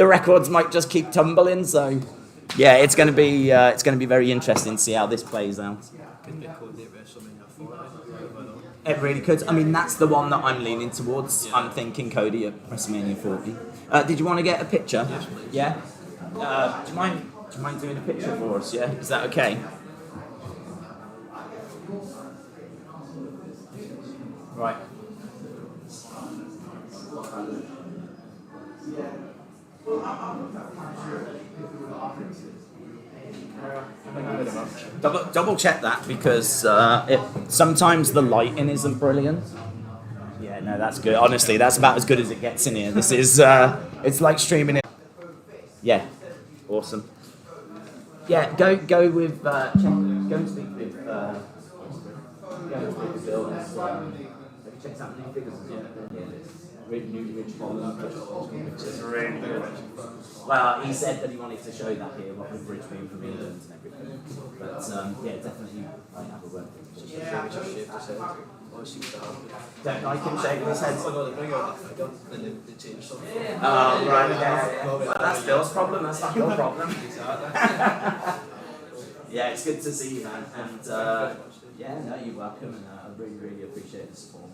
the records might just keep tumbling. So, yeah, it's going to be very interesting to see how this plays out. It really could. I mean, that's the one that I'm leaning towards. Yeah. I'm thinking Cody at WrestleMania 40. Did you want to get a picture? Yes, please. Yeah. Do you mind doing a picture for us? Yeah. Is that okay? Right. Double check that because sometimes the lighting isn't brilliant. Yeah, no, that's good. Honestly, that's about as good as it gets in here. This is it's like streaming it. Yeah, awesome. Yeah, go with go and speak with Bill and check out new figures as well. New Rich Bond, which is really good. Well, he said that he wanted to show that here, what with Rich being from England and everything. But yeah, definitely I have a word. Don't like him shaking his head. Oh, right, yeah. Well, that's Bill's problem, that's not your problem. Yeah, it's good to see you, man. And yeah, no, you're welcome, and I really, really appreciate the support.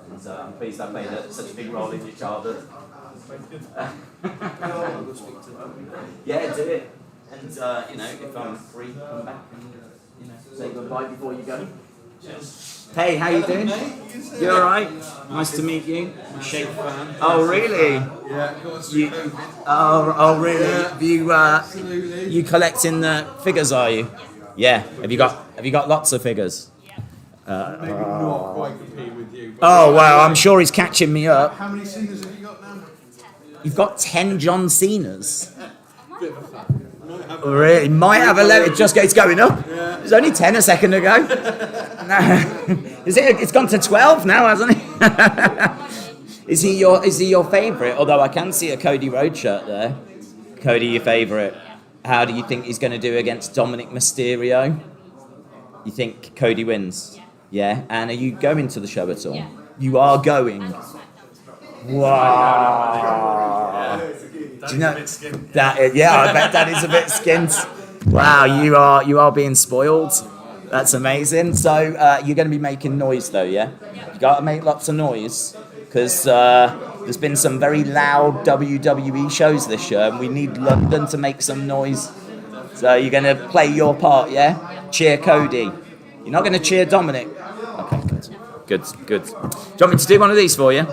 And I'm pleased I played such a big role in your childhood. Yeah, do it. And you know, if I'm free, come back and say goodbye before you go. Hey, how you doing? You alright? Nice to meet you. I'm a Shape fan. Oh, really? Yeah, oh, really? Yeah. You collecting the figures, are you? Yeah. Have you got lots of figures? Maybe not quite compete with you. Oh wow, I'm sure he's catching me up. How many Cenas have you got now? You've got 10 John Cenas. Bit of a fan. Really? Might have 11. It's going up. Yeah. It was only 10 a second ago. No. It's gone to 12 now, hasn't it? Is he your favourite? Although I can see a Cody Rhodes shirt there. Cody, your favourite. How do you think he's going to do against Dominic Mysterio? You think Cody wins? Yeah. And are you going to the show at all? Yeah. You are going. Wow. Do you know that? Yeah, I bet that is a bit skint. Wow, you are being spoiled. That's amazing. So you're going to be making noise though, yeah? You got to make lots of noise because there's been some very loud WWE shows this year, and we need London to make some noise. So you're going to play your part, yeah? Cheer Cody. You're not going to cheer Dominic. Okay, good. Do you want me to do one of these for you?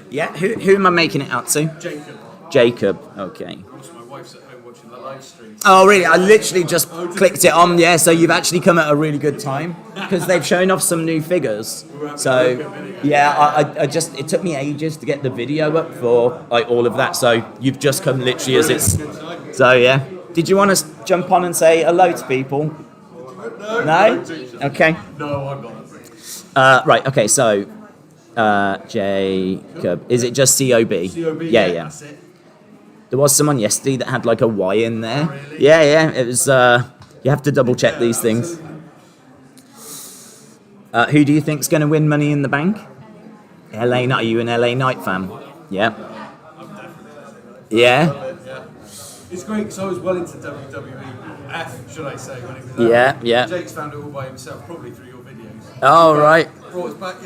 Yeah, who am I making it out to? Jacob, okay. My wife's at home watching the live stream. Oh, really? I literally just clicked it on, yeah, so you've actually come at a really good time because they've shown off some new figures. So, yeah, it took me ages to get the video up for like all of that, so you've just come literally as it's... So, yeah. Did you want to jump on and say hello to people? No? Okay. No, I'm not. Right, okay, so... Jacob. Is it just COB? COB, yeah. That's it. There was someone yesterday that had like a Y in there. Oh, really? Yeah. It was. You have to double check these things. Who do you think's going to win Money in the Bank? LA Knight. Are you an LA Knight fan? Yeah. I'm definitely. Yeah. It's great because I was well into WWE, should I say, when it was Yeah. Jake's found it all by himself, probably through your videos. Oh, right. Brought us back,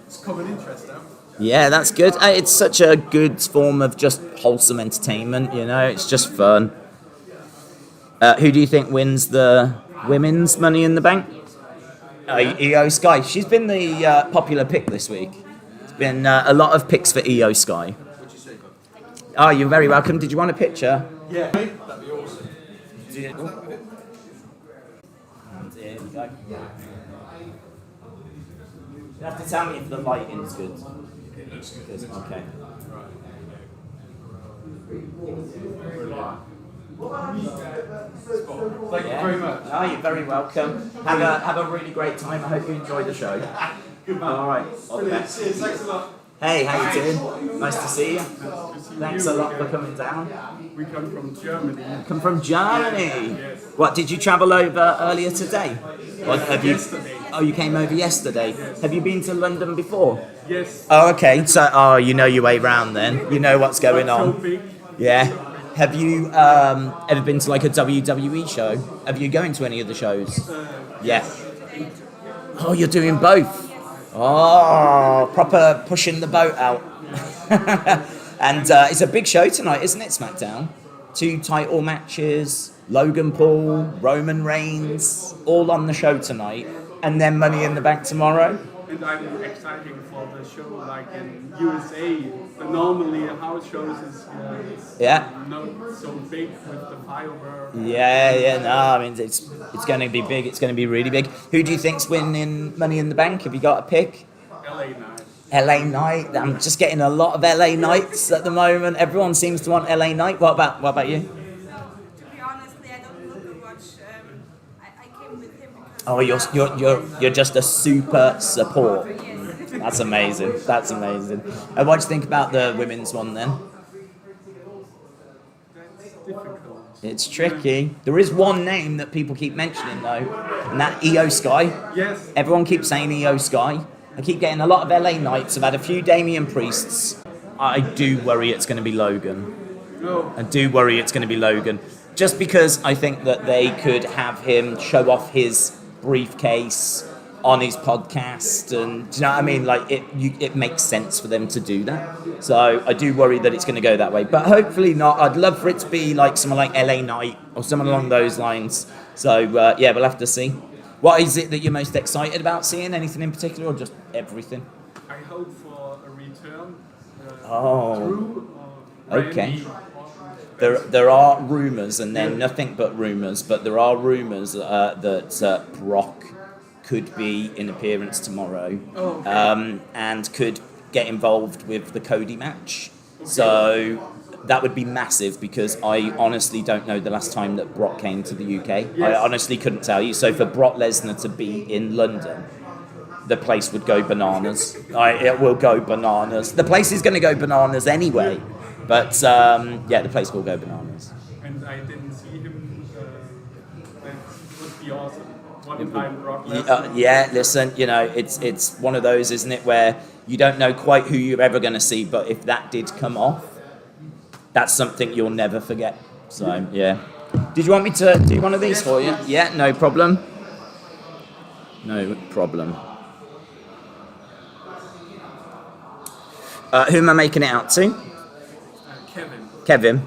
it's common interest now. Yeah, that's good. It's such a good form of just wholesome entertainment, it's just fun. Who do you think wins the women's Money in the Bank? Io Sky. She's been the popular pick this week. There's been a lot of picks for Io Sky. What'd you say, bud? Oh, you're very welcome. Did you want a picture? Yeah, that'd be awesome. And here we go. You have to tell me if the lighting's good. It looks good. Okay. Thank you very much. Oh, you're very welcome. Have a really great time. I hope you enjoy the show. Good man. All right. All the best. Cheers, thanks a lot. Hey, how you doing? Nice to see you. Thanks a lot for coming down. We come from Germany. Come from Germany. What, did you travel over earlier today? Or have you? Yesterday. Oh, you came over yesterday. Have you been to London before? Yes. Oh, okay. So, you know your way round then. You know what's going on. Yeah. Have you ever been to like a WWE show? Have you going to any of the shows? Yeah. Oh, you're doing both. Oh, proper pushing the boat out. And it's a big show tonight, isn't it, SmackDown? 2 title matches, Logan Paul, Roman Reigns, all on the show tonight. And then Money in the Bank tomorrow. And I'm excited for the show like in USA. But normally house shows is not so big with the fireworks. Yeah, no, I mean it's going to be big. It's going to be really big. Who do you think's winning Money in the Bank? Have you got a pick? LA Knight. LA Knight. I'm just getting a lot of LA Knights at the moment. Everyone seems to want LA Knight. What about you? To be honestly, I don't look at much. I came with him because. Oh, you're just a super support. That's amazing. That's amazing. And what do you think about the women's one then? That's difficult. It's tricky. There is one name that people keep mentioning though, and that Io Sky. Yes. Everyone keeps saying Io Sky. I keep getting a lot of LA Knights. I've had a few Damian Priests. I do worry it's going to be Logan. No. I do worry it's going to be Logan. Just because I think that they could have him show off his briefcase on his podcast, and do you know what I mean? Like it makes sense for them to do that. So I do worry that it's going to go that way, but hopefully not. I'd love for it to be like someone like LA Knight or someone along those lines. So yeah, we'll have to see. What is it that you're most excited about seeing? Anything in particular, or just everything? I hope for a return. Oh, okay. Randy. There are rumours, and they're nothing but rumours, but there are rumours that Brock could be in appearance tomorrow, and could get involved with the Cody match. So that would be massive, because I honestly don't know the last time that Brock came to the UK. Yes. I honestly couldn't tell you. So for Brock Lesnar to be in London, the place would go bananas. It will go bananas. The place is going to go bananas anyway. But yeah, the place will go bananas. And I didn't see him. That would be awesome. One time Brock Lesnar. Yeah, listen, you know, it's one of those, isn't it, where you don't know quite who you're ever going to see, but if that did come off, that's something you'll never forget. So, yeah. Did you want me to do one of these for you? Yeah, no problem. No problem. Who am I making it out to? Kevin. Kevin.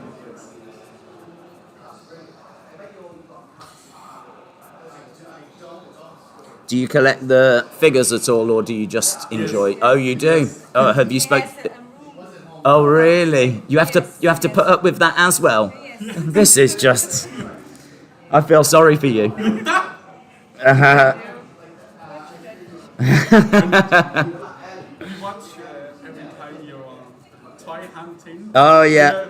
Do you collect the figures at all, or do you just enjoy? Oh, you do. Oh, have you spoke? Oh, really? You have to put up with that as well. This is just. I feel sorry for you. You watch every time you're toy hunting. Oh yeah.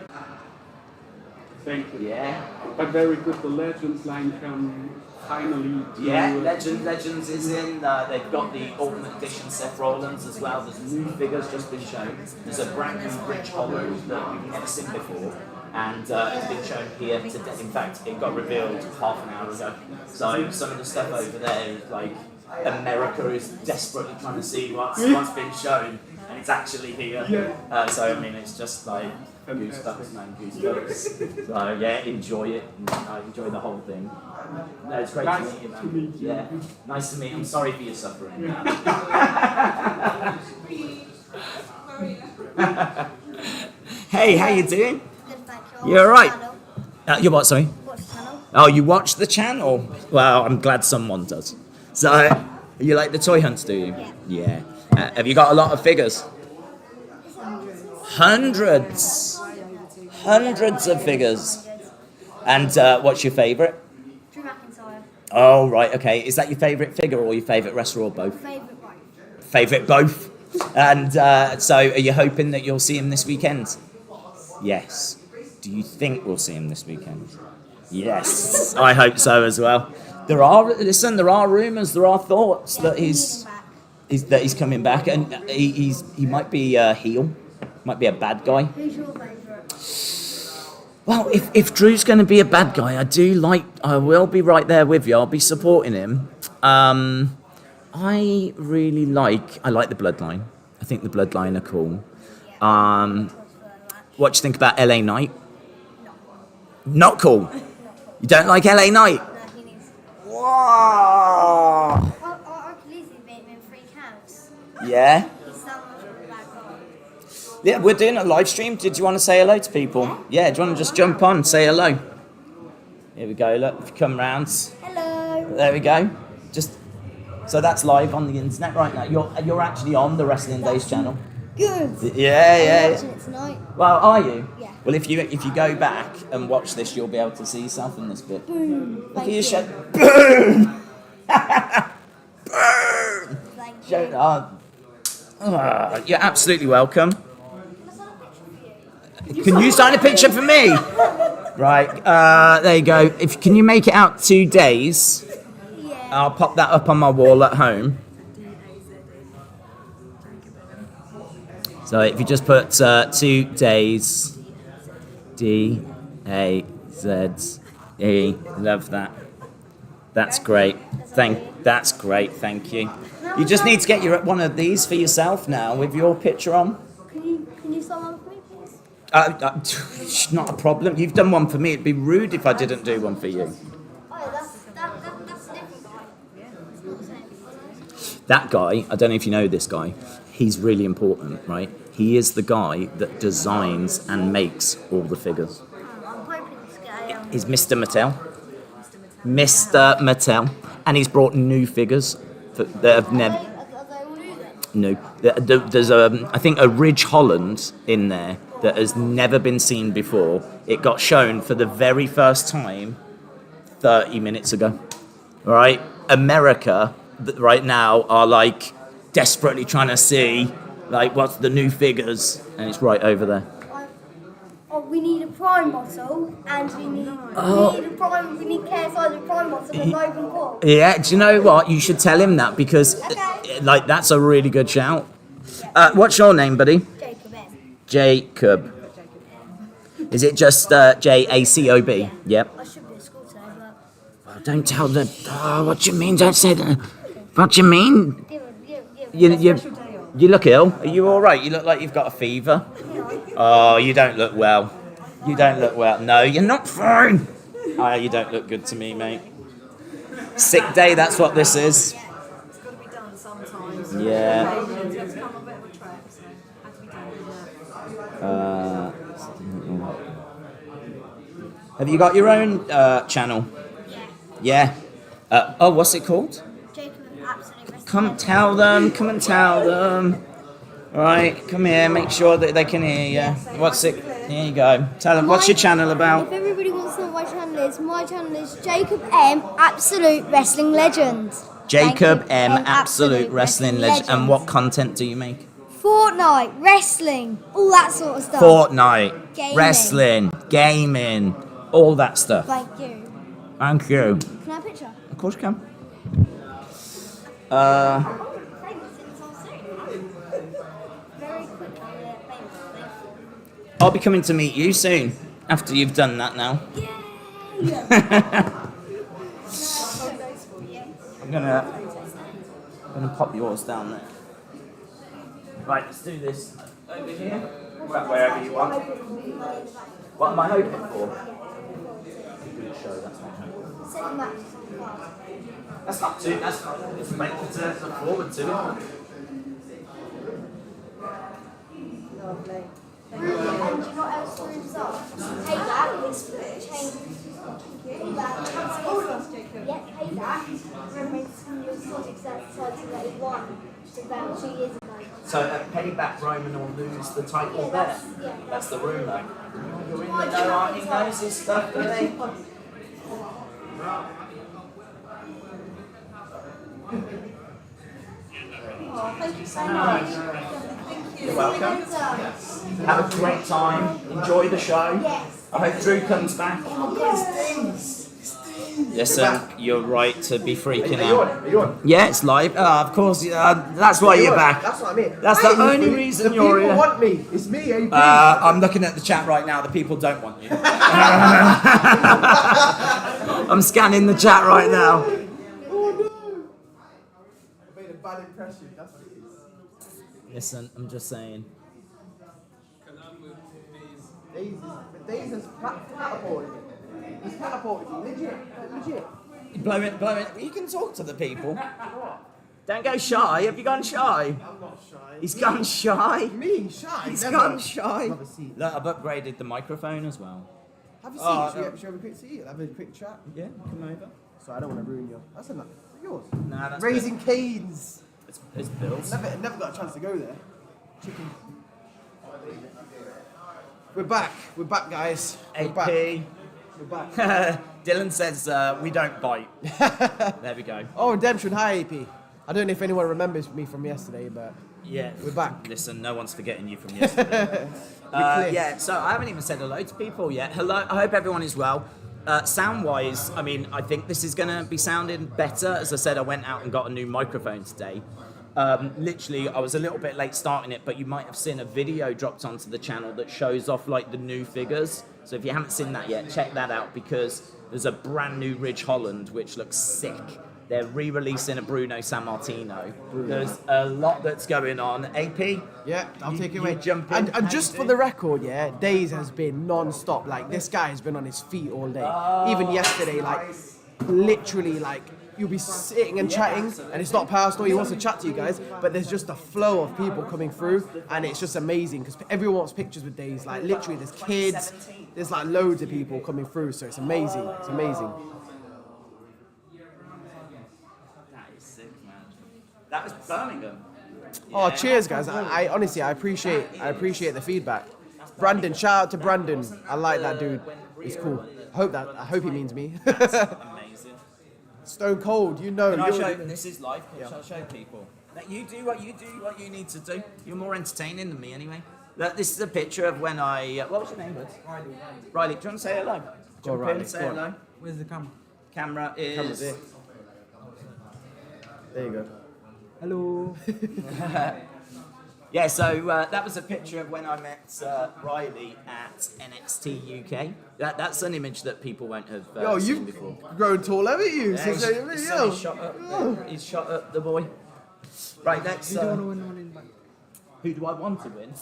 Thank you. Yeah. But very good. The Legends line can finally. Yeah, Legends is in. They've got the Ultimate Edition Seth Rollins as well. There's new figures just been shown. There's a brand new Rich Holland that we've never seen before, and it's been shown here today. In fact, it got revealed half an hour ago. So some of the stuff over there is like America is desperately trying to see what's been shown, and it's actually here. So I mean, it's just like goosebumps, man, goosebumps. So yeah, enjoy it. Enjoy the whole thing. No, it's great to meet you, man. Yeah, nice to meet you. I'm sorry for your suffering. Hey, how you doing? You all right? You what? Sorry. Oh, you watch the channel? Well, I'm glad someone does. So, you like the toy hunts, do you? Yeah. Have you got a lot of figures? Hundreds of figures. And what's your favourite? Drew McIntyre. Oh, right, okay. Is that your favourite figure or your favourite wrestler, or both? Favourite wife. Favourite both? And so are you hoping that you'll see him this weekend? Yes. Do you think we'll see him this weekend? Yes. I hope so as well. There are rumours, there are thoughts that he's coming back, and he might be a heel, might be a bad guy. Who's your favourite? Well, if Drew's going to be a bad guy, I will be right there with you. I'll be supporting him. I like the Bloodline. I think the Bloodline are cool. What do you think about LA Knight? Not cool. You don't like LA Knight? No, he needs. Whoa. I could easily beat him in 3 counts. Yeah. He's so much of a bad guy. Yeah, we're doing a live stream. Did you want to say hello to people? Yeah, do you want to just jump on, say hello? Here we go, look, if you come round. Hello. There we go. Just so that's live on the internet right now. You're actually on the Wrestling Daze channel. Good. Yeah. I'm watching it tonight. Well, are you? Yeah. Well, if you go back and watch this, you'll be able to see yourself in this bit. Boom. Look Thank at your you. show. Boom! Boom! Thank Show, you. you're absolutely welcome. Can I sign a picture for you? Can you sign a picture for me? Right, there you go. Can you make it out 2 days? Yeah. I'll pop that up on my wall at home. So if you just put 2 days, D-A-Z-E, love that. That's great. That's great. Thank you. You just need to get one of these for yourself now with your picture on. Can you sign one for me, please? Not a problem. You've done one for me. It'd be rude if I didn't do one for you. Oh, that's a different guy. It's not the same. That guy, I don't know if you know this guy, he's really important, right? He is the guy that designs and makes all the figures. I'm hoping this guy. Is Mr. Mattel. Mr. Mattel. And he's brought new figures that have never... Are they all new then? No. There's, I think, a Ridge Holland in there that has never been seen before. It got shown for the very first time 30 minutes ago. All right? America, right now, are like desperately trying to see, like, what's the new figures, and it's right over there. We need a prime bottle, and we need KSI's a prime bottle with Logan Paul. Yeah, do you know what? You should tell him that because, Okay. like, that's a really good shout. What's your name, buddy? Jacob M. Jacob. Is it just J-A-C-O-B? Yeah. Yep. I should be at school today, but... Don't tell them. Oh, what do you mean? Don't say that. What do you mean? Yeah. You look ill. Are you all right? You look like you've got a fever. Oh, you don't look well. You don't look well. No, you're not fine. Oh, you don't look good to me, mate. Sick day, that's what this is. It's got to be done sometimes. Yeah. It's got to come a bit of a trek, so it had to be done. Have you got your own channel? Yeah. Yeah. What's it called? Jacob M. Absolutely. Come tell them. Come and tell them. All right, come here. Make sure that they can hear you. What's it? Here you go. Tell them. What's your channel If about? everybody wants to know what my channel is Jacob M. Absolute Wrestling Legend. Jacob M. Absolute Wrestling Legend. And what content do you make? Fortnite, wrestling, all that sort of stuff. Fortnite, Gaming. wrestling, gaming, all that stuff. Thank you. Thank you. Can I have a picture? Of course you can. Very quickly, I'll be coming to meet you soon after you've done that now. I'm gonna pop yours down there. Right, let's do this over here. Wherever you want. What am I hoping for? Good show, that's not hoping. Second match. That's not too. That's not. It's meant to look forward to it. Lovely. And do you know what else the rooms are? Hey that, change. Hey that. Yeah, hey that. Remember it's from your Sonic title that he won just about 2 years ago. So payback, Roman will lose the title there. That's the rumour. You're in the know, aren't you? Knows his stuff, don't he? Oh, thank you so much. You're welcome. Have a great time. Enjoy the show. Yes. I hope Drew comes back. Listen, you're right to be freaking out. Are you on? Yeah, it's live. Of course. That's why you're back. That's what I mean. That's the only reason you're here. here. People want me. It's me, AB. I'm looking at the chat right now. The people don't want you. I'm scanning the chat right now. Oh no! I made a bad impression. That's what it is. Listen, I'm just saying. Daze is catapulted. It's teleported you, legit. Blow it. You can talk to the people. Don't go shy. Have you gone shy? I'm not shy. He's gone shy. Me, shy? He's Never. gone shy. Have a seat. Look, I've upgraded the microphone as well. Have a seat. Oh, Should we have a quick seat? Have a quick chat? Yeah, come over. So I don't want to ruin your. That's enough. Yours. Nah, that's Raising Cane's. It's Bill's. Never got a chance to go there. Chicken. We're back, guys. We're AP. back. We're back. Dylan says we don't bite. There we go. Oh, Redemption. Hi, AP. I don't know if anyone remembers me from yesterday, but Yeah, we're back. Listen, no one's forgetting you from yesterday. clear. Yeah, so I haven't even said hello to people yet. Hello, I hope everyone is well. Sound-wise, I mean, I think this is going to be sounding better. As I said, I went out and got a new microphone today. Literally, I was a little bit late starting it, but you might have seen a video dropped onto the channel that shows off like the new figures. So if you haven't seen that yet, check that out because there's a brand new Ridge Holland which looks sick. They're re-releasing a Bruno Sammartino. There's a lot that's going on. AP? Yeah, I'll take it you away. jump in. And just for the record, yeah, Daze has been non-stop. Like, this guy has been on his feet all day. Even yesterday, like, literally, like, you'll be sitting and chatting, and it's not personal, he wants to chat to you guys, but there's just a flow of people coming through, and it's just amazing, because everyone wants pictures with Daze. Like, literally, there's kids, there's, like, loads of people coming through, so it's amazing. It's amazing. That is sick, man. That was Birmingham. Oh, cheers, guys. I honestly, I appreciate the feedback. Brandon, shout out to Brandon. I like that dude. He's cool. I hope he means me. Amazing. Stone Cold, you know. Can I you're show, the- this is live, shall I show people? That you do what you need to do. You're more entertaining than me anyway. Look, this is a picture of when I, what was your name? Riley, do you want to say hello? Jump Riley, in, say go on. hello. Where's the camera? Camera is... Camera's here. There you go. Hello. Yeah, so that was a picture of when I met Riley at NXT UK. That's an image that people won't have Yo, seen you've before. grown tall, haven't you? Yeah, Since he's yo. shot up. He's shot up the boy. Right, let's. You don't want to win one in back. Who do I want to win?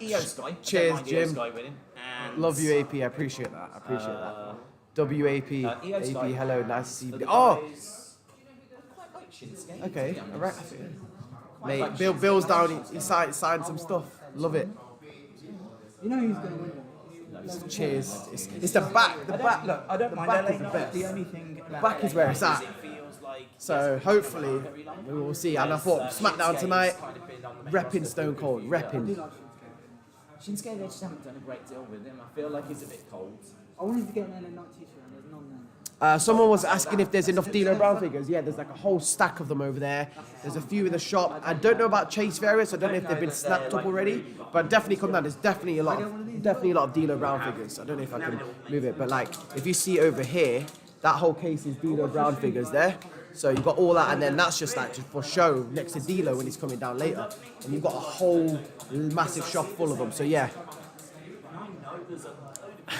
EO Sky. Cheers, I don't mind EO Jim. Sky winning. And, Love you, AP. I appreciate that. WAP. EO AP, Sky. hello. Nice to see you. For the Oh, guys- I quite like Shinsuke, okay. to be All right. honest. Mate, Bill's down. He signed some stuff. Love it. You know who's going to win. Cheers. It's the back. The back. Look, I don't mind back LA is the Knight. best. The only thing about back is LA where Knight it's at. It feels like So hopefully we will see. And I thought SmackDown tonight, repping Stone Cold, repping. Shinsuke, they just haven't done a great deal with him. I feel like he's a bit cold. I wanted to get an LA Knight t-shirt and there's none there. Someone was asking if there's enough D'Lo Brown figures. Yeah, there's like a whole stack of them over there. There's a few in the shop. I don't know about Chase variants. I don't know if they've been snapped up already, but definitely come down. There's definitely a lot of D'Lo Brown figures. I don't know if I can move it, but like if you see over here, that whole case is D'Lo Brown figures there. So you've got all that, and then that's just like just for show next to D'Lo when he's coming down later. And you've got a whole massive shop full of them. So yeah.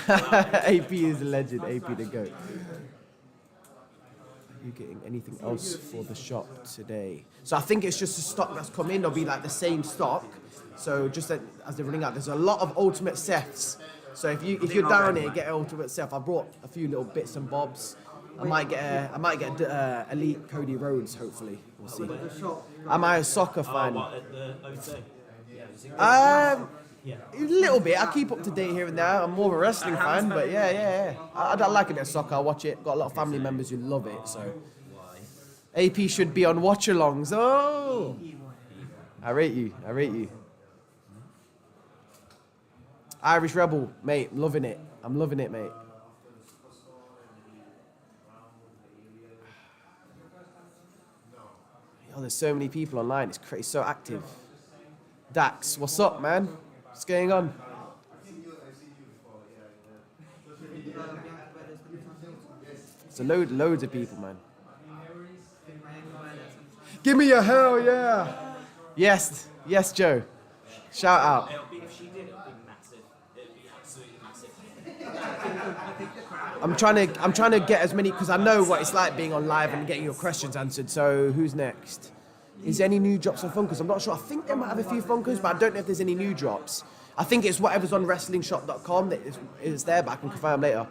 AP is a legend. AP the GOAT. Are you getting anything else for the shop today? So I think it's just the stock that's come in. There'll be like the same stock. So just as they're running out, there's a lot of Ultimate Seths. So if you're down here, get an Ultimate Seth. I brought a few little bits and bobs. I might get Elite Cody Rhodes. Hopefully, we'll see. Am I a soccer fan? A little bit. I keep up to date here and there. I'm more of a wrestling fan, but yeah. I like a bit of soccer. I watch it. Got a lot of family members who love it. So AP should be on watch-alongs. Oh, I rate you. Irish Rebel, mate. I'm loving it. Mate. Oh, there's so many people online. It's crazy. So active. Dax, what's up, man? What's going on? It's loads of people, man. Give me a hell yeah! Yes, Joe. Shout out. If she did, it would be massive. It would be absolutely massive. I'm trying to get as many because I know what it's like being on live and getting your questions answered. So who's next? Is there any new drops on Funkers? I'm not sure. I think they might have a few Funkers, but I don't know if there's any new drops. I think it's whatever's on WrestlingShop.com that is there, but I can confirm later.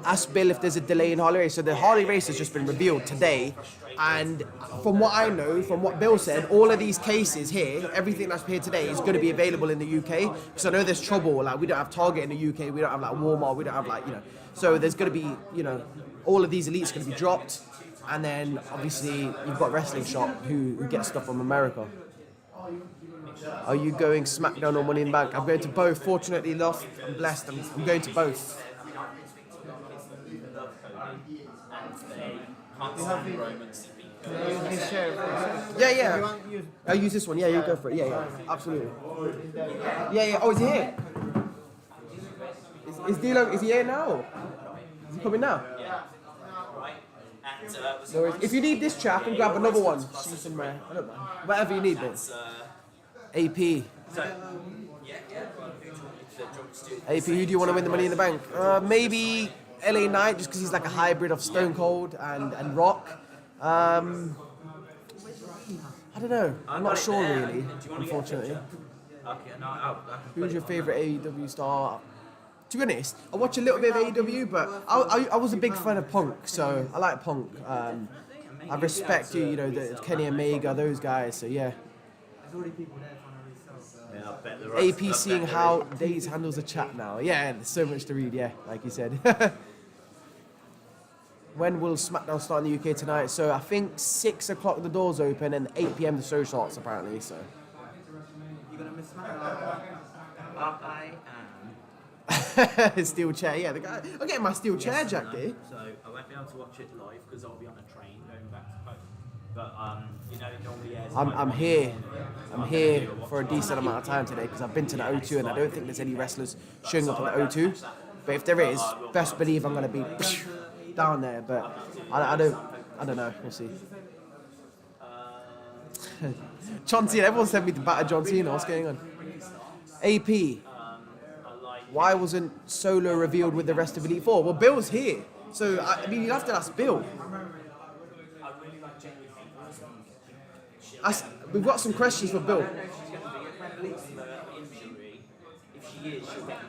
Ask Bill if there's a delay in Harley race. So the Harley race has just been revealed today, and from what I know, from what Bill said, all of these cases here, everything that's here today is going to be available in the UK. So I know there's trouble. Like we don't have Target in the UK, we don't have like Walmart, we don't have like So there's going to be all of these elites going to be dropped, and then obviously you've got Wrestling Shop who gets stuff from America. Are you going SmackDown or Money in the Bank? I'm going to both. Fortunately enough, I'm blessed. I'm going to both. Yeah. I'll use this one. Yeah, you go for it. Yeah, absolutely. Yeah. Oh, is he here? Is D'Lo? Is he here now? Is he coming now? No, if you need this chair, I can grab another one. Somewhere. I don't mind. Whatever you need, mate. AP. AP, who do you want to win the Money in the Bank? Maybe LA Knight, just because he's like a hybrid of Stone Cold and Rock. I don't know. I'm not sure really, unfortunately. Who's your favourite AEW star? To be honest, I watch a little bit of AEW, but I was a big fan of Punk, so I like Punk. I respect the Kenny Omega, those guys, so yeah. AP seeing how Daze handles the chat now. Yeah, there's so much to read, yeah, like you said. When will SmackDown start in the UK tonight? So I think 6 o'clock the doors open and 8 PM the show starts apparently, so. You're going to miss SmackDown? I am. Steel chair, yeah, the guy. I'm getting my steel chair, Jack, here. So I won't be able to watch it live because I'll be on a train going back to home. But it normally airs. I'm here for a decent amount of time today because I've been to the O2 and I don't think there's any wrestlers showing up at the O2. But if there is, best believe I'm gonna be down there. But I don't know. We'll see. John Cena, everyone sent me to batter John Cena. What's going on? AP. Why wasn't Solo revealed with the rest of Elite Four? Well, Bill's here, so I mean, you'll have to ask Bill. We've got some questions for Bill.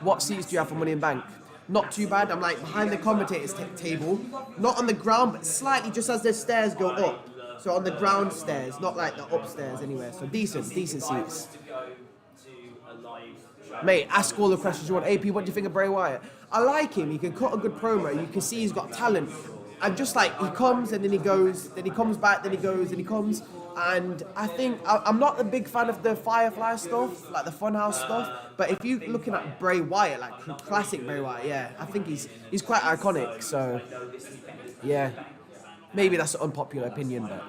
What seats do you have for Money in Bank? Not too bad. I'm like behind the commentators table, not on the ground, but slightly just as the stairs go up. So on the ground stairs, not like the upstairs anywhere. So decent seats. Mate, ask all the questions you want. AP, what do you think of Bray Wyatt? I like him. He can cut a good promo. You can see he's got talent. And just like he comes and then he goes, then he comes back, then he goes, then he comes. And I think I'm not a big fan of the Firefly stuff, like the Funhouse stuff. But if you're looking at Bray Wyatt, like classic Bray Wyatt, yeah, I think he's quite iconic. So yeah, maybe that's an unpopular opinion, but.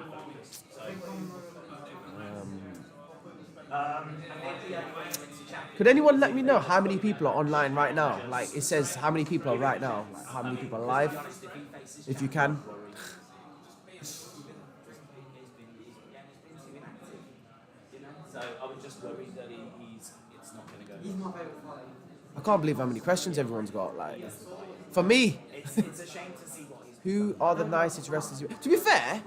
Could anyone let me know how many people are online right now? Like it says how many people are right now, like how many people are live, if you can. I can't believe how many questions everyone's got. Like, for me, who are the nicest wrestlers? To be fair,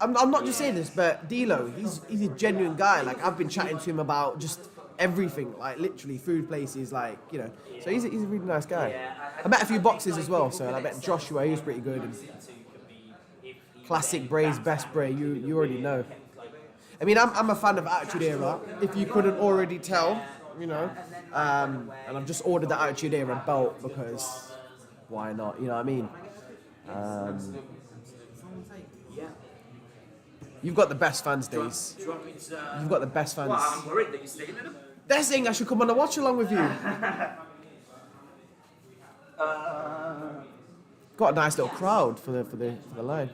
I'm not just saying this, but D'Lo, he's a genuine guy. Like I've been chatting to him about just everything, like literally food places, like So he's a really nice guy. I met a few boxers as well, so I met Joshua. He was pretty good. And classic Bray's best Bray. You already know. I mean, I'm a fan of Attitude Era. If you couldn't already tell, and I've just ordered the Attitude Era belt because why not? You know what I mean? You've got the best fans, Daze. You've got the best fans. Well, I'm worried that you're stealing them. They're saying I should come on a watch along with you. Got a nice little crowd for the line.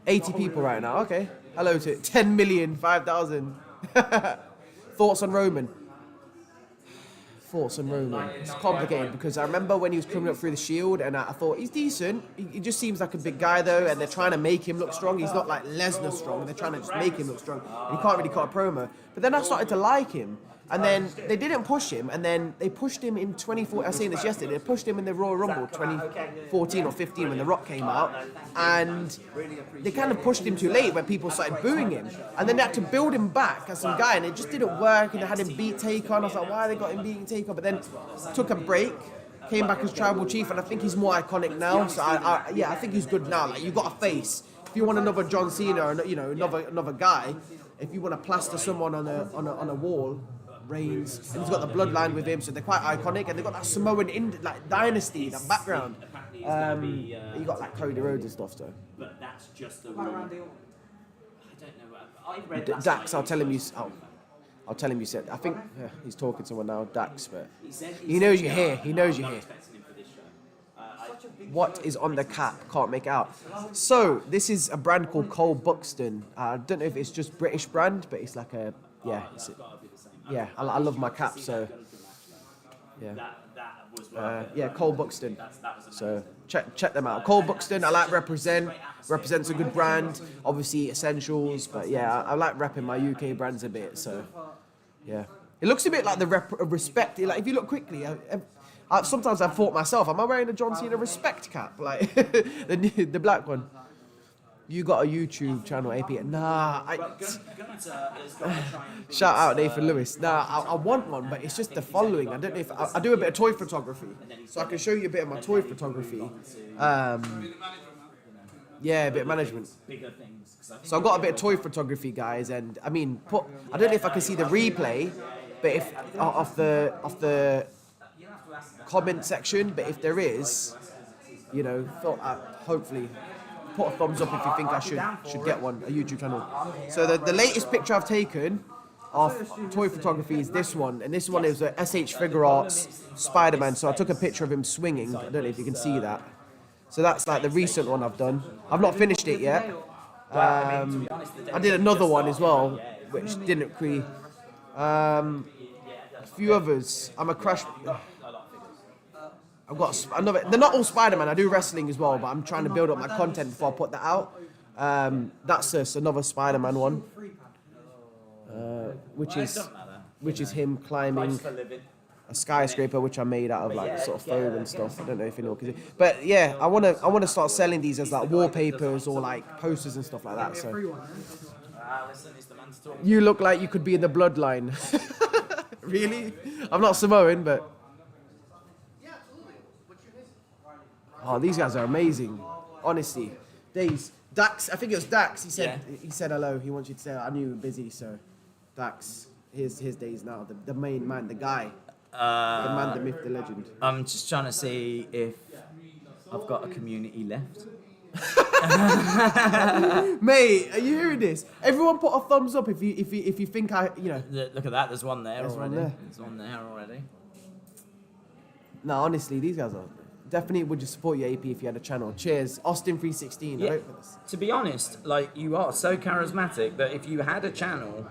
80 people right now. Okay. Hello to 10 million, 5,000. Thoughts on Roman? It's complicated because I remember when he was coming up through the Shield and I thought he's decent. He just seems like a big guy though, and they're trying to make him look strong. He's not like Lesnar strong. They're trying to just make him look strong. And he can't really cut a promo. But then I started to like him. And then they didn't push him, and then they pushed him in 2014. I was saying this yesterday. They pushed him in the Royal Rumble 2014 or 15 when The Rock came out, and they kind of pushed him too late when people started booing him. And then they had to build him back as some guy, and it just didn't work. And they had him beat Taker, and I was like, why they got him beating Taker? But then took a break, came back as Tribal Chief, and I think he's more iconic now. So I think he's good now. Like, you got a face. If you want another John Cena or another guy, if you want to plaster someone on a wall. Reigns, and he's got the bloodline with him, so they're quite iconic, and they've got that Samoan dynasty, that background. You got like Cody Rhodes and stuff, so. But that's just the rule. I don't know. I've read Dax, I'll tell him you said. I think he's talking to someone now, Dax, but he knows you're here. He knows you're here. What is on the cap? Can't make it out. So this is a brand called Cole Buxton. I don't know if it's just British brand, but it's like a I love my cap, so yeah. Cole Buxton. So check them out. Cole Buxton, I like represents a good brand. Obviously essentials, but yeah, I like repping my UK brands a bit. So yeah, it looks a bit like the respect. Like if you look quickly, sometimes I've thought myself, am I wearing a John Cena respect cap, like the black one? You got a YouTube channel, AP? Nah, shout out Nathan Lewis. Nah, I want one, but it's just the following. I don't know if I do a bit of toy photography, so I can show you a bit of my toy photography. Yeah, a bit of management. So I've got a bit of toy photography, guys, and I mean, I don't know if I can see the replay, but if off the comment section, but if there is, hopefully. Put a thumbs up if you think I should get one, a YouTube channel. So the latest picture I've taken of toy photography is this one, and this one is a SH Figure Arts Spider-Man. So I took a picture of him swinging. I don't know if you can see that. So that's like the recent one I've done. I've not finished it yet. I did another one as well, which didn't create. A few others. I'm a Crash. I've got another. They're not all Spider-Man. I do wrestling as well, but I'm trying to build up my content before I put that out. That's just another Spider-Man one, which is him climbing a skyscraper, which I made out of like sort of foam and stuff. I don't know if you know, but yeah, I wanna start selling these as like wallpapers or like posters and stuff like that. So you look like you could be in the bloodline. Really? I'm not Samoan, but. Oh, these guys are amazing, honestly. Dax, I think it was Dax. He said hello. He wants you to say. I knew you were busy, so Dax, his days now. The main man, the guy, the man, the myth, the legend. I'm just trying to see if I've got a community left. Mate, are you hearing this? Everyone, put a thumbs up if you think Look at that. There's one there already. There's one there already. No, honestly, these guys are. Definitely would just support your AP if you had a channel. Cheers, Austin316. Yeah. To be honest, like you are so charismatic that if you had a channel,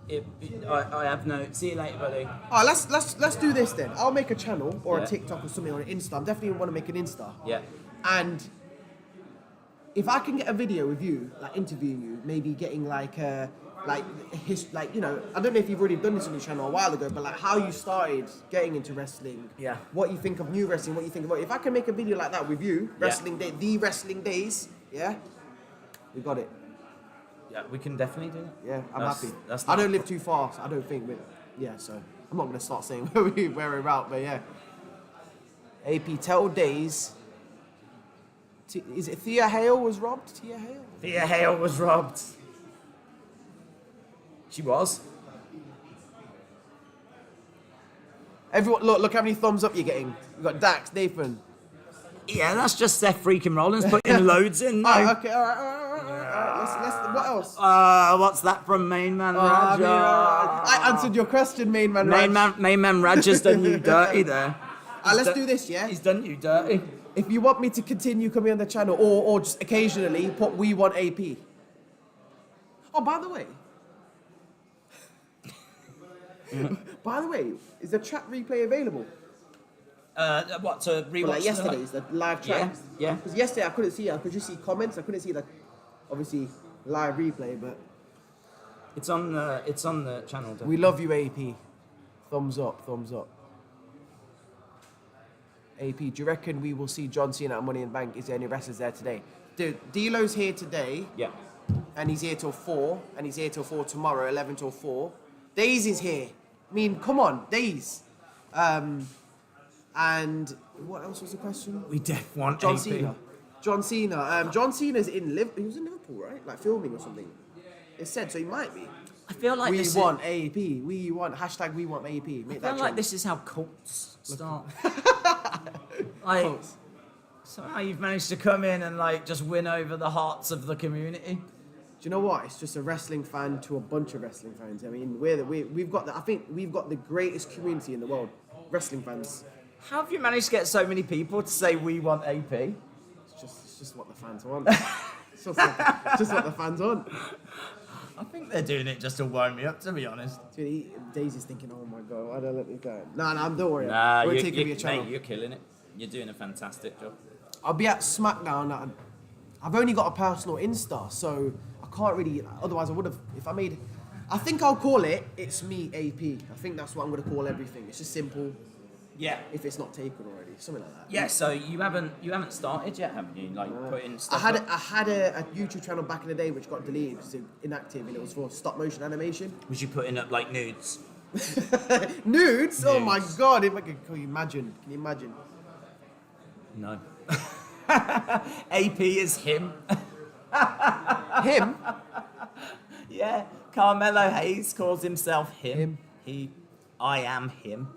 I have no. See you later, buddy. Oh, let's do this then. I'll make a channel or a TikTok or something or an Insta. I definitely want to make an Insta. Yeah. And if I can get a video with you, like interviewing you, maybe getting like I don't know if you've already done this on your channel a while ago, but like how you started getting into wrestling. Yeah. What you think of new wrestling, what you think about. If I can make a video like that with you, the Wrestling Daze, yeah, we got it. Yeah, we can definitely do it. Yeah, I'm happy. I don't live too far, so I don't think, but yeah, so I'm not gonna start saying where we're out, but yeah. AP Tell Daze. Is it Thea Hale was robbed? Thea Hale was robbed. She was. Everyone, look how many thumbs up you're getting. You got Dax, Nathan. Yeah, that's just Seth freaking Rollins putting loads in. No. Oh, okay, all right. Let's. What else? What's that from Main Man Raj? I answered your question, Main Man Raj. Main Man Raj has done you dirty there. Let's do this, yeah? He's done you dirty. If you want me to continue coming on the channel, or just occasionally put We Want AP. Oh, by the way. By the way, is the chat replay available? What, to rewatch? Like yesterday's, the live chat? Yeah. Because yesterday I couldn't see it. I could just see comments. I couldn't see the, obviously, live replay, but... It's on the channel. We love you, AP. Thumbs up, thumbs up. AP, do you reckon we will see John Cena at Money in the Bank? Is there any wrestlers there today? Dude, D'Lo's here today. Yeah. And he's here till 4. And he's here till 4 tomorrow, 11 till 4. Daze is here. I mean, come on, Daze. And what else was the question? We def want John AP. Cena. John Cena. John Cena's in Liverpool. He was in Liverpool, right? Like filming or something. It said, so he might be. I feel like We this want AP. We want hashtag we want AP. Make I that feel like this is how cults start. Like, Cults. somehow you've managed to come in and like just win over the hearts of the community. Do you know what? It's just a wrestling fan to a bunch of wrestling fans. I mean, we've got I think we've got the greatest community in the world. Wrestling fans. How have you managed to get so many people to say we want AP? It's just what the fans want. It's just what the fans want. I think they're doing it just to wind me up, to be honest. Dude, Daisy's thinking, oh my god, why don't I let me go? Nah, don't worry. Nah, We're taking your channel. mate, you're killing it. You're doing a fantastic job. I'll be at SmackDown. I've only got a personal Insta, so I can't really. Otherwise, I would have. If I made, I think I'll call it. It's me, AP. I think that's what I'm gonna call everything. It's just simple. Yeah. If it's not taken already, something like that. Yeah. So you haven't started yet, have you? Like putting stuff. I up? had a YouTube channel back in the day which got deleted, so inactive, and it was for stop motion animation. Was you putting up like nudes? Nudes? Oh my Nudes. god! Can you imagine? Can you imagine? No. AP is him. Him? Yeah. Carmelo Hayes calls himself him. Him. I am him.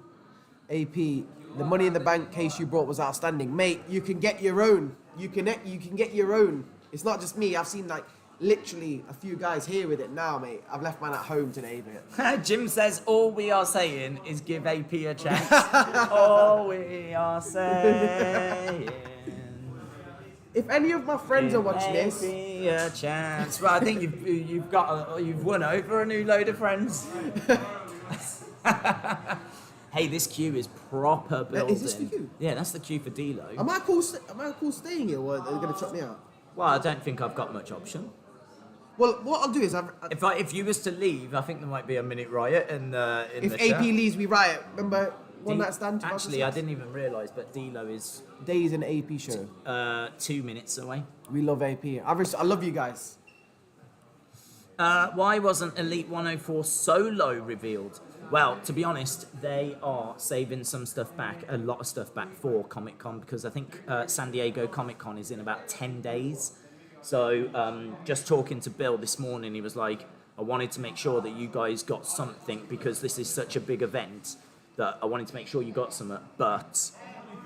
AP, the Money in the Bank case you brought was outstanding, mate. You can get your own. You can get your own. It's not just me. I've seen like literally a few guys here with it now, mate. I've left mine at home today, mate. Jim says all we are saying is give AP a chance. All we are saying. If any of my friends are watching this, AP a chance. Well, I think you've won over a new load of friends. Hey, this queue is proper building. is this for you? Yeah, that's the queue for D'Lo. am I cool staying here, or are they gonna chuck me out? Well, I don't think I've got much option. Well, what I'll do is If you was to leave, I think there might be a minute riot in the if the AP chat. leaves, we riot. Remember one night stand? Actually, I didn't even realise, but D'Lo is Days an AP show. 2 minutes away. We love AP. I love you guys. Why wasn't Elite 104 solo revealed? Well, to be honest, they are saving some stuff back, a lot of stuff back for Comic Con, because I think San Diego Comic Con is in about 10 days. So just talking to Bill this morning, he was like, I wanted to make sure that you guys got something because this is such a big event that I wanted to make sure you got something, but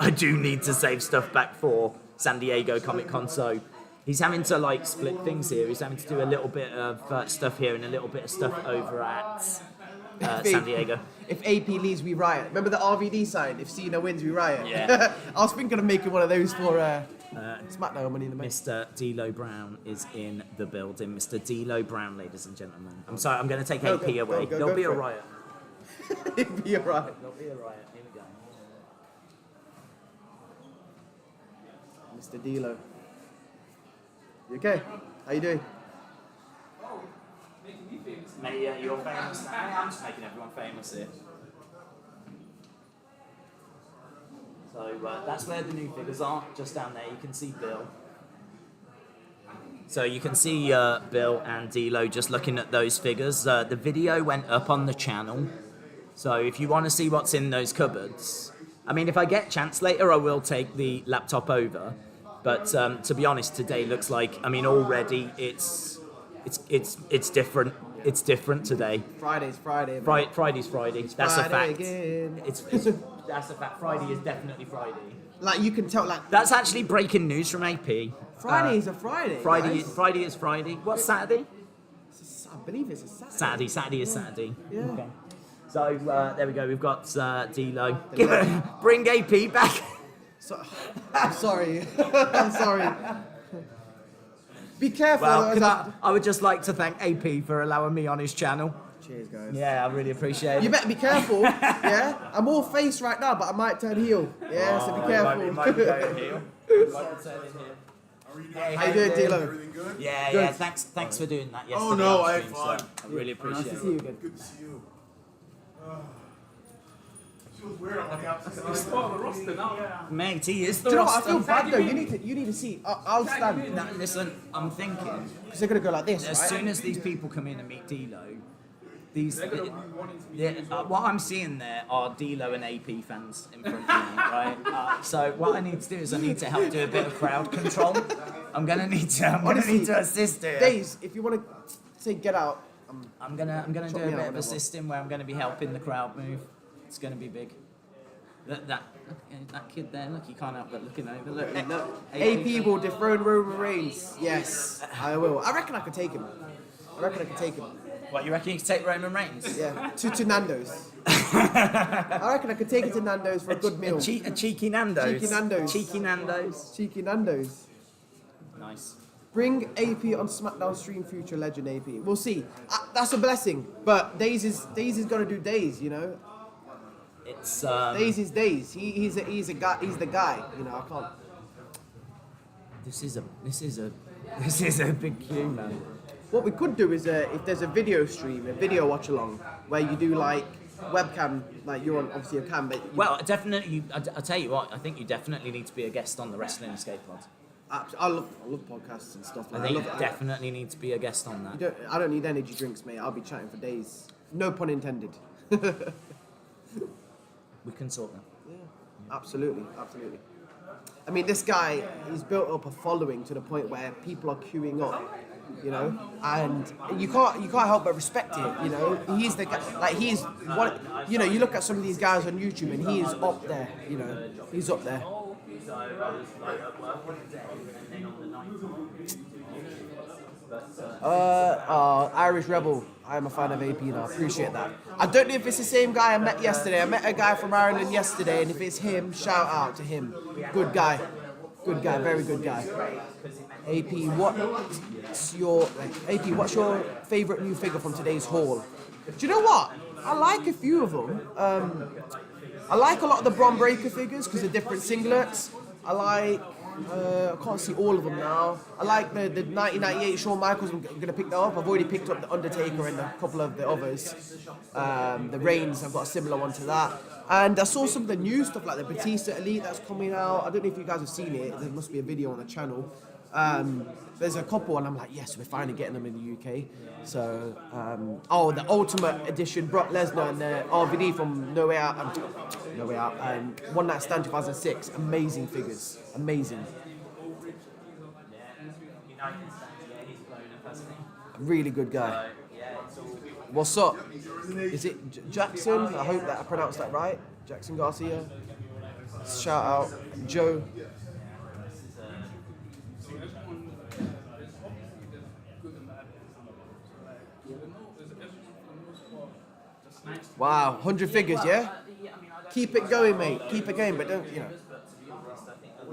I do need to save stuff back for San Diego Comic Con. So he's having to like split things here. He's having to do a little bit of stuff here and a little bit of stuff over at San Diego. If AP leaves, we riot. Remember the RVD sign? If Cena wins, we riot. Yeah. I was thinking of making one of those for SmackDown Money in the Bank. Mr. D'Lo Brown is in the building. Mr. D'Lo Brown, ladies and gentlemen. I'm sorry, I'm going to take AP away. There'll be a riot. It'd be a riot. There'll be a riot. Here we go. Mr. D'Lo. You okay? How you doing? Mate, yeah, you're famous now. I'm just making everyone famous here. So that's where the new figures are, just down there. You can see Bill. So you can see Bill and D'Lo just looking at those figures. The video went up on the channel. So if you want to see what's in those cupboards, I mean, if I get a chance later, I will take the laptop over. But to be honest, today looks like, I mean, already it's different. It's different today. Friday's Friday. Friday's Friday. That's a Friday fact. again. It's that's a fact. Friday is definitely Friday. Like you can tell, like That's actually breaking news from AP. Friday is a Friday. Friday. guys. Friday is Friday. What's Saturday? I believe it's a Saturday. Saturday is Saturday. Yeah. Okay. So there we go. We've got D'Lo. Bring AP back. So, I'm sorry. I'm sorry. Be careful. Well, I would just like to thank AP for allowing me on his channel. Cheers, guys. Yeah, I really appreciate it. You better be careful. Yeah, I'm all face right now, but I might turn heel. Yeah, so be careful. You might be going heel. You might be turning heel. Hey, How you doing, D'Lo? Everything good? Yeah, Good. yeah. Thanks for doing that yesterday. Oh no, on I had stream, fun. so I really appreciate Nice to it. see you again. Good to see you. He's part of the roster now. Mate, he is the Do you know what? I roster. feel bad though. You need to see. I'll stand. Now, listen, I'm thinking, Because they're gonna go like this, as right? soon as these people come in and meet D'Lo, what I'm seeing there are D'Lo and AP fans in front of me, right? So what I need to do is I need to help do a bit of crowd control. I'm gonna need to assist here. Daze, if you want to say get out, I'm gonna do a me out bit of whenever. assisting where I'm gonna be helping the crowd move. It's gonna be big. That kid there, look, you can't help but looking over. Look. AP will dethrone Roman Reigns. Yes, I will. I reckon I could take him. What, you reckon you can take Roman Reigns? Yeah, to Nando's. I reckon I could take it to Nando's for a good meal. A cheeky Nando's. Cheeky Nando's. Cheeky Nando's. Cheeky Nando's. Nice. Bring AP on SmackDown stream, future legend AP. We'll see. That's a blessing. But Daze is gonna do Daze, you know. It's Daze is Daze. He's a guy. He's the guy. You know, I can't. This is a big queue, man. What we could do is if there's a video stream, a video watch along, where you do like webcam, like you're on obviously a cam, but Well, definitely. I tell you what. I think you definitely need to be a guest on the Wrestling Escape Pod. I love podcasts and stuff. I Like, think love you definitely need to be a guest on that. I don't need energy drinks, mate. I'll be chatting for days. No pun intended. We can sort that. Absolutely. I mean, this guy, he's built up a following to the point where people are queuing up, you know, and you can't help but respect it, you know. He's the guy, like he's one, you know. You look at some of these guys on YouTube, and he is up there, you know. He's up there. Irish Rebel. I am a fan of AP now. Appreciate that. I don't know if it's the same guy I met yesterday. I met a guy from Ireland yesterday, and if it's him, shout out to him. Good guy. Very good guy. AP, what's your favourite new figure from today's haul? Do you know what? I like a few of them. I like a lot of the Bron Breakker figures because they're different singlets. I like. I can't see all of them now. I like the 1998 Shawn Michaels. I'm going to pick that up. I've already picked up the Undertaker and a couple of the others. The Reigns, I've got a similar one to that. And I saw some of the new stuff like the Batista Elite that's coming out. I don't know if you guys have seen it. There must be a video on the channel. There's a couple, and I'm like, yes, we're finally getting them in the UK. So, the Ultimate Edition, Brock Lesnar and the RVD from No Way Out, and One Night Stand 2006. Amazing figures, amazing. Really good guy. What's up? Is it Jackson? I hope that I pronounced that right. Jackson Garcia. Shout out Joe. Wow, 100 figures, yeah? Keep it going, mate. Keep it going, but don't, you know.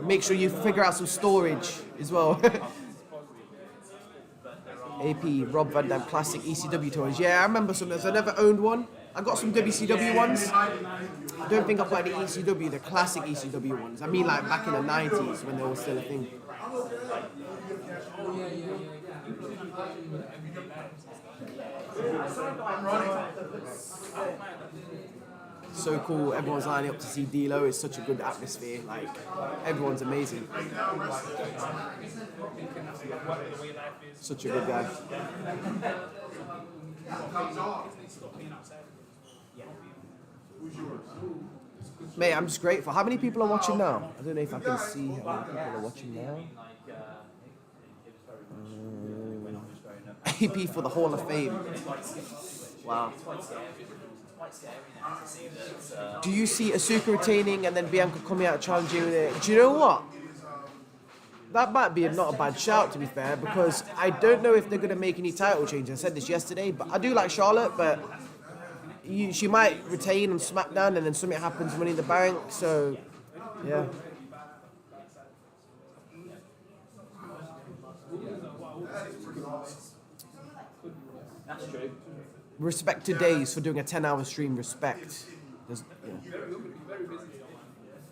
Make sure you figure out some storage as well. AP, Rob Van Dam Classic ECW toys. Yeah, I remember some of those. I never owned one. I got some WCW ones. I don't think I've got the ECW, the classic ECW ones. I mean like back in the 90s when they were still a thing. So cool, everyone's lining up to see D'Lo. It's such a good atmosphere, like everyone's amazing. Such a good guy. Mate, I'm just grateful. How many people are watching now? I don't know if I can see how many people are watching now. AP for the Hall of Fame. Wow. Do you see Asuka retaining and then Bianca coming out challenging it? Do you know what? That might be not a bad shout, to be fair, because I don't know if they're going to make any title changes. I said this yesterday, but I do like Charlotte, but she might retain on SmackDown and then something happens Money in the Bank, so yeah. That's true. Respect to Daze for doing a 10-hour stream. Respect. Yeah.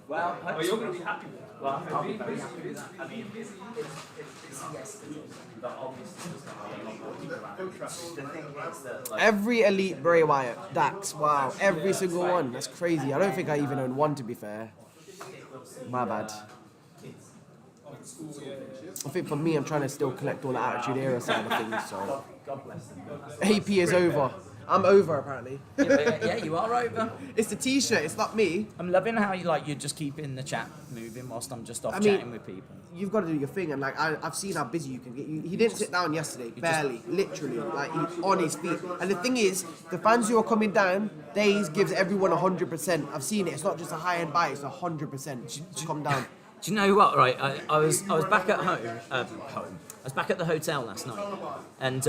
Well, you're going to be happy with that. Well, I'll be very happy with that. I mean, it's yesterday, but obviously there's not a lot more to go around. The thing is that, like, Every elite Bray Wyatt, Dax, wow, every single one. That's crazy. I don't think I even own one, to be fair. My bad. I think for me, I'm trying to still collect all the Attitude Era side of things, so. God bless them. AP is over. I'm over, apparently. Yeah, you are over. It's the T-shirt, it's not me. I'm loving how you're just keeping the chat moving whilst I'm just off I mean, chatting with people. You've got to do your thing, and like I've seen how busy you can get. He didn't sit down yesterday, barely, literally, like he's on his feet. And the thing is, the fans who are coming down, Daze gives everyone 100%. I've seen it. It's not just a high-end buy; it's 100%. Just come down. Do you know what? Right, I was back at home. I was back at the hotel last night, and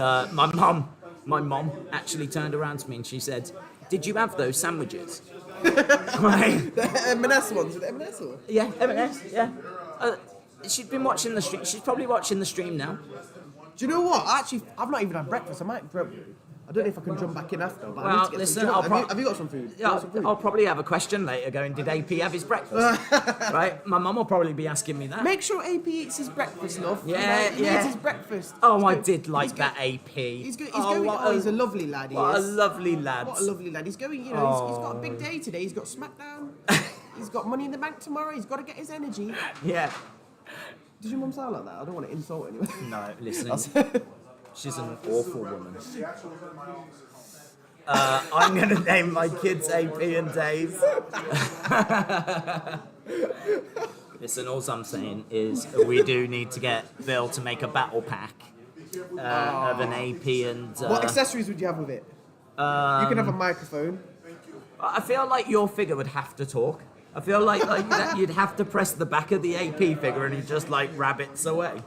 my mom actually turned around to me and she said, "Did you have those sandwiches?" Right. The M&S ones, with M&S or? Yeah, M&S. Yeah. She's been watching the stream. She's probably watching the stream now. Do you know what? I've not even had breakfast. I don't know if I can jump back in after. But I Well, need to get listen, some have you got some food? Yeah, I'll probably have a question later going, did AP have his breakfast? Right? My mum will probably be asking me that. Make sure AP eats his breakfast, love. Yeah, He yeah. needs his breakfast. Oh, I did like that AP. He's a lovely lad. What a lovely lad. What a lovely lad. He's going, he's got a big day today. He's got SmackDown. He's got Money in the Bank tomorrow. He's got to get his energy. Yeah. Does your mum sound like that? I don't want to insult anyone. No, listen. She's an awful woman. I'm going to name my kids AP and Daze. Listen, all I'm saying is we do need to get Bill to make a battle pack of an AP and... what accessories would you have with it? You can have a microphone. I feel like your figure would have to talk. I feel like that you'd have to press the back of the AP figure and he just like rabbits away.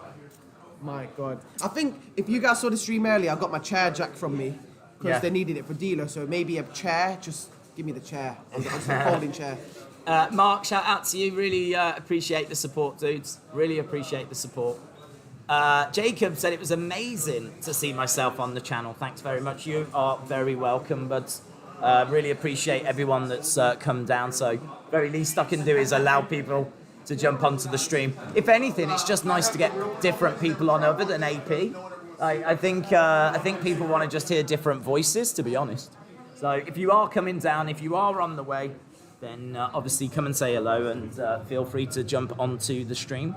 My God. I think if you guys saw the stream earlier, I got my chair jack from me because they needed it for dealer. So maybe a chair, just give me the chair. I'll get a folding chair. Mark, shout out to you. Really appreciate the support, dudes. Really appreciate the support. Jacob said it was amazing to see myself on the channel. Thanks very much. You are very welcome, but really appreciate everyone that's come down. So very least I can do is allow people to jump onto the stream. If anything, it's just nice to get different people on other than AP. I think people want to just hear different voices, to be honest. So if you are coming down, if you are on the way, then obviously come and say hello and feel free to jump onto the stream.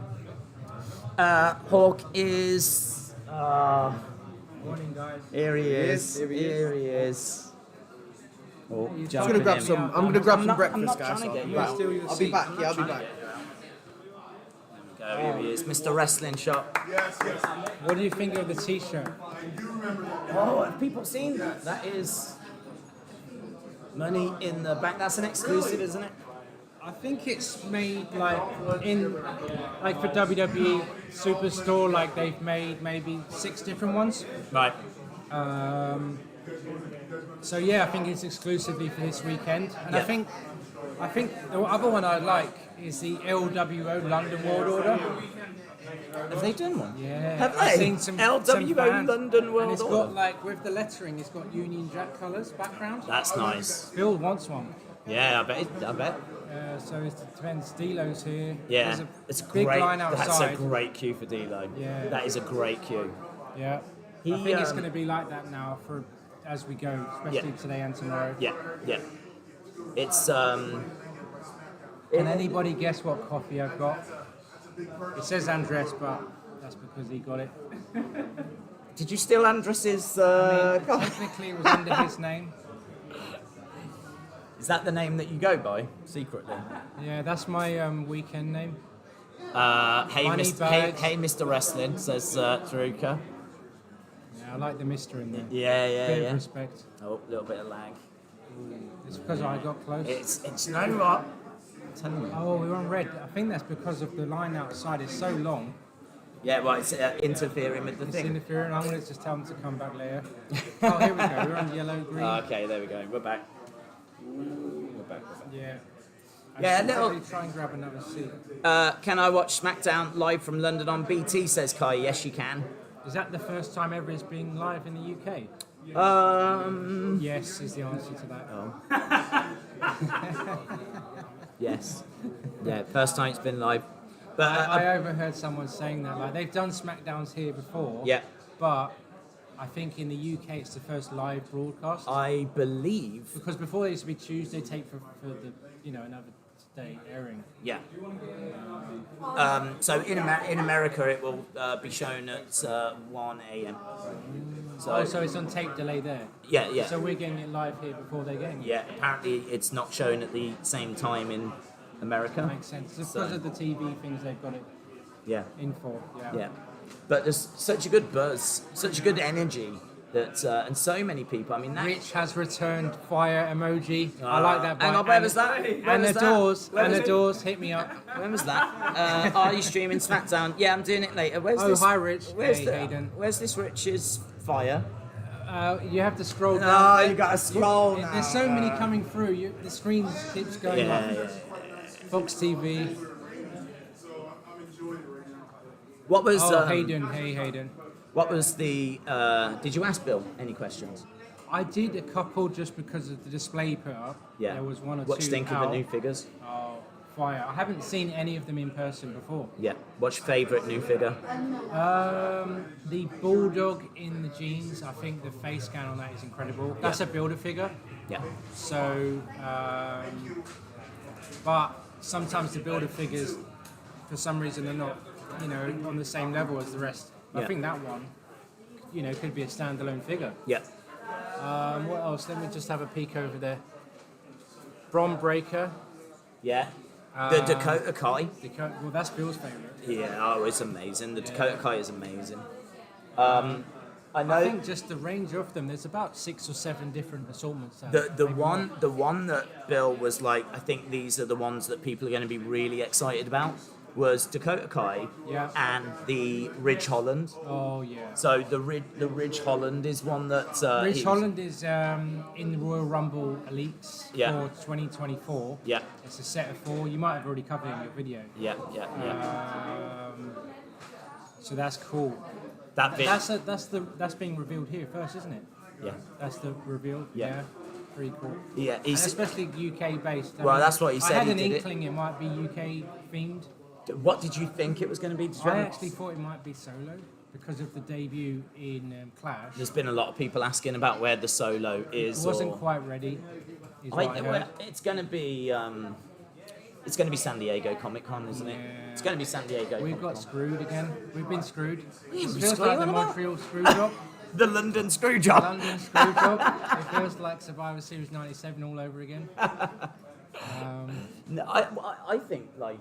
Hawk is... Morning, guys. Here he is. Here he is. Oh, I'm gonna grab some. I'm gonna grab some breakfast, guys. I'll be back. Yeah, I'll be back. Here he is, Mr. Wrestling Shop. What do you think of the T-shirt? Oh, have people seen that? That is Money in the Bank. That's an exclusive, isn't it? I think it's made like for WWE Superstore, like they've made maybe 6 different ones. Right. So yeah, I think it's exclusively for this weekend, and I think the other one I like is the LWO London World Order. Have they done one? Yeah. Have I've they? seen some LWO fans, London World and it's Order. got like with the lettering, it's got Union Jack colours background. That's nice. Bill wants one. Yeah, I bet. So it depends. Delo's here. Yeah, There's a it's big great. line outside. That's a great queue for D'Lo. Yeah. That is a great queue. Yeah. I think it's going to be like that now for as we go, especially today and tomorrow. Yeah. It's Can anybody guess what coffee I've got? It says Andres, but that's because he got it. Did you steal Andres's? Technically, it was under his name. Is that the name that you go by secretly? Yeah, that's my weekend name. Hey, Money bags. hey, Mr. Wrestling, says Taruka. Yeah, I like the Mister in there. Yeah. Bit of respect. Oh, a little bit of lag. It's because I got close. It's you know what? I'm telling you. Oh, we're on red. I think that's because of the line outside. It's so long. Yeah, well, it's interfering with the It's thing. interfering. I'm going to just tell them to come back later. Oh, here we go. We're on yellow, green. Okay, there we go. We're back. We're back. Yeah. Yeah, a should little- probably try and grab another seat. Can I watch SmackDown live from London on BT? Says Kai. Yes, you can. Is that the first time ever it's been live in the UK? Yes, is the answer to that. Yes. Yeah, first time it's been live. But I overheard someone saying that, like, they've done SmackDowns here before. Yeah. But I think in the UK it's the first live broadcast. I believe. Because before they used to be Tuesday tape for the another day airing. Yeah. So in America it will be shown at 1 a.m. So it's on tape delay there. Yeah. So we're getting it live here before they're getting it. Yeah. Apparently it's not shown at the same time in America. Makes sense. Just because of the TV things they've got it in for. Yeah. But there's such a good buzz, such a good energy that, and so many people. I mean, that. Rich has returned fire emoji. I like that. Hang on, where was that? And the doors. Hit me up. When was that? Are you streaming SmackDown? Yeah, I'm doing it later. Where's this? Hi, Rich. Where's Hayden. Where's this Rich's fire? You have to scroll down. Oh, you got to scroll now. There's so many coming through. The screen keeps going up. Yeah. Fox TV. What was? Hayden. Hey, Hayden. What was the? Did you ask Bill any questions? I did a couple just because of the display he put up. Yeah. There was one or What two. do you think of the new figures? Oh, fire! I haven't seen any of them in person before. Yeah. What's your favourite new figure? The bulldog in the jeans. I think the face scan on that is incredible. That's a builder figure. Yeah. So, but sometimes the builder figures, for some reason, are not, on the same level as the rest. Yeah. I think that one, could be a standalone figure. Yeah. What else? Let me just have a peek over there. Bron Breaker. Yeah. The Dakota Kai. Well, that's Bill's favourite. Yeah. Oh, it's amazing. The Dakota Kai is amazing. I know. I think just the range of them. There's about 6 or 7 different assortments. The one that Bill was like, I think these are the ones that people are going to be really excited about, was Dakota Kai and the Ridge Holland. Oh yeah. So the Ridge Holland is one that Ridge Holland is in the Royal Rumble Elites for 2024. Yeah. It's a set of 4. You might have already covered it in your video. Yeah. So that's cool. That bit. That's being revealed here first, isn't it? Yeah. That's the reveal. Yeah. Pretty cool. Yeah. And especially UK based. Well, that's what he said. I had he an did inkling it might be UK themed. What did you think it was going to be? I actually thought it might be solo because of the debut in Clash. There's been a lot of people asking about where the solo is. It wasn't quite ready. It's going to be. It's going to be San Diego Comic Con, isn't it? It's going to be San Diego. We've got screwed again. We've been screwed. It we feels screwed like the on about? Montreal screw job. The London screw job. London screw job. It feels like Survivor Series '97 all over again. No, I think like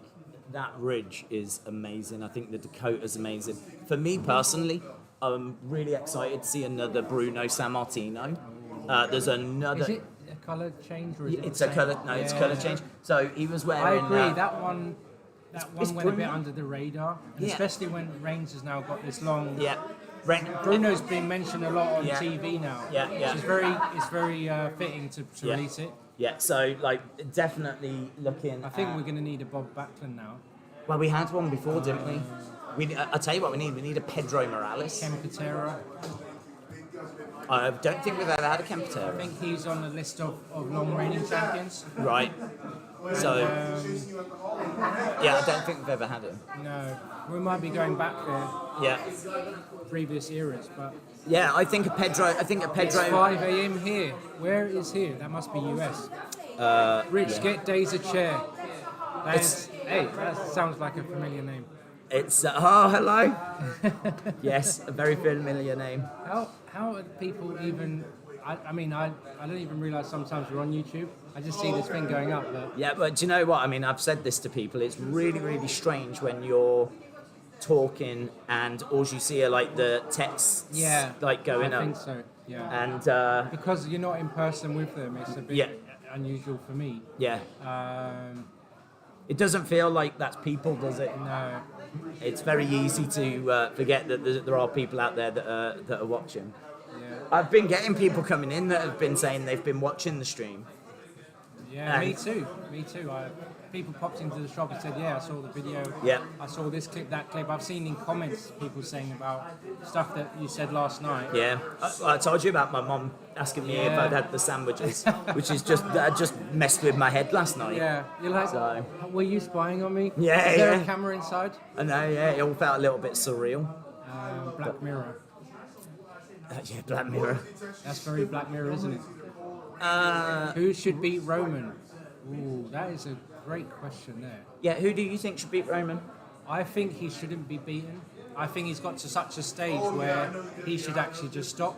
that Ridge is amazing. I think the Dakota's amazing. For me personally, I'm really excited to see another Bruno Sammartino. There's another. Is it a colour change or is it It's the a same? colour. No, it's colour change. So he was wearing. I agree. That one It's went a bit Bruno? under the radar, and Yeah. especially when Reigns has now got this long. Yeah. Bruno's been mentioned a lot on Yeah. TV now. Yeah. It's very fitting to Yeah. release it. Yeah. So like definitely looking. I think we're going to need a Bob Backlund now. Well, we had one before, didn't we? I tell you what, we need a Pedro Morales. Ken Patera. I don't think we've ever had a Ken I Patera. think he's on the list of long reigning champions. Right. So yeah, I don't think we've ever had him. No, we might be going back there, Yeah. previous eras, but Yeah, I think a Pedro. it's 5 a.m. here. Where is here? That must be US. Rich, get Daze a chair. That sounds like a familiar name. It's oh hello. Yes, a very familiar name. How are people even? I mean, I don't even realise sometimes we're on YouTube. I just see this thing going up. But Yeah, but do you know what? I mean, I've said this to people. It's really, really strange when you're talking and all you see are like the texts, like going I up. think so. Yeah. And Because you're not in person with them, it's a bit unusual for me. yeah, Um, it doesn't feel like that's people, does it? no. It's very easy to forget that there are people out there that are watching. Yeah. I've been getting people coming in that have been saying they've been watching the stream. Yeah, me too. Me too. People popped into the shop and said, "Yeah, I saw the video. Yeah. I saw this clip, that clip." I've seen in comments people saying about stuff that you said last night. Yeah, I told you about my mum asking me if I'd had the sandwiches, which is just that just messed with my head last night. Yeah, you're like, So- were you spying on me? Yeah, Is there yeah. a camera inside? I know, yeah, it all felt a little bit surreal. Black Mirror. Yeah, Black Mirror. That's very Black Mirror, isn't it? Who should beat Roman? Ooh, that is a great question there. Yeah, who do you think should beat Roman? I think he shouldn't be beaten. I think he's got to such a stage where he should actually just stop.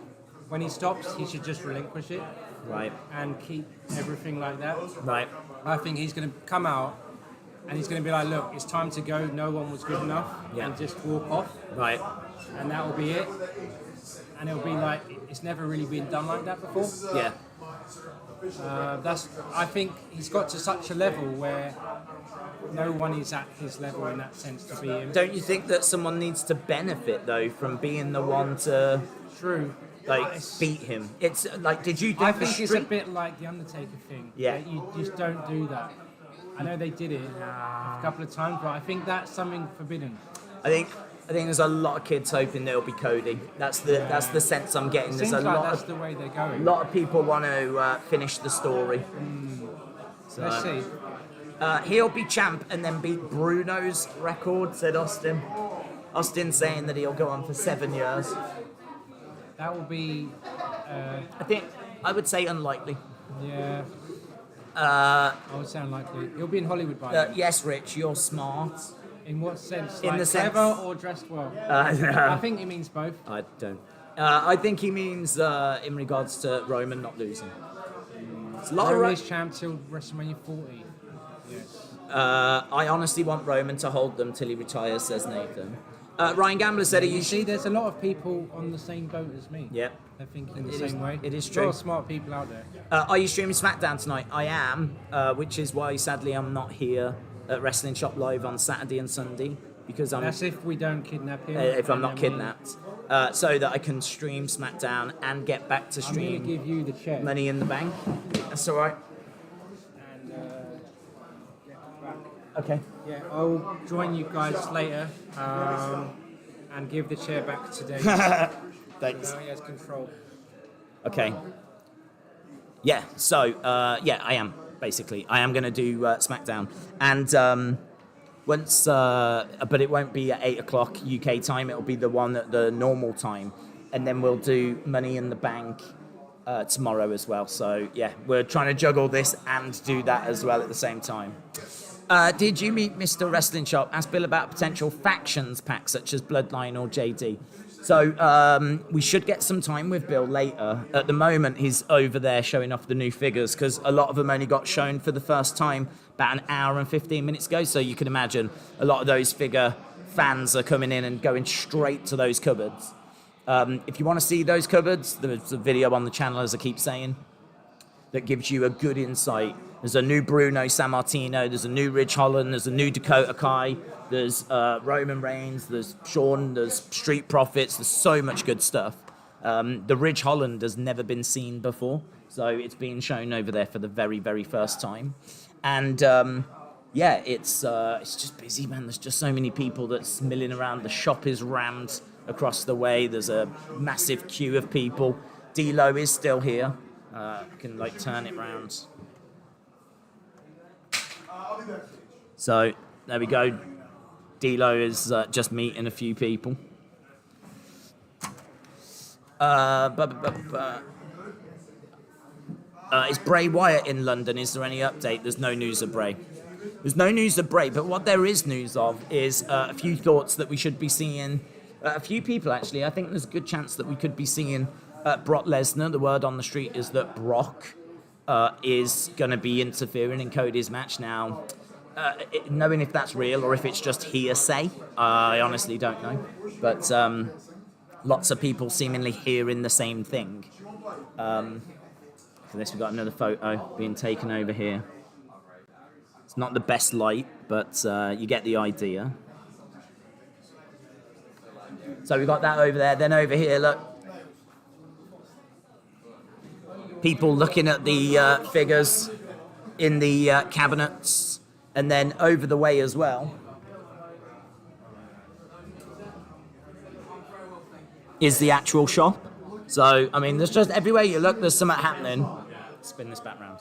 When he stops, he should just relinquish it Right, and keep everything like that. right. I think he's going to come out and he's going to be like, look, it's time to go. No one was good enough. Yeah. And just walk off. Right. And that will be it. And it'll be like, it's never really been done like that before. Yeah. I think he's got to such a level where no one is at his level in that sense to beat him. Don't you think that someone needs to benefit though from being the one to True. like beat him? It's like, did you think I the think it's a street? bit like the Undertaker thing. Yeah. That you just don't do that. I know they did it a couple of times, but I think that's something forbidden. I think there's a lot of kids hoping there'll be Cody. That's the sense I'm getting. There's Seems a like lot that's of the way they're going. lot of people want to finish the story. So, Let's see. he'll be champ and then beat Bruno's record, said Austin. Austin saying that he'll go on for 7 years. That will be, I would say unlikely. yeah. I would sound likely. He'll be in Hollywood by then. Yes, Rich, you're smart. In what sense? in Like the sense- clever or dressed well? I think he means both. I don't. I think he means in regards to Roman not losing. It's a lot of Roman is champ till WrestleMania 40. Yes. I honestly want Roman to hold them till he retires, says Nathan. Ryan Gambler said he You see, usually. there's a lot of people on the same boat as me. Yep. They're thinking the It is- same way. it is A true. lot of smart people out there. Are you streaming SmackDown tonight? I am, which is why sadly I'm not here at Wrestling Shop Live on Saturday and Sunday because I'm That's if we don't kidnap him. if I'm and not then kidnapped, so that I can stream SmackDown and get back to I'm going to stream give you the check. Money in the Bank. That's all right. And, get back. Okay. Yeah, I'll join you guys later and give the chair back to Dave. Thanks. Now he has control. Okay. Yeah. So yeah, I am basically. I am going to do SmackDown, and once, but it won't be at 8 o'clock UK time. It'll be the one at the normal time, and then we'll do Money in the Bank tomorrow as well. So yeah, we're trying to juggle this and do that as well at the same time. Did you meet Mr. Wrestling Shop? Ask Bill about potential factions packs such as Bloodline or JD. So we should get some time with Bill later. At the moment, he's over there showing off the new figures because a lot of them only got shown for the first time about an hour and 15 minutes ago. So you can imagine a lot of those figure fans are coming in and going straight to those cupboards. If you want to see those cupboards, there's a video on the channel, as I keep saying, that gives you a good insight. There's a new Bruno Sammartino, there's a new Ridge Holland, there's a new Dakota Kai, there's Roman Reigns, there's Shawn, there's Street Profits, there's so much good stuff. The Ridge Holland has never been seen before, so it's being shown over there for the very, very first time. And yeah, it's just busy, man. There's just so many people that's milling around. The shop is rammed across the way. There's a massive queue of people. D-Lo is still here. I can like turn it round. So there we go. D-Lo is just meeting a few people. Is Bray Wyatt in London? Is there any update? There's no news of Bray. There's no news of Bray, but what there is news of is a few thoughts that we should be seeing. A few people, actually. I think there's a good chance that we could be seeing Brock Lesnar. The word on the street is that Brock is going to be interfering in Cody's match now. Knowing if that's real or if it's just hearsay, I honestly don't know. But lots of people seemingly hearing the same thing. For this, we've got another photo being taken over here. It's not the best light, but you get the idea. So we've got that over there. Then over here, look. People looking at the figures. in the cabinets, and then over the way as well is the actual shop. So, I mean, there's just everywhere you look, there's something happening. Spin this back round.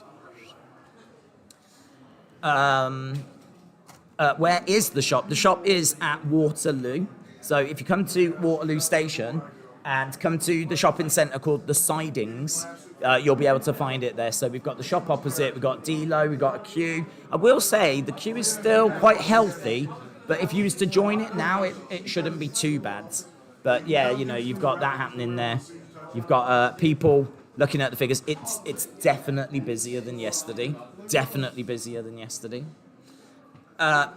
Where is the shop? The shop is at Waterloo. So if you come to Waterloo Station and come to the shopping centre called The Sidings, you'll be able to find it there. So we've got the shop opposite, we've got D-Lo, we've got a queue. I will say the queue is still quite healthy, but if you was to join it now, it shouldn't be too bad. But yeah, you know, you've got that happening there. You've got people looking at the figures. It's definitely busier than yesterday. Definitely busier than yesterday.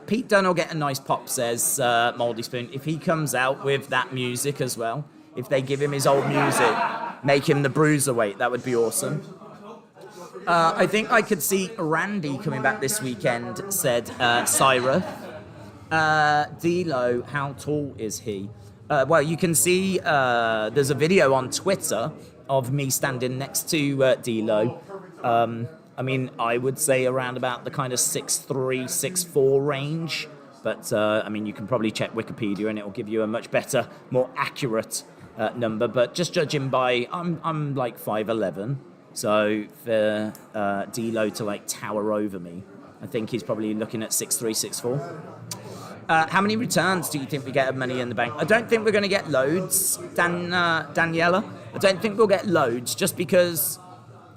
Pete Dunne will get a nice pop, says Mouldy Spoon. If he comes out with that music as well, if they give him his old music, make him the Bruiserweight, that would be awesome. I think I could see Randy coming back this weekend, said Syra. D-Lo, how tall is he? Well, you can see there's a video on Twitter of me standing next to D-Lo. I mean, I would say around about the kind of 6'3", 6'4" range. But, I mean, you can probably check Wikipedia and it will give you a much better, more accurate number. But just judging by, I'm like 5'11". So for D-Lo to, like, tower over me, I think he's probably looking at 6'3", 6'4". How many returns do you think we get of Money in the Bank? I don't think we're going to get loads, Daniela. I don't think we'll get loads just because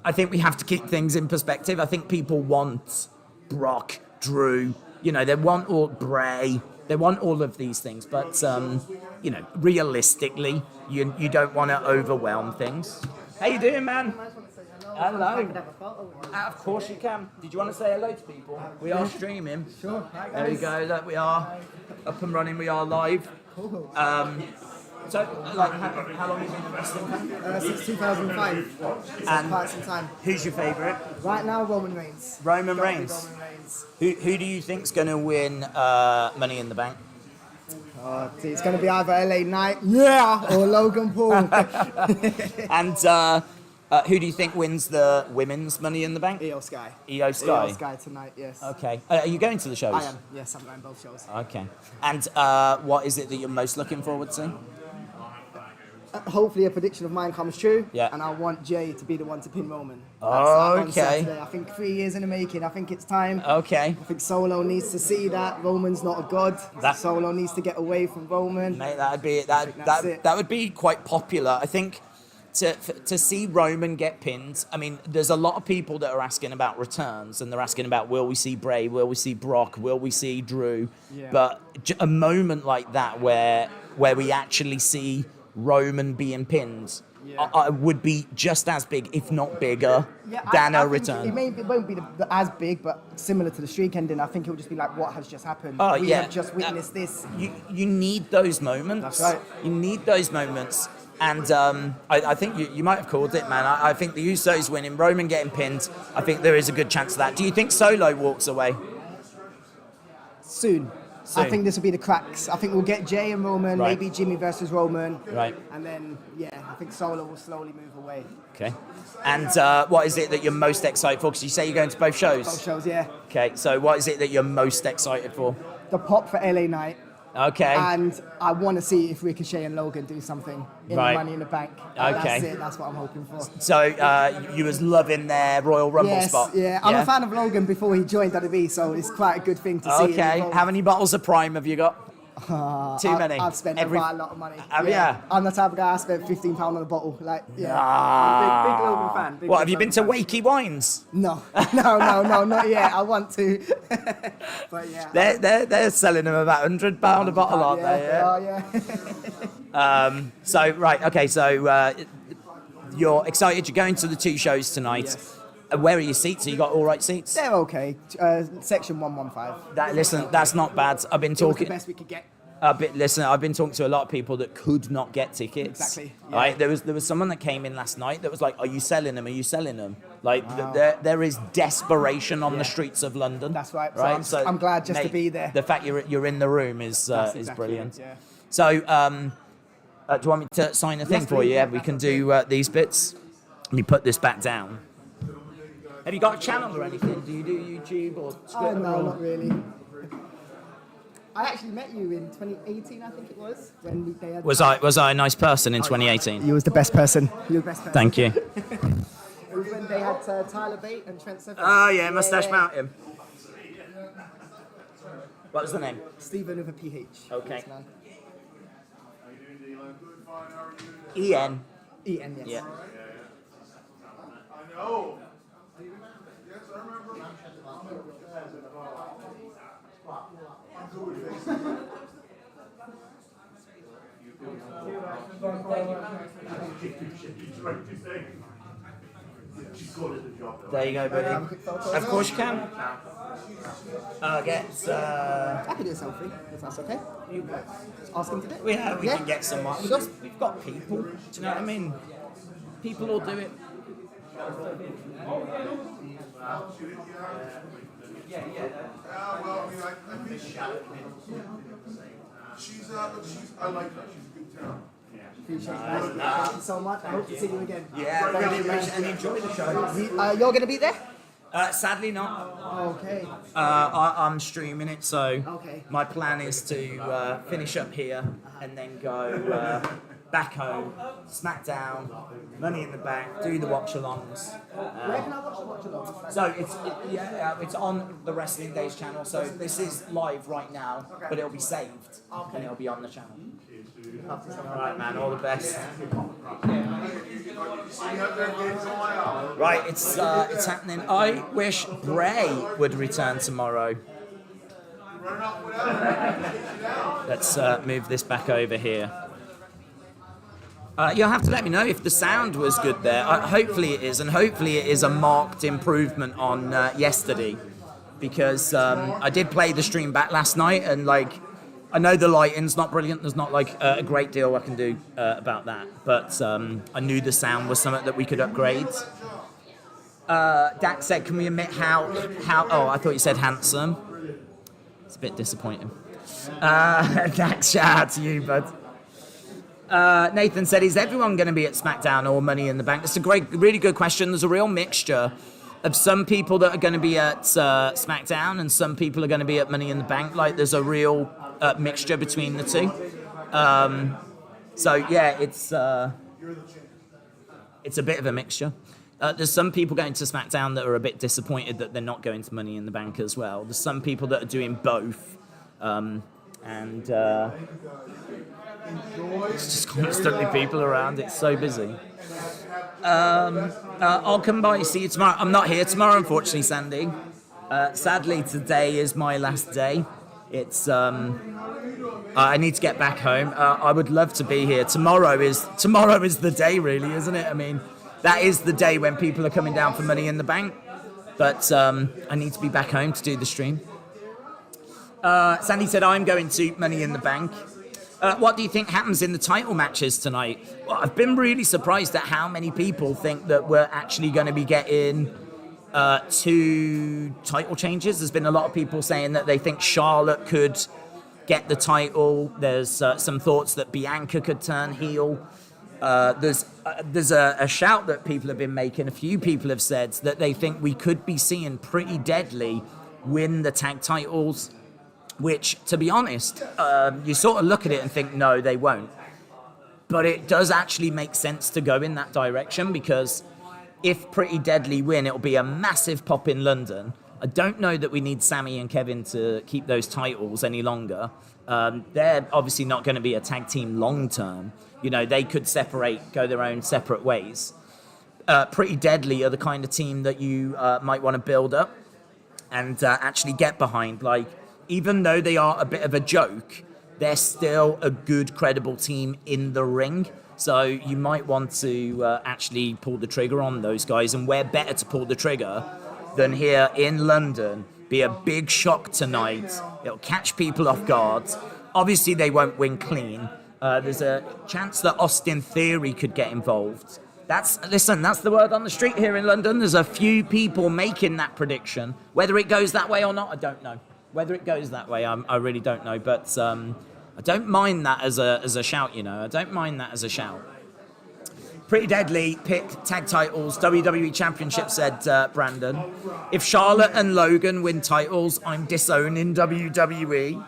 I think we have to keep things in perspective. I think people want Brock, Drew, you know, they want all Bray, they want all of these things. But, you know, realistically, you don't want to overwhelm things. How you doing, man? Hello. Of course you can. Did you want to say hello to people? We are streaming. Sure. There we go. Look, we are up and running. We are live. So, like, how long have you been in wrestling? Since 2005. And quite some time. Who's your favourite? Right now, Roman Reigns. Roman Reigns. Roman Reigns. Who do you think's going to win Money in the Bank? It's going to be either LA Knight, or Logan Paul. And who do you think wins the women's Money in the Bank? Io Sky. Io Sky. Io Sky tonight, yes. Okay. Are you going to the shows? I am. Yes, I'm going both shows. Okay. And what is it that you're most looking forward to? Hopefully a prediction of mine comes true. Yeah. And I want Jay to be the one to pin Roman. Okay. Saturday. I think 3 years in the making. I think it's time. Okay. I think Solo needs to see that Roman's not a god. Solo needs to get away from Roman. Mate, that would be quite popular. I think to see Roman get pinned. I mean, there's a lot of people that are asking about returns, and they're asking about will we see Bray, will we see Brock, will we see Drew? Yeah. But a moment like that where we actually see Roman being pinned, would be just as big, if not bigger, than a return. It won't be as big, but similar to the streak ending. I think it will just be like what has just happened. We have just witnessed this. You need those moments. That's right. You need those moments. And I think you might have called it, man. I think the Usos winning, Roman getting pinned. I think there is a good chance of that. Do you think Solo walks away? Soon. I think this will be the cracks. I think we'll get Jay and Roman, maybe Jimmy versus Roman. Right. And then, I think Solo will slowly move away. Okay. And what is it that you're most excited for? Because you say you're going to both shows. Both shows, yeah. Okay, so what is it that you're most excited for? The pop for LA Knight. Okay. And I want to see if Ricochet and Logan do something in the Money in the Bank. Okay. That's it. That's what I'm hoping for. So you was loving their Royal Rumble spot? Yeah. I'm a fan of Logan before he joined WWE, so it's quite a good thing to see. Okay. How many bottles of Prime have you got? Too many. I've spent quite a lot of money. Have you? I'm the type of guy I spent £15 on a bottle. Like, big Logan fan. What, have you been to Wakey Wines? No, not yet. I want to. But yeah. They're selling them about £100 a bottle, aren't they? Yeah. So, right, okay, so you're excited. You're going to the two shows tonight. Yes. Where are your seats? Have you got all right seats? They're okay. Section 115. Listen, that's not bad. I've been talking. It was the best we could get. Listen, I've been talking to a lot of people that could not get tickets. Exactly. Yeah. Right? There was someone that came in last night that was like, "Are you selling them? Are you selling them?" Like there is desperation on the streets of London. That's right. Right. So I'm glad just to be there. The fact you're in the room is exactly brilliant. It, yeah. So, do you want me to sign a thing for you? Yeah, we can do these bits. Let me put this back down. Have you got a channel or anything? Do you do YouTube or Twitter? No, not really. I actually met you in 2018, I think it was. When they had Was I a nice person in 2018? You was the best person. You were the best person. Thank you. It was when they had Tyler Bate and Trent Seven. Oh yeah, Mustache Mountain. What was the name? Stephen with a PH. Okay. Man. Ian. Ian, yes. Yeah. I know. Yes, I remember. There you go, buddy. Of course you can. I can do a selfie, if that's okay. Just ask him to do it. We can get some more. We've got people. Do you know what I mean? People will do it. Yeah, well, I mean, I think she's, I like her. She's a good talent. Appreciate it. Thank you so much. I hope to see you again. Yeah, really appreciate it and enjoy the show. You're going to be there? Sadly not. Okay. I'm streaming it, so Okay. my plan is to finish up here and then go back home, SmackDown, Money in the Bank, do the watch-alongs. Where can I watch the watch-along? So it's on the Wrestling Daze channel. So this is live right now, but it'll be saved and it'll be on the channel. All right, man. All the best. Right, it's happening. I wish Bray would return tomorrow. Let's move this back over here. You'll have to let me know if the sound was good there. Hopefully it is, and hopefully it is a marked improvement on yesterday, because I did play the stream back last night, and I know the lighting's not brilliant. There's not a great deal I can do about that, but I knew the sound was something that we could upgrade. Dak said, "Can we admit how?" Oh, I thought you said handsome. It's a bit disappointing. Dak, shout out to you, bud. Nathan said, "Is everyone going to be at SmackDown or Money in the Bank?" It's a really good question. There's a real mixture of some people that are going to be at SmackDown and some people are going to be at Money in the Bank. There's a real mixture between the two. So yeah, it's a bit of a mixture. There's some people going to SmackDown that are a bit disappointed that they're not going to Money in the Bank as well. There's some people that are doing both, and it's just constantly people around. It's so busy. I'll come by, see you tomorrow. I'm not here tomorrow, unfortunately, Sandy. Sadly, today is my last day. It's I need to get back home. I would love to be here. Tomorrow is the day, really, isn't it? I mean, that is the day when people are coming down for Money in the Bank. But I need to be back home to do the stream. Sandy said, I'm going to Money in the Bank. What do you think happens in the title matches tonight? Well, I've been really surprised at how many people think that we're actually going to be getting 2 title changes. There's been a lot of people saying that they think Charlotte could get the title. There's some thoughts that Bianca could turn heel. There's a shout that people have been making. A few people have said that they think we could be seeing Pretty Deadly win the tag titles. Which, to be honest, you sort of look at it and think, no, they won't. But it does actually make sense to go in that direction, because if Pretty Deadly win, it'll be a massive pop in London. I don't know that we need Sammy and Kevin to keep those titles any longer. They're obviously not going to be a tag team long term. You know, they could separate, go their own separate ways. Pretty Deadly are the kind of team that you might want to build up and actually get behind. Even though they are a bit of a joke, they're still a good, credible team in the ring. So you might want to actually pull the trigger on those guys. And where better to pull the trigger than here in London? Be a big shock tonight. It'll catch people off guard. Obviously, they won't win clean. There's a chance that Austin Theory could get involved. That's the word on the street here in London. There's a few people making that prediction. Whether it goes that way or not, I don't know. Whether it goes that way, I really don't know. But I don't mind that as a shout, you know. I don't mind that as a shout. Pretty Deadly pick tag titles, WWE Championship, said Brandon. If Charlotte and Logan win titles, I'm disowning WWE.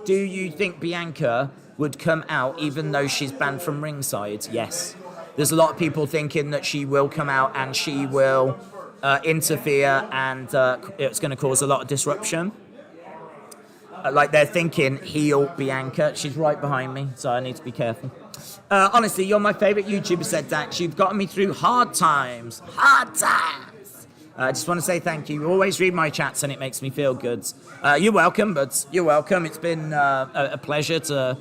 Do you think Bianca would come out even though she's banned from ringside? Yes. There's a lot of people thinking that she will come out and she will interfere and it's going to cause a lot of disruption. Like they're thinking heel Bianca. She's right behind me, so I need to be careful. Honestly, you're my favourite YouTuber, said Dax. You've gotten me through hard times. Hard times! I just want to say thank you. You always read my chats and it makes me feel good. You're welcome, but you're welcome. It's been a pleasure to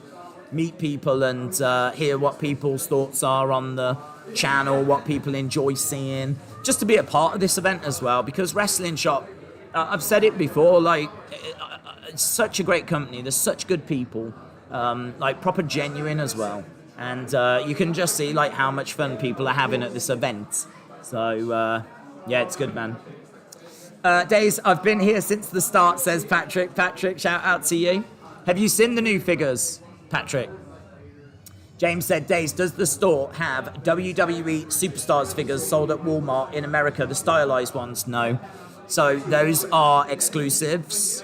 meet people and hear what people's thoughts are on the channel, what people enjoy seeing. Just to be a part of this event as well, because Wrestling Shop, I've said it before, like, it's such a great company. There's such good people, like proper genuine as well. And you can just see like how much fun people are having at this event. So yeah, it's good, man. Daze, I've been here since the start, says Patrick. Patrick, shout out to you. Have you seen the new figures, Patrick? James said, Daze, does the store have WWE Superstars figures sold at Walmart in America, the stylized ones? No. So those are exclusives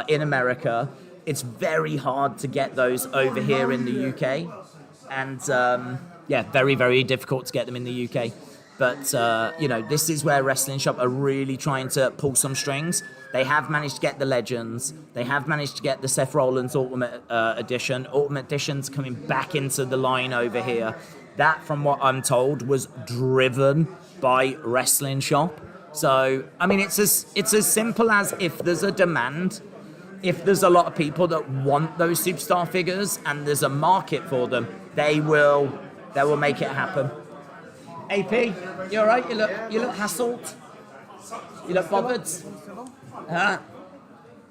in America. It's very hard to get those over here in the UK. And yeah, very, very difficult to get them in the UK. But, you know, this is where Wrestling Shop are really trying to pull some strings. They have managed to get the Legends. They have managed to get the Seth Rollins Ultimate Edition. Ultimate Edition's coming back into the line over here. That, from what I'm told, was driven by Wrestling Shop. So, I mean, it's as simple as if there's a demand, if there's a lot of people that want those superstar figures and there's a market for them, they will make it happen. AP, you all right? You look hassled. You look bothered. Of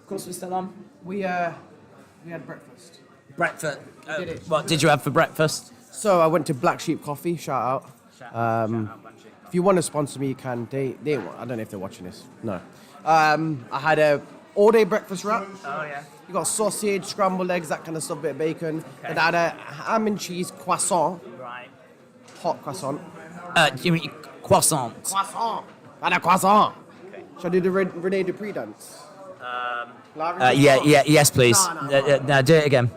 course, we're still on. We had breakfast. Breakfast. What did you have for breakfast? So I went to Black Sheep Coffee. Shout out. If you want to sponsor me, you can. They I don't know if they're watching this. No. I had a all-day breakfast wrap. Oh yeah. You got sausage, scrambled eggs, that kind of stuff, bit of bacon. Okay. And I had a ham and cheese croissant. Right. Hot croissant. You mean croissant? Croissant. I had a croissant. Okay. Shall I do the Rene Dupree dance? Yes, please. No, do it again.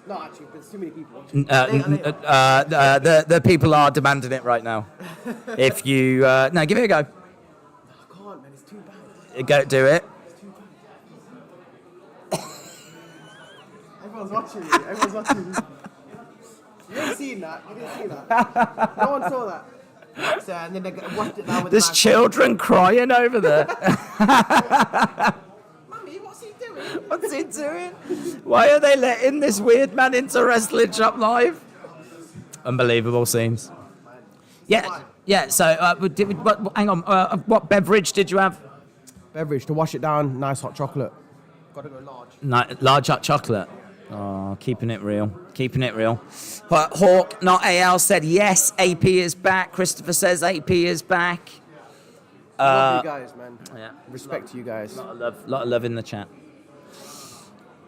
No, actually, there's too many people watching. The people are demanding it right now. If you no, give it a go. I can't, man. It's too bad. Go do it. Everyone's watching me. Everyone's watching me. You didn't see that. You didn't see that. No one saw that. So, and then they watched it now with There's children crying over there. Mummy, what's he doing? What's he doing? Why are they letting this weird man into Wrestling Shop Live? Unbelievable scenes. Yeah. So, hang on. What beverage did you have? Beverage to wash it down. Nice hot chocolate. Got to go large. Large hot chocolate. Oh, keeping it real. But Hawk, not AL, said yes, AP is back. Christopher says AP is back. Love you guys, man. Yeah. Respect to you guys. Lot of love in the chat.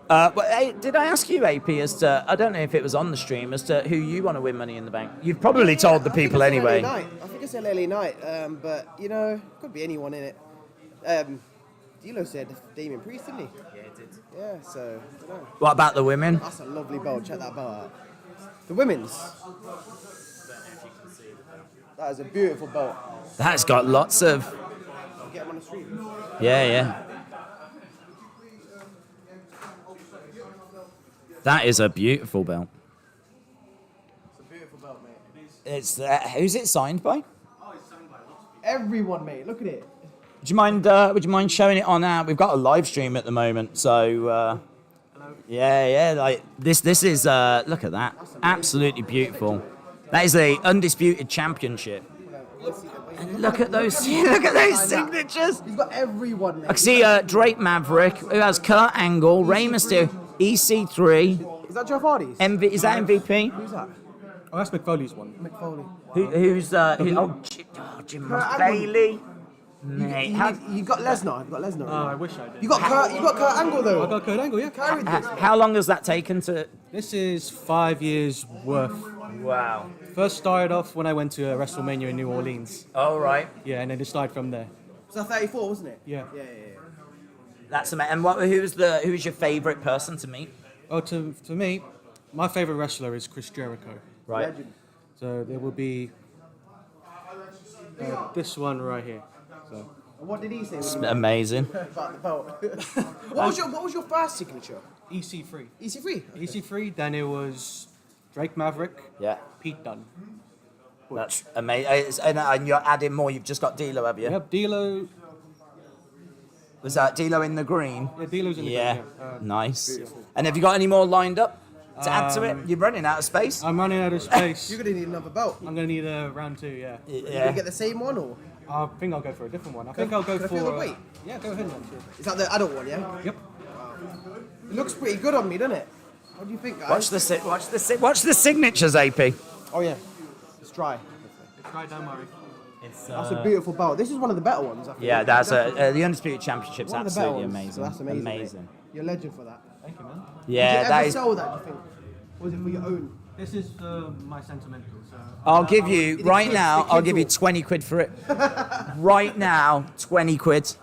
But, did I ask you, AP, as to, I don't know if it was on the stream, as to who you want to win Money in the Bank? You've probably told the people anyway. I think it's LA Knight, but, you know, could be anyone in it. D'Lo said Damien Priest, didn't he? Yeah, it did. Yeah, so, I don't know. What about the women? That's a lovely belt. Check that belt out. The women's. That is a beautiful belt. That's got lots of... I'll get them on the stream. Yeah. That is a beautiful belt. It's a beautiful belt, mate. It's who's it signed by? Oh, it's signed by lots of people. Everyone, mate. Look at it. Would you mind showing it on our... We've got a live stream at the moment, so... yeah, like, this is... look at that. Absolutely beautiful. That is the Undisputed Championship. And look at those signatures. He's got everyone, mate. I can see Drake Maverick, who has Kurt Angle, Rey Mysterio, EC3. Is that Jeff Hardy's? Is that MVP? Who's that? Oh, that's McFoley's one. McFoley. Who's Jim Bailey. Mate, You got Lesnar. You got Lesnar. Oh, I wish I did. You got Kurt Angle though. I got Kurt Angle, yeah. Carried this. how long has that taken to? This is 5 years worth. Wow. First started off when I went to WrestleMania in New Orleans. All right. Yeah, and then it started from there. So 34, wasn't it? Yeah. That's amazing. And who's your favourite person to meet? Oh, to me, my favorite wrestler is Chris Jericho. Right. Legend. So there will be this one right here. So What did he say? Amazing. About the belt. What was your first signature? EC3. EC3. EC3. Then it was Drake Maverick. Yeah. Pete Dunne. That's amazing. And you're adding more. You've just got D'Lo, have you? Yep. D'Lo. Was that D'Lo in the green? Yeah, D'Lo's in the Yeah. green, yeah. Nice. Beautiful. And have you got any more lined up to add to it? You're running out of space. I'm running out of space. You're gonna need another belt. I'm gonna need a round 2. Yeah. Are you gonna get the same one or? I think I'll go for a different one. I think I'll go Can I for. feel the weight? Yeah, go ahead, man. Sure. Is that the adult one? Yeah. Yep. It looks pretty good on me, doesn't it? What do you think, guys? Watch the signatures, AP. Oh yeah. It's dry. It's right, don't worry. That's a beautiful belt. This is one of the better ones, I think. Yeah, that's the Undisputed Championship's One of the better absolutely ones. amazing. So that's amazing. mate. Amazing. You're a legend for that. Thank you, man. Yeah, Did you that ever is. sell that, do you think? Or was it for your own? This is for my sentimental. So I'll give you the right kids- now. the I'll kids give you all- 20 quid for it. Right now, 20 quid.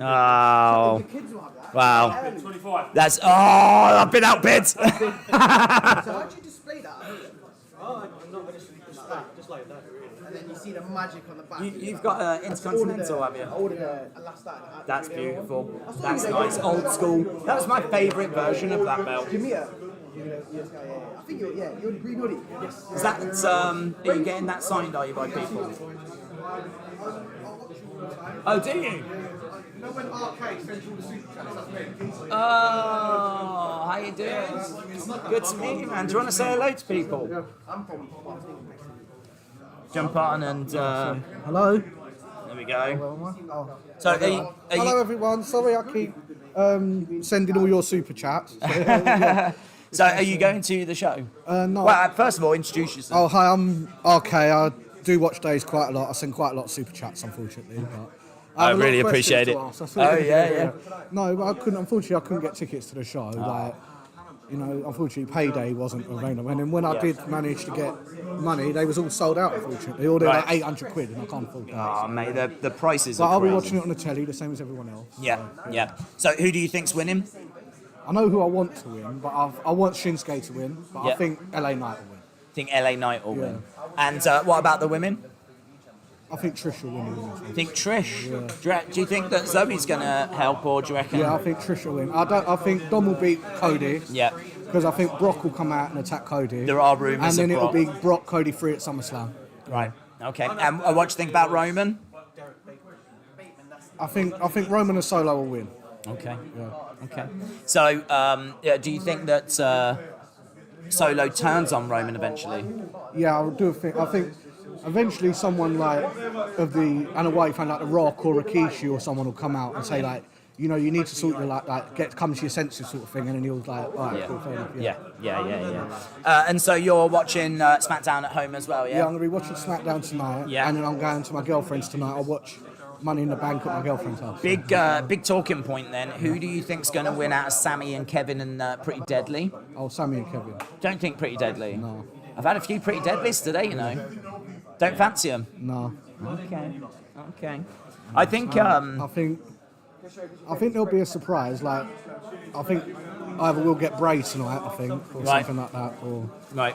Oh, The kids will have that. wow. 25. That's I've been outbid. So how do you display that? Oh, not just like that, really. And then you see the magic on the back. You've got an Intercontinental, have I you? ordered a last night. That's beautiful. That's nice. Old school. That was my favourite version of that belt. Did you meet her? Yes, yeah. I think you're the green hoodie. Yes. Is that are you getting that signed? Are you by people? Oh, do you? You know when Arcade sends all the super chats, that's me. Oh, how you doing? Good to meet you, man. Do you want to say hello to people? I'm from. Jump on and Hello. there we go. Oh. So are you, Hello, everyone. Sorry, I keep sending all your super chats. so are you going to the show? No. Well, first of all, introduce yourself. Oh, hi. I'm RK. I do watch Daze quite a lot. I send quite a lot of super chats, unfortunately. But I have a lot really of questions appreciate to it. ask. That's Oh, all. yeah. No, but I couldn't. Unfortunately, I couldn't get tickets to the show. Like, you know, unfortunately, payday wasn't available. And then when I did manage to get money, they was all sold out. Unfortunately, all like 800 quid, and I can't afford that. Oh, mate, the prices But are I'll be crazy. watching it on the telly, the same as everyone else. Yeah. So who do you think's winning? I know who I want to win, but I want Shinsuke to win. But Yeah. I think LA Knight will win. Think LA Knight will win. And what about the women? I think Trish will win. Think Trish. Do you think that Zoe's gonna help, or do you reckon? Yeah, I think Trish will win. I think Dom will beat Cody. Yeah. Because I think Brock will come out and attack Cody. There are rumours And then of it'll be Brock. Brock Cody 3 at SummerSlam. Right. Okay. And what do you think about Roman? I think Roman and Solo will win. Okay. Okay. So, do you think that Solo turns on Roman eventually? Yeah, I do think. I think eventually someone like of the Anoa'i fan like The Rock or Rikishi or someone will come out and say like, you know, you need to sort of come to your senses sort of thing, and then he'll like, all right, cool, fair enough. Yeah. And so you're watching SmackDown at home as well, yeah? Yeah, I'm gonna be watching SmackDown tonight. Yeah. And then I'm going to my girlfriend's tonight. I'll watch Money in the Bank at my girlfriend's house. Big talking point then. Who do you think's going to win out of Sammy and Kevin and Pretty Deadly? Oh, Sammy and Kevin. Don't think Pretty Deadly. No. I've had a few Pretty Deadlies today, you know. Don't fancy them. No. Okay. I think. I think there'll be a surprise. Like, I think either we'll get Bray tonight, I think, or Right. something like that, or Right.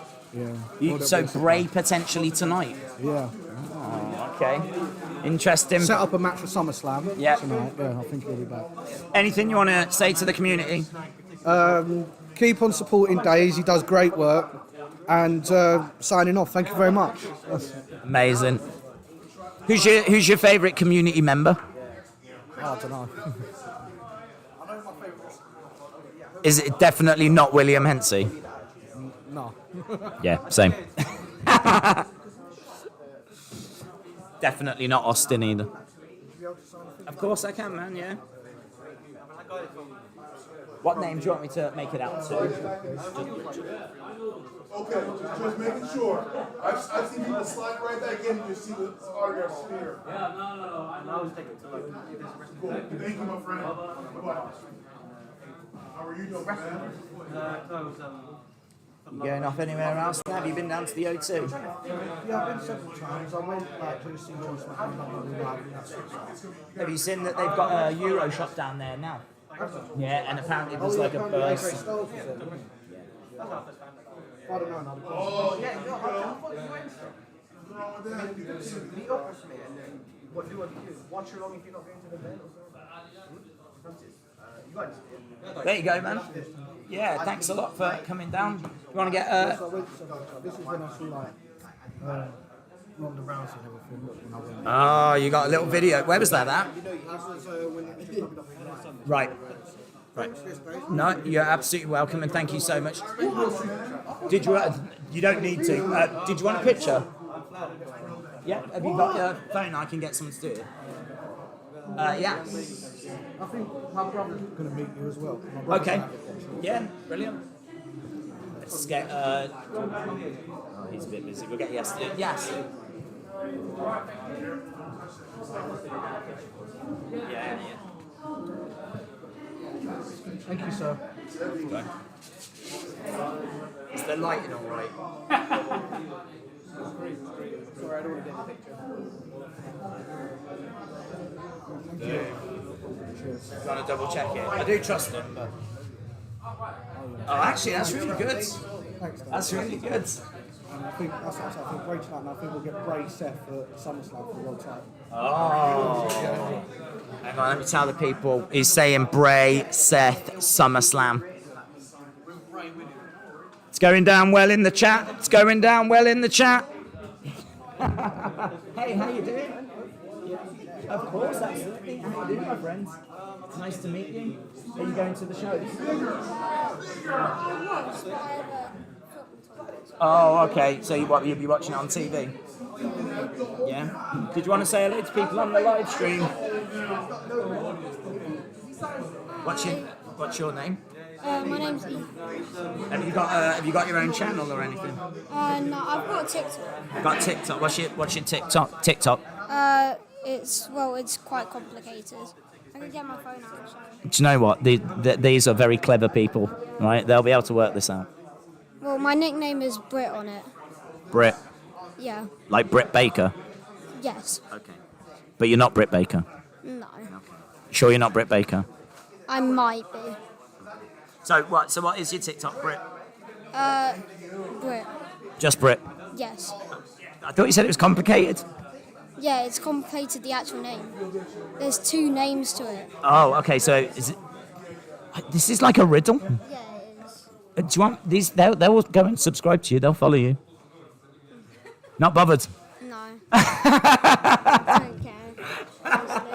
yeah. So Bray potentially tonight. Yeah. Oh, okay. Interesting. Set up a match for SummerSlam Yeah. tonight. Yeah, I think he'll be back. Anything you want to say to the community? Keep on supporting Daze. He does great work. And signing off. Thank you very much. Amazing. Who's your favourite community member? I don't know. Is it definitely not William Hensey? No. Yeah, same. Definitely not Austin either. Of course I can, man, yeah. What name do you want me to make it out to? Okay, just making sure. I've seen people slide right back in and you see the autograph sphere. Yeah, no. Thank you, my friend. How are you doing, man? You going off anywhere else? Have you been down to the O2? Yeah, I've been several times. I went like to see John SmackDown. Have you seen that they've got a Euro shop down there now? Yeah, and apparently there's like a burst. I don't know. Oh, yeah, What do you want to do? Watch along if you're not going to the bed There you go, man. Yeah, thanks a lot for coming down. You want to get This is when I see like Ronda Rousey and everything. When I went. Oh, you got a little video. Where was that at? Right. Right. No, you're absolutely welcome, and thank you so much. Did you? You don't need to. Did you want a picture? Yeah. Have you got your phone? I can get someone to do it. Yeah. I think my brother's going to meet you as well. Okay. Yeah. Brilliant. Let's get. Oh, he's a bit busy. We'll get Yes. Yes. Yeah. Thank you, sir. Is the lighting all right? Sorry, I don't want to get the picture. Trying to double check it. I do trust him, but. Oh, actually, that's really good. Thanks, Dan. That's really good. And I think that's what I said. I think Bray tonight, and I think we'll get Bray Seth for SummerSlam for World Title. Oh. Hang on, let me tell the people. He's saying Bray, Seth, SummerSlam. It's going down well in the chat. It's going down well in the chat. Hey, how you doing? Of course, absolutely. How you doing, my friends? It's nice to meet you. Are you going to the shows? Oh, okay. So you'll be watching it on TV? Yeah. Did you want to say hello to people on the live stream? What's your name? My name's Ethan. Have you got your own channel or anything? No, I've got a TikTok. Got TikTok. What's your TikTok? It's quite complicated. I can get my phone out. So. Do you know what? These are very clever people, right? They'll be able to work this out. Well, my nickname is Brit on it. Brit. Yeah. Like Britt Baker. Yes. Okay. But you're not Britt Baker. No. Sure, you're not Britt Baker. I might be. So what is your TikTok, Brit? Brit. Just Brit. Yes. I thought you said it was complicated. Yeah, it's complicated, the actual name. There's 2 names to it. Oh, okay. So is it? This is like a riddle. Yeah, it is. Do you want these? They'll go and subscribe to you. They'll follow you. Not bothered. No. I don't care. Honestly.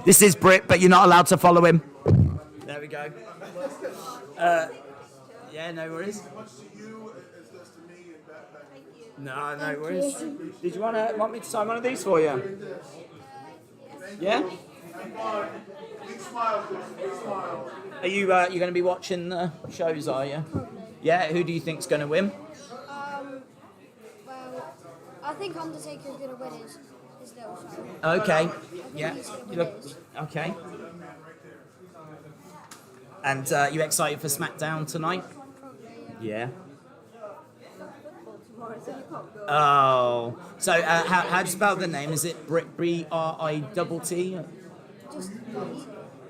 This is Brit, but you're not allowed to follow him. There we go. Yeah, no worries. No worries. Did you want me to sign one of these for you? Yeah. Are you going to be watching the shows? Are you? Yeah. Who do you think's going to win? Well, I think Undertaker's going to win his little show. Okay. Yeah. Okay. And you excited for SmackDown tonight? Yeah. Oh. So how do you spell the name? Is it Brit? B-R-I-T-T? Just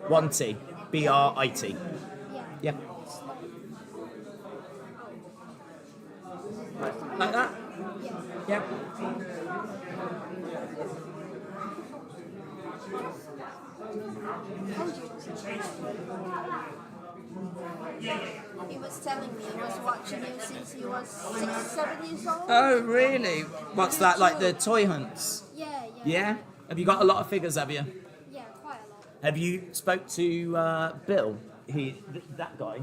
1 T. B-R-I-T. yeah. Yeah. Like that? Yeah. He was telling me he was watching you since he was 6, 7 years old. Oh, really? What's that, like the toy hunts? Yeah. Yeah? Have you got a lot of figures, have you? Yeah, quite a lot. Have you spoke to Bill? That guy?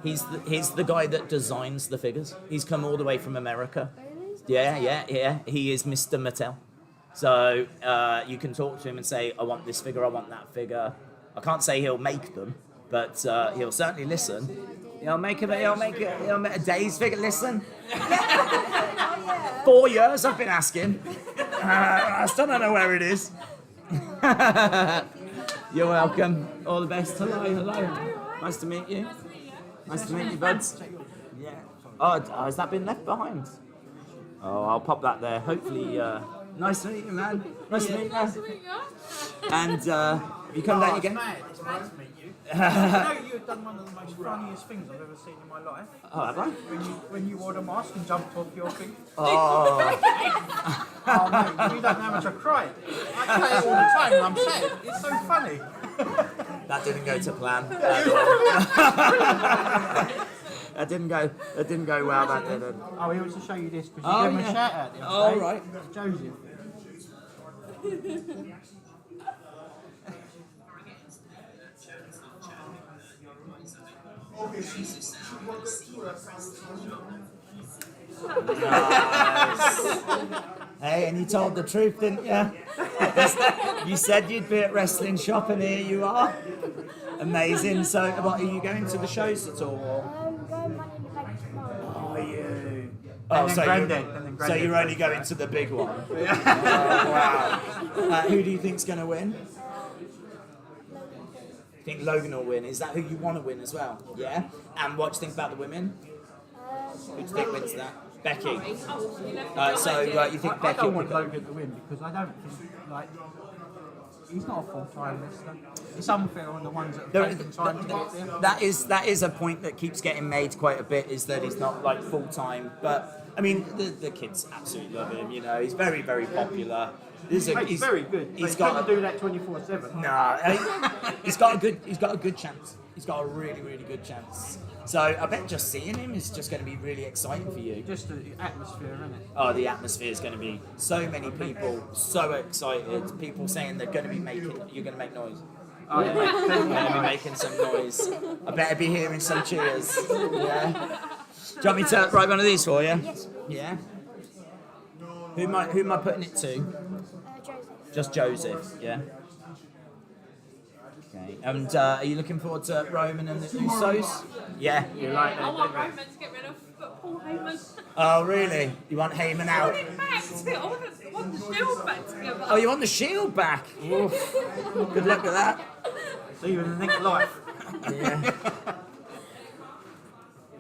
He's the guy that designs the figures. He's come all the way from America. Yeah. He is Mr. Mattel. So you can talk to him and say, I want this figure, I want that figure. I can't say he'll make them, but he'll certainly listen. He'll make a Daze figure. Listen. 4 years I've been asking. I still don't know where it is. You're welcome. All the best. Hello, hello. Nice to meet you. Nice to meet you, buds. Yeah. Oh, has that been left behind? Oh, I'll pop that there. Hopefully, nice to meet you, man. Nice to meet you. And you come down again? It's mad to meet you. I know you've done one of the most funniest things I've ever seen in my life. Oh, have I? When you wore the mask and jumped off your thing. Oh. Oh, mate, you don't know how much I cried. I play it all the time and I'm sad. It's so funny. That didn't go to plan. That didn't go well, that didn't. Oh, he wants to show you this because you Oh, gave him yeah. a shout out the other Oh, day. right. It's Joseph. Hey, and you told the truth, didn't you? You said you'd be at Wrestling Shop, and here you are. Amazing. So, what, are you going to the shows at all? Going Money in the Bank tomorrow. Are you? And then so Granddad, you're, and then so Granddad you're only goes going back. to the big one. Oh, wow. Who do you think's going to win? You think Logan will win? Is that who you want to win as well? Yeah. And what do you think about the women? Who do you think wins that? Becky. You think I Becky don't will want go? Logan to win because I don't think, like, he's not a full-time wrestler. It's unfair on the ones that have taken time to get there. That is a point that keeps getting made quite a bit, is that he's not like full time. But I mean, the kids absolutely love him. You know, he's very, very popular. He's very good. He's He's got got to do that 24/7. he's got a good chance. He's got a really, really good chance. So I bet just seeing him is just going to be really exciting for you. Just the atmosphere, isn't it? Oh, the atmosphere is going to be so many people, so excited. People saying you're going to make noise. Oh, yeah. You're going to be making some noise. I better be hearing some cheers. Yeah. Do you want me to write one of these for you? Yes. Yeah. Who am I putting it to? Joseph. Just Joseph. Yeah. Okay. And are you looking forward to Roman and the Usos? Yeah. You like I want Roman to get rid of Paul Heyman. Oh, really? You want Heyman I out? want it back. I want the Shield back together. Oh, you want the Shield back? Oof. Good luck with that. See you in the next life. Yeah.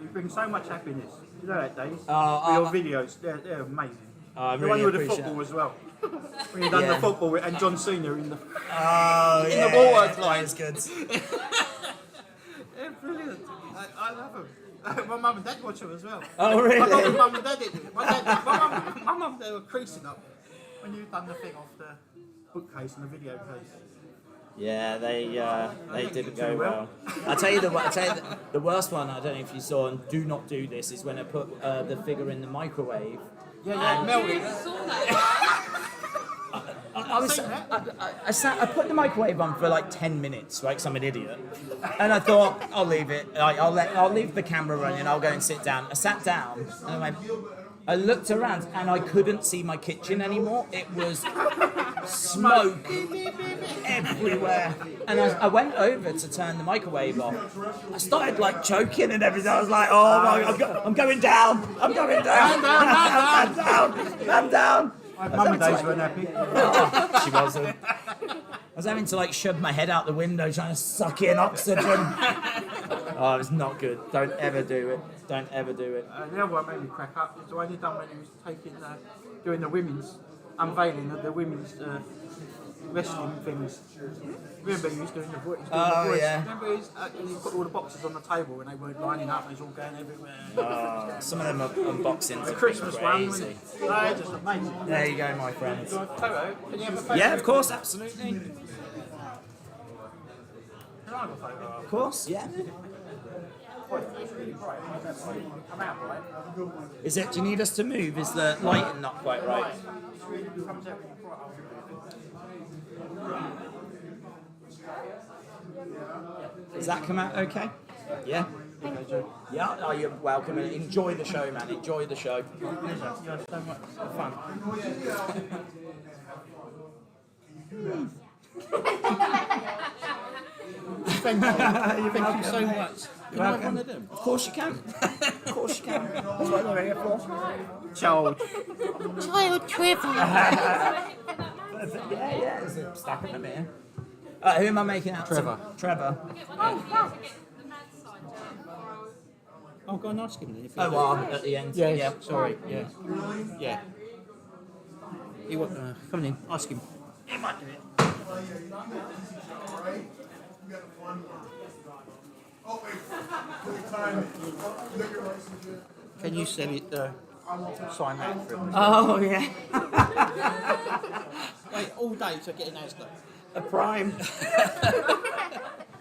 You bring so much happiness. You know that, Daze? Oh, With your videos, they're amazing. I The really one with the appreciate football it. as well. When you done Yeah. the football with, and John Cena in the... Oh, In yeah. the water That line. is good. They're brilliant. I love them. My mum and dad watch them as well. Oh, really? My mum and dad did. My mum, they were creasing up when you done the thing off the bookcase and the video case. Yeah, they didn't go well. I tell you the worst one. I don't know if you saw, and do not do this, is when I put the figure in the microwave. Yeah, melted. I put the microwave on for like 10 minutes, right? 'Cause I'm an idiot, and I thought I'll leave it. I'll leave the camera running. I'll go and sit down. I sat down and I looked around and I couldn't see my kitchen anymore. It was smoke everywhere, and I went over to turn the microwave off. I started like choking and everything. I was like, "Oh my! I'm going down! I'm going down! I'm down! I'm down!" My mum and dads weren't happy. Oh, she wasn't. I was having to like shove my head out the window trying to suck in oxygen. Oh, it's not good. Don't ever do it. Don't ever do it. The other one made me crack up. It's the one he done when he was doing the women's unveiling of the women's wrestling things. Remember he was doing the voice? Oh, yeah. Remember he put all the boxes on the table and they were lining up and it was all going everywhere. Some of them are unboxings. The Christmas one, crazy. wasn't it? Oh, just amazing. There you go, my friends. Your photo? Can you have a photo? Yeah, of course, absolutely. Can I have a photo? Of course, yeah. Come out, right? Is it? Do you need us to move? Is the lighting not quite right? It comes out really bright. Does that come out okay? Yeah. Yeah. Oh, you're welcome. And enjoy the show, man. Enjoy the show. You're so much fun. Thank you. Thank you so much. Can I have one of them? Of course you can. Of course you can. That's what they're here for. Child. Child Trevor. Yeah, there's a stack of them here. Who am I making out Trevor. to? Trevor. I'll go and ask him then. If Oh, well, at the end. Yeah, Yeah. sorry. Yeah. Yeah. He want, come in, ask him. He might do it. Can you send it, sign that for him? Oh, yeah. Wait, all day to get an Asda. A prime.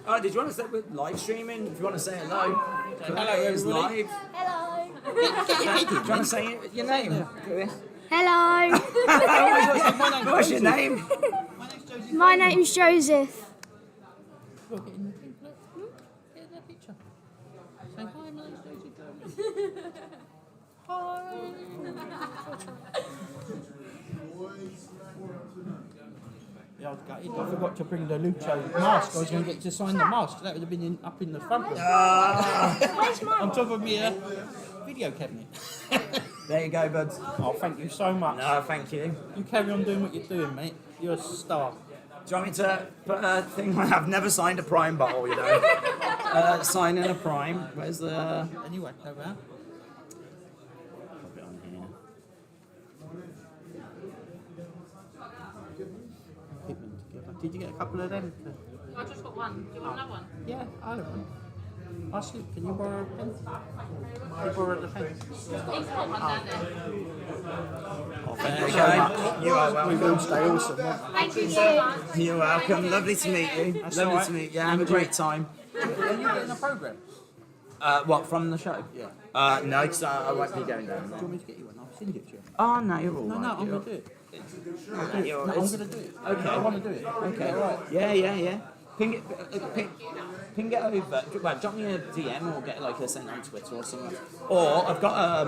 Oh, did you want to say we're live streaming? If you want to say hello. Hello, It's everybody. live. Hello. Do you want to say your name? Hello. What's your name? My name's Joseph. Look, get in the pink, look. Get in that picture. Say hi, my name's Daisy. Yeah, I was gutted. I forgot to bring the Lucho mask. I was going to get to sign the mask. That would have been up in the front room. On top of me video cabinet. There you go, bud. Oh, thank you so much. No, thank you. You carry on doing what you're doing, mate. You're a star. Do you want me to put a thing on? I've never signed a prime bottle, you know. Signing a prime. Where's the... Anyway, go round. Pop it on here. Keep them together. Did you get a couple of them? I just got one. Do you want another one? Yeah, I have one. Ask you, can you borrow a pen? Can you borrow the pen? He's got one down there. There you go. You are welcome. We will stay awesome. Thank you so much. You're welcome. Lovely to meet you. Lovely to meet you. Have a great time. Are you getting a programme? What, from the show? Yeah. No, because I won't be going down Do you there. want me to get you one? I'll send it to you. Oh, no, you're all No, right. no, I'm going to do it. You're No, all I'm right. going to do it. Okay. I want to do it. Okay. Alright. Yeah. Ping it over. Well, drop me a DM or get like a sent on Twitter or something. Or I've got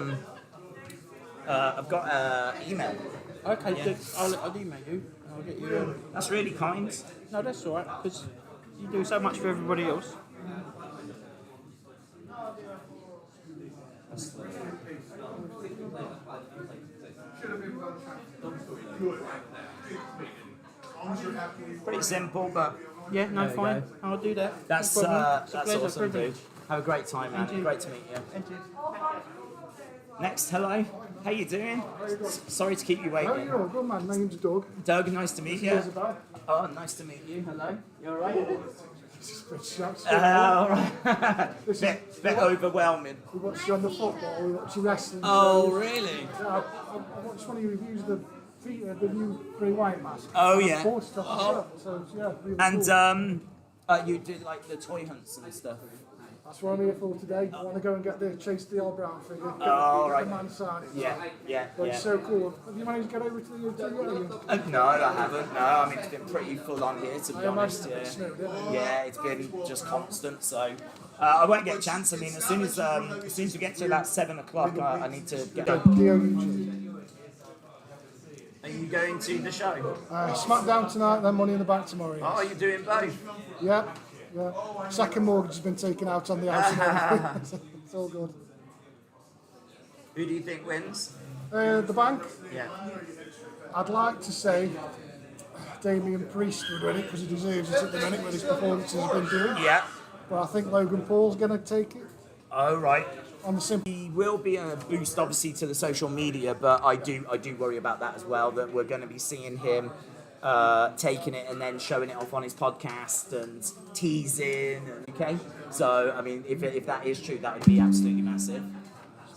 email. Okay, Yeah. good. I'll email you. I'll get you. That's really kind. No, that's alright, because you do so much for everybody else. Pretty simple, but Yeah, no, There you fine. go. I'll do that. that's No problem. It's a that's pleasure, awesome, privilege. dude. Have a great time, man. Thank you. Great to meet you. Thank you. Next, hello. How you doing? Sorry to keep you waiting. You're all good, man. My name's Doug. Doug, nice to meet you. Isabel. Oh, nice to meet you. Hello. You alright? Alright. bit overwhelming. We watch you on the football, we watch you wrestling. Oh, shows. really? Yeah, I watched one of your reviews of the new Bray Wyatt mask. Oh, And I yeah. bought stuff myself, so yeah, really And cool. you did like the toy hunts and stuff. That's what I'm here for today. I want to go and get the Chase the L Brown figure. Oh, Get right. the man signed. Yeah. But it's so cool. Have you managed to get over to the yet? No, I haven't. No, I mean it's been pretty full on here to be I honest. imagine it's snowed in. Yeah, it's been just constant. So I won't get a chance. I mean, as soon as we get to about 7 o'clock, I need to get. Are you going to the show? SmackDown tonight, then Money in the Bank tomorrow. Yes. Oh, are you doing both? Yeah. Second mortgage has been taken out on the house. And everything. It's all good. Who do you think wins? The bank. Yeah. I'd like to say Damian Priest would win it because he deserves it at the minute with his performances he's been doing. Yeah. But I think Logan Paul's going to take it. Oh, right. On the simple. He will be a boost, obviously, to the social media, but I do worry about that as well. That we're going to be seeing him taking it and then showing it off on his podcast and teasing. Okay, so I mean, if that is true, that would be absolutely massive.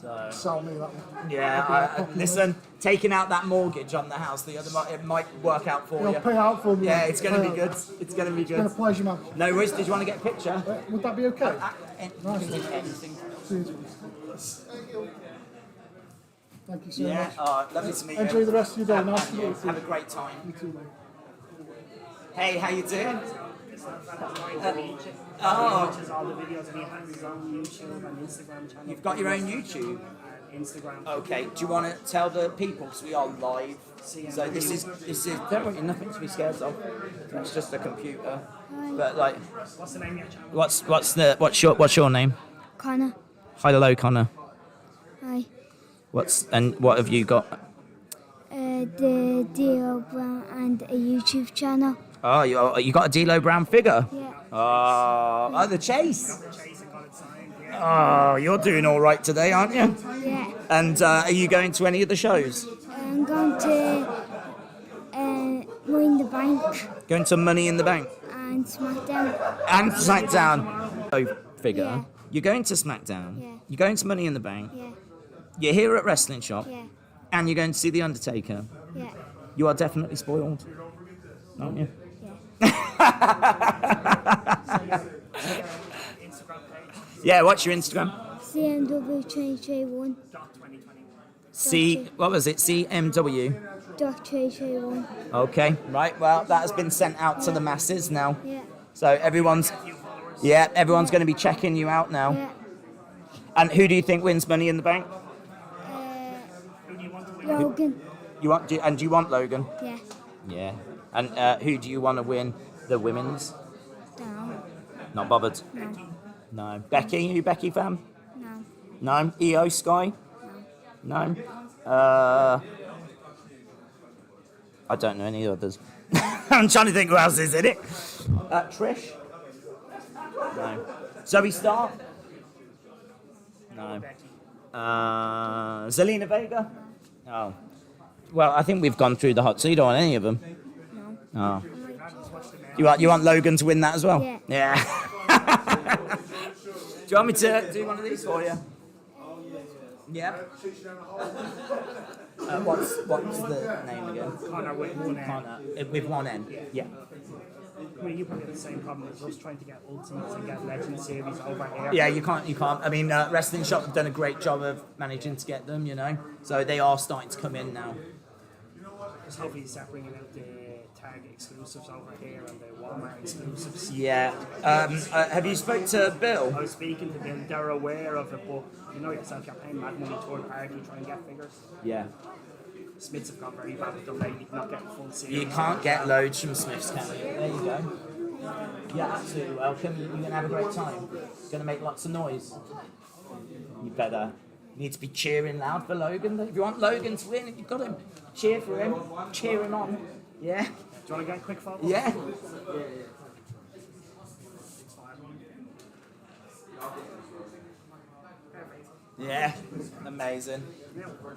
So Sell me that one. yeah, listen, taking out that mortgage on the house, it might work out for It'll you. pay out for me. Yeah, it's going to be Pay good. out. It's going to be It's been a good. pleasure, man. No worries. Did you want to get a picture? Would that be okay? Anything. Cheers. Thank you so Yeah, much. lovely to meet you. Enjoy the rest of your day. Nice to meet you. Have a great time. You too, mate. Hey, how you doing? All the videos we have is on YouTube and Instagram channel. You've got your own YouTube. Instagram. Okay, do you want to tell the people, because we are live, so this is, don't worry, nothing to be scared of, it's just a computer, but like, What's the name of your channel? what's your name? Connor. Hello, Connor. Hi. What have you got? The Dio Brown and a YouTube channel. Oh, you got a D'Lo Brown figure? Yeah. Oh, the Chase. Got the Chase and got it signed. Yeah. Oh, you're doing all right today, aren't you? Yeah. And are you going to any of the shows? I'm going to Money in the Bank Going to Money in the Bank and SmackDown. and SmackDown. Oh, figure. Yeah. You're going to SmackDown. Yeah. You're going to Money in the Bank. Yeah. You're here at Wrestling Shop, Yeah. and you're going to see the Undertaker. Yeah. You are definitely spoiled, aren't you? Instagram page. Yeah. What's your Instagram? CMW 2021. What was it? CMW. Dot 2021. Okay. Right. Well, that has been sent out to the masses now. Yeah. So everyone's going to be checking you out now. Yeah. And who do you think wins Money in the Bank? Logan. Do you want Logan? Yeah. Yeah. And who do you want to win the women's? No. Not bothered. No. No. Becky? Are you a Becky fan? No. No. EO Sky? No. I don't know any others. I'm trying to think who else is in it. Trish? No. Zoe Stark? No. Zelina Vega? Oh. Well, I think we've gone through the hot, so you don't want any of them? No. Oh. You want Logan to win that as well? Yeah. Do you want me to do one of these for you? Yeah. What's the name again? Connor with one N. Connor with one N. Yeah. I mean, you probably have the same problem as us trying to get Ultimates and get Legend Series over here. Yeah, you can't. I mean, Wrestling Shop have done a great job of managing to get them, so they are starting to come in now. Just hopefully you start bringing out the Target exclusives over here and the Walmart exclusives. Yeah. Have you spoke to Bill? I was speaking to them, they're aware of it, but you know yourself, you're paying mad money third party to try and get figures. Yeah. Smiths have got very bad with them lately, not getting full series. You can't get loads from Smith's, can you? There you go. You're absolutely welcome. You're going to have a great time. Going to make lots of noise. You better. You need to be cheering loud for Logan. If you want Logan to win, you've got to cheer for him. Cheer him on. Yeah. Do you want to get a quick photo? Yeah. Yeah, amazing.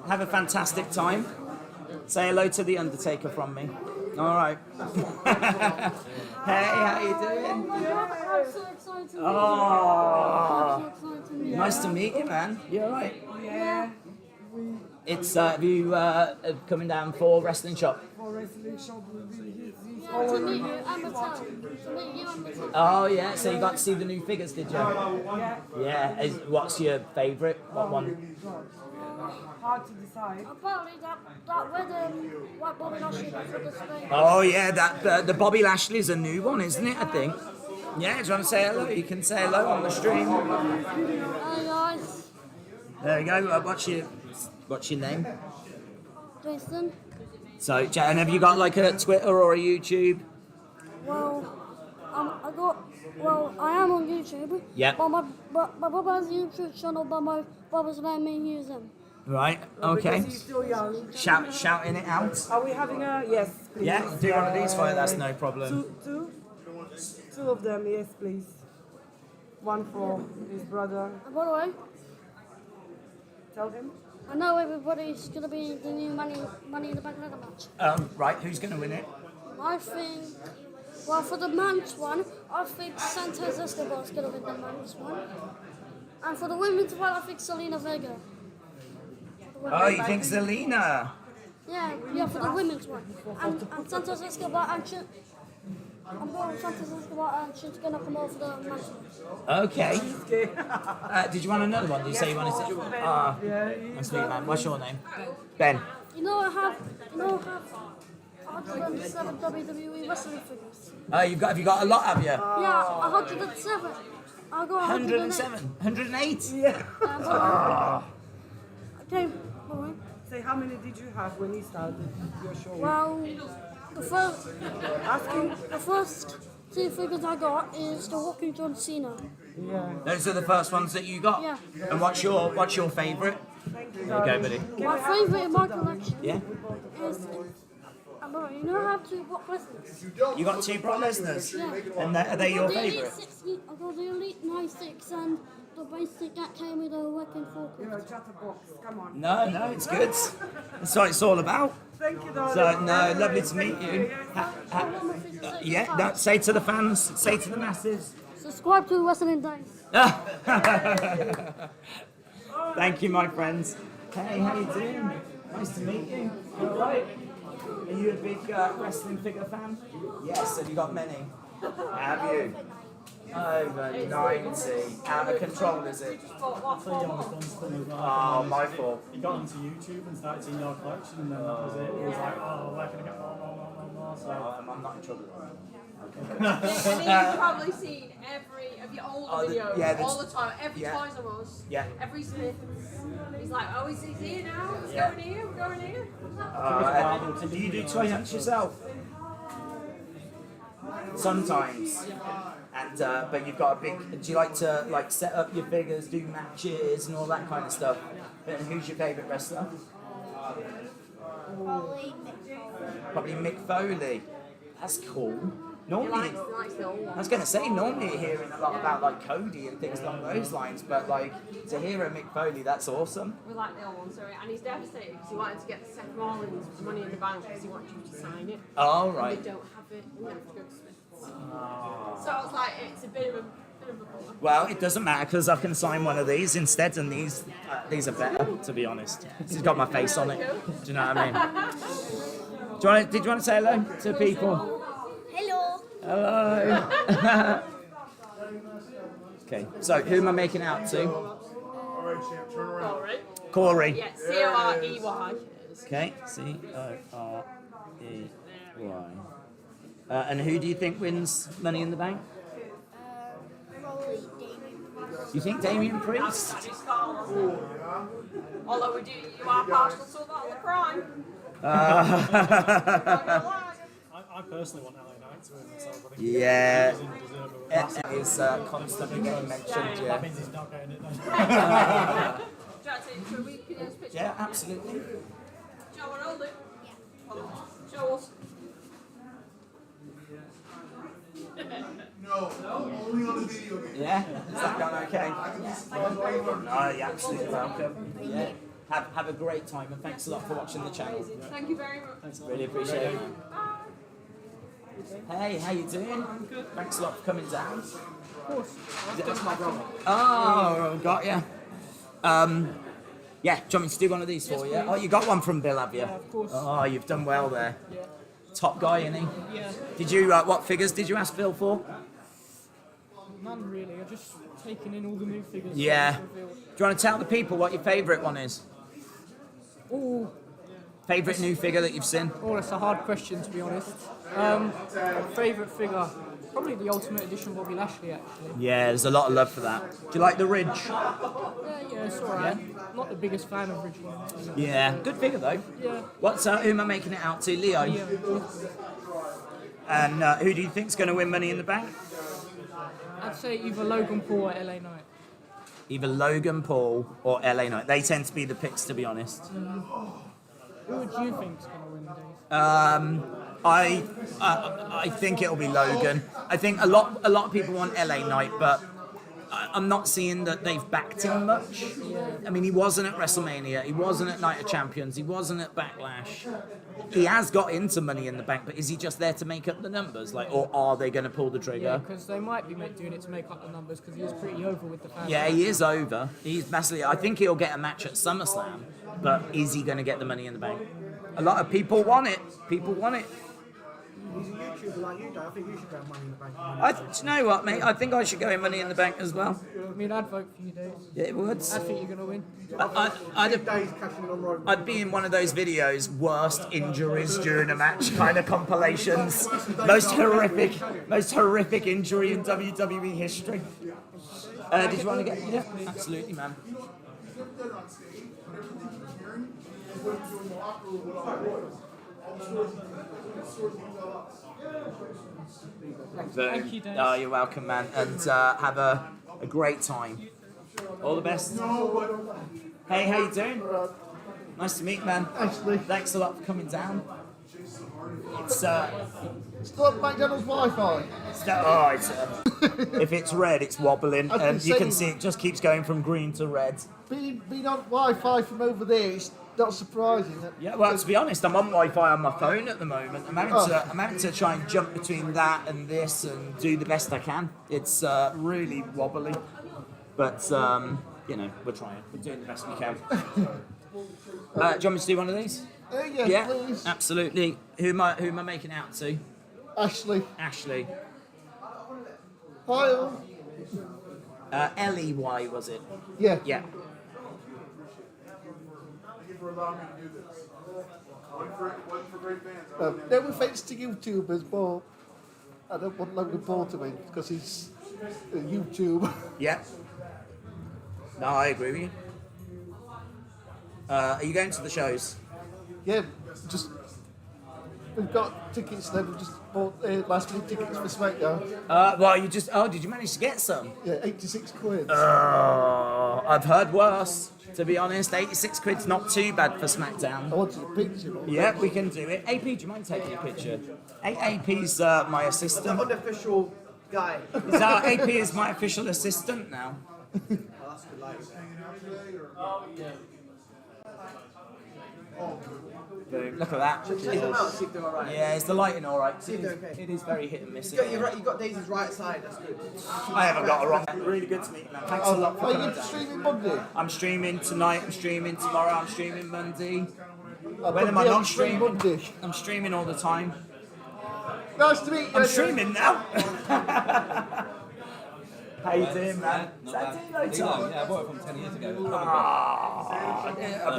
Have a fantastic time. Say hello to the Undertaker from me. All right. Hey, how you doing? I'm so excited. Oh, nice to meet you, man. You all right? Yeah. It's have you coming down for Wrestling Shop? To meet you and the town. To meet you and the town. Oh yeah, so you got to see the new figures, did you? Yeah. What's your favourite? What one? Hard to decide. Apparently that red white Bobby Lashley for the Spain. Oh yeah, that the Bobby Lashley's a new one, isn't it? I think. Yeah, do you want to say hello? You can say hello on the stream. Hi guys. There you go. What's your name? Jason. So, and have you got like a Twitter or a YouTube? Well, I am on YouTube. Yeah. But my brother has a YouTube channel, but my brother's letting me use him. Right. Okay. He's still young. Shouting it out. Are we having a yes? Please. Yeah, do one of these for you. That's no problem. Two of them, yes, please. One for his brother. And by the way, Tell him. I know everybody's gonna be in the new Money in the Bank ladder match. Right. Who's gonna win it? I think, well, for the men's one, I think Santos Escobar's gonna win the men's one, and for the women's one, I think Zelina Vega. Oh, you think Zelina? Yeah, for the women's one, and Santos Escobar and I'm going Santos Escobar and she's gonna come over the men's one. Okay. Did you want another one? Did you say you wanted to? That's me, man. What's your name? Ben. You know I have 107 WWE wrestling figures. Have you got a lot, have you? Yeah, 107. I got 107. 108? Yeah. Okay, alright. Say, how many did you have when you started your show? Well, the first two figures I got is the Walking John Cena. Yeah. Those are the first ones that you got? Yeah. And what's your favourite? There you go, buddy. My favourite in my collection Yeah? is, you know how to Brock Lesnar? You got 2 Brock Lesnar's? Yeah. And are they your I got the Elite favourite? 60, I got the Elite 96 and the basic that came with a working forklift. Chatterbox, come on. No, it's good. That's what it's all about. Thank you, darling. So, no, lovely to meet you. Yeah, no, say to the fans, say to the masses. Subscribe to Wrestling Daze. Thank you, my friends. Hey, how you doing? Nice to meet you. You all right? Are you a big wrestling figure fan? Yes. Have you got many? Have you? Over 90. Out of control, is it? Oh, my fault. He got onto YouTube and started seeing your collection, and then that was it. He was like, oh, where can I get more? So I'm not in trouble. And then you've probably seen every of your older videos all the time, every Toys R Us, every Smiths. He's like, oh, he's here now, he's going here, we're going here. Do you do toy hunts yourself? Sometimes. And but you've got a big. Do you like to set up your figures, do matches, and all that kind of stuff? And who's your favourite wrestler? Probably Mick Foley. That's cool. Normally, I was going to say, normally you're hearing a lot about Cody and things along those lines, but to hear a Mick Foley, that's awesome. We like the old one, sorry, and he's devastated because he wanted to get Seth Rollins Money in the Bank because he wanted you to sign it. Oh, right. And they don't have it, and they have to go to Smiths. So I was like, it's a bit of a bummer. Well, it doesn't matter because I can sign one of these instead, and these are better, to be honest. This has got my face on it. Do you know what I mean? Did you want to say hello to people? Hello. Hello. Okay, so who am I making out to? Corey. Yeah, C-O-R-E-Y. Okay, C-O-R-E-Y. And who do you think wins Money in the Bank? Probably Damien. You think Damien Priest? Although you are partial to a bottle of crime. I personally want LA Knight to win myself. I think Yeah. he doesn't deserve it. It is constantly getting mentioned, That means he's not getting it then. Do you want to show we can picture? Yeah, absolutely. Do you want to hold it? Yeah. Show us. No, only on the video game. Yeah? Is that going okay? No, you're absolutely welcome. Yeah. Have a great time and thanks a lot for watching the channel. Thank you very much. Really appreciate it. Hey, how you doing? I'm good. Thanks a lot for coming down. Of course. That's my brother. Oh, got ya. Yeah, do you want me to do one of these for you? Oh, you got one from Bill, have you? Yeah, of course. Oh, you've done well there. Yeah. Top guy, isn't he? Yeah. Did you, what figures did you ask Bill for? None really. I've just taken in all the new figures. Yeah. Do you want to tell the people what your favourite one is? Oh. Favourite new figure that you've seen? Oh, that's a hard question to be honest. Favourite figure, probably the Ultimate Edition Bobby Lashley actually. Yeah, there's a lot of love for that. Do you like the Ridge? Yeah, it's alright. Not the biggest fan of Ridge. Yeah, good figure though. Yeah. Who am I making it out to? Leo. And who do you think's going to win Money in the Bank? I'd say either Logan Paul or LA Knight. Either Logan Paul or LA Knight. They tend to be the picks, to be honest. Who would you think's going to win, Dave? I think it'll be Logan. I think a lot of people want LA Knight, but I'm not seeing that they've backed him much. I mean, he wasn't at WrestleMania, he wasn't at Night of Champions, he wasn't at Backlash. He has got into Money in the Bank, but is he just there to make up the numbers, or are they going to pull the trigger? Yeah, because they might be doing it to make up the numbers because he is pretty over with the fans. Yeah, he is over. He's massively. I think he'll get a match at SummerSlam, but is he going to get the Money in the Bank? A lot of people want it. People want it. He's a YouTuber like you, Dave. I think you should go Money in the Bank. Do you know what, mate? I think I should go in Money in the Bank as well. I mean, I'd vote for you, Dave. Yeah, it would. I think you're going to win. I'd be in one of those videos, worst injuries during a match kind of compilations. Most horrific injury in WWE history. Did you want to get? Yeah, absolutely, man. Thank you, Dave. Oh, you're welcome, man. And have a great time. All the best. Hey, how you doing? Nice to meet you, man. Actually. Thanks a lot for coming down. It's not McDonald's Wi-Fi. If it's red, it's wobbling, and you can see it just keeps going from green to red. Being on Wi-Fi from over there, it's not surprising. Yeah, well, to be honest, I'm on Wi-Fi on my phone at the moment. I'm having to try and jump between that and this and do the best I can. It's really wobbly, but you know, we're trying. We're doing the best we can. Do you want me to do one of these? Yeah, please. Absolutely. Who am I making out to? Ashley. Ashley. Hi all. L-E-Y, was it? Yeah. Yeah. No offence to YouTubers, but I don't want Logan Paul to win because he's YouTube. Yeah. No, I agree with you. Are you going to the shows? Yeah, we've got tickets there. We just bought last minute tickets for SmackDown. Did you manage to get some? Yeah, 86 quid. Oh, I've heard worse, to be honest. 86 quid's not too bad for SmackDown. I wanted a picture. Yeah, we can do it. AP, do you mind taking a picture? AP's my assistant. Unofficial guy. AP is my official assistant now. Boom. Look at that. Yeah, is the lighting alright? It is very hit and miss. You got Daisy's right side, that's good. I haven't got a wrong. Really good to meet you, man. Thanks a lot for Are coming you down. streaming Monday? I'm streaming tonight, I'm streaming tomorrow, I'm streaming Monday. When Monday, am I I'm not streaming streaming? Monday. I'm streaming all the time. Nice to meet you. I'm streaming now. How you doing, man? Is that Dino Tom? Yeah, I bought it from 10 years ago. I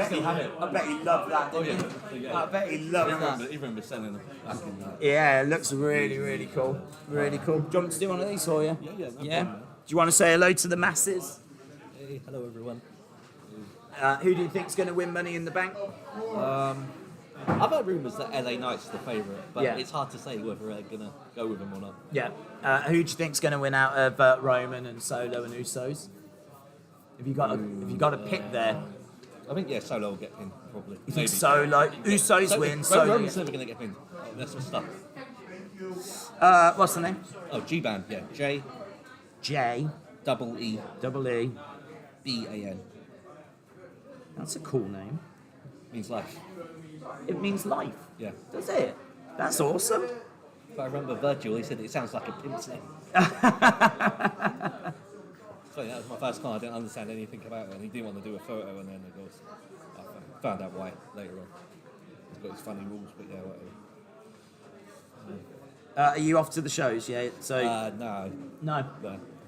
bet he loved that, didn't he? I bet he loved that. He remember selling them back in that. Yeah, it looks really, really cool. Really cool. Do you want me to do one of these for you? Yeah. Do you want to say hello to the masses? Hey, hello everyone. Who do you think's going to win Money in the Bank? I've heard rumours that LA Knight's the favourite, but Yeah. it's hard to say whether they're going to go with him or not. Yeah. Who do you think's going to win out of Roman and Solo and Usos? Have you got a pick there? I think Solo will get pinned probably. You think Solo? Usos win. Solo. Roman's never going to get pinned. That's what's stuff. What's the name? Oh, G-Ban. Yeah, J. Double E B-A-N. That's a cool name. Means life. It means life. Yeah. Does it? That's awesome. If I remember Virgil, he said it sounds like a pimp's name. So that was my first call. I didn't understand anything about it, and he didn't want to do a photo, and then of course I found out why later on. He's got his funny rules, but yeah, whatever. Are you off to the shows? Yeah. So. No. No.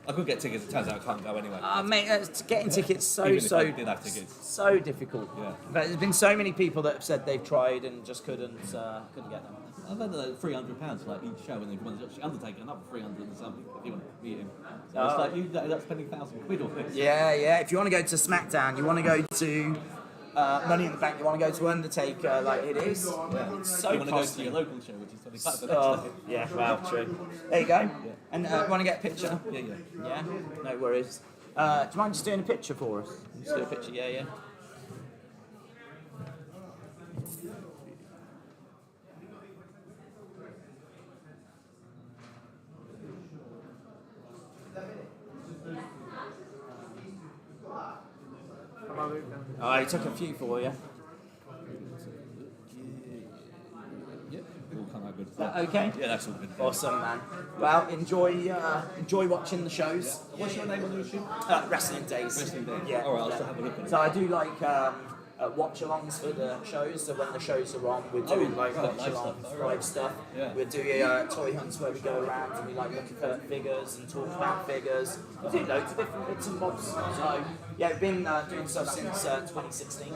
I could get tickets. It turns out I can't go anyway. Mate, getting tickets Even if I did have tickets. so difficult. Yeah. But there's been so many people that have said they've tried and just couldn't get them. I've had £300 like each show, and they've won the Undertaker another 300 and something if you want to meet him. So it's like you end up spending £1,000 on this. Yeah. If you want to go to SmackDown, you want to go to Money in the Bank, you want to go to Undertaker, like it is. Yeah. It's so you want to go to costly. your local show, which is £25 the next day. Yeah, well, true. There you go. Yeah. And want to get a picture? Yeah. Yeah, no worries. Do you mind just doing a picture for us? Just do a picture, yeah. I took a few for you. Yeah, all come out good. Is that okay? Yeah, that's all good. Awesome, man. Well, enjoy watching the shows. What's your name on YouTube? Wrestling Daze. Wrestling Daze. Yeah. All right, I'll still have a look at it. So I do like watch-alongs for the shows. So when the shows are on, we're doing like watch-alongs, live stuff. Yeah. We're doing toy hunts where we go around and we like look at figures and talk about figures. We do loads of different bits and bobs. So yeah, we've been doing stuff since 2016.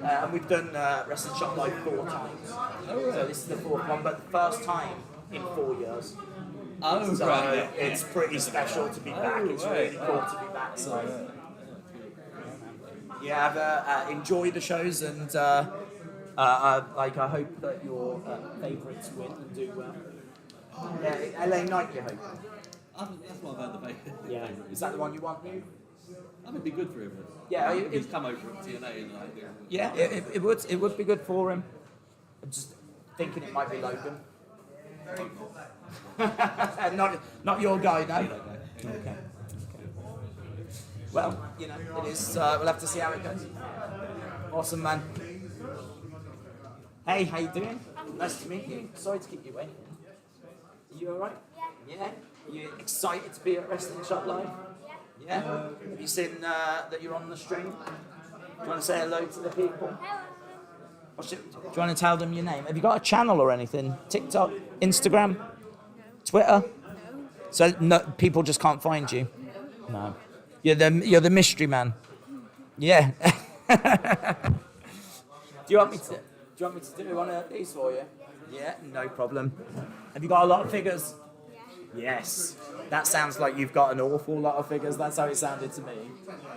And we've done Wrestling Shop Live 4 times. So this is the 4th one, but the first time in 4 years. Oh, so right. it's pretty special to be back. It's really cool to be back. So. Yeah, enjoy the shows, and like I hope that your favourites win and do well. Yeah, LA Knight, you hope. That's what I've heard the favourite. Yeah, is that the one you want? I think it'd be good for him. Yeah, he's come over from TNA and like. Yeah, it would be good for him. I'm just thinking it might be Logan. not your guy, no. Okay. Well, you know, it is. We'll have to see how it goes. Awesome, man. Hey, how you doing? Nice to meet you. Sorry to keep you waiting. You all right? Yeah. You excited to be at Wrestling Shop Live? Yeah. Have you seen that you're on the stream? Do you want to say hello to the people? Do you want to tell them your name? Have you got a channel or anything? TikTok, Instagram, Twitter? So no, people just can't find you. No. You're the mystery man. Yeah. Do you want me to do one of these for you? Yeah, no problem. Have you got a lot of figures? Yes. That sounds like you've got an awful lot of figures. That's how it sounded to me.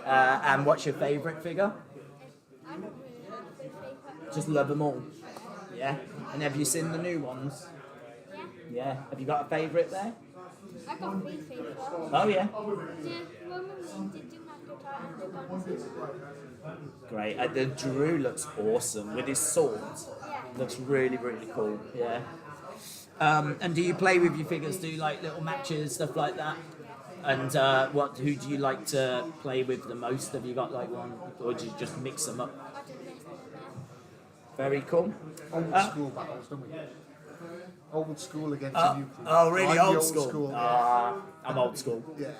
And what's your favourite figure? Just love them all. Yeah. And have you seen the new ones? Yeah. Have you got a favourite there? I got 3 favourites. Oh yeah. Yeah, Roman did do Great. The Drew looks awesome with his sword. Looks really, really cool. Yeah. And do you play with your figures? Do you like little matches, stuff like that? And who do you like to play with the most? Have you got like one, or do you just mix them up? Very cool. Old school battles, don't we? Old school against the new crew. Oh, really? I'm Old school? Yeah. I'm old school. Yeah.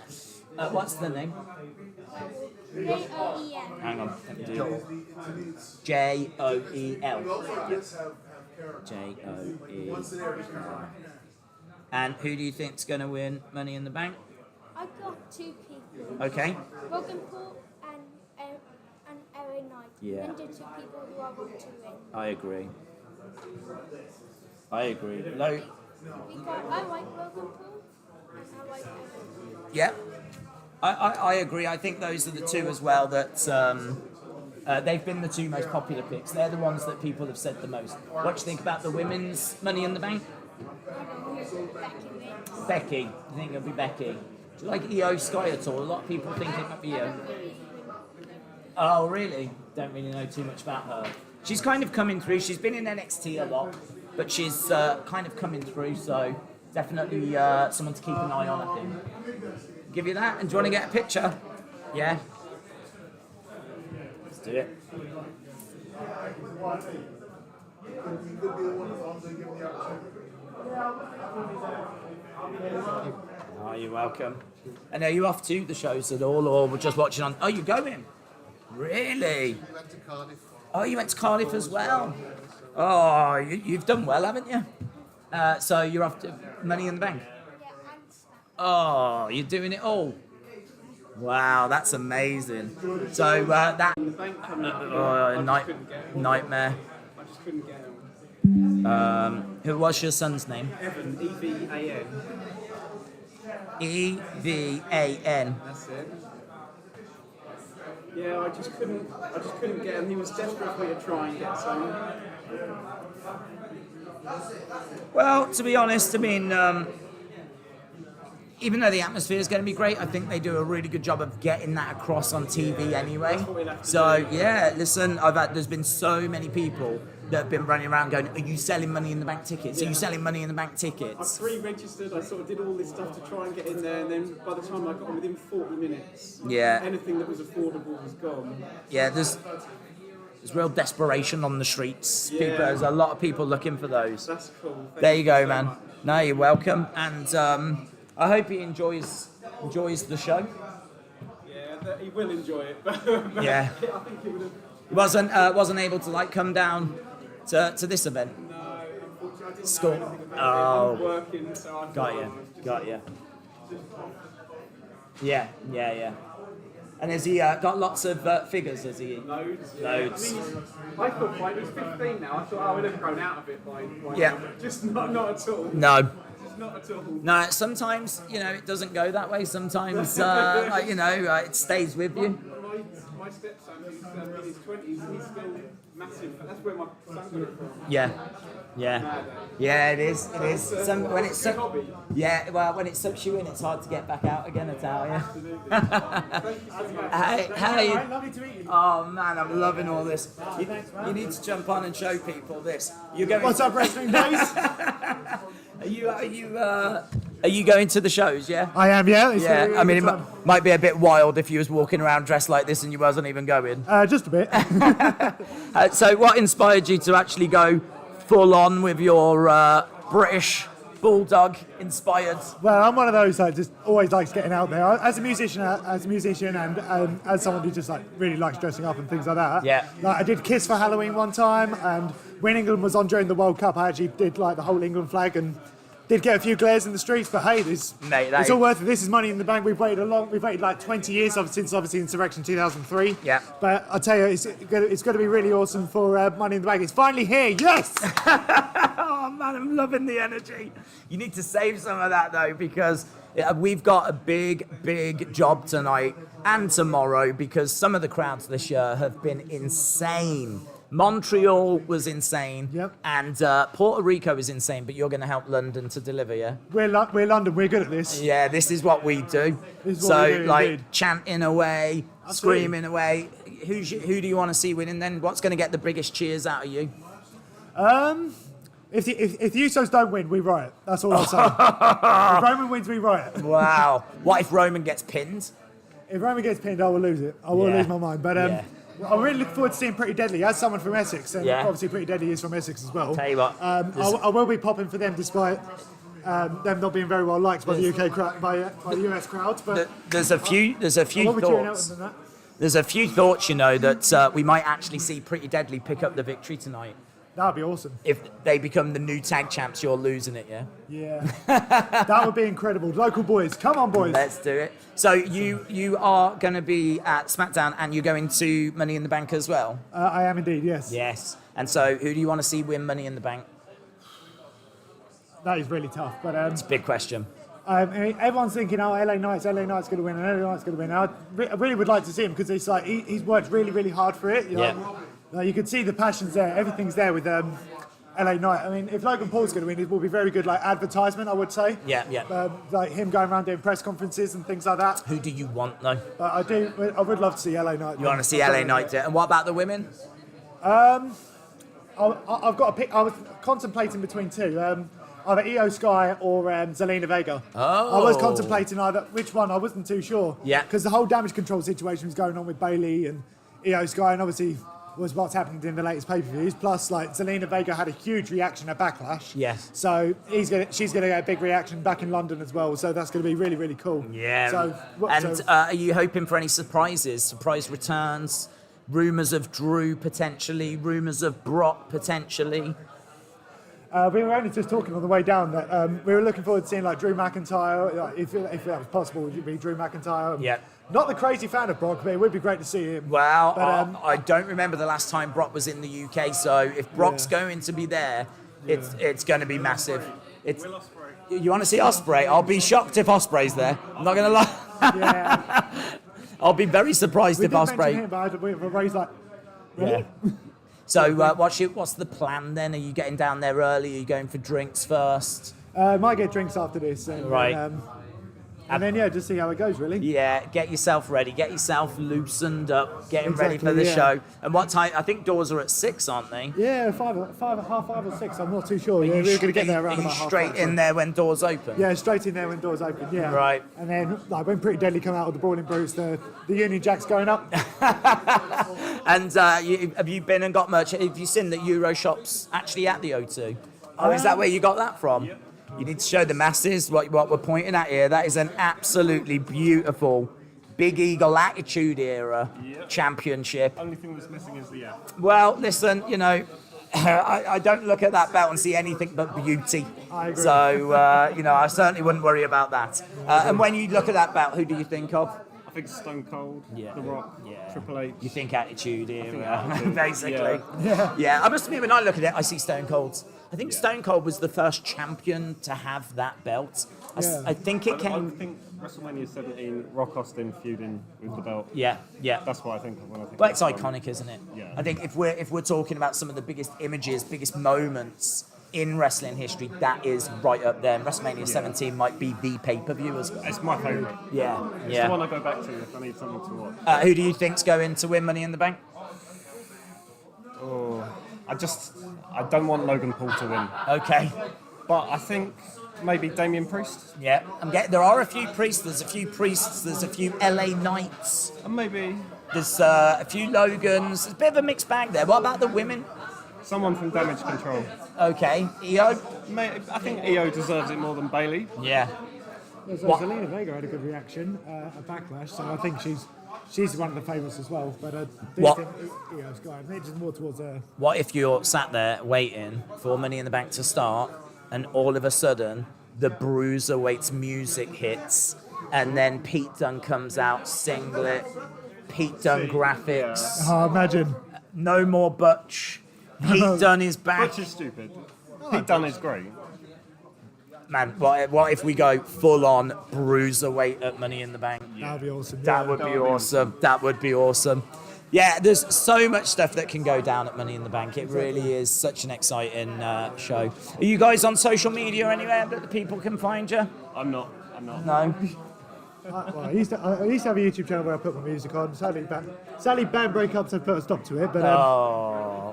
What's the name? J-O-E-L. Hang on. Let me do it. J-O-E-L. J-O-E-L. And who do you think's going to win Money in the Bank? I've got 2 people. Okay. Logan Paul and Aaron Knight. Yeah. And the 2 people who I want to win. I agree. Because I like Logan Paul and I like Aaron. Yeah. I agree. I think those are the 2 as well that they've been the 2 most popular picks. They're the ones that people have said the most. What do you think about the women's Money in the Bank? Becky. You think it'll be Becky? Do you like Io Sky at all? A lot of people think it might be Io. Oh, really? Don't really know too much about her. She's kind of coming through. She's been in NXT a lot, but she's kind of coming through, so definitely someone to keep an eye on, I think. Give you that, and do you want to get a picture? Yeah? Let's do it. Oh, you're welcome. And are you off to the shows at all, or we're just watching on? Oh, you're going? Really? We went to Cardiff. Oh, you went to Cardiff as well? Oh, you've done well, haven't you? So you're off to Money in the Bank? Oh, you're doing it all? Wow, that's amazing. So that... nightmare. I just couldn't get him. Who was your son's name? Evan, E-V-A-N. E-V-A-N. That's it. Yeah, I just couldn't get him. He was desperate for me to try and get some. Well, to be honest, I mean, even though the atmosphere is going to be great, I think they do a really good job of getting that across on TV anyway. So yeah, listen, there's been so many people that have been running around going, "Are you selling Money in the Bank tickets? Are you selling Money in the Bank tickets?" I pre-registered. I sort of did all this stuff to try and get in there, and then by the time I got on, within 40 minutes, anything that was affordable was gone. Yeah, there's real desperation on the streets. Yeah. There's a lot of people looking for those. That's cool. There you go, man. No, you're welcome, and I hope he enjoys the show. Yeah, he will enjoy it. Yeah. I think he would have. He wasn't able to come down to this event. No, unfortunately, I didn't School. know anything about it. Oh. I'm working, so I Got you. Yeah. And has he got lots of figures? Has he? Loads. Loads. I mean, I thought by he's 15 now. I thought I would have grown out of it by Yeah. now, but just not at all. No. Just not at all. No, sometimes, it doesn't go that way. Sometimes, it stays with you. My stepson, who's in his 20s, he's still massive. That's where my son got it from. Yeah, it is. When it sucks you in, it's hard to get back out again, I tell you. Hey. Lovely to meet you. Oh man, I'm loving all this. You need to jump on and show people this. You're going. What's up, Wrestling Daze? Are you going to the shows? Yeah. I am. Yeah. Yeah. I mean, it might be a bit wild if you was walking around dressed like this and you wasn't even going. Just a bit. So, what inspired you to actually go full on with your British bulldog inspired? Well, I'm one of those that just always likes getting out there. As a musician, and as someone who just like really likes dressing up and things like that. Yeah. Like I did Kiss for Halloween one time, and when England was on during the World Cup, I actually did like the whole England flag and did get a few glares in the streets. But hey, it's all worth it. This is Money in the Bank. We've waited like 20 years since obviously Insurrection 2003. Yeah. But I tell you, it's going to be really awesome for Money in the Bank. It's finally here. Yes. Oh man, I'm loving the energy. You need to save some of that though, because we've got a big job tonight and tomorrow, because some of the crowds this year have been insane. Montreal was insane, and Puerto Rico is insane, but you're going to help London to deliver, yeah? We're London, we're good at this. Yeah, this is what we do. Chanting away, screaming away. Who do you want to see winning then? What's going to get the biggest cheers out of you? If the Usos don't win, we riot. That's all I'll say. If Roman wins, we riot. Wow. What if Roman gets pinned? If Roman gets pinned, I will lose it. I will lose my mind. But I'm really looking forward to seeing Pretty Deadly as someone from Essex, and obviously Pretty Deadly is from Essex as well. Tell you what, I will be popping for them despite them not being very well liked by the UK crowd, by the US crowd. But there's a few thoughts. There's a few thoughts, you know, that we might actually see Pretty Deadly pick up the victory tonight. That'd be awesome. If they become the new tag champs, you're losing it, yeah? Yeah. That would be incredible. Local boys, come on, boys. Let's do it. So you are going to be at SmackDown and you're going to Money in the Bank as well? I am indeed, yes. Yes. And so who do you want to see win Money in the Bank? That is really tough. But it's a big question. I mean, everyone's thinking, oh, LA Knight's going to win, and LA Knight's going to win. I really would like to see him because it's like he's worked really hard for it. You know? Like, you can see the passion's there. Everything's there with LA Knight. I mean, if Logan Paul's going to win, it will be very good, like advertisement, I would say. Yeah. Like him going around doing press conferences and things like that. Who do you want though? I would love to see LA Knight. You want to see LA Knight do it? And what about the women? I've got to pick. I was contemplating between two. Either Io Sky or Zelina Vega. Oh. I was contemplating either which one. I wasn't too sure. Yeah. Because the whole damage control situation was going on with Bayley and Io Sky, and obviously was what's happened in the latest pay-per-views. Plus, like Zelina Vega had a huge reaction at Backlash. Yes. So she's gonna get a big reaction back in London as well. So that's going to be really cool. Yeah. Are you hoping for any surprises? Surprise returns? Rumours of Drew potentially? Rumours of Brock potentially? We were only just talking on the way down that we were looking forward to seeing like Drew McIntyre, if that was possible, would be Drew McIntyre. Yeah. Not the crazy fan of Brock, but it would be great to see him. Well, but, I don't remember the last time Brock was in the UK, so if Brock's going to be there, it's going to be massive. You want to see Ospreay? I'll be shocked if Ospreay's there. I'm not going to lie. Yeah. I'll be very surprised if Ospreay. Him, but Ray's like, really? Yeah. So what's the plan then? Are you getting down there early? Are you going for drinks first? Might get drinks after this. And, right. And then, just see how it goes, really. Yeah, get yourself ready. Get yourself loosened up. Getting ready for the show. And what time? I think doors are at 6, aren't they? Yeah, half 5 or 6. I'm not too sure. We're going to get there around about half 5. Straight in there when doors open? Yeah, straight in there when doors open, yeah. Right. And then, like, when Pretty Deadly come out of the Brawling Brutes, the Union Jack's going up. And have you been and got merch? Have you seen that Euroshop's actually at the O2? Oh, is that where you got that from? Yep. You need to show the masses what we're pointing at here. That is an absolutely beautiful Big Eagle Attitude Era championship. Only thing that's missing is the F. Well, listen, I don't look at that belt and see anything but beauty. I agree. So, I certainly wouldn't worry about that. And when you look at that belt, who do you think of? I think Stone Cold, Yeah. The Rock, Triple H. You think Attitude Era, Attitude, basically. yeah. Yeah, I must admit, when I look at it, I see Stone Cold. I think Stone Cold was the first champion to have that belt. I think it came... I think WrestleMania 17, Rock Austin feuding with the belt. Yeah. That's what I think of when I think Well, of it's that iconic, isn't it? Yeah. I think if we're talking about some of the biggest images, biggest moments in wrestling history, that is right up there. And WrestleMania 17 might be the pay-per-view as well. It's my favourite. Yeah. It's the one I go back to if I need something to watch. Who do you think's going to win Money in the Bank? Oh, I don't want Logan Paul to win. Okay. But I think maybe Damian Priest. Yeah, there are a few priests. There's a few LA Knights. And maybe there's a few Logans. There's a bit of a mixed bag there. What about the women? Someone from Damage Control. Okay, EO. I think EO deserves it more than Bailey. Yeah. Yeah, so Zelina Vega had a good reaction at Backlash, so I think she's one of the favourites as well. But I do think Io's got it. It's just more towards her. What if you're sat there waiting for Money in the Bank to start, and all of a sudden the Bruiserweights music hits, and then Pete Dunne comes out singlet, Pete Dunne graphics. Oh, imagine. No more Butch. Pete Dunne is back. Butch is stupid. Pete Dunne is great. Man, what if we go full on Bruiserweight at Money in the Bank? That would be awesome. That would be awesome. That would be awesome. Yeah, there's so much stuff that can go down at Money in the Bank. It really is such an exciting show. Are you guys on social media anywhere that the people can find you? I'm not. No. Well, I used to have a YouTube channel where I put my music on. Sadly, band breakups have put a stop to it. But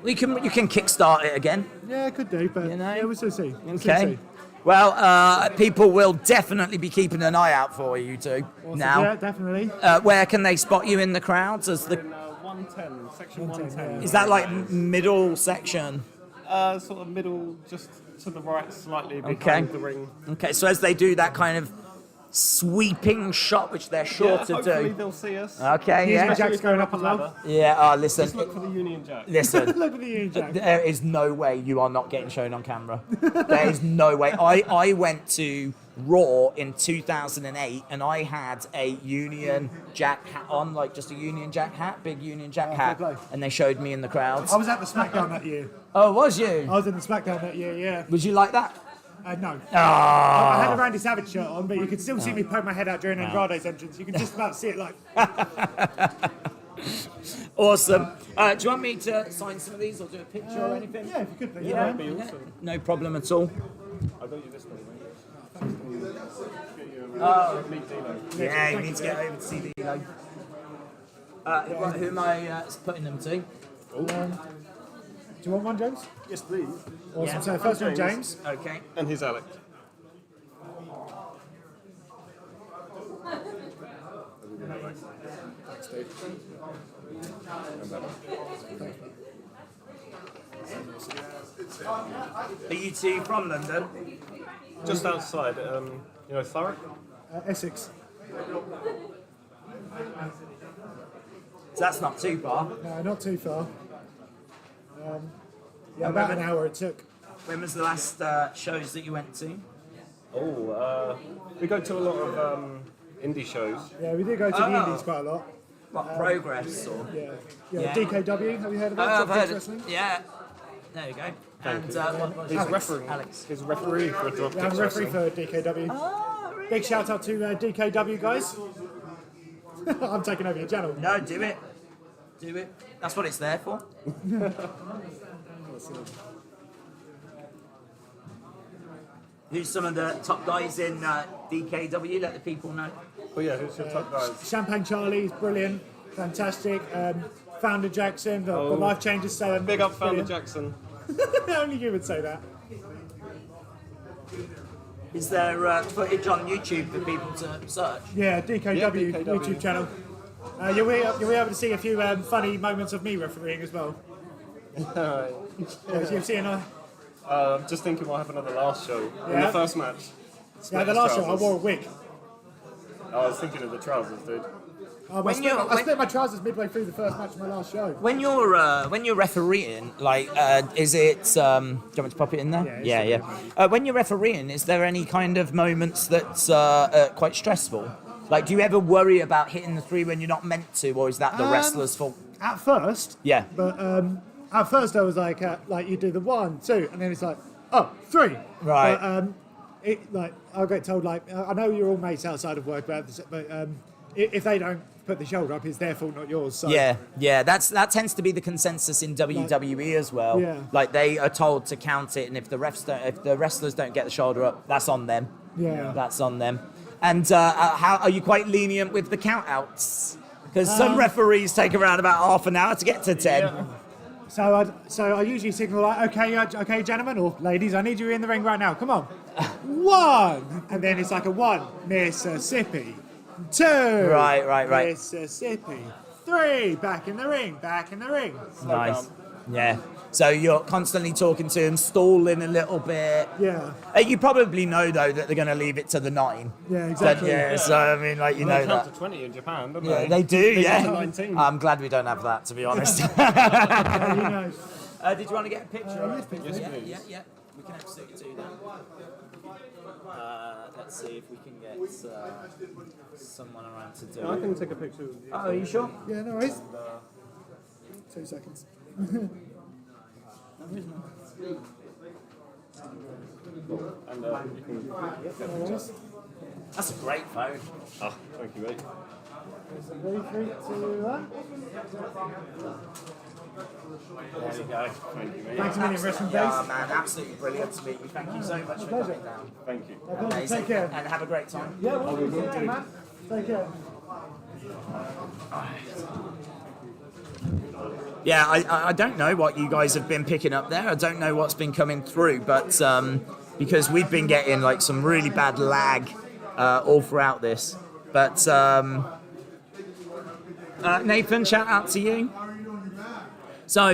you can kickstart it again. Yeah, I could do, but yeah, we'll still see. Okay. Well, people will definitely be keeping an eye out for you two now. Yeah, definitely. Where can they spot you in the crowds? As the 110, section 110. Is that like middle section? Sort of middle, just to the right, slightly behind the ring. Okay, so as they do that kind of sweeping shot, which they're sure to hopefully do. they'll see us. Okay, Union Jack's going up as well. Yeah, listen. Just look for the Union Jack. Listen. Look at the Union Jack. There is no way you are not getting shown on camera. There is no way. I went to Raw in 2008 and I had a Union Jack hat on, like just a Union Jack hat, big Union Jack hat, and they showed me in the crowds. I was at the SmackDown that year. Oh, was you? I was in the SmackDown that year, yeah. Would you like that? No. Ah. I had a Randy Savage shirt on, but you could still see me poke my head out during Andrade's entrance. You can just about see it like... Awesome. Do you want me to sign some of these or do a picture or anything? Yeah, if you could, please. Yeah, That'd be awesome. no problem at all. I'll go you this way, Oh. Yeah, you need to get over to see Lilo. Who am I putting them to? Do you want one, James? Yes, please. Awesome. Yeah. So first one, James. Okay. And here's Alec. Are you two from London? Just outside, Thurrock? Essex. So that's not too far. No, not too far. About an hour it took. When was the last shows that you went to? We go to a lot of indie shows. Yeah, we do go to the Indies quite a lot. What, Progress or? Yeah. DKW, have you heard of that? I've heard Wrestling? it. Yeah. There you go. Thank And you. He's refereeing. Alex. He's referee for Dropkick Yeah, I'm referee Wrestling. for DKW. Oh, really? Big shout out to DKW guys. I'm taking over your channel. No, do it. Do it. That's what it's there for. Who's some of the top guys in DKW? Let the people know. Oh yeah, who's your top guys? Champagne Charlie's brilliant, fantastic. Founder Jackson, the Life Changers selling. Big up Founder brilliant. Jackson. Only you would say that. Is there footage on YouTube for people to search? Yeah, DKW, YouTube channel. You'll be able to see a few funny moments of me refereeing as well. Alright. Yeah, you've seen I'm just thinking what happened at the last show. In Yeah? the first match. yeah, the last show I wore a wig. I was thinking of the trousers, dude. I split my trousers midway through the first match of my last show. When you're refereeing, like, is it? Do you want me to pop it in there? Yeah. When you're refereeing, is there any kind of moments that's quite stressful? Like, do you ever worry about hitting the 3 when you're not meant to, or is that the wrestler's fault? At first. Yeah. But at first I was like you do the 1, 2, and then it's like, oh, 3. Right. But I'll get told I know you're all mates outside of work, but if they don't put the shoulder up, it's their fault, not yours. So. Yeah. That tends to be the consensus in WWE as well. Yeah. Like, they are told to count it, and if the wrestlers don't get the shoulder up, that's on them. Yeah. That's on them. And how are you quite lenient with the count outs? Because some referees take around about half an hour to get to 10. Yeah. So I usually signal like, okay, gentlemen or ladies, I need you in the ring right now. Come on. 1, and then it's like a 1, Mississippi. 2, Right. Mississippi. 3, back in the ring. Nice. Yeah. So you're constantly talking to him, stalling a little bit. Yeah. You probably know, though, that they're going to leave it to the 9. Yeah, exactly. So, I mean, like, you know they count that. to 20 in Japan, don't Yeah, they? they do, They yeah. count to 19. I'm glad we don't have that, to be honest. You know. Did you want to get a picture? Yes, please. Yeah. We can absolutely do that. Let's see if we can get someone around to do it. I can take a picture of you. Oh, are you sure? Yeah, no worries. 2 seconds. And you can... That's a great phone. Oh, thank you, mate. 3, 2, 1. There we go. Thank you, mate. Thanks a million, Wrestling Daze. Yeah, man, absolutely brilliant to meet you. Thank you so much for coming down. Thank you. Amazing. Take care. And have a great time. Yeah, we'll do, man. Take care. Yeah, I don't know what you guys have been picking up there. I don't know what's been coming through, but because we've been getting like some really bad lag all throughout this. But Nathan, shout out to you. So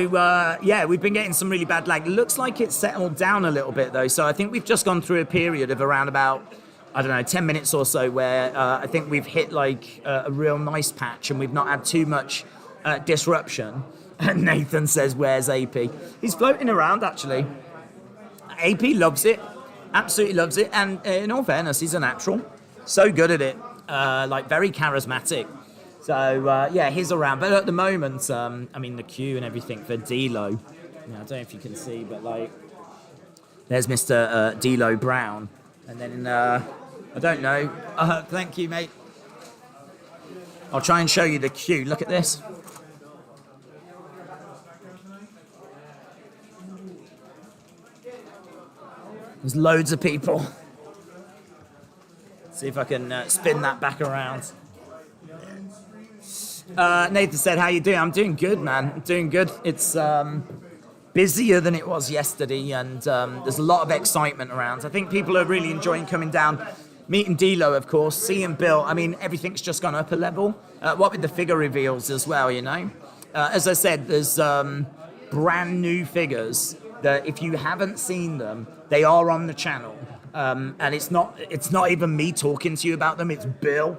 yeah, we've been getting some really bad lag. Looks like it's settled down a little bit though. So I think we've just gone through a period of around about, I don't know, 10 minutes or so where I think we've hit like a real nice patch and we've not had too much disruption. And Nathan says, where's AP? He's floating around, actually. AP loves it. Absolutely loves it. And in all fairness, he's a natural. So good at it. Like, very charismatic. So, yeah, he's around. But at the moment, I mean, the queue and everything for D'Lo. You know, I don't know if you can see, but, like, there's Mr. D'Lo Brown. And then, I don't know. Thank you, mate. I'll try and show you the queue. Look at this. There's loads of people. See if I can spin that back around. Nathan said, how you doing? I'm doing good, man. I'm doing good. It's busier than it was yesterday, and there's a lot of excitement around. I think people are really enjoying coming down, meeting D'Lo, of course, seeing Bill. I mean, everything's just gone up a level. What with the figure reveals as well, you know? As I said, there's brand new figures that if you haven't seen them, they are on the channel. And it's not even me talking to you about them, it's Bill.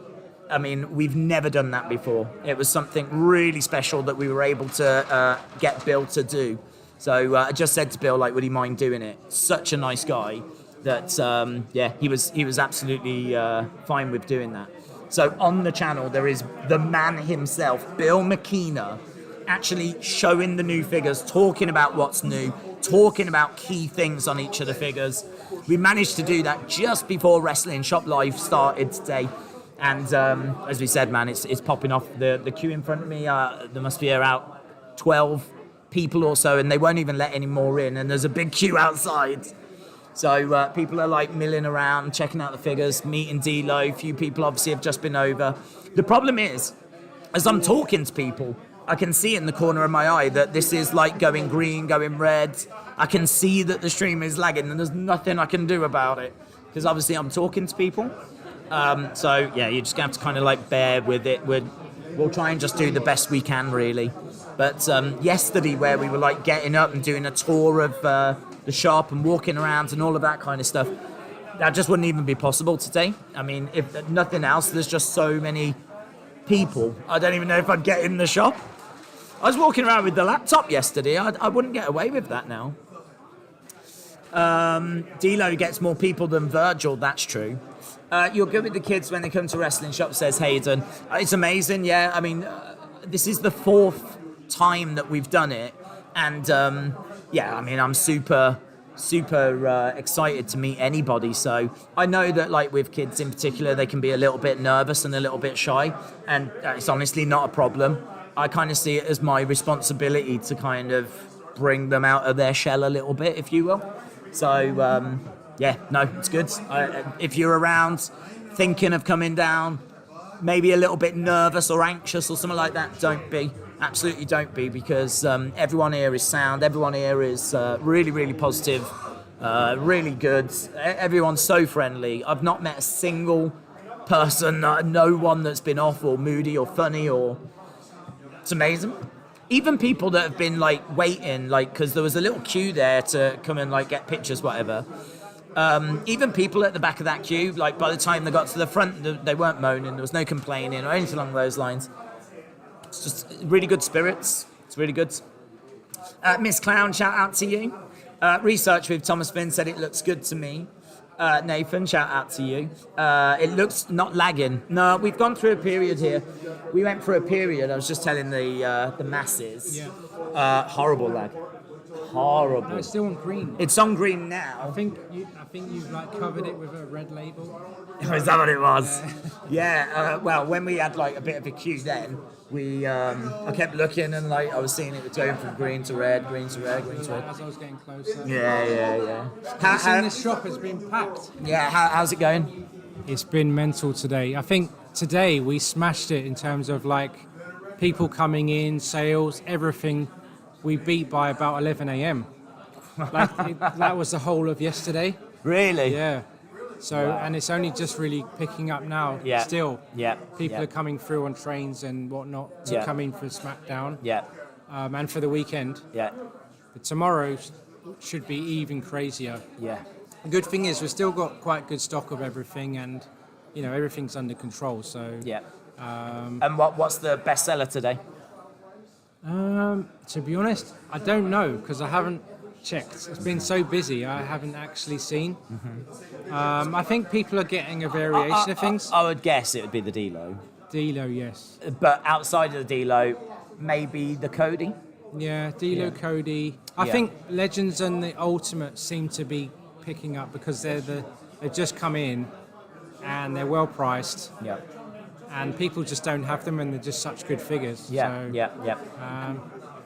I mean, we've never done that before. It was something really special that we were able to get Bill to do. So I just said to Bill, like, would he mind doing it? Such a nice guy that, yeah, he was absolutely fine with doing that. So on the channel, there is the man himself, Bill McKenna, actually showing the new figures, talking about what's new, talking about key things on each of the figures. We managed to do that just before Wrestling Shop Live started today. And as we said, man, it's popping off. The queue in front of me, there must be about 12 people or so, and they won't even let any more in. And there's a big queue outside. So people are like milling around, checking out the figures, meeting D'Lo. A few people obviously have just been over. The problem is, as I'm talking to people, I can see in the corner of my eye that this is like going green, going red. I can see that the stream is lagging and there's nothing I can do about it because obviously I'm talking to people. So yeah, you're just going to have to kind of like bear with it. We'll try and just do the best we can, really. But yesterday, where we were like getting up and doing a tour of the shop and walking around and all of that kind of stuff, that just wouldn't even be possible today. I mean, if nothing else, there's just so many people. I don't even know if I'd get in the shop. I was walking around with the laptop yesterday. I wouldn't get away with that now. D'Lo gets more people than Virgil, that's true. You're good with the kids when they come to wrestling shop, says Hayden. It's amazing, yeah. I mean, this is the 4th time that we've done it. And, I mean, I'm super excited to meet anybody. So I know that, like, with kids in particular, they can be a little bit nervous and a little bit shy. And it's honestly not a problem. I kind of see it as my responsibility to kind of bring them out of their shell a little bit, if you will. So, it's good. If you're around thinking of coming down, maybe a little bit nervous or anxious or something like that, don't be. Absolutely don't be, because everyone here is sound. Everyone here is really, really positive, really good. Everyone's so friendly. I've not met a single person, no one that's been off or moody or funny or... It's amazing. Even people that have been like waiting, like, because there was a little queue there to come and like get pictures, whatever. Even people at the back of that queue, like by the time they got to the front, they weren't moaning. There was no complaining or anything along those lines. It's just really good spirits. It's really good. Miss Clown, shout out to you. Research with Thomas Finn said it looks good to me. Nathan, shout out to you. It looks not lagging. No, we've gone through a period here. We went through a period. I was just telling the masses. Yeah. Horrible lag. Horrible. No, it's still on green. It's on green now. I think you've like covered it with a red label. Is that what it was? Yeah. Well, when we had like a bit of a queue then, I kept looking and like I was seeing it was going from green to red, green to red, green to red. As I was getting closer. Yeah. This shop has been packed. Yeah. How's it going? It's been mental today. I think today we smashed it in terms of like people coming in, sales, everything. We beat by about 11 a.m. That was the whole of yesterday. Really? Yeah. So, and it's only just really picking up now. Yeah. Still. Yeah. People are coming through on trains and whatnot to come in for SmackDown. Yeah. And for the weekend. Yeah. But tomorrow should be even crazier. Yeah. The good thing is we've still got quite good stock of everything, and everything's under control. So. Yeah. And what's the bestseller today? To be honest, I don't know because I haven't checked. It's been so busy, I haven't actually seen. Mm-hmm. I think people are getting a variation of things. I would guess it would be the D'Lo. D'Lo, yes. But outside of the D'Lo, maybe the Cody? Yeah, D'Lo, Cody. I think Legends and the Ultimate seem to be picking up because they've just come in and they're well priced. Yeah. And people just don't have them, and they're just such good figures. Yeah, so, yeah.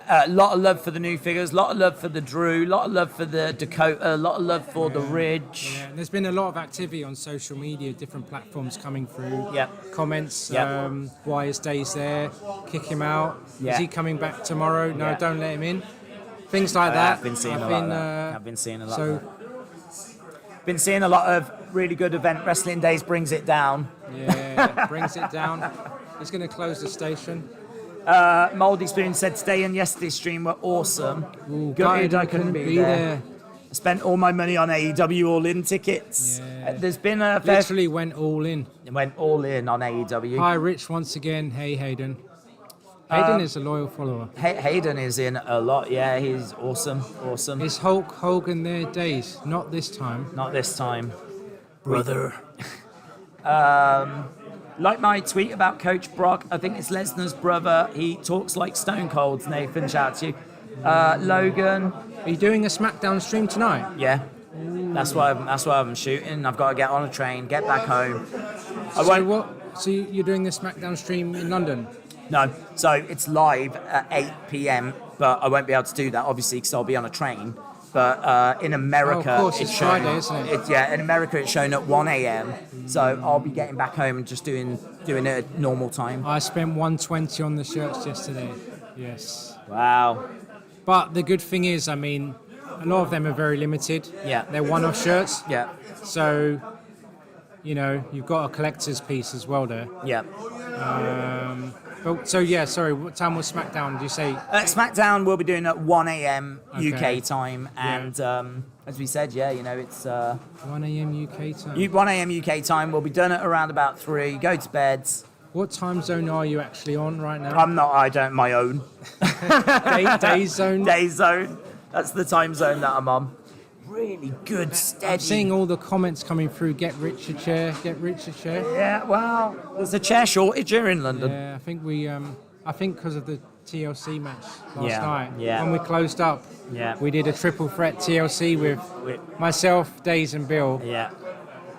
A lot of love for the new figures, a lot of love for the Drew, a lot of love for the Dakota, a lot of love for the Ridge. Yeah, and there's been a lot of activity on social media, different platforms coming through. Yeah. Comments, Yeah. why is Daze there? Kick him out. Yeah. Is he coming back tomorrow? No, Yeah. don't let him in. Things like that. I've been seeing a lot of that. I've been seeing a lot so, of that. Been seeing a lot of really good event. Wrestling Daze brings it down. Yeah, brings it down. He's going to close the station. Mouldy Spoon said today and yesterday's stream were awesome. Gutted I couldn't be there. I spent all my money on AEW All-In tickets. Yeah. There's been a Literally went all in. Went all in on AEW. Hi, Rich, once again. Hey, Hayden. Hayden is a loyal follower. Hayden is in a lot. Yeah, he's awesome. Is Hulk Hogan there, Daze? Not this time. Not this time. Brother. Like my tweet about Coach Brock, I think it's Lesnar's brother. He talks like Stone Cold. Nathan, shout to you. Logan. Are you doing a SmackDown stream tonight? Yeah. That's why I'm shooting. I've got to get on a train, get back home. So you're doing the SmackDown stream in London? No. So it's live at 8 p.m., but I won't be able to do that, obviously, because I'll be on a train. But in America, of course, it's Friday, isn't it? In America, it's shown at 1 a.m. So I'll be getting back home and just doing it at normal time. I spent $120 on the shirts yesterday. Yes. Wow. But the good thing is, I mean, a lot of them are very limited. Yeah. They're one-off shirts. Yeah. So, you've got a collector's piece as well there. Yeah. Sorry, what time was SmackDown, did you say? SmackDown we'll be doing at 1 a.m. Okay. UK time, and as we said, it's 1 a.m. UK time. 1 a.m. UK time. We'll be done at around about 3. Go to bed. What time zone are you actually on right now? I don't my own. Daze zone? Daze zone. That's the time zone that I'm on. really good, steady. I'm seeing all the comments coming through. Get rich a chair. Get rich a chair. Yeah, well, there's a chair shortage here in London. Yeah, I think we. I think because of the TLC match last night. Yeah. When we closed up. Yeah. We did a triple threat TLC with myself, Daze, and Bill. Yeah.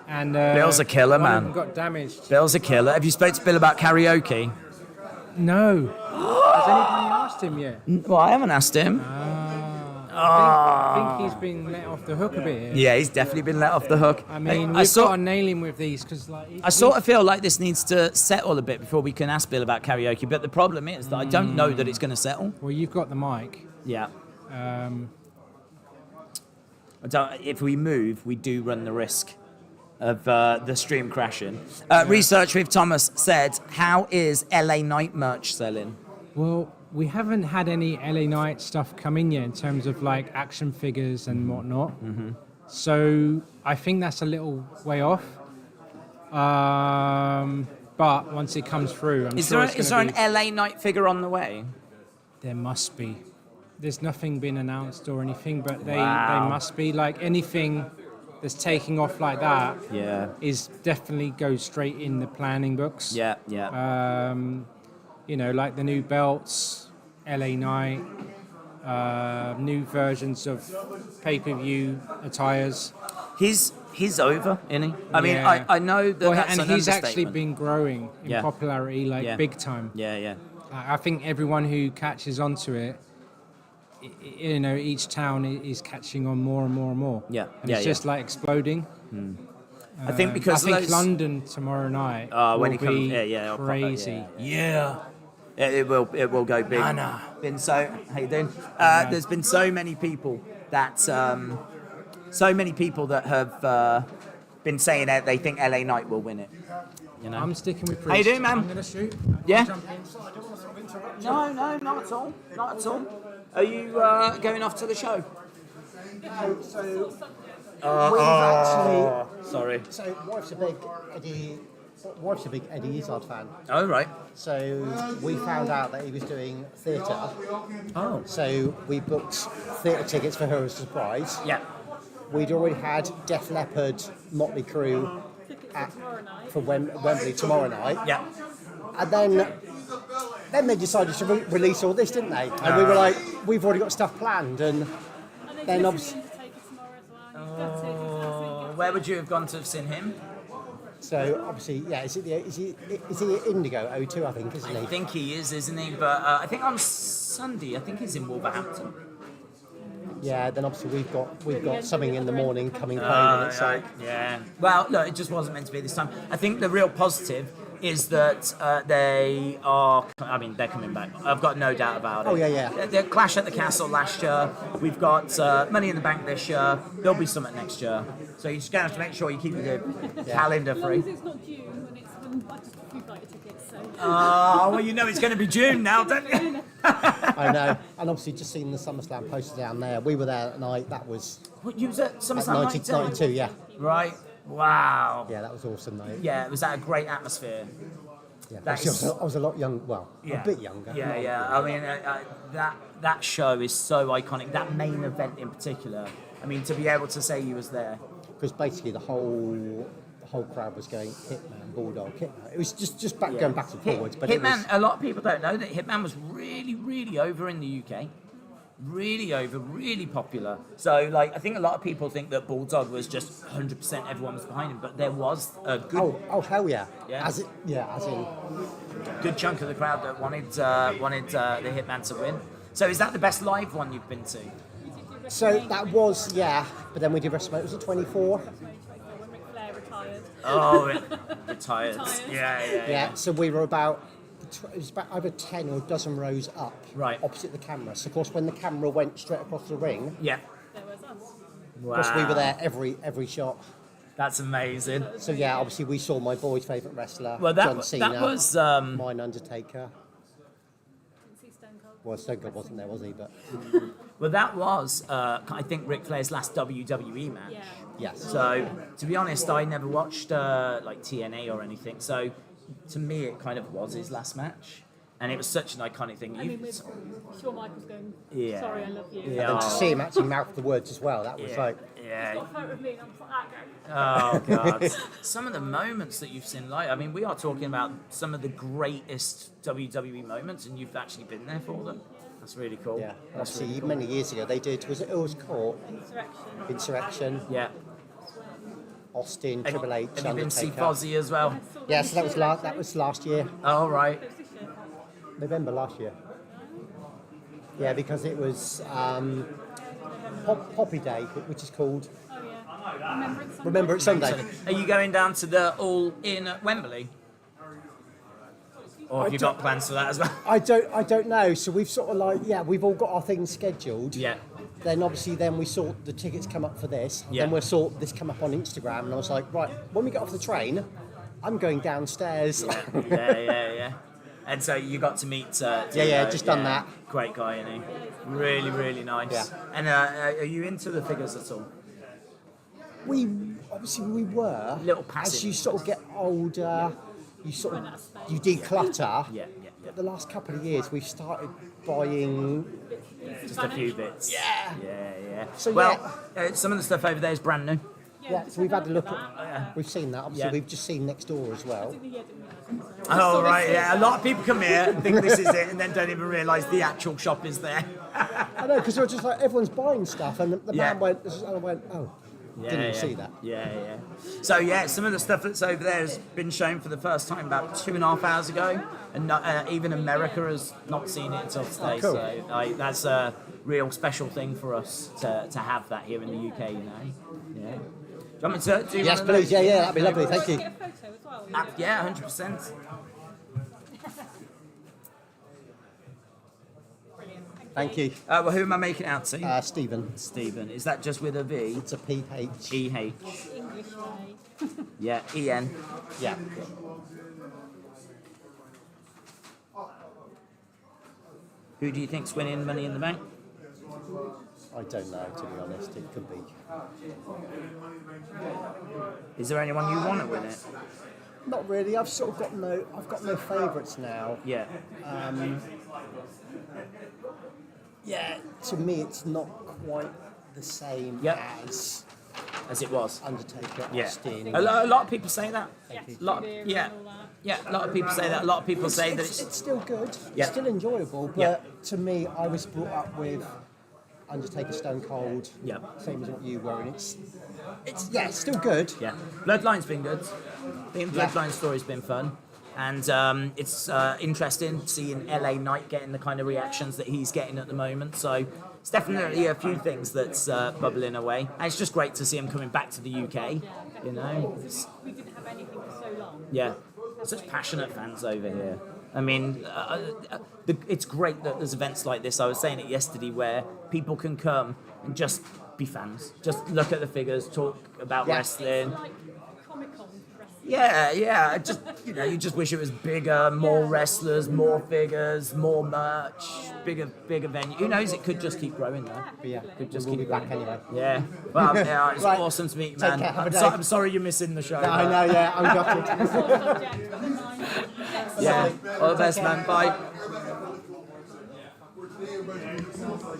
And Bill's a killer, one of man. them got damaged. Bill's a killer. Have you spoke to Bill about karaoke? No. Has anybody asked him yet? Well, I haven't asked him. I think he's been let off the hook a bit here. Yeah, he's definitely been let off the hook. I mean, we've got to nail him with these because, like, I sort of feel like this needs to settle a bit before we can ask Bill about karaoke. But the problem is that I don't know that it's going to settle. Well, you've got the mic. Yeah. If we move, we do run the risk of the stream crashing. Research with Thomas said, "How is LA Knight merch selling?" Well, we haven't had any LA Knight stuff come in yet in terms of like action figures and whatnot. Mm-hmm. So I think that's a little way off. But once it comes through, I'm Is sure there an LA Knight figure on the way? There must be. There's nothing been announced or anything, but they Wow. must be. Like anything that's taking off like that is definitely goes straight in the planning books. Yeah, yeah. You know, like the new belts, LA Knight, new versions of pay-per-view attires. He's over, isn't he? I mean, Yeah. I know that that's and an he's actually understatement. been growing in Yeah. popularity, like Yeah. big time. Yeah, yeah. I think everyone who catches onto it, you know, each town is catching on more and more and more. Yeah, and yeah, it's yeah. just like exploding. I think because I think those- London tomorrow night when will he comes, be it'll pop up, crazy. Yeah. It will go big. I know. Been so how you doing? There's been so many people that have been saying that they think LA Knight will win it. You know. I'm sticking with How you Priest. doing, man? I'm gonna shoot. Yeah. Jump in. No, not at all. Not at all. Are you going off to the show? No, so We've actually. Sorry. So wife's a big Eddie Izzard fan. Oh right. So we found out that he was doing theatre. Oh. So we booked theatre tickets for her as a surprise. Yeah. We'd already had Def Leppard, Motley Crue for Wembley tomorrow night. Yeah. And then they decided to release all this, didn't they? And we were like, we've already got stuff planned, and then obviously. Where would you have gone to have seen him? So obviously, yeah. Is he Indigo O2? I think, isn't he? I think he is, isn't he? But I think on Sunday, I think he's in Wolverhampton. Yeah. Then obviously we've got something in the morning coming home, and it's like. Yeah. Well, look, it just wasn't meant to be this time. I think the real positive is that they are. I mean, they're coming back. I've got no doubt about it. Oh, yeah. The Clash at the Castle last year. We've got Money in the Bank this year. There'll be something next year. So you're just gonna have to make sure you keep the calendar As long as free. it's not June when it's when I just booked flight tickets. So. Oh, well, you know it's going to be June now, don't you? I know. And obviously, just seeing the SummerSlam poster down there. We were there at night. That was. What, you was at SummerSlam 1992, yeah. Right. Wow. Yeah, that was awesome, mate. Yeah, it was that a great atmosphere. Yeah, That obviously, is- I was a lot young. Well, a bit younger. Yeah, yeah. I mean, that show is so iconic. That main event in particular. I mean, to be able to say you was there. Because basically the whole crowd was going Hitman, Bulldog, Hitman. It was just going back and forwards. But Hitman. it was, A lot of people don't know that Hitman was really, really over in the UK. Really over, really popular. So, like, I think a lot of people think that Bulldog was just 100% everyone was behind him, but there was a good. Oh hell yeah. Yeah. As in. Good chunk of the crowd that wanted the Hitman to win. So, is that the best live one you've been to? So that was but then we did WrestleMania. Was it 24? Oh, retired. Yeah. Yeah. So we were about. It was about either 10 or a dozen rows up, right, opposite the camera. So of course, when the camera went straight across the ring, yeah, there was us. Wow. Of course, we were there every shot. That's amazing. So yeah, obviously we saw my boy's favourite wrestler, Well, John Cena. that was mine, Undertaker. Well, Stone Cold wasn't there, was he? But well, that was I think Ric Flair's last WWE match. Yeah. Yes. So to be honest, I never watched like TNA or anything. So to me, it kind of was his last match. And it was such an iconic thing. I mean, with Shawn Michaels going, Yeah. sorry, I love you. And then to see him actually mouth the words as well, that was like... Yeah. He's got a photo of me and I'm like, Oh God! Some of the moments that you've seen live. I mean, we are talking about some of the greatest WWE moments, and you've actually been there for them. That's really cool. Yeah, That's obviously really cool. many years ago they did, was it Earl's Court? Insurrection. Yeah. Austin, Triple H, Have you been to see Undertaker. Fozzy as well? Yeah, so that was last year. Oh right. November last year. Yeah, because it was Poppy Day, which is called Remembrance Sunday. Are you going down to the All In at Wembley? Or have you got plans for that as well? I don't know. So we've sort of we've all got our things scheduled. Yeah. Then obviously we saw the tickets come up for this. Yeah. Then we saw this come up on Instagram, and I was like, right, when we get off the train, I'm going downstairs. Yeah. And so you got to meet. Just done that. Great guy, isn't he? Really, really nice. Yeah. And are you into the figures at all? We were. Little passive. As you sort of get older, you declutter. Yeah. But the last couple of years, we've started buying Just a few bits. Yeah. So some of the stuff over there is brand new. Yeah, so we've had a look at. We've seen that. Obviously, we've just seen next door as well. Oh right, yeah. A lot of people come here and think this is it, and then don't even realise the actual shop is there. I know, because they're just like everyone's buying stuff, and the man went, and I went, oh, didn't even see that. Yeah. So some of the stuff that's over there has been shown for the first time about 2.5 hours ago, and not, even America has not seen it until today. Oh, cool. So that's a real special thing for us to have that here in the UK. You know. Yeah. Do you want me to do Yes, one of please. those? Yeah, that'd be lovely. Thank you. Yeah, 100%. Thank you. Well, who am I making out to? Stephen. Stephen. Is that just with a V? It's a PH. EH. English way. Yeah, EN. Yeah. Who do you think's winning Money in the Bank? I don't know, to be honest. It could be. Is there anyone you want to win it? Not really. I've got no favourites now. Yeah. To me, it's not quite the same as it was. Undertaker, Yeah. Austin. A lot of people say that. you. A lot of people say that. A lot of people say that It's still good. Yeah. It's still enjoyable. But to me, I was brought up with Undertaker, Stone Cold. Yeah. Same as what you were, and it's still good. Yeah. Bloodline's been good. I think the Bloodline story's been fun. And it's interesting seeing LA Knight getting the kind of reactions that he's getting at the moment. So it's definitely a few things that's bubbling away. And it's just great to see him coming back to the UK, you know. We didn't have anything for so long. Yeah, such passionate fans over here. I mean, it's great that there's events like this. I was saying it yesterday where people can come and just be fans. Just look at the figures, talk about wrestling. Like Comic-Con wrestling. Yeah. Just you just wish it was bigger, more wrestlers, more figures, more merch, bigger venue. Who knows? It could just keep growing though. Yeah, Could just we'll keep be back growing. anyway. Yeah. Well, yeah, it's Right. awesome to meet you, Take man. care, have a day. I'm sorry you're missing the show. No, I know, yeah, I'm gutted. Yeah. All the best, man. Bye.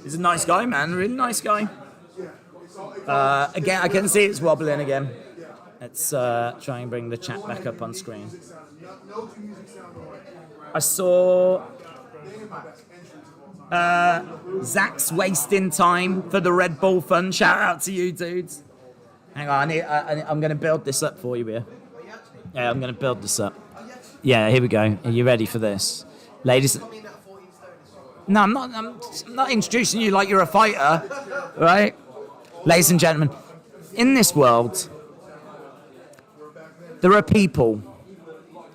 He's a nice guy, man. Really nice guy. Again, I can see it's wobbling again. Let's try and bring the chat back up on screen. I saw Zach's wasting time for the Red Bull Fun. Shout out to you, dudes. Hang on, I'm going to build this up for you here. Yeah, I'm going to build this up. Yeah, here we go. Are you ready for this? Ladies... No, I'm not introducing you like you're a fighter, right? Ladies and gentlemen, in this world, there are people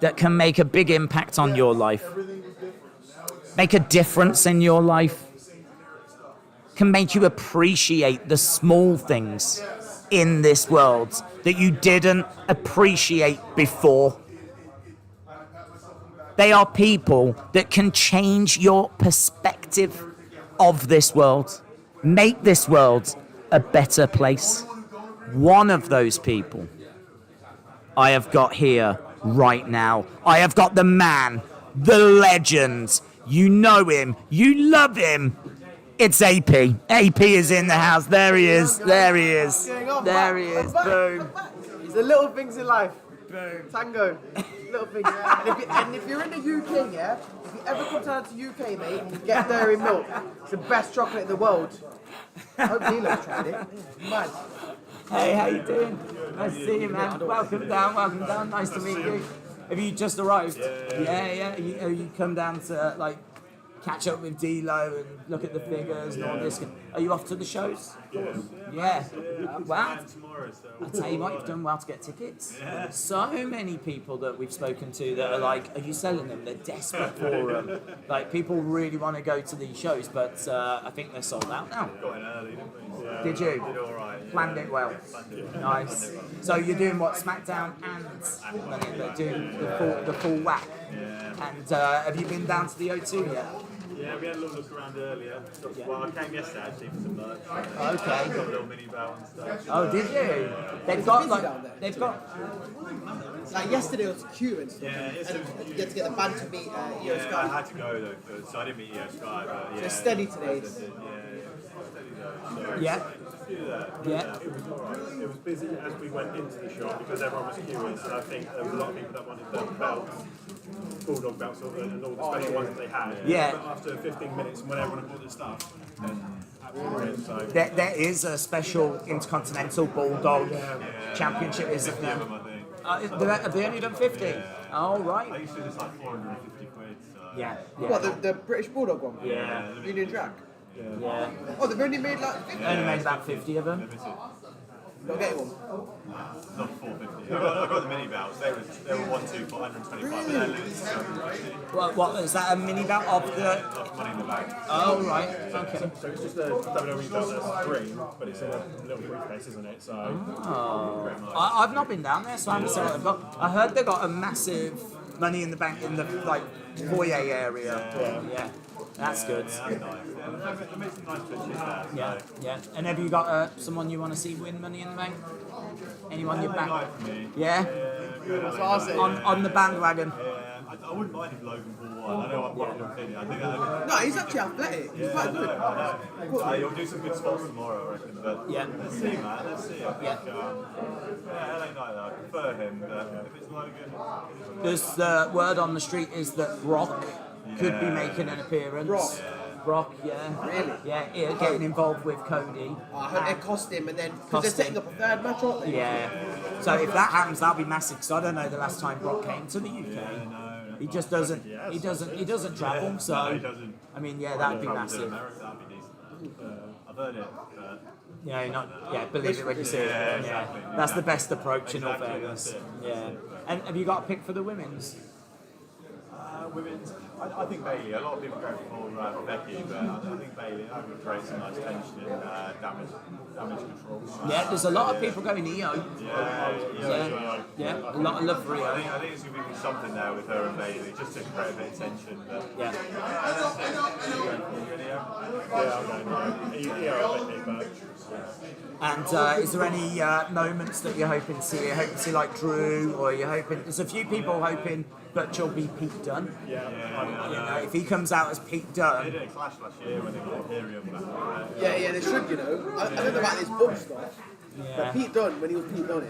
that can make a big impact on your life, make a difference in your life, can make you appreciate the small things in this world that you didn't appreciate before. They are people that can change your perspective of this world, make this world a better place. One of those people I have got here right now. I have got the man, the legend. You know him. You love him. It's AP. AP is in the house. There he is. There he is. There he is. Boom. It's the little things in life. Boom. Tango. Little things. And if you're in the UK, yeah, if you ever come down to UK, mate, get dairy milk. It's the best chocolate in the world. I hope Nilo's tried it. Mad. Hey, how you doing? Nice to see you, man. Welcome down. Welcome down. Nice to meet you. Have you just arrived? Yeah. You come down to like catch up with D-Lo and look at the figures and all this. Are you off to the shows? Yeah. Wow. I'll tell you what, you've done well to get tickets. So many people that we've spoken to that are like, are you selling them? They're desperate for them. Like, people really want to go to these shows, but I think they're sold out now. Got in early, didn't we? Did you? Did all right. Planned it well. Nice. So you're doing what, SmackDown and doing the full whack? And have you been down to the O2 yet? Yeah, we had a little look around earlier. Well, I came yesterday actually for some merch. Okay. Got a little mini belt and stuff. Oh, did you? They've got they've got. Like yesterday was queue and stuff. Yeah, and you get to get the banter meet EO Yeah, Sky. I had to go though, so I didn't meet EO Sky, but yeah. So steady today. Yeah. Yeah. It was busy as we went into the shop because everyone was queuing, and I think there was a lot of people that wanted the belts, bulldog belts, and all the special ones that they had. Yeah. But after 15 minutes, when everyone had bought their stuff, then absolutely. So There is a special Intercontinental Bulldog Championship, isn't there? Have they only done 50? Oh, right. I used to do this like 450 quid. So. Yeah. What, the British Bulldog one? Yeah. Union Jack? Yeah. Oh, they've only made like 50? Only made about 50 of them. Not get one? Not 450. I got the mini belts. They were 125, but they're loose. What is that, a mini belt of the... Money in the Bank. Oh, right. Okay. So it's just a WWE belt that's green, but it's in a little briefcase, isn't it? So. Oh. I've not been down there, so I haven't seen what they've got. I heard they got a massive Money in the Bank in the like foyer area. Yeah. That's good. Yeah. And have you got someone you want to see win Money in the Bank? Anyone you back? Yeah. On the bandwagon. I wouldn't mind if Logan Paul won. I know I'm popular opinion. I think No, he's actually athletic. He's quite good. He'll do some good spots tomorrow, I reckon. But let's see, man. Let's see. I think, LA Knight, I prefer him. But if it's Logan, Because the word on the street is that Brock could be making an appearance. Brock, yeah. Really? Yeah, getting involved with Cody. I hope they cost him, and then because they're setting up a third match, aren't they? Yeah. So if that happens, that'll be massive. Because I don't know the last time Brock came to the UK. He just doesn't. He doesn't travel. So I mean, yeah, that'd be massive. that'd be decent. I've heard it. Believe it when you see it. Yeah, Yeah, exactly. that's the best approach in all fairness. Yeah. And have you got a pick for the women's? Women's, I think Bailey. A lot of people go for Becky, but I think Bailey creates a nice tension and damage control. Yeah, there's a lot of people going EO. Yeah, a lot of love for EO. I think it's going to be something there with her and Bailey, just to create a bit of tension. But yeah. And is there any moments that you're hoping to see? You're hoping to see like Drew, or you're hoping? There's a few people hoping Butch will be Pete Dunne. If he comes out as Pete Dunne. They did a clash last year when they got Imperium back. Yeah, they should, you know. I don't know about this book stuff, but Pete Dunne, when he was Pete Dunne,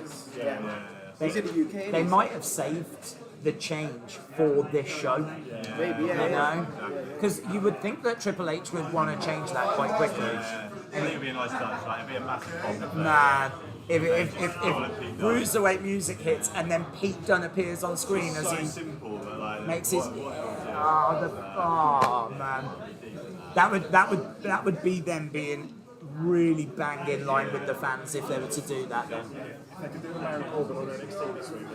he's in the UK. They might have saved the change for this show. Maybe, you know? Because you would think that Triple H would want to change that quite quickly. I think it'd be a nice touch, like it'd be a massive problem. Nah. If Cruiserweight music hits and then Pete Dunne appears on screen as he makes his man, that would be them being really bang in line with the fans if they were to do that. Then They could do a Baron Corbin on NXT this week.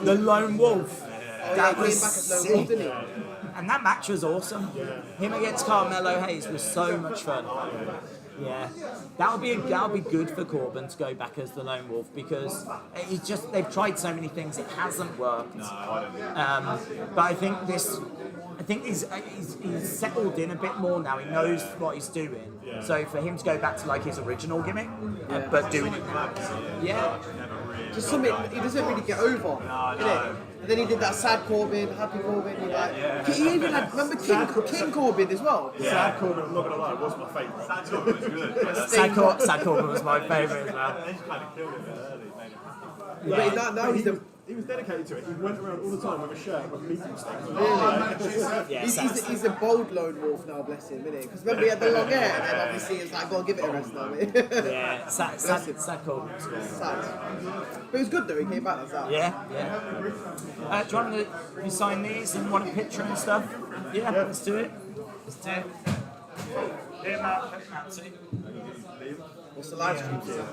the Lone Wolf. That was back at Lone Wolf, didn't he? And that match was awesome. Him against Carmelo Hayes was so much fun. Yeah, that'll be good for Corbin to go back as the Lone Wolf, because they've tried so many things, it hasn't worked. But I think he's settled in a bit more now. He knows what he's doing. So for him to go back to like his original gimmick, but doing it now, just something he doesn't really get over. Innit? And then he did that sad Corbin, happy Corbin. He even had, remember King Corbin as well? Sad Corbin, I'm not going to lie, was my favourite. Sad Corbin was good. Sad Corbin was my favourite as well. They just kind of killed him early, But now he's the... He was dedicated to it. He went around all the time with a shirt with meeting sticks. Really? He's a bold lone wolf now, bless him, innit? Because remember he had the long hair, and then obviously it's like, go and give it a rest now, mate. Yeah, sad Corbin. Sad. But it was good though, he came back like that. Yeah. Do you want to sign these and want a picture and stuff? Yeah, let's do it. Here, Matt. What's the live stream saying?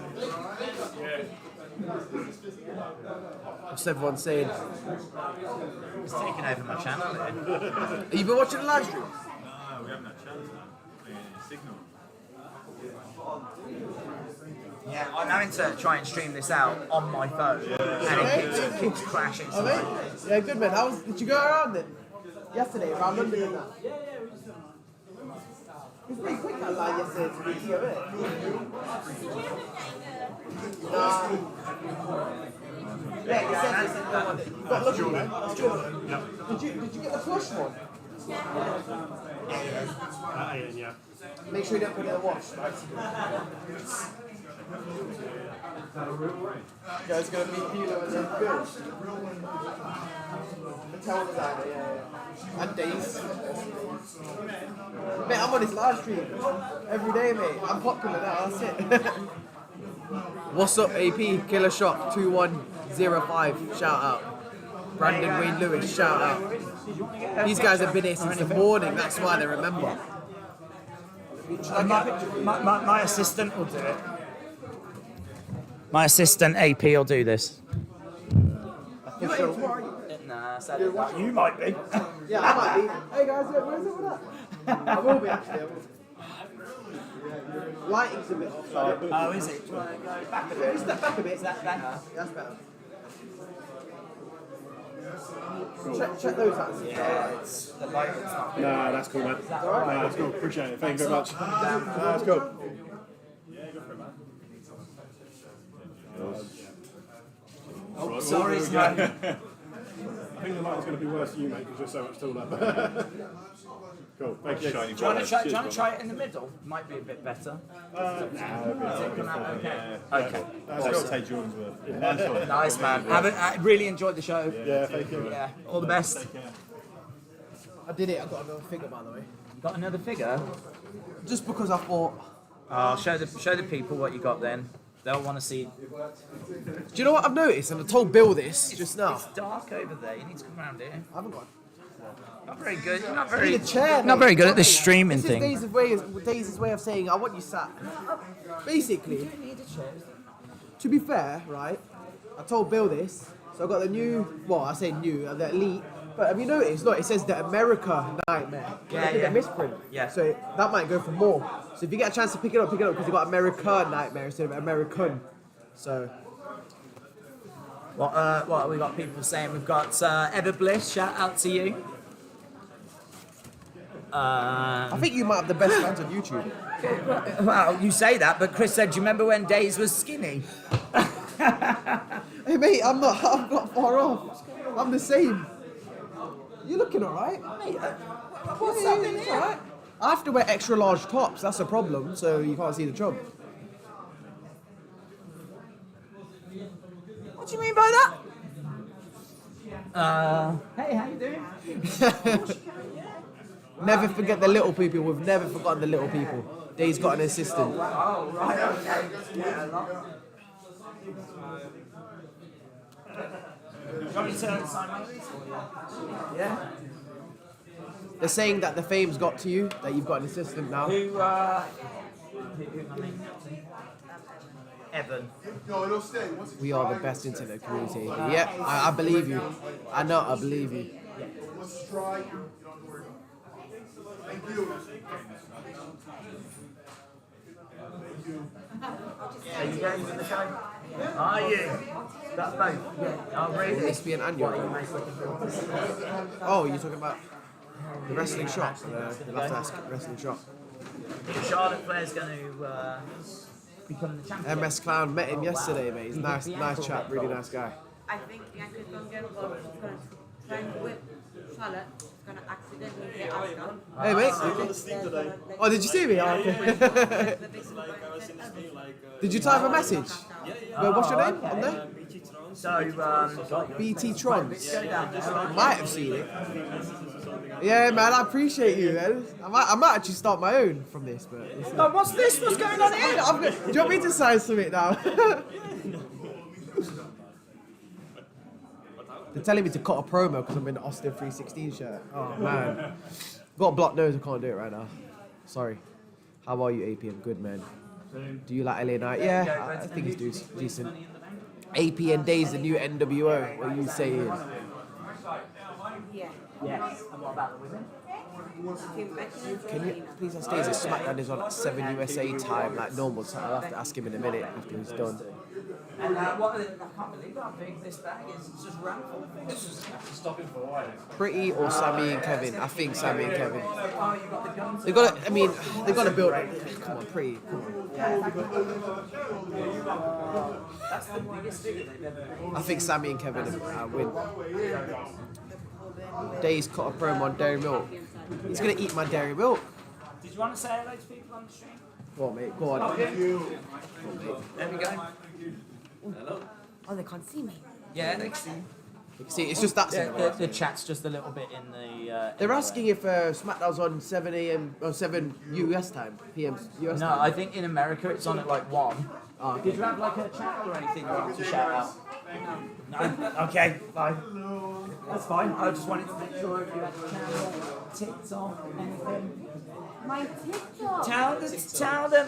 What's everyone saying? It's taking over my channel here. Have you been watching the live stream? No, we haven't had a chance now. Signal. Yeah, I'm having to try and stream this out on my phone, and it keeps crashing. Yeah, good man. Did you go around then? Yesterday, around London and that? It was pretty quick that line yesterday to reach it. Yeah, you said you got lucky, man. That's good. Did you get the plush one? Yeah. Make sure you don't put it in the wash. Guys gonna meet Hilo and then good. The towel designer, yeah. And Daze. Mate, I'm on his live stream every day, mate. I'm popular now, that's it. What's up, AP? Killer Shop 2105. Shout out. Brandon Wayne Lewis, shout out. These guys have been here since the morning, that's why they remember. My assistant will do it. My assistant AP will do this. You got in tomorrow? Nah, sadly not. You might be. Yeah, I might be. Hey guys, where's it with that? I will be actually. I will. Lighting's a bit off. Oh, is it? Do you want to go back a bit? Step back a bit. Is that better? That's better. Check those out. Yeah, it's the lighting's not good. No, that's cool, man. No, that's cool. Appreciate it. Thank you very much. That's cool. Yeah, go for it, man. Oh, sorry, it's not. I think the lighting's going to be worse for you, mate, because you're so much taller. Cool, thank you. Do you want to try it in the middle? Might be a bit better. Okay. That's Tay Jordan's worth. Nice, man. I really enjoyed the show. Yeah, thank you. Yeah, all the best. I did it. I got another figure, by the way. You got another figure? Just because I thought. Oh, show the people what you got then. They'll want to see. Do you know what I've noticed? And I told Bill this just now. It's dark over there. You need to come around here. I haven't got. Not very good. You're not very. Not very good at this streaming this thing. This is Daze's way of saying I want you sat. Basically, to be fair, right? I told Bill this, so I got the new. Well, I say new, the Elite. But have you noticed? Look, it says the America Nightmare. Yeah, The misprint. Yeah. So that might go for more. So if you get a chance to pick it up because you got America Nightmare instead of American. So. What have we got people saying? We've got Ever Bliss. Shout out to you. I think you might have the best fans on YouTube. Well, you say that, but Chris said, "Do you remember when Daze was skinny?" Hey mate, I'm not far off. I'm the same. You're looking alright. What's happening here? Right. I have to wear extra large tops. That's a problem. So you can't see the chub. What do you mean by that? Hey, how you doing? Never forget the little people. We've never forgotten the little people. Dave's got an assistant. Oh, right, okay. Yeah, a lot. Do you want me to sign one of these for you? Yeah. They're saying that the fame's got to you, that you've got an assistant now. Who Evan. We are the best internet community. Yeah, I believe you. I know, I believe you. Thank you. Are you going to the show? Are you? That's both. Yeah. I'll read it. Lesbian and your. Oh, you're talking about the wrestling shop. You'll have to ask wrestling shop. Charlotte Flair's going to becoming the champion. MS Clown, met him yesterday, mate. He's nice chap, really nice guy. I think Bianca's going to get involved. She's going to try and whip Charlotte. She's going to accidentally hit Asuka. Hey, mate. Oh, did you see me? Oh, okay. Did you type a message? Well, what's your name on there? So, BT Trons. Might have seen it. Yeah, man, I appreciate you, man. I might actually start my own from this, but... Oh, what's this? What's going on here? Do you want me to sign something now? They're telling me to cut a promo because I'm in the Austin 316 shirt. Oh, man. Got a blocked nose, I can't do it right now. Sorry. How are you, APN? Good, man. Do you like LA Knight? Yeah, I think he's decent. APN Daze, the new NWO. What are you saying? Yeah. Yes. And what about the women? Can you please ask Daze if SmackDown is on at 7 USA time, like normal time? I'll have to ask him in a minute after he's done. And I can't believe how big this bag is. It's just raffle. Stopping for a while. Pretty or Sammy and Kevin? I think Sammy and Kevin. Oh, you got the guns. They got to, I mean, they got to build. Come on, Pretty. Come on. That's the biggest figure they've ever made. I think Sammy and Kevin win. Daze cut a promo on Dairy Milk. He's gonna eat my Dairy Milk. Did you want to say hello to people on the stream? Go on, mate. Go on. There we go. Hello. Oh, they can't see me. Yeah, they can see. You can see, it's just that. The chat's just a little bit in the. They're asking if SmackDown's on 7 a.m. or 7 US time, PM US time. No, I think in America it's on at like 1. Oh, okay. Did you have like a chat or anything you wanted to shout out? No? Okay, fine. That's fine. I just wanted to make sure if you had a channel, TikTok, anything. My TikTok. Tell the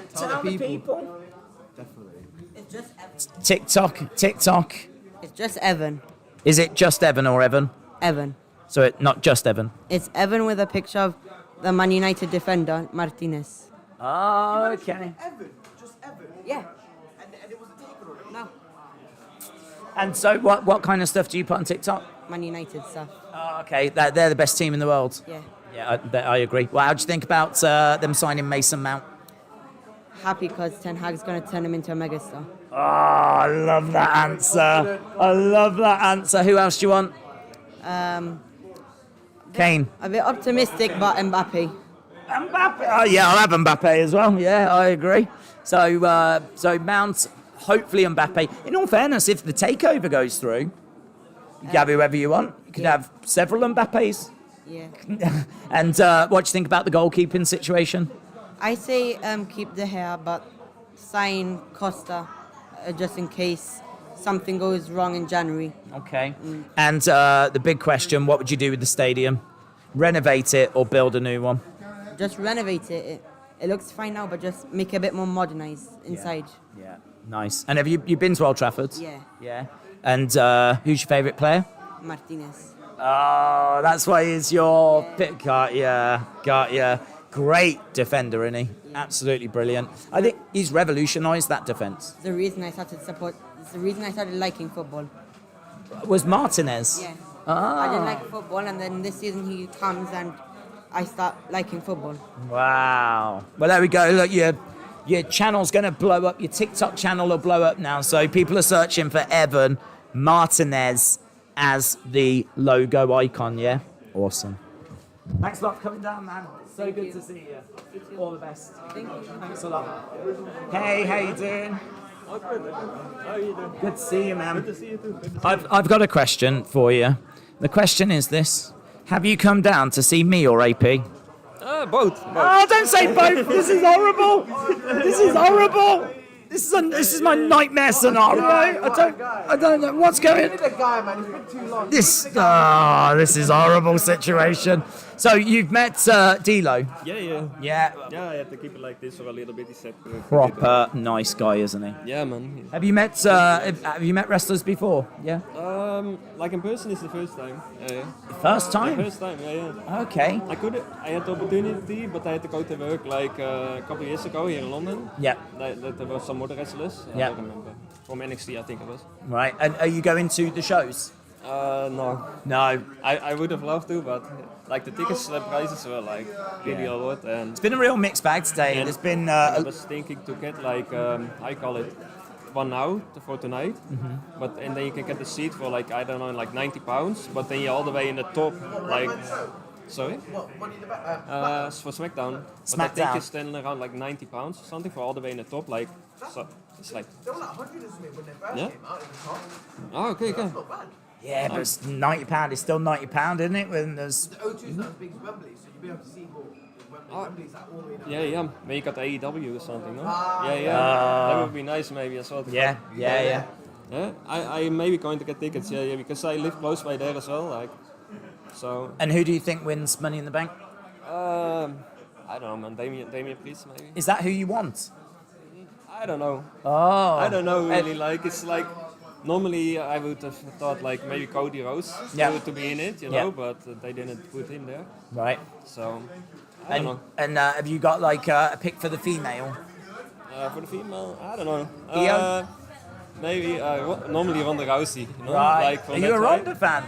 people. Definitely. It's just Evan. TikTok. It's just Evan. Is it just Evan or Evan? Evan. So not just Evan. It's Evan with a picture of the Man United defender, Martinez. Oh, okay. Evan, just Evan. Yeah. And it wasn't taken already. No. And so what kind of stuff do you put on TikTok? Man United stuff. Oh, okay. They're the best team in the world. Yeah. Yeah, I agree. Well, how do you think about them signing Mason Mount? Happy because Ten Hag's going to turn him into a megastar. Oh, I love that answer. I love that answer. Who else do you want? Kane. A bit optimistic, but Mbappe. Mbappe. Oh, yeah, I'll have Mbappe as well. Yeah, I agree. So Mount, hopefully Mbappe. In all fairness, if the takeover goes through, you can have whoever you want. You could have several Mbappes. Yeah. And what do you think about the goalkeeping situation? I say keep the hair, but sign Costa just in case something goes wrong in January. Okay. And the big question, what would you do with the stadium? Renovate it or build a new one? Just renovate it. It looks fine now, but just make it a bit more modernized inside. Yeah. Nice. And have you been to Old Trafford? Yeah. Yeah. And who's your favourite player? Martinez. Oh, that's why he's your pick. Got ya. Great defender, isn't he? Yeah. Absolutely brilliant. I think he's revolutionised that defence. It's the reason I started liking football. Was Martinez? Yeah. Ah. I didn't like football, and then this season he comes and I start liking football. Wow. Well, there we go. Look, your channel's going to blow up. Your TikTok channel will blow up now. So people are searching for Evan Martinez as the logo icon, yeah? Awesome. Thanks a lot for coming down, man. So good to see you. All the best. Thank you. Thanks a lot. Hey, how you doing? Oh, good. How are you doing? Good to see you, man. Good to see you too. I've got a question for you. The question is this. Have you come down to see me or AP? Both. Oh, don't say both. This is horrible. This is horrible. This is my nightmare scenario. I don't know what's going on. The guy, man, it's been too long. This is a horrible situation. So you've met D'Lo. Yeah. Yeah. Yeah, I had to keep it like this for a little bit. He said. Proper nice guy, isn't he? Yeah, man. Have you met wrestlers before? Yeah. Like in person, it's the first time. First time? The first time, yeah. Okay. I had the opportunity, but I had to go to work like a couple of years ago here in London. Yeah. There were some other wrestlers. Yeah. I don't remember. From NXT, I think it was. Right. And are you going to the shows? No. No. I would have loved to, but like the tickets prices were like really a lot, and it's been a real mixed bag today. and There's been I was thinking to get like I call it one now for tonight, but and then you can get the seat for like I don't know like £90, but then you're all the way in the top like. Sorry? For SmackDown. But I think it's then around like £90 or something for all the way in the top. Like, so it's like. They were like 100 isn't it, when they first Yeah? came out in the top. Oh, okay, okay. That's not bad. yeah, but it's £90. It's still £90, isn't it? When there's The O2 is not as big as Wembley, so you'll be able to see more. Wembley's like all the way down. Yeah. Maybe you got AEW or something, no? Ah, That would be nice maybe as well. Yeah. Yeah, I maybe going to get tickets, because I live close by there as well, like. So. And who do you think wins Money in the Bank? I don't know, man. Damien Priest, maybe. Is that who you want? I don't know. Oh. I don't know really. Like it's like normally I would have thought like maybe Cody Rhodes to be in it, but they didn't put him there. Right. So I don't know. And have you got like a pick for the female? For the female, I don't know. Io? Maybe normally Ronda Rousey. You know? Right. Like Are you a Ronda fan?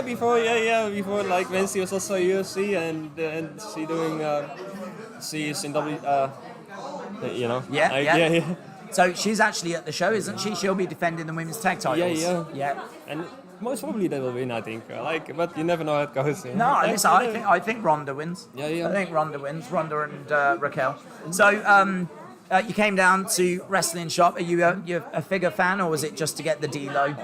Before like when she was also UFC and she doing she is in W, Yeah. So she's actually at the show, isn't she? She'll be defending the women's tag titles. Yeah. And most probably they will win, I think. But you never know how it goes. No, listen, I think Ronda wins. Yeah. I think Ronda wins. Ronda and Raquel. So you came down to Wrestling Shop. Are you a figure fan, or was it just to get the D-Lo?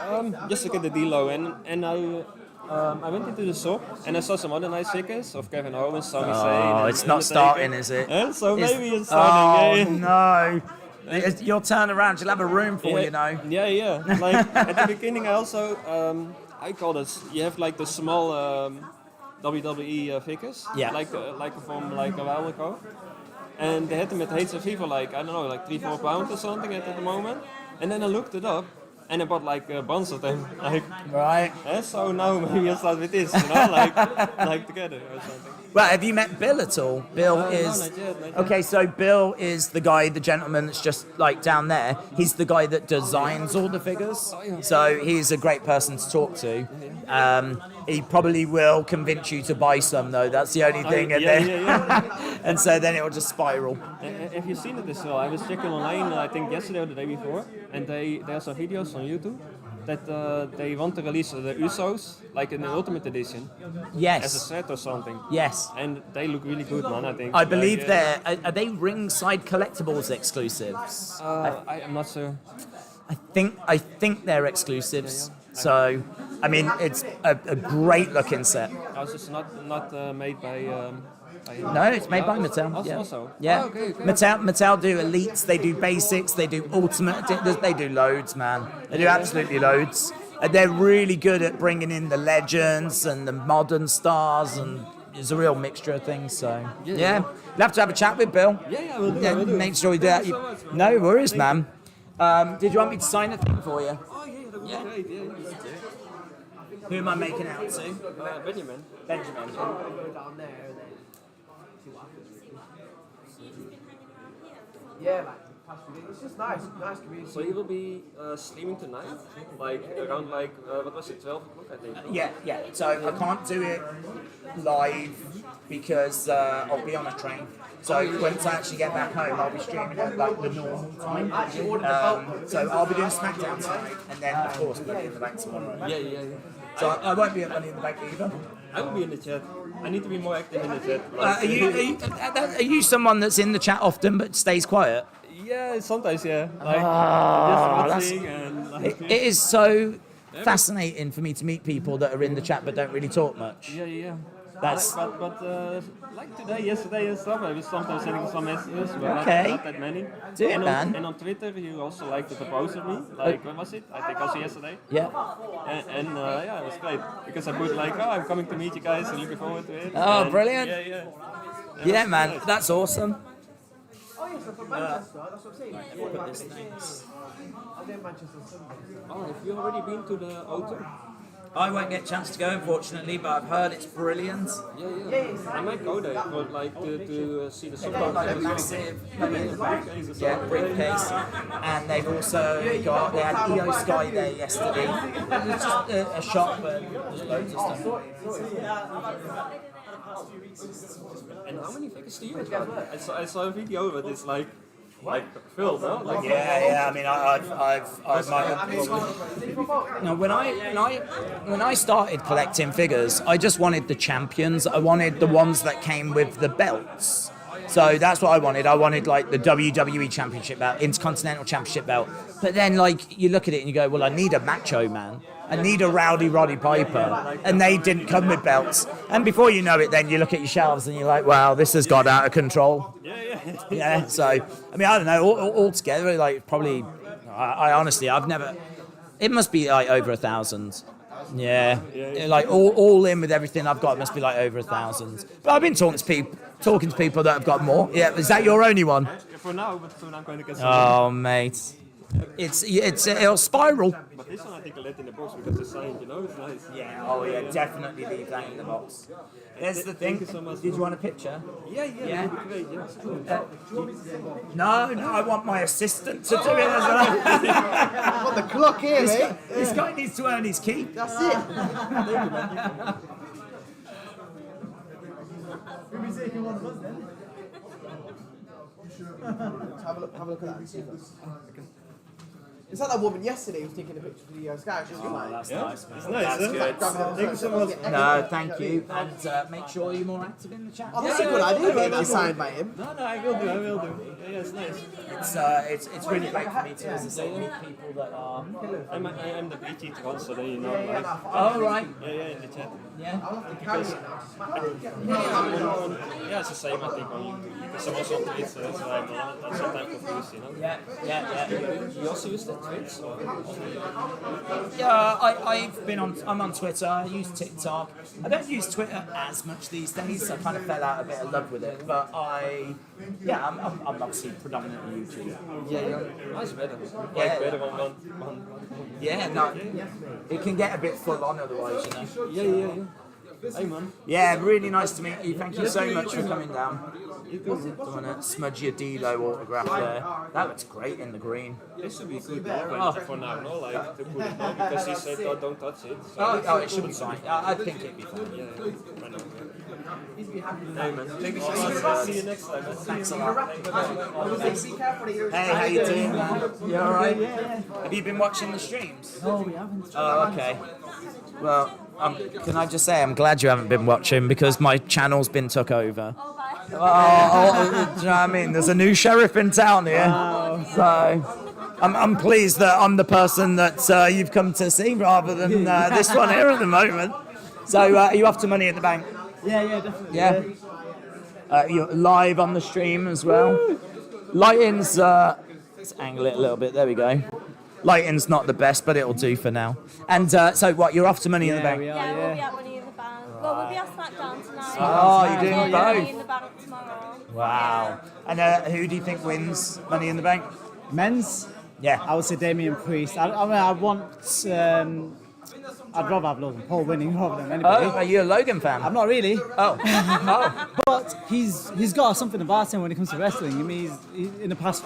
Just to get the D-Lo, and I went into the shop and I saw some other nice figures of Kevin Owens, Sami Zayn. Oh, it's not starting, is it? So maybe it's starting. Oh, no. You'll turn around, you'll have a room for you know. Yeah. Like at the beginning, I also I call this. You have like the small WWE figures. Yeah. Like from like a while ago, and they had them at HFV for like I don't know, like £3-4 or something at the moment. And then I looked it up. And I bought like a bunch of them, like right. So now maybe I'll start with this, like together or something. Well, have you met Bill at all? Bill is not yet. okay. So Bill is the guy, the gentleman that's just like down there. He's the guy that designs all the figures. So he's a great person to talk to. He probably will convince you to buy some though. That's the only thing. And and so then it will just spiral. Have you seen it as well? I was checking online, I think yesterday or the day before, and there are some videos on YouTube that they want to release the Usos like in the Ultimate Edition. Yes. As a set or something. Yes. And they look really good, man. I think. I believe are they Ringside Collectibles exclusives? I'm not sure. I think they're exclusives. So, I mean, it's a great looking set. Oh, so it's not made by. No, it's made by Mattel. Also. Yeah. Oh, okay. Mattel do elites, they do basics, they do ultimate, they do loads, man. They do absolutely loads. And they're really good at bringing in the legends and the modern stars, and it's a real mixture of things. So yeah, you'll have to have a chat with Bill. Yeah, we'll do. We'll do. Make sure you do that. No worries, man. Did you want me to sign a thing for you? Oh yeah, that would be great. Yeah. Who am I making out to? Benjamin. Benjamin. Down there and then see what happens. Yeah, man. It's just nice community. So you will be streaming tonight, like around like what was it, 12 o'clock, I think. Yeah. So I can't do it live because I'll be on a train. So once I actually get back home, I'll be streaming at like the normal time. So I'll be doing SmackDown tonight, and then of course Money in the Bank tomorrow. Yeah. So I won't be at Money in the Bank either. I will be in the chat. I need to be more active in the chat. Are you someone that's in the chat often but stays quiet? Yeah, sometimes, yeah. Like, just watching and like, it is so fascinating for me to meet people that are in the chat but don't really talk much. Yeah. That's but like today, yesterday and stuff, I was sometimes sending some messages, but okay. not that many. Do it, man. And on Twitter, you also like to propose to me. Like, when was it? I think also yesterday. Yeah. And it was great because I put like, I'm coming to meet you guys and looking forward to it. Oh, and brilliant. Yeah, man, nice. that's awesome. Oh yes, I'm from Manchester. That's what I'm saying. I'm in Manchester Sunday. Oh, have you already been to the O2? I won't get a chance to go, unfortunately, but I've heard it's brilliant. Yeah. I might go there, but like to see the They've got like a massive briefcase, and they've also got, they had EO Sky there yesterday. It's just a shop, but there's loads of stuff. And how many figures do you have? I saw a video of it. It's like filled, no? Like Yeah. I mean, I've no, when I started collecting figures, I just wanted the champions. I wanted the ones that came with the belts. So that's what I wanted. I wanted like the WWE Championship belt, Intercontinental Championship belt. But then like you look at it and you go, well, I need a Macho Man. I need a Rowdy Roddy Piper. And they didn't come with belts. And before you know it, then you look at your shelves and you're like, wow, this has got out of control. Yeah, so, I mean, I don't know, all together, like, probably, I honestly, I've never, it must be, like, over 1,000. Yeah, like, all in with everything I've got, it must be, like, over 1,000. But I've been talking to people that have got more. Yeah, is that your only one? For now, but soon I'm going to get some. Oh, mate. It'll spiral. But this one I think I let in the box because it's signed, you know, it's nice. Yeah, oh yeah, definitely leave that in the box. There's the thing. Thank you so much. Did you want a picture? Yeah, that'd be great, yeah. No, I want my assistant to do it as well. What the clock here, mate? This guy needs to earn his keep. That's it. We'll be taking one of us then. Have a look at that. It's like that woman yesterday who was taking a picture for the Sky. That's nice, man. It's nice, That's good. Thank you so much. No, thank you. And make sure you're more active in the chat. Oh, that's a good idea, getting that signed by him. No, I will do. Yeah, it's nice. It's really great for me to, as I say, meet people that are... I'm the BT Tron, so they know. Like, oh, right. Yeah, in the chat. Yeah. Because, it's the same, I think, on YouTube. Because I'm also on Twitch, so that's why I'm sometimes confused, you know? Yeah. You also use the Twitch? Or? Yeah, I'm on Twitter, I use TikTok. I don't use Twitter as much these days, I kind of fell out a bit of love with it, but I'm obviously predominantly YouTube. Yeah. That's better. Better on. Yeah, no, it can get a bit full on otherwise, you know. Yeah. Hey, man. Yeah, really nice to meet you. Thank you so much for coming down. Don't want to smudge your D-Lo autograph there. That looks great in the green. This would be good for now, no? Like, to put it on, because he said, don't touch it. So oh, it should be fine. I think it'd be fine. Yeah, I know. Hey, man. Thank you so much. See you next time. Thanks a lot. Hey, how you doing, man? You alright? Yeah. Have you been watching the streams? No, we haven't. Oh, okay. Well, can I just say I'm glad you haven't been watching because my channel's been took over. Do you know what I mean? There's a new sheriff in town here. So I'm pleased that I'm the person that you've come to see rather than this one here at the moment. So are you off to Money in the Bank? Yeah, definitely. Yeah. You're live on the stream as well. Lighting's, let's angle it a little bit. There we go. Lighting's not the best, but it'll do for now. And so what, you're off to Money in the Bank? We are, we'll be at Money in the Bank. Well, we'll be at SmackDown tonight. Oh, you're doing both? Money in the Bank tomorrow. Wow. And who do you think wins Money in the Bank? Men's? Yeah. I would say Damian Priest. I want... I'd rather have Logan Paul winning rather than anybody. Oh, are you a Logan fan? I'm not really. Oh. But he's got something about him when it comes to wrestling. I mean, he's in the past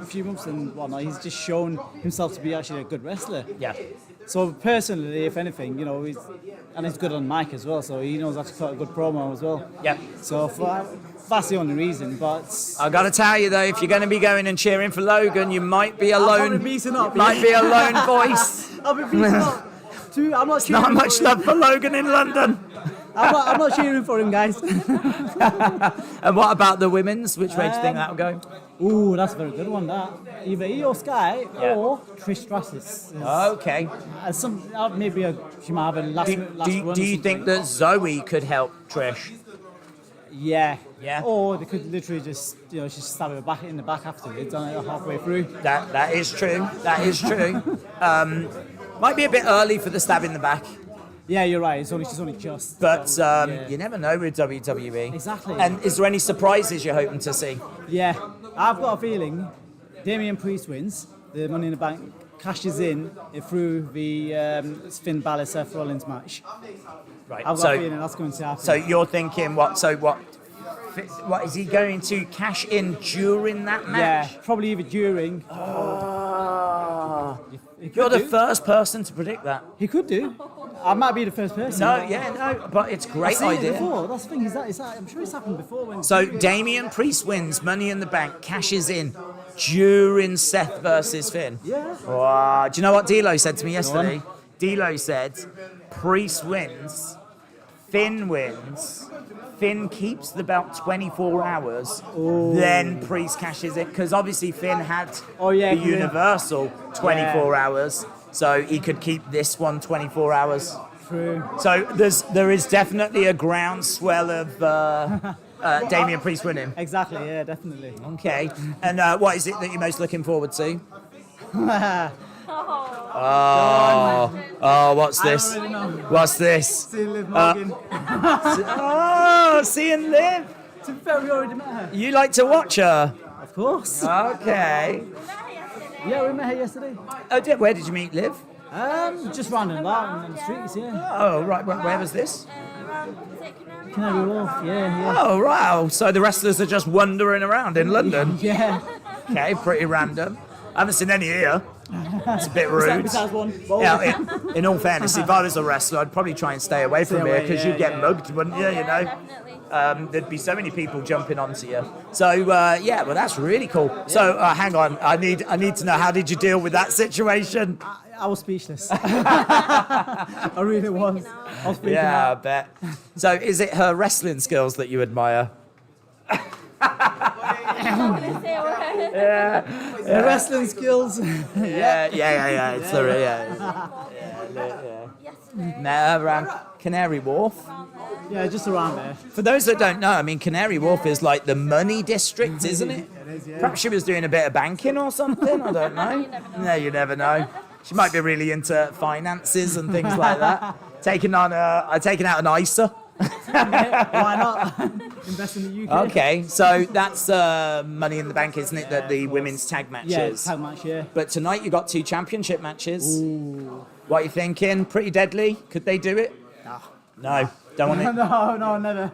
few months and whatnot, he's just shown himself to be actually a good wrestler. Yeah. So personally, if anything, he's good on mic as well. So he knows how to cut a good promo as well. Yeah. So that's the only reason. But I got to tell you though, if you're going to be going and cheering for Logan, you might be a lone. Might be a lone voice. I'll be beaten up. I'm not cheering. Not much love for Logan in London. I'm not cheering for him, guys. And what about the women's? Which way do you think that'll go? Ooh, that's a very good one. That either Io Sky or Trish Stratus. Okay. She might have a last run. Do you think that Zoe could help Trish? Yeah. Yeah. Or they could literally just stab her back in the back afterwards, halfway through. That is true. That is true. Might be a bit early for the stab in the back. Yeah, you're right. She's only just. But you never know with WWE. Exactly. And is there any surprises you're hoping to see? Yeah, I've got a feeling Damian Priest wins the Money in the Bank cashes in through the Finn Balor Seth Rollins match. Right. I've got a feeling that's going to happen. So you're thinking what? So what is he going to cash in during that match? Yeah, probably either during. You're the first person to predict that. He could do. I might be the first person. No, but it's a great I've seen idea. it before. That's the thing. I'm sure it's happened before. When So Damian Priest wins Money in the Bank, cashes in during Seth versus Finn. Yeah. Wow. Do you know what D'Lo said to me yesterday? D'Lo said, Priest wins, Finn wins, Finn keeps the belt 24 hours, then Priest cashes it, because obviously Finn had the Universal 24 hours, so he could keep this one 24 hours. True. So there is definitely a groundswell of Damian Priest winning. Exactly, yeah, definitely. Okay. And what is it that you're most looking forward to? What's this? What's this? Seeing Liv Morgan. Seeing Liv. To be fair, we already met her. You like to watch her? Of course. Okay. Yeah, we met her yesterday. Oh, where did you meet Liv? Just round and about on the streets, yeah. Oh, right. Where was this? Canary Wharf, yeah. Oh, wow. So the wrestlers are just wandering around in London? Yeah. Okay, pretty random. I haven't seen any here. It's a bit rude. Besides one. Yeah, in all fairness, if I was a wrestler, I'd probably try and stay away from here because you'd get mugged, wouldn't you? You know, there'd be so many people jumping onto you. So yeah, well, that's really cool. So hang on, I need to know, how did you deal with that situation? I was speechless. I really was. I was freaking Yeah, out. I bet. So is it her wrestling skills that you admire? Yeah. The wrestling skills. Yeah. It's the Now around Canary Wharf. Yeah, just around there. For those that don't know, I mean, Canary Wharf is like the money district, isn't it? It is, yeah. Perhaps she was doing a bit of banking or something. I don't know. No, you never know. She might be really into finances and things like that. Taking out an ISA. Why not? Invest in the UK. Okay, so that's Money in the Bank, isn't it? The women's tag matches. Yeah, tag match, yeah. But tonight you got 2 championship matches. Ooh. What are you thinking? Pretty deadly? Could they do it? No, don't want it. No, never.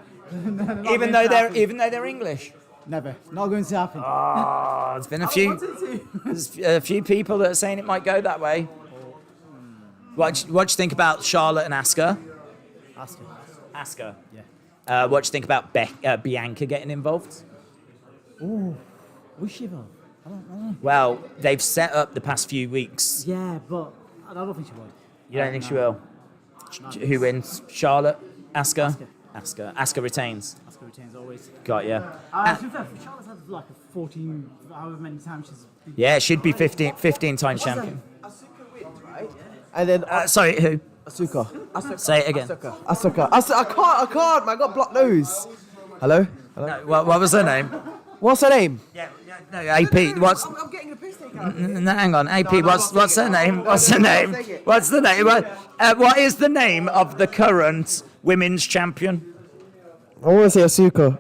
Even though they're English. Never. Not going to happen. Oh, there's been there's a few people that are saying it might go that way. What do you think about Charlotte and Asuka? Asuka. Yeah. What do you think about Bianca getting involved? Ooh. Will she though? I don't know. Well, they've set up the past few weeks. Yeah, but I don't think she would. You don't think she will? Who wins? Charlotte? Asuka? Asuka retains. Asuka retains always. Got ya. To be fair, Charlotte's had like a 14, however many times she's been. Yeah, she'd be 15 times champion. And then sorry, who? Asuka. Say it again. Asuka. I can't, man. I got blocked nose. Hello? No, what was her name? What's her name? No, AP. What's? I'm getting a piss take No, hang on. AP. What's her name? What's her name? What's the name? What is the name of the current women's champion? I want to say Asuka.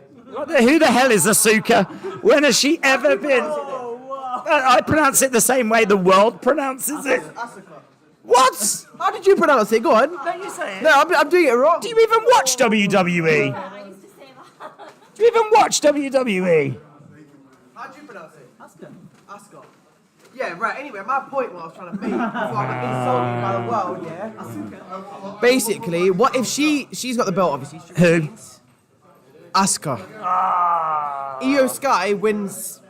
Who the hell is Asuka? When has she ever been? I pronounce it the same way the world pronounces it. What? How did you pronounce it? Go on. Don't you say it? No, I'm doing it wrong. Do you even watch WWE? Do you even watch WWE? How do you pronounce it? Asuka. Yeah, right. Anyway, my point what I was trying to make before I got insulted by the world, yeah? Basically, what if she's got the belt, obviously. Who? Asuka. Io Sky wins.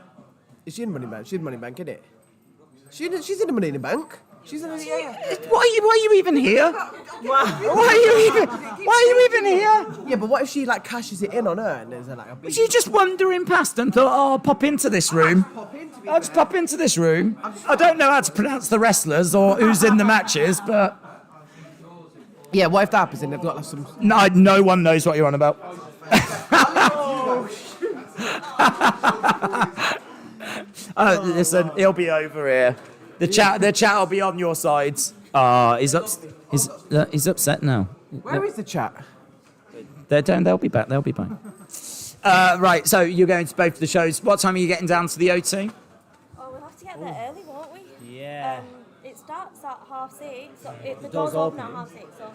Is she in Money Bank? She's in Money Bank, isn't it? She's in the Money in the Bank. She's in the Why are you even here? Why are you even here? Yeah, but what if she like cashes it in on her and there's like a big... Was you just wandering past and thought, oh, I'll pop into this room? I'll just pop into this room. I don't know how to pronounce the wrestlers or who's in the matches, but... Yeah, what if that happens and they've got like some... No one knows what you're on about. Listen, he'll be over here. The chat will be on your sides. He's upset now. Where is the chat? They're down. They'll be back. Right. So you're going to both of the shows. What time are you getting down to the O2? Oh, we'll have to get there early, won't we? Yeah. It's starts at 6:30, so the doors doors open at open. 6:30, so.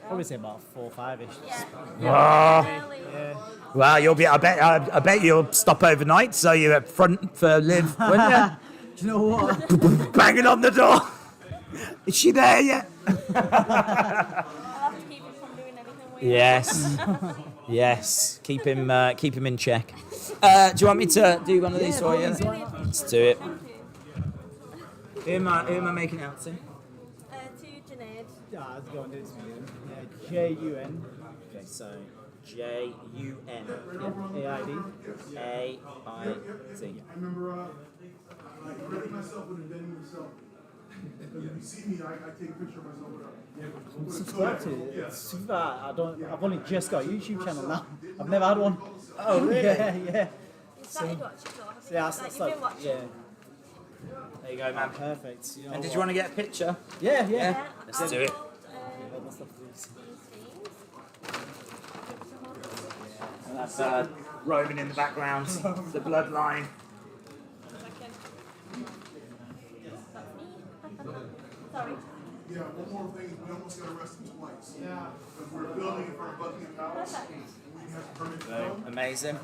Probably say about 4 or 5-ish. Oh. Well, you'll be. I bet you'll stop overnight, so you're up front for Liv, wouldn't you? Do you know what? Banging on the door. Is she there yet? I'll have to keep him from doing anything weird. Yes. Yes. Keep him in check. Do you want me to do one of these for you? Let's do it. Who am I making it out to? To Junaid. Yeah, let's go and do this for you. J-U-N. Okay, so J-U-N. Yeah. A-I-D. A-I-D. I remember I read myself with a venue myself. If you see me, I take a picture of myself with a Subscribe to it. It's I've only just got a YouTube channel now. I've never had one. Oh really? Yeah. You started watching though, Yeah, you've been watching. Yeah. There you go, man. Perfect. You know And did you want to get a picture? Yeah. Let's do it. And that's Roman in the background, the bloodline. Sorry. Yeah, one more thing, we almost got arrested twice. Yeah. Because we were filming in front of Buckingham Palace. And we didn't have permit to film. Amazing.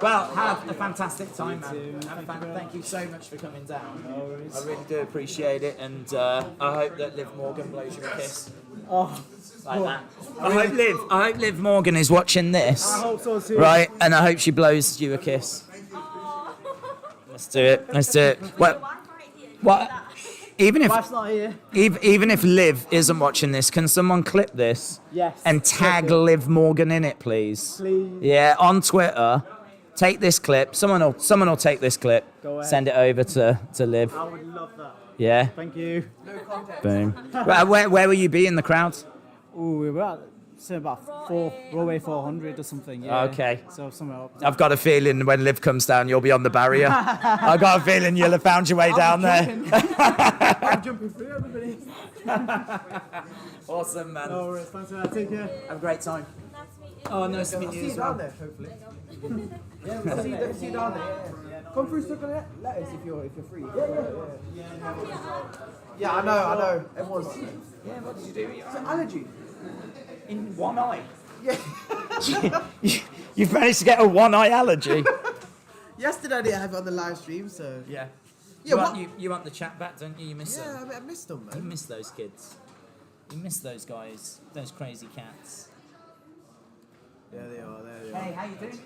Well, have a fantastic time, man. Thank you so much for coming down. I really do appreciate it, and I hope that Liv Morgan blows you a kiss. Oh. Like that. I hope Liv Morgan is watching this. I hope so too. Right, and I hope she blows you a kiss. Let's do it. Let's do it. What? Even if Wife's not here. even if Liv isn't watching this, can someone clip this? Yes. And tag Liv Morgan in it, please? Please. Yeah, on Twitter. Take this clip. Someone will take this clip. Go ahead. Send it over to Liv. I would love that. Yeah. Thank you. Boom. Where will you be in the crowd? Oh, we were at say about Row 400 or something. Yeah. Okay. So somewhere up. I've got a feeling when Liv comes down, you'll be on the barrier. I've got a feeling you'll have found your way down there. I'm jumping through everybody. Awesome, man. No worries. Thanks, man. Take care. Have a great time. Oh, nice to meet you as well. Down there, hopefully. Yeah, we'll see you down there. Come through, stuck on letters if you're free. Yeah, I know. Everyone's. Yeah, what did you do? It's an allergy. In one eye? Yeah. You've managed to get a one-eye allergy. Yesterday I didn't have it on the live stream, so. Yeah. Yeah, you want the chat back, don't you? You miss them. Yeah, I missed them, man. You miss those kids. You miss those guys. Those crazy cats. Yeah, they are. Hey, how you doing?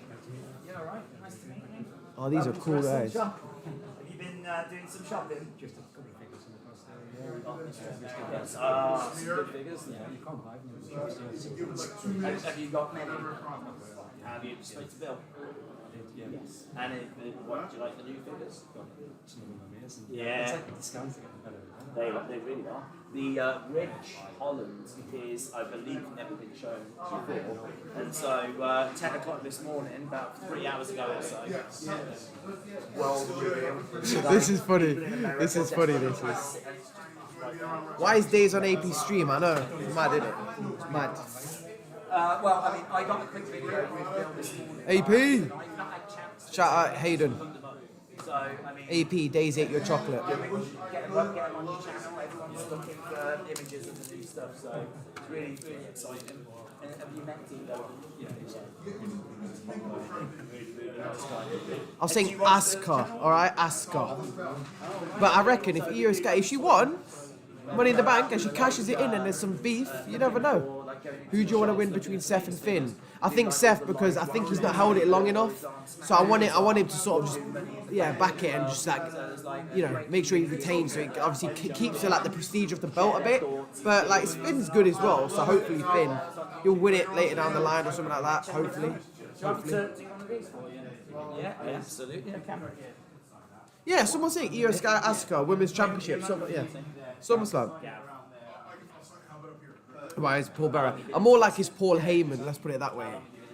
You all right? Nice to meet you. Oh, these are cool guys. Have you been doing some shopping? Just a couple of figures in the past there. Some good figures. Yeah, you can't buy them. Have you got many? Have you split the bill? Yes. And what do you like the new figures? Yeah. They really are. The Rich Holland is, I believe, never been shown before. And so, 10 o'clock this morning, about 3 hours ago or so. This is funny. This is. Why is Daze on AP stream? I know. It's mad, isn't it? It's mad. Well, I mean, I got a quick video with Bill this morning. AP! Shout out Hayden. So, I mean, AP, Daze ate your chocolate. get them on your channel. Everyone's looking for images of the new stuff, so it's really, really exciting. And have you met Tito? I was saying ask her, alright? Ask her. But I reckon if Io Sky, if she won Money in the Bank and she cashes it in and there's some beef, you never know. Who do you want to win between Seth and Finn? I think Seth because I think he's not held it long enough. So I want him to sort of just, back it and just make sure he retains. So it obviously keeps the prestige of the belt a bit. But Finn's good as well. So hopefully Finn, he'll win it later down the line or something like that. Hopefully. Yeah, absolutely. Yeah, someone saying Io Sky Asuka Women's Championship. SummerSlam. Why is Paul Bearer? I'm more like his Paul Heyman. Let's put it that way.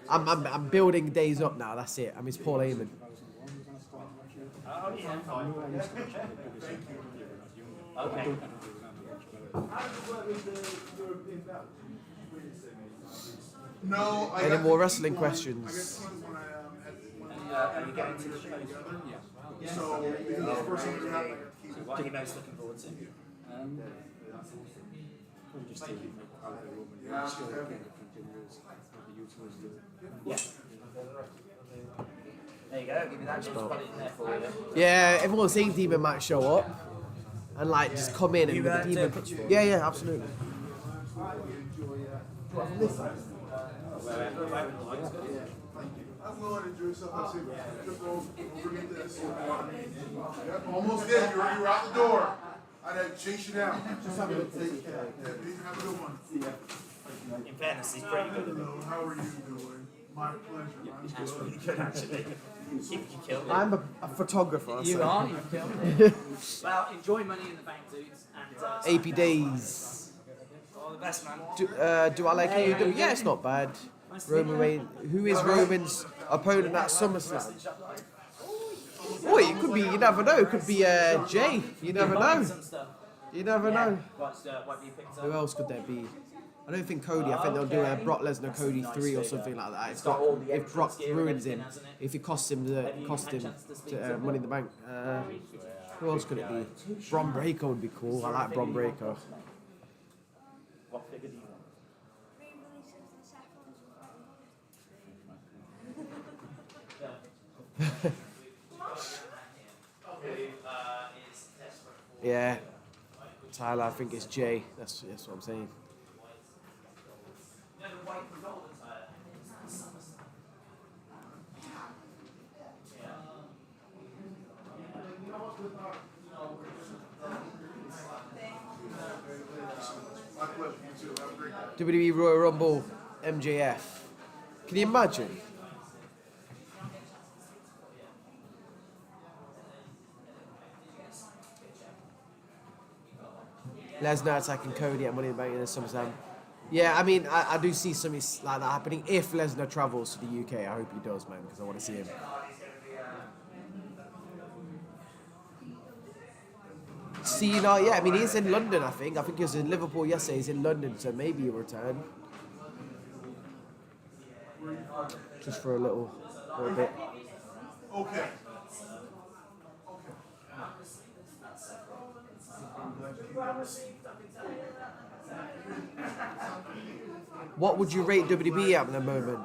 I'm building Days up now. That's it. I'm his Paul Heyman. Okay. No, Any more wrestling questions? Are you getting to the show? Yeah. So, the first thing we have, What are you most looking forward to? Just to make out the Roman still continues the YouTubers do. Yeah. There you go, give me that, just put it in there for you. Yeah, everyone's seen Demon might show up and like just come in and You, with the do a Demon. picture for me? Yeah, absolutely. I'm willing to enjoy yourself. I say, just overneath this. Yep, almost there. You're out the door. I'd have chase you down. Just have a good take. Yeah, have a good one. In fairness, he's pretty good at it. Hello, how are you doing? My pleasure. That's really good, actually. You killed it. I'm a photographer. You so. are, you've killed it. Well, enjoy Money in the Bank, dudes. And, AP Days. all the best, man. Do I like AEW? Yeah, it's not bad. Roman Reigns. Who is Roman's opponent at SummerSlam? Oh, it could be. You never know. It could be Jay. You never know. You never know. What do you pick up? Who else could there be? I don't think Cody. I think they'll do a Brock Lesnar Cody 3 or something like that. If Brock ruins him, if it costs him Money in the Bank. Who else could it be? Bron Breakker would be cool. I like Bron Breakker. What figure do you want? Yeah, Tyler. I think it's Jay. That's what I'm saying. WWE Royal Rumble MJF. Can you imagine? Lesnar attacking Cody at Money in the Bank in SummerSlam. Yeah, I mean, I do see something like that happening if Lesnar travels to the UK. I hope he does, man, because I want to see him. Cena, yeah, I mean, he's in London, I think. I think he was in Liverpool yesterday. He's in London, so maybe he'll return. Just for a little bit. Okay. What would you rate WWE at the moment?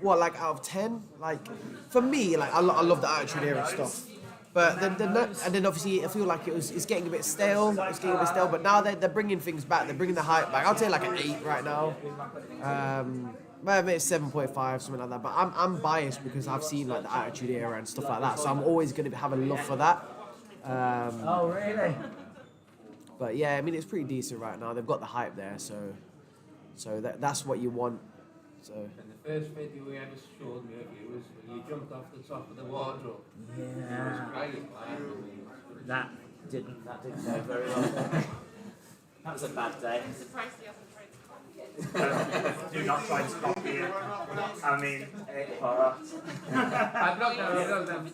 What, like out of 10? Like, for me, like I love the Attitude Era stuff. But then obviously I feel like it's getting a bit stale. It's getting a bit stale. But now they're bringing things back. They're bringing the hype back. I'd say like an 8 right now. Maybe it's 7.5, something like that. But I'm biased because I've seen like the Attitude Era and stuff like that. So I'm always going to have a love for that. Oh really? But yeah, I mean it's pretty decent right now. They've got the hype there, so that's what you want. So. And the first video we ever showed me of you was when you jumped off the top of the wardrobe. Yeah. It was great. That didn't go very well. That was a bad day. I'm surprised he hasn't tried to copy it. Do not try to copy it. I mean, I'm not going to.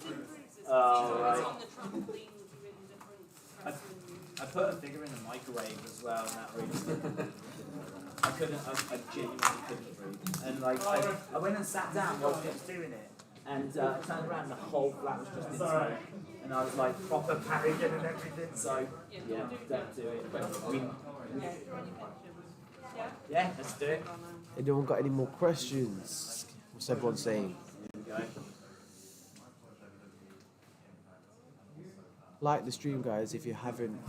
Oh, right. I put a figure in the microwave as well, and that really I genuinely couldn't breathe. And like, I went and sat down while I was doing it, and I turned around and the whole flat was just in smoke. And I was like proper panicking and everything, so yeah, don't do it. Yeah, let's do it. Anyone got any more questions? What's everyone saying? Here we go. Like the stream, guys, if you haven't,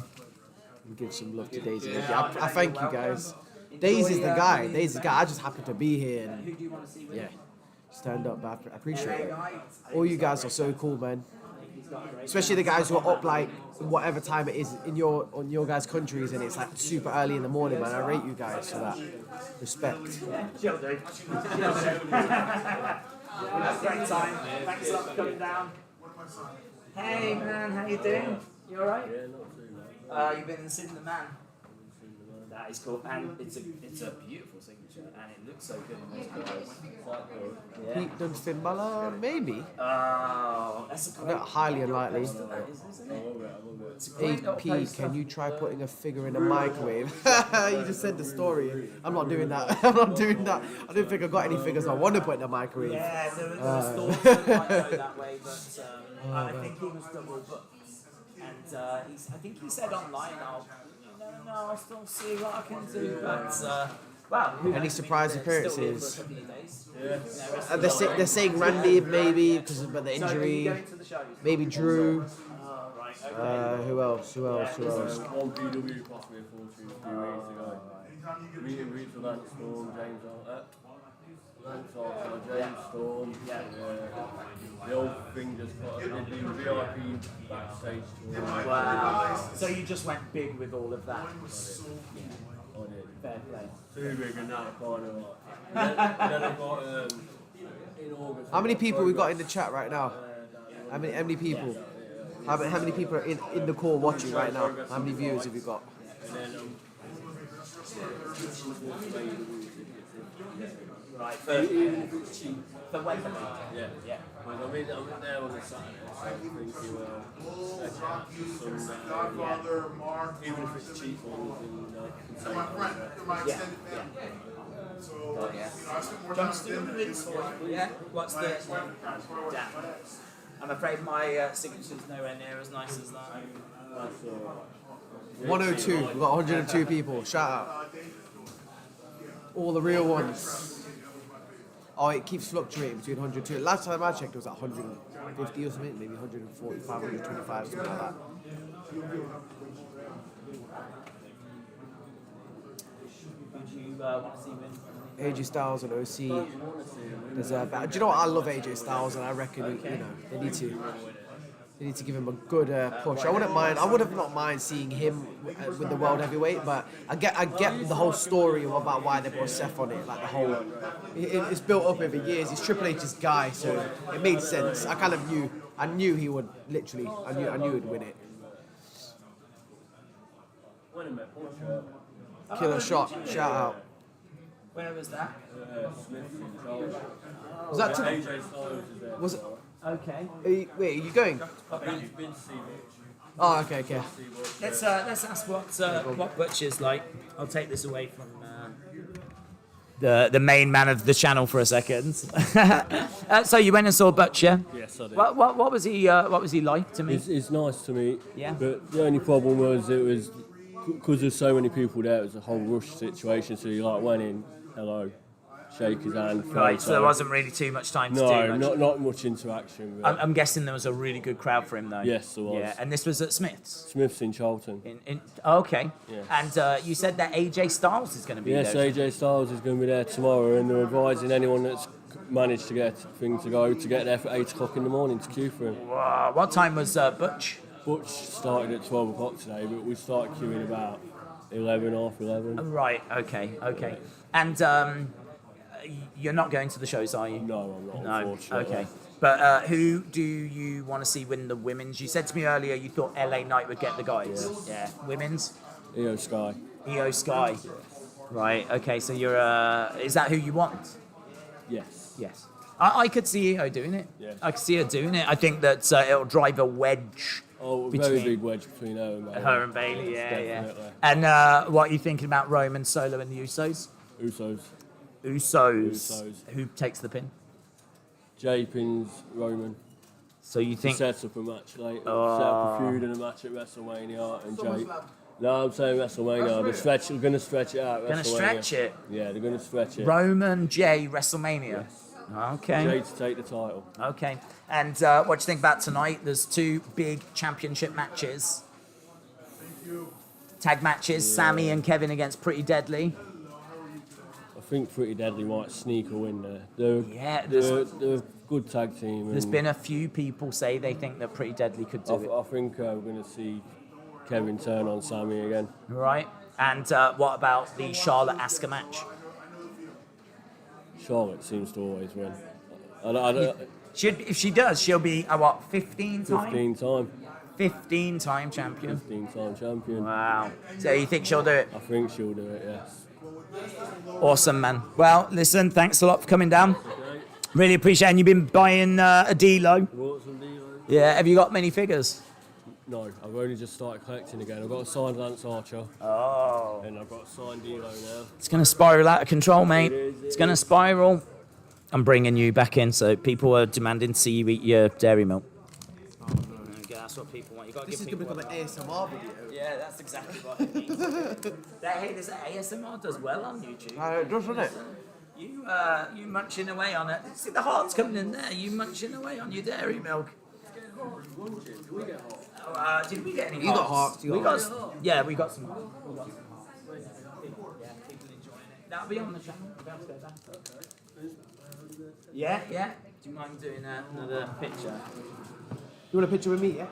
and give some love to Daisy. I thank you, guys. Daisy's the guy. Daisy's the guy. I just happen to be here. And, yeah, stand up. But I appreciate it. All you guys are so cool, man. Especially the guys who are up like whatever time it is in your guys' countries, and it's like super early in the morning, man. I rate you guys for that. Respect. Chill, dude. Great time. Thanks a lot for coming down. Hey man, how you doing? You alright? Yeah, not too You've been in Sydney, man. That is cool, and it's a beautiful signature, and it looks so good in those colours. Yeah. Pete Dunfin Balor, maybe. Oh, that's a great. Highly unlikely. AP, can you try putting a figure in a microwave? You just said the story. I'm not doing that. I'm not doing that. I don't think I've got any figures I want to put in a microwave. Yeah, there was stores that might go that way, but I think he was double booked. And I think he said online, I'll still see what I can do. But, wow. Any surprise appearances? Yeah. They're saying Randy maybe because of the injury. Maybe Drew. Who else? One PW cost me a fortune a few weeks ago. Meet and greet for Lance Storm, James Storm. The old thing just got did the VIP backstage tour. Wow. So you just went big with all of that? I did. Fair play. Too big and now I can't do it. And then I got in August. How many people we got in the chat right now? How many people? How many people are in the call watching right now? How many viewers have you got? Right, even if it's cheap. For Wembley? Yeah. Well, I'm in there on the Saturday, so I think even if it's cheap ones, then My friend, my extended family. So, I spent more time with them. Yeah. What's the? Dan. I'm afraid my signature's nowhere near as nice as that. 102. We've got 102 people. Shout out. All the real ones. Oh, it keeps fluctuating between 102. Last time I checked, it was at 150 or something, maybe 145, 125, something like that. AJ Styles and OC. There's do you know what? I love AJ Styles, and I reckon they need to give him a good push. I would not mind seeing him with the world heavyweight, but I get the whole story about why they put Seth on it. Like the whole, it's built up over years. He's Triple H's guy, so it made sense. I knew he would literally. I knew he'd win it. Killer shot, shout out. Where was that? Was that was it? Okay. Wait, are you going? Oh, okay. Let's ask what Butch is like. I'll take this away from the main man of the channel for a second. So you went and saw Butch, yeah? Yes, I did. What was he like to me? It's nice to meet. Yeah. But the only problem was because there's so many people there. It was a whole rush situation. So you went in, hello, shake his hand. Right, so there wasn't really too much time to do much. not much interaction. I'm guessing there was a really good crowd for him, though. Yes, there was. Yeah, and this was at Smith's? Smith's in Charlton. Okay. Yes. And you said that AJ Styles is going to be there? Yes, AJ Styles is going to be there tomorrow, and they're advising anyone that's managed to get a thing to go to get there for 8 o'clock in the morning to queue for him. Wow. What time was Butch? Butch started at 12 o'clock today, but we started queuing about half 11. Right, okay. And you're not going to the shows, are you? No, I'm not, unfortunately. Okay. But who do you want to see win the women's? You said to me earlier you thought LA Knight would get the guys. Yes. Yeah. Women's? Io Sky. Io Sky. Yes. Right, okay, so you're is that who you want? Yes. I could see Io doing it. Yes. I could see her doing it. I think that it'll drive a wedge. Oh, a very big wedge between her and Bailey. Her and Bailey, yeah. Definitely. And what are you thinking about Roman, Solo, and the Usos? Usos. Who takes the pin? Jay pins Roman. So you think... Sets up a match later. Set up a feud and a match at WrestleMania, and Jay... No, I'm saying WrestleMania. They're going to stretch it out. Going to stretch it? Yeah, they're going to stretch it. Roman, Jay, WrestleMania? Yes. Okay. Jay to take the title. Okay. And what do you think about tonight? There's 2 big championship matches. Tag matches, yeah. Sammy and Kevin against Pretty Deadly. I think Pretty Deadly might sneak a win there. They're a good tag team. There's been a few people say they think that Pretty Deadly could do it. I think we're going to see Kevin turn on Sammy again. Right. And what about the Charlotte Asuka match? Charlotte seems to always win. If she does, she'll be 15 time? 15 time champion. 15 time champion. Wow. So you think she'll do it? I think she'll do it, yes. Awesome, man. Well, listen, thanks a lot for coming down. Okay. Really appreciate it. And you've been buying a D-Lo. Bought some D-Lo. Yeah, have you got many figures? No, I've only just started collecting again. I've got a signed Lance Archer. Oh. And I've got a signed D-Lo now. It's going to spiral out of control, mate. It's going to spiral. I'm bringing you back in, so people are demanding to see you eat your dairy milk. That's That's what people want. You got to This give is people. going to become an ASMR video. Yeah, that's exactly what it means. Hey, this ASMR does well on YouTube. It does, doesn't it? You munching away on it. See the heart's coming in there. You munching away on your dairy milk. Did we get any You got hearts. Yeah, we got some hearts. Yeah, people enjoying it. That'll be on the channel. We'll be able to go back. Yeah. Do you mind doing another picture? You want a picture with me, yeah?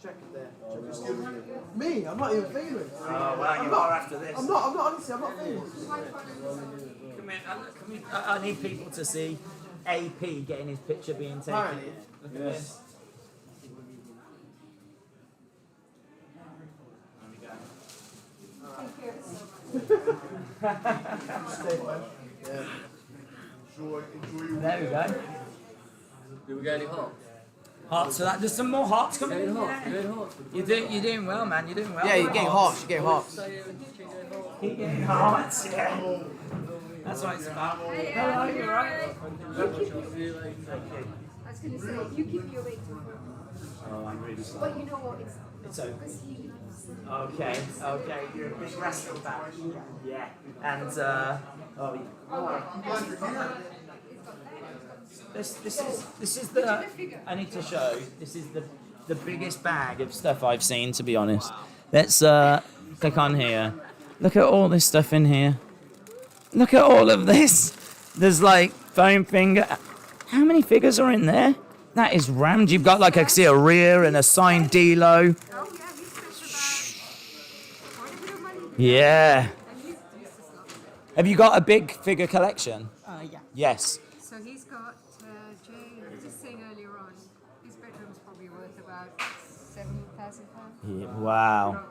Check it there. Me? I'm not even famous. Oh, well, you are after this. I'm not honestly, I'm not famous. Come here. I need people to see AP getting his picture being taken. Apparently. Look at this. There we go. Do we get any hearts? Hearts for that. There's some more hearts coming in. You're doing well, man. You're doing well. Yeah, you're getting hearts. You're getting hearts. Keep getting hearts. Yeah. That's what it's about. Hello, you alright? I was going to say, you keep your weight to Oh, I'm really sorry. But you know what? It's okay. because he leaves. Okay. You're a big wrestling fan. Yeah. And This is the. I need to show. This is the biggest bag of stuff I've seen, to be honest. Let's click on here. Look at all this stuff in here. Look at all of this. There's like foam finger. How many figures are in there? That is rammed. You've got like I see a rear and a signed D-Lo. Yeah. Have you got a big figure collection? Yeah. Yes. So he's got, Jay was just saying earlier on, his bedroom's probably worth about £7,000. Yeah, wow.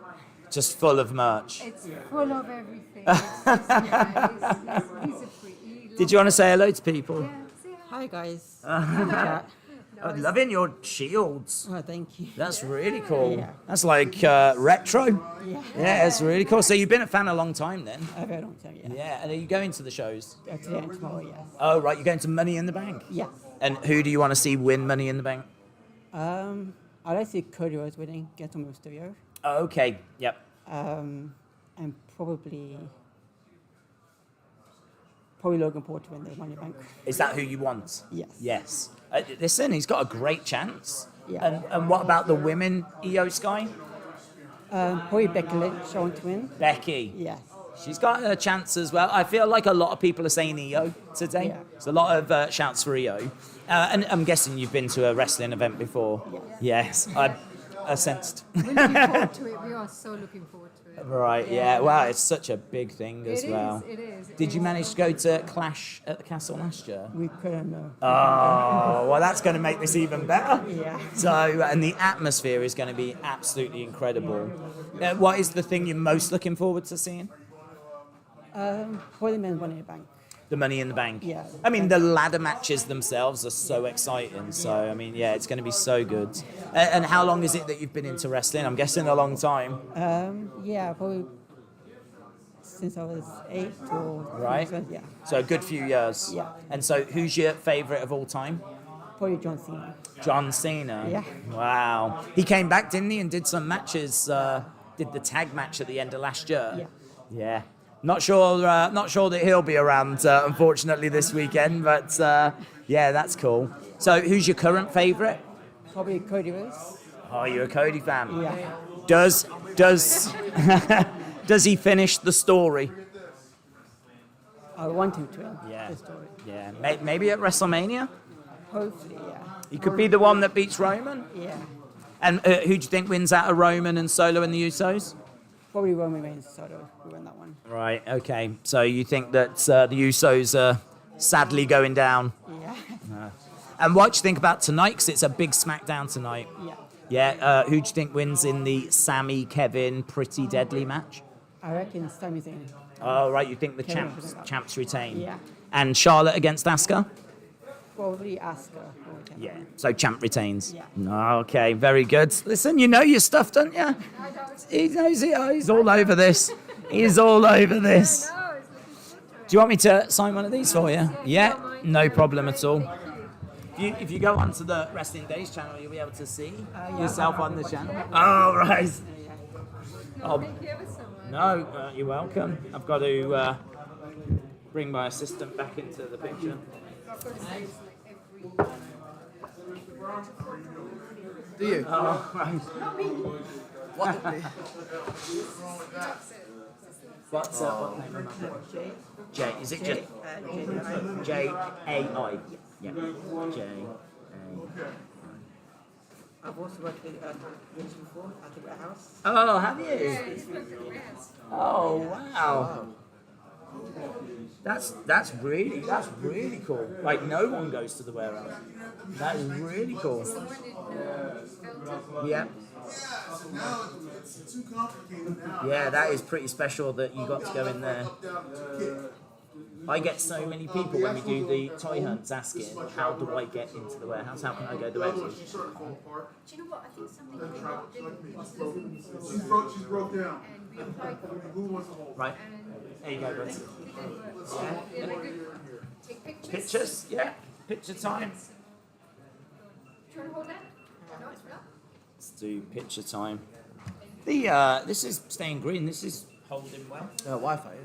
Just full of merch. It's full of everything. It's just, yeah, he's a freak. Did you want to say hello to people? Yeah, say Hi guys. I'm loving your shields. Oh, thank you. That's really cool. Yeah. That's like retro. Yeah. Yeah, it's really cool. So you've been a fan a long time then? A very long time, yeah. Yeah, and are you going to the shows? Today and tomorrow, yes. Oh, right, you're going to Money in the Bank? Yeah. And who do you want to see win Money in the Bank? I'd like to see Cody Rhodes winning, get to Mysterio. Okay, yep. And probably Logan Paul to win the Money in the Bank. Is that who you want? Yes. Yes. Listen, he's got a great chance. Yeah. And what about the women EO Sky? Probably Becky Lynch, I want to win. Becky. Yes. She's got a chance as well. I feel like a lot of people are saying EO today. Yeah. There's a lot of shouts for EO. And I'm guessing you've been to a wrestling event before. Yes. Yes. I sensed. We're looking forward to it. We are so looking forward to it. Right, yeah. Wow, it's such a big thing as well. It is. Did you manage to go to Clash at the Castle last year? We couldn't know. Oh, well, that's going to make this even better. Yeah. So, and the atmosphere is going to be absolutely incredible. What is the thing you're most looking forward to seeing? Probably the men's Money in the Bank. The Money in the Bank. Yeah. I mean, the ladder matches themselves are so exciting. So, I mean, yeah, it's going to be so good. And how long is it that you've been into wrestling? I'm guessing a long time. Yeah, probably since I was 8 or... Right? Yeah. So a good few years. Yeah. And so who's your favourite of all time? Probably John Cena. John Cena? Yeah. Wow. He came back, didn't he, and did some matches, did the tag match at the end of last year? Yeah. Yeah. Not sure that he'll be around, unfortunately, this weekend, but yeah, that's cool. So who's your current favourite? Probably Cody Rhodes. Oh, you're a Cody fan? Yeah. Does does he finish the story? I want him to win Yeah. the story. Yeah. Maybe at WrestleMania? Hopefully, yeah. He could be the one that beats Roman? Yeah. And who do you think wins out of Roman and Solo and the Usos? Probably Roman Reigns Solo will win that one. Right, okay. So you think that the Usos are sadly going down? Yeah. And what do you think about tonight? Because it's a big SmackDown tonight. Yeah. Yeah, who do you think wins in the Sami, Kevin, Pretty Deadly match? I reckon Sami Zayn. Oh, right, you think the Kevin champs retain? Yeah. And Charlotte against Asuka? Probably Asuka. Yeah. So champ retains? Yeah. Okay, very good. Listen, you know your stuff, don't you? He knows it. Oh, he's all over this. He's all over this. Do you want me to sign one of these for you? Yeah, no problem at all. If you go onto the Wrestling Daze channel, you'll be able to see yourself on the channel. Oh, right. Oh, no, you're welcome. I've got to bring my assistant back into the picture. Do you? Oh, right. What? What name am I? J. Is it just J-A-I? Yeah. J-A. I've also worked with British before at the warehouse. Oh, have you? Oh, wow. That's really cool. Like, no one goes to the warehouse. That is really cool. Yeah. It's too complicated now. Yeah, that is pretty special that you got to go in there. I get so many people when we do the toy hunts asking, how do I get into the warehouse? How can I go directly? Do you know what? I think something She's broke down. Who wants to hold? Right. There you go, bud. Take pictures. Pictures? Yeah. Picture time. Do you want to hold that? No, it's not. Let's do picture time. This is staying green. This is holding well. Wi-Fi.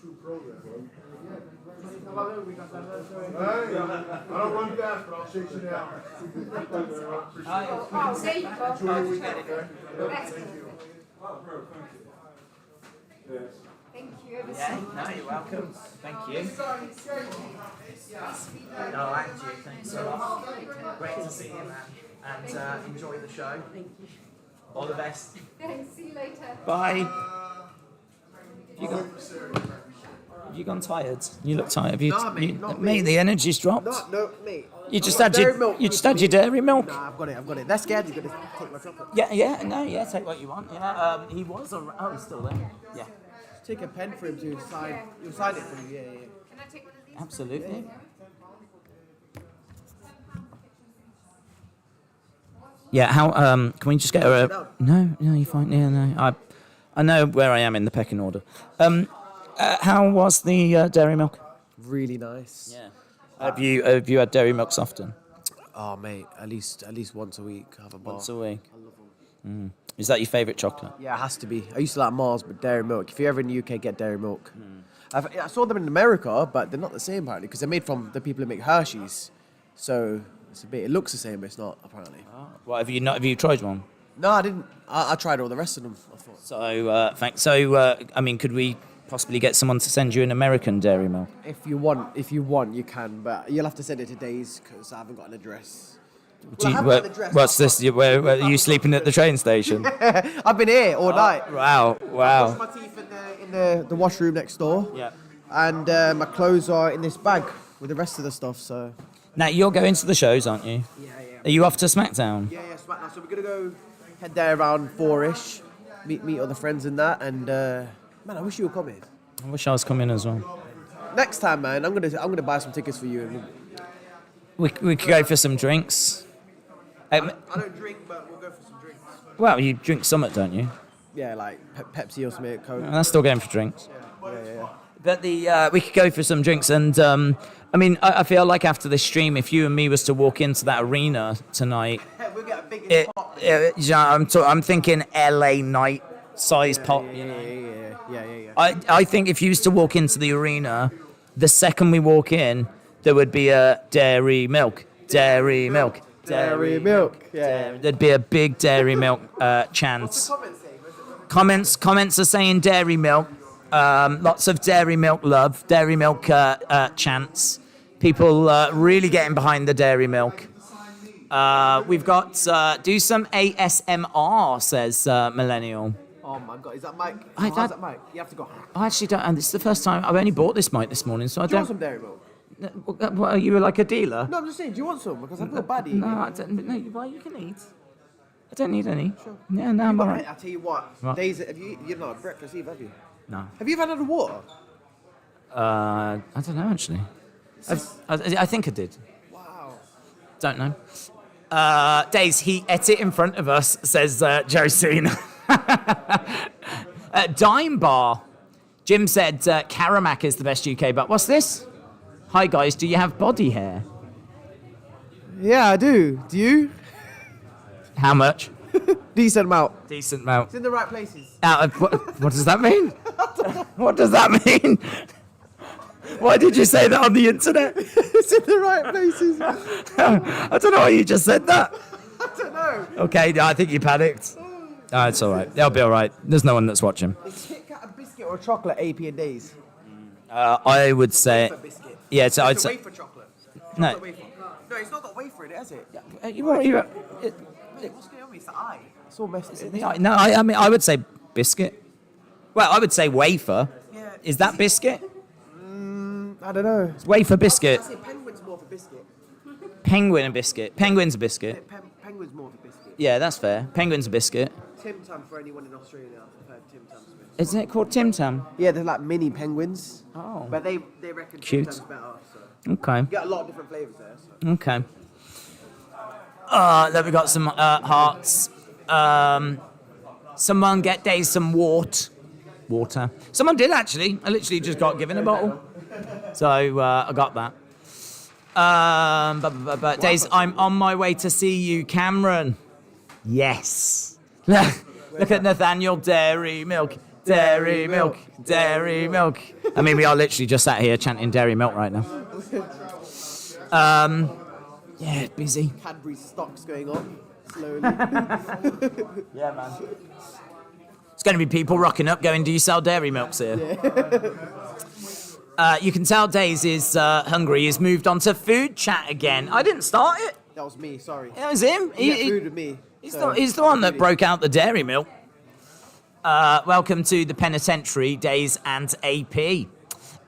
I don't run fast, but I'll chase you down. Oh, there you go. Enjoy your weekend, okay? Thank you ever so Yeah, much. no, you're welcome. Thank you. No, and you. Thanks a lot. Great to see you, man. And enjoy the show. Thank you. All the best. Thanks. See you later. Bye. Have you gone tired? You look tired. Have you, Nah, mate, not me. mate, the energy's dropped. No, mate. You just had your dairy milk. Nah, I've got it. That's scared. You're gonna take my chocolate. Yeah, take what you want. Yeah, he was he's still there. Yeah. Take a pen for him to sign. You'll sign it for you. Yeah. Can I take one of these? Absolutely. Yeah, how can we just get her a No, you're fine. Yeah, no. I know where I am in the pecking order. How was the dairy milk? Really nice. Yeah. Have you had dairy milks often? Oh, mate, at least once a week. Have a bar. Once a week. I love them. Is that your favourite chocolate? Yeah, it has to be. I used to like Mars, but dairy milk. If you're ever in the UK, get dairy milk. I saw them in America, but they're not the same apparently because they're made from the people who make Hershey's. So it looks the same, but it's not apparently. Well, have you tried one? No, I didn't. I tried all the rest of them. I thought. So thanks. So I mean, could we possibly get someone to send you an American dairy milk? If you want, you can, but you'll have to send it to Daze because I haven't got an address. What's this? Where are you sleeping at the train station? I've been here all night. Wow. I brushed my teeth in the washroom next door. Yeah. And my clothes are in this bag with the rest of the stuff. So. Now you're going to the shows, aren't you? Yeah. Are you off to SmackDown? Yeah, SmackDown. So we're gonna go head there around 4ish, meet other friends and that. And man, I wish you were coming. I wish I was coming as well. Next time, man, I'm gonna buy some tickets for you. And We could go for some drinks. I don't drink, but we'll go for some drinks. Well, you drink Summit, don't you? Yeah, like Pepsi or something, Coke. That's still going for drinks. Yeah. But we could go for some drinks, and I mean, I feel like after this stream, if you and me was to walk into that arena tonight, we'll get a big pop. I'm thinking LA night size pop. Yeah. I think if you was to walk into the arena, the second we walk in, there would be a dairy milk. Yeah. There'd be a big dairy milk chant. Comments are saying dairy milk. Lots of dairy milk love, dairy milk chants. People really getting behind the dairy milk. We've got do some ASMR, says Millennial. Oh my god, is that mic? How's that mic? You have to go. I actually don't, and this is the first time I've only bought this mic this morning, so I Do you want don't. some dairy milk? What, are you like a dealer? No, I'm just saying, do you want some? Because I feel bad eating. No, I don't. No, well, you can eat. I don't need any. Sure. Yeah, no, I'm alright. I'll tell you what. What? Days, you've not had breakfast Eve, have you? No. Have you ever had water? I don't know actually. I think I did. Wow. Don't know. Daze, he ate it in front of us, says Joe Cena. Dime Bar. Jim said Karamak is the best UK, but what's this? Hi guys, do you have body hair? Yeah, I do. Do you? How much? Decent amount. Decent amount. It's in the right places. Out of, what does that mean? What does that mean? Why did you say that on the internet? It's in the right places. I don't know why you just said that. I don't know. Okay, I think you panicked. Oh, it's all right. They'll be all right. There's no one that's watching. Is Kit Kat a biscuit or a chocolate, AP and Daze? I would say... Wafer biscuit. Yeah, so I'd It's a say... wafer chocolate. No. Chocolate wafer. No, it's not got wafer in it, has it? What's going on with me? It's the eye. It's all messed up. No, I mean, I would say biscuit. Well, I would say wafer. Yeah. Is that biscuit? I don't know. It's wafer biscuit. I say penguin's more of a biscuit. Penguin and biscuit. Penguin's a biscuit. Penguin's more of a biscuit. Yeah, that's fair. Penguin's a biscuit. Tim Tam for anyone in Australia. I've heard Tim Tam's biscuit. Isn't it called Tim Tam? Yeah, they're like mini penguins. Oh. But they reckon Cute. Tim Tam's better. So. Okay. You get a lot of different flavours there. So. Okay. Then we got some hearts. Someone get Daze some water. Someone did actually. I literally just got given a bottle. So I got that. But Daze, I'm on my way to see you, Cameron. Yes. Look at Nathaniel, dairy milk, dairy milk, dairy milk. I mean, we are literally just sat here chanting dairy milk right now. Yeah, busy. Cadbury stocks going on slowly. Yeah, man. It's going to be people rocking up going, do you sell dairy milks here? Yeah. You can tell Daze is hungry. He's moved on to food chat again. I didn't start it. That was me, sorry. It was him. You get food with me. He's the one that broke out the dairy milk. Welcome to the penitentiary, Daze and AP.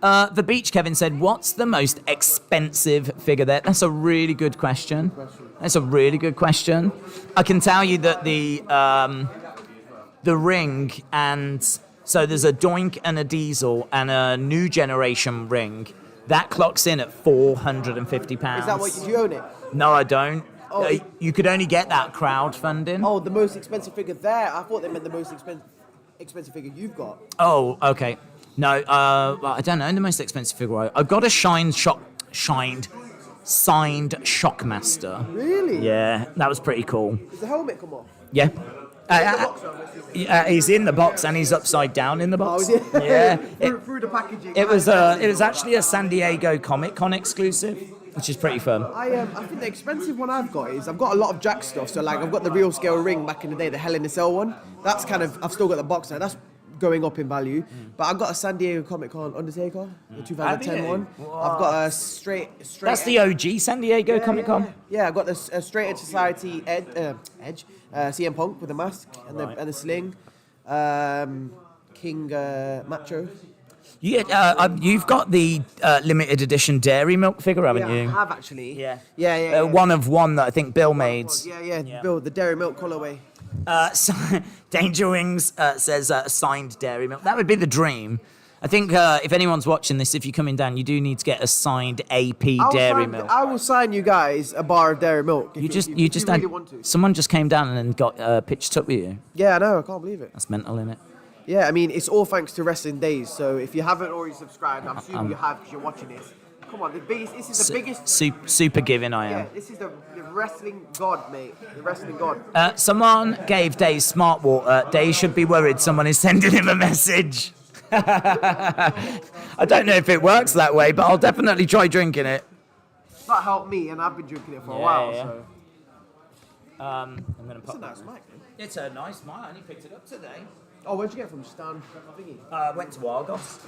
The Beach Kevin said, what's the most expensive figure there? That's a really good question. That's a really good question. I can tell you that the ring, and so there's a Doink and a Diesel and a new generation ring. That clocks in at £450. Is that what you own it? No, I don't. Oh. You could only get that crowdfunding. Oh, the most expensive figure there. I thought they meant the most expensive figure you've got. Oh, okay. No, well, I don't know the most expensive figure. I've got a signed Shockmaster. Really? Yeah, that was pretty cool. Does the helmet come off? Yeah. He's in the box and he's upside down in the box. Oh, yeah. Through the packaging. It was actually a San Diego Comic Con exclusive, which is pretty fun. I think the expensive one I've got is I've got a lot of Jack stuff. So like I've got the real scale ring back in the day, the Hell in a Cell one. That's kind of I've still got the box now. That's going up in value. But I've got a San Diego Comic Con Undertaker, the 2010 one. I've got a straight. That's the OG San Diego Comic Con. Yeah, I've got the Straight Edge Society Edge, CM Punk with the mask and the sling, King Macho. You've got the limited edition Dairy Milk figure, haven't you? I have actually. Yeah. One of one that I think Bill made. Yeah. Bill, the Dairy Milk colorway. So, Danger Wings says signed dairy milk. That would be the dream. I think if anyone's watching this, if you're coming down, you do need to get a signed AP dairy milk. I will sign you guys a bar of dairy milk. You just really want to. Someone just came down and got pitched up with you. Yeah, I know. I can't believe it. That's mental, innit? Yeah, I mean, it's all thanks to Wrestling Daze. So if you haven't already subscribed, I'm assuming you have because you're watching this. Come on, this is the biggest. Super giving I am. Yeah, this is the wrestling god, mate. The wrestling god. Someone gave Daze smart water. Daze should be worried someone is sending him a message. I don't know if it works that way, but I'll definitely try drinking it. That helped me, and I've been drinking it for a while. Yeah. So. I'm gonna pop. It's a nice mic. It's a nice mic. I only picked it up today. Oh, where'd you get it from? Stan thingy? Went to Argos.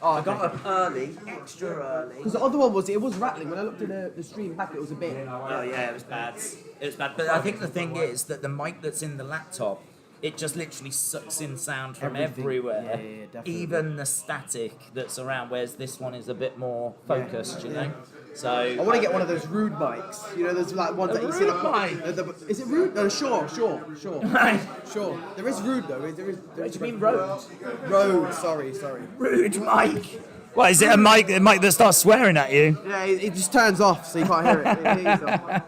Oh, I got up early, extra early. Because the other one was rattling. When I looked at the stream back, it was a bit. Oh yeah, it was bad. It was bad. But I think the thing is that the mic that's in the laptop, it just literally sucks in sound from everywhere. Yeah, definitely. Even the static that's around, whereas this one is a bit more focused, you know? So I want to get one of those rude mics. You know, there's like ones that you see like. Is it rude? No, sure. Sure. There is rude though. There is. What do you mean Rode? Rode. Sorry. Rude mic. What is it? A mic that starts swearing at you? Yeah, it just turns off so you can't hear it.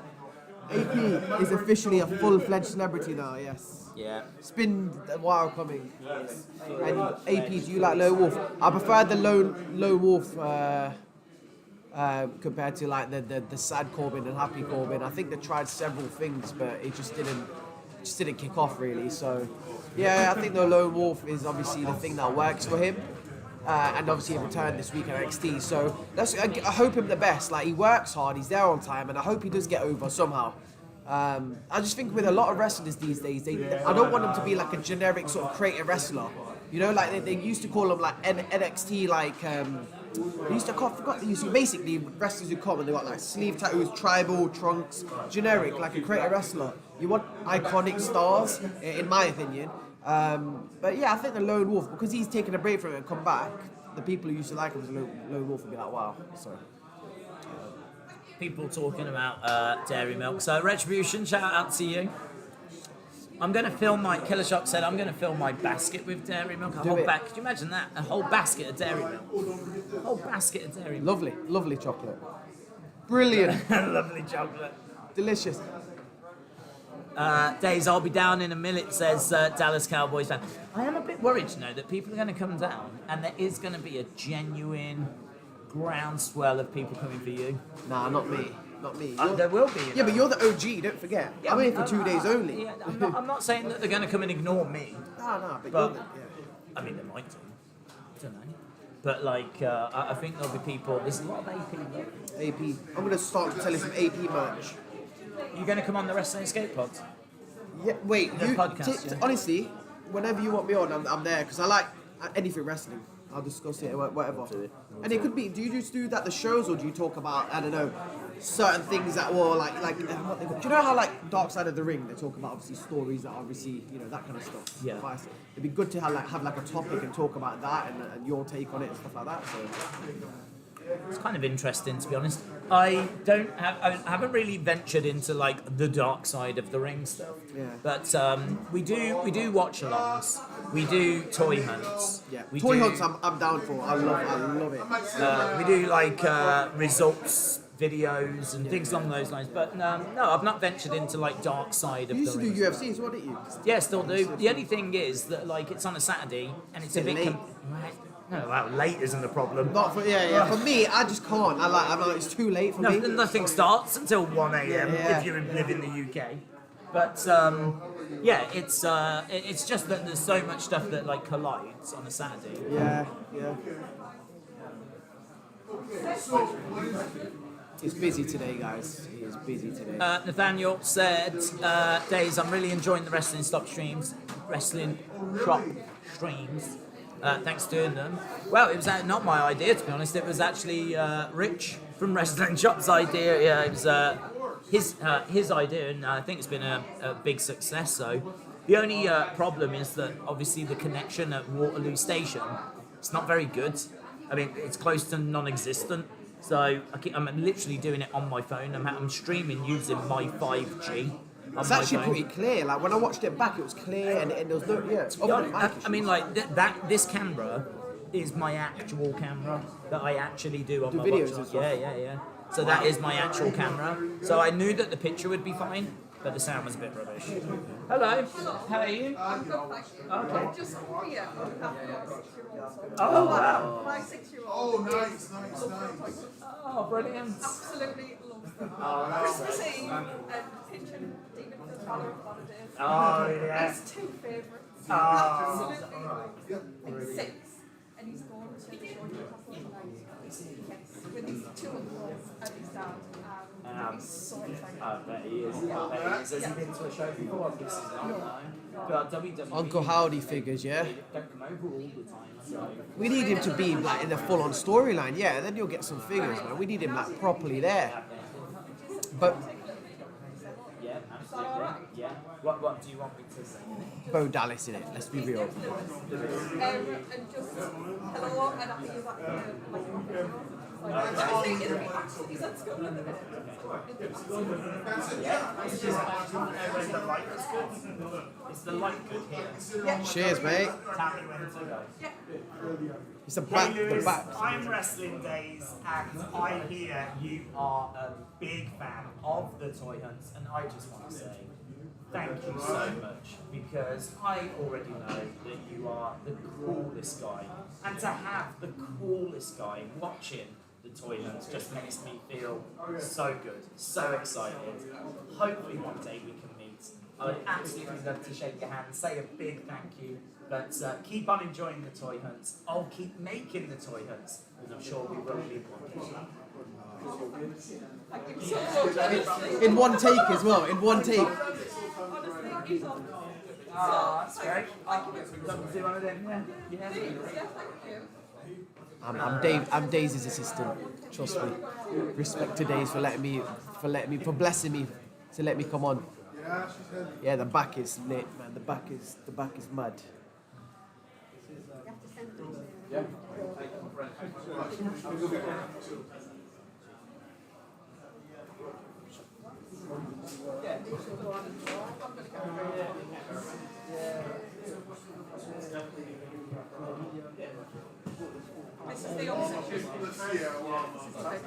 AP is officially a full-fledged celebrity now, yes. Yeah. It's been a while coming. And AP, do you like Lone Wolf? I prefer the Lone Wolf compared to like the sad Corbin and happy Corbin. I think they tried several things, but it just didn't kick off really. So yeah, I think the Lone Wolf is obviously the thing that works for him. And obviously he returned this week at NXT. So I hope him the best. Like, he works hard, he's there on time, and I hope he does get over somehow. I just think with a lot of wrestlers these days, I don't want them to be like a generic sort of creative wrestler. You know, like they used to call them like NXT, like they used to basically wrestlers who come and they got like sleeve tattoos, tribal, trunks, generic, like a creative wrestler. You want iconic stars, in my opinion. But yeah, I think the Lone Wolf, because he's taken a break from it and come back, the people who used to like him as Lone Wolf will be like, wow. So. People talking about dairy milk. So Retribution, shout out to you. I'm going to fill my, Killer Shock said, I'm going to fill my basket with dairy milk. Could you imagine that? A whole basket of dairy milk. A whole basket of dairy milk. Lovely chocolate. Brilliant. Lovely chocolate. Delicious. Daze, I'll be down in a minute, says Dallas Cowboys fan. I am a bit worried to know that people are going to come down and there is going to be a genuine groundswell of people coming for you. Nah, not me. Not me. There will be. Yeah, but you're the OG, don't forget. Yeah, I'm here for 2 days only. Yeah, I'm not saying that they're going to come and ignore me. No, but I mean, they might do. I don't know. But like, I think there'll be people. There's a lot of AP. AP. I'm going to start selling some AP merch. You're going to come on the Wrestling Escape Pod? Yeah, wait. The podcast, Honestly, whenever you want me on, I'm there, because I like anything wrestling. I'll discuss it, whatever. And it could be, do you just do that the shows, or do you talk about, I don't know, certain things that were like what they, do you know how like Dark Side of the Ring, they talk about obviously stories that obviously, you know, that kind of stuff. Yeah. It'd be good to have like a topic and talk about that and your take on it and stuff like that. So. It's kind of interesting, to be honest. I haven't really ventured into like the dark side of the ring stuff. Yeah. But we do watch-alongs. We do toy hunts. Yeah. We Toy do, hunts I'm down for. I love it. we do like results videos and things along those lines. But no, I've not ventured into like dark side of You used the to ring. do UFC as well, didn't you? Yeah, still do. The only thing is that like it's on a Saturday and it's a bit late. No, well, late isn't a problem. Not for For me, I just can't. I'm like, it's too late for me. Nothing starts until 1 a.m. Yeah. if you live in the UK. But yeah, it's just that there's so much stuff that like collides on a Saturday. Yeah. It's busy today, guys. He is busy today. Nathaniel said, Daze, I'm really enjoying the Wrestling Shop streams. Thanks for doing them. Well, it was not my idea, to be honest. It was actually Rich from Wrestling Shop's idea. Yeah, it was his idea, and I think it's been a big success. So the only problem is that obviously the connection at Waterloo Station, it's not very good. I mean, it's close to non-existent. So I'm literally doing it on my phone. I'm streaming using my 5G. It's actually pretty clear. Like when I watched it back, it was clear and there was no I mean, like this camera is my actual camera that I actually do on my videos watch. as well. Yeah. So that is my actual camera. So I knew that the picture would be fine, but the sound was a bit rubbish. Hello. How are you? Okay. Just here. Oh wow. My 6-year-old. Oh, nice. Oh, brilliant. Absolutely loves them. Christmas Eve and Pigeon Demon for the Valor of Holidays. Oh, yeah. His two favourites. Oh. Absolutely loves them. 6. And he's going to the show tonight. Yes, with his 2 uncles and his dad. He's so excited. I bet he is. Has he been to a show before? I'm guessing not. But WWE, Uncle Howdy figures, yeah. Don't come over all the time. So. We need him to be like in a full-on storyline, yeah. Then you'll get some figures, man. We need him like properly there. But yeah, absolutely. Yeah. What do you want me to say? Bo Dallas in it. Let's be real. And just hello, and I think he's I think it'll be actually, he's at school in the minute. It's the light good here. Yeah. Cheers, mate. Tell me when to go. Yeah. It's the back. The Lewis, back. I'm Wrestling Daze, and I hear you are a big fan of the toy hunts, and I just want to say thank you so much, because I already know that you are the coolest guy, and to have the coolest guy watching the toy hunts just makes me feel so good, so excited. Hopefully one day we can meet. I would absolutely love to shake your hand, say a big thank you, but keep on enjoying the toy hunts. I'll keep making the toy hunts, and I'm sure we will be one day. In one take as well. In one take. Oh, that's great. Love to do one of them, yeah. I'm Daisy's assistant. Trust me. Respect to Daisy for blessing me to let me come on. Yeah, the back is lit, man. The back is mad. Yeah.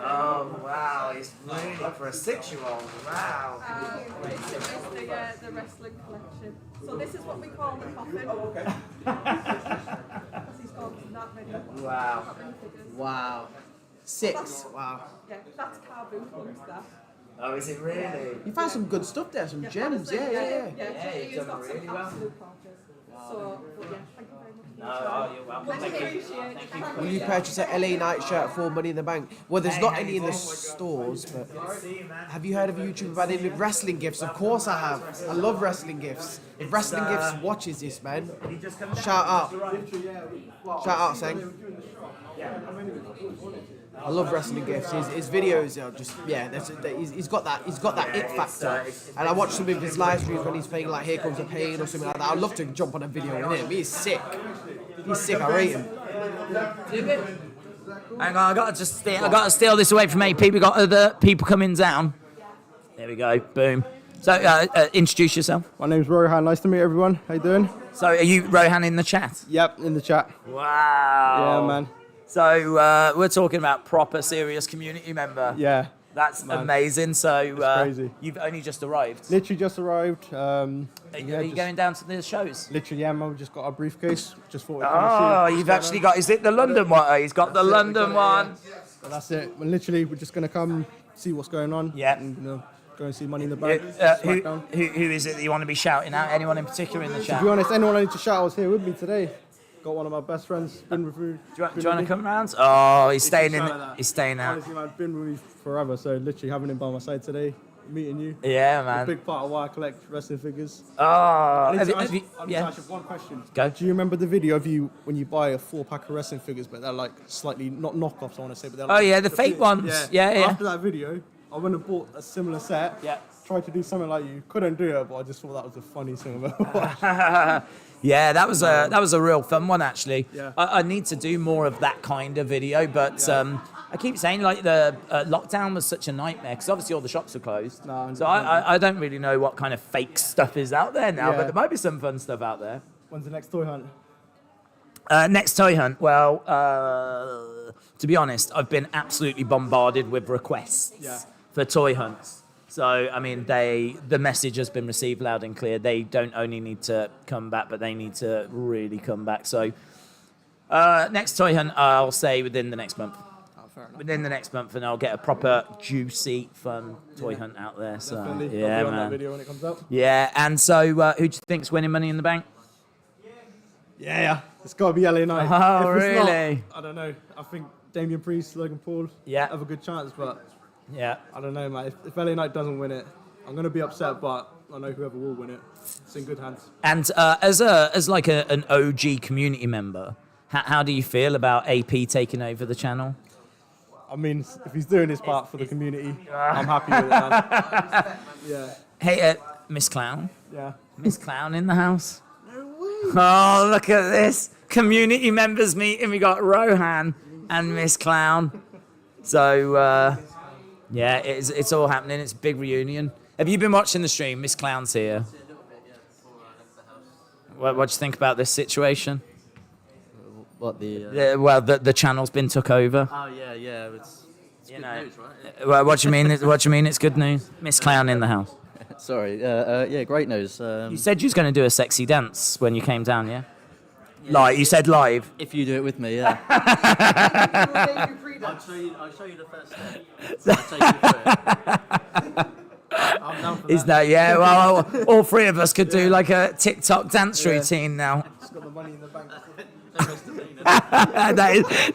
Oh wow, it's really for a 6-year-old. Wow. This is the wrestling collection. So this is what we call the coffin. Oh, okay. Because he's got that many. Wow. That many figures. Wow. 6. Wow. Yeah, that's car boot ones there. Oh, is it really? You found some good stuff there, some gems. Yeah. Yeah, you've done really well. So, but yeah, thank you very much. No, you're welcome. Much Thank you. appreciated. Thank you. Will you purchase a LA Knight shirt for Money in the Bank? Well, there's not any in the stores, but have you heard of a YouTuber by the name of Wrestling Gifts? Of course I have. I love Wrestling Gifts. If Wrestling Gifts watches this, man, shout out. Shout out, Sang. I love Wrestling Gifts. His videos are just he's got that it factor. And I watch some of his live streams when he's playing like Here Comes the Pain or something like that. I'd love to jump on a video with him. He's sick. He's sick. I rate him. Hang on, I gotta steal this away from AP. We got other people coming down. There we go. Boom. So introduce yourself. My name's Rohan. Nice to meet everyone. How you doing? So are you Rohan in the chat? Yep, in the chat. Wow. Yeah, man. So we're talking about proper serious community member. Yeah. That's amazing. So crazy. You've only just arrived. Literally just arrived. Are you going down to the shows? Literally, yeah, man. We just got our briefcase. Just thought. Oh, you've actually got. Is it the London one? He's got the London one. But that's it. And literally, we're just gonna come see what's going on. Yeah. And, go and see Money in the Bank. Who is it that you want to be shouting out? Anyone in particular in the chat? To be honest, anyone I need to shout out is here with me today. Got one of my best friends. Been with me. Do you want to come round? Oh, he's staying in. He's staying out. Honestly, man, been with me forever. So literally having him by my side today, meeting you. Yeah, man. A big part of why I collect wrestling figures. Oh, I need to yeah. ask you one question. Go. Do you remember the video of you when you buy a 4-pack of wrestling figures, but they're like slightly not knockoffs? I want to say, but they're like the fake ones. Yeah. After that video, I went and bought a similar set. Yeah. Tried to do something like you. Couldn't do it, but I just thought that was the funniest thing I've ever watched. Yeah, that was a real fun one actually. Yeah. I need to do more of that kind of video, but I keep saying like the lockdown was such a nightmare because obviously all the shops are closed. So I don't really know what kind of fake stuff is out there now, but there might be some fun stuff out there. When's the next toy hunt? Next toy hunt. Well, to be honest, I've been absolutely bombarded with requests for toy hunts. So, I mean, the message has been received loud and clear. They don't only need to come back, but they need to really come back. So, next toy hunt, I'll say within the next month. Within the next month, and I'll get a proper, juicy, fun toy hunt out there. So, Definitely. yeah, I'll be on man. that video when it comes up. Yeah, and so who do you think's winning Money in the Bank? Yeah. It's got to be LA Knight. Oh, If it's really? not, I don't know. I think Damian Priest, Logan Paul have a good chance, but I don't know, man. If LA Knight doesn't win it, I'm going to be upset, but I know whoever will win it. It's in good hands. And as like an OG community member, how do you feel about AP taking over the channel? I mean, if he's doing his part for the community, I'm happy with it, man. Yeah. Hey, Miss Clown. Yeah. Miss Clown in the house. Oh, look at this. Community members meeting. We got Rohan and Miss Clown. So, it's all happening. It's a big reunion. Have you been watching the stream? Miss Clown's here. What do you think about this situation? What the? Well, the channel's been took over. Oh yeah. It's good news, right? Well, what do you mean? What do you mean? It's good news. Miss Clown in the house. Sorry. Yeah, great news. You said you was going to do a sexy dance when you came down, yeah? Like you said, live. If you do it with me, yeah. I'll show you the first step. I'll take you through it. I'm down for Is that yeah? Well, all three of us could do like a TikTok dance routine now. Just got the money in the bank.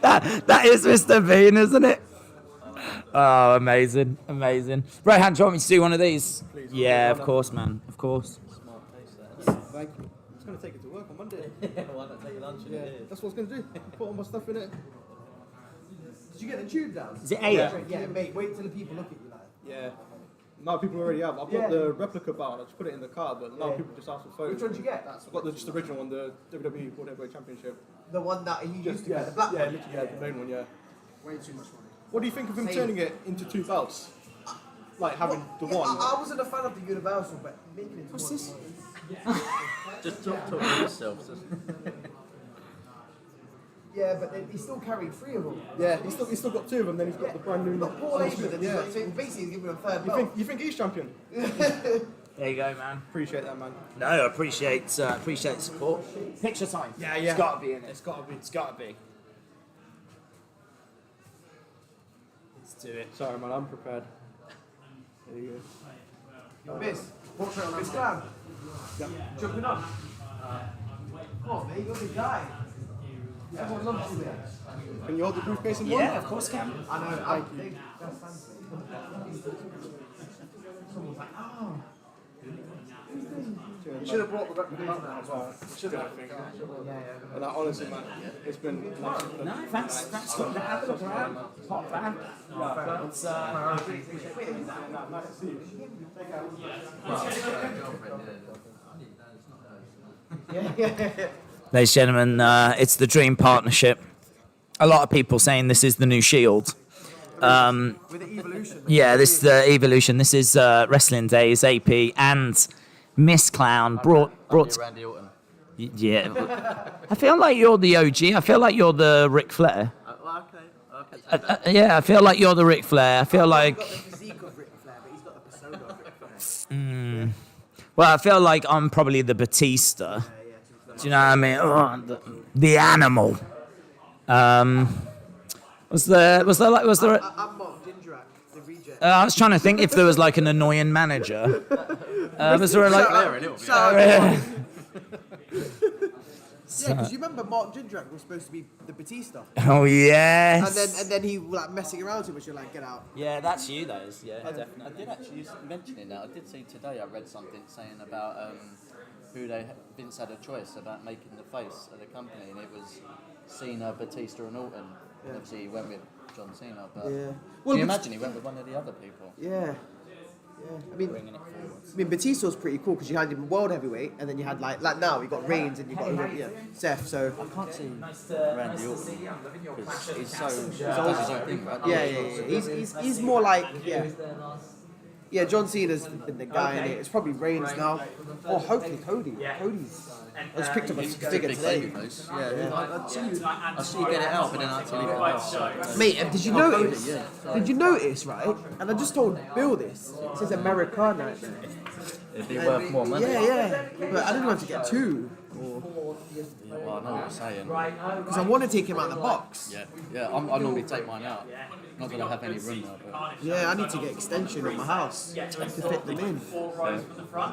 that is Mr. Bean, isn't it? Oh, amazing. Rohan, do you want me to do one of these? Please, yeah, of course, man. Of course. Thank you. I'm just going to take it to work on Monday. Why not take your lunch? Yeah, that's what I was going to do. Put all my stuff in it. Did you get the tube down? Is it eight? Yeah, mate. Wait till the people look at you like. Yeah. Now people already have. I've got the replica bar. I just put it in the car, but now people just ask for photos. Which one did you get? I've got just the original one, the WWE World Heavyweight Championship. The one that he used to yeah, get, the black yeah, one? literally, yeah, the main one, yeah. Way too much money. What do you think of him Same. turning it into two belts? Like having the one. I wasn't a fan of the Universal, but making it into one. Just talk to yourself. Yeah, but then he still carried three of them. Yeah, he's still got two of them. Then he's got the brand new. Got Paul Heyman, and yeah. so basically he's giving him a third belt. You think he's champion? There you go, man. Appreciate that, man. No, I appreciate the support. Picture time. Yeah. It's got to be in it. It's got to be. It's got to be. Let's do it. Sorry, man. I'm prepared. There you go. Miss, portrait on Miss Clam. Yeah. Jumping up. Come on, mate, you're the guy. Everyone loves you there. Can you hold the briefcase in one? Yeah, of course, can. I know. Thank you. That's fancy. Someone's like, oh. You should have brought the replica out now as well. You should have, I think. And like, honestly, man, it's been like... No, thanks for having us around. Hot fan. It's, nice to see you. Ladies and gentlemen, it's the dream partnership. A lot of people saying this is the new Shield. With the evolution. Yeah, this is the evolution. This is Wrestling Daze, AP, and Miss Clown brought. Randy Orton. Yeah, I feel like you're the OG. I feel like you're the Ric Flair. Okay. Yeah, I feel like you're the Ric Flair. I feel like. He's got the physique of Ric Flair, but he's got the persona of Ric Flair. Well, I feel like I'm probably the Batista. Do you know what I mean? Oh, the animal. Was there? I'm Mark Jindrak, the reject. I was trying to think if there was like an annoying manager. Was there like? Yeah, because you remember Mark Jindrak was supposed to be the Batista. Oh yes. And then he like messing around too much. You're like, get out. Yeah, that's you, those. Yeah, I definitely. did actually mention it now. I did see today. I read something saying about Vince had a choice about making the face of the company, and it was Cena, Batista, and Orton. Yeah. Obviously, he went with John Cena, but Yeah. can you imagine he went with one of the other people? Yeah. Yeah. Bringing it forward. I mean, Batista was pretty cool because you had him world heavyweight, and then you had like now you got Reigns and you got Seth. So I can't see Randy Orton because he's does his own thing, right? Yeah. He's more like Yeah, John Cena's been the guy in it. It's probably Reigns now. Or hopefully Cody. Cody's. I just picked up a figure today. I see you get it out, but then I have to leave it out. Mate, did you notice? Did you notice, right? And I just told Bill this. It says Americana. It'd be worth more money. Yeah. But I didn't have to get two. Yeah, well, I know what you're saying. Because I want to take him out of the box. Yeah. I normally take mine out. Not that I have any room now, but... Yeah, I need to get extension in my house to fit them in.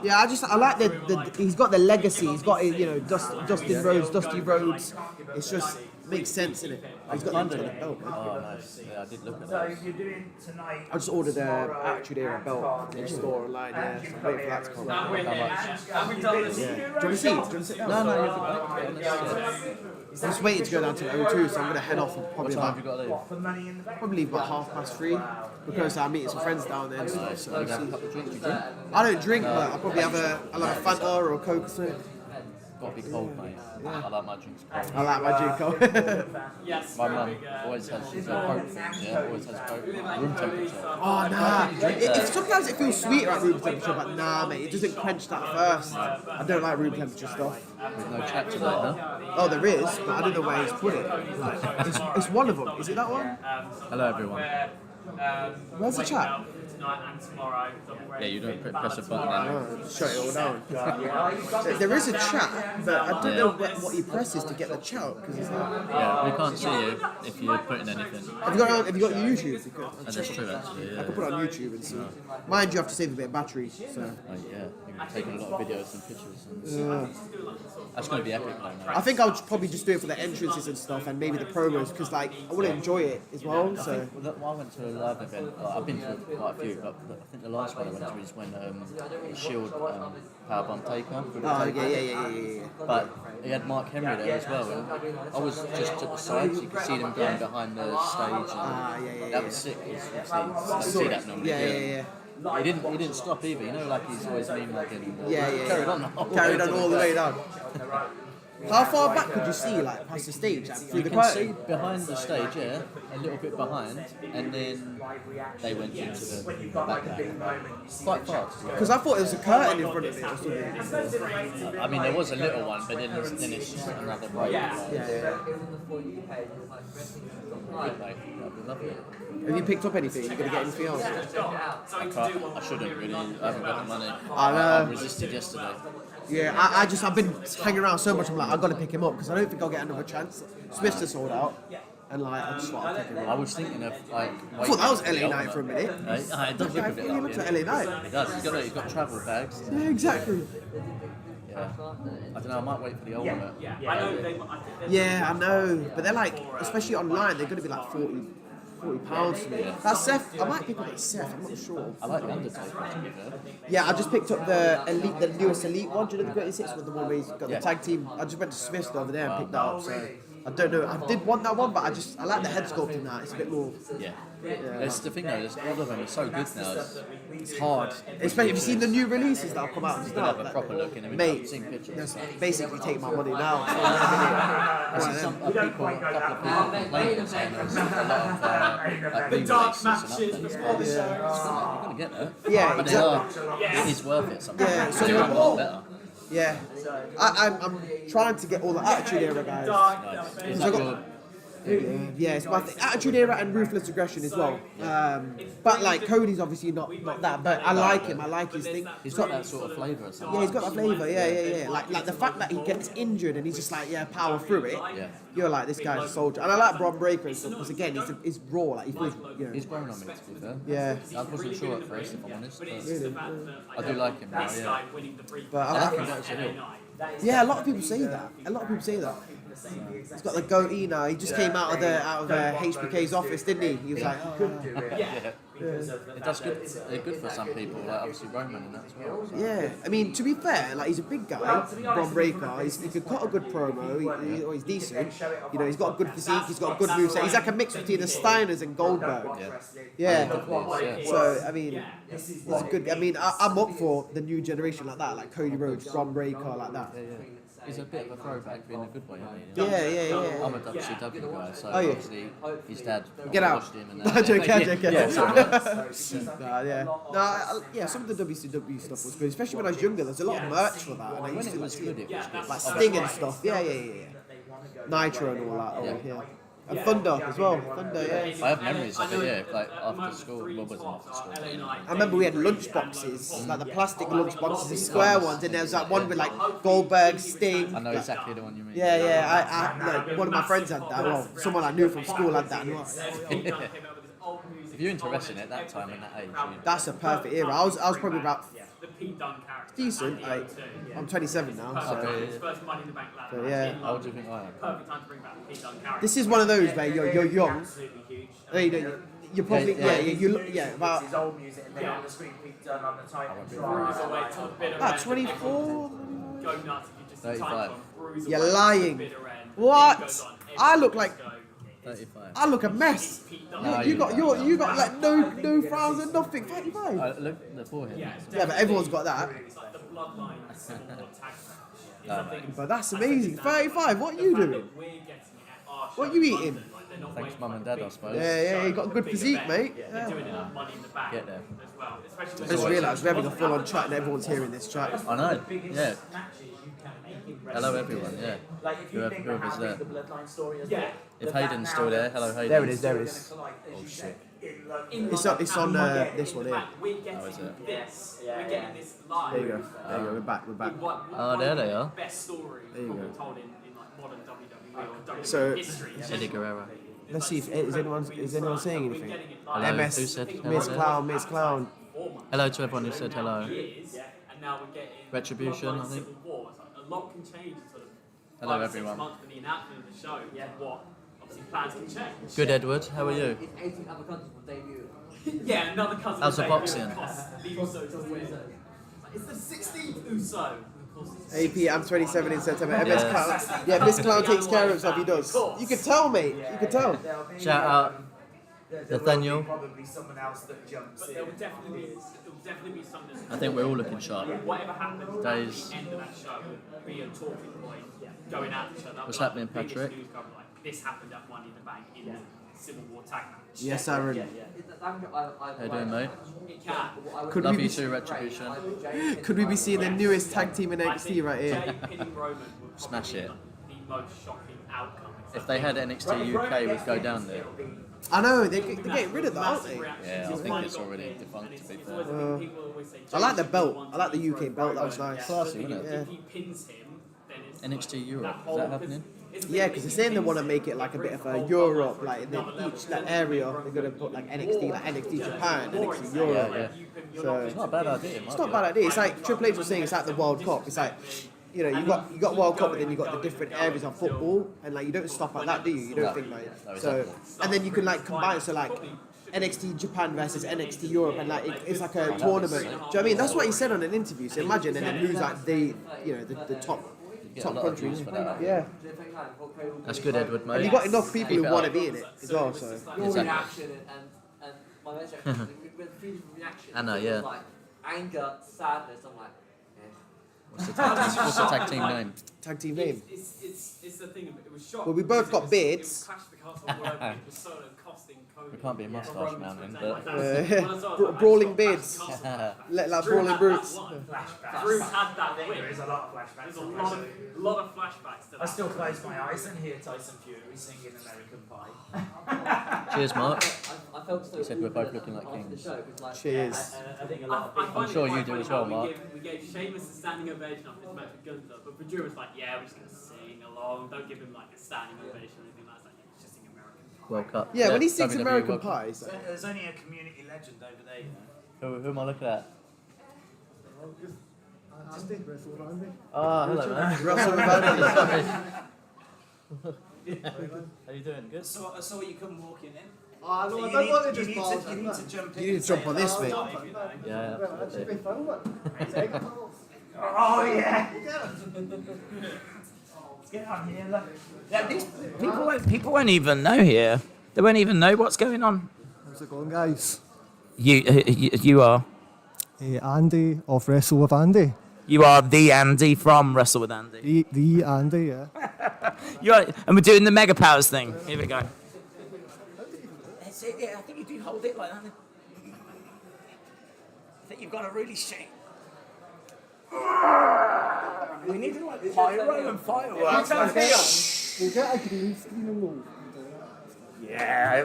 Yeah, I like the he's got the legacy. He's got Dustin Rhodes, Dusty Rhodes. It's just makes sense in it. He's got the belt. Oh, nice. Yeah, I did look at that. I just ordered a Attitude Era belt in the store online. Yeah, so I'm waiting for that to come. How much? Yeah. Do you want to see? Do you want to sit down? No, you're fine. I'm just waiting to go down to the O2, so I'm going to head off and probably What time have you got to leave? probably leave about 3:30 because I'm meeting some friends down there. So Nice. Have a couple of drinks, you drink? I don't drink, but I'll probably have a Fanta or a Coke or something. Got to be cold, mate. I like my drinks cold. I like my drink cold. My mum always has, she's a Coke fan, yeah, always has Coke, room temperature. Oh, nah. Sometimes it feels sweeter at room temperature, but nah, mate, it doesn't quench that thirst. I don't like room temperature stuff. With no chat tonight, huh? Oh, there is, but I don't know where he's put it. Like, it's one of them. Is it that one? Hello, everyone. Where's the chat? Yeah, you don't press a button now. Shut it all down. There is a chat, but I don't know what he presses to get the chat because it's like. Yeah, we can't see you if you're putting anything. Have you got your YouTube? That's true, actually. Yeah. I can put it on YouTube and see. Mind you, have to save a bit of battery. So. Yeah, you're taking a lot of videos and pictures. And that's going to be epic, though. I think I'll probably just do it for the entrances and stuff, and maybe the promos, because like I want to enjoy it as well. So. I went to a live event. I've been to quite a few, but I think the last one I went to was when Shield Powerbomb Taker. Oh, yeah. But he had Mark Henry there as well. And I was just to the side, so you could see them going behind the stage. And that was sick. You see that normally. Yeah. He didn't stop either. You know, like he's always been like in. Carried on all the way down. How far back could you see, like past the stage, like, through the curtain? You can see behind the stage, yeah, a little bit behind, and then they went into the back there. Quite fast. Because I thought there was a curtain in front of it or something. I mean, there was a little one, but then it's just another break. Yeah. Lovely. Have you picked up anything? You gonna get anything else? I shouldn't really. I haven't got the money. I resisted yesterday. Yeah, I've been hanging around so much. I'm like, I've got to pick him up because I don't think I'll get another chance. Smith's just sold out, and like, I just want to pick him up. I was thinking of like. I thought that was LA Knight for a minute. It does look a bit He looks like LA Knight. It does. He's got travel bags. Yeah, exactly. Yeah. I don't know. I might wait for the ultimate. Yeah, I know, but they're like, especially online, they're going to be like £40 for me. That's Seth. I might pick up that Seth. I'm not sure. I like the Undertaker, to be fair. Yeah, I just picked up the newest Elite one. Do you know the Greatest Hits one, the one where he's got the tag team? I just went to Smith's over there and picked that up. So I don't know. I did want that one, but I like the head sculpt in that. It's a bit more. Yeah. That's the thing though. All of them are so good now. It's hard. Especially, have you seen the new releases that have come out? You don't have a proper look in them. Mate, Seen pictures. basically take my money now. I see a couple of people complaining saying there's a lot of like re-releases and updates. You're gonna get there. Yeah, but exactly. It is worth it sometimes. Yeah, so do it a lot better. Yeah, I'm trying to get all the Attitude Era guys. Nice. Is that your Yeah, it's my thing. Attitude Era and Ruthless Aggression as well. But like Cody's obviously not that, but I like him. I like his thing. He's got that sort of flavour or something. Yeah, he's got that flavour. Yeah. Like the fact that he gets injured and he's just like, power through it. Yeah. You're like, this guy's a soldier. And I like Bron Breakker and stuff because again, he's raw. Like he feels, He's grown on me, to be fair. Yeah. I wasn't sure at first, if I'm honest. But Really? I do like him now, yeah. But I like him better to Hill. Yeah, a lot of people say that. He's got the goatee now. He just came out of HBK's office, didn't he? He was like, It does good. They're good for some people, like obviously Roman and that as well. So. Yeah, I mean, to be fair, like he's a big guy, Bron Breakker. He can cut a good promo. He's decent. You know, he's got a good physique. He's got a good moveset. He's like a mix between the Steiners and Goldberg. Yeah. So I mean, it's good. I mean, I'm up for the new generation like that, like Cody Rhodes, Bron Breakker, like that. He's a bit of a throwback, but in a good way, isn't he? Yeah. I'm a WCW guy, so Oh, yeah. obviously his dad Get out. watched him and that. Some of the WCW stuff was good, especially when I was younger. There's a lot of merch for that, and I When used it to was good, it was good. like Sting and stuff. Yeah. Nitro and all that. Yeah. And Thunder as well. I have memories of it, like after school. What was it after school? I remember we had lunch boxes, like the plastic lunch boxes, the square ones, and there was that one with like Goldberg, Sting. I know exactly the one you mean. Yeah. Like, one of my friends had that. Well, someone I knew from school had that. If you're interested in it that time and that age, that's a perfect era. I was probably about decent. Like, I'm 27 now. So yeah. How old do you think I am? This is one of those where you're young. You're probably you look about. His old music and then on the screen Pete Dunne on the title. 24. 35. You're lying. What? I look like. 35. I look a mess. No, you got like no frowns and nothing. 35. Look at the forehead. Yeah, but everyone's got that. But that's amazing. 35. What are you doing? What are you eating? Thanks, Mum and Dad, I suppose. Yeah, you got a good physique, mate. Yeah. Get there. I just realised we're having a full-on chat and everyone's hearing this chat. I know. Yeah. Hello, everyone. Yeah. Whoever's there. If Hayden's still there, hello, Hayden. There it is. There it is. Oh shit. It's on this one here. How is it? There you go. There you go. We're back. Oh, there they are. There you go. So, Eddie Guerrero. let's see if is anyone saying anything. Hello, MS, who said hello Miss there? Clown, Miss Clown. Hello to everyone who said hello. Retribution, I think. Hello, everyone. Good, Edward. How are you? Yeah, another cousin. How's the boxing? It's the 16th Uso. AP, I'm 27 in September. MS Yes. Clown. Yeah, Miss Clown takes care of himself. He does. You can tell, mate. You can tell. Shout out Nathaniel. Probably someone else that jumps in. There will definitely be something. I think we're all looking sharp. Whatever happens Days. at the end of that show will be a talking point going at each other. What's Like, happening, the biggest Patrick? news cover, like, this happened at Money in the Bank in the Civil War tag match. Yes, Aaron. How you doing, mate? It can. Could Love we you be- too, Retribution. Could we be seeing the newest tag team in NXT right here? Jay pinning Roman would Smash it. the most shocking outcome. If they had NXT UK, we'd go down there. I know, they're getting rid of that, aren't they? Yeah, I think it's already defunct, to be fair. I like the belt. I like the UK belt. That was nice. Classy, wasn't it? Yeah. If he pins him, then it's NXT Europe, is that happening? Yeah, because they're saying they want to make it like a bit of a Europe, like in each like, area they're going to put like NXT, like NXT Japan, NXT Europe. Yeah. So It's not a bad idea. it's not a bad idea. It's like Triple H was saying, it's like the World Cup. It's like, you know, you got World Cup, but then you got the different areas of football, and like you don't stop at that, do you? You don't think like No, so, exactly. and then you can like combine so like NXT Japan versus NXT Europe, and like it's like a tournament. Do you know what I mean? That's what he said on an interview. So imagine, and then who's like the top Get a lot of views countries? for that. Yeah. That's good, Edward, mate. And you got enough people Keep who it want to up. be in it as well. So Exactly. reaction and my reaction, with feelings of reaction. I know, it yeah. was like anger, sadness. I'm like, What's the tag team name? Tag team name. It's the thing. It was shocking. Well, we both got beards. We can't be a moustache mountain, but Brawling beards. Let like brawling brutes. Bruce had that win. There is a lot of flashbacks. There's a lot of flashbacks to that. I still close my eyes and hear Tyson Fury singing American Pie. cheers, Mark. I felt so. He said we're both looking like after the kings. show, it was like, Cheers. I think a lot of people. I'm sure you do as well, Mark. We gave Sheamus a standing ovation after his match with Gunther, but for Drew was like, yeah, we're just gonna sing along. Don't give him like a standing ovation or anything like that. It's just sing American Pie. World Cup. Yeah, when he sings WWE American World Cup. Pie, it's like, There's only a community legend over there, you know. Who am I looking at? Andy, Wrestle with Andy. Oh, hello, man. Wrestle with Andy. How you doing? Good? I saw you come walking in. Oh, no, So I you don't need- want to you just need balls to- you need to jump in You need and to jump say on this, hello, mate. if you know. Yeah, That should be absolutely. fun, wouldn't it? Oh yeah. Let's get on here. Look. Yeah, these people won't even know here. They won't even know what's going on. How's it going, guys? You are. Andy of Wrestle with Andy. You are the Andy from Wrestle with Andy. The Andy, yeah. You are, and we're doing the Mega Powers thing. Here we go. That's it. Yeah, I think you do hold it like that. I think you've got to really shake. We need to like pyro and fireworks. We'll get a green screen and we'll... Yeah,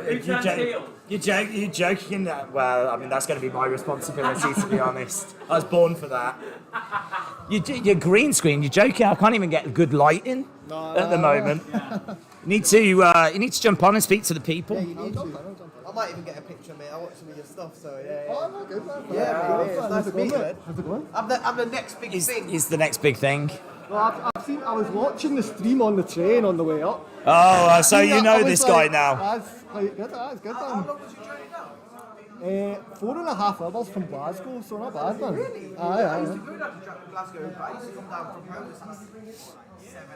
you're joking. Well, I mean, that's going to be my responsibility, to be honest. I was born for that. You're green screen. You're joking. I can't even get good lighting at the moment. You need to jump on and speak to the people. Yeah, you need to. I might even get a picture, mate. I watch some of your stuff, so yeah. Oh, no, good, man. Yeah, mate, it's nice to meet you, man. How's it going? I'm the next big thing. Is the next big thing. Well, I was watching the stream on the train on the way up. Oh, so you know I was this guy like, now. That's quite good, that's good, man. How long was your journey now? 4.5 hours from Glasgow, so not bad, man. Really? Aye. I used to go down to Glasgow, but I used to come down from home. It's like 7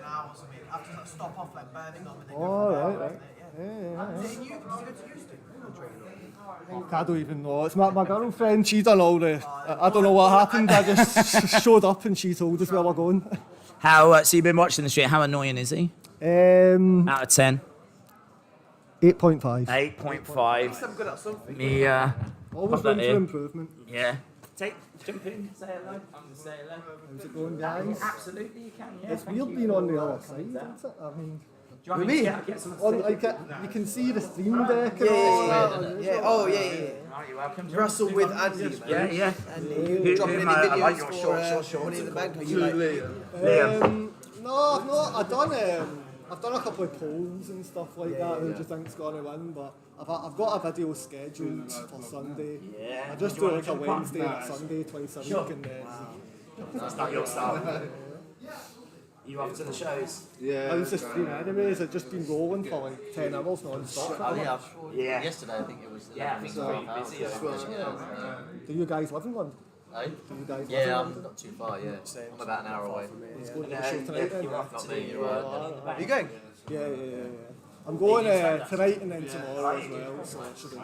hours. I mean, I have to like, stop off like Birmingham and then go Oh, from there. right. Yeah. Did you go to Houston? I don't even know. It's my girlfriend, she done all the... I don't know what happened, I just showed up and she told us where we're going. How? So you've been watching the street. How annoying is he? Out of 10. 8.5. 8.5. I'm good at something. Me. Always room for improvement. Yeah. Jump in, say hello. I'm gonna say hello. How's it going, guys? Absolutely, you can. Yeah. It's weird being on the other side, isn't it? I mean, Do you want me to get some you can see the stream deck. And all that. Yeah. Oh, yeah. Oh, you're welcome. Wrestle with Andy, man. Yeah. Andy, dropping any I like videos your for short. Money in the Bank? Are you like? No, I've not. I've done a couple of polls and stuff like that. Who do you think's going to win? But I've got a video scheduled for Sunday. Yeah. I just do like a Wednesday and a Sunday twice a week, and then. That's not your style. You off to the shows? Yeah. I was just anyways. I've just been rolling for like 10 hours non-stop. Oh yeah. Yesterday I think it was. Yeah, I think it's pretty busy over there. Do you guys live in London? Eh? Do you guys live in Yeah, I'm London? not too far. Yeah, I'm about an hour away. Let's go to the show tonight then. Not me. Are you going? Yeah. I'm going tonight and then tomorrow as well, so it should be good.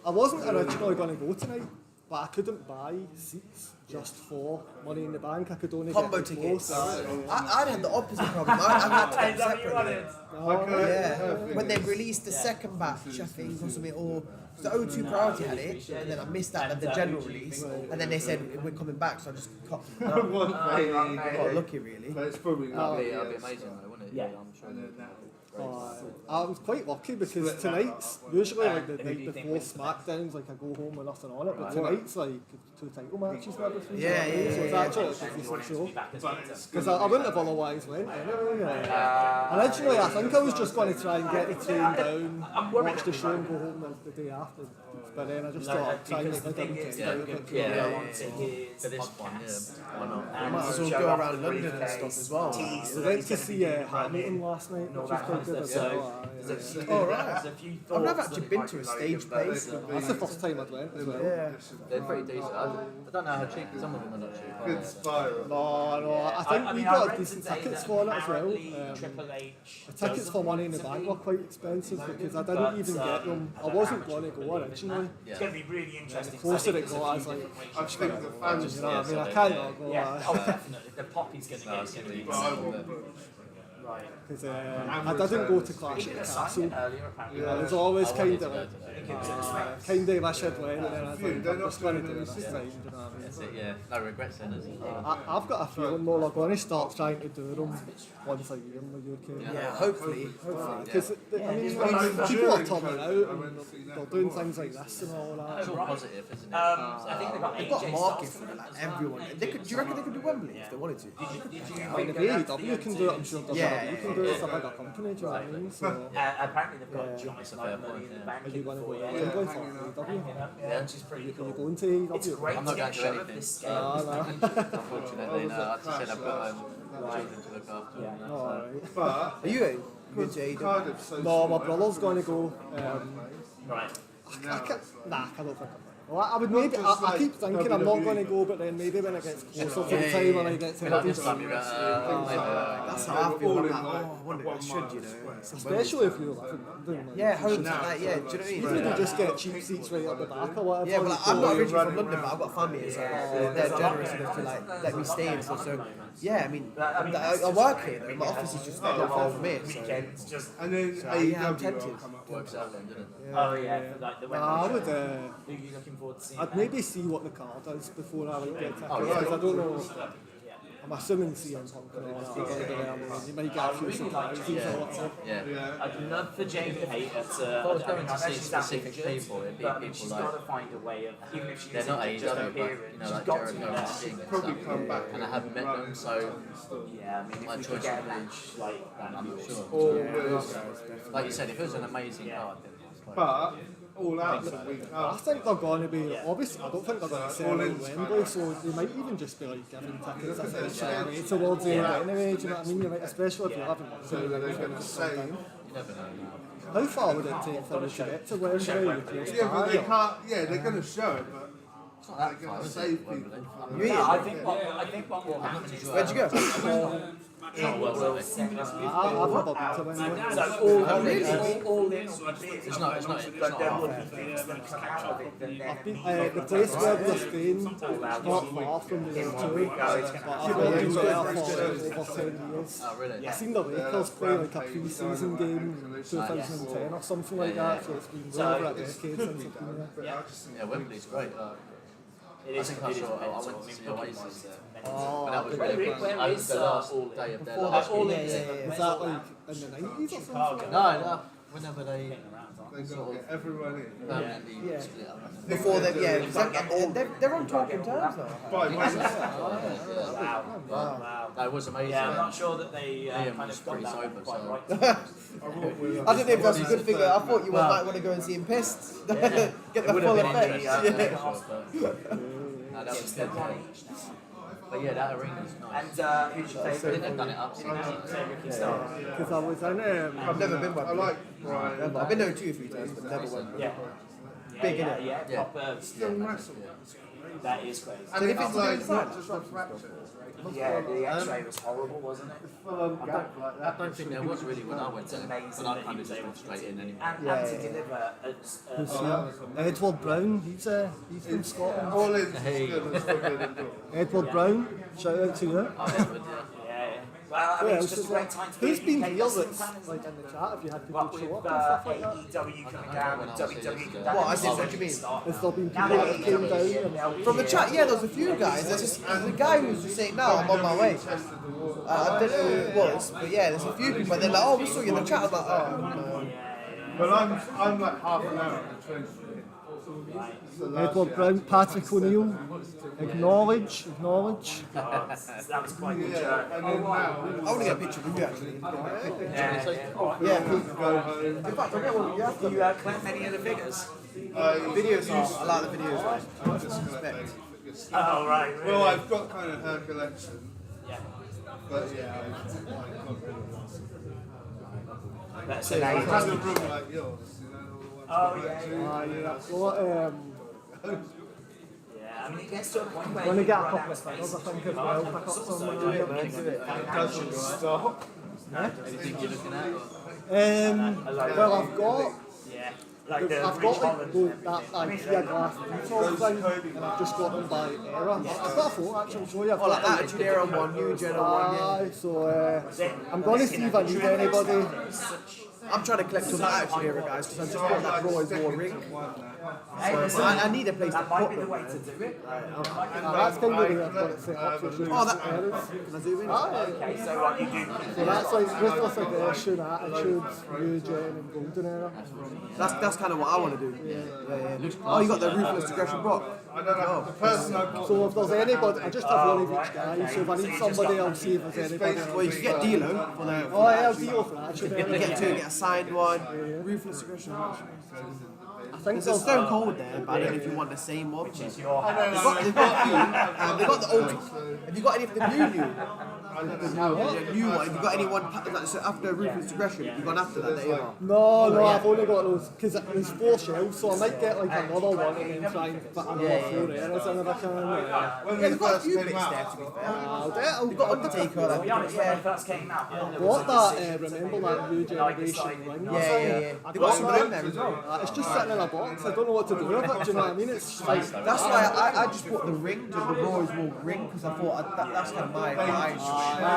I wasn't originally going to go tonight, but I couldn't buy seats just for Money in the Bank. I could only Combo get the tickets. close. I had the opposite problem. I had to get Is that what you wanted? Yeah. When they released the second batch, I think, or something, or the O2 Priority had it, and then I missed out at the general release, and then they said we're coming back, so I just got lucky really. But it's probably That'll be amazing though, wouldn't it? Yeah, I'm sure. I was quite lucky because tonight's usually like the night before SmackDown's like I go home with nothing on it, but tonight's like 2 title matches and everything. Yeah. So it's actually like a decent show. Because I wouldn't have otherwise went anyway. Originally I think I was just going to try and get the train down, watch the show and go home the day after. But then I just thought I'd try and make a double test out of it. For this one, why not? I might as well go around London and stuff as well. We went to see Hamilton last night, which was quite good as well. Oh right. I've never actually been to a stage place. That's the first time I'd went as well. Yeah. They're pretty decent. I don't know how cheap. Some of them are not cheap. Good spiral. No, I think we got decent tickets for it as well. The tickets for Money in the Bank were quite expensive because I didn't even get them. I wasn't going to go originally. It's going to be really interesting. The closer it got, I was like, I think the fans, you know what I mean? I can't not go. Oh, definitely. The poppy's going to get it's going to be right. Because I didn't go to Clash at the Castle. I was always kind of wish I'd went, and then I was like, I'm just going to do it this time. You know what I mean? That's it, yeah. No regrets then, is it? I've got a feeling more they're going to start trying to do them once a year in the UK. Yeah, hopefully. Because I mean, people are turning out and they're doing things like this and all that. It's all positive, isn't it? I think they've got They've got a market for it, like everyone. Do you reckon they could do Wembley if they wanted to? I mean, if AEW can do it, I'm sure WWE can do it. It's a bigger company, do you know what I mean? So, apparently they've got John's Money in the Bank. are you going to go to Wembley for AEW? Yeah, which is pretty cool. Are you going to AEW? It's great I'm not to going get to a show anything. of this scale. Unfortunately, no. I just said I've got children to look after. and that, so. Alright. but Are you going to AEW? Cardiff's so No, my small. brother's going to go. Right. I don't think well, I would maybe. I keep thinking I'm not going to go, but then maybe when it gets closer to the time when I get to This time you're That's how I feel. I'm like, I wonder if I should, you know. especially if you're like in London. Like, Yeah, homes like that, yeah. Do you know what I mean? even if you just get cheap seats right up the back or whatever. Yeah, but like, I'm you not go, originally from London, but I've got family here, so they're generous enough to like let me stay and stuff. So yeah, I mean, I work here though. My office is just not far from here. So Weekends, just. And then yeah, I'm AEW tempted. will come up. Works out then, doesn't it? Oh, yeah, for like the I Wembley would. show. Who are you looking forward to seeing? I'd maybe see what the card is before I like get tickets. Oh, yeah. Because I don't know. I'm assuming CM Punk and all that. Are going to be there. You might get a few surprises or whatever. Yeah. I'd love for Jamie Hayter to. If I was going to see she's that specific injured, people, it'd be but people she's like- got to find a way of, even if she's They're not injured, just AEW, but appearing. you know, She's like got to Jericho be and there. Sting and Probably stuff. come back And I haven't met them, so Yeah, I mean, my if we choice could get a would be- match like that, I'm not sure. Always. Like you said, if it was an amazing card, then it's like, But all out the week I after. think they're going to be, obviously, I don't think they're going to sell in Wembley, so they might even just be like giving tickets essentially towards the end anyway, do you know what I mean? Like, especially if you haven't So they're going to say, you never know now. How far would it take for us to get to Wembley? yeah, but they can't. Yeah, they're going to show it, but It's not that they're far, going to is save it? people. I think what will happen is Where'd you go? It's not well worth it. I've never been to one. So all in. It's not But there would be things that come out of it that I've been, then the place where we're staying, it's not far from the O2, but I've been there for over 10 years. Oh, really? I've seen the Lakers play like a pre-season game in 2010 or something like that, so it's been well over a decade since I've been there. Yeah, Wembley's great. I think I went to see Oasis there. Oh, but that was really good. I was the last day of their life. Was that like in the 90s or something? No, whenever they sort of everyone in. permanently split up. Before they, they're on talking terms though. Wow. That was amazing. Yeah, I'm not sure that they Liam kind was of pretty got that sober, quite so. right. I don't know if that's a good thing. I thought you might want to go and see him pissed. Get the full effect. No, that was good. But yeah, that arena is nice. And who's your I think favourite? they've done it up since. Ricky Starr. Because I was in I've never been one. I like Brian. I've been there 2 or 3 times, but never one. Yeah. Big, yeah, innit? yeah, Yeah. proper. Still wrestle. That is crazy. And if it's it's like doing not just a fracture. Yeah, the X-ray was horrible, wasn't it? I don't think there was really when I went there, but I kind of just went straight in anyway. And to deliver Edward Brown, he's from Scotland. All in. Edward Brown, shout out to you. yeah. Well, I mean, it's just a great time to be Who's been UK here wrestling that's fan, isn't like it? in the chat if you had What people with show up and stuff like that? AEW coming down and WWE coming down. What, I see what you mean? There's still been people that came down and From the chat, yeah, there was a few guys. There's just the guy who was just saying, "No, I'm on my way." I don't know who it was, but yeah, there's a few people. They're like, "Oh, we saw you in the chat." I was like, "Oh, no." But I'm like half an hour in the train. Edward Brown, Patrick O'Neill, acknowledge. That was quite good. And then now, I want to get a picture with you actually. Yeah. Yeah. go home. In fact, I'll get one of you. Do you collect many of the figures? Videos are, I like the videos. I just collect. Oh, right. Really? Well, I've got kind of her collection. Yeah. But yeah, I got rid of one. That's I an had a room like yours, you know, all the ones. Oh, yeah. Yeah, I mean, it gets to a point where When we you get a run couple out of space. things, I think as well, pick up some So, money. It doesn't stop. Anything you're looking at? Well, I've got. Yeah. Like the I've got like that IKEA glass detail thing, and I've just got them by error. I've got a photo actually, show you. Oh, like Attitude Era 1, New Gen 1, yeah. So I'm going to see if I need anybody. I'm trying to collect some Attitude Era guys because I just bought that Raw is War ring. So I need a place to that might put be the them. way to do it. That's kind of the way I've got it set up. So Oh, that. Can I zoom in? Okay, so what you do? So that's like Ruthless Aggression, Attitude, New Gen, and Golden Era. That's kind of what I want to do. Yeah. Oh, you got the Ruthless Aggression Brock. I don't know. The person I've got. So if there's anybody, I just have one of each guy. So if I need somebody, I'll see if there's anybody. Well, you can get D'Lo for the. Oh, yeah, I'll deal for that. You get two, get a signed one. Ruthless Aggression. I think There's a there's Stone Cold there, but I don't know if you want the same one. Which is your They've got a few. They've got the old. Have you got any of the new? The new one. Have you got anyone after Ruthless Aggression? Have you gone after that? No, I've only got those because there's 4 shells, so I might get like another one and then try and fit another 4 errors in if I can. Yeah, they've got a few bits there to be fair. They've got Undertaker. To be honest, when it first came out, What that, remember that New Generation ring? Yeah. They've got some of them there as well. It's just sitting in a box, I don't know what to do with it, do you know what I mean? It's like, That's why I just bought the ring, the Roy's War ring, because I thought that's kind of my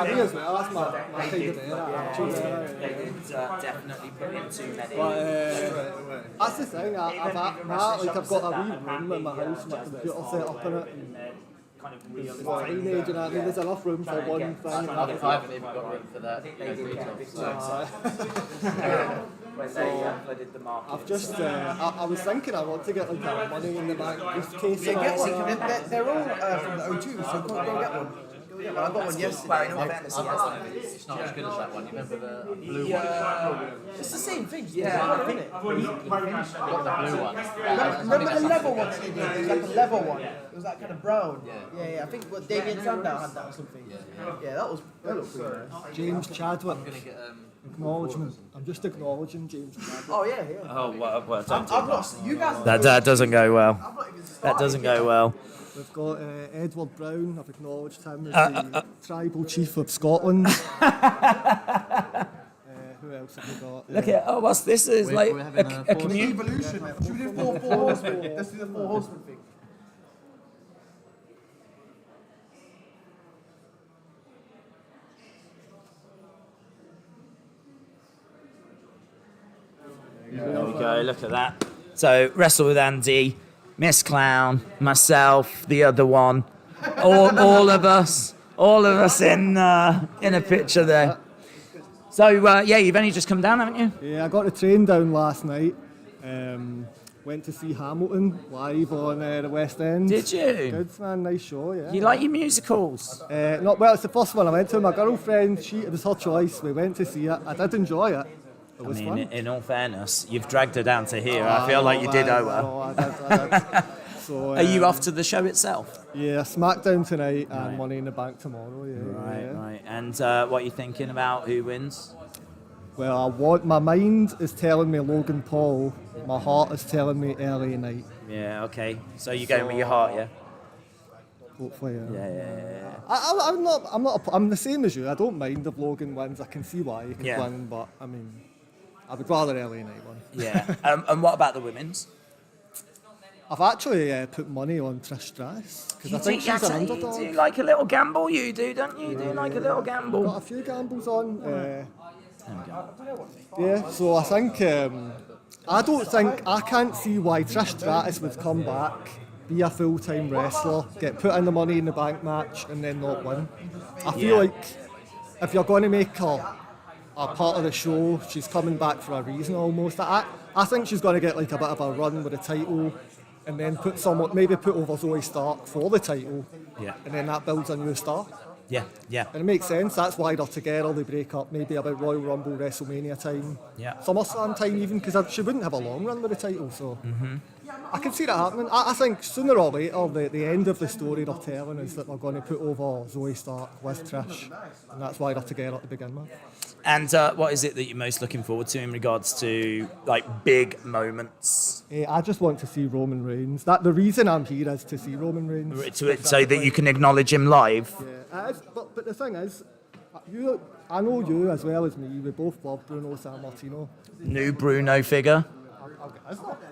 me as well, that's my kind of they didn't definitely put in too many. That's the thing, I've got a wee room in my house, my computer set up in it. Kind of It's tiny, do you know what I mean? There's enough room for one thing. I haven't even got room for that. When they flooded the market. I've just, I was thinking I want to get like a money in the bank briefcase. They're all from the O2, so go get one. I got one yesterday. It's not as good as that one. You remember the blue one? It's the same thing. Yeah. Got the blue one. Remember the level one? It was like a level one. It was that kind of brown. Yeah. I think what Damien Sandow had that or something. Yeah, that looked pretty nice. James Chadwick. I'm gonna get Acknowledgement. I'm just acknowledging James. Oh yeah. Oh, well, don't do I've that. not. You guys. That doesn't go well. That doesn't go well. We've got Edward Brown. I've acknowledged him as the tribal chief of Scotland. Who else have we got? Look at what's this is We're like having a community. Evolution. Should we do four horsemen? Let's do the four horsemen thing. There we go. Look at that. So wrestle with Andy, Miss Clown, myself, the other one, all of us in a picture there. So yeah, you've only just come down, haven't you? Yeah, I got the train down last night. Went to see Hamilton live on the West End. Did you? Good man, nice show. Yeah. You like your musicals? Not well. It's the first one I went to. My girlfriend, it was her choice. We went to see it. I did enjoy it. It was fun. In all fairness, you've dragged her down to here. I feel like you did owe her. I did. So, Are you off to the show itself? Yeah, SmackDown tonight and Money in the Bank tomorrow. Yeah. Right. And what are you thinking about who wins? Well, my mind is telling me Logan Paul. My heart is telling me LA Knight. Yeah. Okay. So you're going with your heart, yeah? Hopefully, yeah. Yeah. I'm the same as you. I don't mind if Logan wins. I can see why he could win, but I mean, I would rather LA Knight win. Yeah. And what about the women's? I've actually put money on Trish Stratus because I think she's an underdog. Do you like a little gamble? You do, don't you? Do you like a little gamble? Got a few gambles on. Yeah, so I think I can't see why Trish Stratus would come back, be a full-time wrestler, get put in the Money in the Bank match, and then not win. I feel like if you're going to make her a part of the show, she's coming back for a reason almost. I think she's going to get like a bit of a run with the title, and then maybe put over Zoe Stark for the title, and then that builds a new star. Yeah. And it makes sense. That's why they're together. They break up maybe about Royal Rumble, WrestleMania time, SummerSlam time even, because she wouldn't have a long run with the title. So I can see that happening. I think sooner or later, the end of the story they're telling is that they're going to put over Zoe Stark with Trish, and that's why they're together to begin with. And what is it that you're most looking forward to in regards to like big moments? I just want to see Roman Reigns. The reason I'm here is to see Roman Reigns. So that you can acknowledge him live? Yeah, but the thing is, I know you as well as me, we both love Bruno Sammartino. New Bruno figure?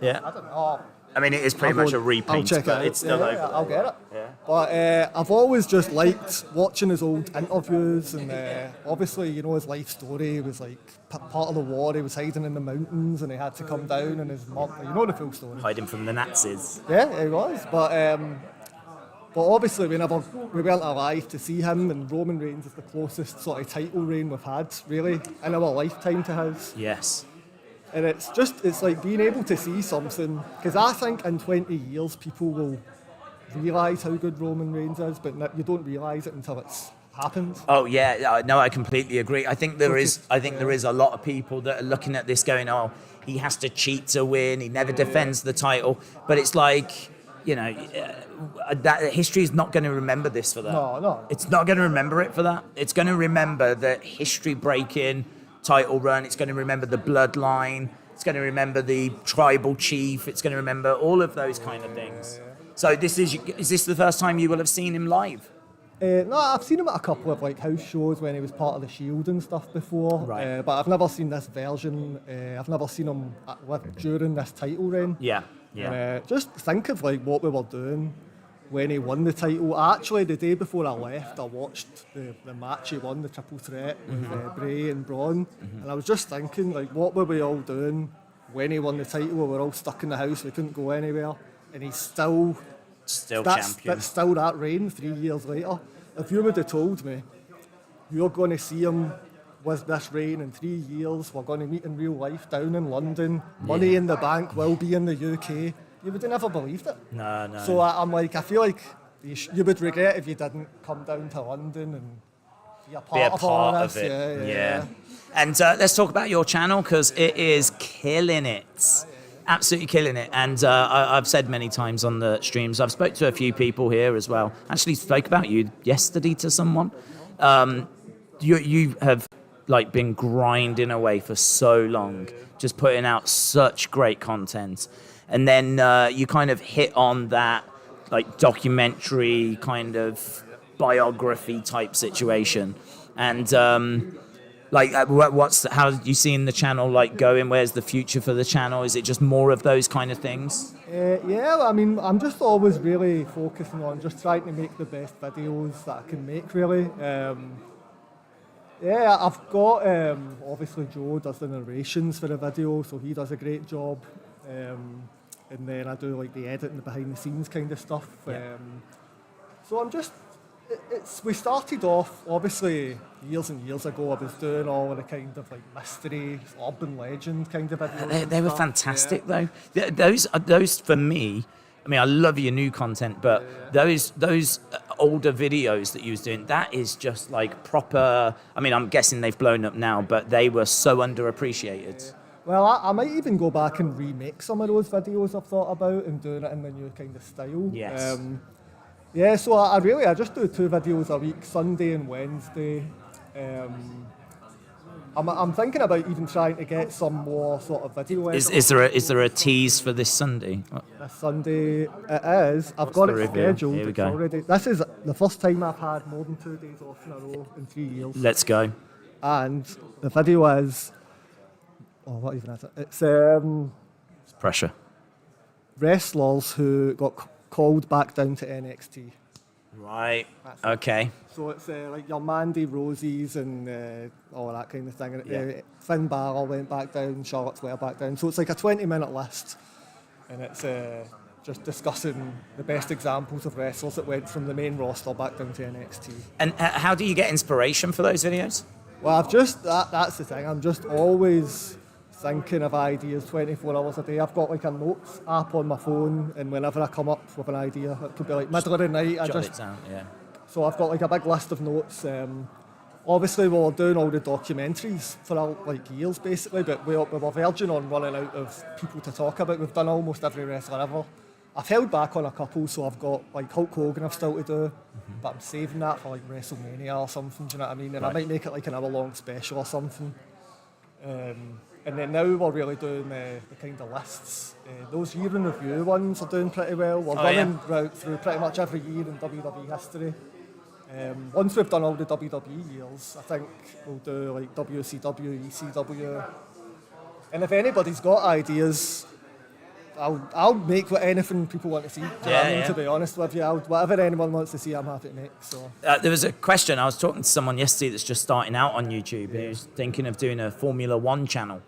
Yeah. I don't know. I mean, it is pretty much a repaint, but it's still over. I'll get it. Yeah. But I've always just liked watching his old interviews, and obviously, his life story was like part of the war. He was hiding in the mountains, and he had to come down, and his mum, the full story. Hiding from the Nazis. Yeah, he was. But obviously, we weren't alive to see him, and Roman Reigns is the closest sort of title reign we've had, really, in our lifetime to his. Yes. And it's like being able to see something, because I think in 20 years people will realise how good Roman Reigns is, but you don't realise it until it's happened. Oh yeah, no, I completely agree. I think there is a lot of people that are looking at this going, oh, he has to cheat to win, he never defends the title, but it's like, that history is not going to remember this for that. No. It's not going to remember it for that. It's going to remember the history-breaking title run. It's going to remember the bloodline. It's going to remember the tribal chief. It's going to remember all of those kind of things. So is this the first time you will have seen him live? No, I've seen him at a couple of house shows when he was part of the Shield and stuff before. Right. But I've never seen this version. I've never seen him during this title reign. Yeah. And, just think of what we were doing when he won the title. Actually, the day before I left, I watched the match he won, the triple threat with Bray and Braun, and I was just thinking, what were we all doing when he won the title? We were all stuck in the house, we couldn't go anywhere, and he's still champion. That's still that reign 3 years later. If you would have told me you're going to see him with this reign in 3 years, we're going to meet in real life down in London, Money in the Bank will be in the UK, you would have never believed it. No. So I feel like you would regret if you didn't come down to London and be a part of this. Yeah. And let's talk about your channel, because it is killing it. Absolutely killing it. And I've said many times on the streams, I've spoke to a few people here as well. Actually spoke about you yesterday to someone. You have like been grinding away for so long, just putting out such great content, and then you kind of hit on that like documentary kind of biography type situation, and how do you seeing the channel like going? Where's the future for the channel? Is it just more of those kind of things? Yeah, I mean, I'm just always really focusing on just trying to make the best videos that I can make, really. Yeah, I've got, obviously Joe does the narrations for the video, so he does a great job. And then I do like the editing, the behind the scenes kind of stuff. Yeah. So I'm just, we started off, obviously, years and years ago, I was doing all of the kind of like mystery, urban legend kind of videos. They were fantastic though. Those for me, I mean, I love your new content, but those older videos that you was doing, that is just like proper. I mean, I'm guessing they've blown up now, but they were so underappreciated. Well, I might even go back and remake some of those videos I've thought about and doing it in the new kind of style. Yes. Yeah, so I just do 2 videos a week, Sunday and Wednesday. I'm thinking about even trying to get some more sort of video. Is there a tease for this Sunday? This Sunday it is. I've got it scheduled. Here we go. Already. This is the first time I've had more than 2 days off in a row in 3 years. Let's go. And the video is. Oh, what even is it? It's It's pressure. wrestlers who got called back down to NXT. Right. Okay. So it's like your Mandy Rosies and all that kind of thing. And, Finn Balor went back down, Charlotte Flair back down. So it's like a 20-minute list, and it's just discussing the best examples of wrestlers that went from the main roster back down to NXT. And how do you get inspiration for those videos? Well, I've just that's the thing. I'm just always thinking of ideas 24 hours a day. I've got like a notes app on my phone, and whenever I come up with an idea, it could be like middle of the night. Jot it down, yeah. So I've got like a big list of notes. Obviously, we were doing all the documentaries for like years, basically, but we were verging on running out of people to talk about. We've done almost every wrestler ever. I've held back on a couple, so I've got like Hulk Hogan I've still to do, but I'm saving that for like WrestleMania or something, do you know what I mean? And I might make it like an hour-long special or something. And then now we're really doing the kind of lists. Those year in review ones are doing pretty well. We're running through pretty much every year in WWE history. Once we've done all the WWE years, I think we'll do like WCW, ECW. And if anybody's got ideas, I'll make anything people want to see. To be honest with you, whatever anyone wants to see, I'm happy to make. So there was a question. I was talking to someone yesterday that's just starting out on YouTube. He was thinking of doing a Formula One channel.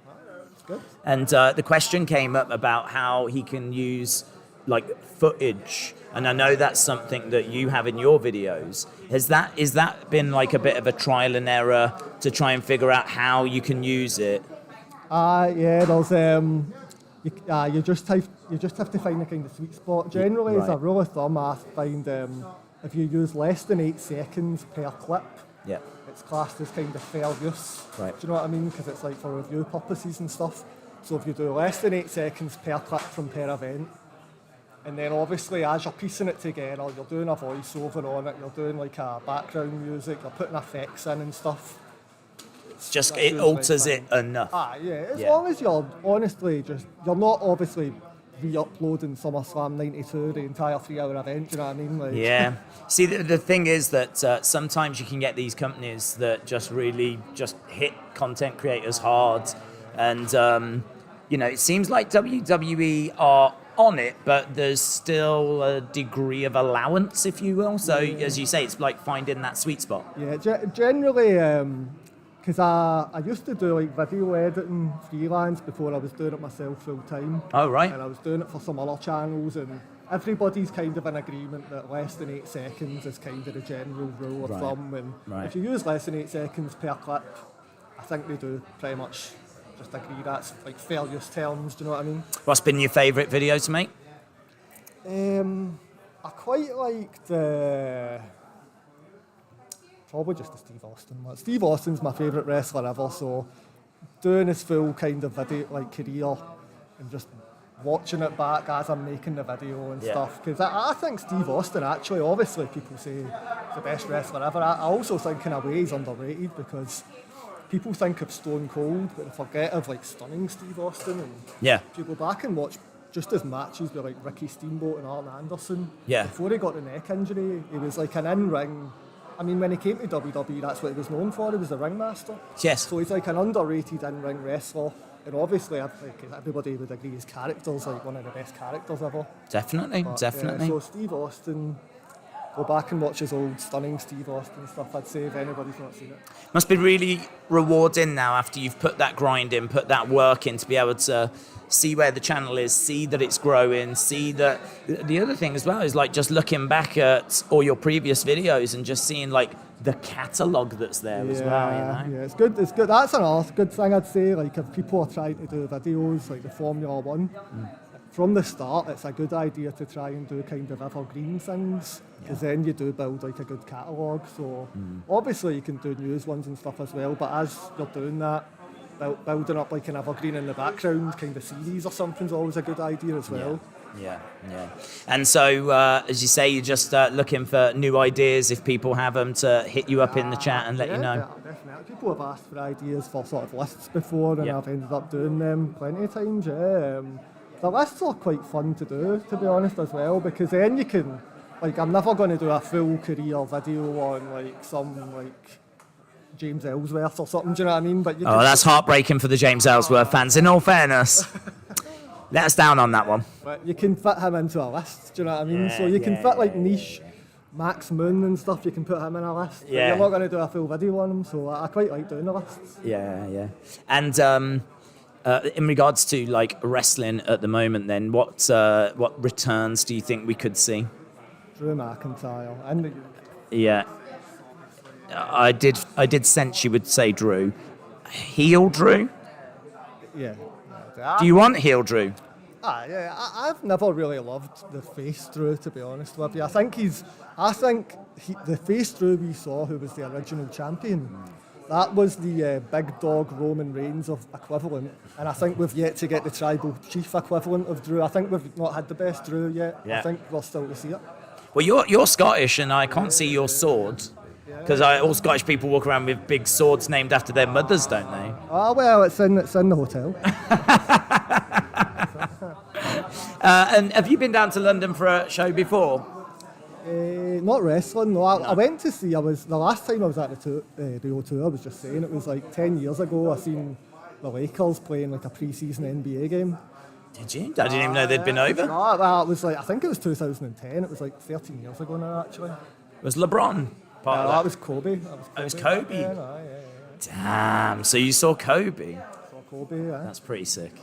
Good. And the question came up about how he can use like footage, and I know that's something that you have in your videos. Is that been like a bit of a trial and error to try and figure out how you can use it? Yeah, there's you just have to find the kind of sweet spot. Generally, as a rule of thumb, I find if you use less than 8 seconds per clip, it's classed as kind of fair use. Right. Do you know what I mean? Because it's like for review purposes and stuff. So if you do less than 8 seconds per clip from per event, and then obviously as you're piecing it together, you're doing a voiceover on it, you're doing like a background music, you're putting effects in and stuff. It alters it enough. As long as you're honestly you're not obviously re-uploading SummerSlam 92, the entire 3-hour event, do you know what I mean? Like, yeah. See, the thing is that sometimes you can get these companies that just really just hit content creators hard. And, it seems like WWE are on it, but there's still a degree of allowance, if you will. So, as you say, it's like finding that sweet spot. Yeah, generally... Because I used to do like video editing freelance before I was doing it myself full time. Oh, right. And I was doing it for some other channels, and everybody's kind of in agreement that less than 8 seconds is kind of the general rule of thumb. And if you use less than 8 seconds per clip, I think they do pretty much just agree that's like fair use terms, do you know what I mean? What's been your favourite video to make? I quite liked probably just the Steve Austin one. Steve Austin's my favourite wrestler ever, so doing his full kind of video career and just watching it back as I'm making the video and stuff. Because I think Steve Austin actually, obviously people say he's the best wrestler ever. I also think in a way he's underrated because people think of Stone Cold, but they forget of like Stunning Steve Austin. And Yeah. if you go back and watch just his matches with like Ricky Steamboat and Arn Anderson, Yeah. before he got the neck injury, he was like an in-ring. I mean, when he came to WWE, that's what he was known for. He was the ringmaster. Yes. So he's like an underrated in-ring wrestler. And obviously, everybody would agree his character's like one of the best characters ever. Definitely, But, definitely. so Steve Austin, go back and watch his old Stunning Steve Austin stuff, I'd say, if anybody's not seen it. Must be really rewarding now after you've put that grind in, put that work in, to be able to see where the channel is, see that it's growing, see that... The other thing as well is like just looking back at all your previous videos and just seeing like the catalogue that's there as well, you know? Yeah, it's good. It's good. That's another good thing I'd say. Like if people are trying to do videos like the Formula One, from the start, it's a good idea to try and do kind of evergreen things, because then you do build like a good catalogue. So obviously you can do news ones and stuff as well, but as you're doing that, building up like an evergreen in the background kind of series or something's always a good idea as well. Yeah. And so, as you say, you're just looking for new ideas, if people have them, to hit you up in the chat and let you know. Yeah, definitely. People have asked for ideas for sort of lists before, and I've ended up doing them plenty of times, yeah. The lists are quite fun to do, to be honest, as well, because then you can, like, I'm never going to do a full career video on, like, some, like, James Ellsworth or something, do you know what I mean? But you That's heartbreaking for the James Ellsworth fans, in all fairness. Let us down on that one. But you can fit him into a list, do you know what I mean? So you can fit like niche Max Moon and stuff, you can put him in a list. But you're not going to do a full video on him, so I quite like doing the lists. Yeah. And in regards to like wrestling at the moment, then what returns do you think we could see? Drew McIntyre and Yeah, I did sense you would say Drew. Heel Drew? Yeah. Do you want heel Drew? Yeah, I've never really loved the face Drew, to be honest with you. I think the face Drew we saw, who was the original champion, that was the big dog Roman Reigns of equivalent. And I think we've yet to get the tribal chief equivalent of Drew. I think we've not had the best Drew yet. Yeah. I think we're still to see it. Well, you're Scottish, and I can't see your sword. Because all Scottish people walk around with big swords named after their mothers, don't they? Well, it's in the hotel. And have you been down to London for a show before? Not wrestling, no. I went to see, the last time I was at the O2, I was just saying, it was like 10 years ago, I seen the Lakers playing like a pre-season NBA game. Did you? I didn't even know they'd been over. No, well, it was like, I think it was 2010, it was like 13 years ago now, actually. Was LeBron part of that? That was Kobe. That was Kobe? Yeah. Damn, so you saw Kobe? Saw Kobe, yeah. That's pretty sick.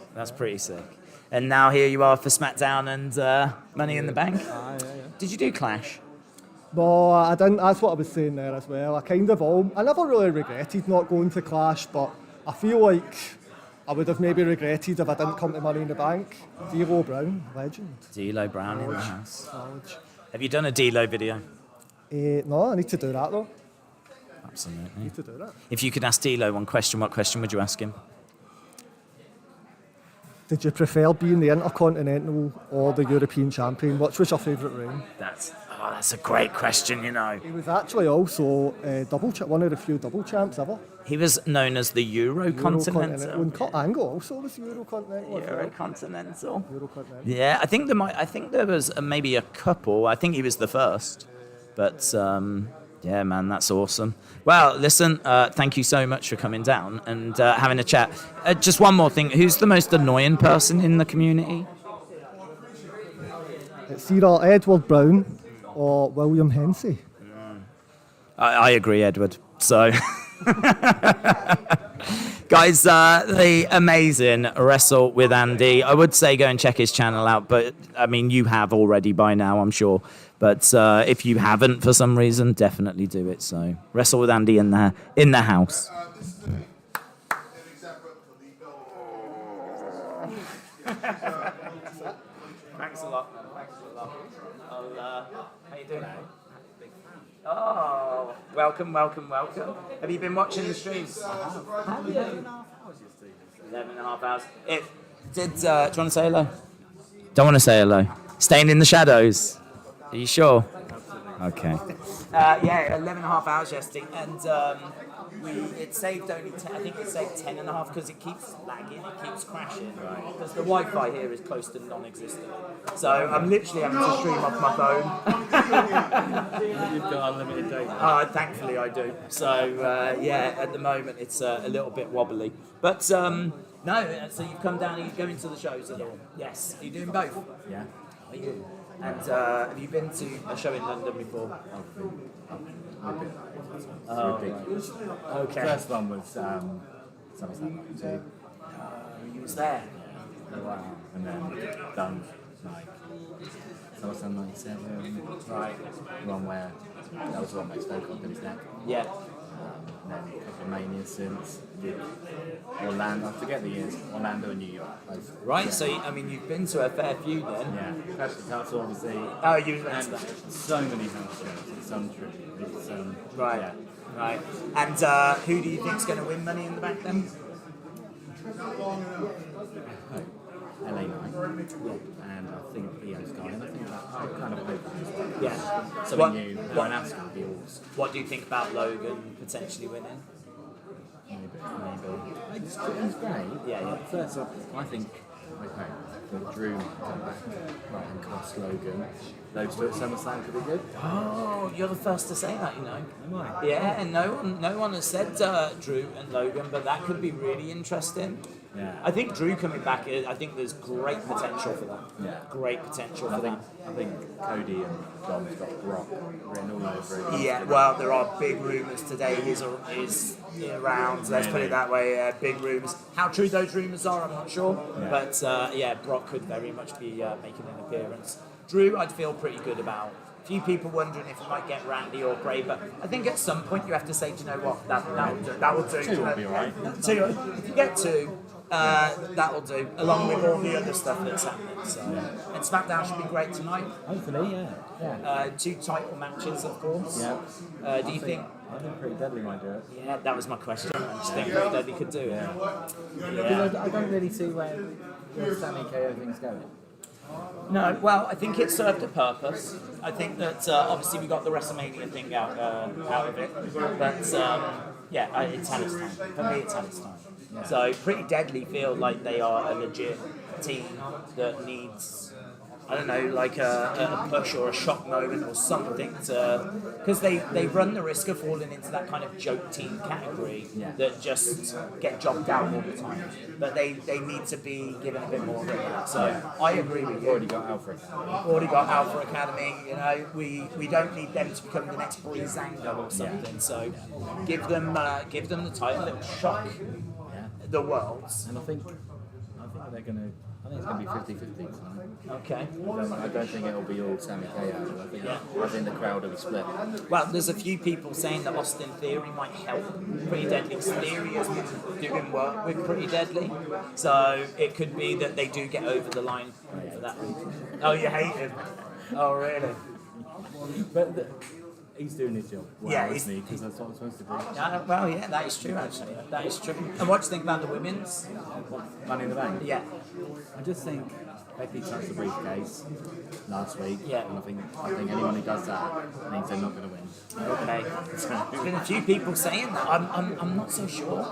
And now here you are for SmackDown and Money in the Bank. Yeah. Did you do Clash? No, I didn't. That's what I was saying there as well. I never really regretted not going to Clash, but I feel like I would have maybe regretted if I didn't come to Money in the Bank. D'Lo Brown, legend. D'Lo Brown in the house. Knowledge. Have you done a D'Lo video? No, I need to do that though. Absolutely. Need to do that. If you could ask D'Lo one question, what question would you ask him? Did you prefer being the Intercontinental or the European champion? Which was your favourite reign? That's a great question, you know. He was actually also one of the few double champs ever. He was known as the Eurocontinental. And Kurt Angle also was Eurocontinental. Eurocontinental. Eurocontinental. Yeah, I think there was maybe a couple. I think he was the first. But yeah, man, that's awesome. Well, listen, thank you so much for coming down and having a chat. Just one more thing. Who's the most annoying person in the community? It's either Edward Brown or William Hensey. I agree, Edward. So, guys, the amazing Wrestle with Andy. I would say go and check his channel out, but I mean, you have already by now, I'm sure. But if you haven't for some reason, definitely do it. So, Wrestle with Andy in the house. Thanks a lot. How you doing? Oh, welcome. Have you been watching the streams? 11.5 hours. Do you want to say hello? Don't want to say hello. Staying in the shadows. Are you sure? Okay. Yeah, 11.5 hours yesterday, and it saved only 10, I think it saved 10.5 because it keeps lagging, it keeps crashing. Right. Because the Wi-Fi here is close to non-existent. So I'm literally having to stream off my phone. You've got unlimited data. Thankfully I do. So yeah, at the moment it's a little bit wobbly. But no, so you've come down and you're going to the shows at all? Yes. Are you doing both? Yeah. Are you? And have you been to a show in London before? Ridiculous. Okay. First one was SummerSlam 2. You was there? Wow. And then done like SummerSlam 97. Right. One where that was the one where Stone Cold did his neck. Yeah. And then a couple of Manias since. Did Orlando, I forget the years. Orlando and New York. Right, Yeah. so I mean you've been to a fair few then. Yeah, Clash Castle obviously. Oh, you went to and that. so many house shows. It's untrue. It's Right. Yeah. Right. And who do you think's going to win Money in the Bank then? LA Knight. And I think Io's guy. And I think that I kind of hope Yeah. something What- new. what- An Asuka would be awesome. What do you think about Logan potentially winning? Maybe. It's great. Yeah. First off, I think that Drew come back and cost Logan. Those two at SummerSlam could be good. Oh, you're the first to say that, you know. Am I? Yeah, and no one has said Drew and Logan, but that could be really interesting. Yeah. I think Drew coming back, I think there's great potential for that. Yeah. Great potential for that. I think Cody and Dom's got Brock written all over it. Yeah, well, there are big rumours today. He's around. Let's put it that way. Big rumours. How true those rumours are, I'm not sure. Yeah. But yeah, Brock could very much be making an appearance. Drew, I'd feel pretty good about. A few people wondering if we might get Randy or Bray, but I think at some point you have to say, do you know what, that will do. Two will be alright. Two, if you get two, that'll do, along with all the other stuff that's happening. So. And SmackDown should be great tonight. Hopefully, yeah. Two title matches, of course. Yeah. Do you think? I think Pretty Deadly might do it. Yeah, that was my question. I just think Pretty Deadly could do it. Because I don't really see where Sammy KO thing's going. No, well, I think it served a purpose. I think that obviously we got the WrestleMania thing out of it, but yeah, it's had its time. For me, it's had its time. Yeah. So Pretty Deadly feel like they are a legit team that needs, I don't know, like a push or a shock moment or something to, because they run the risk of falling into that kind of joke team category that just get jobbed out all the time. But they need to be given a bit more than that. So I agree with you. Already got Alpha Academy. Already got Alpha Academy. You know, we don't need them to become the next Breezango or something. So give them the title. It will shock the world. And I think they're going to. I think it's going to be 50-50 tonight. Okay. I don't think it'll be all Sammy KO. I think the crowd will be split. Well, there's a few people saying that Austin Theory might help Pretty Deadly. Theory has been doing work with Pretty Deadly, so it could be that they do get over the line for that reason. Oh, you hate him? Oh, really? But he's doing his job. Well, Yeah, isn't he? Because that's what I'm supposed to do. Well, yeah, that is true, actually. That is true. And what do you think about the women's? Money in the Bank? Yeah. I just think Becky touched the briefcase last week. Yeah. And I think anyone who does that means they're not going to win. Okay. There's been a few people saying that. I'm not so sure.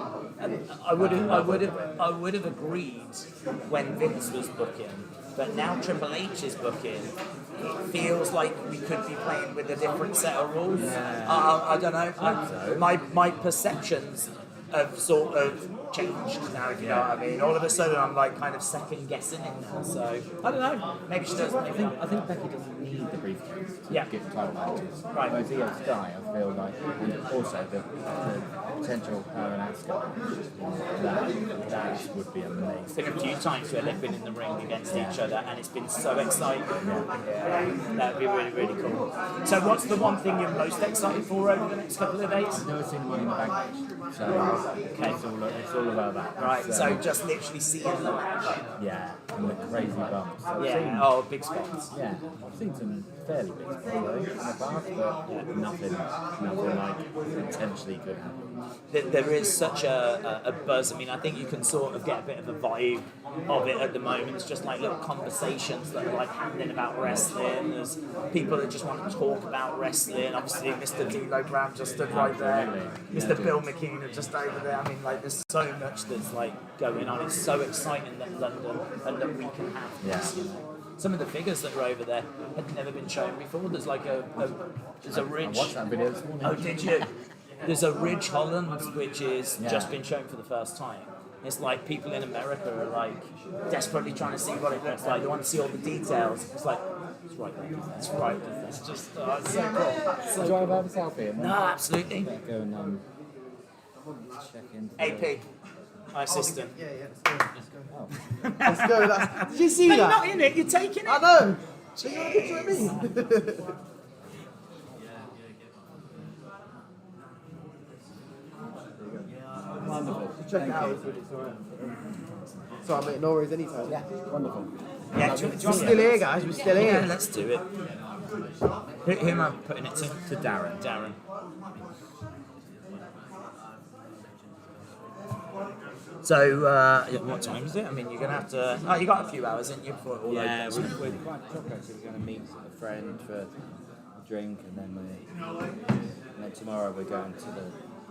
I would have agreed when Vince was booking, but now Triple H is booking. It feels like we could be playing with a different set of rules. I don't know. My perceptions have sort of changed now, if you know what I mean. All of a sudden I'm like kind of second guessing it now, so I don't know. Maybe she does, maybe not. I think Becky doesn't need the briefcase to get title matches. Right. Whereas Io's guy, I feel like, and also the potential her and Asuka, that would be amazing. It's been a few times where they've been in the ring against each other and it's been so exciting. Yeah. That'd be really, really cool. So what's the one thing you're most excited for over the next couple of days? I've never seen Money in the Bank match, so it's all about that. Right, so just literally seeing them. Yeah, and the crazy bumps. I've Yeah, seen- oh, big spots. Yeah, I've seen some fairly big spots in the past, but nothing like potentially could happen. There is such a buzz. I mean, I think you can sort of get a bit of a vibe of it at the moment. It's just like little conversations that are like happening about wrestling. There's people that just want to talk about wrestling. Obviously, Mr. D'Lo Brown just stood right there. Mr. Bill McKean just over there. I mean, like, there's so much that's like going on. It's so exciting that London and that we can have this. You know? Some of the figures that are over there had never been shown before. There's like there's a ridge. I watched that video this morning. Oh, did you? There's a Ridge Holland, which is just been shown for the first time. It's like people in America are like desperately trying to see what it looks like. They want to see all the details. It's like, it's right there. It's right there. It's just, it's so cool. So Do you want to have a selfie? No, absolutely. Go and check in. AP, my assistant. Yeah, let's go. Let's go. Did you see You're that? not in it, you're taking it. I know. So you want a picture of me? Wonderful. Check it out. Sorry, mate, no worries anytime. Yeah, wonderful. Yeah, We're still here, guys. We're still here. Yeah, let's do it. Who am I putting it to? To Darren. Darren. So, what time is it? I mean, you're going to have to... Oh, you got a few hours, haven't you, before it all Yeah, opens? we're quite shocked actually. We're going to meet a friend for a drink, and then tomorrow we're going to the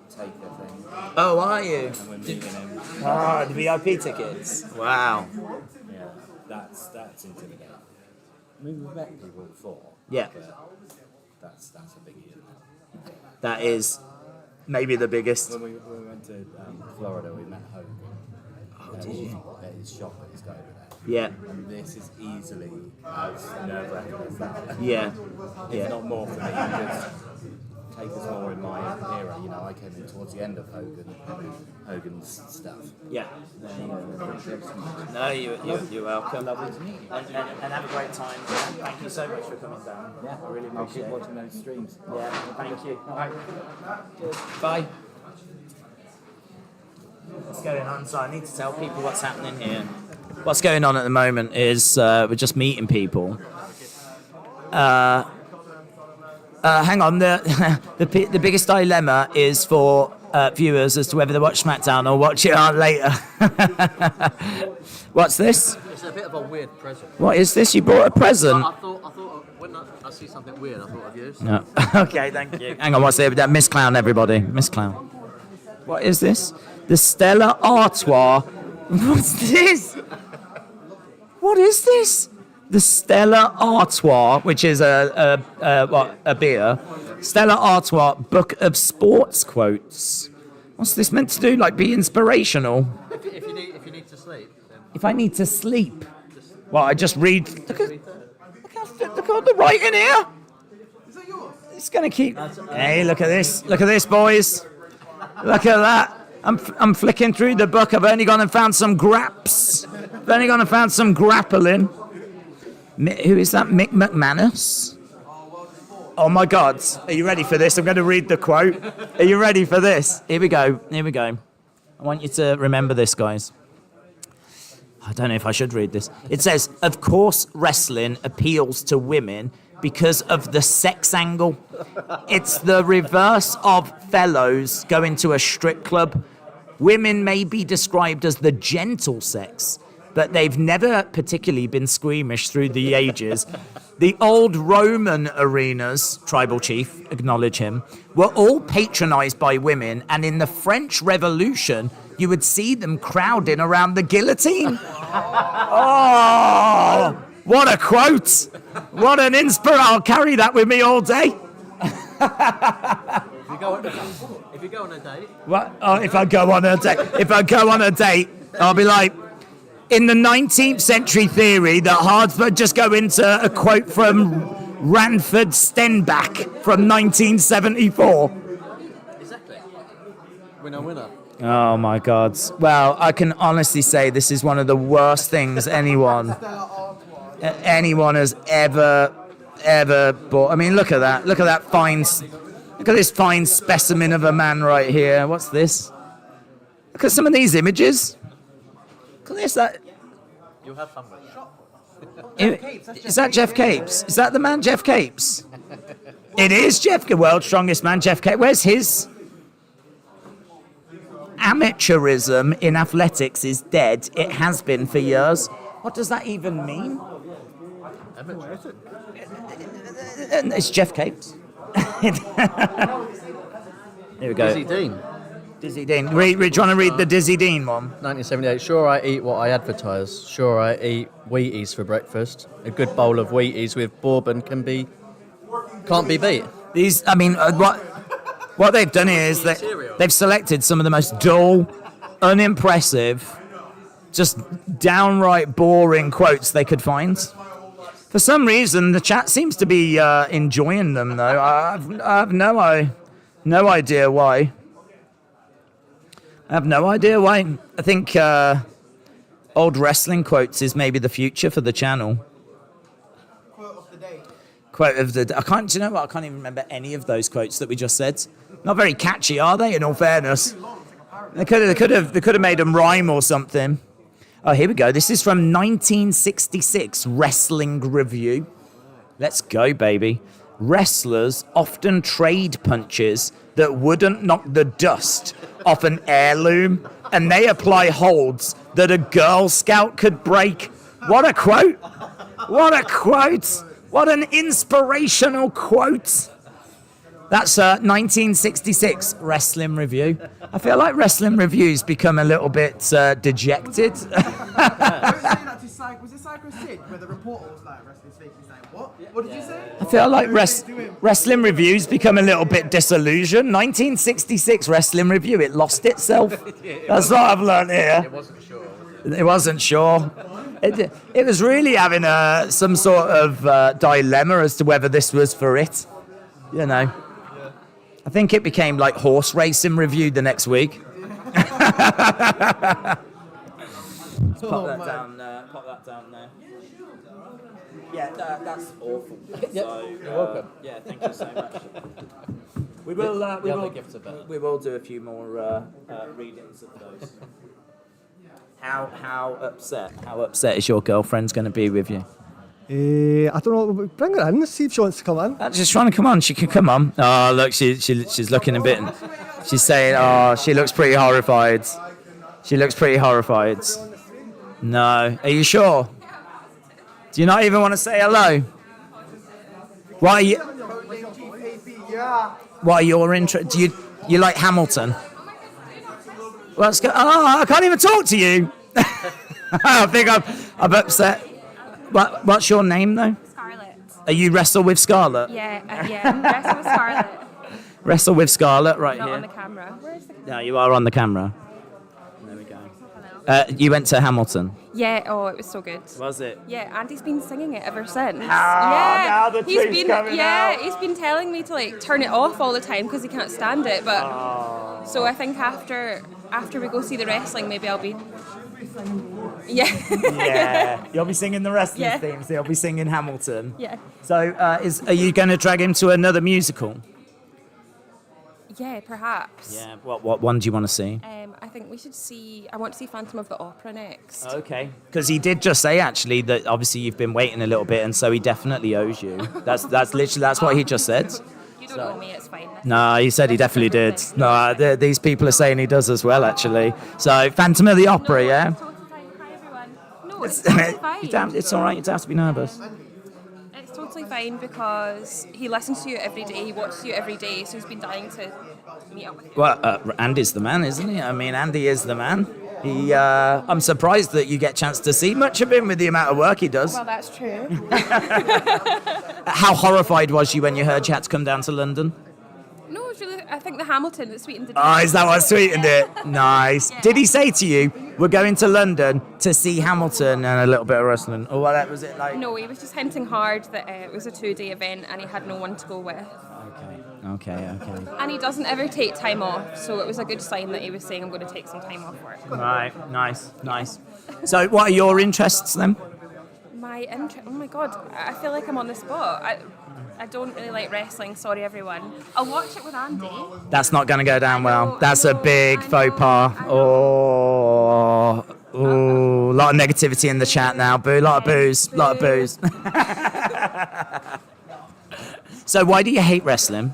Taker thing. Oh, are you? And we're meeting him. Ah, the VIP tickets. Wow. Yeah, that's intimidating. I mean, we've met people before. Yeah. But that's a big deal. That is maybe the biggest. When we went to Florida, we met Hogan. Oh, did you? At his shop at his guy over there. Yeah. And this is easily as nerve-wracking as that. Yeah. If Yeah. not more for me, because Taker's more in my era. You know, I came in towards the end of Hogan's stuff. Yeah. No, you're welcome. Lovely to meet you. And have a great time. Thank you so much for coming down. Yeah, I really appreciate keep watching those streams. Yeah, thank you. All right. Bye. What's going on? So I need to tell people what's happening here. What's going on at the moment is we're just meeting people. Hang on, the biggest dilemma is for viewers as to whether they watch SmackDown or watch it on later. What's this? It's a bit of a weird present. What is this? You brought a present? I thought when I see something weird, I thought of you. No. Okay, thank you. Hang on, what's it? That Miss Clown, everybody. Miss Clown. What is this? The Stella Artois. What's this? What is this? The Stella Artois, which is a beer. Stella Artois Book of Sports Quotes. What's this meant to do? Like be inspirational? If you need to sleep. Then If I need to sleep, well, I just read. Look at the writing here. It's gonna keep. Hey, look at this! Look at this, boys! Look at that! I'm flicking through the book. I've only gone and found some graps. I've only gone and found some grappling. Who is that? Mick McManus? Oh my God! Are you ready for this? I'm going to read the quote. Are you ready for this? Here we go. Here we go. I want you to remember this, guys. I don't know if I should read this. It says, "Of course, wrestling appeals to women because of the sex angle. It's the reverse of fellows going to a strip club. Women may be described as the gentle sex, but they've never particularly been squeamish through the ages. The old Roman arenas," tribal chief, acknowledge him, "were all patronized by women, and in the French Revolution, you would see them crowding around the guillotine." Oh, what a quote! What an inspiration! I'll carry that with me all day. if you go on a date. What? Oh, if I go on a date, I'll be like, in the 19th century theory that hearts would just go into a quote from Ranford Stenbach from 1974. Exactly. Winner. Oh my God. Well, I can honestly say this is one of the worst things anyone has ever bought. I mean, look at that. Look at this fine specimen of a man right here. What's this? Look at some of these images. Look at this. That You'll have fun with it. is that Jeff Capes? Is that the man Jeff Capes? It is Jeff, world's strongest man, Jeff Capes. Where's his? Amateurism in athletics is dead. It has been for years. What does that even mean? It's Jeff Capes. Here we go. Dizzy Dean. Dizzy Dean. We're trying to read the Dizzy Dean one. 1978. Sure, I eat what I advertise. Sure, I eat Wheaties for breakfast. A good bowl of Wheaties with bourbon can't be beat. These, I mean, what they've done here is they've selected some of the most dull, unimpressive, just downright boring quotes they could find. For some reason, the chat seems to be enjoying them, though. I have no idea why. I have no idea why. I think old wrestling quotes is maybe the future for the channel. Quote of the day. I can't. Do you know what? I can't even remember any of those quotes that we just said. Not very catchy, are they? In all fairness, they could have made them rhyme or something. Oh, here we go. This is from 1966 Wrestling Review. Let's go, baby. Wrestlers often trade punches that wouldn't knock the dust off an heirloom, and they apply holds that a Girl Scout could break. What a quote! What a quote! What an inspirational quote! That's 1966 Wrestling Review. I feel like Wrestling Review's become a little bit dejected. Was it Psycho Sid where the reporter was like, wrestling speak? He's like, what? What did you say? I feel like Wrestling Review's become a little bit disillusioned. 1966 Wrestling Review, it lost itself. That's what I've learned here. It wasn't sure. It wasn't sure. It was really having some sort of dilemma as to whether this was for it. You know. I think it became like Horse Racing Review the next week. Let's pop that down there. Yeah, that's awful. So, You're welcome. Yeah, thank you so much. We will do a few more readings of those. How upset is your girlfriend's going to be with you? I don't know. Bring her in. See if she wants to come in. She's trying to come on. She can come on. Oh, look, she's looking a bit. She's saying, oh, she looks pretty horrified. She looks pretty horrified. No. Are you sure? Do you not even want to say hello? What are your interests? Do you like Hamilton? Let's go. Oh, I can't even talk to you. I think I'm upset. What's your name, though? Scarlett. Are you Wrestle with Scarlett? Yeah, Wrestle with Scarlett. Wrestle with Scarlett, right Not here. on the camera. Where's the camera? No, you are on the camera. There we go. You went to Hamilton. Yeah, oh, it was so good. Was it? Yeah, Andy's been singing it ever since. now the he's truth's been coming out. he's been telling me to like turn it off all the time because he can't stand it. But so I think after we go see the wrestling, maybe I'll be. Yeah. Yeah. You'll be singing the wrestling Yeah. theme, so you'll be singing Hamilton. Yeah. So, are you going to drag him to another musical? Yeah, perhaps. Yeah. What one do you want to see? I think we should see. I want to see Phantom of the Opera next. Okay. Because he did just say actually that obviously you've been waiting a little bit, and so he definitely owes you. That's what he just said. You don't know me, it's fine. No, he said he definitely did. No, these people are saying he does as well, actually. So, Phantom of the Opera, yeah? No, it's totally fine. It's all right. You don't have to be nervous. It's totally fine because he listens to you every day, he watches you every day, so he's been dying to meet up with you. Well, Andy's the man, isn't he? I mean, Andy is the man. I'm surprised that you get a chance to see much of him with the amount of work he does. Well, that's true. How horrified was you when you heard you had to come down to London? No, it's really. I think the Hamilton that sweetened the deal. Oh, is that what sweetened it? Nice. Yeah. Did he say to you, we're going to London to see Hamilton and a little bit of wrestling? Or what was it like? No, he was just hinting hard that it was a 2-day event and he had no one to go with. Okay. And he doesn't ever take time off, so it was a good sign that he was saying, I'm going to take some time off work. Right, nice. So what are your interests then? My interest, oh my god, I feel like I'm on the spot. I don't really like wrestling. Sorry, everyone. I'll watch it with Andy. That's not going to go down well. That's a big faux pas. Oh, a lot of negativity in the chat now. Boo, lot of booze, lot of booze. So why do you hate wrestling?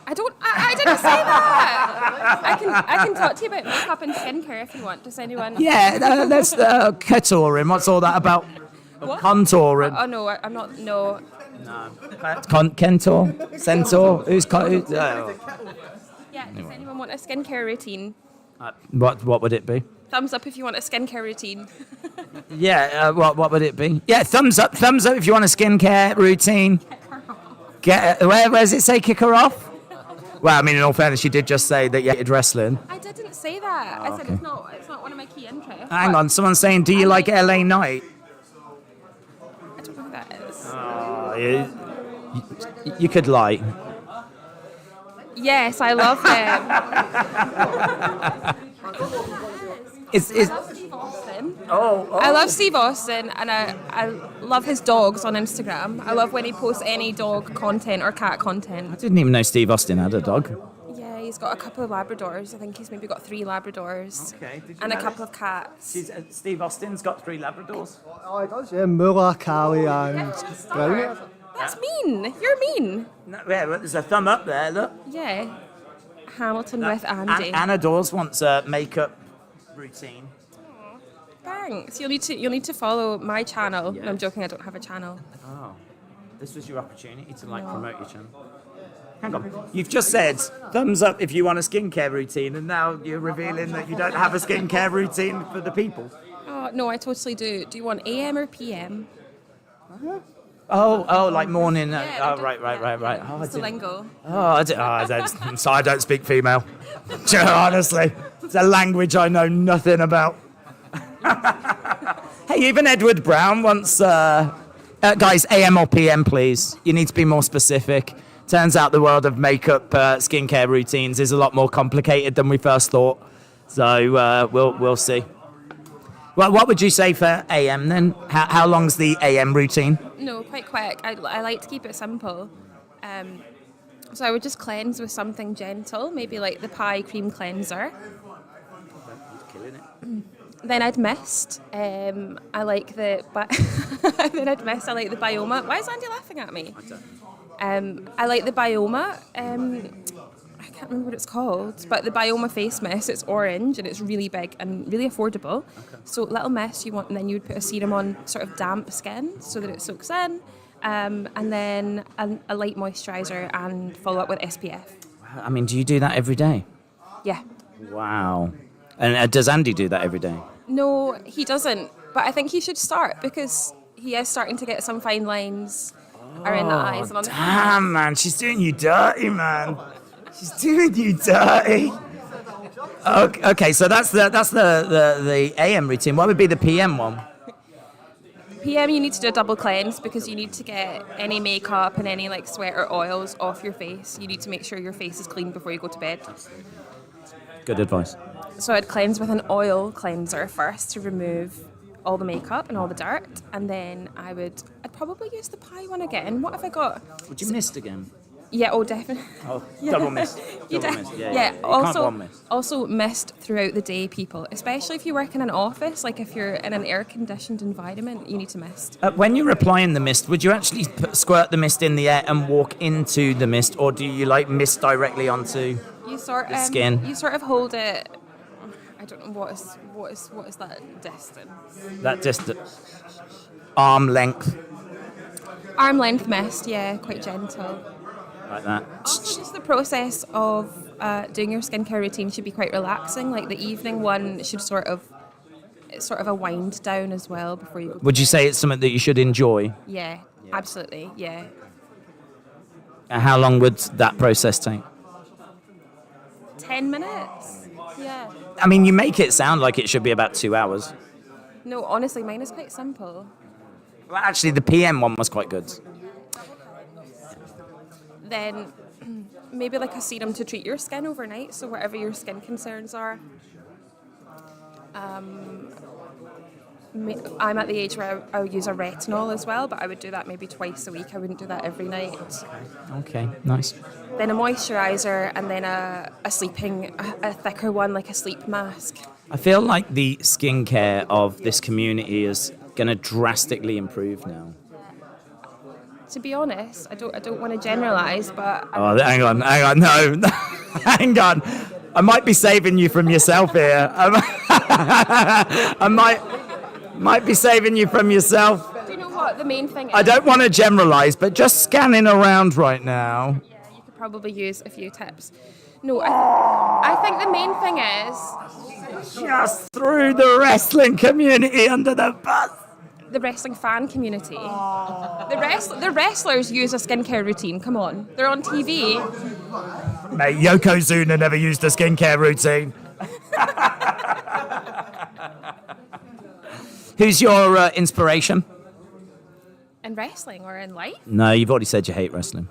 I didn't say that. I can talk to you about makeup and skincare if you want. Does anyone? Yeah, let's contouring. What's all that about? What? Contouring. Oh no, I'm not. No. No. Kentor? Centaur? Who's? Yeah. Does anyone want a skincare routine? What would it be? Thumbs up if you want a skincare routine. Yeah. What would it be? Yeah. Thumbs up if you want a skincare routine. Where's it say kick her off? Well, I mean, in all fairness, you did just say that you hated wrestling. I didn't say that. I said it's not one of my key interests. Hang on, someone's saying, do you like LA Knight? I don't know who that is. You could lie. Yes, I love him. I love Steve Austin. I love Steve Austin, and I love his dogs on Instagram. I love when he posts any dog content or cat content. I didn't even know Steve Austin had a dog. Yeah, he's got a couple of Labradors. I think he's maybe got 3 Labradors. Okay. And a couple of cats. Steve Austin's got 3 Labradors. Oh, he does, yeah. Muller, Callie, and Brownie. That's mean. You're mean. No, yeah, there's a thumb up there, look. Yeah. Hamilton with Andy. Anna Dawes wants a makeup routine. Thanks. You'll need to follow my channel. No, I'm joking. I don't have a channel. Oh, this was your opportunity to promote your channel. Hang on. You've just said thumbs up if you want a skincare routine, and now you're revealing that you don't have a skincare routine for the people. Oh no, I totally do. Do you want AM or PM? Oh, like morning. Right. Oh, It's the lingo. I'm sorry, I don't speak female. Honestly, it's a language I know nothing about. Hey, even Edward Brown wants... guys, AM or PM, please. You need to be more specific. Turns out the world of makeup, skincare routines is a lot more complicated than we first thought. So we'll see. Well, what would you say for AM then? How long's the AM routine? No, quite quick. I like to keep it simple. So I would just cleanse with something gentle, maybe like the pie cream cleanser. Killing it. Then I'd mist. I like the then I'd mist. I like the Bioma. Why is Andy laughing at me? I like the Bioma. I can't remember what it's called, but the Bioma face mist. It's orange and it's really big and really affordable. Okay. So little mist you want, and then you would put a serum on sort of damp skin so that it soaks in, and then a light moisturizer and follow up with SPF. I mean, do you do that every day? Yeah. Wow. And does Andy do that every day? No, he doesn't. But I think he should start because he is starting to get some fine lines around the eyes and on the damn, man, she's doing you dirty, man. She's doing you dirty. Okay, so that's the AM routine. What would be the PM one? PM, you need to do a double cleanse because you need to get any makeup and any like sweat or oils off your face. You need to make sure your face is clean before you go to bed. Good advice. So I'd cleanse with an oil cleanser first to remove all the makeup and all the dirt, and then I'd probably use the pie one again. What have I got? Would you mist again? Yeah, definitely. Oh, double mist. Double mist. Yeah. Also mist throughout the day, people. Especially if you work in an office, like if you're in an air-conditioned environment, you need to mist. When you're applying the mist, would you actually squirt the mist in the air and walk into the mist, or do you like mist directly onto the skin? You sort of hold it. I don't know what is that distance. That distance. Arm length. Arm length mist, yeah, quite gentle. Like that. Also, just the process of doing your skincare routine should be quite relaxing. Like the evening one should it's sort of a wind down as well before you go. Would you say it's something that you should enjoy? Yeah, absolutely, yeah. And how long would that process take? 10 minutes. Yeah. I mean, you make it sound like it should be about 2 hours. No, honestly, mine is quite simple. Well, actually, the PM one was quite good. Then maybe like a serum to treat your skin overnight, so whatever your skin concerns are. I'm at the age where I would use a retinol as well, but I would do that maybe twice a week. I wouldn't do that every night. Okay, nice. Then a moisturiser, and then a thicker one, like a sleep mask. I feel like the skincare of this community is going to drastically improve now. To be honest, I don't want to generalise, but Oh, hang on, no, hang on. I might be saving you from yourself here. I might be saving you from yourself. do you know what the main thing is? I don't want to generalise, but just scanning around right now. You could probably use a few tips. No, I think the main thing is just threw the wrestling community under the bus. The wrestling fan community. The wrestlers use a skincare routine. Come on, they're on TV. Mate, Yokozuna never used a skincare routine. Who's your inspiration? In wrestling or in life? No, you've already said you hate wrestling.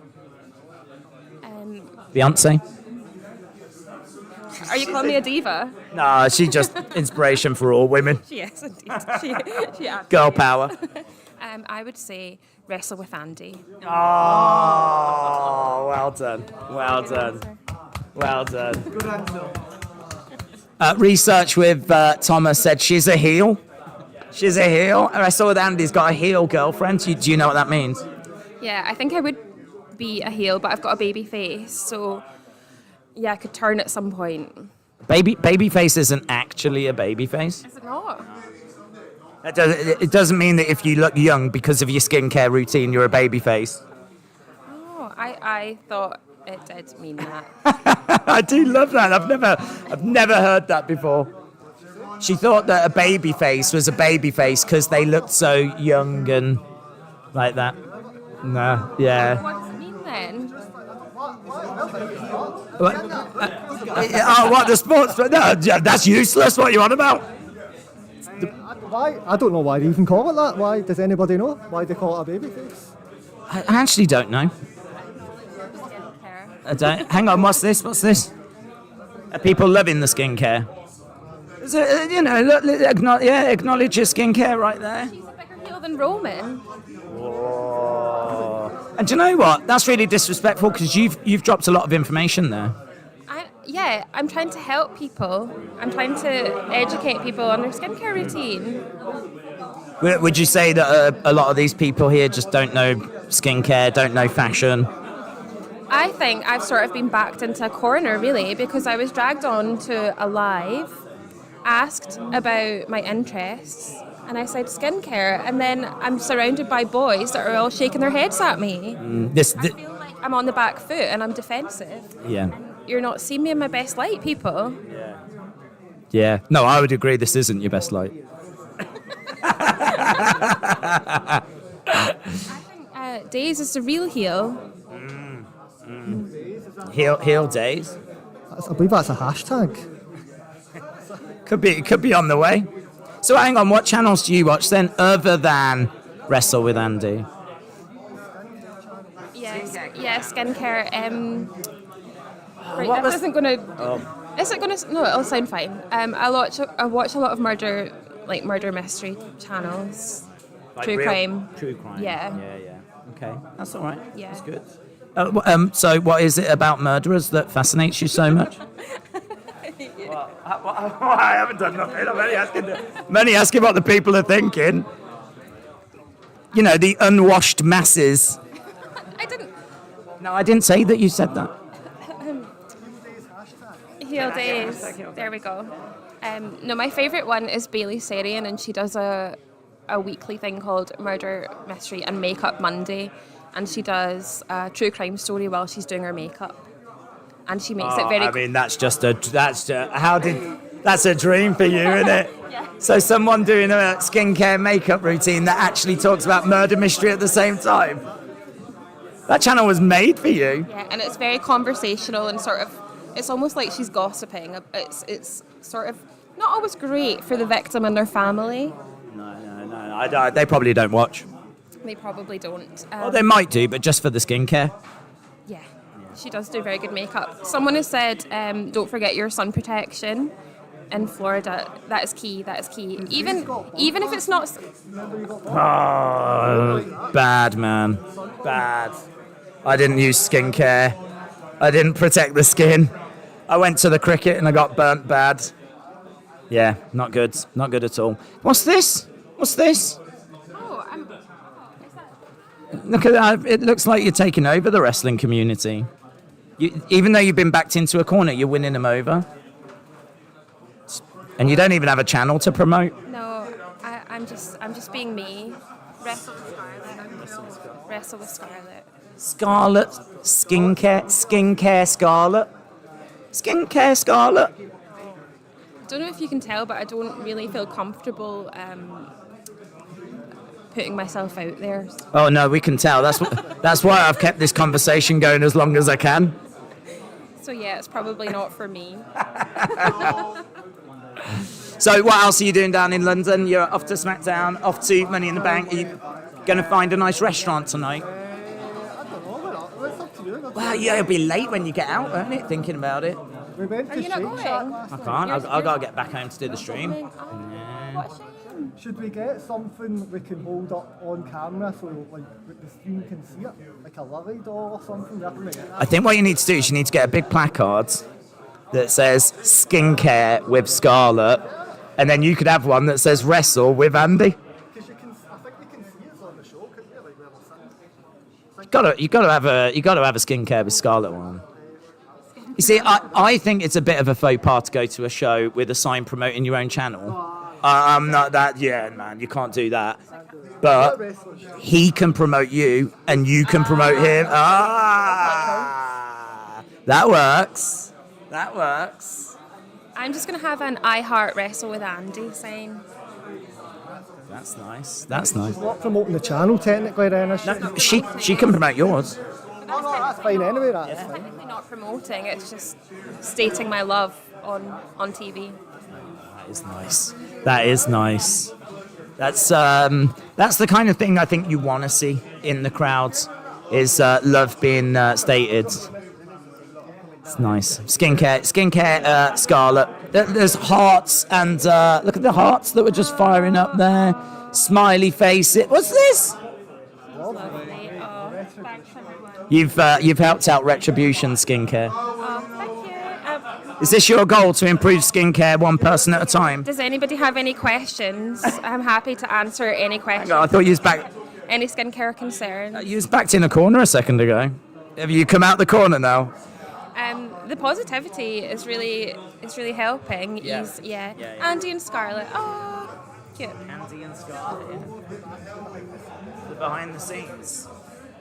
Um, Beyonce? Are you calling me a diva? No, she's just inspiration for all women. She is indeed. She Girl power. I would say wrestle with Andy. Oh, well done. Well done. Well done. Good answer. Research with Thomas said she's a heel. She's a heel. And I saw that Andy's got a heel girlfriend. Do you know what that means? Yeah, I think I would be a heel, but I've got a baby face, so yeah, I could turn at some point. Baby face isn't actually a baby face. Is it not? It doesn't mean that if you look young because of your skincare routine, you're a baby face. Oh, I thought it did mean that. I do love that. I've never heard that before. She thought that a baby face was a baby face because they looked so young and like that. No, yeah. What does it mean then? What the sports? No, that's useless. What are you on about? Why? I don't know why they even call it that. Why? Does anybody know why they call it a baby face? I actually don't know. Hang on, what's this? What's this? Are people loving the skincare? So, acknowledge your skincare right there. She's a bigger heel than Roman. And do you know what? That's really disrespectful because you've dropped a lot of information there. I'm trying to help people. I'm trying to educate people on their skincare routine. Would you say that a lot of these people here just don't know skincare, don't know fashion? I think I've sort of been backed into a corner, really, because I was dragged on to a live, asked about my interests, and I said skincare, and then I'm surrounded by boys that are all shaking their heads at me. I feel like I'm on the back foot and I'm defensive. Yeah. You're not seeing me in my best light, people. Yeah. No, I would agree this isn't your best light. I think Daze is the real heel. Heel Daze? I believe that's a hashtag. Could be on the way. So hang on, what channels do you watch then, other than Wrestle with Andy? Yes, skincare. Right, that isn't gonna. Is it gonna? No, it'll sound fine. I watch a lot of murder mystery channels, Like true real- crime. True crime. Yeah. Okay, that's all right. Yeah. That's good. So what is it about murderers that fascinates you so much? I haven't done nothing. I'm only asking what the people are thinking. You know, the unwashed masses. I didn't. No, I didn't say that you said that. Heel Days. There we go. No, my favourite one is Bailey Sarian, and she does a weekly thing called Murder, Mystery and Makeup Monday, and she does a true crime story while she's doing her makeup, and she makes it very. I mean, that's a dream for you, isn't it? Yeah. So someone doing a skincare makeup routine that actually talks about murder mystery at the same time. That channel was made for you. Yeah, and it's very conversational and sort of. It's almost like she's gossiping. It's sort of not always great for the victim and their family. No. They probably don't watch. They probably don't. Well, they might do, but just for the skincare. Yeah, she does do very good makeup. Someone has said, don't forget your sun protection. in Florida. That is key. That is key. Even if it's not. Oh, bad, man. Bad. I didn't use skincare. I didn't protect the skin. I went to the cricket and I got burnt bad. Yeah, not good. Not good at all. What's this? What's this? Oh, Look at that. It looks like you're taking over the wrestling community. Even though you've been backed into a corner, you're winning them over. And you don't even have a channel to promote. No, I'm just being me. Wrestle with Scarlett. Wrestle with Scarlett. Scarlett, skincare Scarlett. Skincare Scarlett. I don't know if you can tell, but I don't really feel comfortable putting myself out there. Oh no, we can tell. That's why I've kept this conversation going as long as I can. So yeah, it's probably not for me. So what else are you doing down in London? You're off to SmackDown, off to Money in the Bank. Are you going to find a nice restaurant tonight? Well, yeah, it'll be late when you get out, won't it? Thinking about it. We went Are to you not Shake going? Shack last I night. can't. I've got to get back home to do the stream. What a shame. Should we get something we can hold up on camera so like the stream can see it? Like a lily doll or something? I think what you need to do is you need to get a big placard that says skincare with Scarlett, and then you could have one that says wrestle with Andy. Because I think you can see it on the show, couldn't you? Like where we're sitting. You got to have a skincare with Scarlett one. You see, I think it's a bit of a faux pas to go to a show with a sign promoting your own channel. I'm not that. Yeah, man, you can't do that. But he can promote you, and you can promote him. That works. That works. I'm just going to have an I Heart Wrestle with Andy sign. That's nice. That's nice. She's not promoting the channel technically, then, is she? No, she can promote yours. No, that's fine anyway. That's It's fine. technically not promoting, it's just stating my love on TV. That is nice. That is nice. That's the kind of thing I think you want to see in the crowds is love being stated. It's nice. Skincare, Scarlett. There's hearts and look at the hearts that were just firing up there. Smiley face. What's this? Lovely. Oh, thanks everyone. You've helped out Retribution Skincare. Oh, thank you. Is this your goal to improve skincare one person at a time? Does anybody have any questions? I'm happy to answer any questions. I thought you was back. Any skincare concerns? You was backed in a corner a second ago. Have you come out the corner now? The positivity is really helping. Yeah. Yeah. Yeah. Andy and Scarlett. Oh, cute. Andy and Scarlett. The behind the scenes.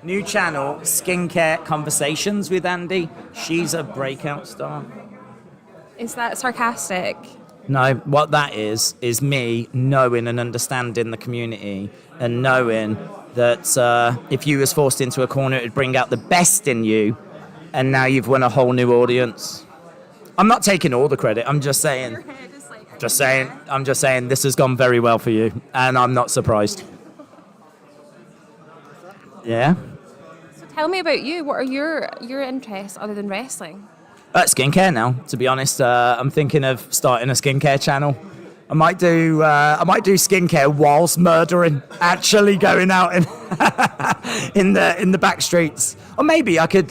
New channel, Skincare Conversations with Andy. She's a breakout star. Is that sarcastic? No, what that is me knowing and understanding the community and knowing that if you was forced into a corner, it would bring out the best in you, and now you've won a whole new audience. I'm not taking all the credit. I'm just saying. I'm just saying this has gone very well for you, and I'm not surprised. Yeah. So tell me about you. What are your interests other than wrestling? Skincare now, to be honest. I'm thinking of starting a skincare channel. I might do skincare whilst murdering, actually going out in the back streets. Or maybe I could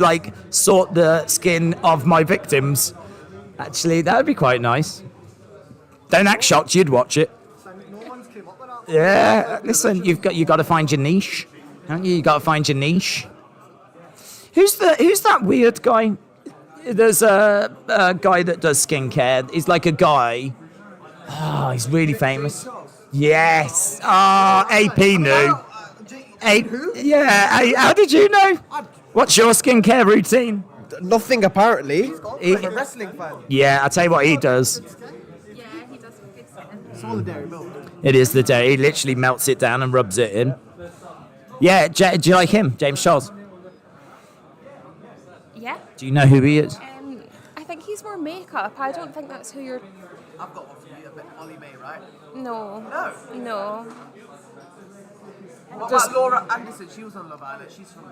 sort the skin of my victims. Actually, that would be quite nice. Don't act shocked, you'd watch it. Yeah, listen, you've got to find your niche, haven't you? You got to find your niche. Who's that weird guy? There's a guy that does skincare. He's like a guy. Oh, he's really famous. Yes. Oh, AP knew. Yeah. How did you know? What's your skincare routine? Nothing apparently. I'm a wrestling fan. Yeah, I'll tell you what he does. Yeah, he does good skin. It's all the dairy milk. It is the day. He literally melts it down and rubs it in. Yeah, do you like him, James Charles? Yeah. Do you know who he is? I think he's more makeup. I don't think that's who you're. I've got one for you, a bit Molly May, right? No. No. What about Laura Anderson? She was on Love Island. She's from.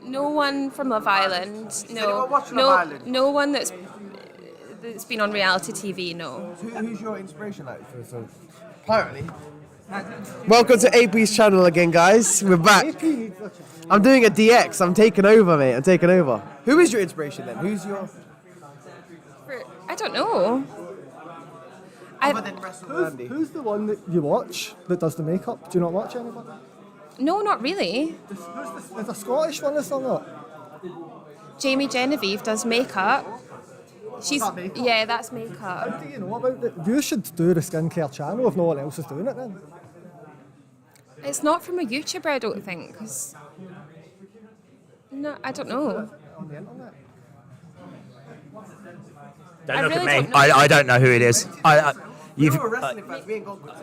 No one from Love Island. No. anyone watch Love Island? No one that's that's been on reality TV, no. Who's your inspiration like? So apparently. Welcome to AP's channel again, guys. We're back. I'm doing a DX. I'm taking over, mate. I'm taking over. Who is your inspiration then? Who's your... I don't know. Who's the one that you watch that does the makeup? Do you not watch anybody? No, not really. There's a Scottish one, is there not? Jamie Genevieve does makeup. She's that makeup? Yeah, that's makeup. How do you know about it? You should do the skincare channel if no one else is doing it then. It's not from a YouTuber, I don't think. 'Cause no, I don't know. On the internet. Don't look really at me. don't know. I don't know who it is. You've,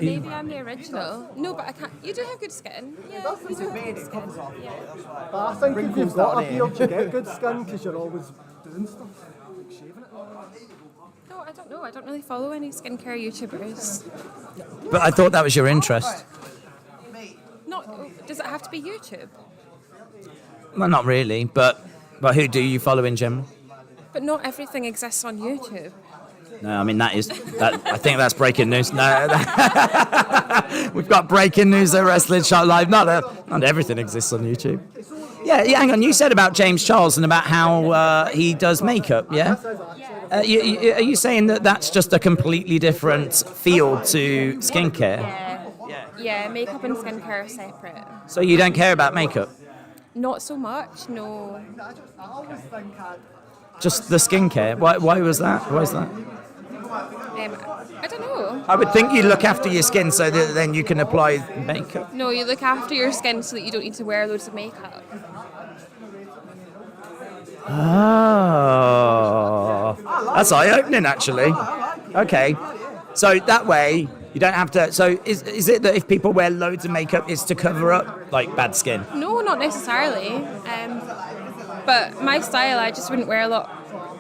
Maybe I'm the original. No, but I can't. You do have good skin. Yeah, you do have good skin. Yeah. But I think if you've got a beard, you get good skin because you're always doing stuff. Like shaving it. No, I don't know. I don't really follow any skincare YouTubers. but I thought that was your interest. Not. Does it have to be YouTube? Well, not really, but who do you follow in general? But not everything exists on YouTube. No, I mean that. I think that's breaking news. No, we've got breaking news at Wrestling Show Live. Not everything exists on YouTube. Yeah, hang on. You said about James Charles and about how he does makeup. Yeah. Are you saying that that's just a completely different field to skincare? Yeah, makeup and skincare are separate. So you don't care about makeup? Not so much, no. I always think Just the skincare. Why was that? Why is that? I don't know. I would think you look after your skin so that then you can apply makeup. No, you look after your skin so that you don't need to wear loads of makeup. Oh, that's eye-opening, actually. Okay, so that way you don't have to. So is it that if people wear loads of makeup, it's to cover up like bad skin? No, not necessarily. But my style, I just wouldn't wear a lot.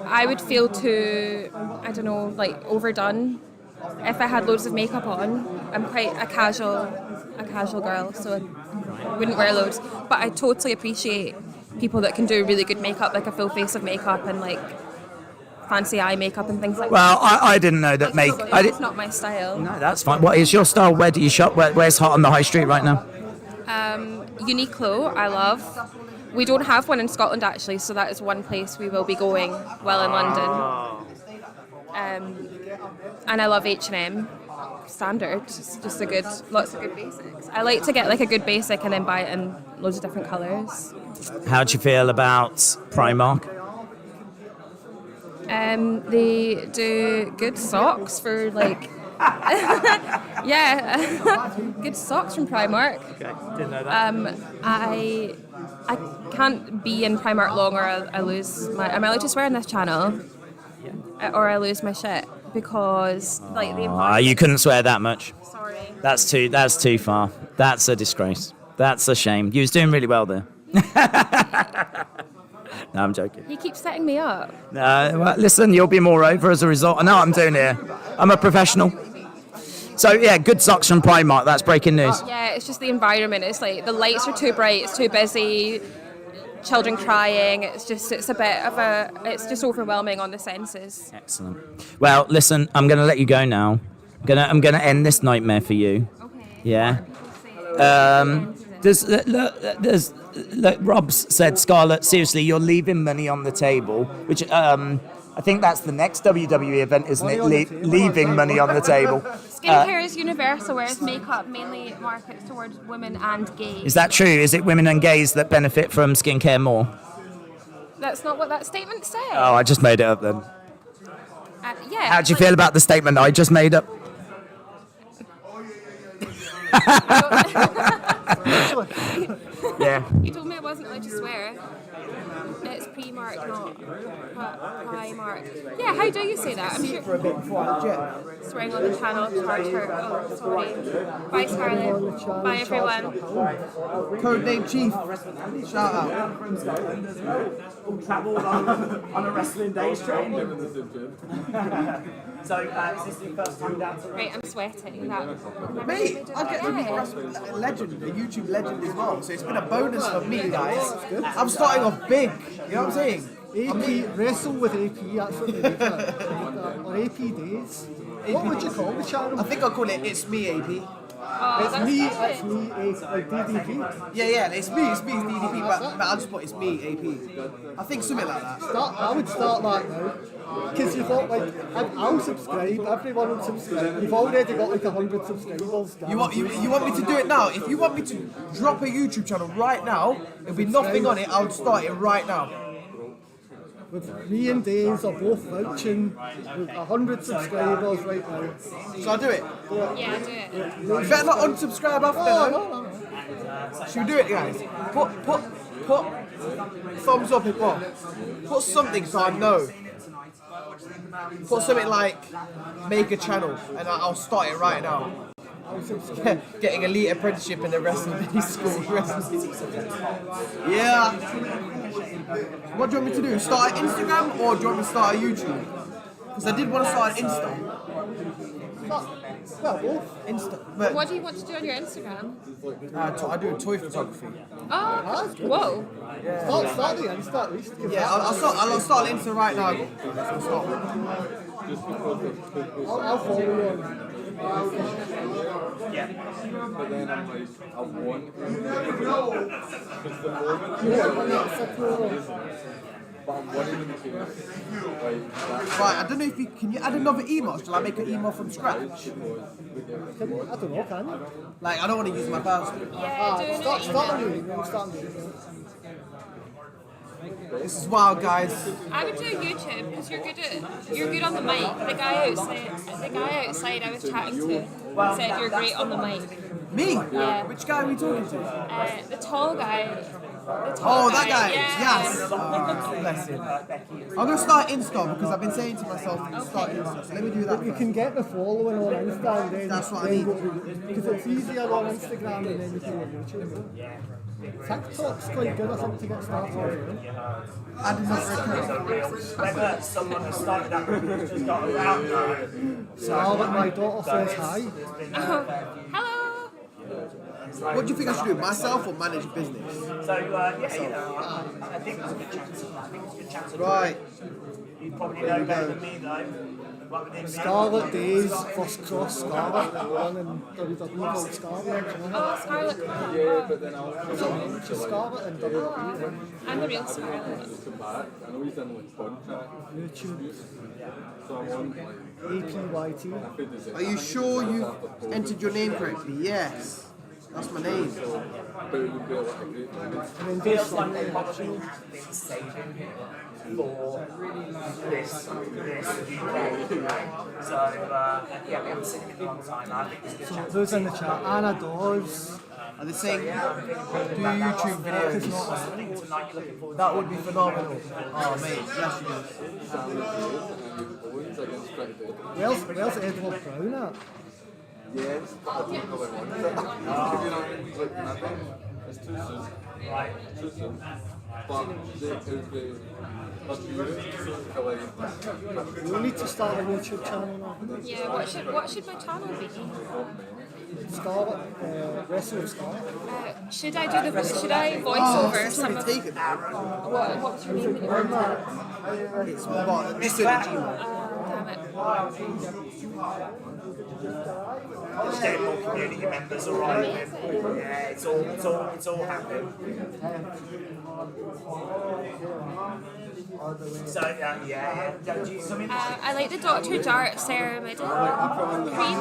I would feel too, I don't know, like overdone if I had loads of makeup on. I'm quite a casual girl, so I wouldn't wear loads. But I totally appreciate people that can do really good makeup, like a full face of makeup and like fancy eye makeup and things like Well, that. I didn't know that It's not my style. No, that's fine. What is your style? Where do you shop? Where's hot on the high street right now? Uniqlo, I love. We don't have one in Scotland actually, so that is one place we will be going while in London. And I love H&M. Standard, just lots of good basics. I like to get like a good basic and then buy it in loads of different colours. How do you feel about Primark? They do good socks for like, yeah, good socks from Primark. Okay, didn't know that. I can't be in Primark long or I lose my. Am I allowed to swear on this channel? Yeah. Or I lose my shit because like the. You couldn't swear that much. Sorry. That's too far. That's a disgrace. That's a shame. You was doing really well there. No, I'm joking. He keeps setting me up. Well, listen, you'll be more over as a result. I know what I'm doing here. I'm a professional. So yeah, good socks from Primark. That's breaking news. Yeah, it's just the environment. It's like the lights are too bright. It's too busy. Children crying. It's just overwhelming on the senses. Excellent. Well, listen, I'm going to let you go now. I'm gonna end this nightmare for you. Okay. Yeah. Look, Rob's said, Scarlett, seriously, you're leaving money on the table, which I think that's the next WWE event, isn't it? Leaving money on the table. Skincare is universal, whereas makeup mainly markets towards women and gays. Is that true? Is it women and gays that benefit from skincare more? That's not what that statement said. Oh, I just made it up then. Yeah. How do you feel about the statement I just made up? Yeah. You told me I wasn't allowed to swear. It's Primark, not Primark. Yeah, how do you say that? I'm sure. Swearing on the channel, charge her. Oh, sorry. Bye, Scarlett. Bye, everyone. Code name Chief. Shout out. Travelled on a Wrestling Daze train. So, is this your first time down to Right, I'm sweating. Mate, I get to meet a legend, a YouTube legend as well. So it's been a bonus for me, guys. I'm starting off big. You know what I'm saying? AP, wrestle with AP, that's what they need to, or AP Daze. What would you call the channel? I think I'll call it It's Me AP. It's me, like DDP. Yeah, it's me, it's DDP, but I'll just put It's Me AP. I think something like that. I would start that now. Because you've got like, I'll subscribe, everyone will subscribe. You've already got like 100 subscribers. You want me to do it now? If you want me to drop a YouTube channel right now, there'll be nothing on it, I'll start it right now. With me and Daze are both vouching with 100 subscribers right now. So I do it? Yeah, do it. You better not unsubscribe after no. Should we do it, guys? Put thumbs up if what? Put something so I know. Put something like make a channel and I'll start it right now. Getting elite apprenticeship in the Wrestling Daze school. Yeah. What do you want me to do? Start an Instagram or do you want me to start a YouTube? Because I did want to start an Insta. Well, both. Insta. What do you want to do on your Instagram? I do toy photography. Oh, whoa. Yeah. Start the Insta at least. Yeah, I'll start Insta right now. I'll follow you. Yeah. But then I'm like, I want but I'm wanting them to Right, I don't know if you can you add another email? Shall I make an email from scratch? I don't know, can you? Like I don't want to use my password. Start a new email, start a new email. This is wild, guys. I would do YouTube because you're good on the mic. The guy outside I was chatting to said you're great on the mic. Me? Yeah. Which guy are we talking to? The tall guy. Oh, that guy. Yeah. Yes. Oh, bless him. I'm gonna start Insta because I've been saying to myself, start Insta. So let me do that. You can get the following on Insta and then that's what I need. Because it's easier on Instagram and then you can on YouTube. TikTok's quite good, I think, to get started with. I did not record. Whether someone has started that group has just got around now. Charlotte, my daughter says hi. Hello. What do you think I should do, myself or manage a business? So, I think there's a good chance. Right. You probably know better than me, though. Scarlet Daze, first cross Scarlet, that one in WWE called Scarlet. Oh, Scarlet. Yeah, but then I'll Scarlet in WWE. I'm the real Scarlet. I know he's done like contract. YouTube. So I want like APYT. Are you sure you entered your name correctly? Yes. That's my name. but it would be like a great And then Feels like they probably have been saving for this UK. So, yeah, we haven't seen him in a long time. I think it's a good chance. Who's in the chat? Anna Dawes. Are they saying do YouTube videos? That would be phenomenal. Oh, mate, bless you. Where's Edward Brown at? Yes, but I don't really want it. You know, like nothing. It's too soon. Right. Too soon. But We need to start a YouTube channel now. Yeah, what should my channel be? Scarlet, Wrestle with Scarlet. Should I voice over some of what's your name? It's what this is Gmail. Damn it. Just getting more community members arriving. Yeah, it's all happening. So I like the Dr. Jart ceramide cream.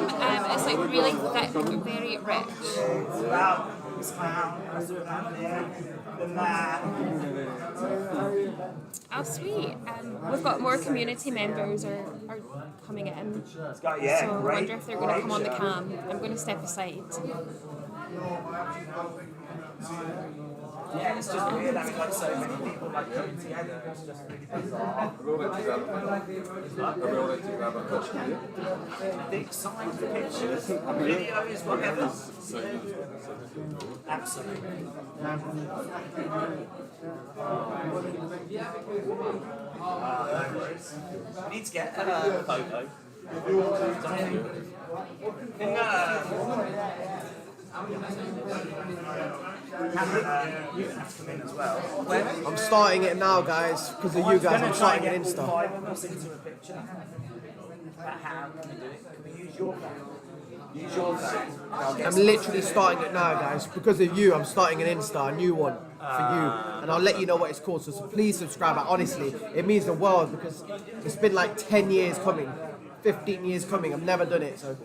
It's like really thick, very rich. Oh sweet. We've got more community members are coming in. So I wonder if they're going to come on the cam. I'm going to step aside. Yeah, it's just weird having like so many people like coming together. It's just really bizarre. Big sign for pictures, videos, whatever. Absolutely. No worries. We need to get a photo. I'm starting it now, guys. Because of you guys, I'm starting it Insta. I'm literally starting it now, guys. Because of you, I'm starting an Insta, a new one for you. And I'll let you know what it's called. So please subscribe. Honestly, it means the world because it's been like 10 years coming, 15 years coming. I've never done it, so.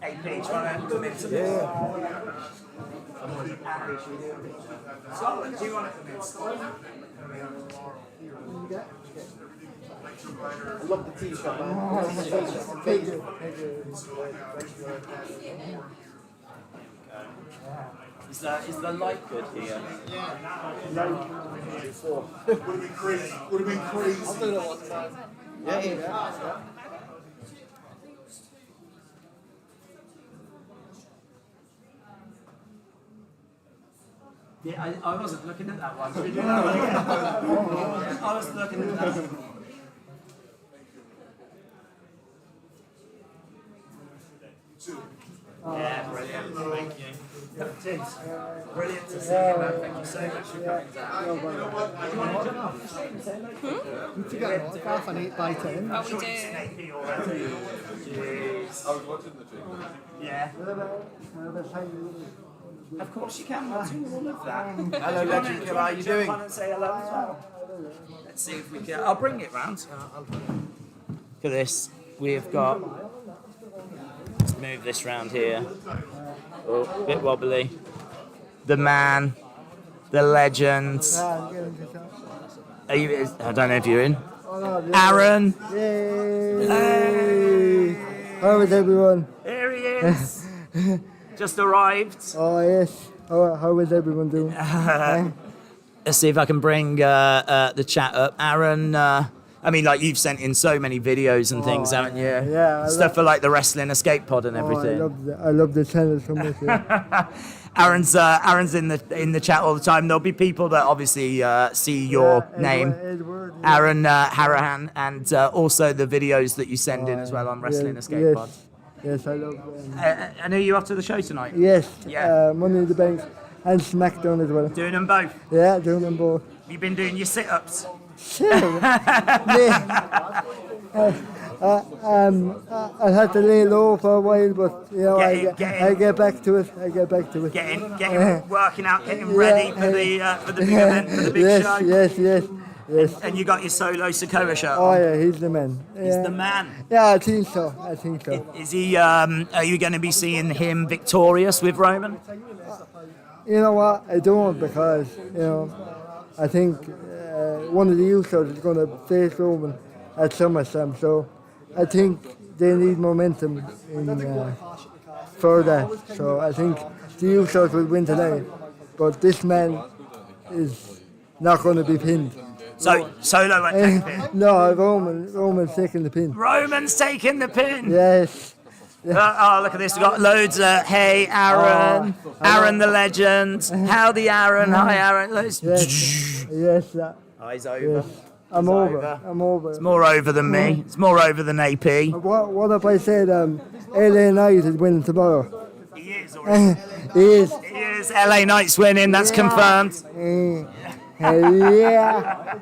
AP, do you want to come into this? Yeah. Scotland, do you want to come in? I love the t-shirt, man. Thank you. Is the light good here? Would have been crazy. Would have been crazy. I'll do that one time. Yeah. Yeah, I wasn't looking at that one. I was looking at that. Yeah, brilliant. Thank you. James, brilliant to see you, man. Thank you so much for coming down. You together, like half an 8x10. Oh, we do. Jeez. I was watching the thing. Yeah. Of course you can. We'll do all of that. Hello, Legend Killer. How are you doing? Come on and say hello as well. Let's see if we can. I'll bring it round. Look at this. We've got. Let's move this round here. Oh, a bit wobbly. The man, the legend. Are you? I don't know if you're in. Aaron. Hey. How is everyone? Here he is. Just arrived. Oh yes. How is everyone doing? Let's see if I can bring the chat up. Aaron, I mean, like, you've sent in so many videos and things, haven't you? Yeah. Stuff for, like, the Wrestling Escape Pod and everything. I love the channel so much. Yeah. Aaron's in the chat all the time. There'll be people that obviously see your name, Edward, Aaron Harahan, and also the videos that you send in as well on Wrestling Escape Pod. Yes, I love And are you off to the show tonight? Yes. Yeah. Money in the Bank and SmackDown as well. Doing them both? Yeah, doing them both. You've been doing your sit-ups? Sure. I had to lay low for a while, but you know, I get back to it. Getting working out, getting ready for the big event, for the big show. Yes. And you got your solo Sokoa shirt Oh on. yeah, he's the man. He's the man. Yeah, I think so. Is he? Are you going to be seeing him victorious with Roman? You know what? I don't because I think one of the Usos is going to face Roman at SummerSlam, so I think they need momentum for that. So I think the Usos will win tonight, but this man is not going to be pinned. So Solo won't take the pin? No, Roman's taking the pin. Roman's taking the pin? Yes. Oh, look at this. We've got loads of, hey, Aaron. Aaron the legend. Howdy, Aaron. Hi, Aaron. Yes. Oh, he's over. I'm over. It's more over than me. It's more over than AP. What if I said LA Knight is winning tomorrow? He is already. He is. He is. LA Knight's winning. That's confirmed. Yeah.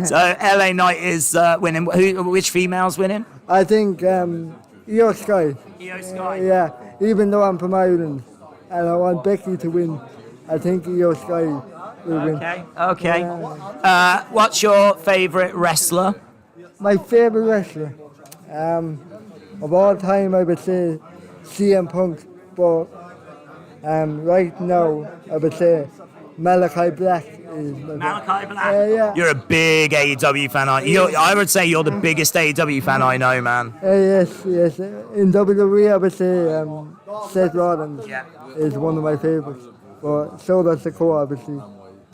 So LA Knight is winning. Which female's winning? I think Io Sky. Io Sky. Yeah. Even though I'm from Ireland and I want Becky to win, I think Io Sky will win. Okay. Yeah. What's your favourite wrestler? My favourite wrestler, of all time, I would say CM Punk, but right now I would say Malachi Black. Malachi Black? Yeah. You're a big AEW fan, aren't you? I would say you're the biggest AEW fan I know, man. Yes. In WWE, I would say Seth Rollins is one of my favourites. But so does Sokoa, obviously.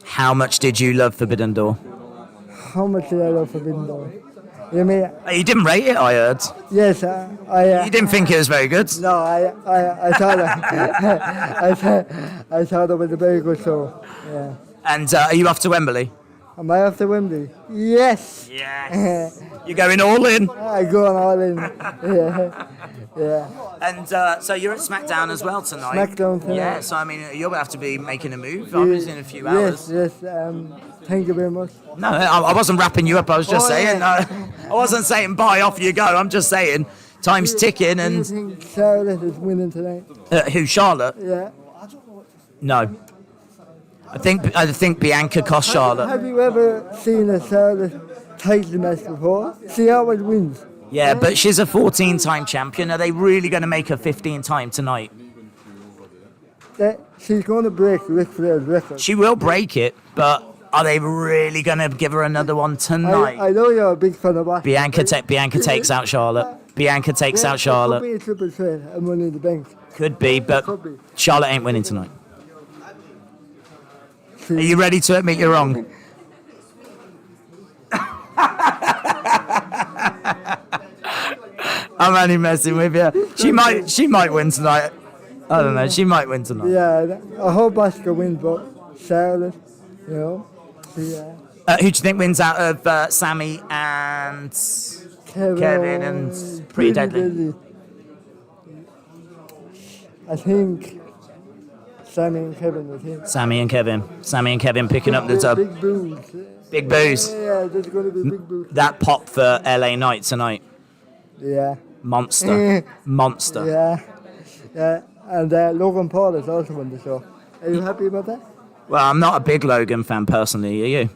How much did you love Forbidden Door? How much did I love Forbidden Door? You mean? You didn't rate it, I heard. Yes, You didn't think it was very good? No, I thought I thought it was a very good show. Yeah. And are you off to Wembley? Am I off to Wembley? Yes. Yes. You're going all in. I go on all in. Yeah. Yeah. And so you're at SmackDown as well tonight. SmackDown tonight. Yeah. So I mean, you'll have to be making a move. Obviously in a few hours. Yes. Thank you very much. No, I wasn't wrapping you up. I was just saying. Yeah. I wasn't saying bye. Off you go. I'm just saying time's ticking. And Do you think Charlotte is winning tonight? who? Charlotte? Yeah. No. I think Bianca cost Charlotte. Have you ever seen a Charlotte title match before? She always wins. Yeah, but she's a 14-time champion. Are they really going to make her 15-time tonight? She's going to break Ric Flair's record. She will break it, but are they really going to give her another one tonight? I know you're a big fan of that. Bianca takes out Charlotte. Bianca takes out Charlotte. Could be a triple threat and Money in the Bank. Could be, but Charlotte ain't winning tonight. Are you ready to admit you're wrong? I'm only messing with you. She might win tonight. I don't know. She might win tonight. Yeah, I hope Asuka wins, but Charlotte, you know. Yeah. Who do you think wins out of Sammy and Kevin and Pretty Deadly? I think Sammy and Kevin. Sammy and Kevin picking up the dub. Big booze. Big booze. Yeah, there's going to be big booze. That pop for LA Knight tonight. Yeah. Monster. Yeah. And Logan Paul is also on the show. Are you happy about that? Well, I'm not a big Logan fan personally. Are you?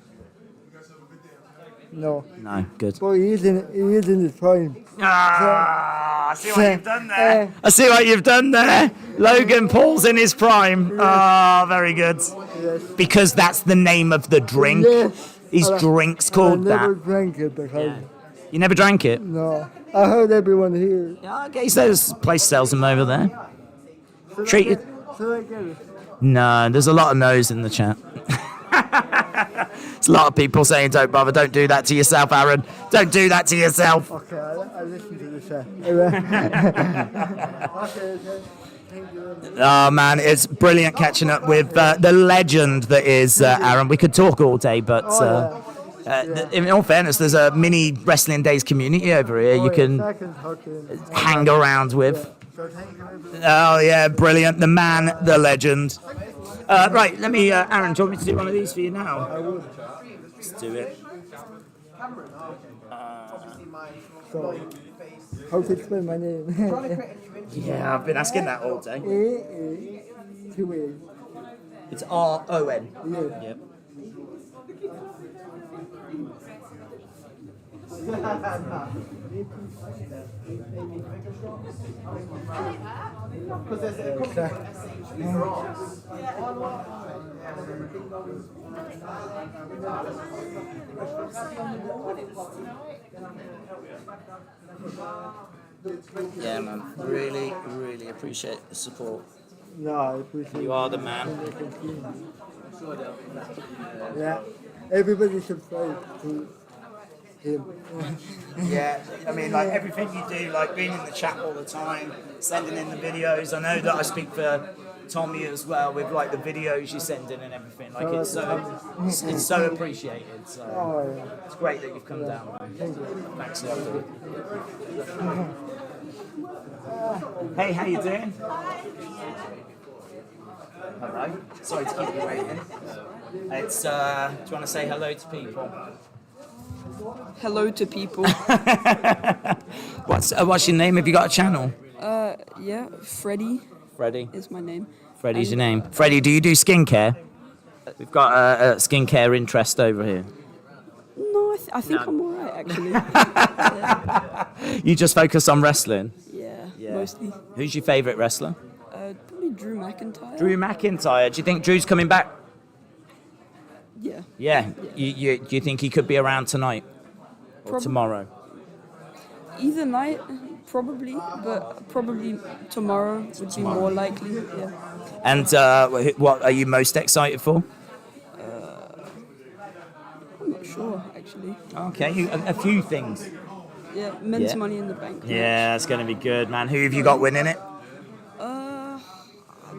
No. No, good. But he is in his prime. I see what you've done there. I see what you've done there. Logan Paul's in his prime. Oh, very good. Yes. Because that's the name of the drink. Yes. His drink's called I never that. drank it because... You never drank it? No. I heard everyone here. Yeah, okay, so there's a place sells them over there. Treat it. Should I get it? No, there's a lot of no's in the chat. There's a lot of people saying, don't bother, don't do that to yourself, Aaron. Don't do that to yourself. Okay, I listen to the chat. Okay, thank you. Oh, man, it's brilliant catching up with the legend that is Aaron. We could talk all day, but in all fairness, there's a mini Wrestling Daze community over here you can hang around with. Oh, yeah, brilliant. The man, the legend. Right, let me, Aaron, do you want me to do one of these for you now? I would. Let's do it. So, how to explain my name? Yeah, I've been asking that all day. Two It's R-O-N. Yeah. Yep. Yeah, man. Really, really appreciate the support. No, I appreciate You are the man. Yeah, everybody subscribe to him. Yeah, I mean, like everything you do, like being in the chat all the time, sending in the videos. I know that I speak for Tommy as well with like the videos you send in and everything. Like it's so appreciated. So it's great that you've come down. Thanks a lot. Hey, how you doing? Hello. Sorry to keep you waiting. It's do you want to say hello to people? Hello to people. What's your name? Have you got a channel? Yeah, Freddie. Freddie is my name. Freddie's your name. Freddie, do you do skincare? We've got a skincare interest over here. No, I think I'm alright actually. You just focus on wrestling? Yeah, mostly. Who's your favourite wrestler? Probably Drew McIntyre. Drew McIntyre. Do you think Drew's coming back? Yeah. Yeah. Do you think he could be around tonight? Or tomorrow? Either night, probably, but probably tomorrow would be more likely. Yeah. And what are you most excited for? I'm not sure actually. Okay, a few things. Yeah, men's Money in the Bank. Yeah, that's going to be good, man. Who have you got winning it? I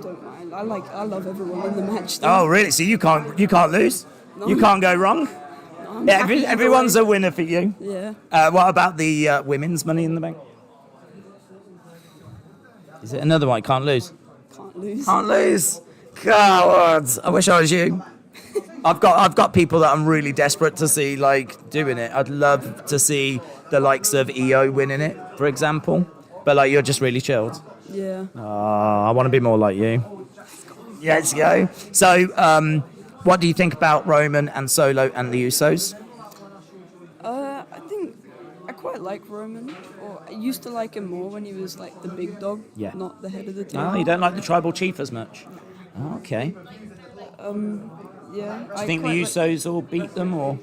don't mind. I love everyone in the match. Oh, really? So you can't lose? No. You can't go wrong? I'm Yeah, happy either everyone's way. a winner for you. Yeah. What about the women's Money in the Bank? Is it another one? Can't lose. Can't lose. Can't lose. Cowards. I wish I was you. I've got people that I'm really desperate to see like doing it. I'd love to see the likes of EO winning it, for example. But like you're just really chilled. Yeah. I want to be more like you. Let's go. So, what do you think about Roman and Solo and the Usos? I think I quite like Roman. Or I used to like him more when he was like the big dog, Yeah. not the head of the team. Oh, you don't like the tribal chief as much? Oh, okay. Yeah. Do you think the Usos will beat them or?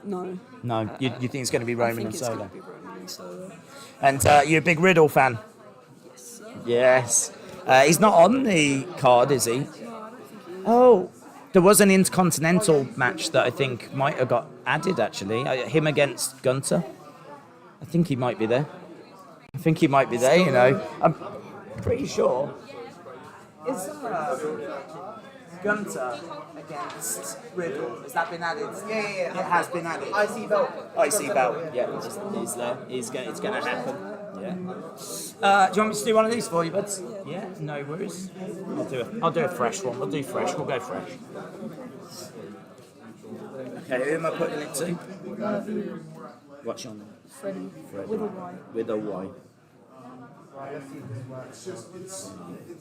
No. No, you think it's going to be I Roman think and it's Solo? gonna be Roman and Solo. And you're a big Riddle fan? Yes. He's not on the card, is he? Oh, there was an Intercontinental match that I think might have got added, actually. Him against Gunther. I think he might be there. You know. I'm pretty sure. Is Gunther against Riddle, has that been added? Yeah. It has been added. IC belt. IC belt, yeah, he's there. It's going to happen. Yeah. Do you want me to do one of these for you, buds? Yeah, no worries. I'll do a fresh one. We'll do fresh. We'll go fresh. Okay, who am I putting it to? What's your name? Freddie. With a Y. With a Y. It's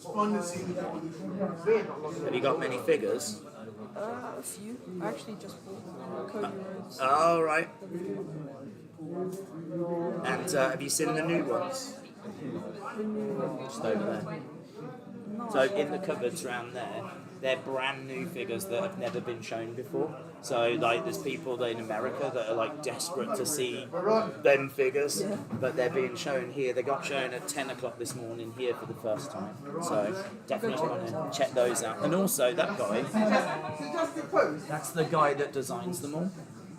fun to see the evolution. Have you got many figures? A few. I actually just bought Cody Rhodes. Oh, right. And have you seen the new ones? Just over there. So in the cupboards around there, they're brand new figures that have never been shown before. So like there's people in America that are like desperate to see them figures, but they're being shown here. They got shown at 10 o'clock this morning here for the first time. So definitely want to check those out. And also that guy, that's the guy that designs them all.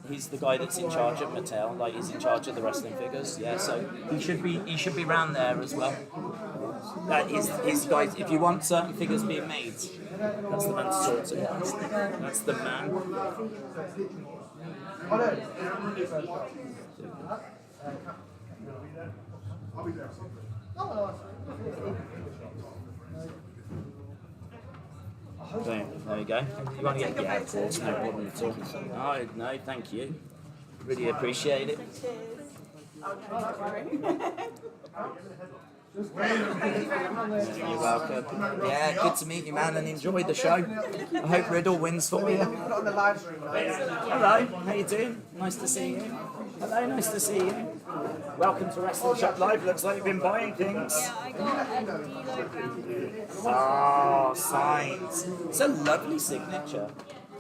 He's the guy that's in charge of Mattel, like he's in charge of the wrestling figures. Yeah, so he should be around there as well. That is his guys. If you want certain figures being made, that's the man to talk to. That's the man. There you go. You want to get of course, no problem at all. Oh, no, thank you. Really appreciate it. You're welcome. Yeah, good to meet you, man, and enjoy the show. I hope Riddle wins for you. Hello, how you doing? Nice to see you. Hello, nice to see you. Welcome to Wrestling Shop Live. Looks like you've been buying things. Yeah, I got a D-Lo. Oh, signs. It's a lovely signature.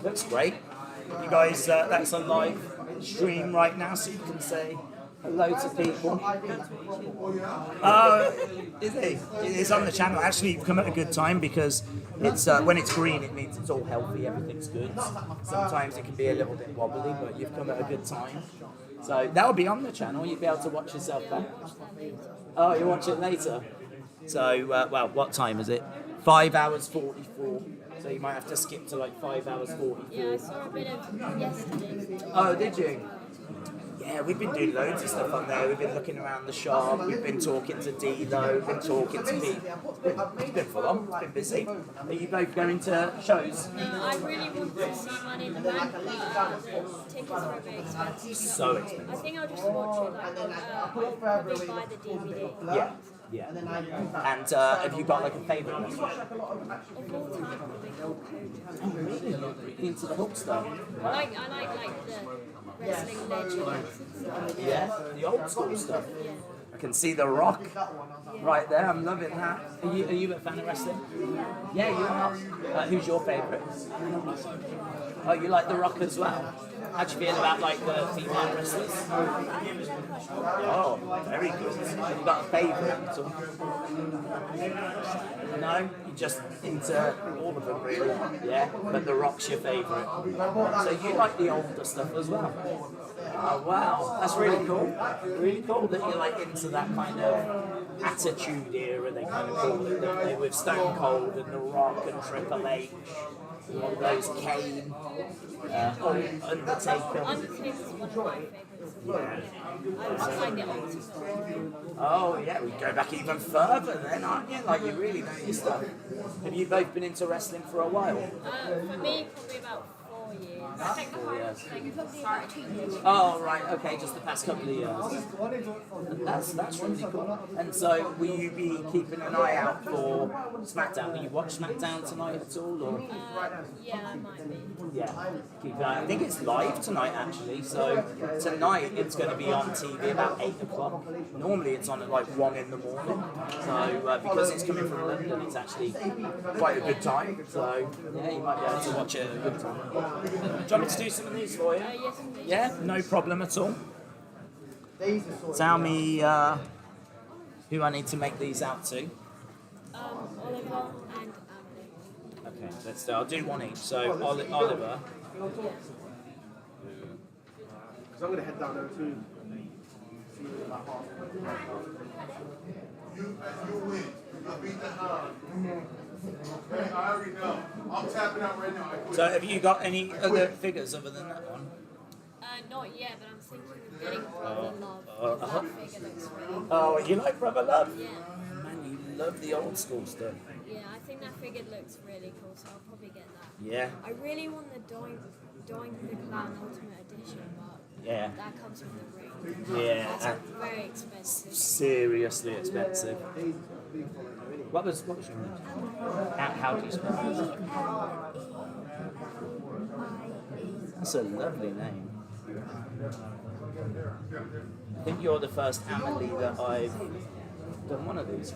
Looks great. You guys, that's a live stream right now, so you can say hello to people. Oh, is he? It's on the channel. Actually, you've come at a good time because it's when it's green, it means it's all healthy, everything's good. Sometimes it can be a little bit wobbly, but you've come at a good time. So that'll be on the channel. You'll be able to watch yourself back. Oh, you'll watch it later. So, well, what time is it? 5 hours 44. So you might have to skip to like 5 hours 44. Yeah, I saw a bit of yesterday. Oh, did you? Yeah, we've been doing loads of stuff on there. We've been looking around the shop. We've been talking to D-Lo. We've been talking to people. It's been full on. It's been busy. Are you both going to shows? I really want to see Money in the Bank, but the tickets are a bit expensive. So expensive. I think I'll just watch it. I'll probably buy the DVD. Yeah. Yeah. And have you got like a favourite wrestler? Of all time, probably Hulk Hogan. Oh, really? You're really into the Hulk stuff? I like the wrestling legends and stuff. Yeah, the old school stuff. Yeah. I can see The Rock right there. I'm loving that. Are you a fan of wrestling? Yeah, you are. Who's your favourite? Oh, you like The Rock as well? How do you feel about like the female wrestlers? Oh, very good. Have you got a favourite? No, you're just into all of them really. Yeah, but The Rock's your favourite. So you like the older stuff as well? Oh wow, that's really cool. Really cool that you're like into that kind of attitude era, they kind of call it, don't they, with Stone Cold and The Rock and Triple H. all those Kane, Undertaker. Undertaker's one of my favourites. Yeah. I find it ultimate. Oh yeah, we go back even further then, aren't you? Like you really know your stuff. Have you both been into wrestling for a while? For me, probably about 4 years. I think the hardest thing is probably about 2 years. Oh right, okay, just the past couple of years. That's really cool. And so, will you be keeping an eye out for SmackDown? Will you watch SmackDown tonight at all, or? Yeah, I might be. Yeah, keep an eye. I think it's live tonight actually. So tonight it's going to be on TV about 8 o'clock. Normally it's on at like 1 in the morning. So because it's coming from London, it's actually quite a good time. So yeah, you might be able to watch it at a good time. Do you want me to do some of these for you? Yes, indeed. Yeah, no problem at all. Tell me who I need to make these out to. Oliver and Okay, let's do. I'll do one each. So Oliver. Because I'm going to head down there too. You win. You beat the hound. Okay, I already know. I'm tapping out right now. I quit. So have you got any other figures other than that one? not yet, but I'm thinking of getting Brother Love. That figure looks really Oh, you like Brother Love? Yeah. Man, you love the old school stuff. Yeah, I think that figure looks really cool, so I'll probably get that. Yeah. I really want the Doink the Clown Ultimate Edition, but Yeah. that comes with the ring. Yeah. That's very expensive. Seriously expensive. What was your name? How do you spell it? That's a lovely name. I think you're the first Amelie that I've done one of these.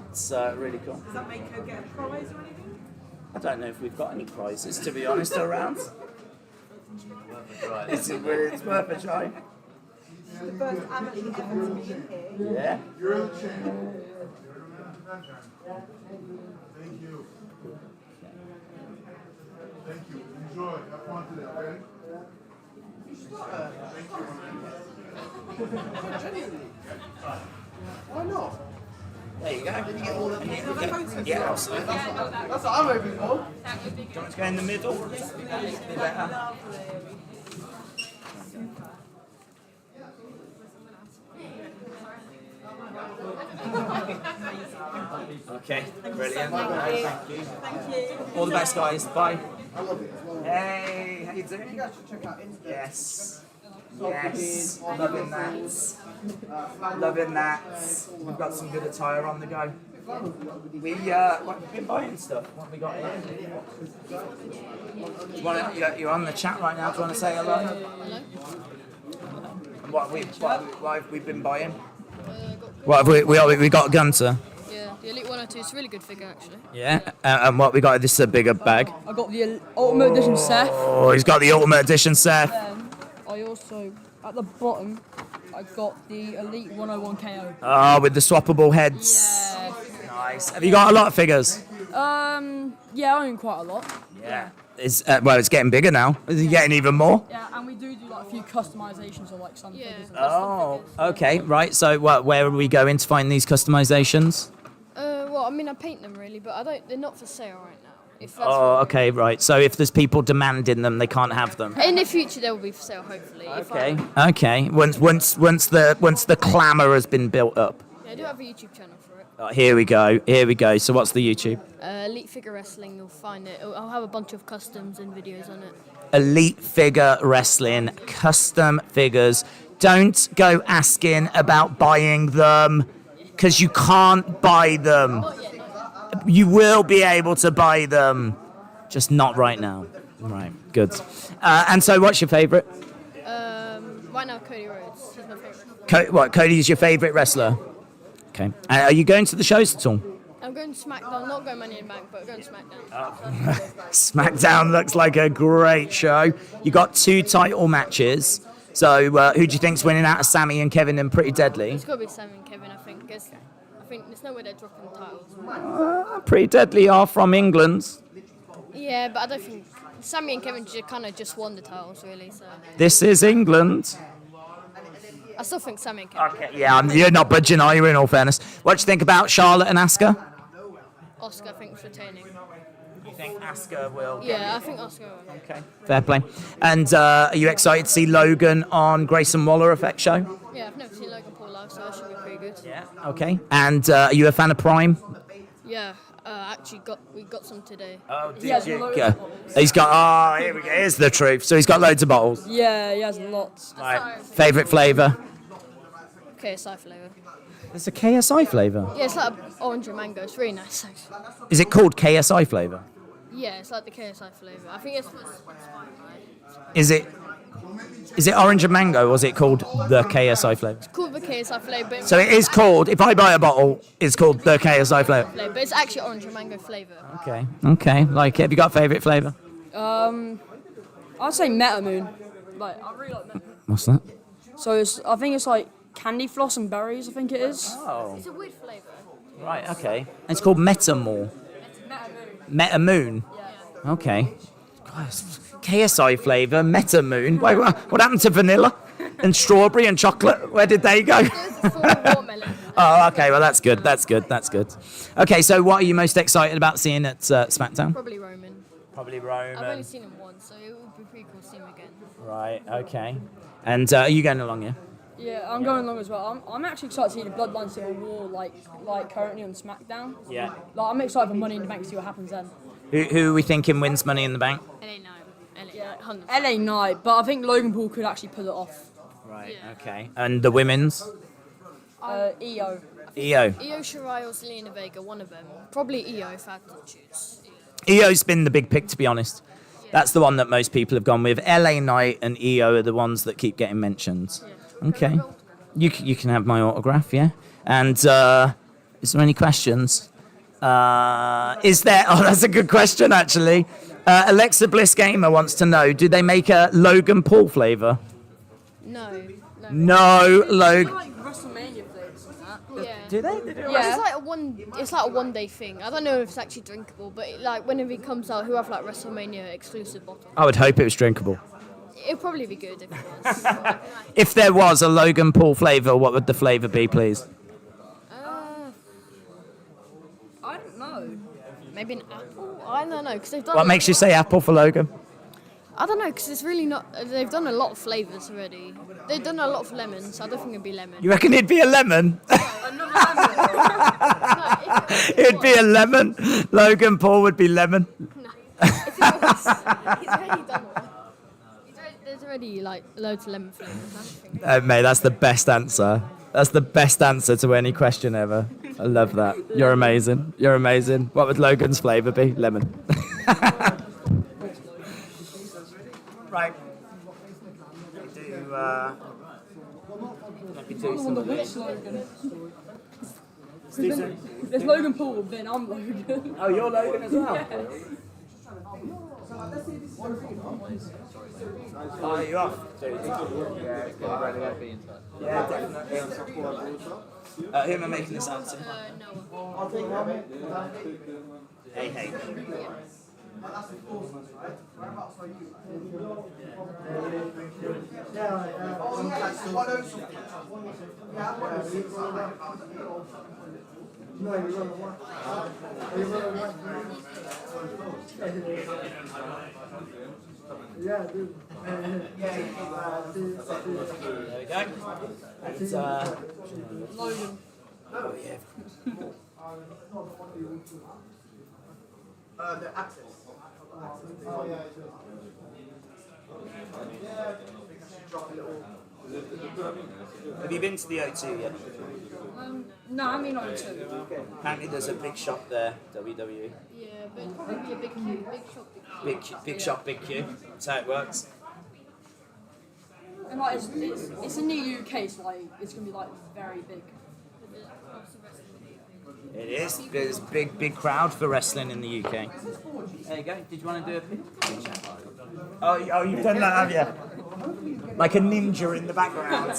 It's really cool. Does that make her get a prize or anything? I don't know if we've got any prizes, to be honest, around. It's worth a try. The first Amelie ever to be in here. Yeah. You're the champ. Thank you. Thank you. Enjoy. Have fun today, okay? Thank you. Why not? There you go. Did you get all of them? Yeah, absolutely. That's what I'm hoping for. Do you want to go in the middle? Be better. Okay, brilliant. Thank you. Thank you. All the best, guys. Bye. I love it as well. Hey, how you doing? You guys should check out Insta. Yes. Yes. Loving that. Loving that. We've got some good attire on the go. We've been buying stuff. What have we got here? Do you want to, you're on the chat right now. Do you want to say hello? Hello. What have we been buying? What have we got Gunter? Yeah, the Elite 102 is a really good figure actually. Yeah, and what we got? This is a bigger bag. I got the Ultimate Edition Seth. Oh, he's got the Ultimate Edition Seth. I also, at the bottom, I got the Elite 101 KO. Oh, with the swappable heads. Yeah. Nice. Have you got a lot of figures? Yeah, I own quite a lot. Yeah. It's getting bigger now. Is he getting even more? Yeah, and we do like a few customizations on like some figures. And Oh, okay, right. So, where are we going to find these customizations? Well, I mean, I paint them really, but they're not for sale right now. If that's Oh, okay, right. So, if there's people demanding them, they can't have them. in the future, they will be for sale, hopefully. Okay. Okay. Once the clamour has been built up. Yeah, I do have a YouTube channel for it. Oh, here we go. Here we go. So, what's the YouTube? Elite Figure Wrestling, you'll find it. I'll have a bunch of customs and videos on it. Elite Figure Wrestling, custom figures. Don't go asking about buying them, because you can't buy them. You will be able to buy them, just not right now. Right, good. And so, what's your favourite? Right now, Cody Rhodes. He's my favourite. Cody's your favourite wrestler? Okay. Are you going to the shows at all? I'm going to SmackDown, not going Money in the Bank, but going to SmackDown. SmackDown looks like a great show. You got 2 title matches. So who do you think's winning out of Sammy and Kevin and Pretty Deadly? It's got to be Sammy and Kevin, I think. Because I think there's no way they're dropping the titles. Pretty Deadly are from England. Yeah, but I don't think Sammy and Kevin kind of just won the titles, really. So This is England. I still think Sammy and Kevin. Okay, yeah, you're not budging, are you, in all fairness? What do you think about Charlotte and Asuka? Oscar, I think, was retaining. You think Asuka will? Yeah, I think Oscar will. Okay. Fair play. And are you excited to see Logan on Grayson Waller Effect Show? Yeah, I've never seen Logan Paul live, so that should be pretty good. Yeah. Okay. And are you a fan of Prime? Yeah, actually we got some today. Oh, did you? He's got. Oh, here we go. Here's the truth. So he's got loads of bottles. Yeah, he has lots. Right. Favorite flavour? KSI flavour. It's a KSI flavour. Yeah, it's like orange and mango. It's really nice, actually. Is it called KSI flavour? Yeah, it's like the KSI flavour. I think it's Is it orange and mango, or is it called the KSI flavour? It's called the KSI flavour. So it is called. If I buy a bottle, it's called the KSI flavour. But it's actually orange and mango flavour. Okay. Okay. Like it. Have you got a favourite flavour? I'd say Metamoon. Like, I really like Metamoon. What's that? So I think it's like candy floss and berries. I think it is. Oh. It's a weird flavour. Right. Okay. It's called Metamore. Metamoon. Yeah. Okay. Gosh, KSI flavour, Metamoon. Wait, what happened to vanilla and strawberry and chocolate? Where did they go? Oh, okay. Well, that's good. That's good. That's good. Okay. So, what are you most excited about seeing at SmackDown? Probably Roman. Probably Roman. I've only seen him once, so it would be pretty cool to see him again. Right. Okay. And are you going along? Yeah. Yeah, I'm going along as well. I'm actually excited to see the Bloodline Civil War like currently on SmackDown. Yeah. Like, I'm excited for Money in the Bank to see what happens then. Who are we thinking wins Money in the Bank? LA Knight, but I think Logan Paul could actually pull it off. Right. Okay. And the women's? EO. EO. Io Shirai or Selena Vega, one of them. Probably Io if I had to choose. EO's been the big pick, to be honest. That's the one that most people have gone with. LA Knight and EO are the ones that keep getting mentioned. Yeah. Okay. You can have my autograph, yeah? And is there any questions? Is there? Oh, that's a good question, actually. Alexa Bliss Gamer wants to know, do they make a Logan Paul flavour? No. No, Logan. Like WrestleMania flavors and that. Yeah. Do they? Yeah. It's like a one-day thing. I don't know if it's actually drinkable, but like whenever he comes out, he'll have like WrestleMania exclusive bottle. I would hope it was drinkable. It'd probably be good if it was. If there was a Logan Paul flavour, what would the flavour be, please? I don't know. Maybe an apple? I don't know, because they've done... What makes you say apple for Logan? I don't know, because it's really not... They've done a lot of flavours already. They've done a lot of lemons, so I don't think it'd be lemon. You reckon it'd be a lemon? It'd be a lemon. Logan Paul would be lemon. No. If it was, he's already done one. There's already, like, loads of lemon flavours. Mate, that's the best answer. That's the best answer to any question ever. I love that. You're amazing. You're amazing. What would Logan's flavour be? Lemon. Right. Let me do some of this. There's Logan Paul, then I'm Logan. Oh, you're Logan as well? Yeah. Oh, you off? Yeah, definitely. Who am I making this answer? Hey. Yeah, dude. There we go. It's, Logan. Oh, yeah. The access. Have you been to the O2 yet? No, I mean O2. Apparently there's a big shop there, WWE. Yeah, but it'd probably be a big queue. Big shop, big queue. That's how it works. And like, it's in the UK, so like, it's gonna be like very big. It is. There's a big crowd for wrestling in the UK. There you go. Did you want to do a picture? Oh, you've done that, have you? Like a ninja in the background.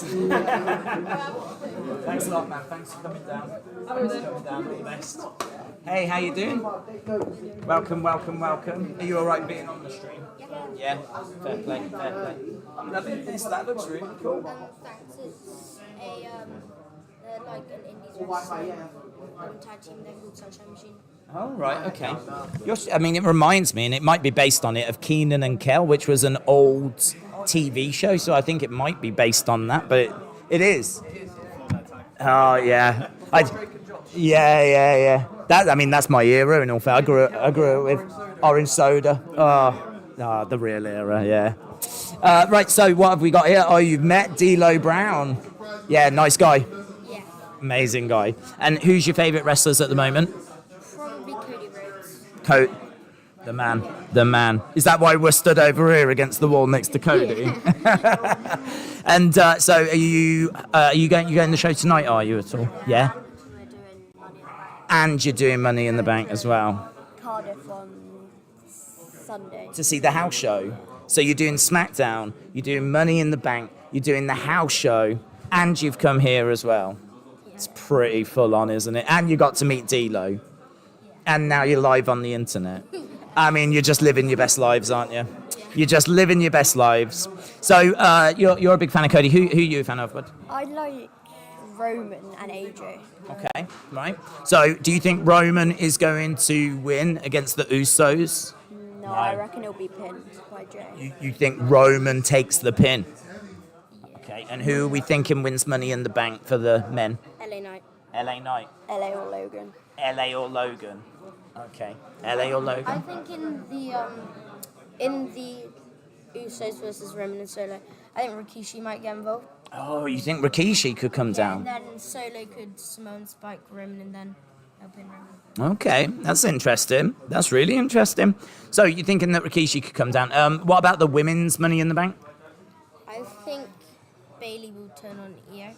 Thanks a lot, man. Thanks for coming down. All the best. Hey, how you doing? Welcome. Are you all right being on the stream? Yeah. Fair play. I'm loving this. That looks really cool. Thanks. It's a They're like an indies wrestling tag team. They're called Sunshine Machine. Oh, right, okay. I mean, it reminds me, and it might be based on it, of Keenan and Kel, which was an old TV show, so I think it might be based on that, but it is. Oh, yeah. Yeah. That's my era in all fair. I grew up with Orange Soda. Oh, the real era, yeah. Right, so what have we got here? Oh, you've met D'Lo Brown. Yeah, nice guy. Yeah. Amazing guy. And who's your favourite wrestlers at the moment? Probably Cody Rhodes. The man. Is that why we're stood over here against the wall next to Cody? Yeah. And so are you going the show tonight, are you at all? Yeah? And you're doing Money in the Bank as well? Cardiff on Sunday. To see the house show. So you're doing SmackDown, you're doing Money in the Bank, you're doing the house show, and you've come here as well. It's pretty full on, isn't it? And you got to meet D'Lo. And now you're live on the internet. I mean, you're just living your best lives, aren't you? You're just living your best lives. So you're a big fan of Cody. Who are you a fan of, bud? I like Roman and AJ. Okay, right. So do you think Roman is going to win against the Usos? No, I reckon he'll be pinned by Jay. You think Roman takes the pin? Okay, and who are we thinking wins Money in the Bank for the men? LA Knight. LA Knight. LA or Logan. LA or Logan. Okay. LA or Logan? I think in the Usos versus Roman and Solo, I think Rikishi might get involved. Oh, you think Rikishi could come down? And then Solo could Simone spike Roman and then help in Roman. Okay, that's interesting. That's really interesting. So you're thinking that Rikishi could come down. What about the women's Money in the Bank? I think Bailey will turn on Io,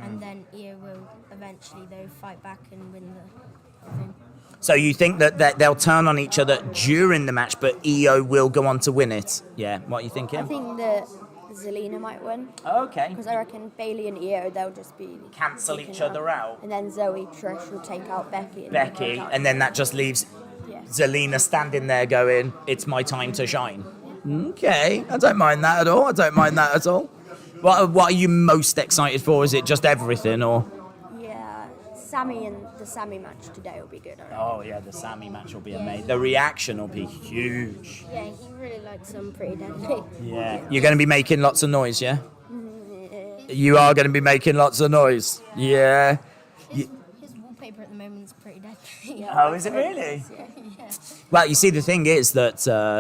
and then Io will eventually though fight back and win the thing. So you think that they'll turn on each other during the match, but Io will go on to win it? Yeah, what are you thinking? I think that Zelina might win. Okay. Because I reckon Bailey and Io, they'll just be... Cancel each other out. And then Zoe Trish will take out Becky. And then that just leaves Zelina standing there going, it's my time to shine. Okay, I don't mind that at all. What are you most excited for? Is it just everything, or...? Yeah, Sammy and the Sammy match today will be good. Oh yeah, the Sammy match will be amazing. The reaction will be huge. Yeah, he really likes them pretty deadly. Yeah. You're going to be making lots of noise, yeah? You are going to be making lots of noise. Yeah. His wallpaper at the moment is pretty deadly. Oh, is it really? Yeah. Well, you see, the thing is that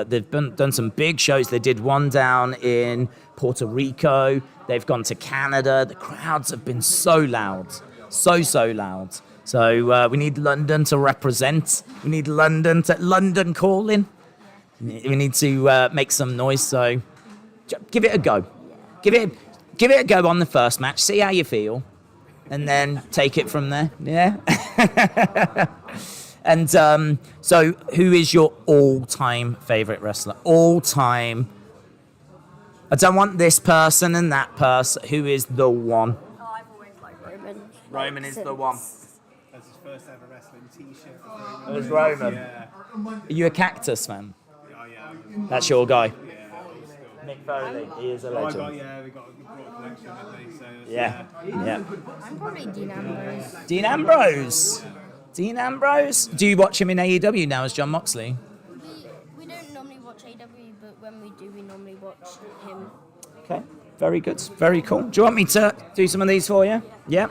they've done some big shows. They did one down in Puerto Rico. They've gone to Canada. The crowds have been so loud. So loud. So we need London to represent. We need London calling. We need to make some noise. So give it a go. Give it a go on the first match. See how you feel, and then take it from there. Yeah. And so, who is your all-time favorite wrestler? All-time. I don't want this person and that person. Who is the one? Oh, I've always liked Roman. Roman is the one. That's his first ever wrestling t-shirt. It was Roman. Yeah. Are you a Cactus fan? Oh, yeah. That's your guy. Yeah. Mick Foley. He is a legend. We got a collection, haven't we? So Yeah. I'm probably Dean Ambrose. Dean Ambrose. Dean Ambrose. Do you watch him in AEW now as John Moxley? We don't normally watch AEW, but when we do, we normally watch him. Okay. Very good. Very cool. Do you want me to do some of these for you? Yeah.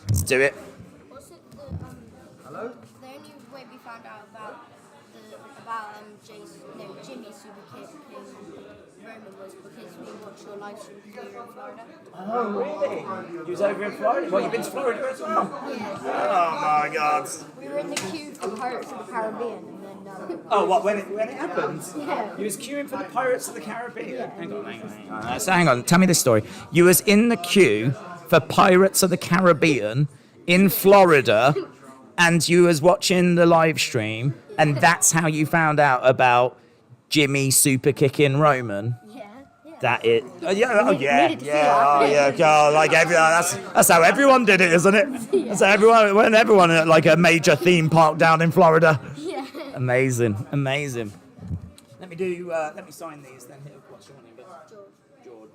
Let's do it. Hello? The only way we found out about Jimmy Super King Roman was because we watched your live stream when you were in Florida. Oh, really? You was over in Florida? Well, you've been to Florida as well? Yeah. Oh, my God. We were in the queue for Pirates of the Caribbean, and then... Oh, what, when it happened? Yeah. You was queuing for the Pirates of the Caribbean? Yeah. Hang on. So hang on, tell me this story. You was in the queue for Pirates of the Caribbean in Florida, and you was watching the live stream, and that's how you found out about Jimmy super kicking Roman? That it? God, like that's how everyone did it, isn't it? That's how everyone at like a major theme park down in Florida. Yeah. Amazing. Let me sign these then. Here, what's your name? George.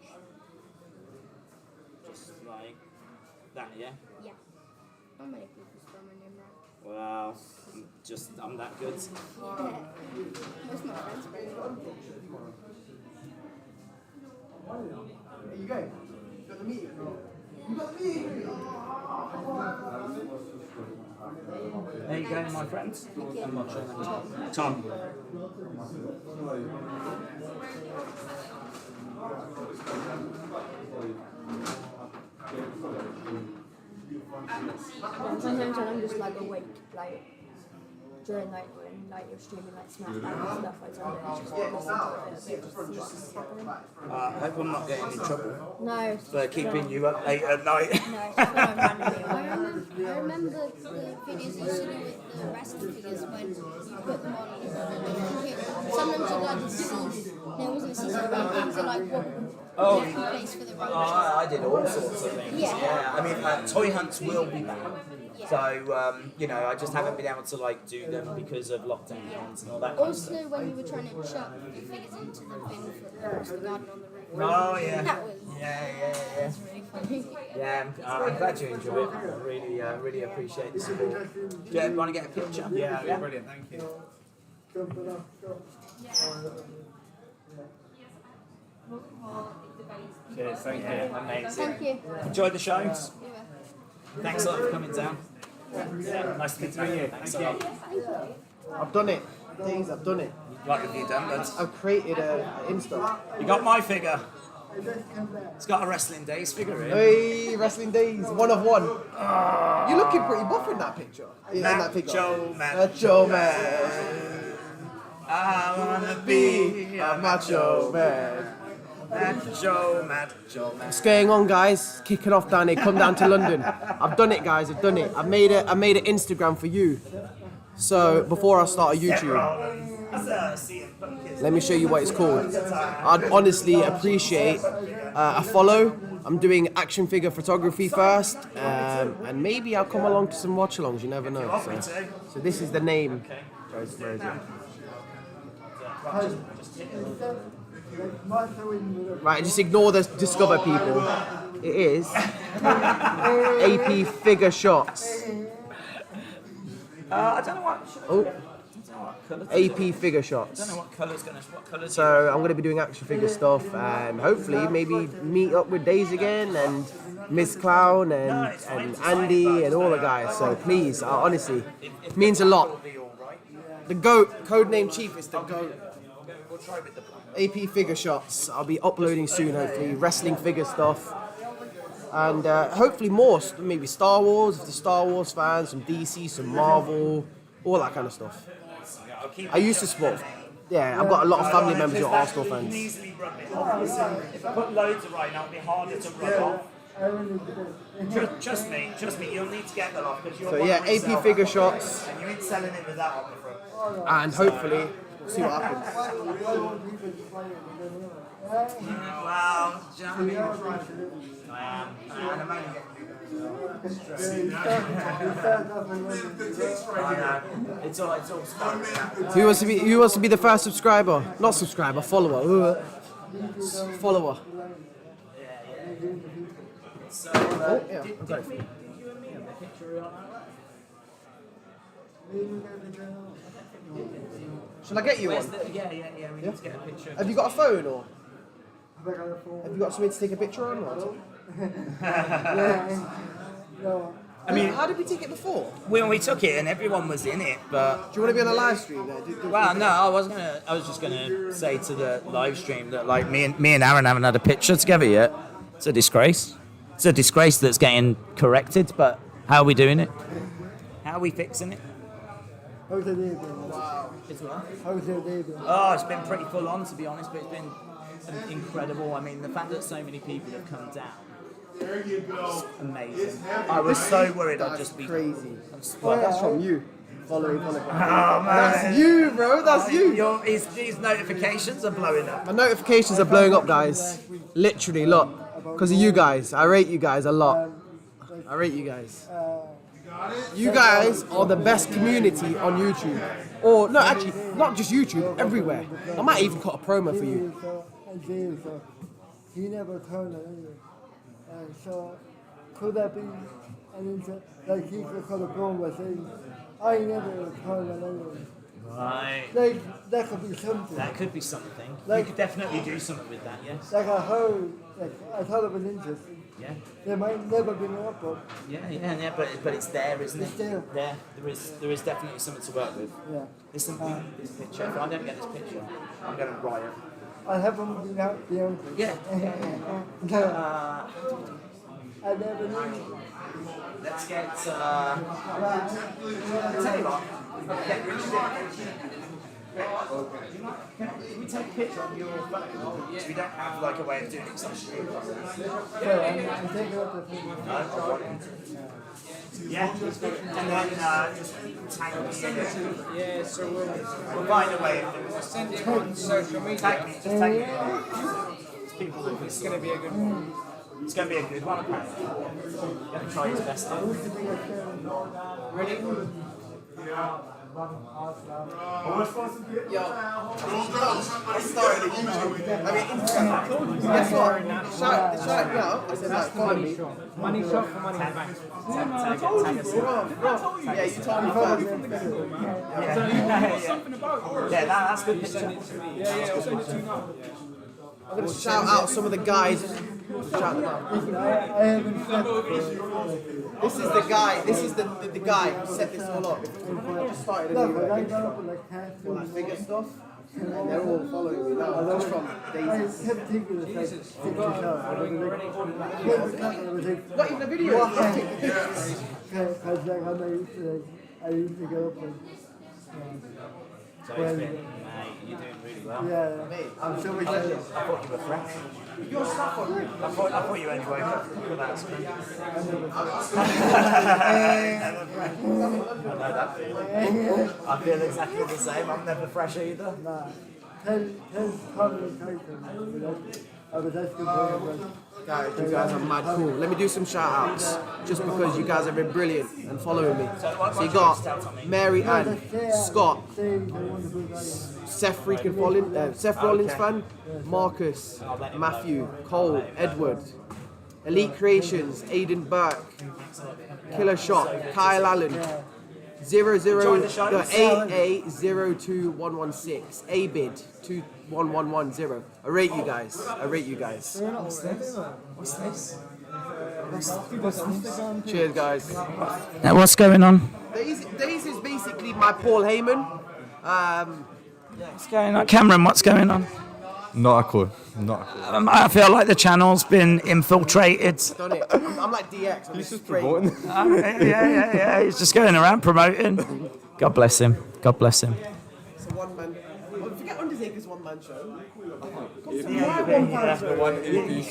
Just like That, yeah? Yeah. Not many people spell my name right. Wow. I'm that good. Yeah. Most of my friends spell it wrong. There you go. You got the meeting. You got the meeting. There you go, my friends. I'm not sure. Tom. Sometimes when I'm just like awake, like during like when like you're streaming like SmackDown and stuff, I turn it and just listen to it a bit, just see what's happening. I hope I'm not getting in trouble No. for keeping you up late at night. No, it's when I'm randomly I remember the videos you used to do with the wrestling figures when you put them on. Sometimes you like to cease. No, it wasn't a cease. Things are like wobble. Oh, Place for the I did all sorts of things. Yeah. I mean, toy hunts will be back. So, you know, I just haven't been able to like do them because of lockdowns and all that kind of stuff. Also, when you were trying to chuck the figures into the bin for across the garden on the roof. Oh, yeah. That was. That's really funny. Yeah, I'm glad you enjoy it. I really appreciate the support. Do you want to get a picture? Yeah, brilliant, thank you. Cheers, thank you. Amazing. Thank you. Enjoy the shows. Thanks a lot for coming down. Yeah, nice to meet you. Thanks a lot. I've done it. Daze, I've done it. What have you done, lads? I've created a Insta. You got my figure. It's got a Wrestling Daze figure in. Hey, Wrestling Daze, 1 of 1. You're looking pretty buff in that picture. In that picture. Macho man. Macho man. I wanna be a macho man. Macho man. What's going on, guys? Kicking off down here. Come down to London. I've done it, guys. I've done it. I made an Instagram for you. So before I start a YouTube, let me show you what it's called. I'd honestly appreciate a follow. I'm doing action figure photography first, and maybe I'll come along to some watch-alongs. You never know. So this is the name. Where is it? Right, just ignore the Discover people. It is AP Figure Shots. I don't know what. AP Figure Shots. I don't know what colour's gonna. What colours? So I'm gonna be doing action figure stuff, and hopefully maybe meet up with Daze again and Miss Clown and Andy and all the guys. So please, honestly, it means a lot. The GOAT, codename Chief, is the GOAT. We'll try with the AP Figure Shots. I'll be uploading soon, hopefully, wrestling figure stuff. And hopefully more, maybe Star Wars, if the Star Wars fans, some DC, some Marvel, all that kind of stuff. I used to support, I've got a lot of family members who are Arsenal fans. If I put loads of right now, it'll be harder to rub off. Trust me, you'll need to get them off because you're. So yeah, AP Figure Shots. And you ain't selling it without on the front. And hopefully, we'll see what happens. Wow, Jamie. I am. And I'm only It's all Who wants to be the first subscriber? Not subscriber, follower. Follower. So, yeah, okay. Shall I get you one? Yeah, we need to get a picture. Have you got a phone or? Have you got something to take a picture on? Or? I mean, how did we take it before? When we took it and everyone was in it, but... Do you want to be on a live stream there? Well, no, I was just gonna say to the live stream that like me and Aaron haven't had a picture together yet. It's a disgrace. It's a disgrace that's getting corrected, but how are we doing it? How are we fixing it? How's your day been? How's your day been? Oh, it's been pretty full on, to be honest, but it's been incredible. I mean, the fact that so many people have come down. There you go. Amazing. I was so worried I'd just be crazy. Well, that's from you. Following. Oh, man. That's you, bro. That's you. His notifications are blowing up. My notifications are blowing up, guys. Literally, look. Because of you guys. I rate you guys a lot. I rate you guys. You guys are the best community on YouTube. Or, no, actually, not just YouTube, everywhere. I might even cut a promo for you. He never turned it anyway. And so could that be an interest? Like he could have gone with saying, I never told anyone. Right. Like that could be something. That could be something. Like, you could definitely do something with that, yes. Like I heard, like I thought it was interesting. Yeah. There might never be an output. Yeah, but it's there, isn't It's it? there. There is definitely something to work with. Yeah. Listen, this picture. If I don't get this picture, I'm going to riot. I haven't been out beyond. Yeah. I never knew. Let's get. I'll tell you what. Get Can we take a picture on your phone? Because we don't have like a way of doing it. I'm taking up the thing. Yeah, and then just tag me in it. Yeah, so we'll find a way of doing it. Send it on social media. Tag me, just tag me. It's going to be a good one. It's going to be a good one, apparently. Going to try his best. Ready? Yo, I started it YouTube. I mean, Instagram. Guess what? Shout me out. I said, like, follow me. Money shot for money back. I told you, bro. Yeah, you told me first. Something about it. Yeah, that's good. Yeah, I'll send it to you now. I'm going to shout out some of the guys. Shout them out. This is the guy. This is the guy who set this all up. Started a new like figure stuff. And they're all following me now. Just from Daze. Not even a video. I used to go up and. So it's been, mate, you're doing really well. Yeah, mate. I'm so excited. I thought you were fresh. Your stuff on me. I thought you only woke up with that screen. I know that feeling. I feel exactly the same. I'm never fresh either. Nah. 10 conversations. I was asking for Guys, you guys are mad cool. Let me do some shout outs just because you guys have been brilliant and following me. So you got Mary Ann, Scott, Seth Rollins fan, Marcus, Matthew, Cole, Edward, Elite Creations, Aidan Burke, Killer Shot, Kyle Allen, 880216, ABID 21110. I rate you guys. What's this? Cheers, guys. Now, what's going on? Daze is basically my Paul Heyman. What's going on? Cameron, what's going on? Not a clue. I feel like the channel's been infiltrated. Done it. I'm like DX. He's just promoting. Yeah. He's just going around promoting. God bless him. It's a one man. Forget Undertaker's one man show.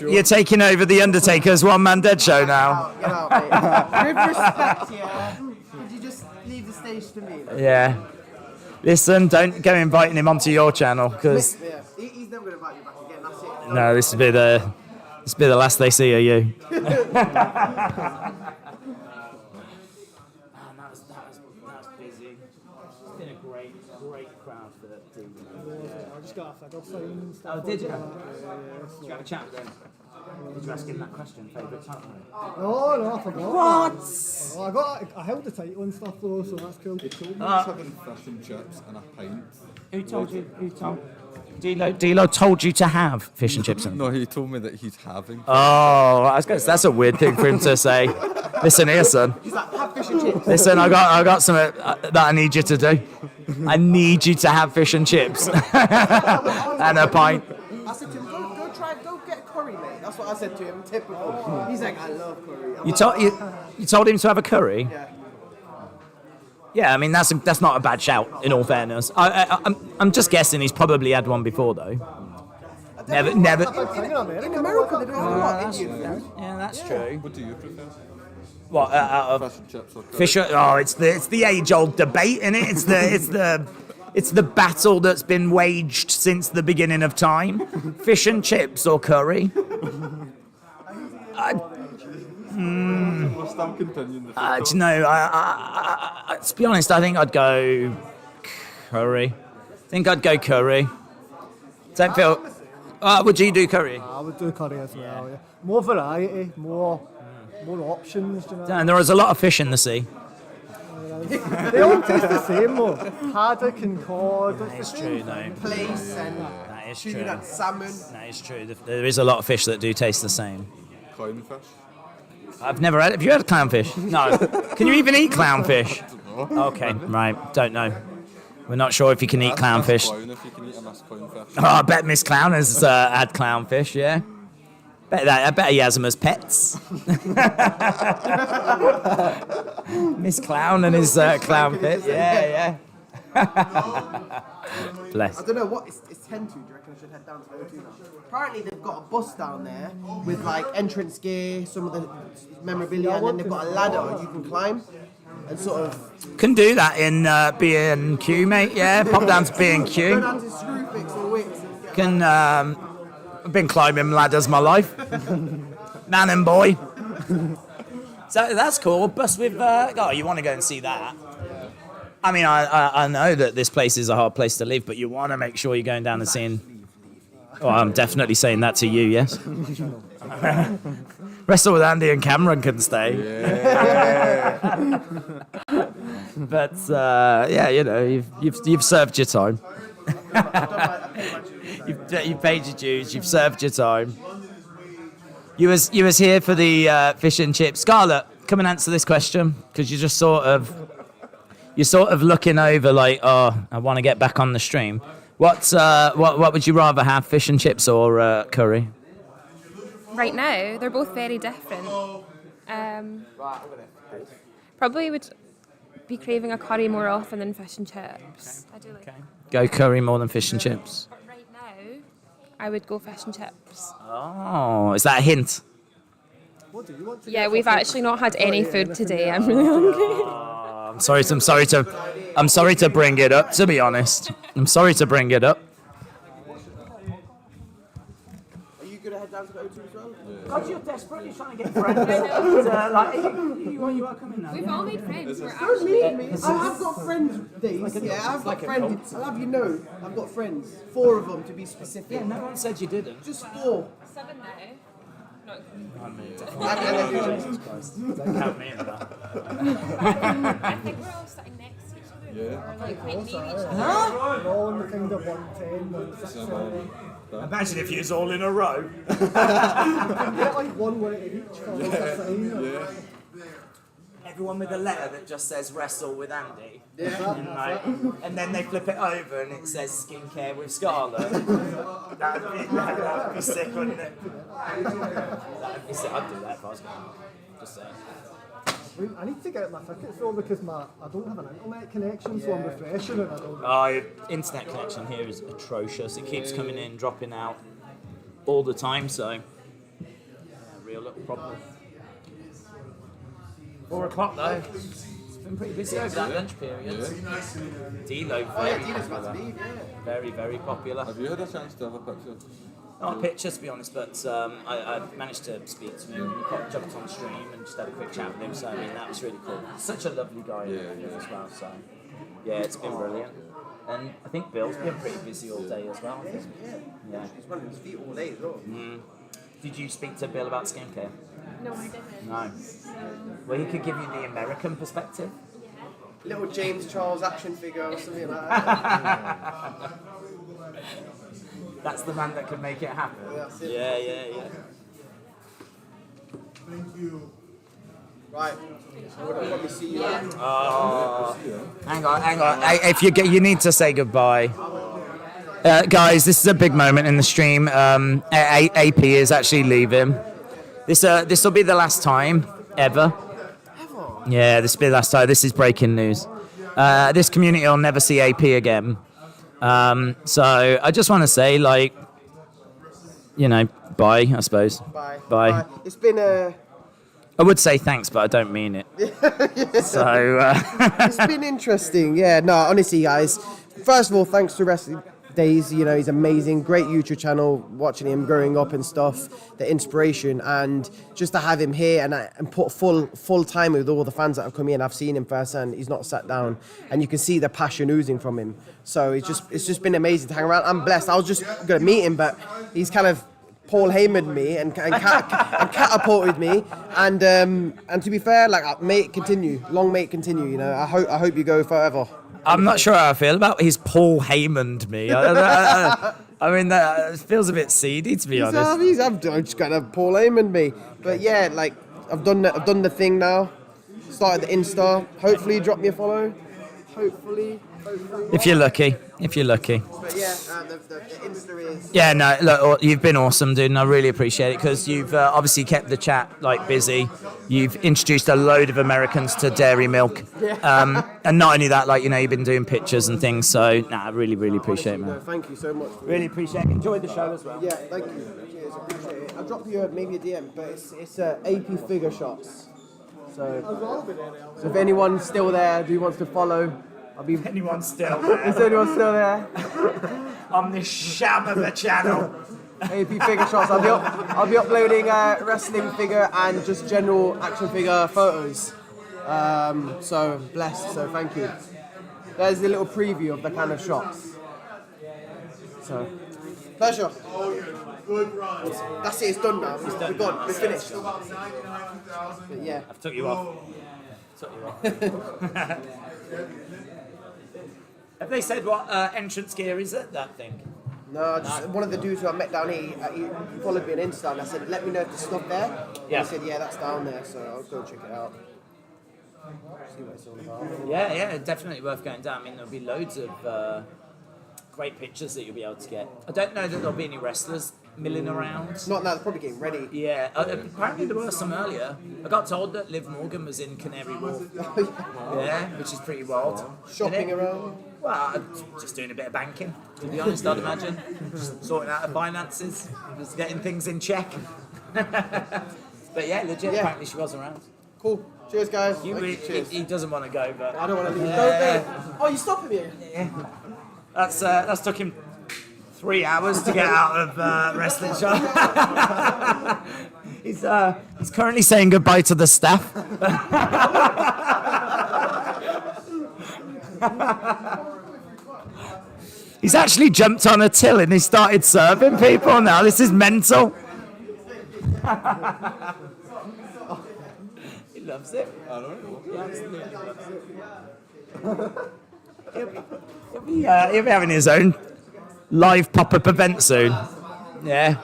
You're taking over the Undertaker's one-man dead show now. Get out, mate. With respect, yeah. Could you just leave the stage to me? Yeah. Listen, don't go inviting him onto your channel because Yeah. He's never gonna invite you back again. That's it. no, this will be the last they see of you. That was busy. It's been a great crowd for that team. I just got off. I got phone stuff. Oh, did you? Yeah. Did you have a chat with them? Did you ask him that question? Favourite title? No, I forgot. What? Well, I held the title and stuff though, so that's cool. He told me he was having fish and chips and a pint. Who told you? D'Lo told you to have fish and chips. No, he told me that he's having. Oh, I was going to say, that's a weird thing for him to say. Listen here, son. He's like, have fish and chips. Listen, I got something that I need you to do. I need you to have fish and chips and a pint. I said to him, go get curry, mate. That's what I said to him. Typical. He's like, I love curry. You told him to have a curry? Yeah. Yeah, I mean that's not a bad shout. In all fairness, I'm just guessing he's probably had one before though. Never. In America, they don't have a lot of Indian food. Yeah, that's true. What do you prefer? What out of Fish and chips or curry? fish? Oh, it's the age-old debate, isn't it? It's the battle that's been waged since the beginning of time. Fish and chips or curry? Must have continued the Do you know, to be honest, I think I'd go curry. Don't feel... would you do curry? I would do curry as well, yeah. More variety, more more options, do you know? And there is a lot of fish in the sea. They all taste the same, though. Haddock and cod. That is true, though. Place and That is true. tuna, salmon. That is true. There is a lot of fish that do taste the same. Clownfish. I've never had. Have you had clownfish? No. Can you even eat clownfish? Okay, right. Don't know. We're not sure if you can eat clownfish. Clown if you can eat a mass clownfish. Oh, I bet Miss Clown has had clownfish. Yeah. I bet he has them as pets. Miss Clown and his clownfish. Yeah. Bless. I don't know what it's 10 to. Do you reckon I should head down to the O2 now? Apparently they've got a bus down there with like entrance gear, some of the memorabilia, and then they've got a ladder you can climb and sort of. Can do that in B&Q, mate. Yeah, pop down to Go B&Q. down to Screwfix or Wix. Can I've been climbing ladders my life. Man and boy. So that's cool. Bus with oh, you want to go and see that? I mean, I know that this place is a hard place to live, but you want to make sure you're going down and seeing. Oh, I'm definitely saying that to you. Yes. Wrestle with Andy and Cameron can stay. Yeah. But yeah, you know, you've served your time. You've paid your dues. You've served your time. You was here for the fish and chips. Scarlett, come and answer this question because you're sort of looking over like, oh, I want to get back on the stream. What would you rather have, fish and chips or curry? Right now, they're both very different. Probably would be craving a curry more often than fish and chips. I do like. Go curry more than fish and chips. But right now, I would go fish and chips. Oh, is that a hint? Yeah, we've actually not had any food today. I'm really hungry. I'm sorry to bring it up. To be honest, I'm sorry to bring it up. Are you gonna head down to the O2 as well? God, you're desperate. You're trying to get friends. You are coming now. We've all made friends. We're Don't actually. leave me. I've got friends, Daze. Yeah, I've got friends. I'll have you know, I've got friends. 4 of them to be specific. Yeah, no one said you didn't. Just 4. 7 now. No. Jesus Christ. Don't count me in that. I think we're all sitting next to each other. Yeah. Or like right near each other. We're all in the kind of 110, 160. Imagine if you was all in a row. You can get like one letter each for the sign. Yeah. Everyone with a letter that just says wrestle with Andy. Yeah. And then they flip it over and it says skincare with Scarlett. That'd be sick, wouldn't it? That'd be sick. I'd do that if I was going. Just saying. I need to get my tickets though because I don't have an internet connection, so I'm refreshing and I don't. Oh, internet connection here is atrocious. It keeps coming in, dropping out all the time, so yeah, real little problem. 4 o'clock though. It's been pretty busy over that lunch period. D-Lo, very, very popular. Have you had a chance to have a picture? Not a picture, to be honest, but I managed to speak to him. We jumped on stream and just had a quick chat with him, so I mean, that was really cool. Such a lovely guy as well, so yeah, it's been brilliant. And I think Bill's been pretty busy all day as well. Yeah. He's running his feet all day as well. Did you speak to Bill about skincare? No, I didn't. No. Well, he could give you the American perspective. Little James Charles action figure or something like that. That's the man that can make it happen. That's it. Yeah. Thank you. Right. I would probably see you. Oh, hang on. If you need to say goodbye. Guys, this is a big moment in the stream. AP is actually leaving. This will be the last time ever. Yeah, this will be the last time. This is breaking news. This community will never see AP again. So I just want to say, like, you know, bye, I suppose. Bye. It's been a... I would say thanks, but I don't mean it. So... It's been interesting, yeah. No, honestly, guys. First of all, thanks to Wrestling Daze. You know, he's amazing. Great YouTube channel, watching him growing up and stuff. The inspiration. And just to have him here and put full time with all the fans that have come in. I've seen him firsthand. He's not sat down. And you can see the passion oozing from him. So it's just been amazing to hang around. I'm blessed. I was just going to meet him, but he's kind of Paul Heyman me and catapulted me. And to be fair, like may it continue, long may it continue. You know, I hope you go forever. I'm not sure how I feel about his Paul Heyman me. I mean, that feels a bit seedy, to be honest. I'm just gonna Paul Heyman me. But yeah, like I've done the thing now. Started the Insta. Hopefully, drop me a follow. Hopefully. If you're lucky. If you're lucky. But yeah, the Insta is. Yeah, no, look, you've been awesome, dude, and I really appreciate it because you've obviously kept the chat like busy. You've introduced a load of Americans to dairy milk, and not only that, like you've been doing pictures and things. So, I really, really appreciate it, man. No, thank you so much. Really appreciate it. Enjoyed the show as well. Yeah, thank you. Cheers, appreciate it. I'll drop you maybe a DM, but it's AP Figure Shots. So if anyone's still there, who wants to follow, I'll be. Anyone's still there? Is anyone still there? On this sham of a channel. AP Figure Shots. I'll be uploading wrestling figure and just general action figure photos. So blessed. So thank you. There's a little preview of the kind of shots. So pleasure. That's it. It's done now. We're gone. We're finished. But yeah. I've took you off. Have they said what entrance gear is at that thing? No, just one of the dudes who I met down here, he followed me on Insta and I said, let me know if there's stuff there. Yeah. He said, yeah, that's down there, so I'll go check it out. See what it's all about. Yeah, definitely worth going down. I mean, there'll be loads of great pictures that you'll be able to get. I don't know that there'll be any wrestlers milling around. Not now, they're probably getting ready. Yeah, apparently there were some earlier. I got told that Liv Morgan was in Canary Wharf. Yeah, which is pretty wild. Shopping around? Well, just doing a bit of banking, to be honest, I'd imagine. Just sorting out her finances, just getting things in check. But yeah, legit, apparently she was around. Cool. Cheers, guys. He doesn't want to go, but... I don't want to leave. Oh, you stopping me? Yeah. That's took him 3 hours to get out of wrestling shop. He's currently saying goodbye to the staff. He's actually jumped on a till and he started serving people now. This is mental. He loves it. I don't know. He absolutely loves it. He'll be having his own live pop-up event soon. Yeah.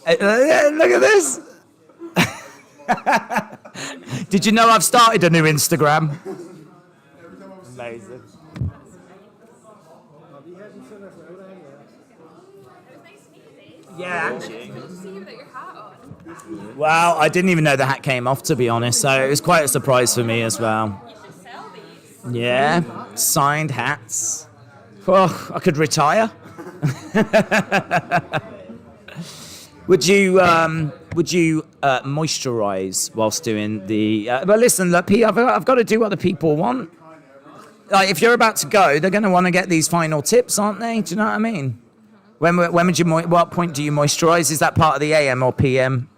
Look at this. Did you know I've started a new Instagram? Amazing. Yeah, actually. Well, I didn't even know the hat came off, to be honest, so it was quite a surprise for me as well. Yeah, signed hats. Oh, I could retire. Would you moisturize whilst doing the? But listen, look, P, I've got to do what the people want. Like, if you're about to go, they're going to want to get these final tips, aren't they? Do you know what I mean? When would you? What point do you moisturize? Is that part of the AM or PM?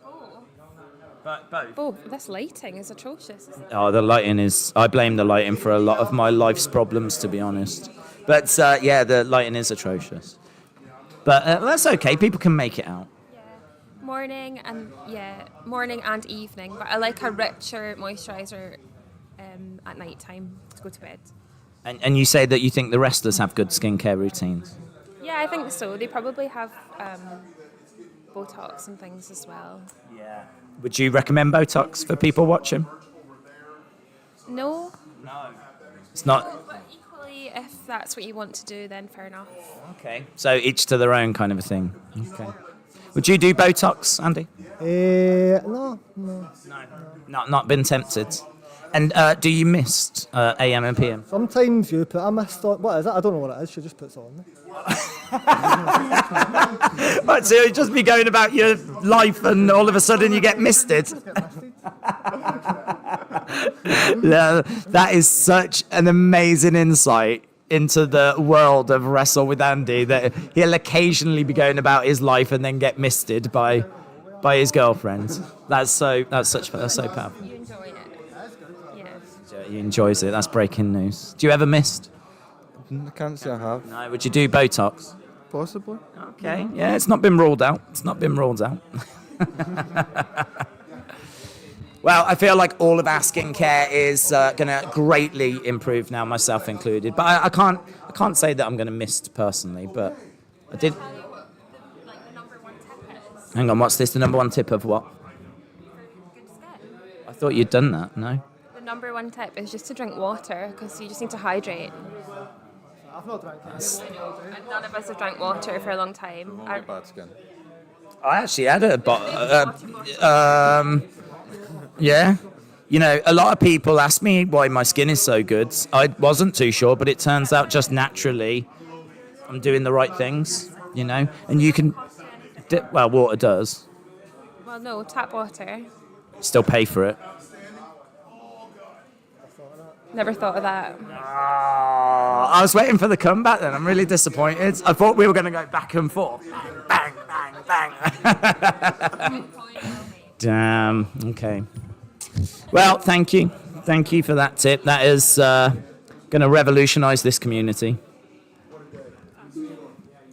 Both. Oh, this lighting is atrocious. Oh, the lighting is... I blame the lighting for a lot of my life's problems, to be honest. But, yeah, the lighting is atrocious. But that's okay. People can make it out. Morning and evening. But I like a richer moisturiser at night time to go to bed. And you say that you think the wrestlers have good skincare routines? Yeah, I think so. They probably have Botox and things as well. Yeah. Would you recommend Botox for people watching? No. No. It's not... No, but equally, if that's what you want to do, then fair enough. Okay. So each to their own kind of a thing. Okay. Would you do Botox, Andy? No. Not been tempted. And do you mist AM and PM? Sometimes you put a mist on. What is it? I don't know what it is. She just puts it on there. Right, so you'd just be going about your life and all of a sudden you get misted. That is such an amazing insight into the world of Wrestle with Andy, that he'll occasionally be going about his life and then get misted by his girlfriend. That's so powerful. You enjoy it. Yeah. He enjoys it. That's breaking news. Do you ever mist? I can't say I have. No. Would you do Botox? possibly. Okay, yeah, it's not been ruled out. It's not been ruled out. Well, I feel like all of our skincare is going to greatly improve now, myself included. But I can't say that I'm going to miss personally. But I did. Hang on, what's this? The number one tip of what? I thought you'd done that. No. The number one tip is just to drink water because you just need to hydrate. I've not drank And none of us have drank water for a long time. Bad skin. I actually had yeah. You know, a lot of people ask me why my skin is so good. I wasn't too sure, but it turns out just naturally I'm doing the right things, you know. And you can, well, water does. Well, no, tap water. Still pay for it. Never thought of that. I was waiting for the comeback then. I'm really disappointed. I thought we were going to go back and forth. Bang, bang, bang, bang. Damn. Okay. Well, thank you. Thank you for that tip. That is going to revolutionise this community.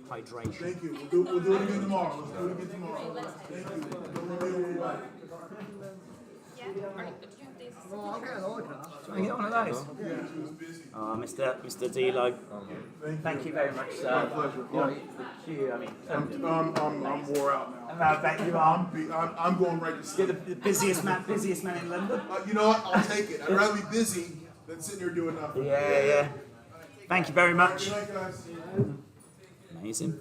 Hydration. Thank you. We'll do it again tomorrow. Let's do it again tomorrow. Thank you. Can I get one of those? Oh, Mr. D'Lo. Thank you very much, sir. My pleasure. I'm wore out now. I bet you are. I'm going right to sleep. You're the busiest man in London. You know what? I'll take it. I'd rather be busy than sitting here doing nothing. Yeah. Thank you very much. Good night, guys. Amazing.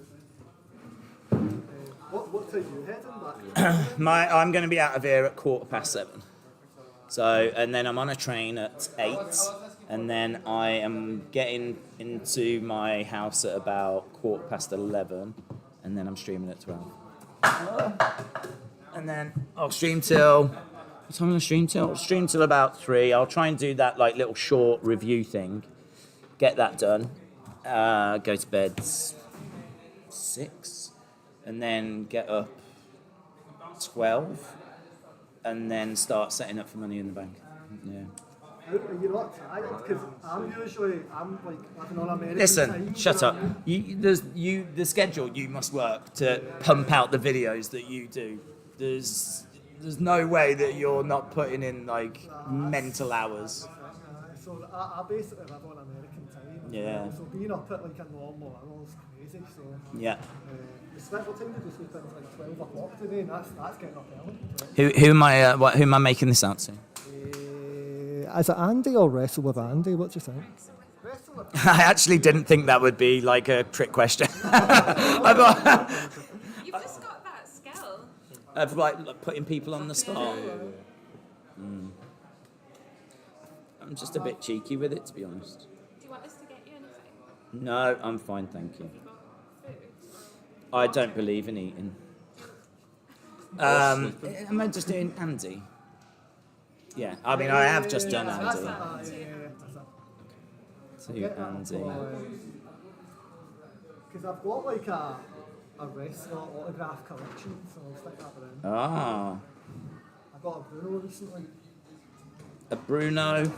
What time are you heading back? I'm going to be out of here at 7:15. So, and then I'm on a train at 8, and then I am getting into my house at about 11:15, and then I'm streaming at 12. And then I'll stream till, what time will I stream till? I'll stream till about 3. I'll try and do that like little short review thing, get that done, go to bed 6, and then get up 12. And then start setting up for Money in the Bank. Yeah. Are you not tired? Because I'm like living on American Listen, time, shut you up. know what I mean? The schedule you must work to pump out the videos that you do. There's no way that you're not putting in like mental hours. So I basically live on American time. Yeah. So being up at like a normal hour is crazy. So Yeah. what time did you sleep in? Like 12 o'clock today, and that's getting up early. Who am I making this out to? Is it Andy or Wrestle with Andy? What do you think? I actually didn't think that would be like a trick question. I thought You've just got that skill. of like putting people on the spot. I'm just a bit cheeky with it, to be honest. Do you want us to get you anything? No, I'm fine, thank you. I don't believe in eating. Am I just doing Andy? Yeah, I mean, I have just done Andy. To Andy. Because I've got like a wrestler autograph collection, so I'll stick that in. Ah, I got a Bruno recently. a Bruno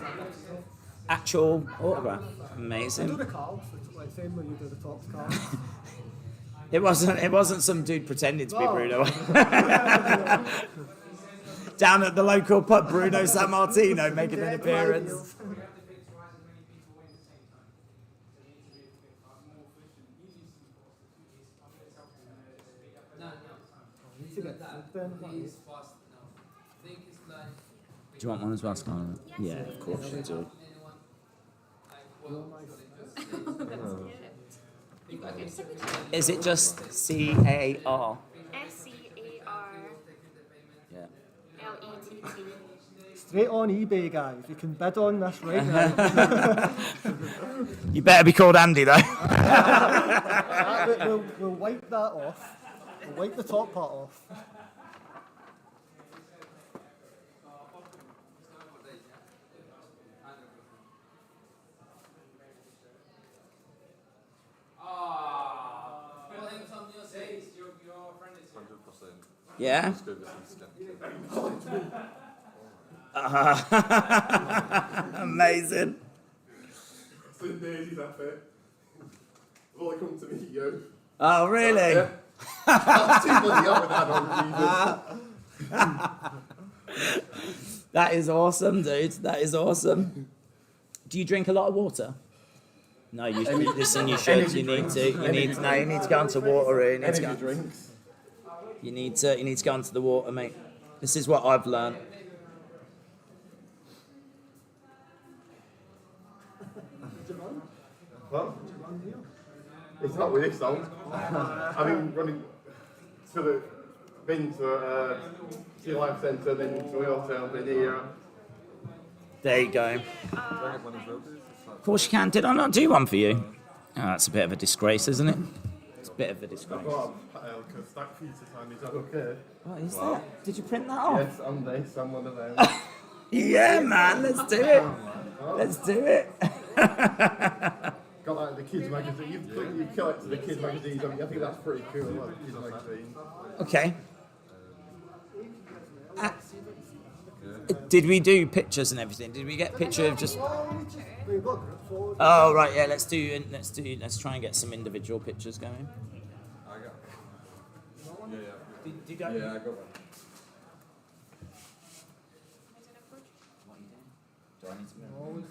actual autograph. I do Amazing. the cards, like same way you do the top cards. It wasn't some dude pretending to be Bruno. Down at the local pub, Bruno San Martino making an appearance. Do you want one as well, Scarlett? Yeah, of course you do. Is it just CAR? SCAR. Yeah. LETT. Straight on eBay, guys. You can bid on this right now. You better be called Andy, though. We'll wipe that off. We'll wipe the top part off. Yeah? Amazing. Wrestling Daze, is that fair? I've only come to meet you. Oh, really? Yeah. That's too bloody up with that on That is awesome, dude. That is awesome. Do you drink a lot of water? No, you listen. You should. You need to. You need. No, you need to go onto water. You need to go. drinks. You need to. You need to go onto the water, mate. This is what I've learned. Well, it's not with this song. I've been running been to Sea Life Centre, then to a hotel, then here. There you go. Of course you can. Did I not do one for you? Oh, that's a bit of a disgrace, isn't it? It's a bit of a disgrace. I've got a stack for you to sign. Is that okay? What is that? Did you print that off? Yes, I'm this. I'm one of them. Yeah, man. Let's do it. Let's do it. Got like the kids magazine. You collected the kids magazines. I think that's pretty cool. Like the kids magazine. Okay. Did we do pictures and everything? Did we get a picture of just? Oh right, yeah. Let's try and get some individual pictures going. I got. Yeah. Did you go? Yeah, I got one. What are you doing? Do I need to move?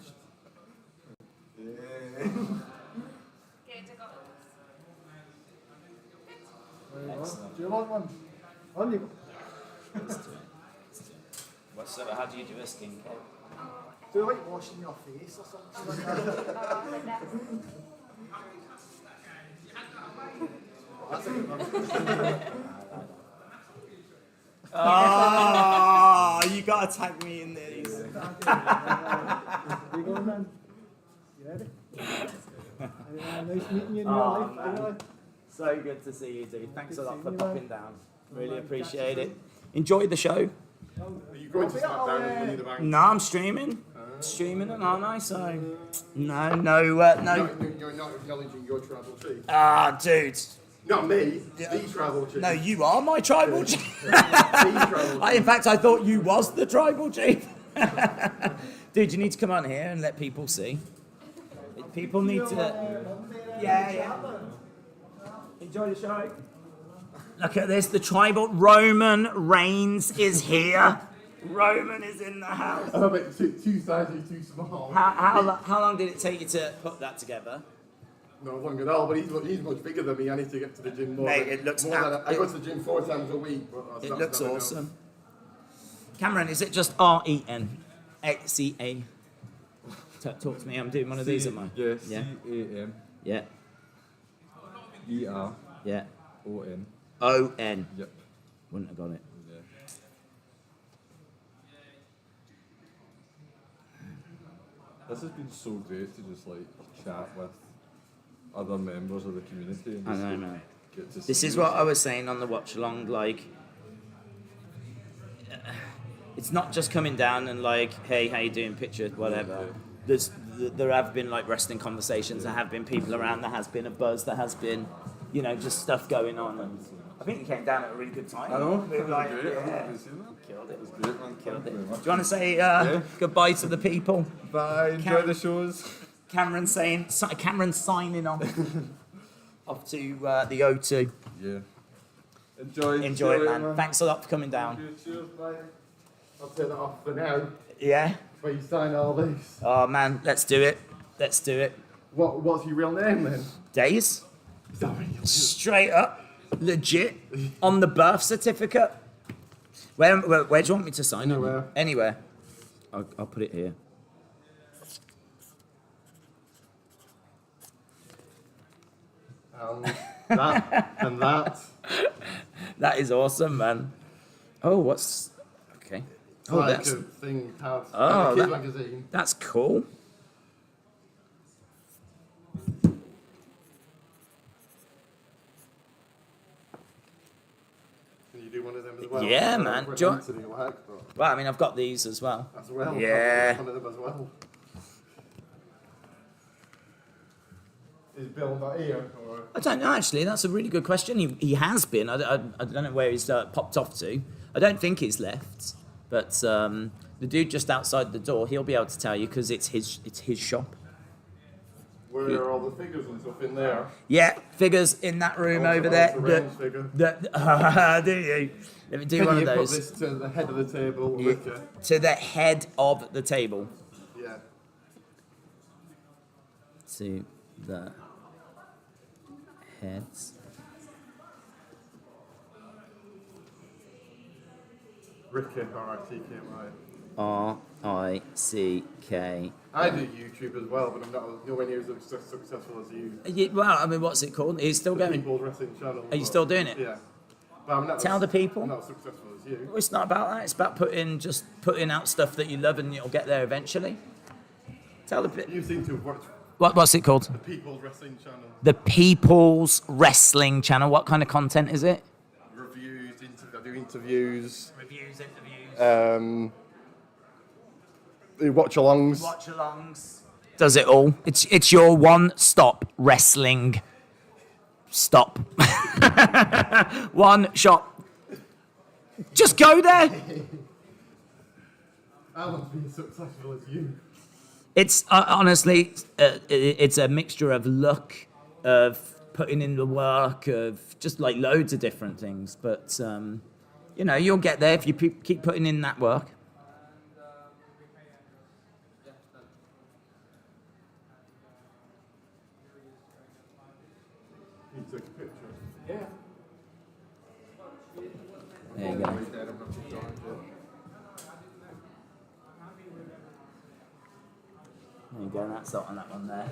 Do you want one? On you. Let's do it. So how do you do a skincare? Do you like washing your face or something like that? That's a good one. Oh, you gotta tag me in these. You going, man? You ready? Nice meeting you in real life. Anyway. So good to see you, dude. Thanks a lot for popping down. Really appreciate it. Enjoy the show. Are you going to SmackDown and Money in the Bank? No, I'm streaming. Streaming it, aren't I? So, no. You're not acknowledging your tribal chief. Ah, dude. Not me. The tribal chief. No, you are my tribal chief. In fact, I thought you was the tribal chief. Dude, you need to come on here and let people see. People need to. Yeah. Enjoy the show. Look at this. The tribal Roman Reigns is here. Roman is in the house. I bet two sizes too small. How long did it take you to put that together? No long at all, but he's much bigger than me. I need to get to the gym more. Mate, it looks. I go to the gym 4 times a week. But it looks awesome. Cameron, is it just REN? XCA. Talk to me. I'm doing one of these, am I? Yeah. CAM. Yeah. ER. Yeah. ON. ON. Yep. Wouldn't have got it. Yeah. This has been so great to just like chat with other members of the community. And I just, know, like, man. Get to This see is you. what I was saying on the watch along. Like, it's not just coming down and like, hey, how you doing? Picture, whatever. There have been like wrestling conversations. There have been people around. There has been a buzz. There has been, just stuff going on. And I think you came down at a really good time. I know. We were like, Great. yeah. Killed it. It was great, man. Killed Thank you very it. much. Do you want to say goodbye to the people? Bye. Enjoy the shows. Cameron signing off to the O2. Yeah. Enjoy it, man. Thanks a lot for coming down. Cheers, mate. I'll take that off for now. Yeah. But you sign all this. Oh man, let's do it. Let's do it. What's your real name then? Daze. Straight up, legit, on the birth certificate. Where do you want me to sign? Anywhere. Anywhere. I'll put it here. And that. That is awesome, man. Oh, what's okay? Oh, like that's a thing have oh, kids magazine. That's cool. Can you do one of them as well? Yeah, man. Do you want- Anthony will hack, but Well, I mean, I've got these as well. as well. Yeah. One of them as well. Is Bill not here? Or? I don't know, actually. That's a really good question. He has been. I don't know where he's popped off to. I don't think he's left. But the dude just outside the door, he'll be able to tell you because it's his shop. Where are all the figures and stuff in there? Yeah, figures in that room over there. Do you? Let me do one of those. Put this to the head of the table, Ricky? To the head of the table. Yeah. To the heads. Ricky, R-I-C-K-Y. R-I-C-K. I do YouTube as well, but I'm not nowhere near as successful as you. Well, I mean, what's it called? Are you still going? People's Wrestling Channel. Are you still doing it? Yeah. But I'm not Tell the people. I'm not as successful as you. Well, it's not about that. It's about putting out stuff that you love, and you'll get there eventually. Tell the people. You seem to have watched. What's it called? The People's Wrestling Channel. The People's Wrestling Channel. What kind of content is it? Reviews, I do interviews. Reviews, interviews. Watch-alongs. Watch-alongs. Does it all. It's your one-stop wrestling stop. One shop. Just go there. I want to be as successful as you. It's honestly, it's a mixture of luck, of putting in the work, of just like loads of different things. But you know, you'll get there if you keep putting in that work. You take a picture. Yeah. There you go. There you go, that's not on that one there.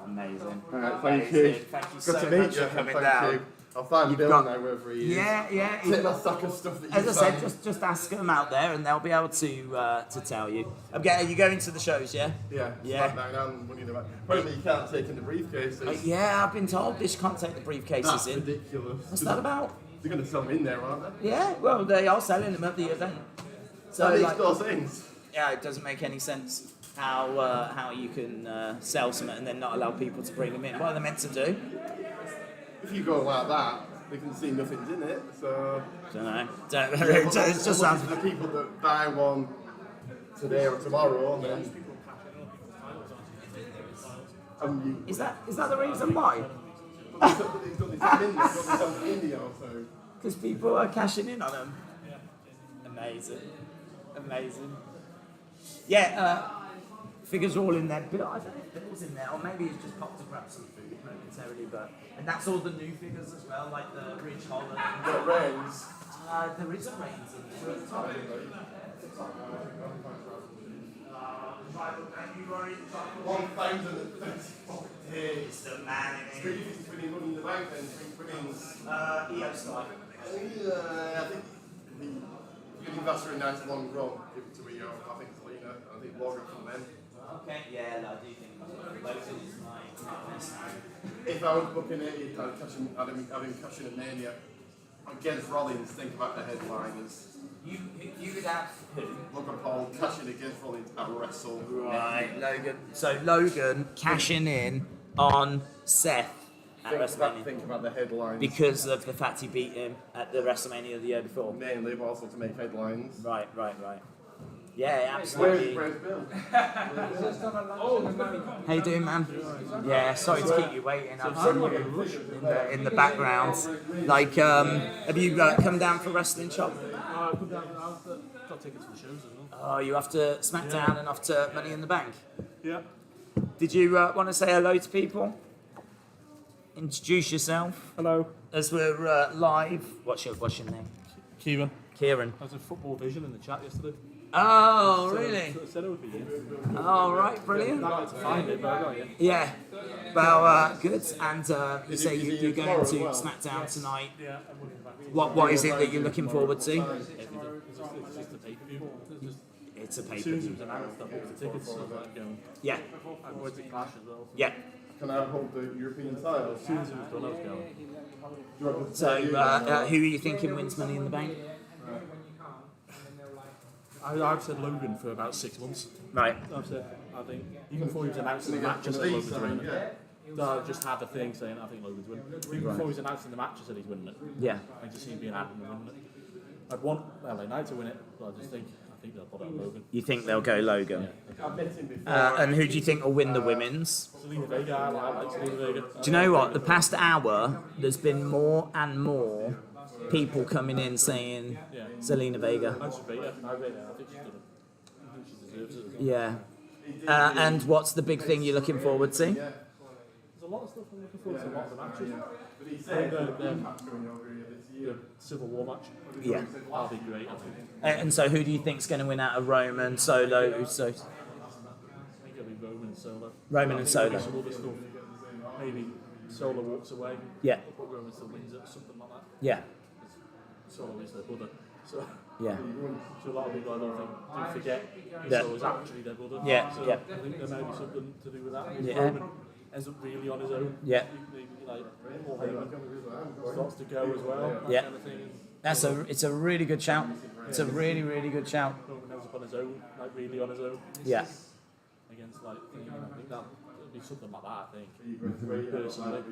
Amazing. Alright, thank you. Thank you Good so to meet much you. for coming Thank down. you. I'll find You've Bill got- now wherever he is. Yeah. Take that sack of stuff that you As I said, signed. just ask them out there, and they'll be able to tell you. Are you going to the shows? Yeah. Yeah. Yeah. SmackDown and Money in the Bank. Apparently you can't take in the briefcases. Yeah, I've been told this can't take the briefcases That's in. ridiculous. What's that about? They're going to sell them in there, aren't they? Yeah, well, they are selling them at the event. So these like, those things. Yeah, it doesn't make any sense how you can sell something and then not allow people to bring them in. What are they meant to do? If you go like that, they can see nothing's in it. So. Don't know. Yeah, It just sounds. the people that buy one today or tomorrow, and then. Is that the reason why? Because people are cashing in on them. Amazing. Yeah, figures are all in there. Bill, I don't know if Bill's in there, or maybe he's just popped to grab some food momentarily. And that's all the new figures as well, like the Ridge Holland. The Reigns. There is a Reigns in there. He's the man in it. Winning Money in the Bank and winnings. EO Sky. I think the investor in nice long run, give it to EO. I think Selena, I think Logan from them. Okay, yeah, no, I do think Logan is my best. If I was booking it, I'd have him cashing a Mania against Rollins. Think about the headliners. You would have who? Logan Paul cashing against Rollins at Wrestle. Right, Logan. So Logan cashing in on Seth at WrestleMania. Think about the headlines. Because of the fact he beat him at the WrestleMania the year before. Mainly, but also to make headlines. Right. Yeah, absolutely. Where's Bill? How you doing, man? Yeah, sorry to keep you waiting. I've seen you in the background. Like, have you come down for Wrestling Shop? I've got tickets for the shows as well. Oh, you off to SmackDown and off to Money in the Bank? Yeah. Did you want to say hello to people? Introduce yourself. Hello. As we're live. What's your name? Kieran. Kieran. I was in Football Vision in the chat yesterday. Oh, really? So I said it would be you. Oh, right, brilliant. I'd like to find it, but I got you. Yeah. Well, good. And you say you're going to SmackDown tonight. Yeah, I'm looking back. What is it that you're looking forward to? It's just a pay-per-view. It's a As soon as it pay-per-view. was announced, I booked the tickets, so I'm going. Yeah. I'm going to Clash as well. Yeah. Can I hold the European title? As soon as it was done, I was going. So, who are you thinking wins Money in the Bank? I've said Logan for about 6 months. Right. I think, even before he was announcing the match, I said Logan's winning it. I just had the thing saying I think Logan's winning. Even before he was announcing the match, I said he's winning it. Yeah. I just seen him being adamant winning it. I'd want LA Knight to win it, but I think they'll put it on Logan. You think they'll go Logan? Yeah. And who do you think will win the women's? Selena Vega, I like Selena Vega. Do you know what? The past hour, there's been more and more people coming in saying Selena Vega. I think she's done it. I think she deserves it. Yeah. And what's the big thing you're looking forward to? There's a lot of stuff I'm looking forward to, a lot of the matches. I think the Civil War match. Yeah. That'll be great, I think. And so who do you think's going to win out of Roman, Solo, Usos? I think it'll be Roman and Solo. Roman and Solo. Some other stuff. Maybe Solo walks away. Yeah. But Roman still wins it or something like that. Yeah. Solo is their brother. So, yeah. So a lot of people I don't think do forget Yeah. Solo's actually their brother. Yeah, So yeah. I think there may be something to do with that. Yeah. Roman ends up really on his own. Yeah. Maybe like Paul Heyman starts to go as well. That Yeah. kind of thing. It's a really good shout. It's a really, really good shout. Roman ends up on his own, like really on his own. Yeah. Against like, I think that would be something like that. I think personally.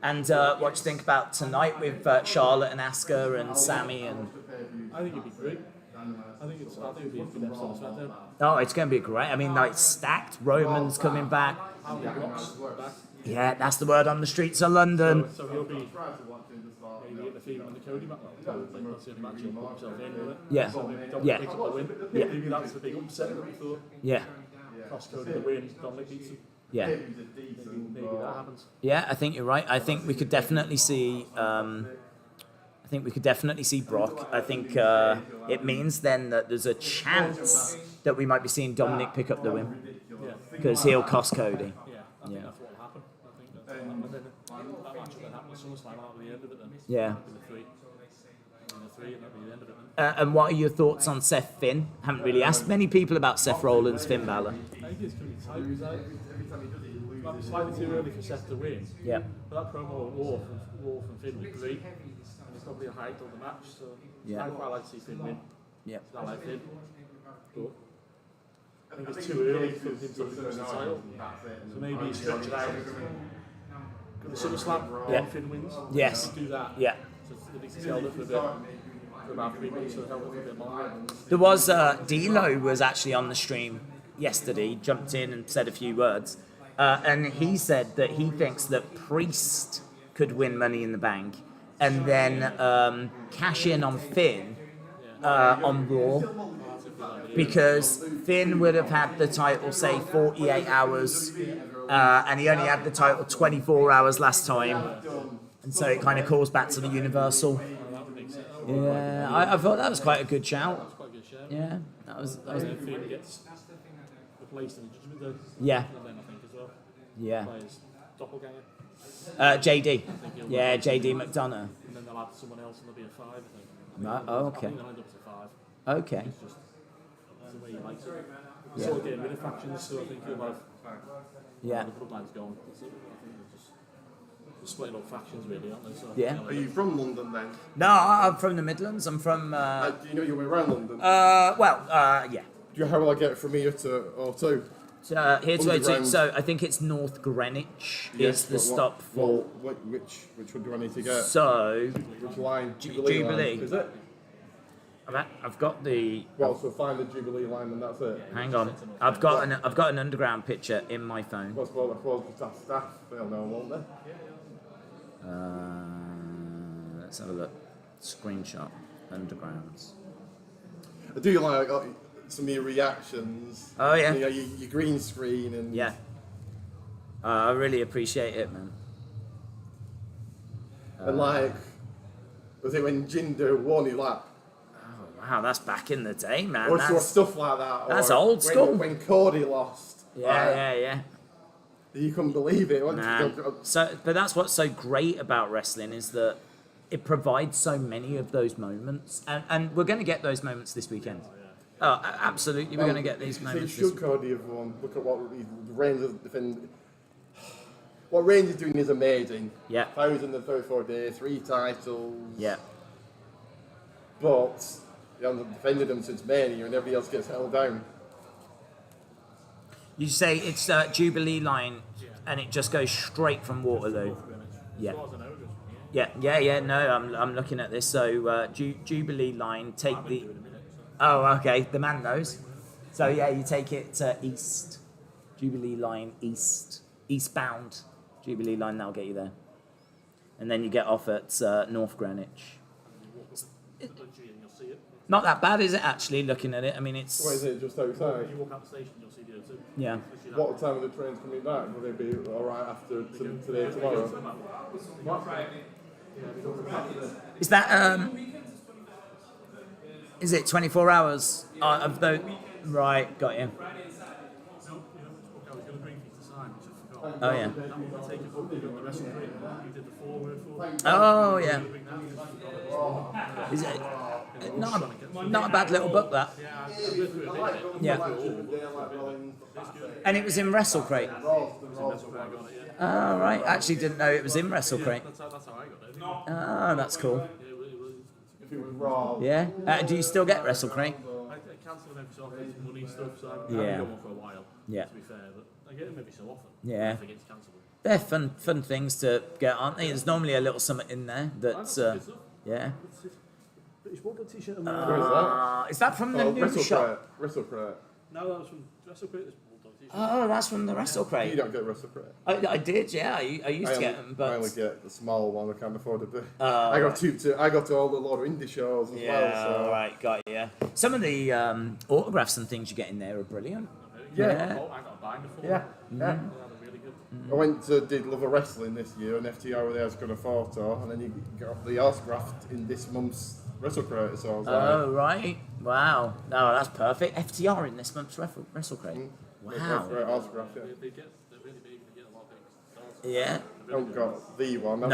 And what do you think about tonight with Charlotte and Asuka and Sammy and? I think it'd be great. I think it'd be a good episode of SmackDown. Oh, it's going to be great. I mean, like stacked. Roman's coming back. How many blocks back? Yeah, that's the word on the streets of London. So he'll be maybe interfering with the Cody match. Probably that's the only match he'll put himself in, will it? Yeah. So maybe Dominic Yeah. picks up the win. Yeah. Maybe that's the big upset that we thought. Yeah. Cross Cody the win, Dominic beats him. Yeah. Maybe that happens. Yeah, I think you're right. I think we could definitely see. Brock. I think it means then that there's a chance that we might be seeing Dominic pick up the win because he'll cost Cody. Yeah, I think that's what will happen. I think that's what will happen. And then that match will then happen at SummerSlam. That'll be the end of it then. Yeah. That'll be the three, and that'll be the end of it then. And what are your thoughts on Seth Finn? Haven't really asked many people about Seth Rollins, Finn Balor. I think it's going to be tight. It might be slightly too early for Seth to win. Yeah. But that promo on Raw from Finn was great. And it's probably a hyped on the match. So Yeah. I'd quite like to see Finn win. Yeah. I like Finn. But I think it's too early for him to lose the title. So maybe you stretch it out. Go to SummerSlam, Yeah. Finn wins. Yes. Do that. Yeah. So they can held it for a bit. For about 3 months, so held it for a bit longer. There was D'Lo was actually on the stream yesterday, jumped in and said a few words, and he said that he thinks that Priest could win Money in the Bank and then cash in on Finn on Raw because Finn would have had the title say 48 hours and he only had the title 24 hours last time, and so it kind of calls back to the Universal. Yeah, I thought that was quite a good shout. Yeah, that was. Finn gets replaced in the Judgment Day. Yeah. And then I think as well. Yeah. By his doppelganger. JD. Yeah, JD McDonough. And then they'll add someone else and there'll be a 5, I think. Right, oh, okay. I think they'll end up as a 5. Okay. It's just that's the way he likes it. Yeah. Sort of getting rid of factions, so I think he'll have Yeah. the bloodline's gone. So I think they're just splitting up factions really, aren't they? So Yeah. Are you from London then? No, I'm from the Midlands. I'm from. Do you know your way around London? Yeah. Do you how will I get from here to O2? Here to O2. Underground. So I think it's North Greenwich is the but stop for. Which one do I need to get? So. Which line? Jubilee. Line. Is it? I've got the. Well, so find the Jubilee line and that's it. Hang on, I've got an underground picture in my phone. What's called staff? They'll know, won't they? Let's have a look. Screenshot undergrounds. I do like some of your reactions. Oh yeah. You know, your green screen and. Yeah. I really appreciate it, man. And like, was it when Jinder won? You're like. Wow, that's back in the day, man. Or That's stuff like that. That's or old school. When Cody lost. Yeah. You couldn't believe it. Man. But that's what's so great about wrestling is that it provides so many of those moments, and we're going to get those moments this weekend. Oh, absolutely, we're going to get these moments. So should Cody have won? Look at what Reigns is defending. What Reigns is doing is amazing. Yeah. 1,034 days, 3 titles. Yeah. But he hasn't defended them since Mania, and everybody else gets held down. You say it's Jubilee line, and it just goes straight from Waterloo. Yeah. Yeah. No, I'm looking at this. So Jubilee line, take the. Oh, okay. The man knows. So yeah, you take it east. Jubilee line eastbound. Jubilee line, that'll get you there. And then you get off at North Greenwich. Not that bad, is it? Actually, looking at it, I mean, it's. What is it? Just outside. You walk out the station, you'll see the O2. Yeah. What time are the trains coming back? Will they be all right after today, tomorrow? Is that Is it 24 hours of the? Right, got you. Oh yeah. Oh yeah. Is it not a bad little book that? Yeah. And it was in Wrestle Crate. Oh right, actually didn't know it was in Wrestle Crate. Oh, that's cool. Yeah. Do you still get Wrestle Crate? I cancel them every so often, it's money stuff, so I haven't got one for a while. Yeah. To be fair, but I get them every so often. Yeah. I forget to cancel them. They're fun things to get, aren't they? There's normally a little something in there that's yeah. British Bulldog t-shirt. Is that from the new shop? Wrestle Crate. No, that was from Wrestle Crate. Bulldog t-shirt. Oh, that's from the Wrestle Crate. You don't get Wrestle Crate. I did, yeah. I used to get them, but I only get the small one. I can't afford it. Oh, I got I got to all the lot of indie shows as well. So. Right, got you. Some of the autographs and things you get in there are brilliant. Yeah. I got a binder for Yeah. They're really good. I went to did Love of Wrestling this year, and FTR were there as got a photo, and then you got the autographed in this month's Wrestle Crate. So I was Oh right, wow. No, that's perfect. FTR in this month's Wrestle Crate. Wow. Autograph, yeah. They're really big. They get a lot of things. Yeah. Haven't got the one. No.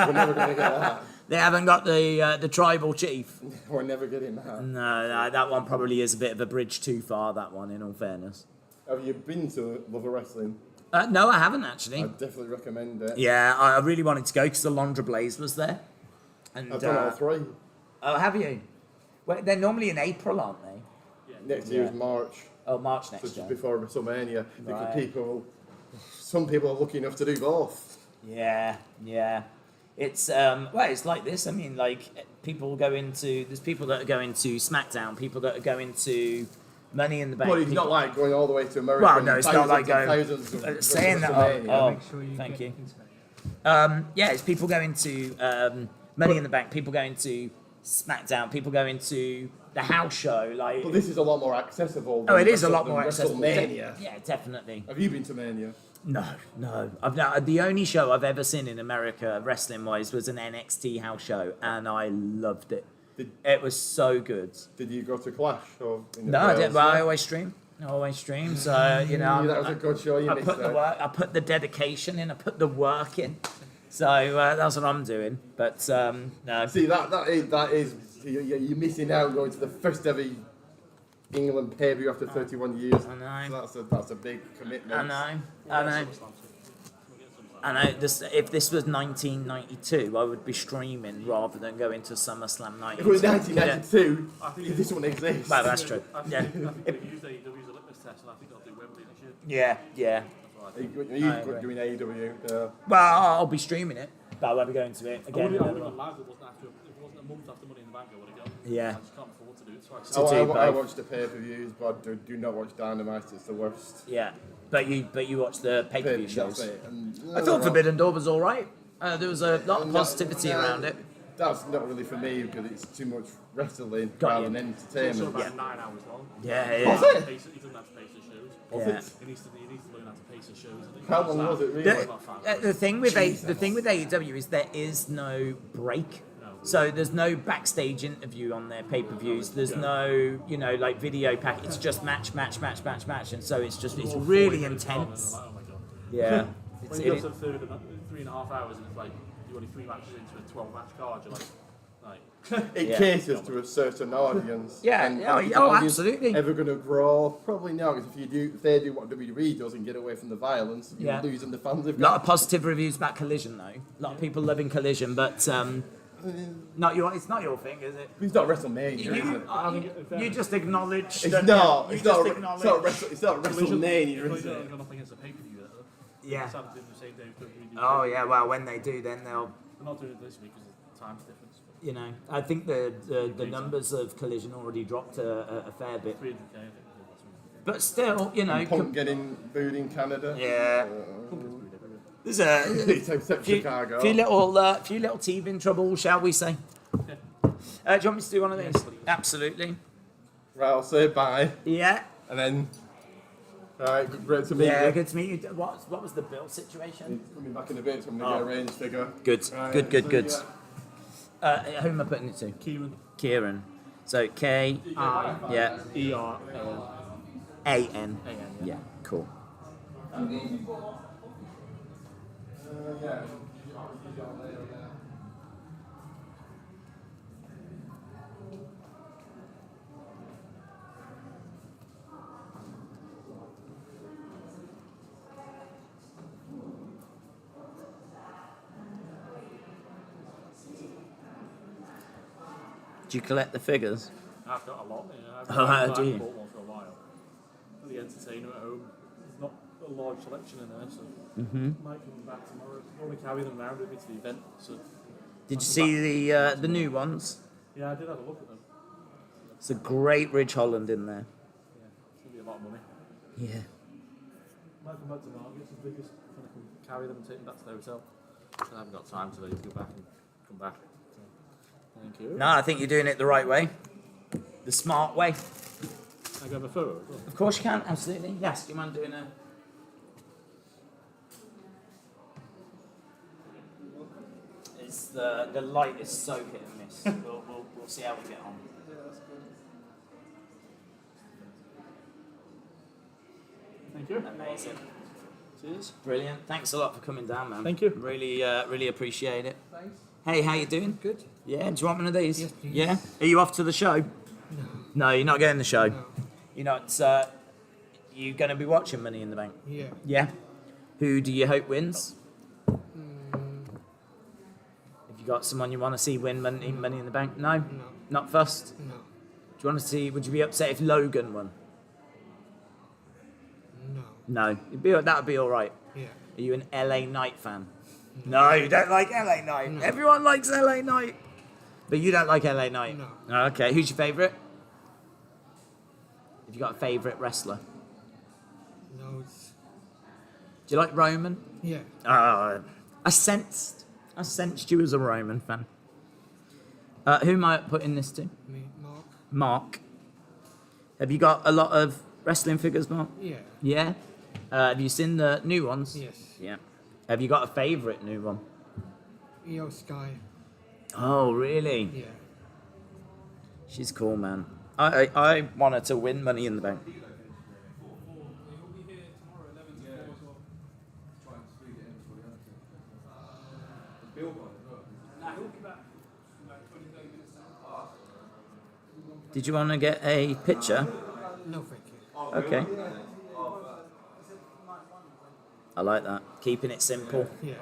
We're never going to get that. They haven't got the tribal chief. We're never getting that. No, that one probably is a bit of a bridge too far. That one, in all fairness. Have you been to Love of Wrestling? No, I haven't actually. I definitely recommend it. Yeah, I really wanted to go because Alondra Blaze was there. And, I've done all three. Oh, have you? Well, they're normally in April, aren't they? Next year is March. Oh, March next so year. Just before WrestleMania. Right. Some people are lucky enough to do both. Yeah. It's it's like this. I mean, like there's people that are going to SmackDown, people that are going to Money in the Bank. But it's not like going all the way to America. Well, no, it's not like going. Saying that. WrestleMania. Thank you. It's people going to Money in the Bank, people going to SmackDown, people going to the house show. Like, but this is a lot more accessible. It is a lot more accessible. WrestleMania. Yeah, definitely. Have you been to Mania? No. The only show I've ever seen in America, wrestling-wise, was an NXT house show, and I loved it. It was so good. Did you go to Clash? Or No, I didn't. Well, I always stream. So you know, that was a good show. I put the work. I put the dedication in. I put the work in. So that's what I'm doing. But no. See, that is you're missing out going to the first ever England pay-per-view after 31 years. I know. So that's a big commitment. I know. If this was 1992, I would be streaming rather than going to SummerSlam 92. If it was 1992, this wouldn't exist. Well, that's true. I think they used AEW as a litmus test, and I think they'll do Wembley this Yeah. year. Are you doing AEW? Well, I'll be streaming it, but I won't be going to it again. I would have gone live if it wasn't a month after Money in the Bank. I would have gone. Yeah. I just can't afford to do it. So I watch the pay-per-views, but I do not watch Dynamite. It's the worst. Yeah, but you watch the pay-per-view shows. And, I thought Forbidden Door was all right. There was a lot of positivity around it. That's not really for me because it's too much wrestling rather than entertainment. It's also about 9 hours long. Yeah. Was it? He doesn't have to pace the shows. Was it? He needs to learn how to pace the shows. How long was it really? The thing with AEW is there is no break. So there's no backstage interview on their pay-per-views. There's no, like video pack. It's just match, and so it's really intense. Yeah. When you go to the 3.5 hours and it's like you're only 3 matches into a 12-match card, you're like it caters to a certain audience. Yeah. And Absolutely. Ever going to grow? Probably not. Because if they do what WWE does and get away from the violence, you're losing the fans. A lot of positive reviews about Collision though. A lot of people loving Collision, but it's not your thing, is it? It's not WrestleMania, is it? You just acknowledge. It's not WrestleMania, is it? Gone up against a pay-per-view. Yeah. The same day. Oh yeah. Well, when they do, then We're not doing it this week because of the time difference. You know, I think the numbers of Collision already dropped a fair bit. 300k, I think. But still, you know. Punk getting booed in Canada. Yeah. There's a few little teething trouble, shall we say? Do you want me to do one of these? Absolutely. Right, I'll say bye. Yeah. And then. Alright, great to meet you. Yeah, good to meet you. What was the bill situation? Coming back in a bit, so I'm going to get a range figure. Good, Right, good. so Who am I putting it to? Kieran. So K. Yeah. ERAN. Yeah, cool. Do you collect the figures? I've got a lot. Yeah. Do you? I've bought one for a while. For the entertainer at home. There's not a large selection in there, so might come back tomorrow. I want to carry them around with me to the event. So Did you see the new ones? yeah, I did have a look at them. It's a great Ridge Holland in there. Yeah, it's going to be a lot of money. Yeah. Might come back tomorrow, get some figures, and I can carry them and take them back to the hotel. I haven't got time today to go back and come back. So, thank you. No, I think you're doing it the right way. The smart way. Can I grab a photo as well? Of course you can, absolutely. Yes, do you mind doing a... It's the light is so hit and miss. We'll see how we get on. Thank you. Amazing. Cheers. Brilliant. Thanks a lot for coming down, man. Thank you. Really appreciate it. Thanks. Hey, how you doing? Good. Yeah, do you want one of these? Yes, please. Yeah? Are you off to the show? No. No, you're not getting the show. No. You're not, you going to be watching Money in the Bank? Yeah. Yeah? Who do you hope wins? Have you got someone you want to see win Money in the Bank? No? No. Not fussed? No. Do you want to see, would you be upset if Logan won? No. No. That would be alright. Yeah. Are you an LA Knight fan? No, you don't like LA Knight. No. Everyone likes LA Knight. But you don't like LA Knight? No. Okay, who's your favourite? Have you got a favourite wrestler? No. It's... Do you like Roman? Yeah. I sensed you as a Roman fan. Who am I putting this to? Me, Mark. Mark. Have you got a lot of wrestling figures, Mark? Yeah. Yeah? Have you seen the new ones? Yes. Yeah. Have you got a favourite new one? Io Sky. Oh, really? Yeah. She's cool, man. I want her to win Money in the Bank. Did you want to get a picture? No, thank you. Okay. I like that. Keeping it simple. Yeah.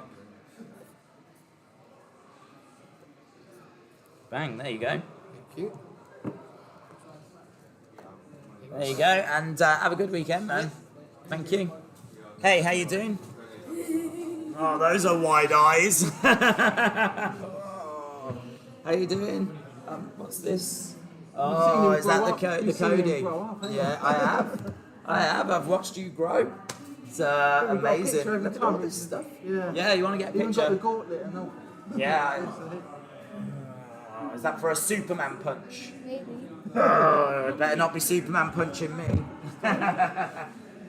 Bang, there you go. Thank you. There you go, and have a good weekend, man. Thank you. Hey, how you doing? Oh, those are wide eyes. How you doing? What's this? Oh, is that the Cody? Yeah, I have. I've watched you grow. It's amazing. Look at all this stuff. Yeah, you want to get a picture? Yeah. Is that for a Superman punch? Maybe. Oh, it better not be Superman punching me. Do you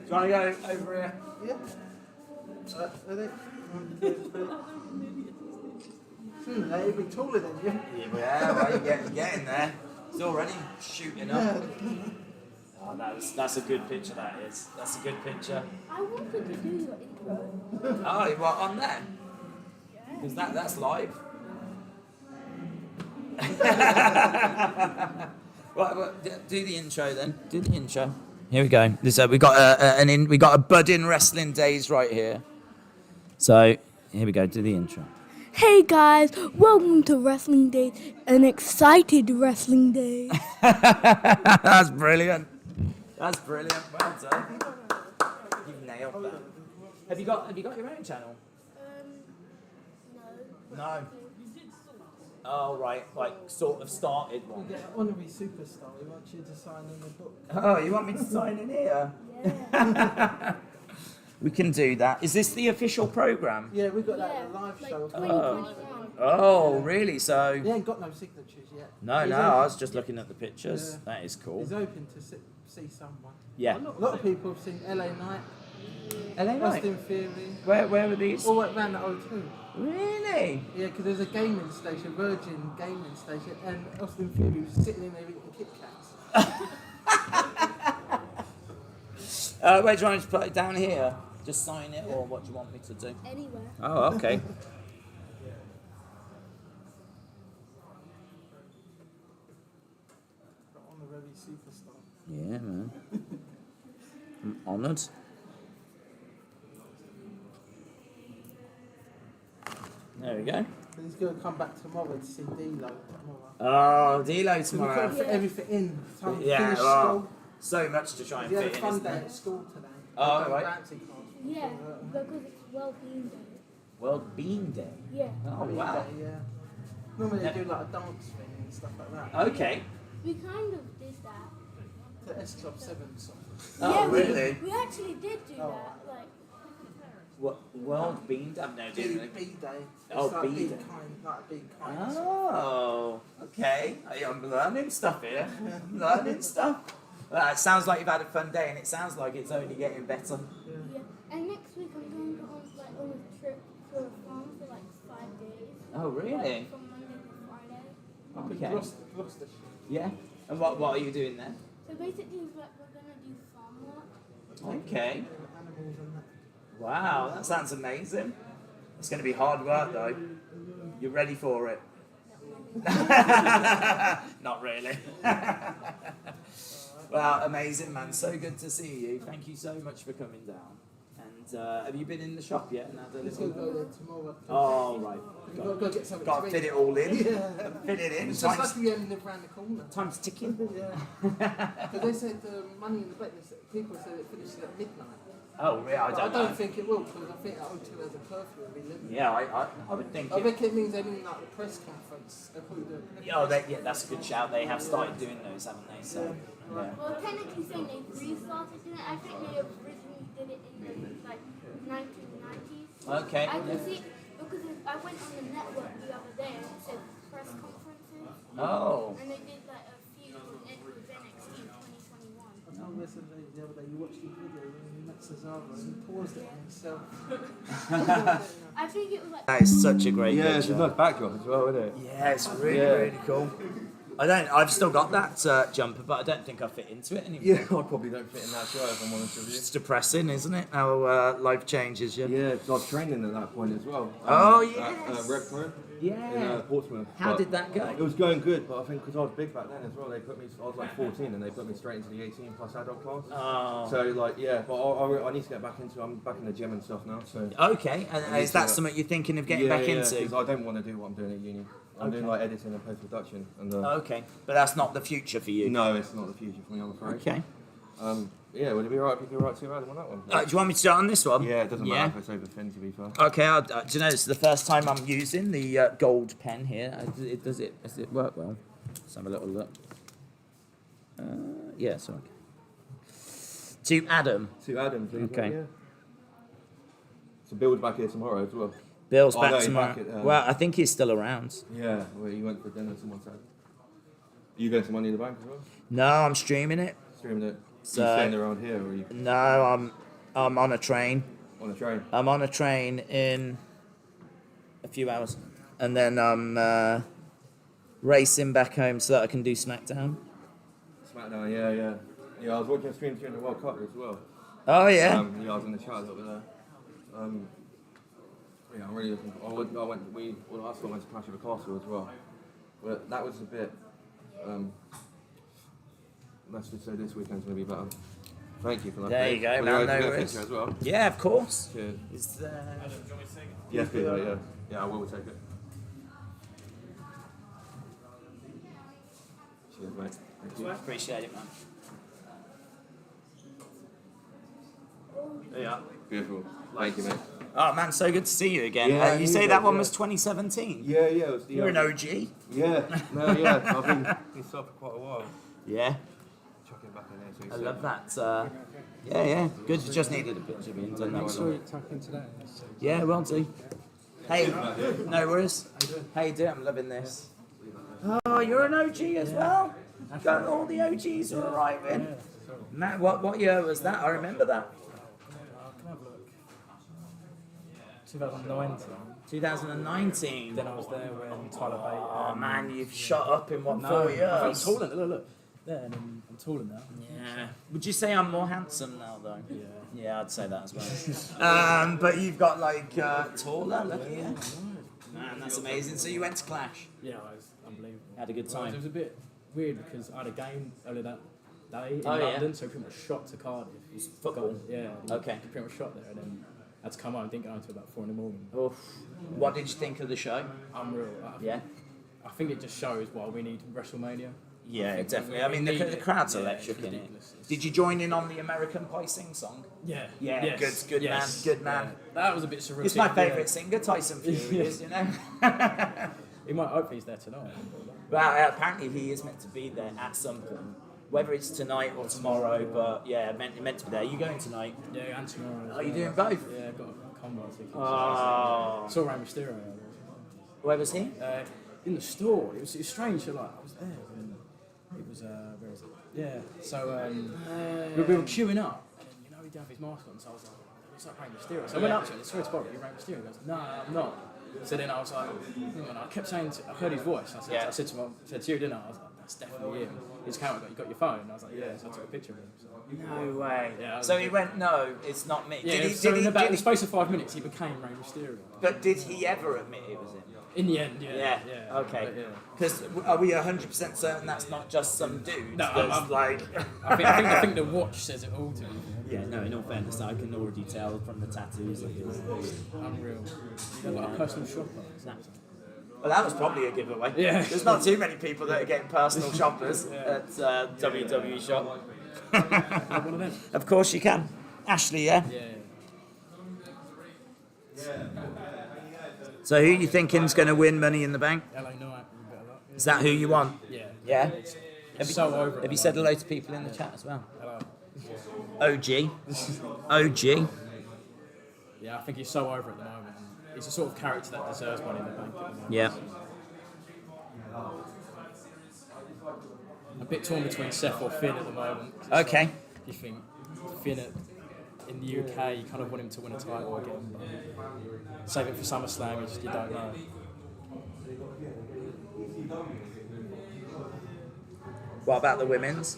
want to go over here? Yeah. You'd be taller than you. Yeah, well, you're getting there. It's already shooting up. Oh, that's a good picture, that is. That's a good picture. I wanted to do your intro. Oh, what, on there? Because that's live. Right, do the intro then. Do the intro. Here we go. We got a budding Wrestling Daze right here. So here we go. Do the intro. Hey guys, welcome to Wrestling Daze, an excited Wrestling Daze. That's brilliant. That's brilliant. Well done. You've nailed that. Have you got your own channel? No. No. Oh, right. Like, sort of started one. You get Monery Superstar. We want you to sign in the book. Oh, you want me to sign in here? Yeah. We can do that. Is this the official program? Yeah, we got that at a live show. Oh, really? So. He ain't got no signatures yet. No, He's no. open. I was just looking at the pictures. Yeah. That is cool. He's open to see someone. Yeah. A lot of people have seen LA Knight. LA Knight? Austin Theory. Where are these? All around the O2. Really? Yeah, because there's a gaming station, Virgin gaming station, and Austin Theory was sitting in there eating Kit Kats. Where do you want me to put it down here? Just sign it, or what do you want me to do? Anywhere. Oh, okay. Honorary superstar. Yeah, man. I'm honoured. There we go. He's going to come back tomorrow to see D-Lo tomorrow. Oh, D-Lo So tomorrow. we've got to fit everything in. Time to Yeah, finish well, school. so much to try and We had fit a in, fun isn't day there? at school today. Oh, We've got right. bouncy cards. Yeah, because it's well-being day. World Bean Day? Yeah. Oh, Bean wow. Day, yeah. Normally they do like a dance thing and stuff like that. Okay. We kind of did that. The S Club 7 song. Oh, yeah, really? We actually did do Oh. that. Like, What, World Bean Day? I've no idea. B Day. Oh, It's like B being Day. kind, like being kind. Oh, okay. I'm learning stuff here. I'm learning stuff. Well, it sounds like you've had a fun day, and it sounds like it's only getting better. yeah. And next week I'm going on a trip for a farm for like 5 days. Oh, really? Like, from Monday to Friday. Okay. Gloucestershire. Yeah. And what are you doing there? So basically, like, we're gonna do farm work. Okay. Animals and that. Wow, that sounds amazing. It's going to be hard work, though. You ready for it? Not really. Well, amazing, man. So good to see you. Thank you so much for coming down. And have you been in the shop yet? And had a Let's little... go there tomorrow. Oh, right. We've got to go get something Got to to fit eat. it all in. Yeah. Fit it in. It's just like we only live around the corner. Time's ticking. Yeah. Because they said money in the bet, people said it finishes at midnight. Oh, really? I But don't know. think it will, because I think O2 has a curfew every living. Yeah, I would think I it... reckon it means they mean like the press conference. They'll probably do it. Oh, yeah, that's a good shout. They have started doing those, haven't they? So, yeah. Well, technically saying they restarted doing it. I think they originally did it in the like 1990s. Okay. I can see because I went on the network the other day and it said press conferences. Oh. And they did like a few with NXT in 2021. I told Wrestling Daze the other day, you watched his video when he met Cesaro and he paused it on himself. I think it was like. That is such a great Yeah, picture. it's a nice backdrop as well, isn't it? Yeah, it's really cool. I've still got that jumper, but I don't think I fit into it anymore. Yeah, I probably don't fit in that shirt if I'm honest with you. It's depressing, isn't it? How life changes you. Yeah, because I was training at that point as well. Oh, At yes. Rep Pro. Yeah. In Portsmouth. How But did that go? It was going good, but I think because I was big back then as well, they put me. I was like 14, and they put me straight into the 18 plus adult class. Oh. So like, yeah, but I need to get back into. I'm back in the gym and stuff now. So. Okay, and I need is that to- something you're thinking of getting yeah, back yeah, into? 'cause I don't want to do what I'm doing at uni. I'm doing Okay. like editing and post production. And Okay, but that's not the future for you. no, it's not the future for me, I'm afraid. Okay. Yeah, would it be alright if you could write 2 hours on that one? Do you want me to start on this one? Yeah, it doesn't matter if it's over thin, to be fair. Okay, do you know, this is the first time I'm using the gold pen here. Does it work well? Let's have a little look. Yeah, sorry. To Adam. To Adam, please. Okay. Yeah. So Bill's back here tomorrow as well. Bill's Oh, back no, he's tomorrow. back at, Well, I think he's still around. Yeah, well, you went for dinner, someone said. Are you going to Money in the Bank as well? No, I'm streaming it. Streaming it? So, you staying around here, or are you? No, I'm on a train. On a train? I'm on a train in a few hours. And then I'm racing back home so that I can do SmackDown. SmackDown, yeah. Yeah, I was watching a stream during the World Cup as well. Oh, yeah? Yeah, I was in the chat a little bit there. Yeah, I'm really looking. I went to Clash of the Castle as well. But that was a bit. Let's just say this weekend's going to be better. Thank you for that. There you go, Will man. you No get a worries. picture as well? Yeah, of course. Cheers. Is Yes, please, yeah. Yeah, I will take it. Cheers, mate. Thank you. Appreciate it, man. Yeah. Beautiful. Thank you, mate. Oh man, so good to see you again. Yeah, You say that one was 2017? Yeah, it was the, You're an OG. Yeah, no, yeah. I've been inside for quite a while. Yeah. Chucking back in there. So I love that. Yeah. Good. You just needed a picture being done. That was all. Yeah, well do. Hey, no worries. How you doing? I'm loving this. Oh, you're an OG as well? Got all the OGs are arriving. Matt, what year was that? I remember that. 2019. 2019. Then I was there when Tyler Bate. Oh man, you've shot up in what, 4 years? I'm taller. Look. There, and I'm taller now. Yeah. Would you say I'm more handsome now, though? Yeah. Yeah, I'd say that as well. But you've got like taller. Look here. Man, that's amazing. So you went to Clash? Yeah, it was unbelievable. Had a good time. It was a bit weird because I had a game earlier that day in Oh, yeah. London, so pretty much shot to Cardiff. It was football? Yeah. Okay. Pretty much shot there, and then I had to come home. Didn't go until about 4 in the morning. Oof. What did you think of the show? Unreal. Yeah. I think it just shows why we need WrestleMania. Yeah, definitely. I mean, the crowd's electric in it. Did you join in on the American Pie sing song? Yeah. Yeah, Yes. good man, good man. Yeah. That was a bit surreal. He's my favourite singer, Tyson Fury is, you know. He might hope he's there tonight. Well, apparently he is meant to be there at some point. Whether it's tonight or tomorrow, but yeah, meant to be there. Are you going tonight? Yeah, and tomorrow. Are you doing both? Yeah, I've got a combo ticket. Oh. Saw Rey Mysterio. Where was he? In the store. It was strange. So, like, I was there and it was where is it? Yeah. So we were queuing up, and you know he'd have his mask on. So I was like, "It's like Rey Mysterio." So I went up to him. Sorry to bother you, Rey Mysterio. He goes, "No, I'm not." So then I was like, and I kept saying, I heard his voice. I said to him, to you, didn't I? I was like, "That's definitely him." His camera, you got your phone? And I was like, "Yeah." So I took a picture of him. So. No way. Yeah. So he went, "No, it's not me." Yeah. In the space of 5 minutes, he became Rey Mysterio. But did he ever admit it was him? In the end, yeah. Okay. But, yeah. Because are we 100% certain that's not just some dude? No, that's like. I think the watch says it all to me. Yeah, no, in all fairness, I can already tell from the tattoos of his. Unreal. You're like a personal shopper. Well, that was probably a giveaway. Yeah. There's not too many people that are getting personal shoppers at WWE shop. One of them. Of course you can. Ashley, yeah? Yeah. So who you thinking's going to win Money in the Bank? LA Knight. Is that who you want? Yeah. Yeah? Have you said hello to people in the chat as well? Hello. OG. OG. Yeah, I think he's so over at the moment. He's the sort of character that deserves Money in the Bank at the moment. Yeah. A bit torn between Seth or Finn at the moment. Okay. Like, you think Finn in the UK, you kind of want him to win a title again. But save it for SummerSlam, you don't know. What about the women's?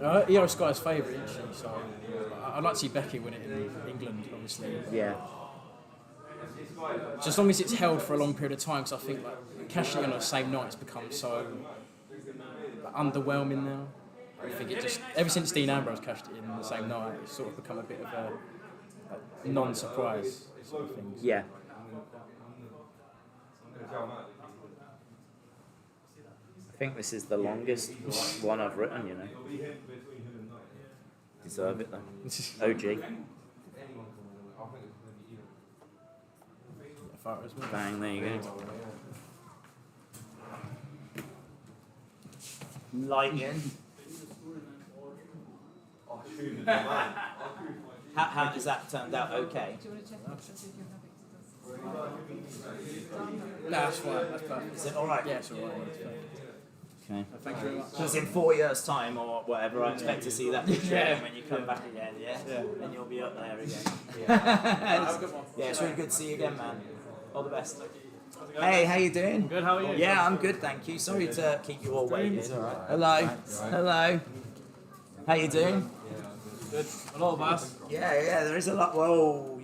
Io Sky's favourite, isn't she? So I'd like to see Becky win it in England, obviously. Yeah. Just as long as it's held for a long period of time, because I think like cashing in on the same night has become so underwhelming now. I think it just ever since Dean Ambrose cashed it in the same night, it's sort of become a bit of a non-surprise sort of thing. Yeah. I think this is the longest one I've written, you know. Deserve it though. OG. Bang, there you go. Lighting. How has that turned out okay? No, that's fine. That's perfect. Is it alright? Yeah, it's alright. Okay. Thank you very much. Because in 4 years' time or whatever, I expect to see that picture again when you come back again, yeah? And you'll be up there again. Yeah, it's really good to see you again, man. All the best. Hey, how you doing? Good, how are you? Yeah, I'm good, thank you. Sorry to keep you all waiting. Hello. Hello. How you doing? Good. A lot of us. Yeah, there is a lot. Whoa,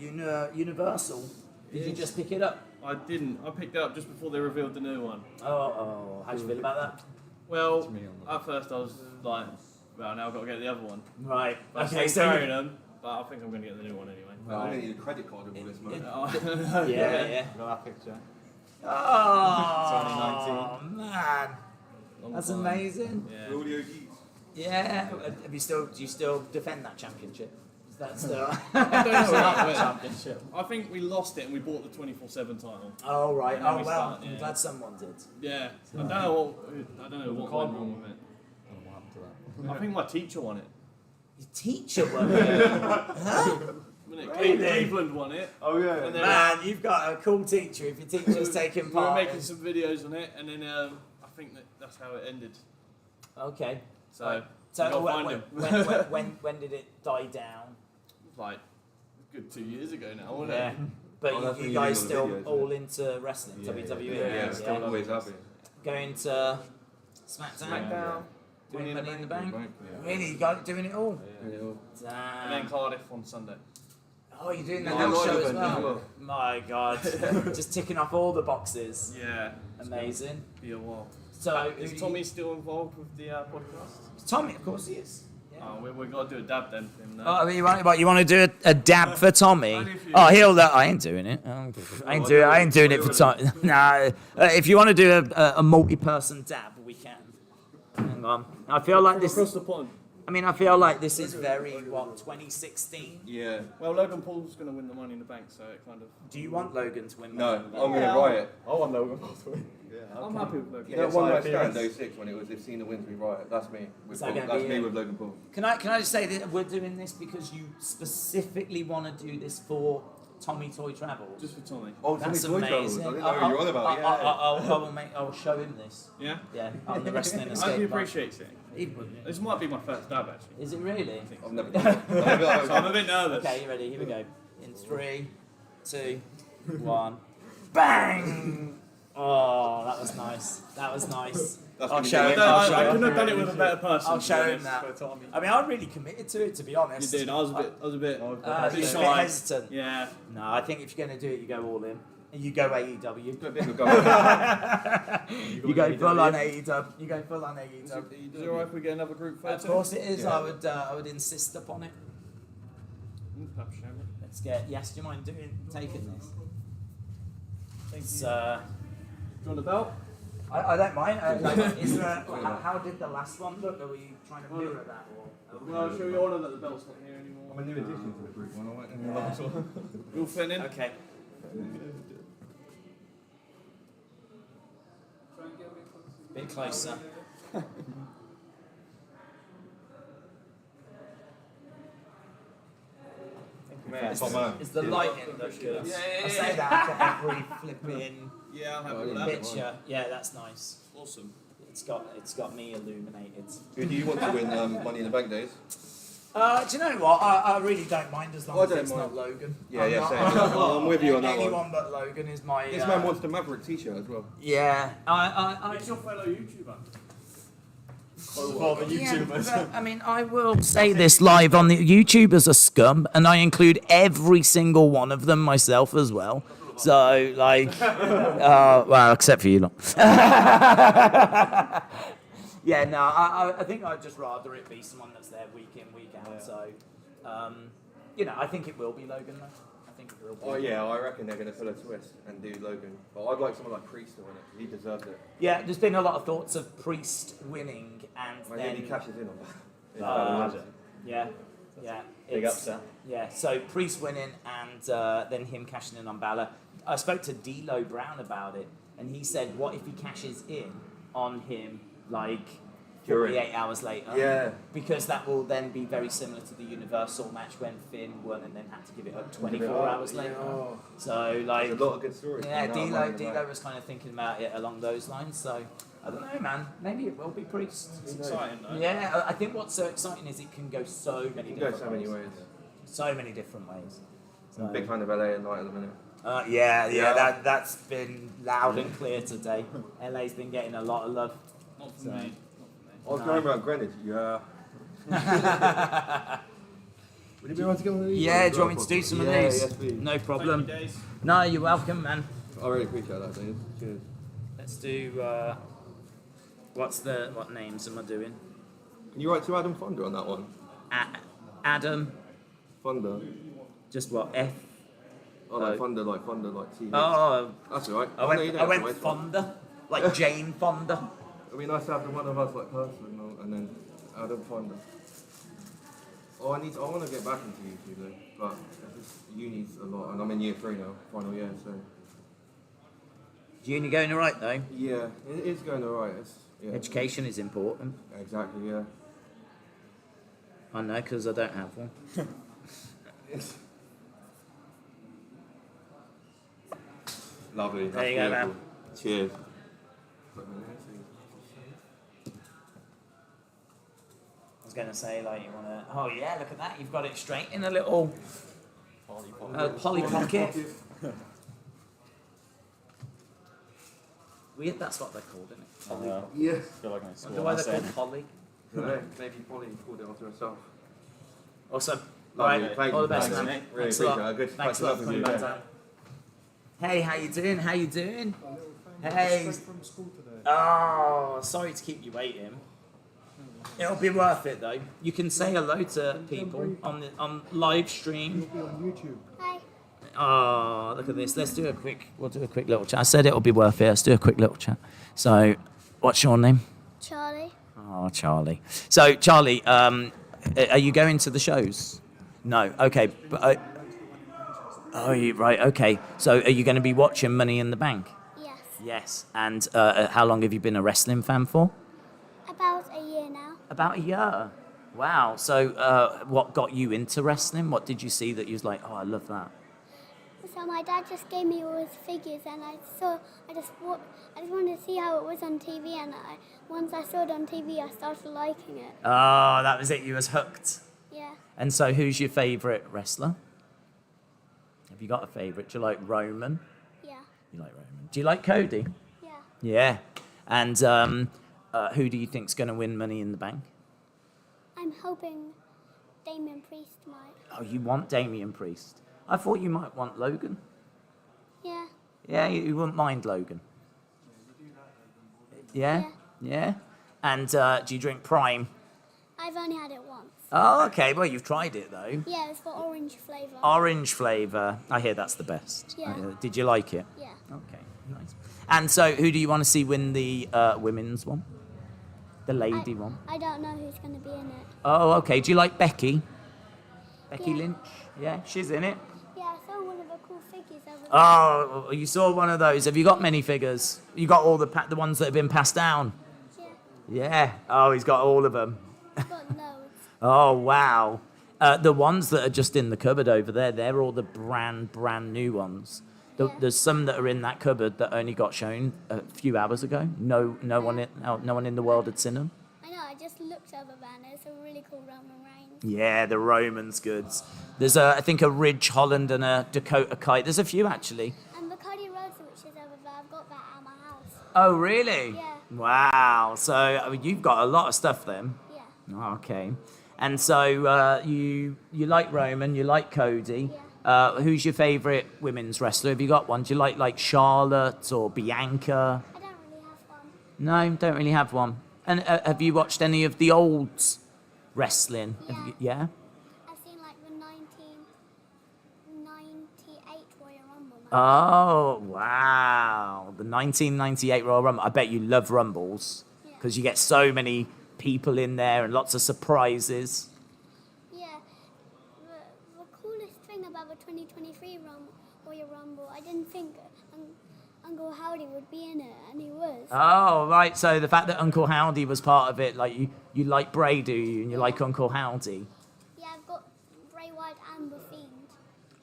Universal. Did you just pick it up? I didn't. I picked it up just before they revealed the new one. Oh, how do you feel about that? Well, at first I was like, well, now I've got to get the other one. Right. But Okay, I'm so carrying them, but I think I'm going to get the new one anyway. Well, I'm going to need a credit card of all this money. Yeah. Got that picture. Oh, man. That's time. amazing. Yeah. All the OGs. Yeah. Do you still defend that championship? That's the I don't know how to win championship. I think we lost it and we bought the 24/7 title. Oh right. And then Oh we well. started, I'm glad someone did. Yeah. I don't know what went wrong with it. I think my teacher won it. Your teacher won it. Huh? Really? Cleveland won it. Oh yeah. And then Man, you've got a cool teacher. If your teacher's taking we part. were making some videos on it, and then I think that's how it ended. Okay. So, So we gotta when, find him. when did it die down? Like a good 2 years ago now, wasn't Yeah. it? But Oh, that's you when guys you did still all the videos, all into wrestling, WWE. Yeah, still always happy. Going to SmackDown. Doing Money in the Bank. Really, you got doing it all. Damn. And then Cardiff on Sunday. Oh, you're doing the Yeah, little show live as event as well. well. My God, just ticking off all the boxes. Yeah. Amazing. Be a while. So Is Tommy still involved with the podcast? Tommy, of course he is. Yeah. Oh, we've got to do a dab then for him now. Oh, you want to do a dab for Tommy? Oh, he'll. I ain't doing it. I ain't doing it for Tommy. Nah. If you want to do a multi-person dab, we can. Hang on. I feel like this. Across the pond. I mean, I feel like this is very 2016. Yeah. Well, Logan Paul's going to win the Money in the Bank, so it kind of. Do you want Logan to win? No, Money in the I'm Bank? going to riot. I want Logan Paul to win. Yeah, I'm happy with Logan. You know, one night stand 06 when it was if Cena wins, we riot. That's me. Is that gonna That's be me it? with Logan Paul. Can I just say that we're doing this because you specifically want to do this for Tommy Toy Travels? Just for Tommy. Oh, That's Tommy Toy Travels. amazing. I didn't know what you were on about. Yeah. I'll show him this. Yeah? Yeah, on the wrestling I escape. think he appreciates it. He would, yeah. This might be my first dab, actually. Is it really? I've never done it. So I'm a bit nervous. Okay, you ready? Here we go. In 3, 2, 1. Bang! Oh, that was nice. That was nice. I'll show him. I couldn't have done it with a better person. I'll show to be him that. honest, for Tommy. I mean, I'm really committed to it, to be honest. You did. I was a bit you're a bit shy. hesitant. Yeah. No, I think if you're going to do it, you go all in. You go AEW. You go full on AEW. You go full on AEW. Is it alright if we get another group photo? Of course it is. I would insist upon it. Let's get. Yes, do you mind taking this? It's, Do you want the belt? I don't mind. Is there? How did the last one look? Are we trying to mirror that or? Well, I'll show you all of that the belt's not here anymore. I'm a new addition to the group. One. I went You'll fit in. Okay. Bit closer. Top man. Is the lighting look good? Yeah. I say that after every flipping Yeah, I'm happy with that. picture. Yeah, that's nice. Awesome. It's got me illuminated. Who do you want to win Money in the Bank days? Do you know what? I really don't mind as long I as don't it's mind. not Logan. Yeah, same. I'm with you on that one. Anyone but Logan is my. This man wants the Maverick t-shirt as well. Yeah, It's your fellow YouTuber. For the YouTubers. Yeah, I mean, I will say this live on the YouTubers are scum, and I include every single one of them myself as well. So, like, well, except for you lot. Yeah, no, I think I'd just rather it be someone that's there week in, week out. Yeah. So, you know, I think it will be Logan, though. I think it will be. Oh yeah, I reckon they're going to pull a twist and do Logan. But I'd like someone like Priest to win it. He deserves it. Yeah, there's been a lot of thoughts of Priest winning, and Maybe then he cashes in on that. yeah. Big It's- upset. Yeah, so Priest winning and then him cashing in on Balor. I spoke to D'Lo Brown about it, and he said, what if he cashes in on him, like, 48 hours later? Yeah. Because that will then be very similar to the Universal match when Finn won and then had to give it up 24 hours later. Yeah. So, like... There's a lot of good stories. Yeah, coming out of D'Lo was kind of thinking about it along those lines, so... I don't know, man. Maybe it will be Priest. It's exciting, though. Yeah, I think what's so exciting is it can go so many different ways. so many ways. So many different ways. I'm a big fan of LA and Night at the minute. Yeah, that's been loud and clear today. LA's been getting a lot of love. Not for me. I was going around Greenwich, yeah. Would you be able to go on these? Yeah, do you want me to do some of these? Yes, please. No problem. Thank you, Daze. No, you're welcome, man. I really appreciate that, Dave. Cheers. Let's do, what names am I doing? Can you write to Adam Fonda on that one? Adam. Fonda. Just what, F? Oh, like Fonda, like TV. Oh. That's alright. I went Fonda. Like Jane Fonda. It'd be nice to have the one of us like person and then Adam Fonda. Oh, I want to get back into YouTube though, but uni's a lot, and I'm in year 3 now, final year, so. Is uni going alright though? Yeah, it is going alright. Yeah. Education is important. Exactly, yeah. I know, because I don't have one. Lovely. There you go, man. Cheers. I was going to say, like, you want to... Oh, yeah, look at that. You've got it straight in a little... Polly pocket. Weird, that's what they're called, isn't it? Polly pocket. Yeah. I feel like I'm Why they're called Polly? No, maybe Polly called it after herself. Awesome. Lovely. Right, Thank all you. the best, Thanks, man. mate. Really Thanks a lot. appreciate it. Good. Thanks a lot for coming back down. Hey, how you doing? How you doing? Hey. From school today. Oh, sorry to keep you waiting. It'll be worth it though. You can say hello to people on live stream. You'll be on YouTube. Hi. Oh, look at this. We'll do a quick little chat. I said it'll be worth it. Let's do a quick little chat. So, what's your name? Charlie. Oh, Charlie. So, Charlie, are you going to the shows? No. Okay. But, right. Okay. So, are you going to be watching Money in the Bank? Yes. Yes. And how long have you been a wrestling fan for? About a year now. About a year. Wow. So, what got you into wrestling? What did you see that you was like, oh, I love that? So my dad just gave me all his figures, and I just wanted to see how it was on TV, and once I saw it on TV, I started liking it. Oh, that was it. You was hooked. Yeah. And so, who's your favourite wrestler? Have you got a favourite? Do you like Roman? Yeah. You like Roman. Do you like Cody? Yeah. Yeah. And who do you think's going to win Money in the Bank? I'm hoping Damien Priest might. Oh, you want Damian Priest? I thought you might want Logan. Yeah. Yeah, you wouldn't mind Logan. Yeah? Yeah? And do you drink Prime? I've only had it once. Oh, okay. Well, you've tried it, though. Yeah, it's for orange flavour. Orange flavour. I hear that's the best. Yeah. Did you like it? Yeah. Okay, nice. And so, who do you want to see win the women's one? The lady one? I don't know who's going to be in it. Oh, okay. Do you like Becky? Becky Yeah. Lynch? Yeah, she's in it. Yeah, I saw one of the cool figures over there. Oh, you saw one of those. Have you got many figures? You got all the ones that have been passed down? Yeah. Yeah. Oh, he's got all of them. I've got loads. Oh, wow. The ones that are just in the cupboard over there, they're all the brand new ones. There's some that are in that cupboard that only got shown a few hours ago. No one in the world had seen them. I know, I just looked over there and there's a really cool Roman Reigns. Yeah, the Romans goods. There's I think a Ridge Holland and a Dakota Kite. There's a few actually. And the Cody Rhodes, which is over there, I've got that at my house. Oh, really? Yeah. Wow. So I mean, you've got a lot of stuff then. Yeah. Okay. And so you like Roman, you like Cody. Yeah. Who's your favourite women's wrestler? Have you got one? Do you like Charlotte or Bianca? I don't really have one. No, don't really have one. And have you watched any of the old wrestling? Yeah. Yeah? I've seen like the 1998 Royal Rumble match. Oh, wow. The 1998 Royal Rumble. I bet you love Rumbles because you get so many people in there and lots of surprises. Yeah. The coolest thing about the 2023 Royal Rumble, I didn't think Uncle Howdy would be in it, and he was. Oh, right. So the fact that Uncle Howdy was part of it, like you like Bray, do you? And you like Uncle Howdy? Yeah, I've got Bray Wyatt and The Fiend.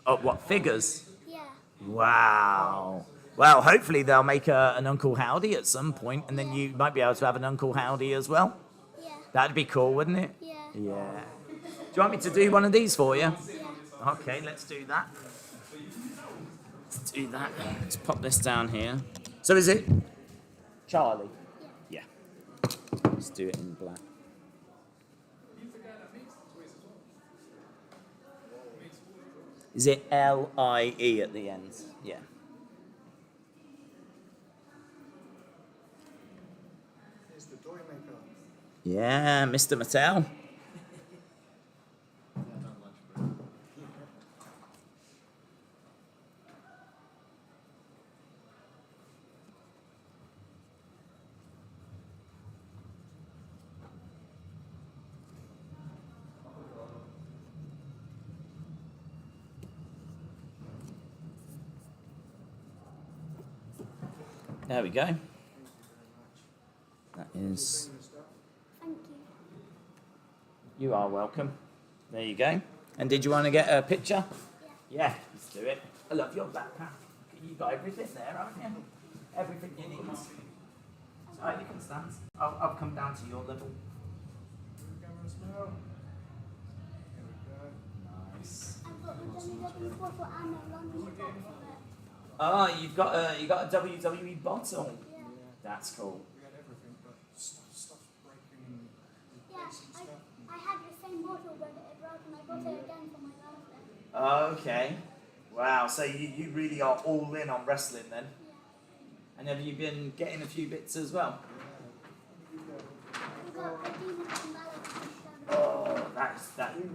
Oh, what, figures? Yeah. Wow. Well, hopefully they'll make an Uncle Howdy at some point, and then you might be able to have an Uncle Howdy as well. Yeah. That'd be cool, wouldn't it? Yeah. Yeah. Do you want me to do one of these for you? Yeah. Okay, let's do that. Let's do that. Let's pop this down here. So is it Charlie? Yeah. Let's do it in black. Is it L-I-E at the end? Yeah. It's the toy maker. Yeah, Mr. Mattel. There we go. That is. Thank you. You are welcome. There you go. And did you want to get a picture? Yeah, let's do it. I love your backpack. You got everything there, haven't you? Everything you need. So you can stand. I'll come down to your level. Nice. I've got the WWE bottle and a London box of it. Oh, you got a WWE bottle. Yeah. That's cool. Yeah, I had the same bottle but it broke and I got it again for my birthday. Okay. Wow. So you really are all in on wrestling then. Yeah. And have you been getting a few bits as well? We got a demon from Ballad. Oh, that's that. You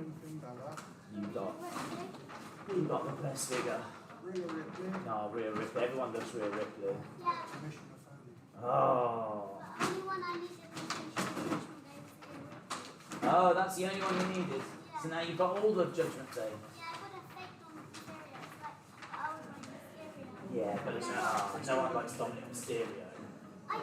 got the best figure. No, Rhea Ripley. Everyone loves Rhea Ripley. Yeah. Oh. The only one I needed was the Oh, that's the only one you needed. Yeah. So now you've got all of Judgment Day. Yeah, I put a fake on Mysterio. It's like, I was like Mysterio. Yeah, but it's no one likes Dominic Mysterio. I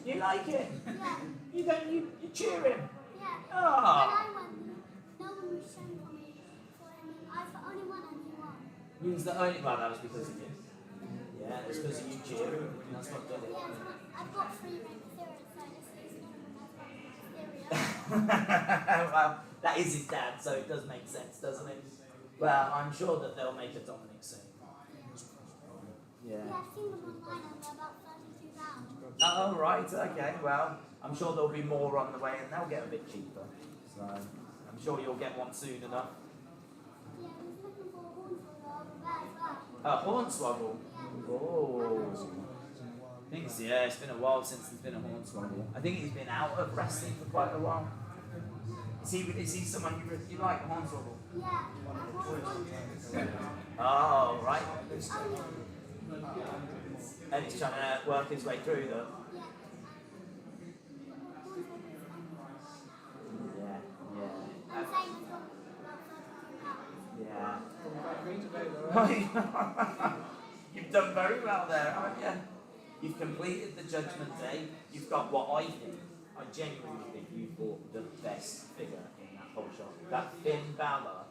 You like it? Yeah. You don't. You cheer him. Yeah. Oh. When I won, no one was showing for me. So I mean, I was the only one and he won. He was the only. Well, that was because of you. Yeah, it's because of you cheering. That's what did it. Yeah, I've got 3 Mysterio, so it's not Mysterio. Well, that is his dad, so it does make sense, doesn't it? Well, I'm sure that they'll make a Dominic soon. Yeah. Yeah, I've seen them online and they're about £32. Oh, right, okay. Well, I'm sure there'll be more on the way and they'll get a bit cheaper. So, I'm sure you'll get one soon enough. Yeah, I was looking for a hornswoggle over there as well. A hornswoggle? Oh. I think it's been a while since there's been a hornswoggle. I think he's been out of wrestling for quite a while. Is he someone you like, hornswoggle? Yeah, I've got one. Oh, right. And he's trying to work his way through them. Yeah, yeah. I'm saying it's about £32. Yeah. You've done very well there, haven't you? You've completed the Judgment Day. You've got what I think. I genuinely think you bought the best figure in that whole shop. That Finn Balor,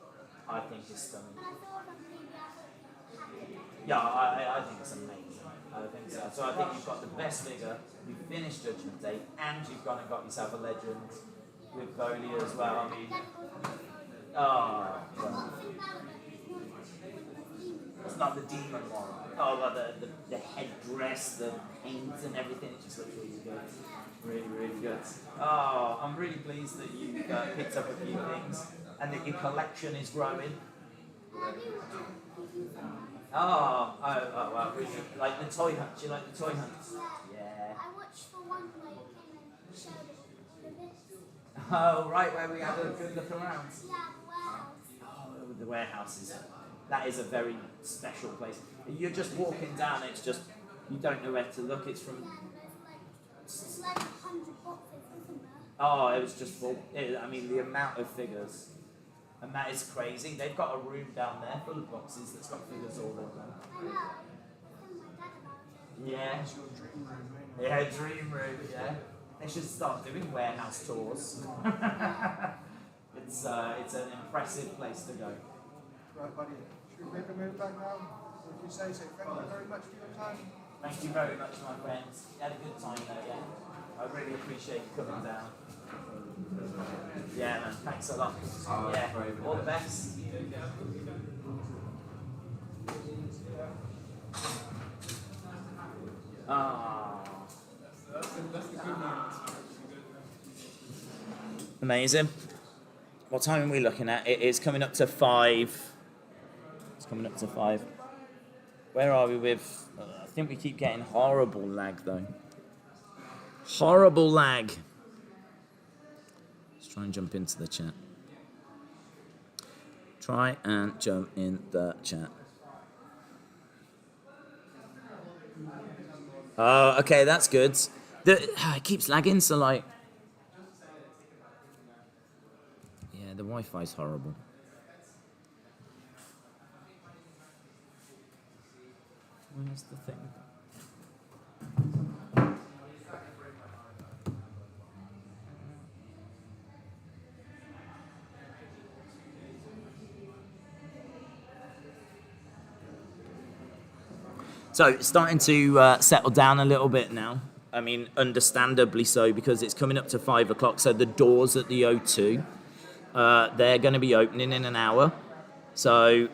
I think is stunning. Yeah, I think it's amazing. I think so. So I think you've got the best figure. You've finished Judgment Day, and you've gone and got yourself a legend with Foley as well. I mean, oh, well. It's not the demon one. Oh, well, the headdress, the paint and everything, it just looks really good. Really, really good. Oh, I'm really pleased that you picked up a few things and that your collection is growing. Oh, well, really. Like the toy hunt. Do you like the toy hunt? Yeah. I watched the one where you came and showed us all of this. Oh, right, where we had a good look around. Yeah, the warehouse. Oh, the warehouses. That is a very special place. You're just walking down, it's just, you don't know where to look. It's from... There's like 100 boxes, isn't there? Oh, it was just full. I mean, the amount of figures. And that is crazy. They've got a room down there full of boxes that's got figures all in them. I know. Tell my dad about it. Yeah. Yeah, dream room, yeah. They should start doing warehouse tours. It's an impressive place to go. Right, buddy. Should we make a move back now? What do you say? Say thank you very much for your time. Thank you very much, my friends. You had a good time there, yeah? I really appreciate you coming down. Yeah, man, thanks a lot. Yeah, all the best. Ah. Amazing. What time are we looking at? It is coming up to 5. It's coming up to 5. Where are we with... I think we keep getting horrible lag, though. Horrible lag. Let's try and jump into the chat. Try and jump in the chat. Oh, okay, that's good. It keeps lagging, so like... Yeah, the Wi-Fi's horrible. Where's the thing? So it's starting to settle down a little bit now. I mean, understandably so, because it's coming up to 5 o'clock. So the doors at the O2, they're going to be opening in an hour. So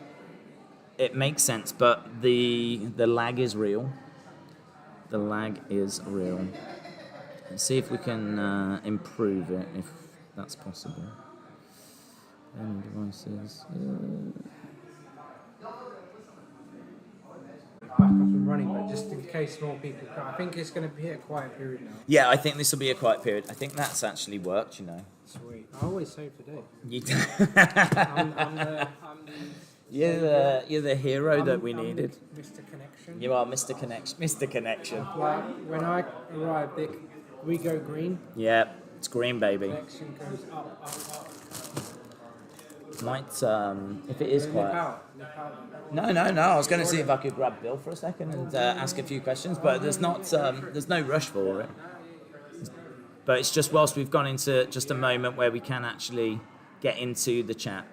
it makes sense, but the lag is real. The lag is real. Let's see if we can improve it, if that's possible. Devices. Back up and running, but just in case more people come. I think it's going to be a quiet period now. Yeah, I think this will be a quiet period. I think that's actually worked, you know. Sweet. I always save the day. You You're the hero that we needed. Mr. Connection. You are Mr. Connection. Mr. Connection. Like, when I arrived, we go green. Yeah, it's green, baby. Connection goes up, up, up. Might, if it is quiet. No. I was going to see if I could grab Bill for a second and ask a few questions, but there's no rush for it. But it's just whilst we've gone into just a moment where we can actually get into the chat.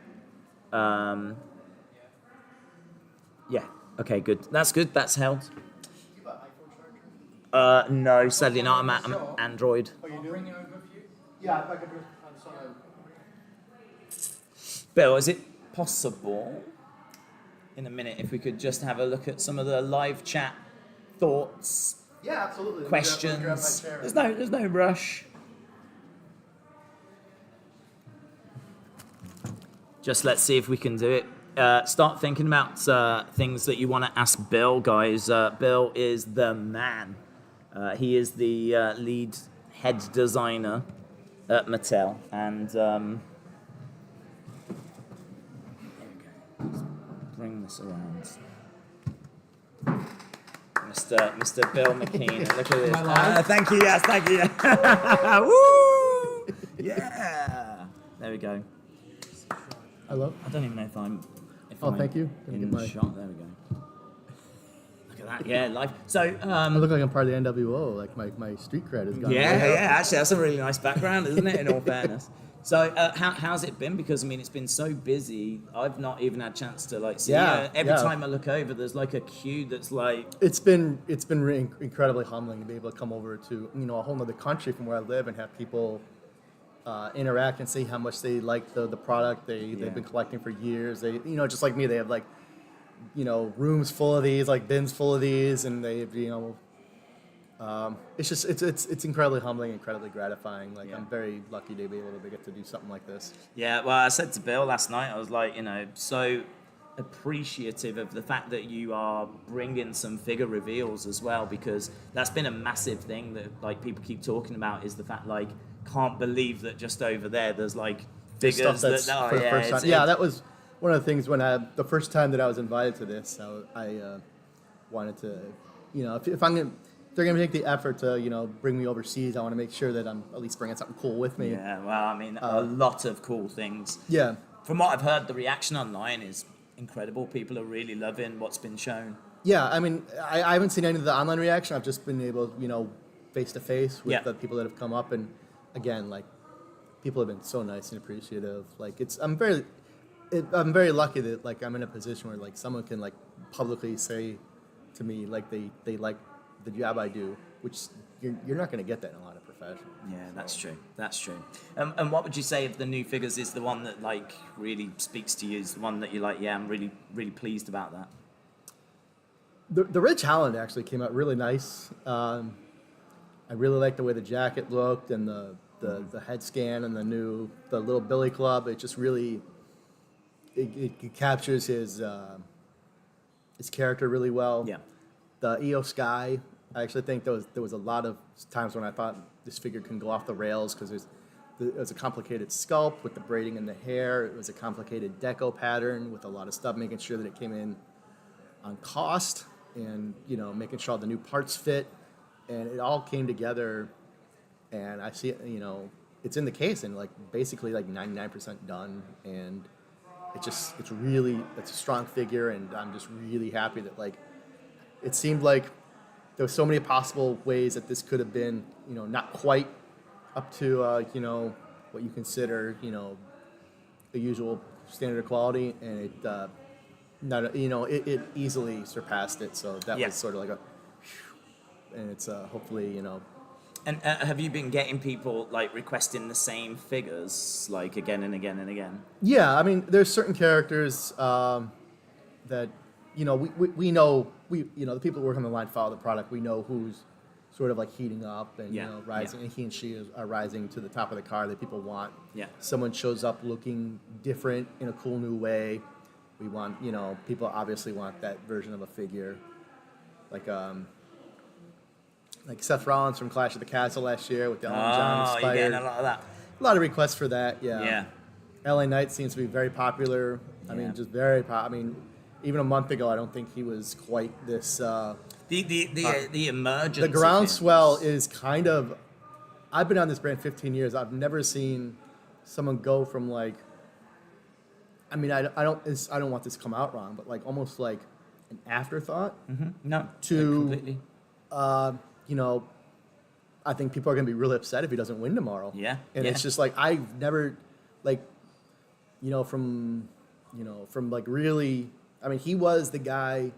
Yeah. Okay. Good. That's good. That's held. No, sadly not. I'm Android. Oh, you do? Yeah, if I could. Bill, is it possible in a minute if we could just have a look at some of the live chat thoughts? Yeah, absolutely. Questions. There's no rush. Just let's see if we can do it. Start thinking about things that you want to ask Bill, guys. Bill is the man. He is the lead head designer at Mattel, and bring this around. Mr. Bill McKean. Look at this. Thank you, yes, thank you. Woo! Yeah. There we go. Hello? I don't even know if I'm thank you. In the shot. There we go. Look at that. Yeah, live. So I look like I'm part of the NWO, like my street cred is gone. Yeah, actually that's a really nice background, isn't it, in all fairness? So how's it been? Because I mean, it's been so busy. I've not even had a chance to like see. Every time I look over, there's like a queue that's like. It's been really incredibly humbling to be able to come over to a whole other country from where I live and have people interact and see how much they like the product they've been collecting for years. They just like me, they have like rooms full of these, like bins full of these, and they've it's just it's incredibly humbling, incredibly gratifying. Like I'm very lucky to be able to get to do something like this. Yeah, well, I said to Bill last night, I was like, so appreciative of the fact that you are bringing some figure reveals as well, because that's been a massive thing that like people keep talking about, is the fact like can't believe that just over there's like figures for the first time. That was one of the things when the first time that I was invited to this, I wanted to, if they're going to take the effort to, bring me overseas, I want to make sure that I'm at least bringing something cool with me. Yeah, well, I mean, a lot of cool things. Yeah. From what I've heard, the reaction online is incredible. People are really loving what's been shown. Yeah, I mean, I haven't seen any of the online reaction. I've just been able, face-to-face with the people that have come up. And, again, like, people have been so nice and appreciative. Like, I'm very lucky that, like, I'm in a position where, like, someone can, like, publicly say to me, like, they like the job I do, which you're not going to get that in a lot of professions. Yeah, that's true. That's true. And what would you say of the new figures is the one that like really speaks to you? Is the one that you're like, yeah, I'm really, really pleased about that? The Rich Holland actually came out really nice. I really like the way the jacket looked and the head scan and the little Billy Club. It just really it captures his character really well. Yeah. The EO Sky, I actually think there was a lot of times when I thought this figure can go off the rails because it was a complicated sculpt with the braiding in the hair. It was a complicated deco pattern with a lot of stuff, making sure that it came in on cost and making sure all the new parts fit, and it all came together. And I see it, it's in the case and like basically like 99% done, and it's a strong figure, and I'm just really happy that like. It seemed like there were so many possible ways that this could have been, not quite up to, what you consider, the usual standard of quality, and it easily surpassed it. So that was sort of like and it's hopefully, And have you been getting people like requesting the same figures like again and again and again? Yeah, I mean, there's certain characters that we know the people working on the line follow the product. We know who's sort of like heating up and rising, and he and she are rising to the top of the card that people want. Yeah. Someone shows up looking different in a cool new way. We want, people obviously want that version of a figure, like Seth Rollins from Clash of the Castle last year with the Ellen John inspired. You're getting a lot of that. A lot of requests for that. Yeah. Yeah. LA Knight seems to be very popular. I mean, just very popular. I mean, even a month ago, I don't think he was quite this. The emergence. The groundswell is kind of. I've been on this brand 15 years. I've never seen someone go from like. I mean, I don't want this to come out wrong, but like almost like an afterthought. Mm-hmm. No. To. Completely. I think people are going to be really upset if he doesn't win tomorrow. Yeah. And it's just like I've never, like, from like really. I mean, he was the guy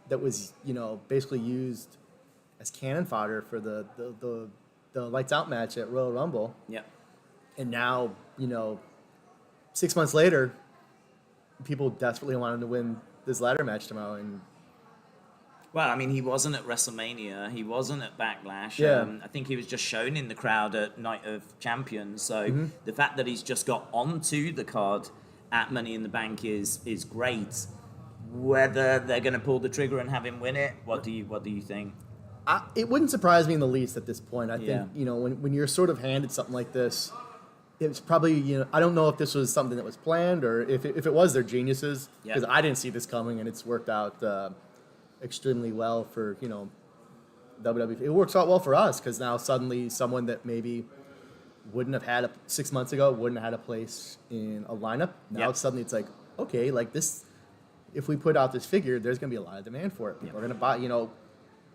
that was, basically used as cannon fodder for the lights out match at Royal Rumble. Yeah. And now, 6 months later, people desperately want him to win this ladder match tomorrow. And well, I mean, he wasn't at WrestleMania. He wasn't at Backlash. Yeah. I think he was just shown in the crowd at Night of Champions. So the fact that he's just got onto the card at Money in the Bank is great. Whether they're going to pull the trigger and have him win it, what do you think? It wouldn't surprise me in the least at this point. I think, when you're sort of handed something like this, it's probably, I don't know if this was something that was planned or if it was, they're geniuses. Because I didn't see this coming, and it's worked out extremely well for, WWE. It works out well for us because now suddenly someone that maybe wouldn't have had 6 months ago, wouldn't have had a place in a lineup. Now suddenly it's like, okay, like this, if we put out this figure, there's going to be a lot of demand for it. People are going to buy,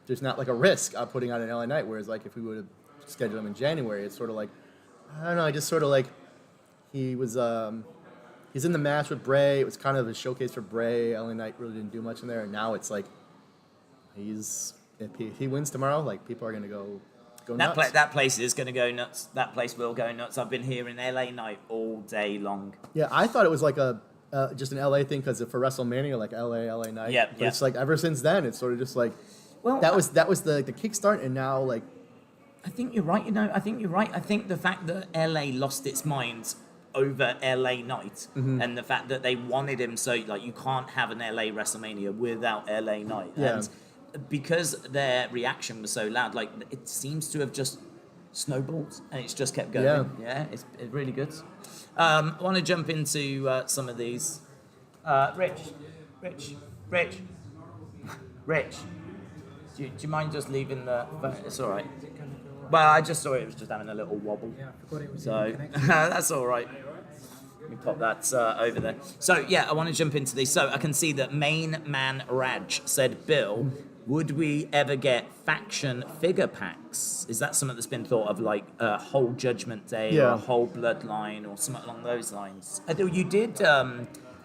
there's not like a risk of putting out an LA Knight, whereas like if we would have scheduled him in January, it's sort of like, I don't know, I just sort of like, he was, he's in the match with Bray. It was kind of a showcase for Bray. LA Knight really didn't do much in there, and now it's like, if he wins tomorrow, like people are going to go nuts. That place is going to go nuts. That place will go nuts. I've been hearing LA Knight all day long. Yeah, I thought it was like just an LA thing because for WrestleMania, like LA Knight. Yeah, but it's like ever since then, it's sort of just like, that was the kickstart, and now like. I think you're right. I think you're right. I think the fact that LA lost its mind over LA Knight, and the fact that they wanted him so like you can't have an LA WrestleMania without LA Knight. Yeah. And because their reaction was so loud, like it seems to have just snowballed and it's just kept going. Yeah, it's really good. I want to jump into some of these. Rich. Do you mind just leaving the? It's all right. Well, I just saw it was just having a little wobble. Yeah, I forgot it was. So that's all right. Let me pop that over there. So yeah, I want to jump into these. So I can see that Main Man Raj said, Bill, would we ever get faction figure packs? Is that something that's been thought of, like a whole Judgment Day or a whole Bloodline or something along those lines? You did.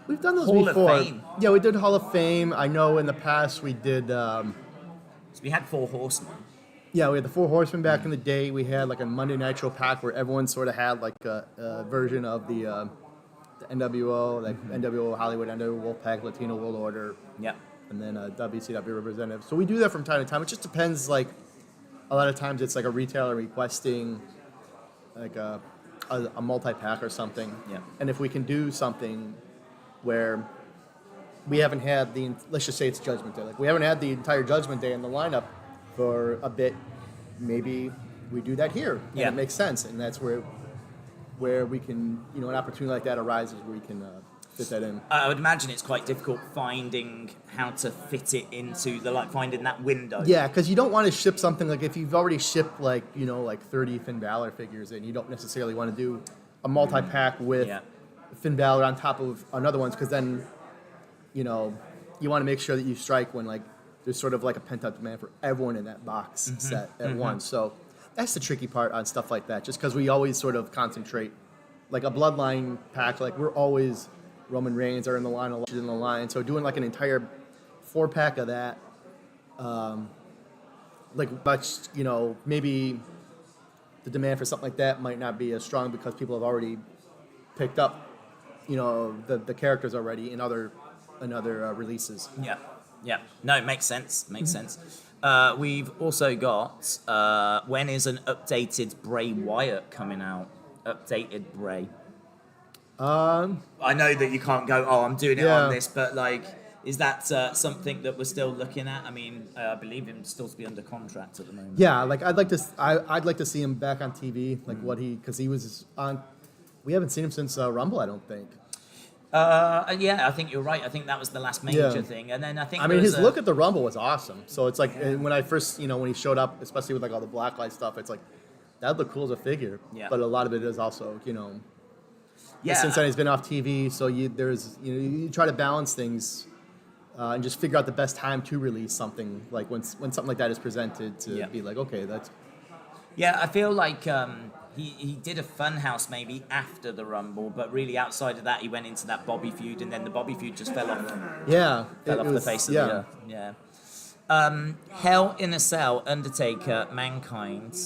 We've done those Hall before. of Fame. Yeah, we did Hall of Fame. I know in the past we did. So we had 4 Horsemen. Yeah, we had the 4 Horsemen back in the day. We had like a Monday Nitro pack where everyone sort of had like a version of the NWO, like NWO Hollywood, NWO Wolfpack, Latino World Order. Yeah. And then a WCW representative. So we do that from time to time. It just depends. Like a lot of times it's like a retailer requesting like a multi-pack or something. Yeah. And if we can do something where we haven't had let's just say it's Judgment Day. Like we haven't had the entire Judgment Day in the lineup for a bit, maybe we do that here. And it makes sense. And that's where we can, an opportunity like that arises where we can fit that in. I would imagine it's quite difficult finding how to fit it into finding that window. Yeah, because you don't want to ship something like if you've already shipped like 30 Finn Balor figures, and you don't necessarily want to do a multi-pack with Finn Balor on top of another ones, because then, you want to make sure that you strike when like there's sort of like a pent-up demand for everyone in that box set at once. So that's the tricky part on stuff like that, just because we always sort of concentrate, like a bloodline pack, like we're always Roman Reigns are in the line, so doing like an entire 4-pack of that, like much, you know, maybe the demand for something like that might not be as strong because people have already picked up, you know, the characters already in other releases. Yeah, yeah. No, it makes sense. Makes sense. We've also got when is an updated Bray Wyatt coming out? Updated Bray. I know that you can't go, oh, I'm doing it on this, but like, is that something that we're still looking at? I mean, I believe him still to be under contract at the moment. Yeah, like I'd like to see him back on TV, like because he was on. We haven't seen him since Rumble, I don't think. Yeah, I think you're right. I think that was the last major thing, and then I think. I mean, his look at the Rumble was awesome. So it's like when I first, you know, when he showed up, especially with like all the blacklight stuff, it's like that looked cool as a figure. Yeah. But a lot of it is also, you know. Yeah. Since then he's been off TV, so you try to balance things. And just figure out the best time to release something, like when something like that is presented, to be like, okay, that's. Yeah, I feel like he did a Funhouse maybe after the Rumble, but really outside of that, he went into that Bobby feud, and then the Bobby feud just fell off. Yeah, fell off the face of the earth. Yeah. Hell in a Cell, Undertaker, Mankind,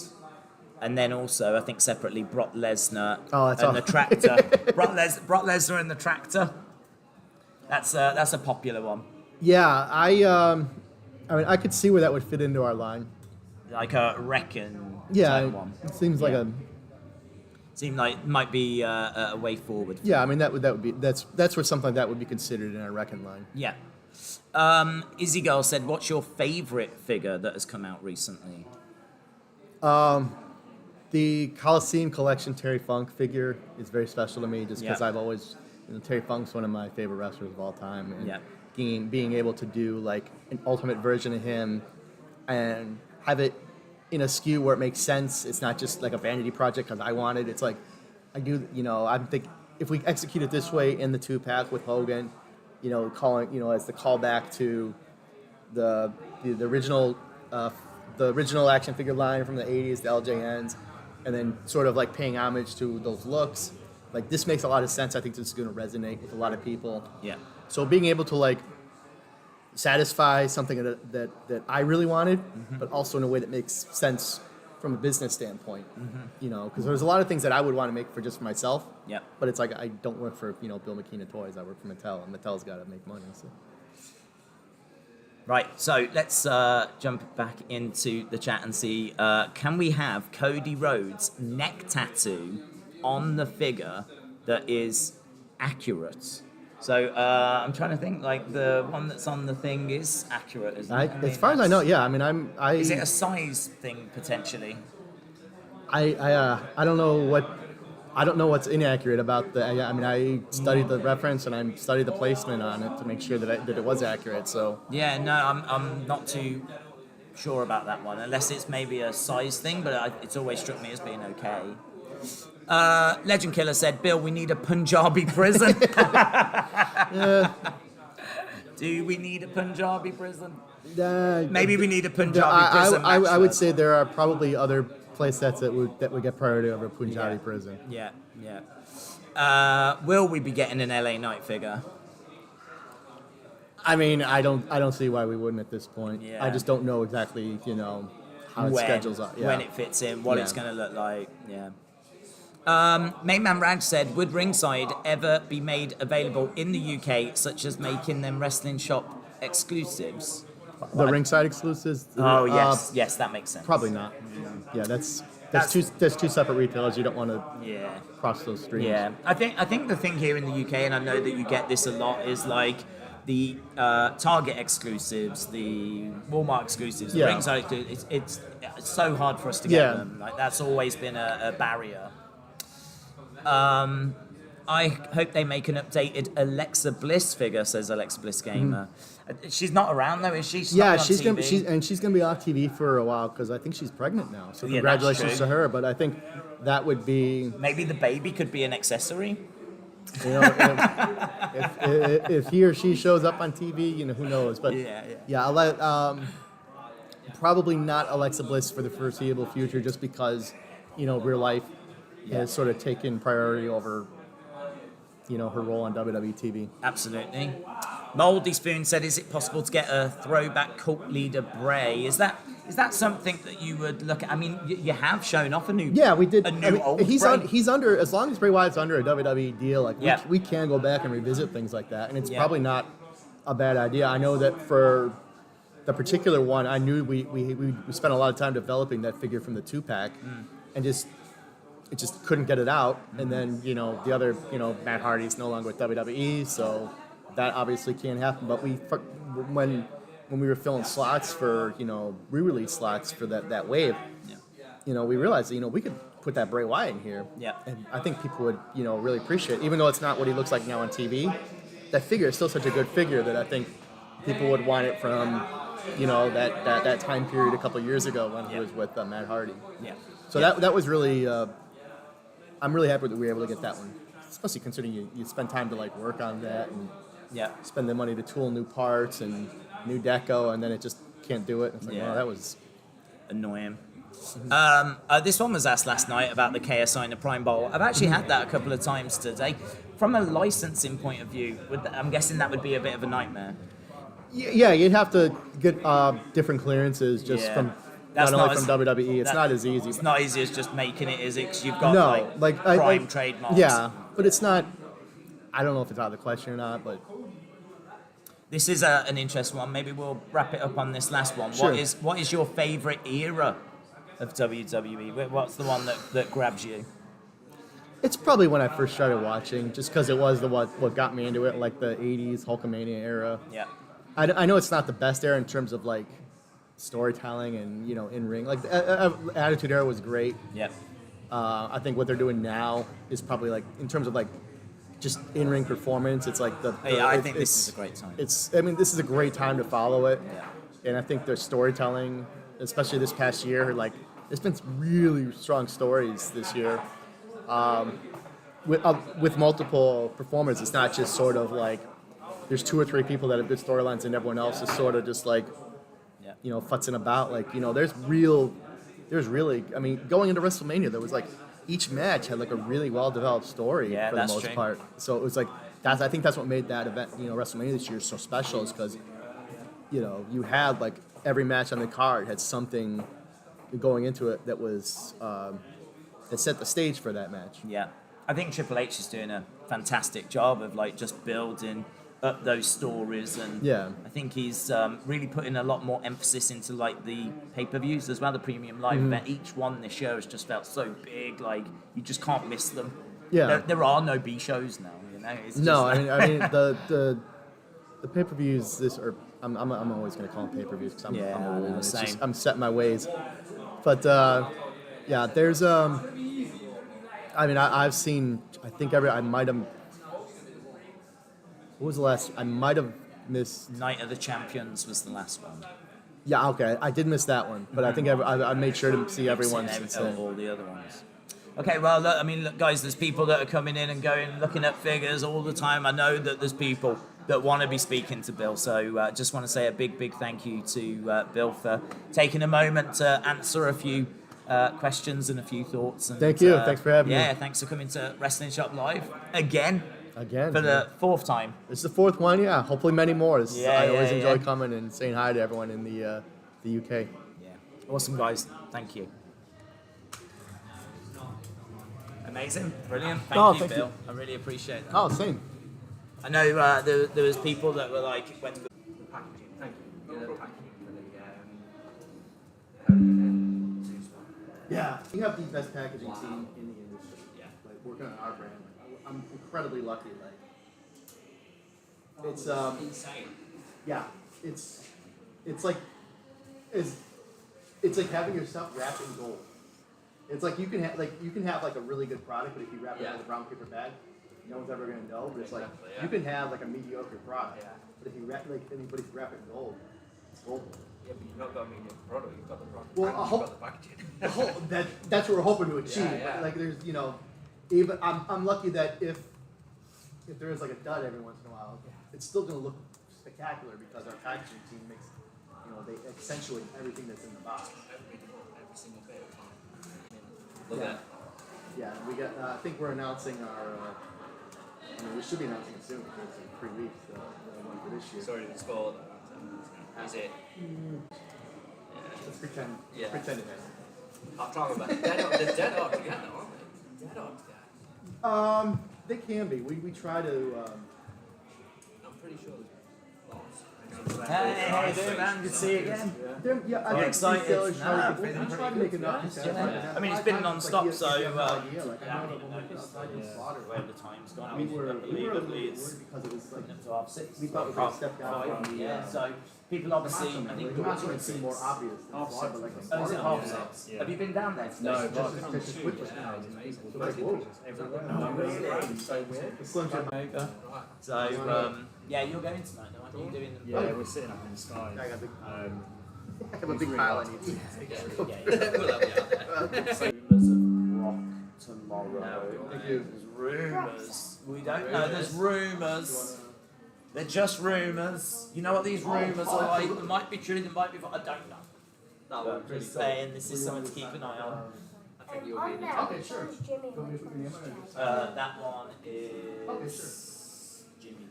and then also I think separately Brock Lesnar and the Tractor. Brock Lesnar and the Tractor. That's a popular one. Yeah, I mean, I could see where that would fit into our line. Like a Reckon. Yeah, type one. It seems like a. Seemed like might be a way forward. Yeah, I mean that would be that's where something like that would be considered in our Reckon line. Yeah. Izzy Girl said, "What's your favorite figure that has come out recently?" The Coliseum Collection Terry Funk figure is very special to me, just because I've always. Terry Funk's one of my favorite wrestlers of all time, and being able to do like an ultimate version of him and have it in a SKU where it makes sense. It's not just like a vanity project because I want it. It's like I do, you know. I think if we execute it this way in the 2-pack with Hogan, you know, calling, you know, as the callback to the original action figure line from the 80s, the LJNs, and then sort of like paying homage to those looks. Like, this makes a lot of sense. I think this is going to resonate with a lot of people. Yeah. So being able to, like, satisfy something that I really wanted, but also in a way that makes sense from a business standpoint, you know, because there's a lot of things that I would want to make for just for myself. Yeah. But it's like I don't work for, you know, Bill McKenna Toys. I work for Mattel, and Mattel's got to make money. So. Right, so let's jump back into the chat and see, can we have Cody Rhodes' neck tattoo on the figure that is accurate? So I'm trying to think, like the one that's on the thing is accurate, isn't it? As far as I know, yeah. I mean, is it a size thing potentially? I don't know what's inaccurate about the. I mean, I studied the reference and I studied the placement on it to make sure that it was accurate. So yeah, no, I'm not too sure about that one, unless it's maybe a size thing. But it's always struck me as being okay. Legend Killer said, "Bill, we need a Punjabi prison." Do we need a Punjabi prison? Maybe we need a Punjabi prison. I would say there are probably other play sets that would get priority over Punjabi prison. Yeah, yeah. Will we be getting an LA Knight figure? I mean, I don't see why we wouldn't at this point. Yeah. I just don't know exactly, you know, how it schedules up. Yeah. When it fits in, what it's going to look like. Yeah. Main Man Raj said, would Ringside ever be made available in the UK, such as making them wrestling shop exclusives? The Ringside exclusives? Oh, yes, that makes sense. Probably not. Yeah, that's two separate retailers. You don't want to cross those streams. Yeah, I think the thing here in the UK, and I know that you get this a lot, is like the Target exclusives, the Walmart exclusives, the Ringside exclusives. It's so hard for us to get them. Like, that's always been a barrier. I hope they make an updated Alexa Bliss figure, says Alexa Bliss Gamer. She's not around though, is she? She's gonna be off TV for a while because I think she's pregnant now. So congratulations to her. But I think that would be maybe the baby could be an accessory. You know, if he or she shows up on TV, you know, who knows? But yeah, I'll let probably not Alexa Bliss for the foreseeable future, just because, you know, real life has sort of taken priority over, you know, her role on WWE TV. Absolutely. Mouldy Spoon said, "Is it possible to get a throwback cult leader Bray? Is that something that you would look at? I mean, you have shown off a new. Yeah, we did. A new old he's Bray. he's under, as long as Bray Wyatt's under a WWE deal, like we can go back and revisit things like that, and it's probably not a bad idea. I know that for the particular one, I knew we spent a lot of time developing that figure from the 2-pack, and it just couldn't get it out. And then, you know, the other, you know, Matt Hardy's no longer with WWE, so that obviously can't happen. But when we were filling slots for, you know, re-release slots for that wave, you know, we realized that, you know, we could put that Bray Wyatt in here. Yeah. And I think people would, you know, really appreciate it. Even though it's not what he looks like now on TV, that figure is still such a good figure that I think people would want it from, you know, that time period a couple of years ago when he was with Matt Hardy. Yeah. So that was really, I'm really happy that we were able to get that one, especially considering you spend time to like work on that and spend the money to tool new parts and new deco, and then it just can't do it. It's like, oh, that was annoying. This one was asked last night about the KSI and the Prime Bowl. I've actually had that a couple of times today. From a licensing point of view, I'm guessing that would be a bit of a nightmare. Yeah, you'd have to get different clearances just from not only from WWE. It's not as easy. It's not easy as just making it, is it? Because you've got Prime trademarks. Yeah, but it's not. I don't know if it's out of the question or not, but this is an interesting one. Maybe we'll wrap it up on this last one. Sure. What is your favorite era of WWE? What's the one that grabs you? it's probably when I first started watching, just because it was what got me into it, like the '80s Hulkamania era. Yeah. I know it's not the best era in terms of like storytelling and in ring. Like the Attitude Era was great. Yeah. I think what they're doing now is probably like in terms of like just in-ring performance. It's like I think this is a great time. This is a great time to follow it. Yeah. And I think their storytelling, especially this past year, like there's been some really strong stories this year. With multiple performers, it's not just sort of like there's 2 or 3 people that have good storylines and everyone else is sort of just like, futzing about. Like, there's really, I mean, going into WrestleMania, there was like each match had like a really well-developed story for the most part. So it was like I think that's what made that event, WrestleMania this year so special, is because you had like every match on the card had something going into it that was that set the stage for that match. Yeah, I think Triple H is doing a fantastic job of like just building up those stories, and I think he's really putting a lot more emphasis into like the pay-per-views as well, the premium live event. Each one this year has just felt so big, like you just can't miss them. Yeah, there are no B shows now. It's no, just I mean the pay-per-views I'm always going to call them pay-per-views because I'm old. It's just, I'm set in my ways. But there's I mean I've seen I might have. What was the last? I might have missed. Night of the Champions was the last one. Yeah, okay, I did miss that one, but I think I made sure to see everyone since then. All the other ones. Okay, well, look, guys, there's people that are coming in and going, looking at figures all the time. I know that there's people that want to be speaking to Bill, so just want to say a big thank you to Bill for taking a moment to answer a few questions and a few thoughts. And, thank you. Thanks for having me. Yeah, thanks for coming to Wrestling Shop Live again. For the 4th time. It's the 4th one, yeah. Hopefully many more. I always enjoy yeah. coming and saying hi to everyone in the UK. Yeah. Awesome, guys. Thank you. Amazing. Brilliant. Thank you, Bill. I really appreciate that. Oh, same. I know there was people that were like, when the packaging. Thank you. The packaging for the Yeah, we have the best packaging team in the industry. Yeah. Like working on our brand. I'm incredibly lucky. Like it's insane. Yeah, it's like having your stuff wrapped in gold. It's like you can have like a really good product, but if you wrap it in a brown paper bag, no one's ever gonna know. But it's like you can have like a mediocre product, but if you wrap it in gold, it's gold. Yeah, but you've not got a mediocre product. You've got the product. Well, you've got the packaging. That's what we're hoping to achieve. Yeah. Like there's even I'm lucky that if if there is like a dud every once in a while, it's still going to look spectacular because our packaging team makes, they accentuate everything that's in the box. Every single bit. Yeah, we got. I think we're announcing our. We should be announcing it soon because it's in 3 weeks. One for this year. Sorry to spoil that. Is it? Let's pretend. Yeah. Pretend it is. I'm talking about they're dead hard to get now, aren't they? Dead hard to get. They can be. We try to. I'm pretty sure there's Hey, how you doing, man? Good to see you again. Yeah, I Are you excited? we try to make enough. I mean, it's been non-stop, so where where the time's gone. Unbelievably, it's coming up to 6:30. We thought we could step down. Yeah, so people obviously, I think the Master would seem more obvious. Oh, is it half 6? Have you been down there today? No, just quickly. So like, whoa. Really? So weird. So, yeah, you're going tonight, though, aren't you? Doing them? Yeah, we're sitting up in the sky. I have a big pile I need to tomorrow. There's rumours. We don't know. There's rumours. They're just rumours. You know what these rumours are like? They might be true, they might be. I don't know. But just saying, this is something to keep an eye on. I think you'll be. Okay, sure. That one is Jimmy.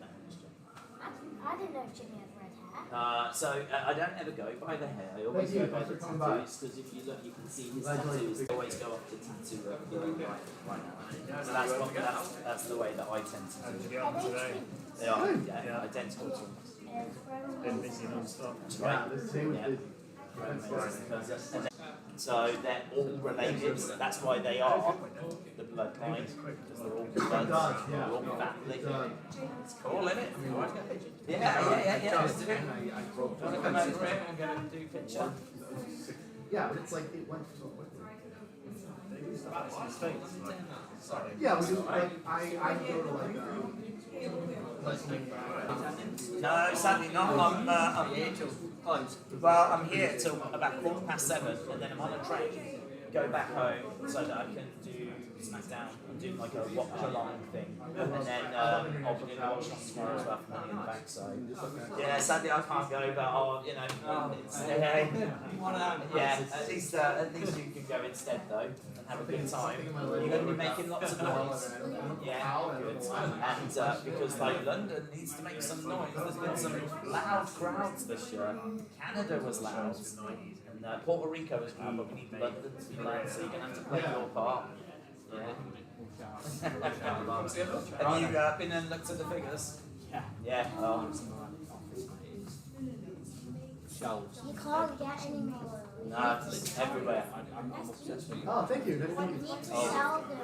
I didn't know Jimmy had red hair. So I don't ever go by the hair. I always go by the tattoos because if you look, you can see his tattoos. They always go up to tattoo right now. So that's the way that I tend to do it. They are identical twins. Been busy non-stop. So they're all related. That's why they are the bloodline. Because they're all blood. They're all family. It's cool, isn't it? Yeah. Let's do it. Do you want to come over here and go and do a picture? Yeah, but it's like it went so quickly. Yeah, we do. Like, I go to No, sadly not. I'm here till close. Well, I'm here till about 7:15, and then I'm on a train. Go back home so that I can do SmackDown. I'm doing like a watch along thing, and then I'll be doing a watch along tomorrow as well for Money in the Bank. So yeah, sadly I can't go, but it's at least you can go instead though and have a good time. You're going to be making lots of noise. Yeah, good. And because like London needs to make some noise. There's been some loud crowds this year. Canada was loud. And Puerto Rico was loud, but we need London to be loud, so you're going to have to play your part. Yeah. Have you been and looked at the figures? Yeah. Shelves. You can't get any more. No, it's everywhere. I'm obsessed with Oh, thank you. You need to sell them.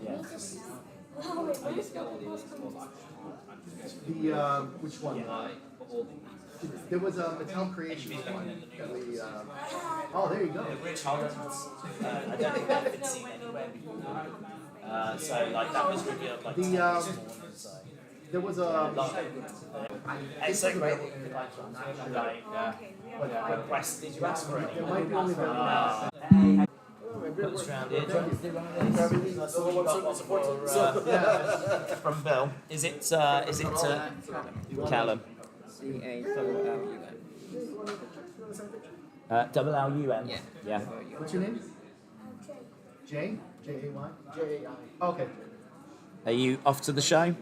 You need to sell. Oh, wait, where's the which one? There was a Mattel Creation one that we. Oh, there you go. Rich Holland. I don't think I've been seen anywhere before. So like that was revealed like this morning. So. There was a. It's so great that you could like request. Did you ask for it? It might be only Hey. Put us round here. Do you want to do one of these? That's all you got from Bill. Is it Callum? CALLUM. Yeah. What's your name? Jay. J-A-Y. J-A-I. Okay. Are you off to the show?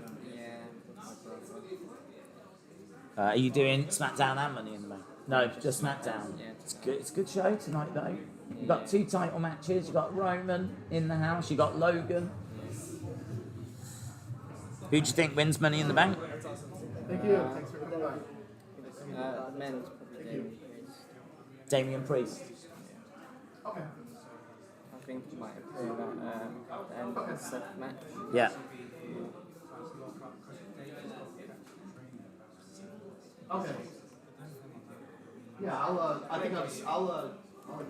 Are you doing SmackDown and Money in the Bank? No, just SmackDown. It's good. It's a good show tonight, though. You've got 2 title matches. You've got Roman in the house. You've got Logan. Who do you think wins Money in the Bank? Thank you. Thanks for coming by. Men's probably Damian Priest. Okay. I think you might appear at the end of the 7th match. Yeah. Okay. Yeah, I think I'll.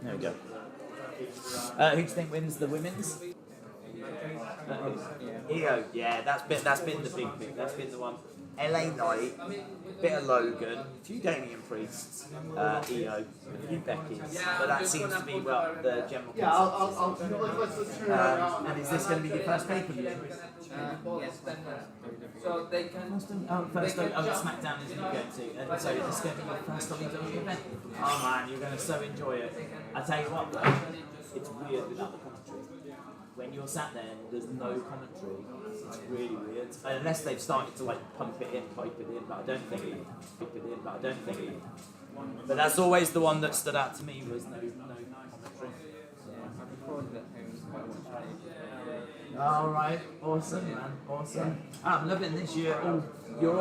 There we go. Who do you think wins the women's? EO. Yeah, that's been the big thing. That's been the one. LA Knight, bit of Logan, a few Damian Priests, Io, a few Beckys, but that seems to be the general consensus. And is this going to be your first pay-per-view? Yes. So they can. First SmackDown is you going to, and so is this going to be your first WWE event? Oh man, you're going to so enjoy it. I tell you what though, it's weird without the commentary. When you're sat there and there's no commentary, it's really weird. Unless they've started to like pump it in, pipe it in, but I don't think. But that's always the one that stood out to me was no commentary. All right, awesome, man, awesome. I'm loving this. You're all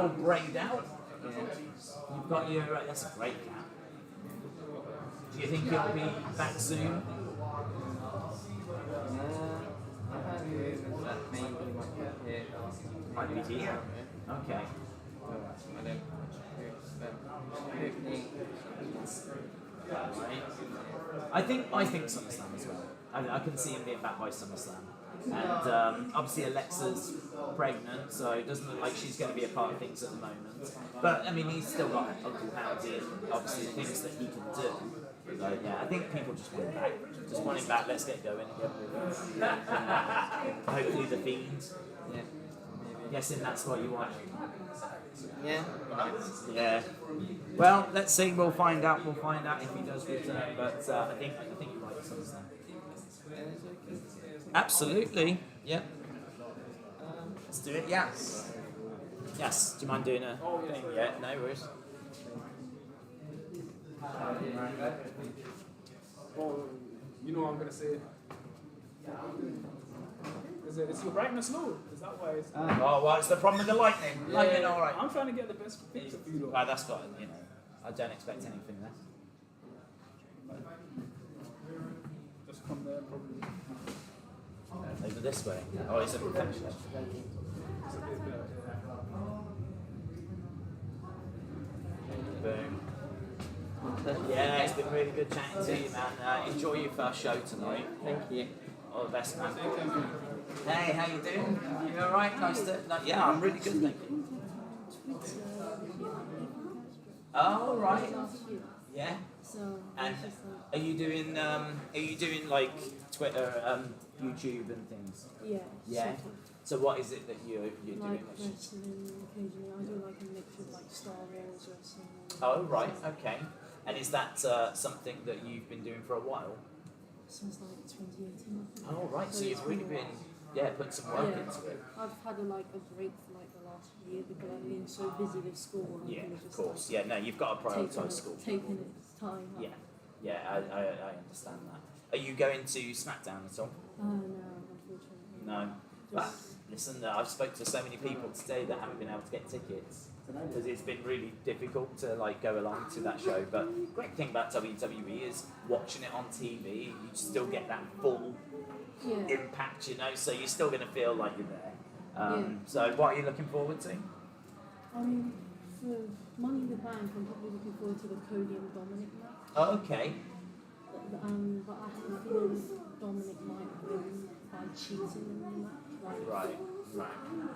brayed out. You've got your. That's a great cap. Do you think it'll be back soon? Might be here. Okay. I think SummerSlam as well. I can see him being back by SummerSlam. And obviously Alexa's pregnant, so it doesn't look like she's going to be a part of things at the moment. But I mean, he's still got Uncle Howdy and obviously things that he can do. So yeah, I think people just want him back. Just want him back. Let's get going again. Hopefully the Fiend. Yeah. Guessing that's what you want. Yeah. Yeah. Well, let's see. We'll find out. We'll find out if he does return. But I think you're right. SummerSlam. Absolutely. Yeah. Let's do it. Yes. Yes. Do you mind doing a thing? Yeah. No worries. Well, you know what I'm gonna say. Is your brightness low? Is that why it's... Oh, well, it's the problem with the lightning. Yeah. Lightning, all right. I'm trying to get the best picture for you, though. Well, that's got, I don't expect anything less. Just come there, probably. Over this way. Oh, it's a perfection. It's a bit better. Boom. Yeah, it's been really good chatting to you, man. Enjoy your first show tonight. Thank you. All the best, man. Hey, how you doing? You all right? Nice to. Yeah, I'm really good, thank you. Oh, right. Yeah. And are you doing like Twitter, YouTube and things? Yeah. Yeah. So what is it that you're doing? Like wrestling occasionally. I do like a mix of like Star Wars wrestling. Oh, right. Okay. And is that something that you've been doing for a while? Since like 2018. Oh, right. So you've really been, putting some work into it. I've had a break for like the last year because I've been so busy with school. And Yeah, just, of course. Yeah, no, you've got to prioritise school. Taking its time. Yeah, I understand that. Are you going to SmackDown at all? No, unfortunately. No. But listen, I've spoken to so many people today that haven't been able to get tickets because it's been really difficult to like go along to that show. But the great thing about WWE is watching it on TV, you still get that full impact, so you're still going to feel like you're there. So what are you looking forward to? I mean, for Money in the Bank, I'm probably looking forward to the Cody and Dominic match. Oh, okay. But I have a feeling Dominic might win by cheating in the match. Right.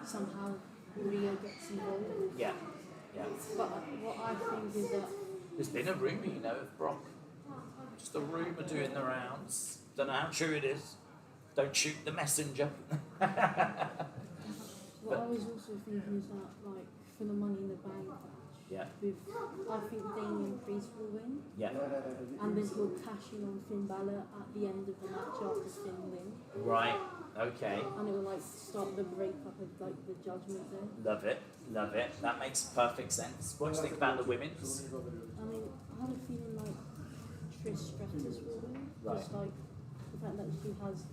Somehow Rio gets involved. Yeah. But what I think is that There's been a rumour, of Brock. Just a rumour doing the rounds. Don't know how true it is. Don't shoot the messenger. what I was also thinking is that, like, for the Money in the Bank match, I think Damian Priest will win. Yeah. And then he'll cash in on Finn Balor at the end of the match after Finn wins. Right. Okay. And it will like start the breakup of like the Judgment Day. Love it. That makes perfect sense. What do you think about the women's? I mean, I have a feeling like Trish Stratus will win. Right. Just like the fact that she has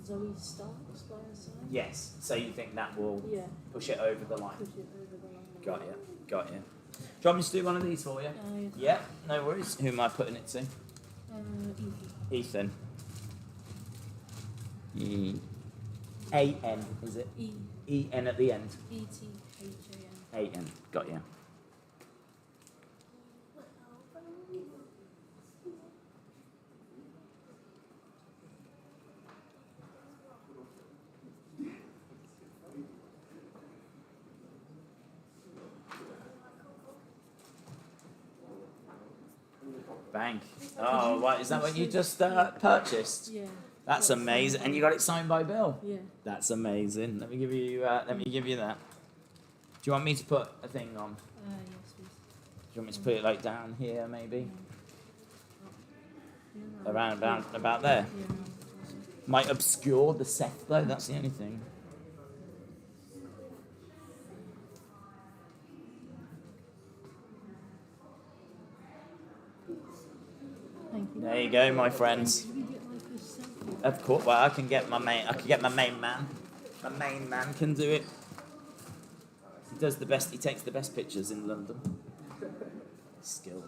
Zoe Starks by her side. Yes. So you think that will push it over the line? Push it over the line. Got you. Do you want me to do one of these for you? Yeah. No worries. Who am I putting it to? Ethan. A-N, is it? E-N at the end. E-T-H-A-N. A-N. Got you. bank. Oh, what is that? What you just purchased? Yeah. That's amazing. And you got it signed by Bill. Yeah. That's amazing. Let me give you that. Do you want me to put a thing on? Yes, please. Do you want me to put it like down here, maybe? Around about there. Might obscure the set though. That's the only thing. There you go, my friends. Of course. Well, I can get my main man. My main man can do it. He does the best. He takes the best pictures in London. Skilled.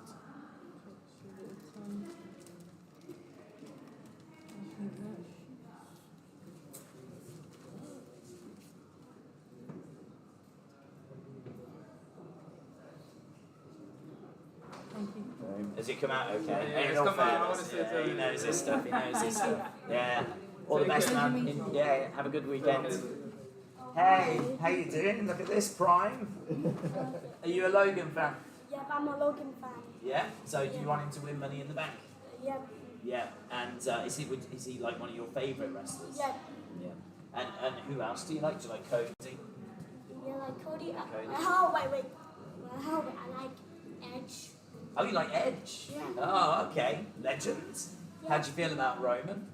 Has it come out okay? Yeah, it's come out, honestly. Yeah, he knows his stuff. Yeah. All the best, man. Yeah, have a good weekend. Hey, how you doing? Look at this, Prime. Are you a Logan fan? Yeah, I'm a Logan fan. Yeah. So do you want him to win Money in the Bank? Yeah. Yeah. And is he like one of your favourite wrestlers? Yeah. Yeah. And who else do you like? Do you like Cody? Yeah, like Cody. Cody. Wait. I like Edge. Oh, you like Edge? Yeah. Oh, okay. Legend. Yeah. How'd you feel about Roman?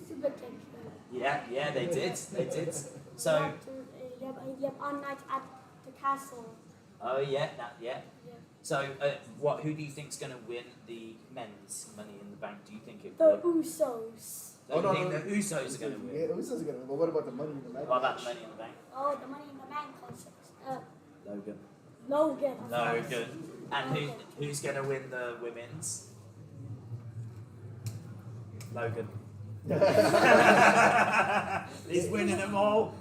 Super kick. Yeah, they did. So. Yep, on night at the castle. Oh yeah. So, who do you think's going to win the men's Money in the Bank? Do you think it? The Usos. Do you think the Usos are going to win? Yeah, the Usos are going to win. But what about the Money in the Bank? What about the Money in the Bank? Oh, the Money in the Bank concept. Logan. Logan. And who's going to win the women's? Logan. He's winning them all.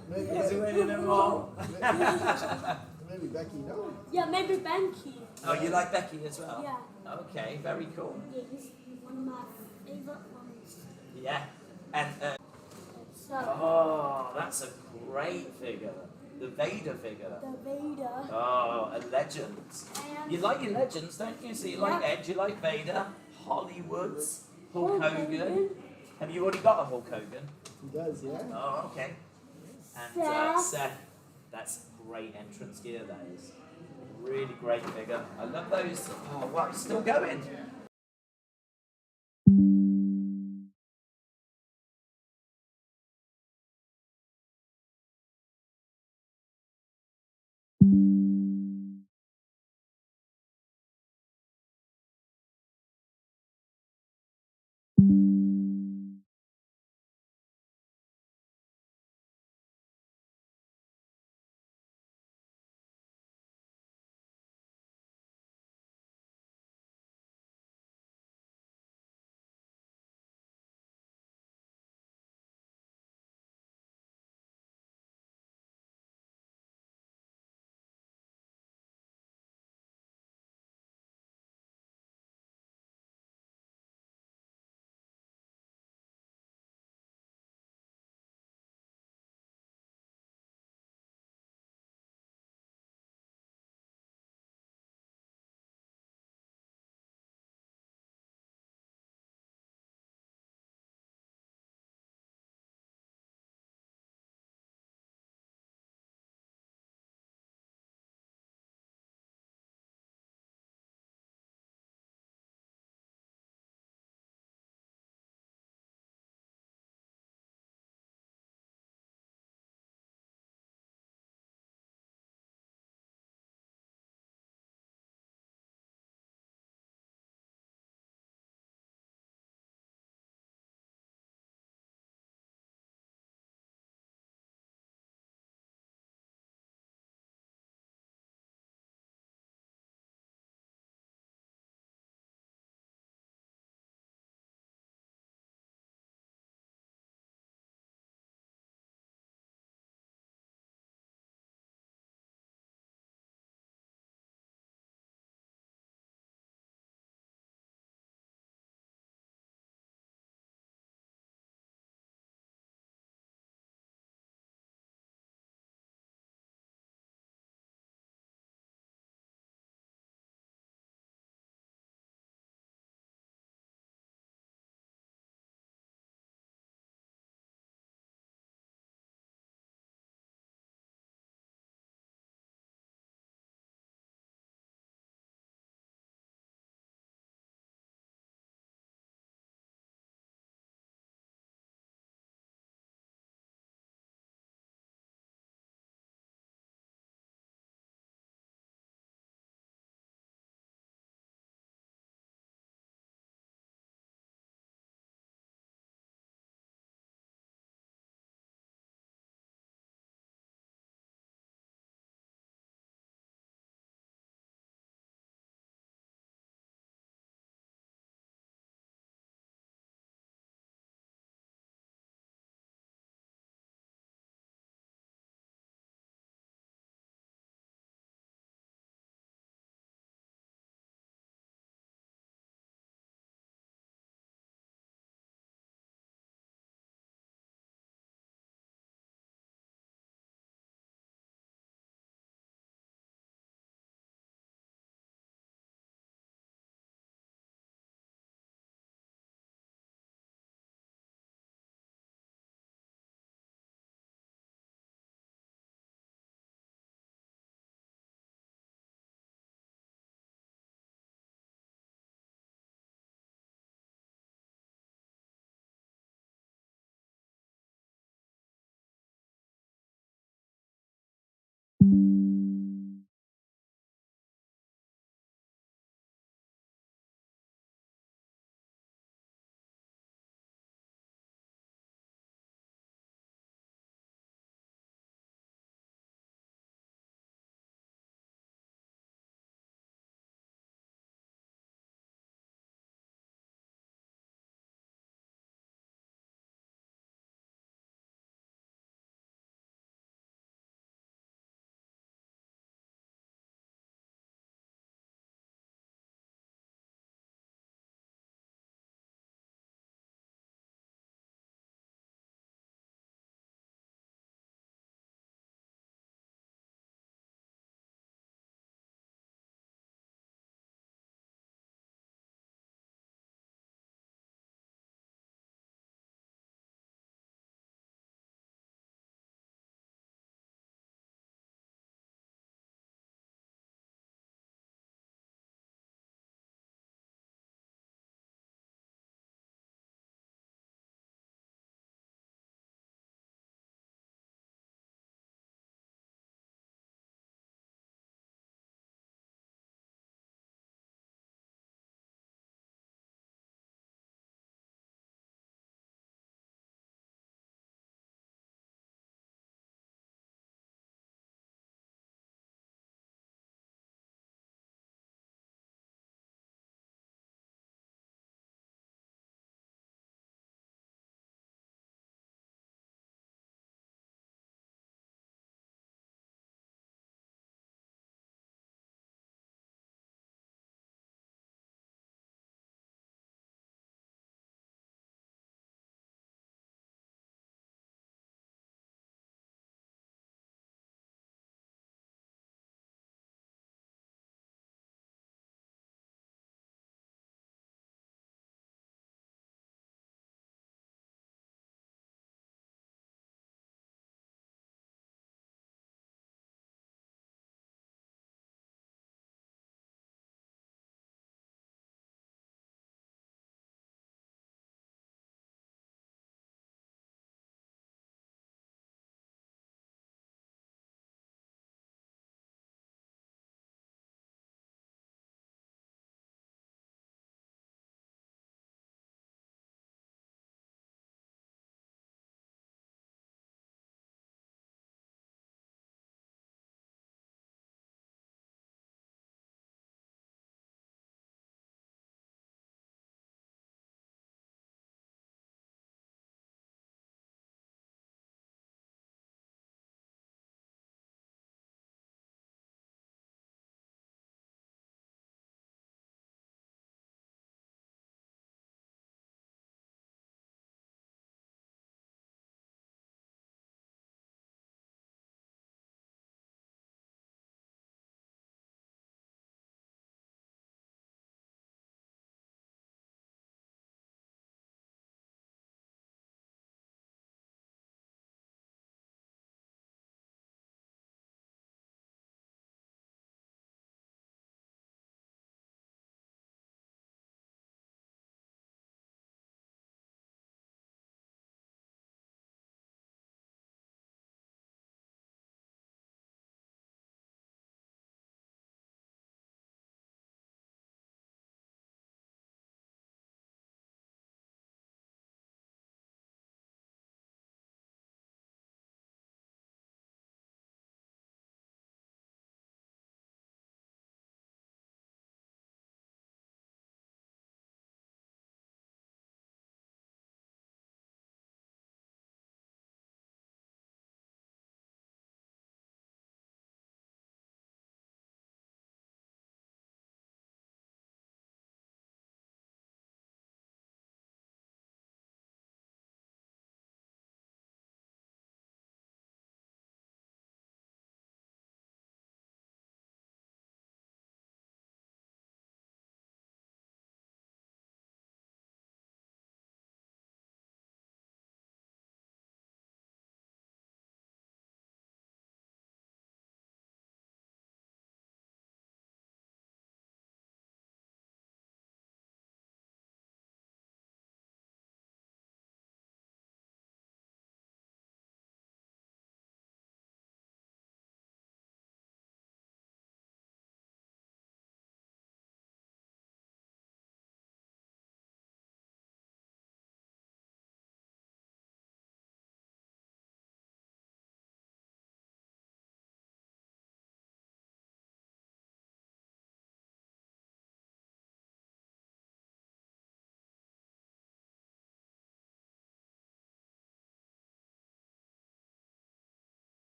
Maybe Becky, no? Yeah, maybe Becky. Oh, you like Becky as well? Yeah. Okay, very cool. Yeah, he's one of my favorite ones. Yeah. And So. oh, that's a great figure. The Vader figure. The Vader. Oh, a legend. And You like your legends, don't you? So you like Edge, you like Vader, Hollywoods, Hulk Hogan. Have you already got a Hulk Hogan? He does, yeah. Oh, okay. And Seth. That's great entrance gear, that is. Really great figure. I love those. Oh, wow, it's still going.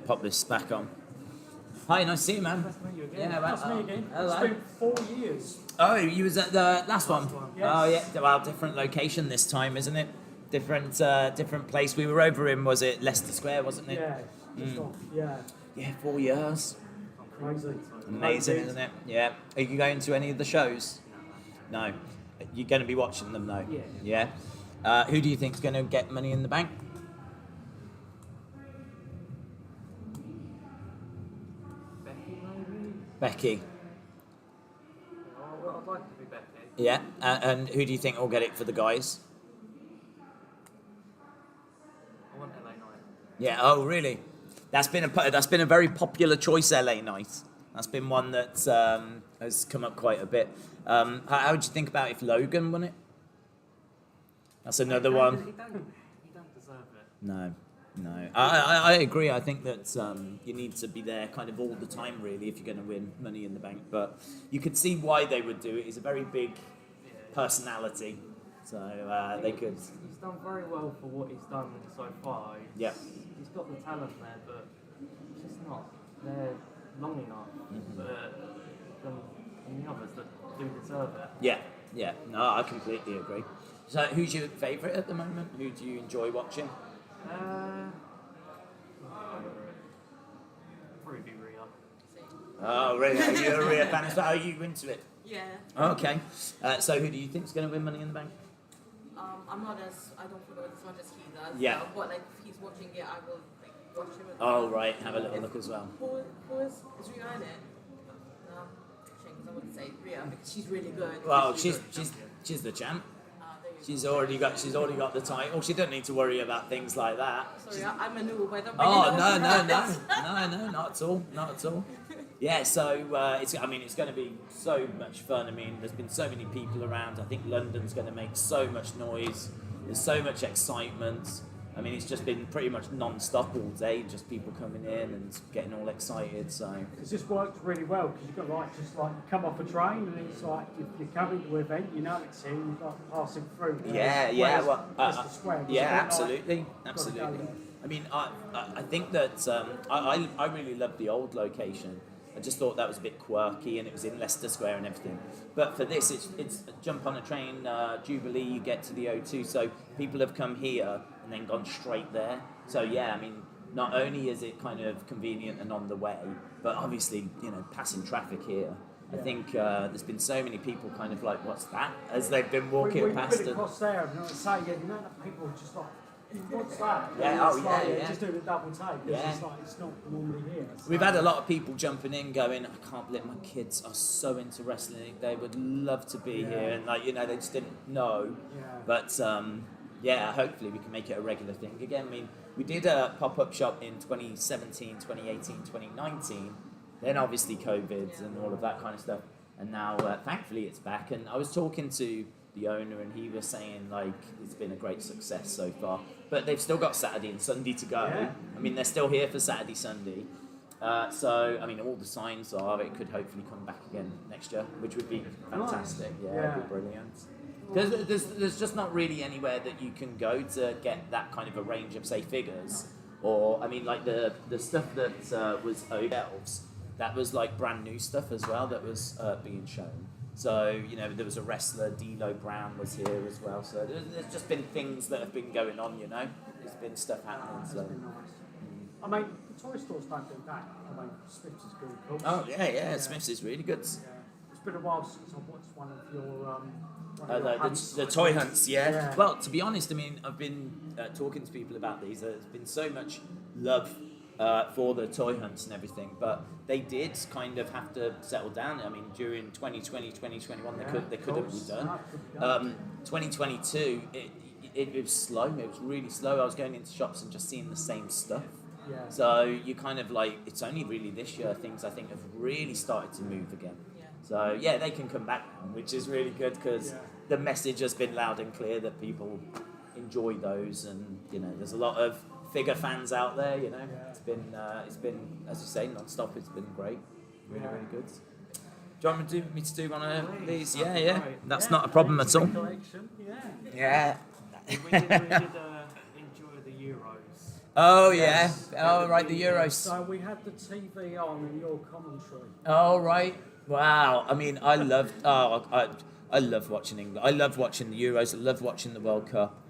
Pop this back on. Hi, nice to see you, man. Yeah, That's me again. hello. It's been 4 years. Oh, you was at the last one? Yes. Oh, yeah. Well, different location this time, isn't it? Different place. We were over in, was it Leicester Square, wasn't it? Yeah. Just off. Yeah. Yeah, 4 years. Crazy. Amazing, isn't it? Yeah. Are you going to any of the shows? No. You're going to be watching them, though? Yeah. Yeah. Who do you think's going to get Money in the Bank? Becky. Well, I'd like to be Becky. Yeah. And who do you think will get it for the guys? I want LA Knight. Yeah. Oh, really? That's been a very popular choice, LA Knight. That's been one that has come up quite a bit. How would you think about if Logan won it? That's another one. You don't deserve it. No. I agree. I think that you need to be there kind of all the time, really, if you're going to win Money in the Bank. But you could see why they would do it. He's a very big personality, so they could. He's done very well for what he's done so far. Yeah. He's got the talent there, but it's just not there long enough. Than the others that do deserve it. Yeah. No, I completely agree. So, who's your favourite at the moment? Who do you enjoy watching? Probably be Rhea. Oh, really? Are you a Rhea fan as well? Are you into it? Yeah. Okay. So, who do you think's going to win Money in the Bank? I don't follow it as much as he does. Yeah. But like, if he's watching it, I will watch him. Oh, right. Have a little look as well. Who is Rhea in it? I wouldn't say Rhea because she's really good. Well, she's the champ. She's already got the title. She doesn't need to worry about things like that. Sorry, I'm a new weather. Oh no, not at all. Yeah, so it's going to be so much fun. I mean, there's been so many people around. I think London's going to make so much noise. There's so much excitement. I mean, it's just been pretty much non-stop all day, just people coming in and getting all excited. So It's just worked really well because you've got just come off a train and it's like you're coming to an event, you know it's here, you're passing through. Absolutely. I mean, I think that I really love the old location. I just thought that was a bit quirky, and it was in Leicester Square and everything. But for this, it's jump on a train, Jubilee, you get to the O2. So people have come here and then gone straight there. So yeah, I mean, not only is it kind of convenient and on the way, but obviously, passing traffic here. I think there's been so many people kind of like, what's that? As they've been walking past. We put it across there, and I say, people are just like, what's that? Yeah, Just doing a double take. It's not normally here. We've had a lot of people jumping in going, I can't believe my kids are so into wrestling. They would love to be here. And they just didn't know. Yeah. But hopefully we can make it a regular thing again. I mean, we did a pop-up shop in 2017, 2018, 2019. Then obviously COVID and all of that kind of stuff. And now, thankfully, it's back. And I was talking to the owner, and he was saying it's been a great success so far, but they've still got Saturday and Sunday to go. I mean, they're still here for Saturday, Sunday. So I mean, all the signs are it could hopefully come back again next year, which would be fantastic. It'd be brilliant. Because there's just not really anywhere that you can go to get that kind of a range of, say, figures, or I mean, like the stuff that was Odel's, that was like brand new stuff as well that was being shown. So, there was a wrestler, D'Lo Brown was here as well. So there's just been things that have been going on, There's been stuff happening. So. I mean, the toy stores don't do that. I mean, Smith's is good, of course. Oh, yeah, Smith's is really good. Yeah. It's been a while since I watched one of your... the toy hunts, yeah. Well, to be honest, I mean, I've been talking to people about these. There's been so much love for the toy hunts and everything, but they did kind of have to settle down. I mean, during 2020, 2021, they could have redone. 2022, it was slow. It was really slow. I was going into shops and just seeing the same stuff. Yeah. So you kind of it's only really this year things I think have really started to move again. Yeah. So they can come back, which is really good because the message has been loud and clear that people enjoy those, and there's a lot of figure fans out there. It's been as you say, non-stop. It's been great, really good. Do you want me to do one of these? Yeah. That's not a problem at all. Collection, Yeah. We did enjoy the Euros. Oh yeah. Oh right, the Euros. So we had the TV on and your commentary. Oh right. Wow. I mean, I love watching England. I love watching the Euros. I love watching the World Cup.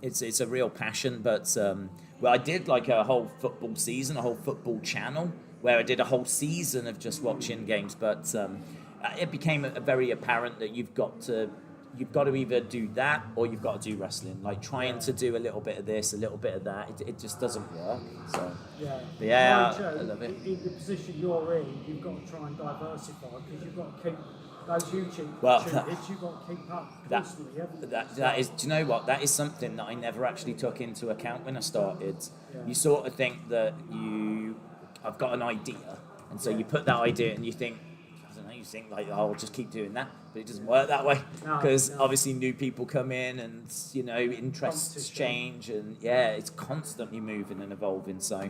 It's a real passion. But well, I did like a whole football season, a whole football channel where I did a whole season of just watching games. But it became very apparent that you've got to either do that or you've got to do wrestling. Like trying to do a little bit of this, a little bit of that, it just doesn't work. So yeah, I love it. In the position you're in, you've got to try and diversify because you've got to keep those YouTube Well, hits, you've got to keep up constantly, haven't you? That is, do you know what? That is something that I never actually took into account when I started. You sort of think that I've got an idea, and so you put that idea and you think, you think like, oh, I'll just keep doing that, but it doesn't work that way because obviously new people come in and interests change, and it's constantly moving and evolving. So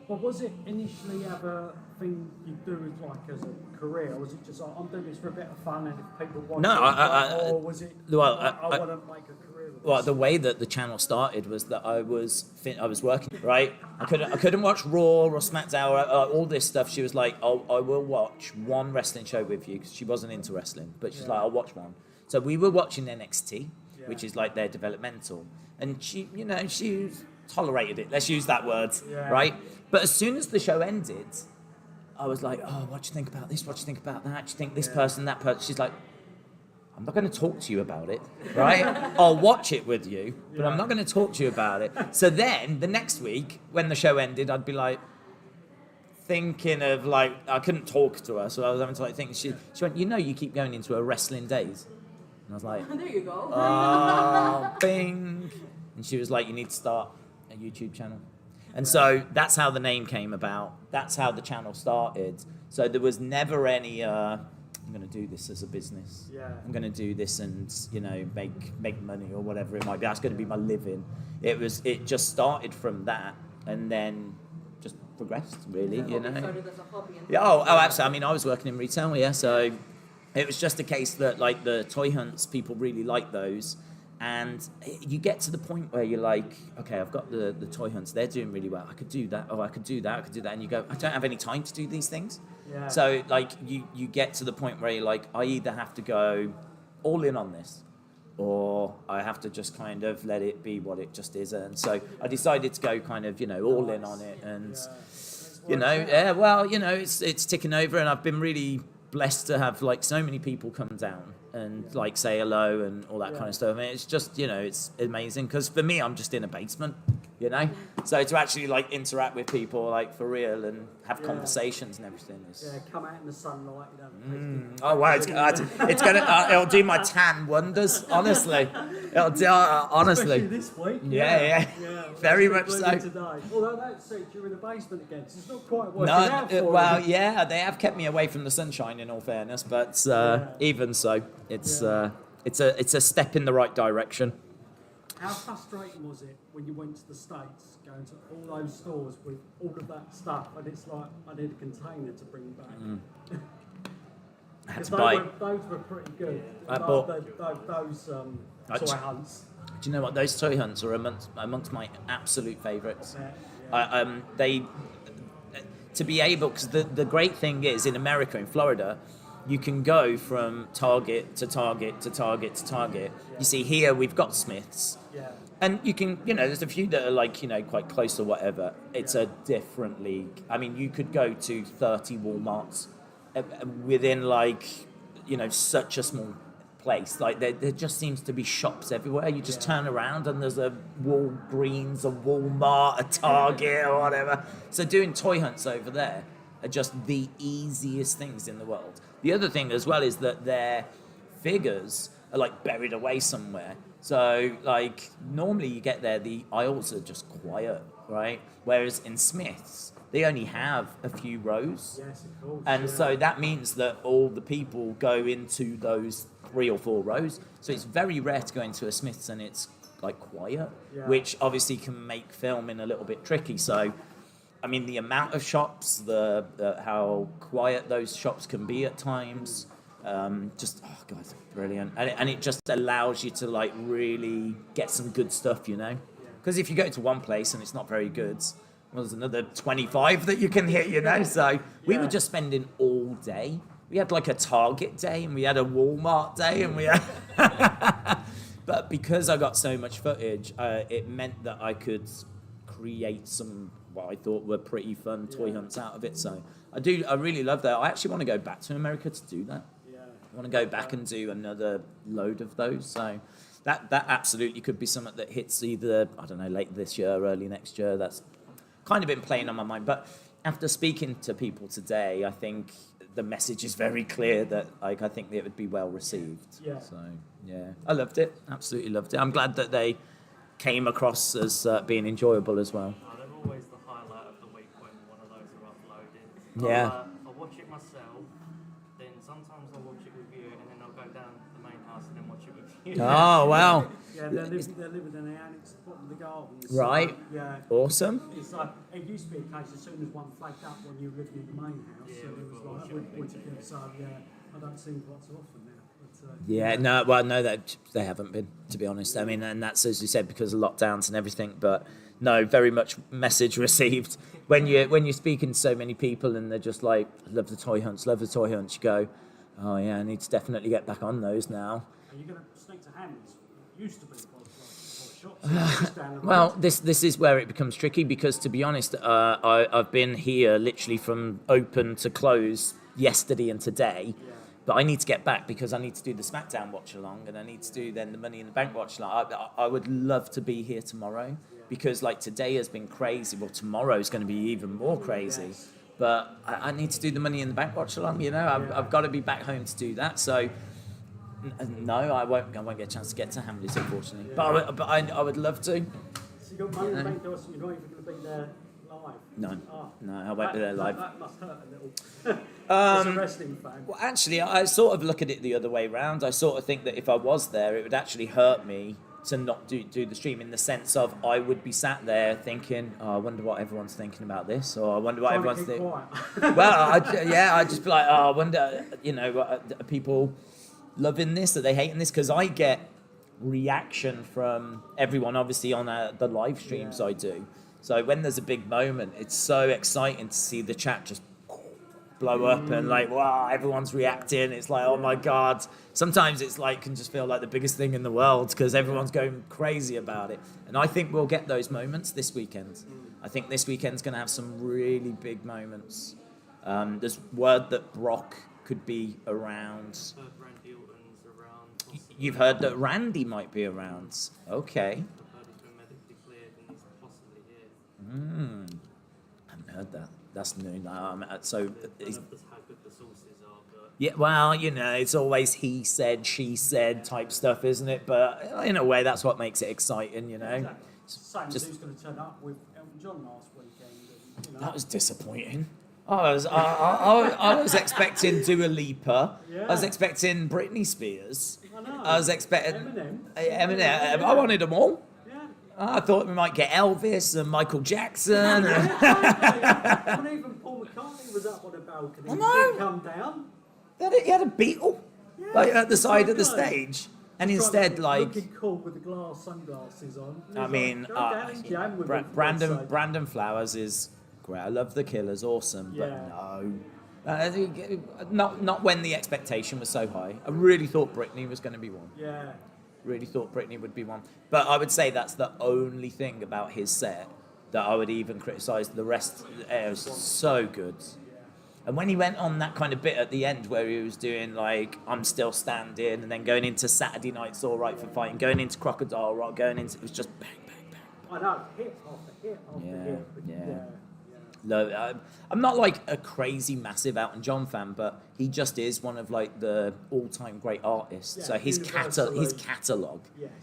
But was it initially ever a thing you do with like as a career, or was it just like, I'm doing this for a bit of fun and if people want or was it I want to make a career of well, the way that the channel started was that I was working, right? I couldn't watch Raw or SmackDown or all this stuff. She was like, oh, I will watch one wrestling show with you, because she wasn't into wrestling, but she's like, I'll watch one. So we were watching NXT, which is like their developmental, and she tolerated it. Let's use that word, right? But as soon as the show ended, I was like, oh, what do you think about this? What do you think about that? Do you think this person, that person? She's like, I'm not going to talk to you about it, right? I'll watch it with you, but I'm not going to talk to you about it. So then the next week, when the show ended, I'd be like, thinking of like, I couldn't talk to her, so I was having to like think. She went, you keep going into a Wrestling Daze. And I was like, there you go. Oh, bing. And she was like, you need to start a YouTube channel. And so that's how the name came about. That's how the channel started. So there was never any, I'm going to do this as a business. I'm going to do this and, make money or whatever it might be. That's going to be my living. It just started from that and then just progressed, really, Started as a hobby. Oh, absolutely. I mean, I was working in retail, so it was just a case that, like, the toy hunts, people really like those. And you get to the point where you're like, okay, I've got the toy hunts. They're doing really well. I could do that. Oh, I could do that. I could do that. And you go, I don't have any time to do these things. So, like, you get to the point where you're like, I either have to go all in on this, or I have to just kind of let it be what it just is. And so I decided to go kind of, all in on it. And, it's ticking over. And I've been really blessed to have, like, so many people come down and like say hello and all that kind of stuff. I mean, it's just, it's amazing because for me, I'm just in a basement, so to actually like interact with people like for real and have conversations and everything is come out in the sunlight. Oh wow, it's gonna it'll do my tan wonders, honestly. It'll do honestly. Especially this week. Yeah. Very much so. Today. Although that said, you're in the basement again, so it's not quite working out for you. They have kept me away from the sunshine in all fairness, but even so, it's a step in the right direction. How frustrating was it when you went to the States, going to all those stores with all of that stuff, and it's like, I need a container to bring back? I had to buy. Those were pretty good. I bought those toy hunts. Do you know what? Those toy hunts are amongst my absolute favourites. They to be able, because the great thing is in America, in Florida, you can go from Target to Target to Target to Target. You see, here we've got Smiths. And you can, there's a few that are like, quite close or whatever. It's a different league. I mean, you could go to 30 Walmarts within like, such a small place. Like there just seems to be shops everywhere. You just turn around and there's a Walgreens, a Walmart, a Target or whatever. So doing toy hunts over there are just the easiest things in the world. The other thing as well is that their figures are like buried away somewhere. So like normally you get there, the aisles are just quiet, right? Whereas in Smith's, they only have a few rows. Yes, of course. And so that means that all the people go into those 3 or 4 rows. So it's very rare to go into a Smith's and it's like quiet, which obviously can make filming a little bit tricky. So I mean, the amount of shops, how quiet those shops can be at times, brilliant. And it just allows you to like really get some good stuff, Because Because if you go to one place and it's not very good, well, there's another 25 that you can hit, you know. So we were just spending all day. We had like a Target day and we had a Walmart day and we had... But because I got so much footage, it meant that I could create some what I thought were pretty fun toy hunts out of it. So I really love that. I actually want to go back to America to do that. I want to go back and do another load of those. So that absolutely could be something that hits either, I don't know, late this year, early next year. That's kind of been playing on my mind. But after speaking to people today, I think the message is very clear that I think it would be well received. Yeah. So yeah, I loved it. Absolutely loved it. I'm glad that they came across as being enjoyable as well. They're always the highlight of the week when one of those are uploaded. Yeah. I watch it myself, then sometimes I'll watch it with you, and then I'll go down to the main house and then watch it with you. Oh, wow. Yeah, they're living in the annex at the bottom of the gardens. Right. Yeah. Awesome. It's like, it used to be a case as soon as one flagged up when you lived in the main house, so it was like, would you get, so yeah, I don't see quite so often now. Yeah, no, they haven't been, to be honest. I mean, and that's, as you said, because of lockdowns and everything, but no, very much message received. When you're speaking to so many people and they're just like, love the toy hunts, you go, oh yeah, I need to definitely get back on those now. Are you going to sneak to Hammond's? It used to be shops. Well, this is where it becomes tricky because, to be honest, I've been here literally from open to close yesterday and today. But I need to get back because I need to do the SmackDown watch along and I need to do then the Money in the Bank watch along. I would love to be here tomorrow because like today has been crazy. Well, tomorrow is going to be even more crazy. But I need to do the Money in the Bank watch along. You know, I've got to be back home to do that. So no, I won't get a chance to get to Hamleys, unfortunately. But I would love to. So you got Money in the Bank, so you're not even going to be there live? No, I won't be there live. That must hurt a little. As a wrestling fan. Well, actually, I sort of look at it the other way round. I sort of think that if I was there, it would actually hurt me to not do the stream in the sense of I would be sat there thinking, oh, I wonder what everyone's thinking about this, or I wonder what everyone's thinking. Well, I'd just be like, oh, I wonder, are people loving this? Are they hating this? Because I get reaction from everyone, obviously, on the live streams I do. So when there's a big moment, it's so exciting to see the chat just blow up and like, wow, everyone's reacting. It's like, oh my God. Sometimes it's like, can just feel like the biggest thing in the world because everyone's going crazy about it. And I think we'll get those moments this weekend. I think this weekend's going to have some really big moments. There's word that Brock could be around. Randy Orton's around. You've heard that Randy might be around. Okay. I haven't heard that. That's new. So, yeah, well, it's always he said, she said type stuff, isn't it? But in a way, that's what makes it exciting, Exactly. Same as who's going to turn up with Elton John last weekend. That was disappointing. I was expecting Dua Lipa. Yeah. I was expecting Britney Spears. I know. I was expecting Eminem. I wanted them all. I thought we might get Elvis and Michael Jackson. And even Paul McCartney was up on a balcony. I know. He didn't come down. He had a Beetle at the side of the stage. And instead, looking cool with the sunglasses on. I mean, Brandon Flowers is great. I love The Killers, awesome. But no. Not when the expectation was so high. I really thought Britney was going to be one. Yeah. Really thought Britney would be one. But I would say that's the only thing about his set that I would even criticise. The rest was so good. And when he went on that kind of bit at the end where he was doing like I'm Still Standing and then going into Saturday Night's All Right for Fighting, going into Crocodile Rock, it was just bang, bang, bang. I know, hit after hit after hit. No, I'm not like a crazy massive Elton John fan, but he just is one of like the all-time great artists. So his catalogue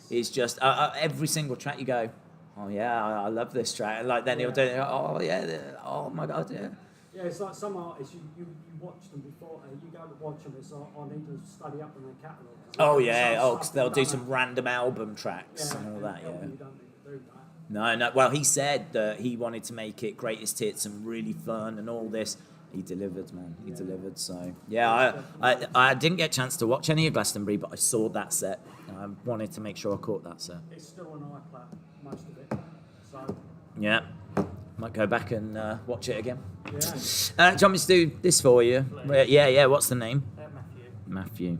is just every single track you go, oh yeah, I love this track, and like then he'll do it, oh yeah, oh my God, yeah. Yeah, it's like some artists you watch them before, you go to watch them. It's like I need to study up on their catalogue. Oh yeah, because they'll do some random album tracks and all that. You don't need to do that. No. Well, he said that he wanted to make it greatest hits and really fun and all this. He delivered, man. He delivered. So yeah, I didn't get a chance to watch any of Glastonbury, but I saw that set. I wanted to make sure I caught that set. It's still an iPlat, most of it. Yeah. Might go back and watch it again. Yeah. Do you want me to do this for you? Yeah. What's the name? Matthew.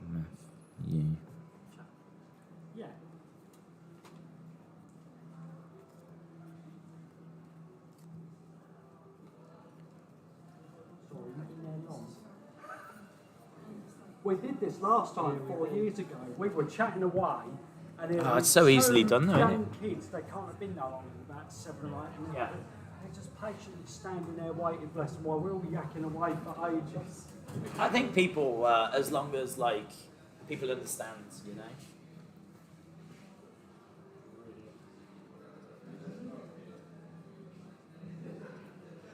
Matthew. Yeah. We did this last time 4 years ago. We were chatting away, and Oh, it's so easily done, though, isn't young kids, they can't have been that long, about 7 or 8, and they're just patiently standing there waiting, bless them, while we're all yakking away for ages. I think people, as long as like people understand, you know.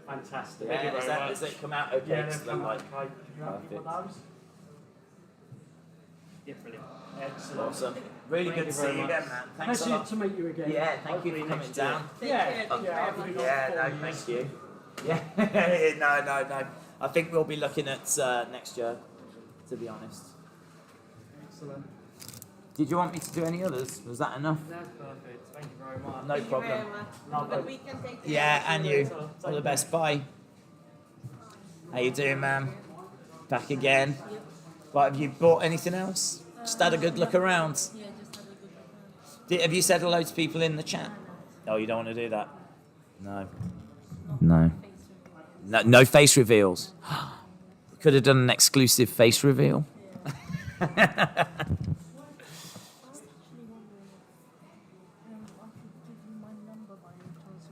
Fantastic. Yeah, Thank you very much. does it come out okay? Yeah, Does it they've come like out okay. You happy with perfect? those? Yeah, brilliant. Excellent. Awesome. Really Thank good you to very see you much. again, man. Thanks a Nice lot. to meet you again. Yeah, thank you for Hopefully coming next year. down. Yeah, Thank you. Yeah, no. I think we'll be looking at next year, to be honest. Excellent. Did you want me to do any others? Was that enough? That's perfect. Thank you very much. No problem. Have a good weekend. Take care. Yeah, and you. All the best. Bye. How you doing, man? Back again. Right, have you bought anything else? Just had a good look around. Yeah, just had a good look around. Have you said hello to people in the chat? Oh, you don't want to do that? No. No face reveals. Could have done an exclusive face reveal.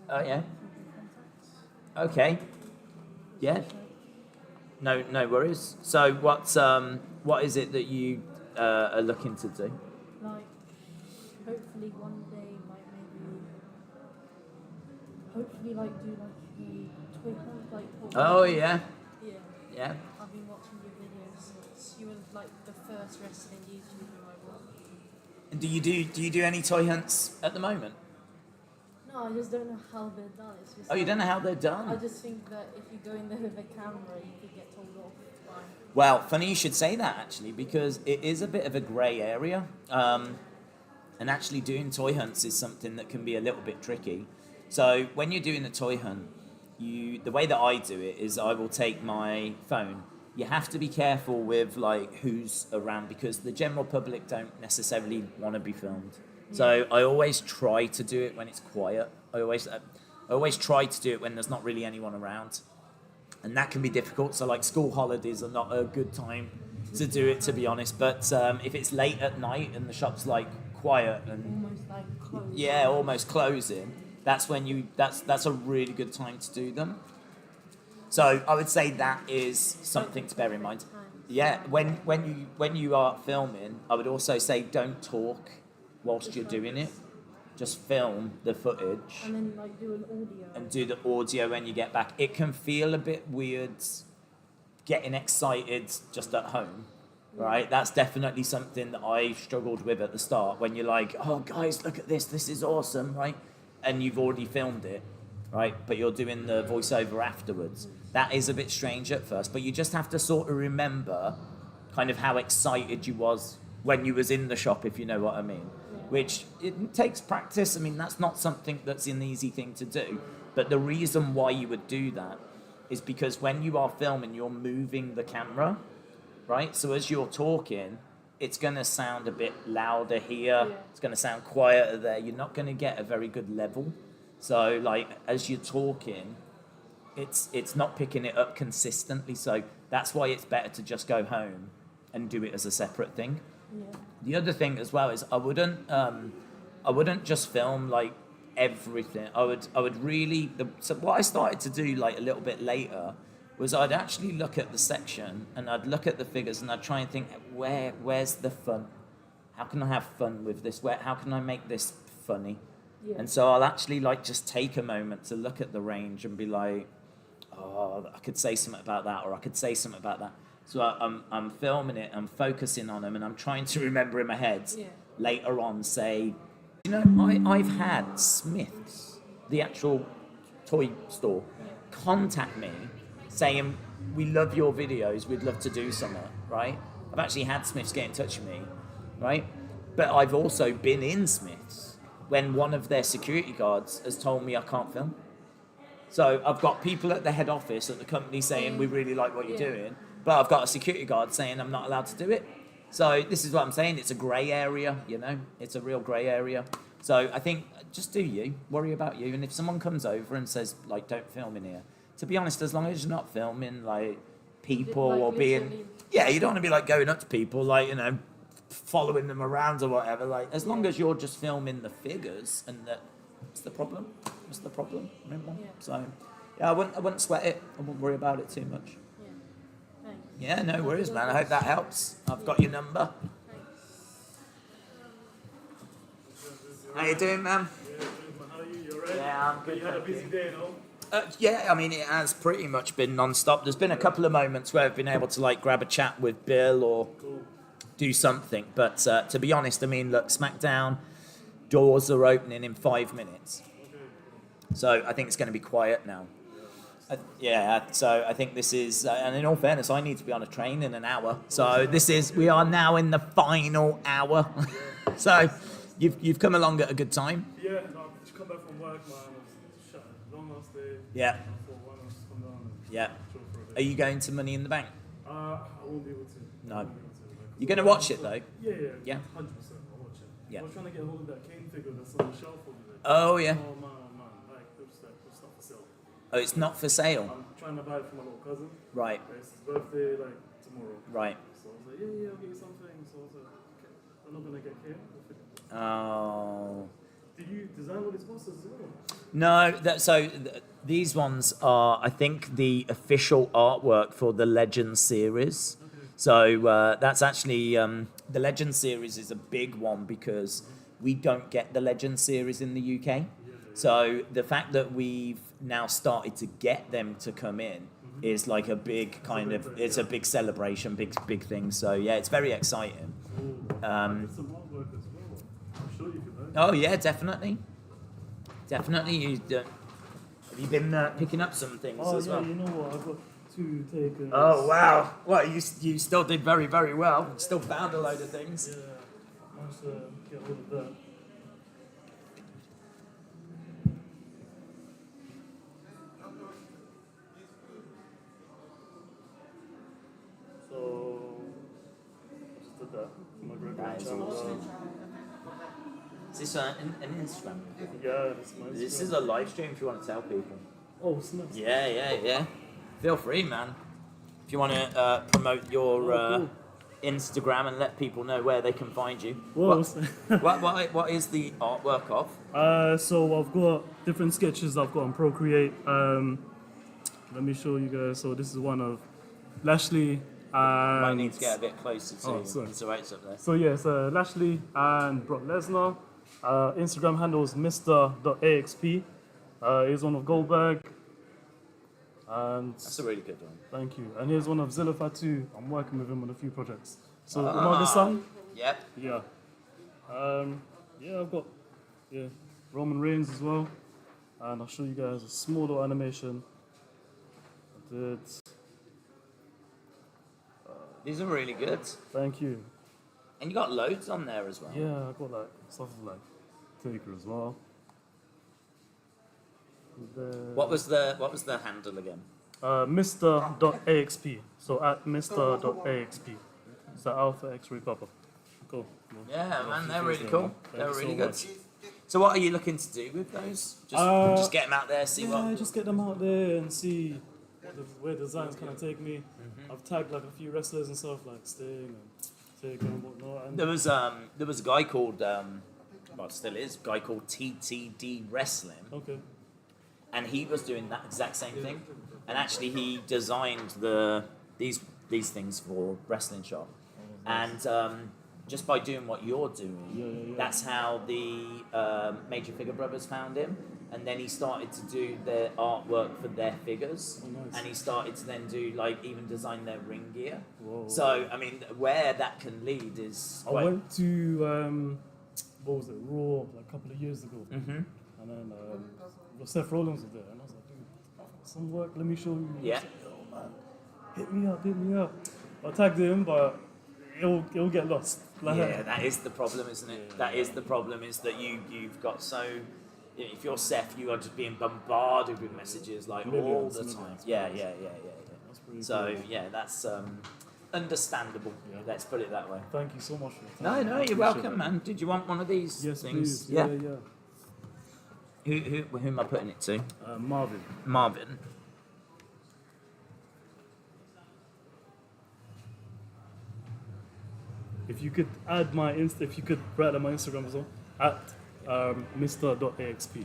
Oh yeah. Okay. Yeah. No worries. So what is it that you are looking to do? Like, hopefully one day, like maybe, hopefully like do like a toy hunt, like. Oh yeah. Yeah. I've been watching your videos since you were like the first wrestling YouTuber I watched. And do you do any toy hunts at the moment? No, I just don't know how they're done. It's just Oh, you don't know how they're done? I just think that if you go in there with a camera, you could get told off. Well, funny you should say that actually, because it is a bit of a grey area. And actually doing toy hunts is something that can be a little bit tricky. So when you're doing a toy hunt, the way that I do it is I will take my phone. You have to be careful with like who's around because the general public don't necessarily want to be filmed. So I always try to do it when it's quiet. I always try to do it when there's not really anyone around. And that can be difficult. So like school holidays are not a good time to do it, to be honest. But if it's late at night and the shop's like quiet and almost like closed. Yeah, almost closing, that's when that's a really good time to do them. So I would say that is something to bear in mind. Yeah, when you are filming, I would also say don't talk whilst you're doing it. Just film the footage. And then like do an audio. And do the audio when you get back. It can feel a bit weird getting excited just at home, right? That's definitely something that I struggled with at the start when you're like, oh guys, look at this is awesome, right? And you've already filmed it, right? But you're doing the voiceover afterwards. That is a bit strange at first, but you just have to sort of remember kind of how excited you was when you was in the shop, if you know what I mean. Which it takes practice. I mean, that's not something that's an easy thing to do. But the reason why you would do that is because when you are filming, you're moving the camera, right? So as you're talking, it's going to sound a bit louder here. It's going to sound quieter there. You're not going to get a very good level. So like as you're talking, it's not picking it up consistently. So that's why it's better to just go home and do it as a separate thing. Yeah. The other thing as well is I wouldn't just film like everything. I would really so what I started to do like a little bit later was I'd actually look at the section and I'd look at the figures and I'd try and think where's the fun? How can I have fun with this? How can I make this funny? Yeah. And so I'll actually like just take a moment to look at the range and be like, oh, I could say something about that, or I could say something about that. So I'm filming it, I'm focusing on them, and I'm trying to remember in my head later on, say, you know, I've had Smith's, the actual toy store, contact me saying, we love your videos, we'd love to do something, right? I've actually had Smith's get in touch with me, right? But I've also been in Smith's when one of their security guards has told me I can't film. So I've got people at the head office at the company saying we really like what you're doing, but I've got a security guard saying I'm not allowed to do it. So this is what I'm saying. It's a grey area, you know. It's a real grey area. So I think just do you, worry about you. And if someone comes over and says like don't film in here, to be honest, as long as you're not filming like people or being, you don't want to be like going up to people like, you know, following them around or whatever. Like as long as you're just filming the figures, and what's the problem? What's the problem? So I wouldn't sweat it. I wouldn't worry about it too much. Yeah, no worries, man. I hope that helps. I've got your number. How you doing, man? How are you? You alright? Yeah, I'm good. You had a busy day, no? Yeah, I mean, it has pretty much been non-stop. There's been a couple of moments where I've been able to like grab a chat with Bill or do something. But to be honest, I mean, look, SmackDown doors are opening in 5 minutes. So I think it's going to be quiet now. So I think this is, and in all fairness, I need to be on a train in an hour. So we are now in the final hour. So you've come along at a good time. Yeah, no, I've just come back from work, man. I've shut long last day. Yeah. I thought, why not just come down and Yeah. chill for a bit. Are you going to Money in the Bank? I won't be able to. No. You're going to watch it though? Yeah. 100%. I'll watch it. Yeah. I was trying to get a hold of that Kane figure that's on the shelf over there. Oh, yeah. Oh, man. Like, it's not for sale. Oh, it's not for sale? I'm trying to buy it for my little cousin. Right. It's his birthday, like, tomorrow. Right. So I was like, yeah, I'll get you something. So I was like, okay, I'm not going to get Kane. Oh. Did you design all these monsters as well? No, these ones are, I think, the official artwork for the Legend series. Okay. So that's actually, the Legend series is a big one because we don't get the Legend series in the UK. So the fact that we've now started to get them to come in is like a big kind of, it's a big celebration, big thing. So yeah, it's very exciting. Oh yeah, definitely. Definitely. Have you been picking up some things as well? You know what? I've got 2 takers. Oh wow! Well, you still did very, very well. Still found a load of things. Yeah, I managed to get hold of that. So, I just did that. My great channel. Is this an Instagram? Yeah, it's my Instagram. This is a live stream if you want to tell people. Oh, snap. Yeah. Feel free, man. If you want to promote your Instagram and let people know where they can find you. Whoa. What is the artwork of? So I've got different sketches I've got on Procreate. Let me show you guys. So this is one of Lashley and... Might need to get a bit closer to you. Sorry. It's alright, it's up there. So yes, Lashley and Brock Lesnar. Instagram handle is Mr.AXP. Here's one of Goldberg. And that's a really good one. Thank you. And here's one of Zilla Fatu. I'm working with him on a few projects. So Umaga Sun. Yep. Yeah. I've got Roman Reigns as well. And I'll show you guys a small little animation. I did. These are really good. Thank you. And you got loads on there as well. Yeah, I got like stuff of like Taker as well. What was the handle again? Mr.AXP. So at Mr.AXP. It's the Alpha X-Ray Papa. Cool. Yeah, man, they're really cool. They're really good. So what are you looking to do with those? Just get them out there, see what? Yeah, just get them out there and see where designs kind of take me. I've tagged like a few wrestlers and stuff like Sting and Taker and whatnot. And there was a guy called still is a guy called TTD Wrestling. Okay. And he was doing that exact same thing. And actually he designed these things for Wrestling Shop. And just by doing what you're doing, that's how the Major Figure Brothers found him. And then he started to do the artwork for their figures. Oh, nice. And he started to then do even design their ring gear. Whoa. So I mean, where that can lead is I went to what was it, Raw like a couple of years ago. And then Seth Rollins was there, and I was like, dude, some work, let me show you. Yeah. Like, oh man, hit me up. I tagged him, but it'll get lost. Like, yeah, that is the problem, isn't it? That is the problem, is that you've got so. If you're Seth, you are just being bombarded with messages like all the time. Yeah. That's pretty So cool. yeah, that's understandable. Yeah. Let's put it that way. Thank you so much for your time. No, you're welcome, man. Did you want one of these Yes, things? please. Yeah. Who am I putting it to? Marvin. Marvin. If you could add my if you could write on my Instagram as well at Mr.axp.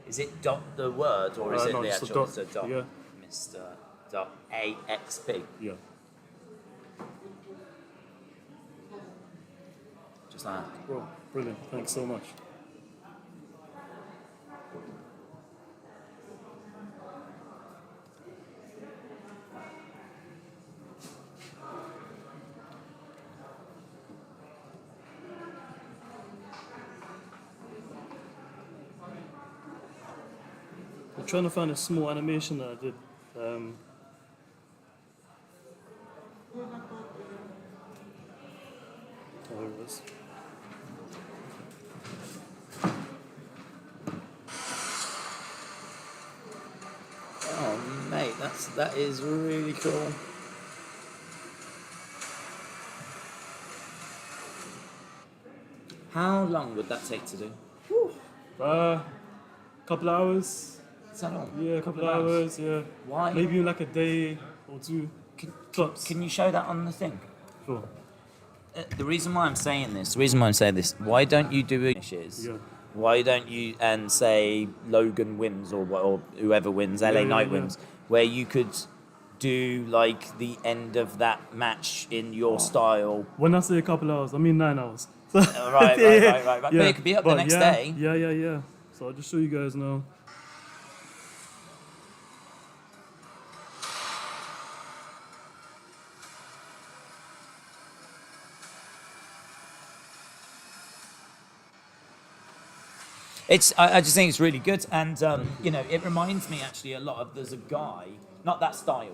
Is it dot the word or is it no, the just a actual? dot, It's a dot. yeah. Mr. Dot AXP. Yeah. Just like that. Bro, brilliant. Thanks so much. I'm trying to find a small animation that I did. Oh, here it is. Oh mate, that is really cool. How long would that take to do? Couple hours. Is that long? Yeah, a couple hours. Yeah. Why? Maybe like a day or two. Can you show that on the thing? Sure. The reason why I'm saying this, why don't you do finishes? Yeah. Why don't you and say Logan wins or whoever wins, LA Knight wins, where you could do like the end of that match in your style? When I say a couple hours, I mean 9 hours. Right. Yeah. But it could be up the next day. Yeah. So I'll just show you guys now. I just think it's really good, and it reminds me actually a lot of, there's a guy, not that style,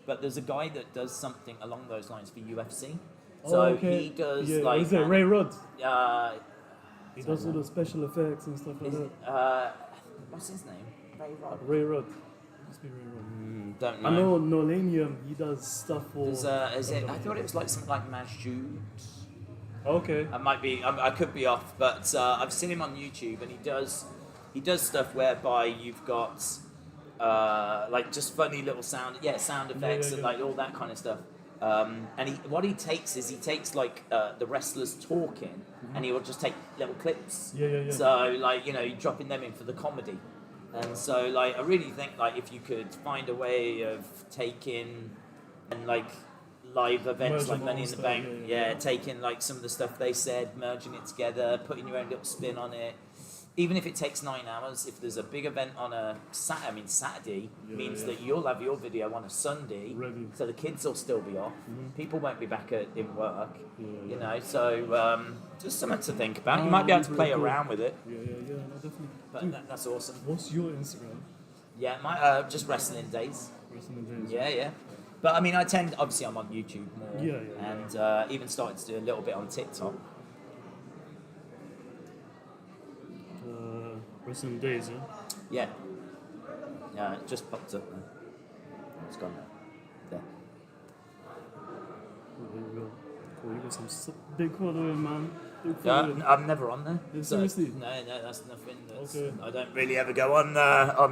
but there's a guy that does something along those lines for UFC. So he does like. Is it Ray Rudd? He does all the special effects and stuff like that. What's his name? Ray Rudd. Ray Rudd. Must be Ray Rudd. Don't know. I know Nolanium. He does stuff for. Is it? I thought it was like something like Majud. Okay. I could be off, but I've seen him on YouTube, and he does stuff whereby you've got like just funny little sound effects and like all that kind of stuff. And what he takes like the wrestlers talking, and he will just take little clips. Yeah. So like dropping them in for the comedy, and so like I really think like if you could find a way of taking and like live events like Money in the Bank, taking like some of the stuff they said, merging it together, putting your own little spin on it. Even if it takes 9 hours, if there's a big event on a Saturday means that you'll have your video on a Sunday, so the kids will still be off. People won't be back in work, so just something to think about. You might be able to play around with it. Yeah, no, definitely. But that's awesome. What's your Instagram? Yeah, my just Wrestling Daze. Wrestling Daze. Yeah. But I mean, obviously I'm on YouTube more, and even started to do a little bit on TikTok. Wrestling Daze, yeah? Yeah, it just popped up now. It's gone now. There. There you go. Cool, you got some big following, man. I'm never on there. Yeah, seriously? No, that's nothing. Okay. I don't really ever go on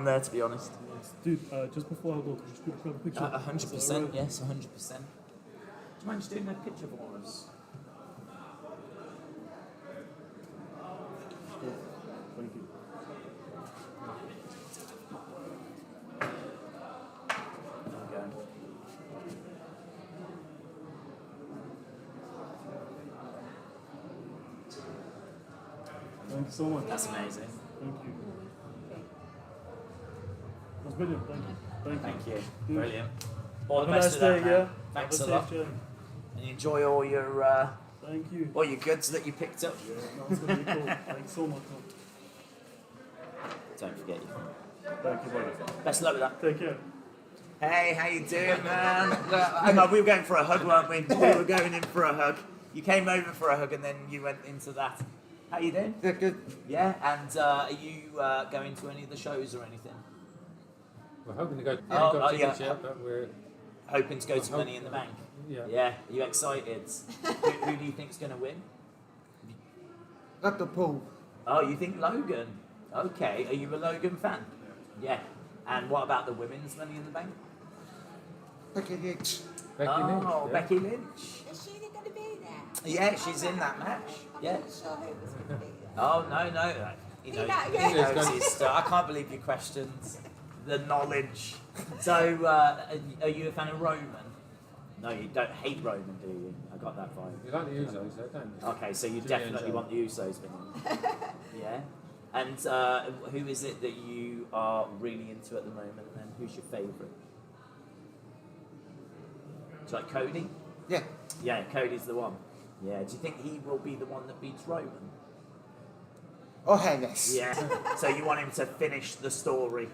there, to be honest. Yes. Dude, just before I go, could you just grab a picture? 100%, yes, 100%. Do you mind just doing that picture for us? Thank you. Thank you so much. That's amazing. Thank you. That's brilliant. Thank you. Brilliant. All the Have a best nice with that, day, man. yeah. Thanks Have a a lot. safe journey. And enjoy all your Thank you. all your goods that you picked up. Yeah, that's gonna be cool. Thanks so much, man. Don't forget you. Thank you, brother. Best of luck with that. Take care. Hey, how you doing, man? Hang on, we were going for a hug, weren't we? We were going in for a hug. You came over for a hug and then you went into that. How you doing? Yeah, good. Yeah, and are you going to any of the shows or anything? We're hoping to go. Yeah. But we're hoping to go to Money in the Bank. Yeah. Yeah. Are you excited? who do you think's going to win? Dr. Paul. Oh, you think Logan? Okay. Are you a Logan fan? Yeah. And what about the women's Money in the Bank? Becky Lynch. Becky Lynch. Oh, Yeah. Becky Lynch. Is she going to be there? Yeah, she's in that match. Yeah. I'm not sure who was going to be there. Oh no. You know, that he again? knows his stuff. I can't believe your questions. The knowledge. So, are you a fan of Roman? No, you don't hate Roman, do you? I got that vibe. You like the Usos, though, don't you? Okay, so you Jimmy definitely and want the Usos winning. Yeah. And who is it that you are really into at the moment? Then who's your favourite? It's like Cody. Yeah. Yeah, Cody's the one. Yeah. Do you think he will be the one that beats Roman? Oh, hell yes. Yeah. So you want him to finish the story?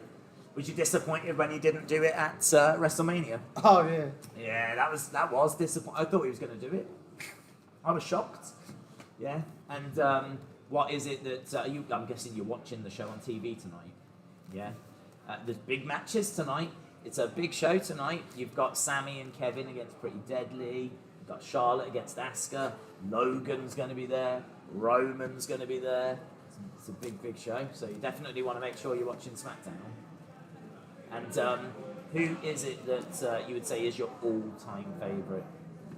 Was you disappointed when he didn't do it at WrestleMania? Oh, yeah. Yeah, that was disappointing. I thought he was going to do it. I was shocked. Yeah. And what is it that I'm guessing you're watching the show on TV tonight? Yeah. There's big matches tonight. It's a big show tonight. You've got Sammy and Kevin against Pretty Deadly. You've got Charlotte against Asuka. Logan's going to be there. Roman's going to be there. It's a big show. So you definitely want to make sure you're watching SmackDown. And who is it that you would say is your all-time favourite?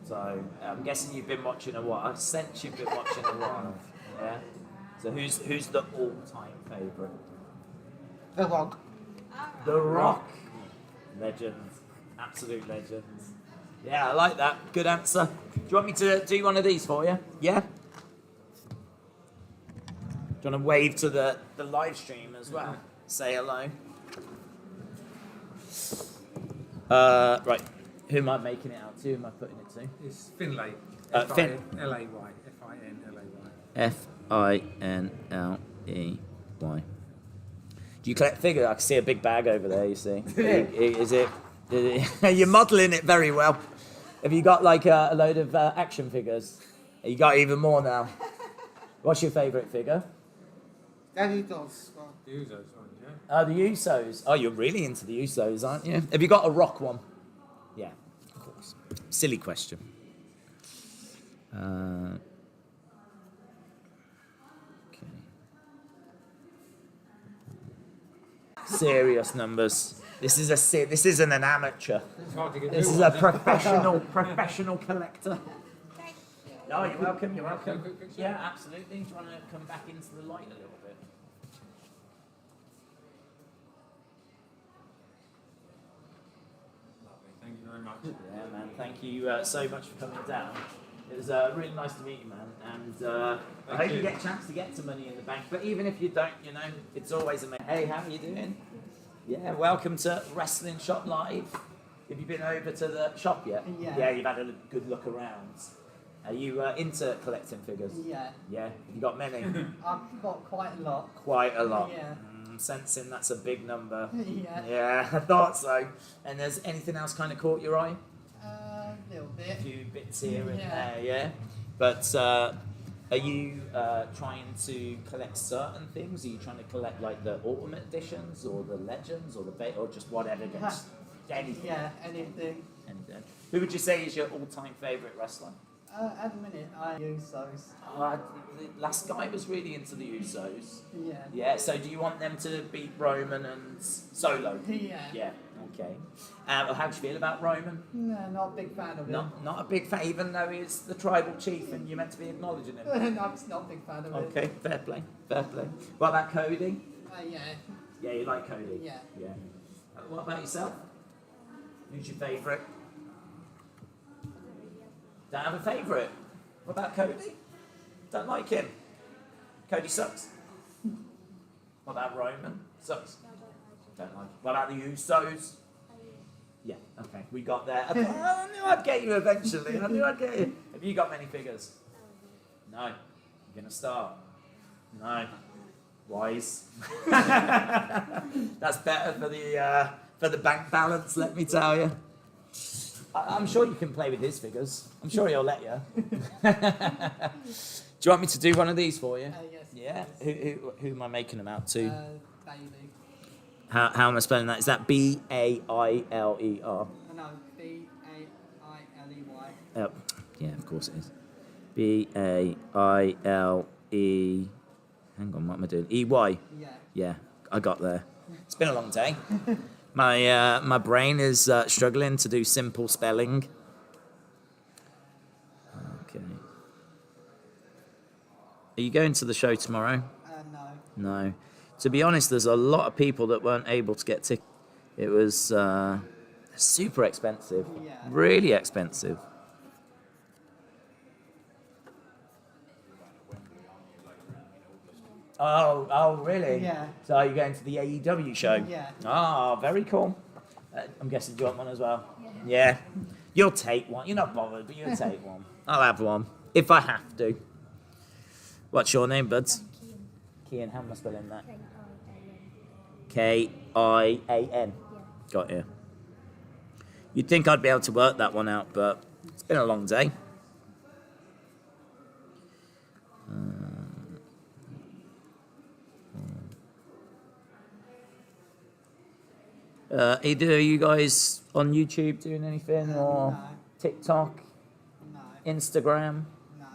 So I'm guessing you've been watching a while. I sense you've been watching a while. Yeah. So who's the all-time favourite? The Rock. The Rock. Legend. Absolute legend. Yeah, I like that. Good answer. Do you want me to do one of these for you? Yeah? Do you want to wave to the live stream as well? Say hello. Right. Who am I making it out to? Who am I putting it to? It's Finlay. Finn. F-I-N-L-A-Y. F-I-N-L-A-Y. F-I-N-L-E-Y. Do you collect figures? I can see a big bag over there, you see. Is it you're modelling it very well. Have you got like a load of action figures? You got even more now. What's your favourite figure? Danny Doss. The Usos one, yeah? The Usos. Oh, you're really into the Usos, aren't you? Have you got a Rock one? Yeah, of course. Silly question. Okay. Serious numbers. This isn't an amateur. This is a professional collector. Oh, you're welcome. You're welcome. Yeah, absolutely. Do you want to come back into the light a little bit? Thank you very much. Yeah, man. Thank you so much for coming down. It was really nice to meet you, man. And I hope you get a chance to get to Money in the Bank. But even if you don't, it's always amazing. Hey, how are you doing? Yeah, welcome to Wrestling Shop Live. Have you been over to the shop yet? Yeah. Yeah, you've had a good look around. Are you into collecting figures? Yeah. Yeah? Have you got many? I've got quite a lot. Quite a lot. Yeah. Sensing that's a big number. Yeah. Yeah, I thought so. And there's anything else kind of caught your eye? A little bit. A few bits here and Yeah. there, yeah? But are you trying to collect certain things? Are you trying to collect like the Ultimate Editions or the Legends or or just whatever gets anything? Yeah, anything. Anything. Who would you say is your all-time favourite wrestler? At the minute, I use those. The last guy was really into the Usos. Yeah. Yeah, so do you want them to beat Roman and Solo? Yeah. Yeah, okay. How do you feel about Roman? No, not a big fan of him. Not a big fan, even though he's the tribal chief and you're meant to be acknowledging him. No, I'm not a big fan of him. Okay, fair play, fair play. What about Cody? Yeah. Yeah, you like Cody? Yeah. Yeah. What about yourself? Who's your favourite? Don't have a favourite. What about Cody? Don't like him. Cody sucks. What about Roman? Sucks. Don't like him. What about the Usos? Yeah, okay, we got there. I knew I'd get you eventually. I knew I'd get you. Have you got many figures? No. You're going to start? No. Wise. That's That's better for the bank balance, let me tell you. I'm sure you can play with his figures. I'm sure he'll let you. Do you want me to do one of these for you? Yes. Yeah. Who am I making them out to? Bailey. How am I spelling that? Is that B-A-I-L-E-R? No, B-A-I-L-E-Y. Oh, yeah, of course it is. B-A-I-L-E... Hang on, what am I doing? E-Y? Yeah. Yeah, I got there. It's been a long day. My brain is struggling to do simple spelling. Okay. Are you going to the show tomorrow? No. No. To be honest, there's a lot of people that weren't able to get tickets. It was super expensive. Yeah. Really expensive. Oh, really? Yeah. So are you going to the AEW show? Yeah. Oh, very cool. I'm guessing you want one as well? Yeah. You'll take one. You're not bothered, but you'll take one. I'll have one, if I have to. What's your name, buds? Kian, how am I spelling that? K-I-A-N. Got you. You'd think I'd be able to work that one out, but it's been a long day. Either are you guys on YouTube doing anything, or No. TikTok, No. Instagram, No.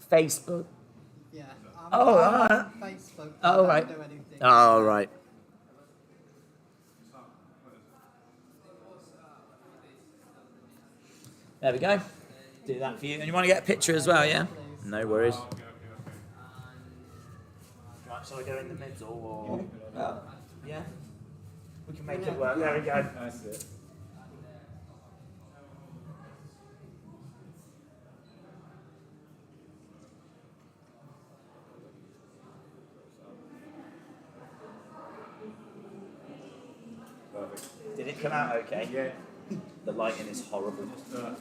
Facebook? Yeah. Oh, I'm right. on Facebook. I Oh, don't right. do anything. Oh, right. There we go. Do that for you. And you want to get a picture as well, yeah? No worries. Right, shall I go in the middle, or... yeah? We can make it work. There we go. That's it. Perfect. Did it come out okay? Yeah. The lighting is horrible. Just double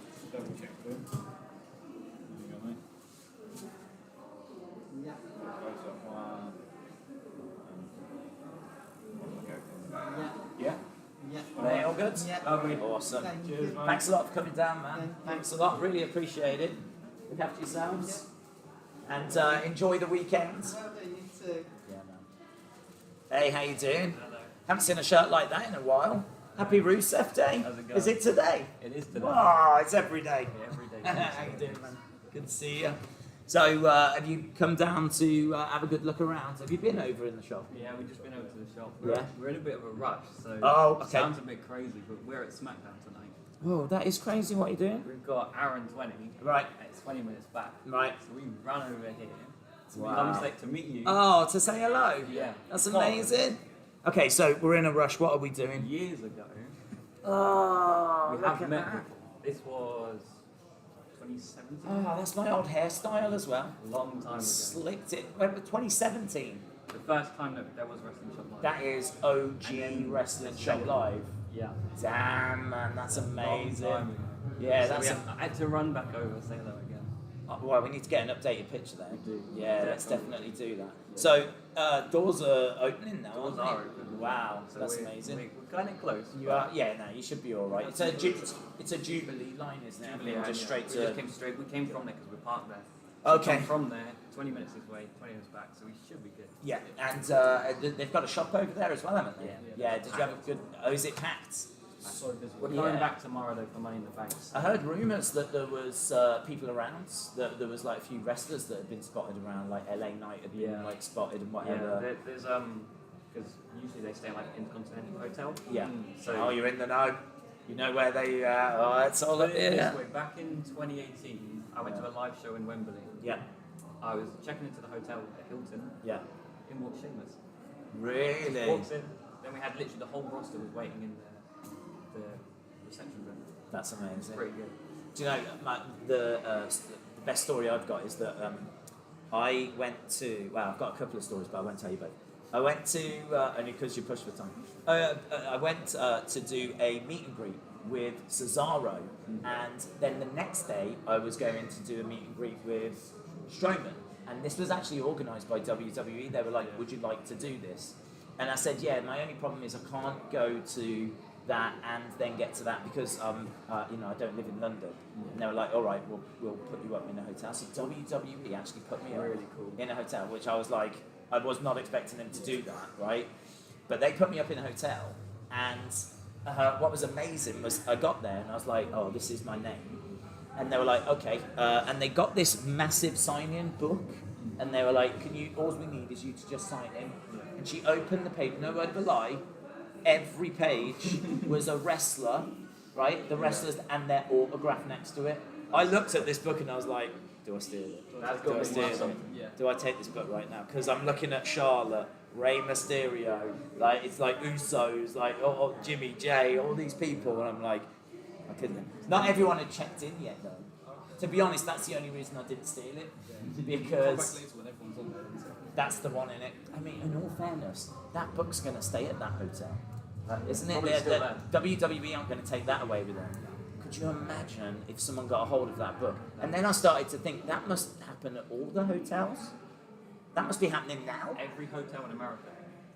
check them. There you go, mate. Yeah. Close up one. Yeah. Yeah. Are they all good? Yeah. Lovely. Awesome. Cheers, mate. Thanks a lot for coming down, man. Thanks a lot. Really appreciate it. Look after yourselves. And enjoy the weekend. You too. Yeah, man. Hey, how you doing? Haven't seen a shirt like that in a while. Happy Rusev Day. How's it going? Is it today? It is today. Oh, it's every day. Yeah, every day. How you doing, man? Good to see you. So, have you come down to have a good look around? Have you been over in the shop? Yeah, we've just been over to the shop. Yeah. We're in a bit of a rush, so Oh, okay. it sounds a bit crazy, but we're at SmackDown tonight. Oh, that is crazy what you're doing. We've got hour and 20. Right. It's 20 minutes back. Right. So we run over here to Wow. to meet you. Oh, to say hello? Yeah. That's amazing. Okay, so we're in a rush. What are we doing? Years ago, Oh, we look have at met that. before. This was 2017. Oh, that's my old hairstyle as well. Long time ago. Slicked it. When 2017. The first time that there was Wrestling Shop Live. That is OG Wrestling Shop Live. Yeah. Damn, man, that's amazing. Long time ago. Yeah, So that's. I had to run back over, say hello again. Well, we need to get an updated picture then. We do. Yeah, let's definitely do that. So, doors are opening now. Doors aren't are they? open. Wow, So that's we're amazing. We're kind of close. You are, yeah, no, you should be all right. It's a Jubilee line, isn't it? Jubilee, And then just yeah. straight We to. just came straight. We came from there because we're parked there. Okay. We come from there, 20 minutes this way, 20 minutes back, so we should be good. Yeah, and they've got a shop over there as well, haven't they? Yeah. Did you have a good? Oh, is it packed? So busy. We're going back tomorrow though for Money in the Bank. I heard rumours that there was people around. That there was like a few wrestlers that had been spotted around, like LA Knight had been like spotted and whatever. Yeah, there's because usually they stay like Intercontinental Hotel. Yeah. So Oh, you're in the know. You know where they. Oh, it's all up here. this way, back in 2018, I went to a live show in Wembley. Yeah. I was checking into the hotel at Hilton. Yeah. In walked Sheamus. Really? Walks in. Then we had literally the whole roster was waiting in the reception room. That's amazing. It's pretty good. Do you know the best story I've got is that I went to. Well, I've got a couple of stories, but I won't tell you both. I went to only because you pushed for time. I went to do a meet and greet with Cesaro, and then the next day I was going to do a meet and greet with Strowman, and this was actually organised by WWE. They were like, "Would you like to do this?" And I said, yeah, my only problem is I can't go to that and then get to that because I don't live in London. And they were like, all right, we'll put you up in a hotel. So WWE actually put me up in a hotel, which I was like, I was not expecting them to do that, right? But they put me up in a hotel, and what was amazing was I got there and I was like, oh, this is my name. And they were like, okay. And they got this massive sign-in book, and they were like, all we need is you to just sign in. And she opened the page, no word of a lie, every page was a wrestler, right? The wrestlers and their autograph next to it. I looked at this book and I was like, do I steal it? Do I steal it? Yeah. Do I take this book right now? Because I'm looking at Charlotte, Rey Mysterio, like it's like Usos, like Jimmy J, all these people, and I'm like, I couldn't. Not everyone had checked in yet though. To be honest, that's the only reason I didn't steal it, because that's the one in it. I mean, in all fairness, that book's going to stay at that hotel, isn't it? WWE aren't going to take that away with them. Could you imagine if someone got a hold of that book? And then I started to think that must happen at all the hotels. That must be happening now. Every hotel in America.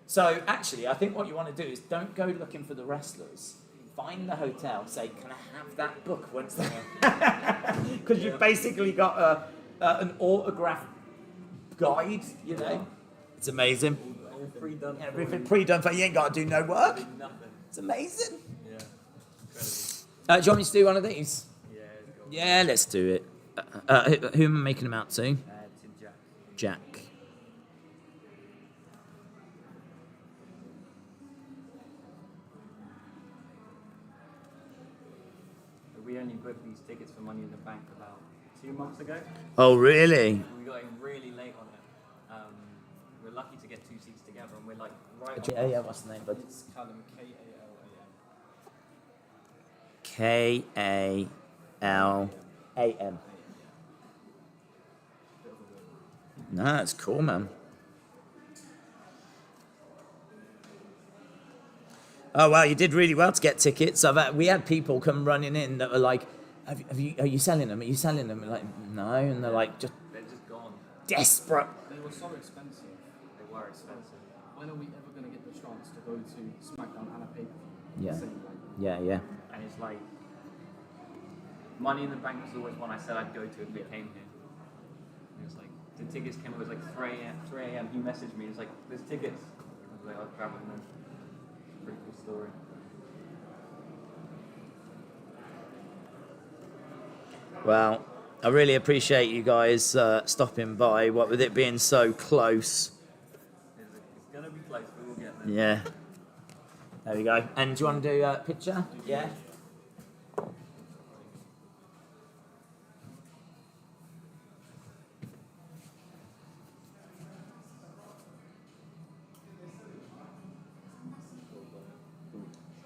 So actually, I think what you want to do is don't go looking for the wrestlers. Find the hotel. Say, can I have that book once they? Because you've basically got an autograph guide. You know, it's amazing. All pre-done. Everything pre-done for you. Ain't got to do no work. Nothing. It's amazing. Yeah. Do you want me to do one of these? Yeah. Yeah, let's do it. Who am I making them out to? To Jack. Jack. We only booked these tickets for Money in the Bank about 2 months ago. Oh, really? We got in really late on it. We're lucky to get 2 seats together, and we're like right. Yeah, what's the name, bud? It's Callum, K-A-L-A-M. No, that's cool, man. Oh wow, you did really well to get tickets. We had people come running in that were like, are you selling them? Are you selling them? We're like, no, and they're like, they're just gone. Desperate. They were so expensive. They were expensive. When are we ever going to get the chance to go to SmackDown and a pay-per-view? Yeah. Yeah. And it's like, Money in the Bank was always one I said I'd go to if we came here. And it's like, the tickets came, it was like 3 a.m. He messaged me, it's like, there's tickets. I was like, I'll grab them then. Pretty cool story. Well, I really appreciate you guys stopping by. What with it being so close. It's gonna be close, but we'll get there. Yeah. There we go. And do you want to do a picture? Yeah.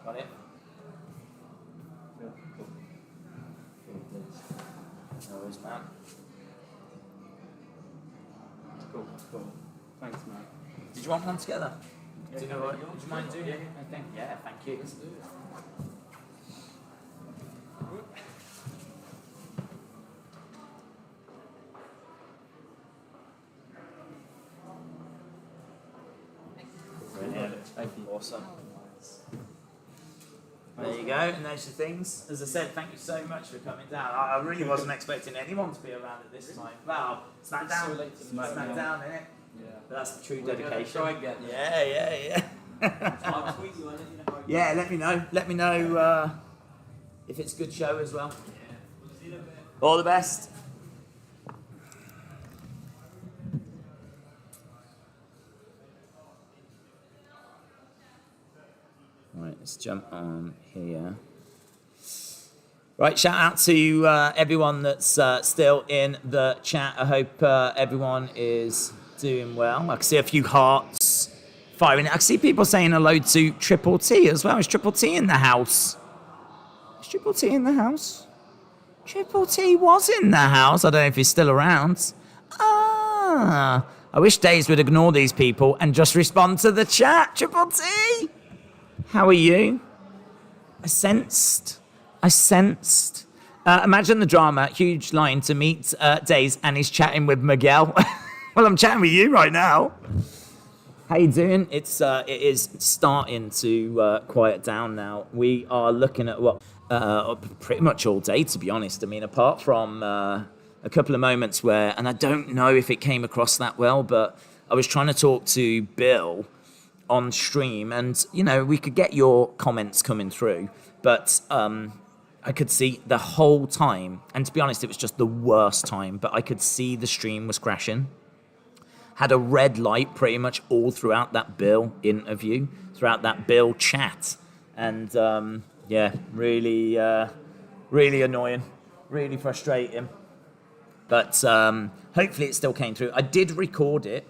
Got it? Yeah, cool. No worries, man. Cool. Thanks, man. Did you want one together? Yeah, Do you know what? Would you mind doing it? I think. Yeah, thank you. Let's do it. Brilliant. Thank you. Awesome. There you go, and there's your things. As I said, thank you so much for coming down. I really wasn't expecting anyone to be around at this time. Well, SmackDown, So late to SmackDown, innit? Yeah. But that's the true We're gonna dedication. try and get there. Yeah. I'll tweet you and let you know how it Yeah, let me know. Let me know if it's a good show as well. Yeah. We'll see you in a bit. All the best. Right, let's jump on here. Right, shout out to everyone that's still in the chat. I hope everyone is doing well. I can see a few hearts firing. I can see people saying hello to Triple T as well. Is Triple T in the house? Is Triple T in the house? Triple T was in the house. I don't know if he's still around. Ah, I wish Daze would ignore these people and just respond to the chat. Triple T, how are you? I sensed. Imagine the drama. Huge line to meet Daze, and he's chatting with Miguel. Well, I'm chatting with you right now. How you doing? It is starting to quiet down now. We are looking at pretty much all day, to be honest. I mean, apart from a couple of moments where, and I don't know if it came across that well, but I was trying to talk to Bill on stream, and we could get your comments coming through, but I could see the whole time, and to be honest, it was just the worst time, but I could see the stream was crashing. Had a red light pretty much all throughout that Bill interview, throughout that Bill chat. And really annoying, really frustrating. But hopefully it still came through. I did record it.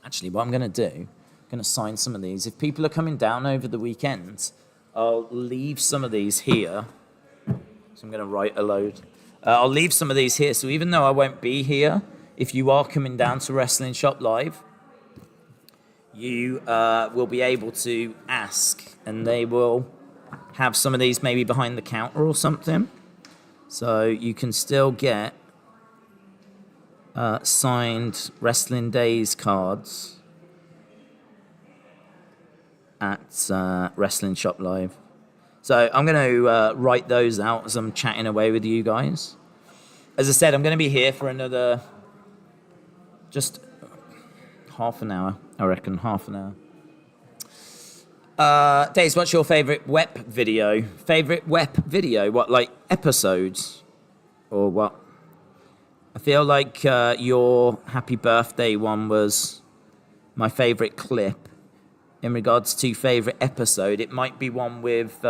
Actually, what I'm going to do, I'm going to sign some of these. If people are coming down over the weekend, I'll leave some of these here. So I'm going to write a load. I'll leave some of these here. So even though I won't be here, if you are coming down to Wrestling Shop Live, you will be able to ask, and they will have some of these maybe behind the counter or something. So you can still get signed Wrestling Daze cards at Wrestling Shop Live. So I'm going to write those out as I'm chatting away with you guys. As I said, I'm going to be here for another... just half an hour, I reckon, half an hour. Daze, what's your favourite WEP video? Favourite WEP video? What, like episodes? Or what? I feel like your happy birthday one was my favourite clip. In regards to favourite episode, it might be one with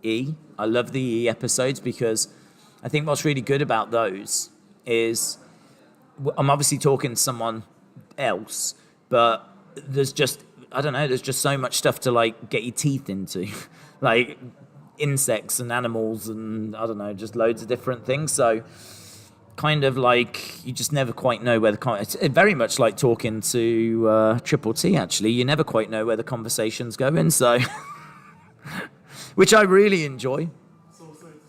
E. I love the E episodes because I think what's really good about those is... I'm obviously talking to someone else, but there's just, I don't know, there's just so much stuff to like get your teeth into, like insects and animals and I don't know, just loads of different things. So kind of like you just never quite know where it's very much like talking to Triple T actually. You never quite know where the conversation's going, so which I really enjoy.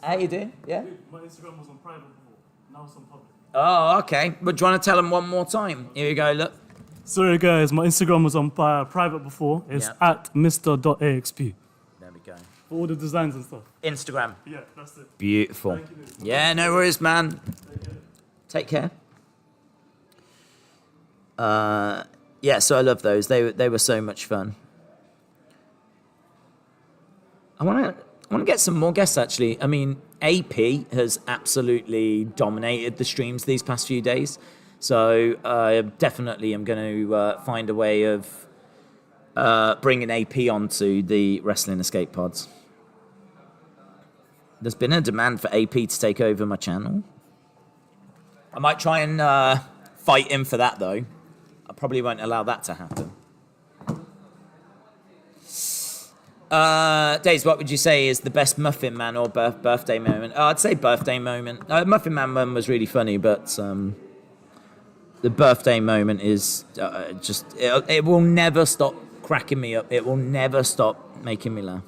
How you doing? Yeah? My Instagram was on private before, now it's on public. Oh, okay. But do you want to tell them one more time? Here you go, look. Sorry, guys. My Instagram was on private before. It's at Mr.AXP. There we go. For all the designs and stuff. Instagram. Yeah, that's it. Beautiful. Thank you. Yeah, no worries, man. Take care. Yeah, so I love those. They were so much fun. I want to get some more guests, actually. I mean... AP has absolutely dominated the streams these past few days. So I definitely am going to find a way of bringing AP onto the Wrestling Escape Pods. There's been a demand for AP to take over my channel. I might try and fight him for that, though. I probably won't allow that to happen. Daze, what would you say is the best Muffin Man or birthday moment? Oh, I'd say birthday moment. Muffin Man one was really funny, but the birthday moment is it will never stop cracking me up. It will never stop making me laugh.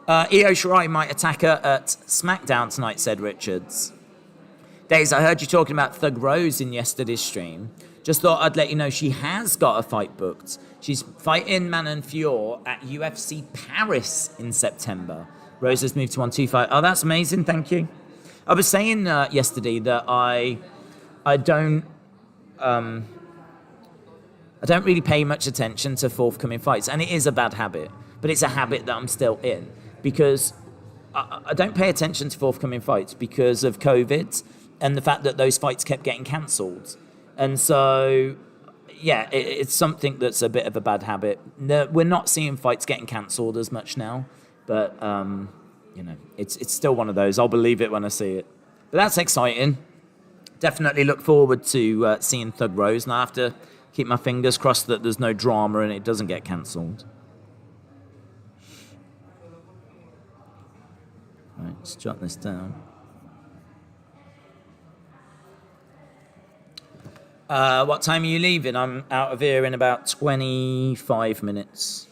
Io Shirai might attack her at SmackDown tonight, said Richards. Daze, I heard you talking about Thug Rose in yesterday's stream. Just thought I'd let you know she has got a fight booked. She's fighting Manon Fior at UFC Paris in September. Rose has moved to 125. Oh, that's amazing. Thank you. I was saying yesterday that I don't really pay much attention to forthcoming fights, and it is a bad habit. But it's a habit that I'm still in because I don't pay attention to forthcoming fights because of COVID and the fact that those fights kept getting cancelled. And so, yeah, it's something that's a bit of a bad habit. We're not seeing fights getting cancelled as much now, but, it's still one of those. I'll believe it when I see it. But that's exciting. Definitely look forward to seeing Thug Rose, and I have to keep my fingers crossed that there's no drama and it doesn't get cancelled. Right, let's jot this down. What time are you leaving? I'm out of here in about 25 minutes.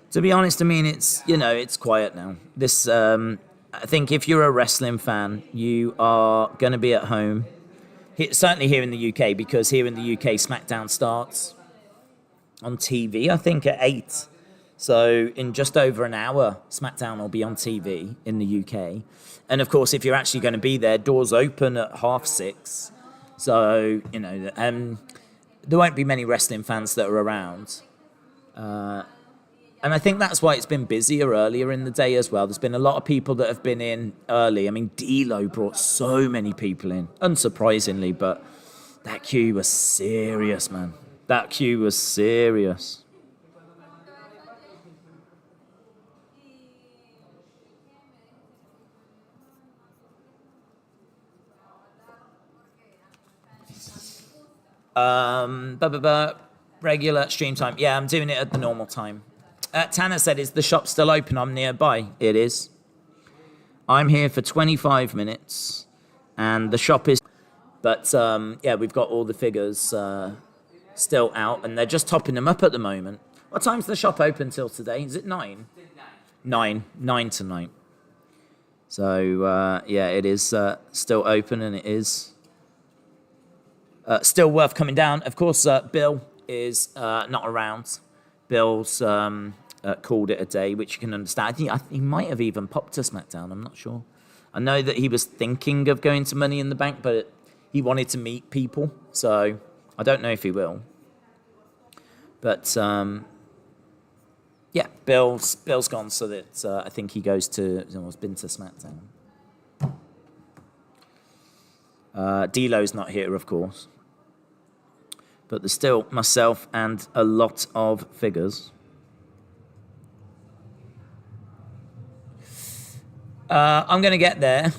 To be honest, I mean, it's quiet now. This, I think if you're a wrestling fan, you are going to be at home Certainly here in the UK, because here in the UK, SmackDown starts on TV, I think, at 8. So in just over an hour, SmackDown will be on TV in the UK. And of course, if you're actually going to be there, doors open at 6:30. So, there won't be many wrestling fans that are around. And I think that's why it's been busier earlier in the day as well. There's been a lot of people that have been in early. I mean, D'Lo brought so many people in, unsurprisingly, but that queue was serious, man. That queue was serious. Regular stream time. Yeah, I'm doing it at the normal time. Tanner said, is the shop still open? I'm nearby. It is. I'm here for 25 minutes, and the shop is... But, we've got all the figures still out, and they're just topping them up at the moment. What time's the shop open till today? Is it 9? 9 tonight. So, it is still open, and it is still worth coming down. Of course, Bill is not around. Bill's called it a day, which you can understand. I think he might have even popped to SmackDown. I'm not sure. I know that he was thinking of going to Money in the Bank, but he wanted to meet people, so I don't know if he will. But Bill's gone, so that I think he goes to. Has been to SmackDown. D'Lo's not here, of course. But there's still myself and a lot of figures. I'm going to get there.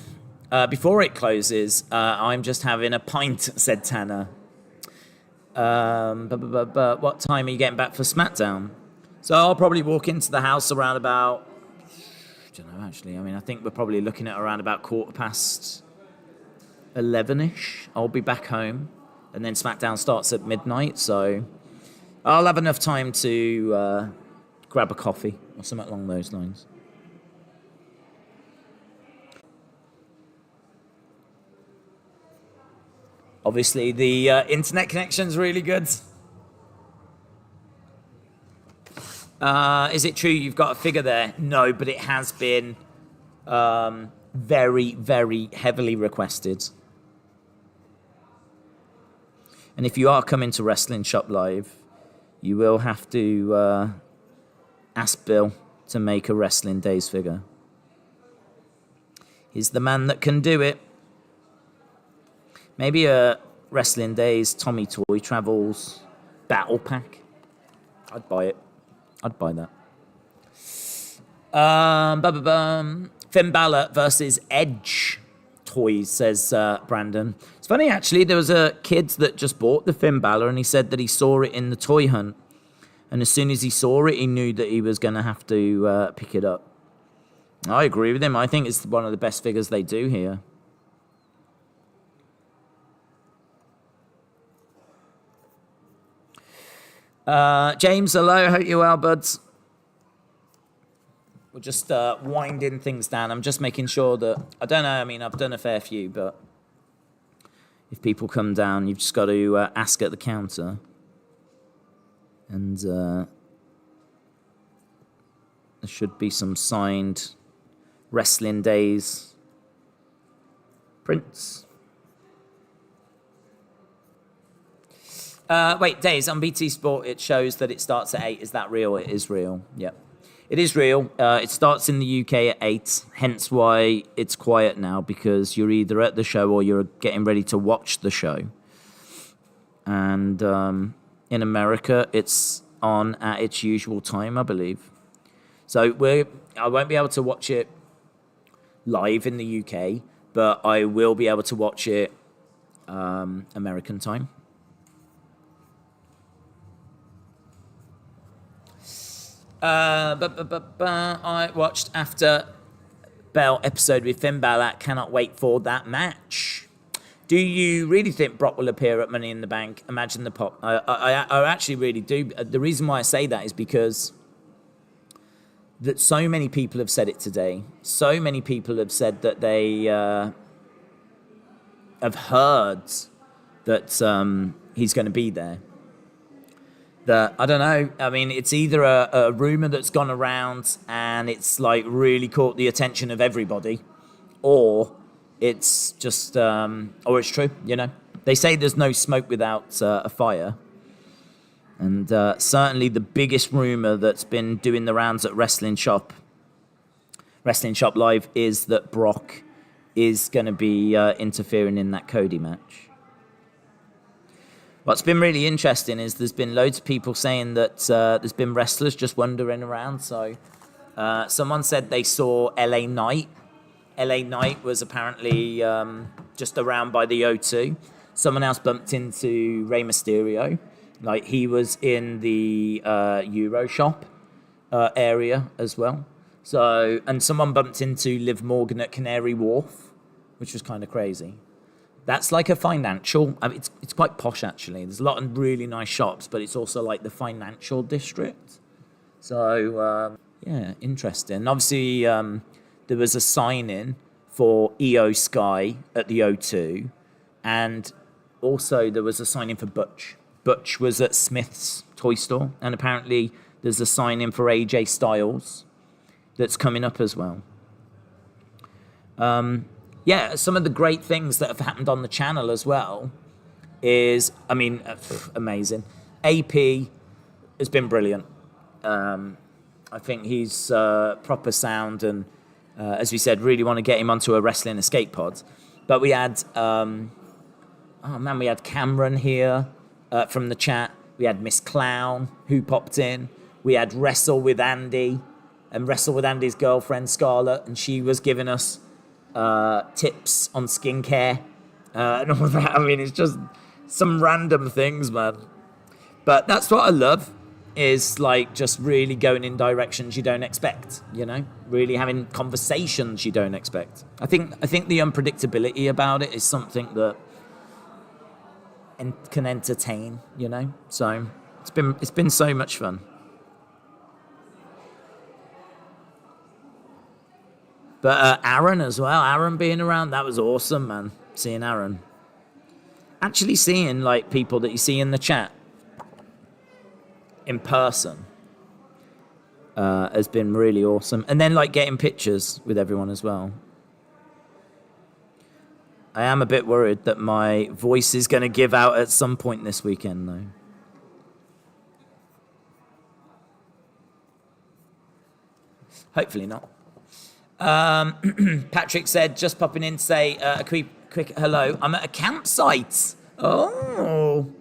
Before it closes, I'm just having a pint, said Tanner. But what time are you getting back for SmackDown? So I'll probably walk into the house around about... I don't know, actually. I mean, I think we're probably looking at around about 11:15-ish. I'll be back home. And then SmackDown starts at midnight, so I'll have enough time to grab a coffee or something along those lines. Obviously, the internet connection's really good. Is it true you've got a figure there? No, but it has been very, very heavily requested. And if you are coming to Wrestling Shop Live, you will have to ask Bill to make a Wrestling Daze figure. He's the man that can do it. Maybe a Wrestling Daze Tommy Toy Travels Battle Pack. I'd buy it. I'd buy that. Finn Balor versus Edge toys, says Brandon. It's funny, actually, there was a kid that just bought the Finn Balor, and he said that he saw it in the toy hunt. And as soon as he saw it, he knew that he was going to have to pick it up. I agree with him. I think it's one of the best figures they do here. James, hello. Hope you're well, buds. We're just winding things down. I'm just making sure that... I don't know. I mean, I've done a fair few, but if people come down, you've just got to ask at the counter. And there should be some signed Wrestling Daze prints. Wait, Daze, on BT Sport, it shows that it starts at 8. Is that real? It is real. Yep. It is real. It starts in the UK at 8, hence why it's quiet now, because you're either at the show or you're getting ready to watch the show. And in America, it's on at its usual time, I believe. So I won't be able to watch it live in the UK, but I will be able to watch it American time. I watched After Bell episode with Finn Balor. Cannot wait for that match. Do you really think Brock will appear at Money in the Bank? Imagine the pop. I actually really do. The reason why I say that is because that so many people have said it today. So many people have said that they have heard that he's going to be there. That I don't know. I mean, it's either a rumor that's gone around and it's like really caught the attention of everybody, or it's just or it's true. You know, they say there's no smoke without a fire, and certainly the biggest rumor that's been doing the rounds at Wrestling Shop Live is that Brock is going to be interfering in that Cody match. What's been really interesting is there's been loads of people saying that there's been wrestlers just wandering around. So someone said they saw LA Knight. LA Knight was apparently just around by the O2. Someone else bumped into Rey Mysterio. Like, he was in the Euro shop area as well. So, and someone bumped into Liv Morgan at Canary Wharf, which was kind of crazy. That's like a financial, I mean, it's quite posh actually. There's a lot of really nice shops, but it's also like the financial district. So, yeah, interesting. Obviously, there was a sign-in for EO Sky at the O2, and also there was a sign-in for Butch. Butch was at Smith's toy store, and apparently there's a sign-in for AJ Styles that's coming up as well. Yeah, some of the great things that have happened on the channel as well is, I mean, amazing. AP has been brilliant. I think he's proper sound, and as we said, really want to get him onto a wrestling escape pod. But we had, we had Cameron here from the chat. We had Miss Clown who popped in. We had Wrestle with Andy and Wrestle with Andy's girlfriend Scarlett, and she was giving us tips on skincare and all that. I mean, it's just some random things, man. But that's what I love, is like just really going in directions you don't expect, you know, really having conversations you don't expect. I think the unpredictability about it is something that can entertain, you know. So it's been so much fun. But Aaron as well, Aaron being around, that was awesome, man. Seeing Aaron. Actually seeing like people that you see in the chat in person has been really awesome. And then like getting pictures with everyone as well. I am a bit worried that my voice is going to give out at some point this weekend though. Hopefully not. Patrick said, just popping in to say a quick hello. I'm at a campsite. Oh.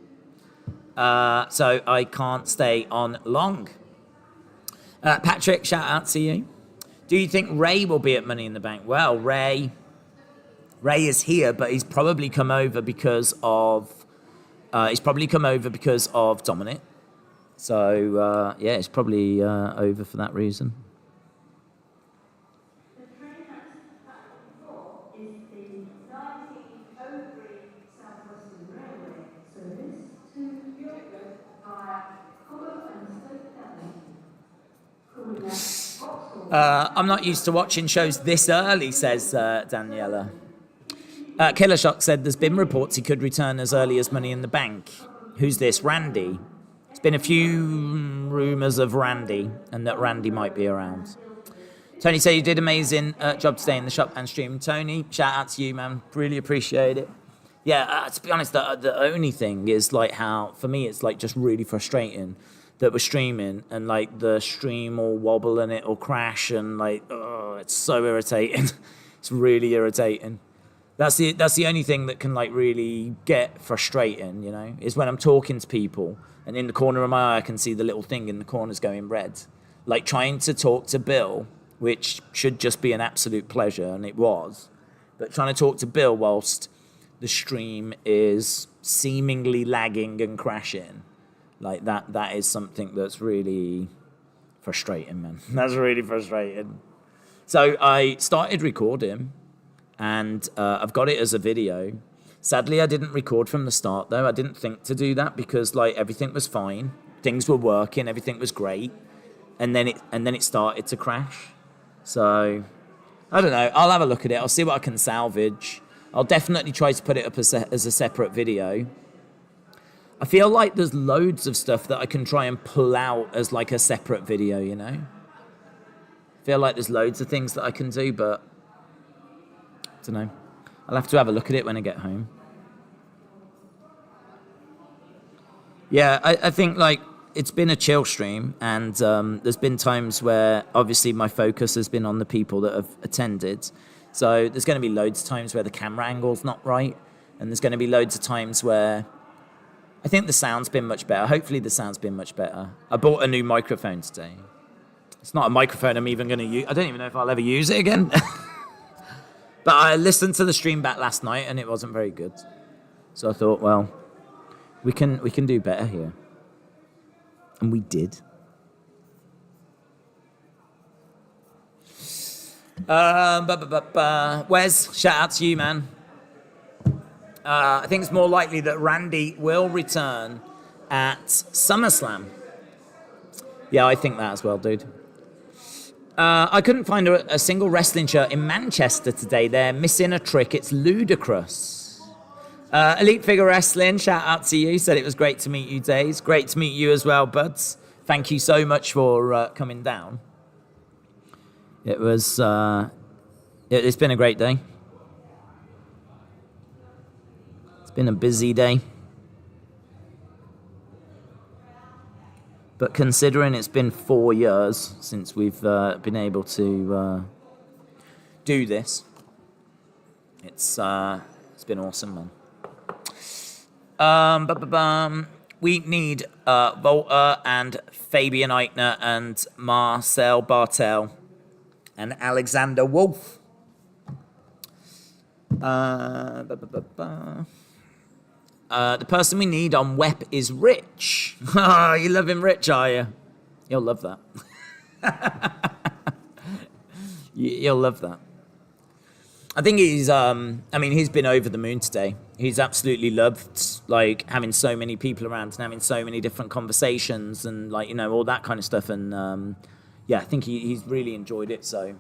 So I can't stay on long. Patrick, shout out to you. Do you think Ray will be at Money in the Bank? Well, Ray is here, but he's probably come over because of Dominic. So yeah, it's probably over for that reason. I'm not used to watching shows this early, says Daniela. Killer Shock said there's been reports he could return as early as Money in the Bank. Who's this? Randy. There's been a few rumours of Randy, and that Randy might be around. Tony said you did amazing job to stay in the shop and stream. Tony, shout out to you, man. Really appreciate it. Yeah, to be honest, the only thing is like how, for me, it's like just really frustrating that we're streaming and like the stream will wobble and it'll crash and like, oh, it's so irritating. It's really irritating. That's the only thing that can like really get frustrating, you know, is when I'm talking to people and in the corner of my eye I can see the little thing in the corner's going red. Like trying to talk to Bill, which should just be an absolute pleasure, and it was, but trying to talk to Bill whilst the stream is seemingly lagging and crashing. Like that is something that's really frustrating, man. That's really frustrating. So I started recording, and I've got it as a video. Sadly, I didn't record from the start, though. I didn't think to do that because like everything was fine, things were working, everything was great, and then it started to crash. So I don't know. I'll have a look at it. I'll see what I can salvage. I'll definitely try to put it up as a separate video. I feel like there's loads of stuff that I can try and pull out as like a separate video, you know? I feel like there's loads of things that I can do, but I don't know. I'll have to have a look at it when I get home. Yeah, I think like it's been a chill stream, and there's been times where obviously my focus has been on the people that have attended. So there's going to be loads of times where the camera angle's not right, and there's going to be loads of times where I think the sound's been much better. Hopefully the sound's been much better. I bought a new microphone today. It's not a microphone I'm even going to use. I don't even know if I'll ever use it again. But I listened to the stream back last night, and it wasn't very good. So I thought, well, we can do better here. And we did. Wes, shout out to you, man. I think it's more likely that Randy will return at SummerSlam. Yeah, I think that as well, dude. I couldn't find a single wrestling shirt in Manchester today. They're missing a trick. It's ludicrous. Elite Figure Wrestling, shout out to you. Said it was great to meet you, Daze. Great to meet you as well, buds. Thank you so much for coming down. It was... it's been a great day. It's been a busy day. But considering it's been 4 years since we've been able to do this, it's been awesome, man. We need Volta and Fabian Eichner and Marcel Bartel and Alexander Wolf. The person we need on WEP is Rich. Oh, you love him, Rich, are you? You'll love that. You'll love that. I think he's been over the moon today. He's absolutely loved, like, having so many people around and having so many different conversations and, like, you know, all that kind of stuff. And, yeah, I think he's really enjoyed it. So,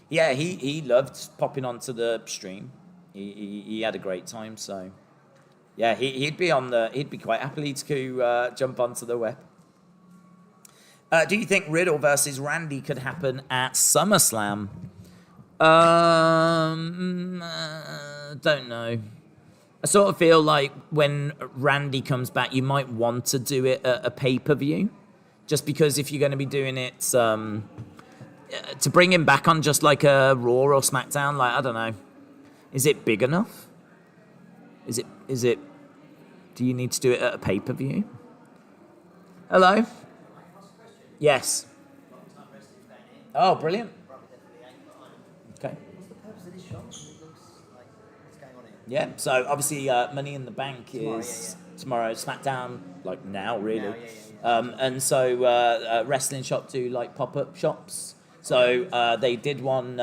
yeah, he loved popping onto the stream. He had a great time, so... Yeah, he'd be quite happily to jump onto the web. Do you think Riddle versus Randy could happen at SummerSlam? Don't know. I sort of feel like when Randy comes back, you might want to do it at a pay-per-view, just because if you're going to be doing it to bring him back on just like a Raw or SmackDown, like I don't know, is it big enough? Is it? Do you need to do it at a pay-per-view? Hello? Yes. Oh, brilliant. Okay. What's the purpose of this shop? It looks like what's going on here? Yeah, so obviously Money in the Bank is tomorrow, SmackDown, like now, really. And so Wrestling Shop do like pop-up shops. So they did one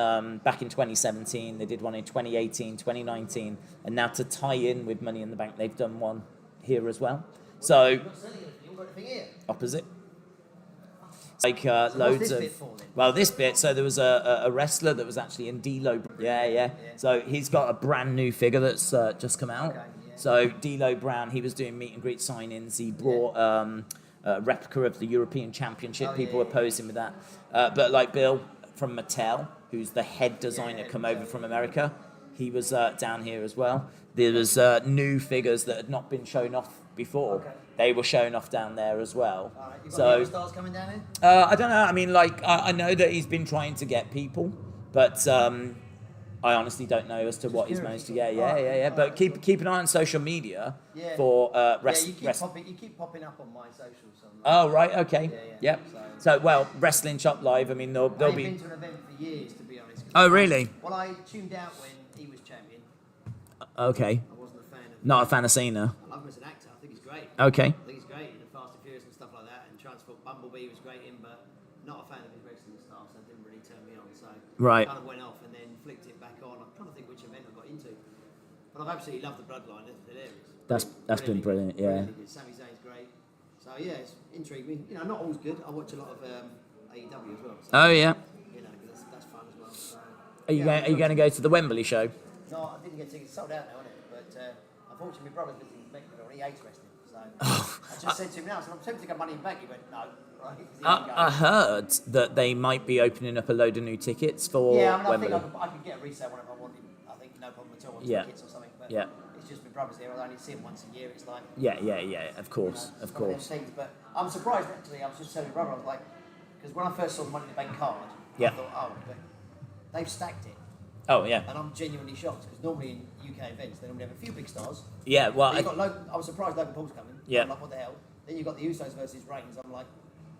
back in 2017, they did one in 2018, 2019, and now to tie in with Money in the Bank, they've done one here as well. So, opposite. Like loads of... Well, this bit, so there was a wrestler that was actually in D'Lo. Yeah. So he's got a brand new figure that's just come out. So D'Lo Brown, he was doing meet and greet signings. He brought... a replica of the European Championship. People were posing with that. But like Bill from Mattel, who's the head designer, come over from America, he was down here as well. There was new figures that had not been shown off before. Okay. They were shown off down there as well. You got so stars coming down here? I don't know. I mean, like I know that he's been trying to get people, but I honestly don't know as to what he's managed to get. Yeah. But keep an eye on social media for you keep popping up on my socials. Oh, right, okay. Yeah. So, well, Wrestling Shop Live, I mean, there'll be... I've been to an event for years, to be honest. Oh, really? Well, I tuned out when he was champion. Okay. I wasn't a fan of... Not a fan of Cena? I love him as an actor. I think he's great. Okay. I think he's great in the Fast and Furious and stuff like that, and Transport Bumblebee was great in, but not a fan of his wrestling style, so it didn't really turn me on. So right. I kind of went off and then flicked it back on. I'm trying to think which event I got into. But I've absolutely loved the Bloodline. It's hilarious. That's been brilliant, yeah. Sami Zayn's great. So yeah, it's intrigued me. You know, not always good. I watch a lot of AEW as well. So, oh yeah. You know, that's fun as well. So, Are you going to go to the Wembley show? not. I didn't get tickets sold out now, isn't it? But unfortunately, my brother's living in Beckman, and he hates wrestling. So I just said to him now, I said, I'm tempted to get money in bank. He went, no. Right? 'Cause he didn't go. I heard that they might be opening up a load of new tickets for Yeah, I mean, Wembley. I think I could get a resale one if I wanted. I think no problem at all on Yeah. tickets or something. But Yeah. it's just my brother's here. I only see him once a year. It's like Yeah, of course, it's of one them course. things. But I'm surprised actually. I was just telling my brother, I was like, because when I first saw the Money in the Bank card, Yeah. I thought, oh, but they've stacked it. Oh, yeah. And I'm genuinely shocked because normally in UK events they normally have a few big stars. Yeah, well, Then you've got I was surprised Logan Paul's coming. Yeah. I'm like, what the hell? Then you've got the Usos versus Reigns. I'm like,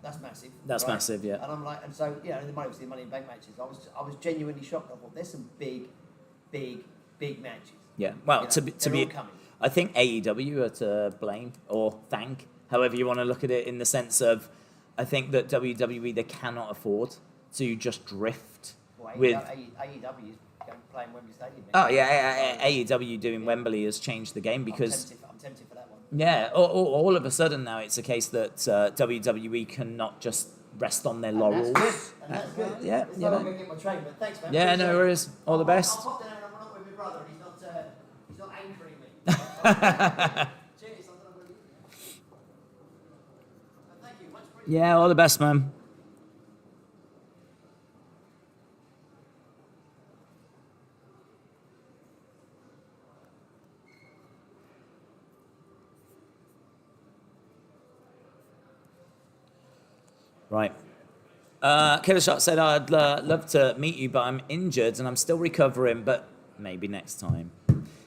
that's massive. That's massive, yeah. And I'm like, and so yeah, and the money was the Money in the Bank matches. I was genuinely shocked. I thought there's some big matches. Yeah, well, You know, to they're be, all coming. I think AEW are to blame or thank, however you want to look at it, in the sense of, I think that WWE, they cannot afford to just drift Well, with. AEW's playing Wembley Stadium. Oh yeah, AEW doing Wembley has changed the game because. I'm tempted for that one. Yeah, all of a sudden now it's a case that WWE cannot just rest on their laurels. And that's good. Yeah, It's you not know. I'm going to get my train, but thanks, man. Yeah, no worries. All the best. I'll pop down and I'm not with my brother, and he's not angering me. Cheers. Thank you. Much appreciated. Yeah, all the best, man. Right. Killer Shot said, I'd love to meet you, but I'm injured and I'm still recovering, but maybe next time.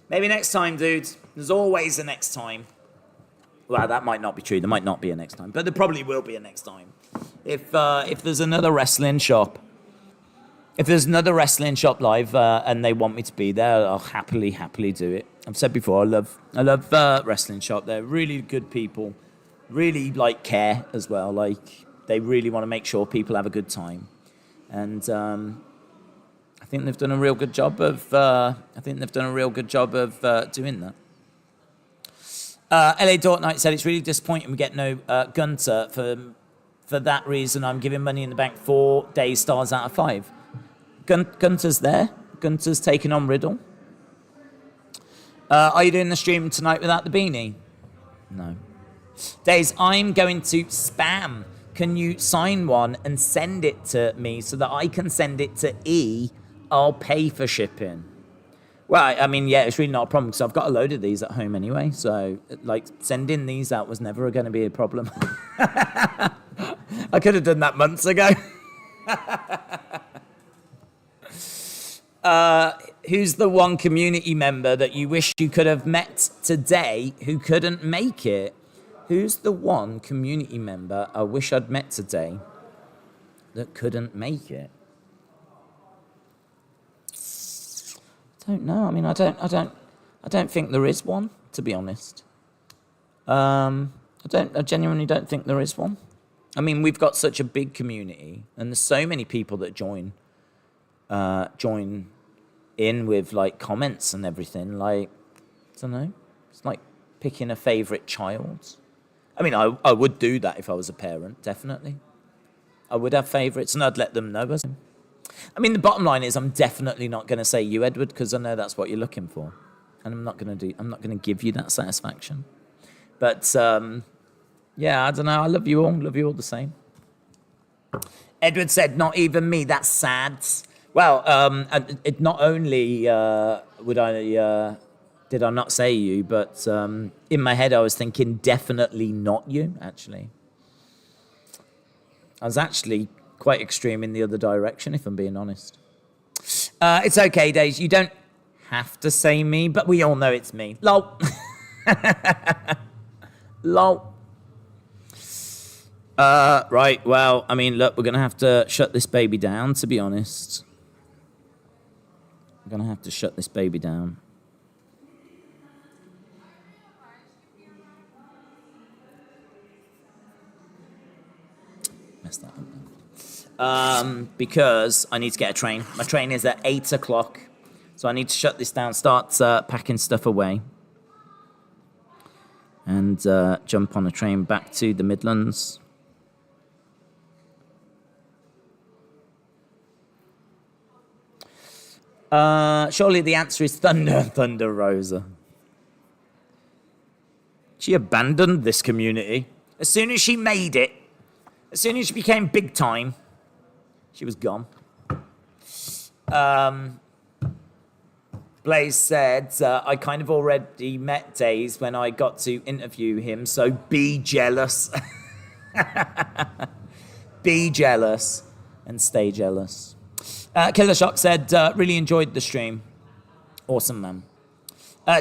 Maybe next time, dude. There's always a next time. Well, that might not be true. There might not be a next time, but there probably will be a next time. If there's another wrestling shop, live and they want me to be there, I'll happily do it. I've said before, I love wrestling shop. They're really good people, really care as well. They really want to make sure people have a good time, and I think they've done a real good job of. Doing that. LA Dork Knight said it's really disappointing we get no Gunter. For that reason, I'm giving Money in the Bank 4 Daze stars out of 5. Gunter's there. Gunter's taking on Riddle. Are you doing the stream tonight without the beanie? No. Daze, I'm going to spam. Can you sign one and send it to me so that I can send it to E? I'll pay for shipping. Well, I mean, yeah, it's really not a problem because I've got a load of these at home anyway. So, sending these out was never going to be a problem. I could have done that months ago. Who's the one community member that you wish you could have met today who couldn't make it? Who's the one community member I wish I'd met today that couldn't make it? I don't know. I mean, I don't think there is one, to be honest. I genuinely don't think there is one. I mean, we've got such a big community, and there's so many people that join in with comments and everything. I don't know. It's like picking a favorite child. I mean, I would do that if I was a parent, definitely. I would have favorites, and I'd let them know. I mean, the bottom line is, I'm definitely not going to say you, Edward, because I know that's what you're looking for, and I'm not going to give you that satisfaction. But yeah, I don't know. I love you all the same. Edward said, "Not even me. That's sad." Well, it not only did I not say you, but in my head I was thinking definitely not you. Actually, I was actually quite extreme in the other direction, if I'm being honest. It's okay, Daze. You don't have to say me, but we all know it's me. Lol. Lol. Right, well, I mean, look, we're going to have to shut this baby down, to be honest. We're going to have to shut this baby down. Messed that up. Because I need to get a train. My train is at 8 o'clock. So I need to shut this down, start packing stuff away. And jump on a train back to the Midlands. Surely the answer is Thunder Rosa. She abandoned this community. As soon as she made it, as soon as she became big time, she was gone. Blaze said, I kind of already met Daze when I got to interview him, so be jealous. Be jealous and stay jealous. Killer Shock said, really enjoyed the stream. Awesome, man.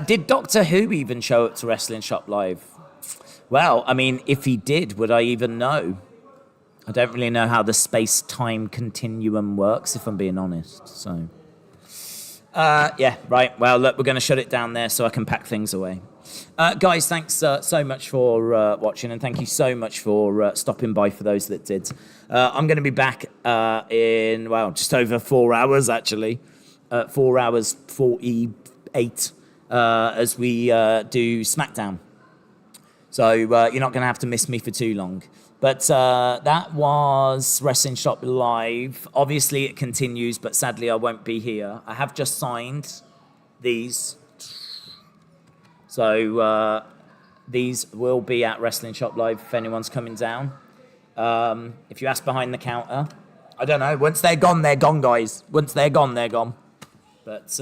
Did Doctor Who even show up to Wrestling Shop Live? Well, I mean, if he did, would I even know? I don't really know how the space-time continuum works, if I'm being honest, so... yeah, right. Well, look, we're going to shut it down there so I can pack things away. Guys, thanks so much for watching, and thank you so much for stopping by for those that did. I'm going to be back in, well, just over 4 hours, actually. 4 hours 48 as we do SmackDown. So you're not going to have to miss me for too long. But that was Wrestling Shop Live. Obviously, it continues, but sadly, I won't be here. I have just signed these. So these will be at Wrestling Shop Live if anyone's coming down. If you ask behind the counter, I don't know. Once they're gone, guys. Once they're gone, they're gone. But,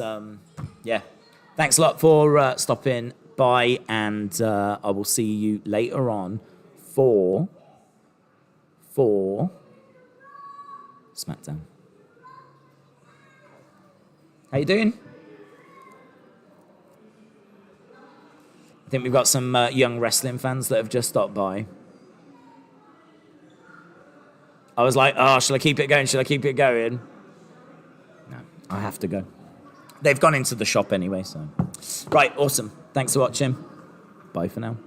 yeah. Thanks a lot for stopping by, and I will see you later on for SmackDown. How you doing? I think we've got some young wrestling fans that have just stopped by. I was like, oh, shall I keep it going? Shall I keep it going? No, I have to go. They've gone into the shop anyway, so. Right, awesome. Thanks for watching. Bye for now.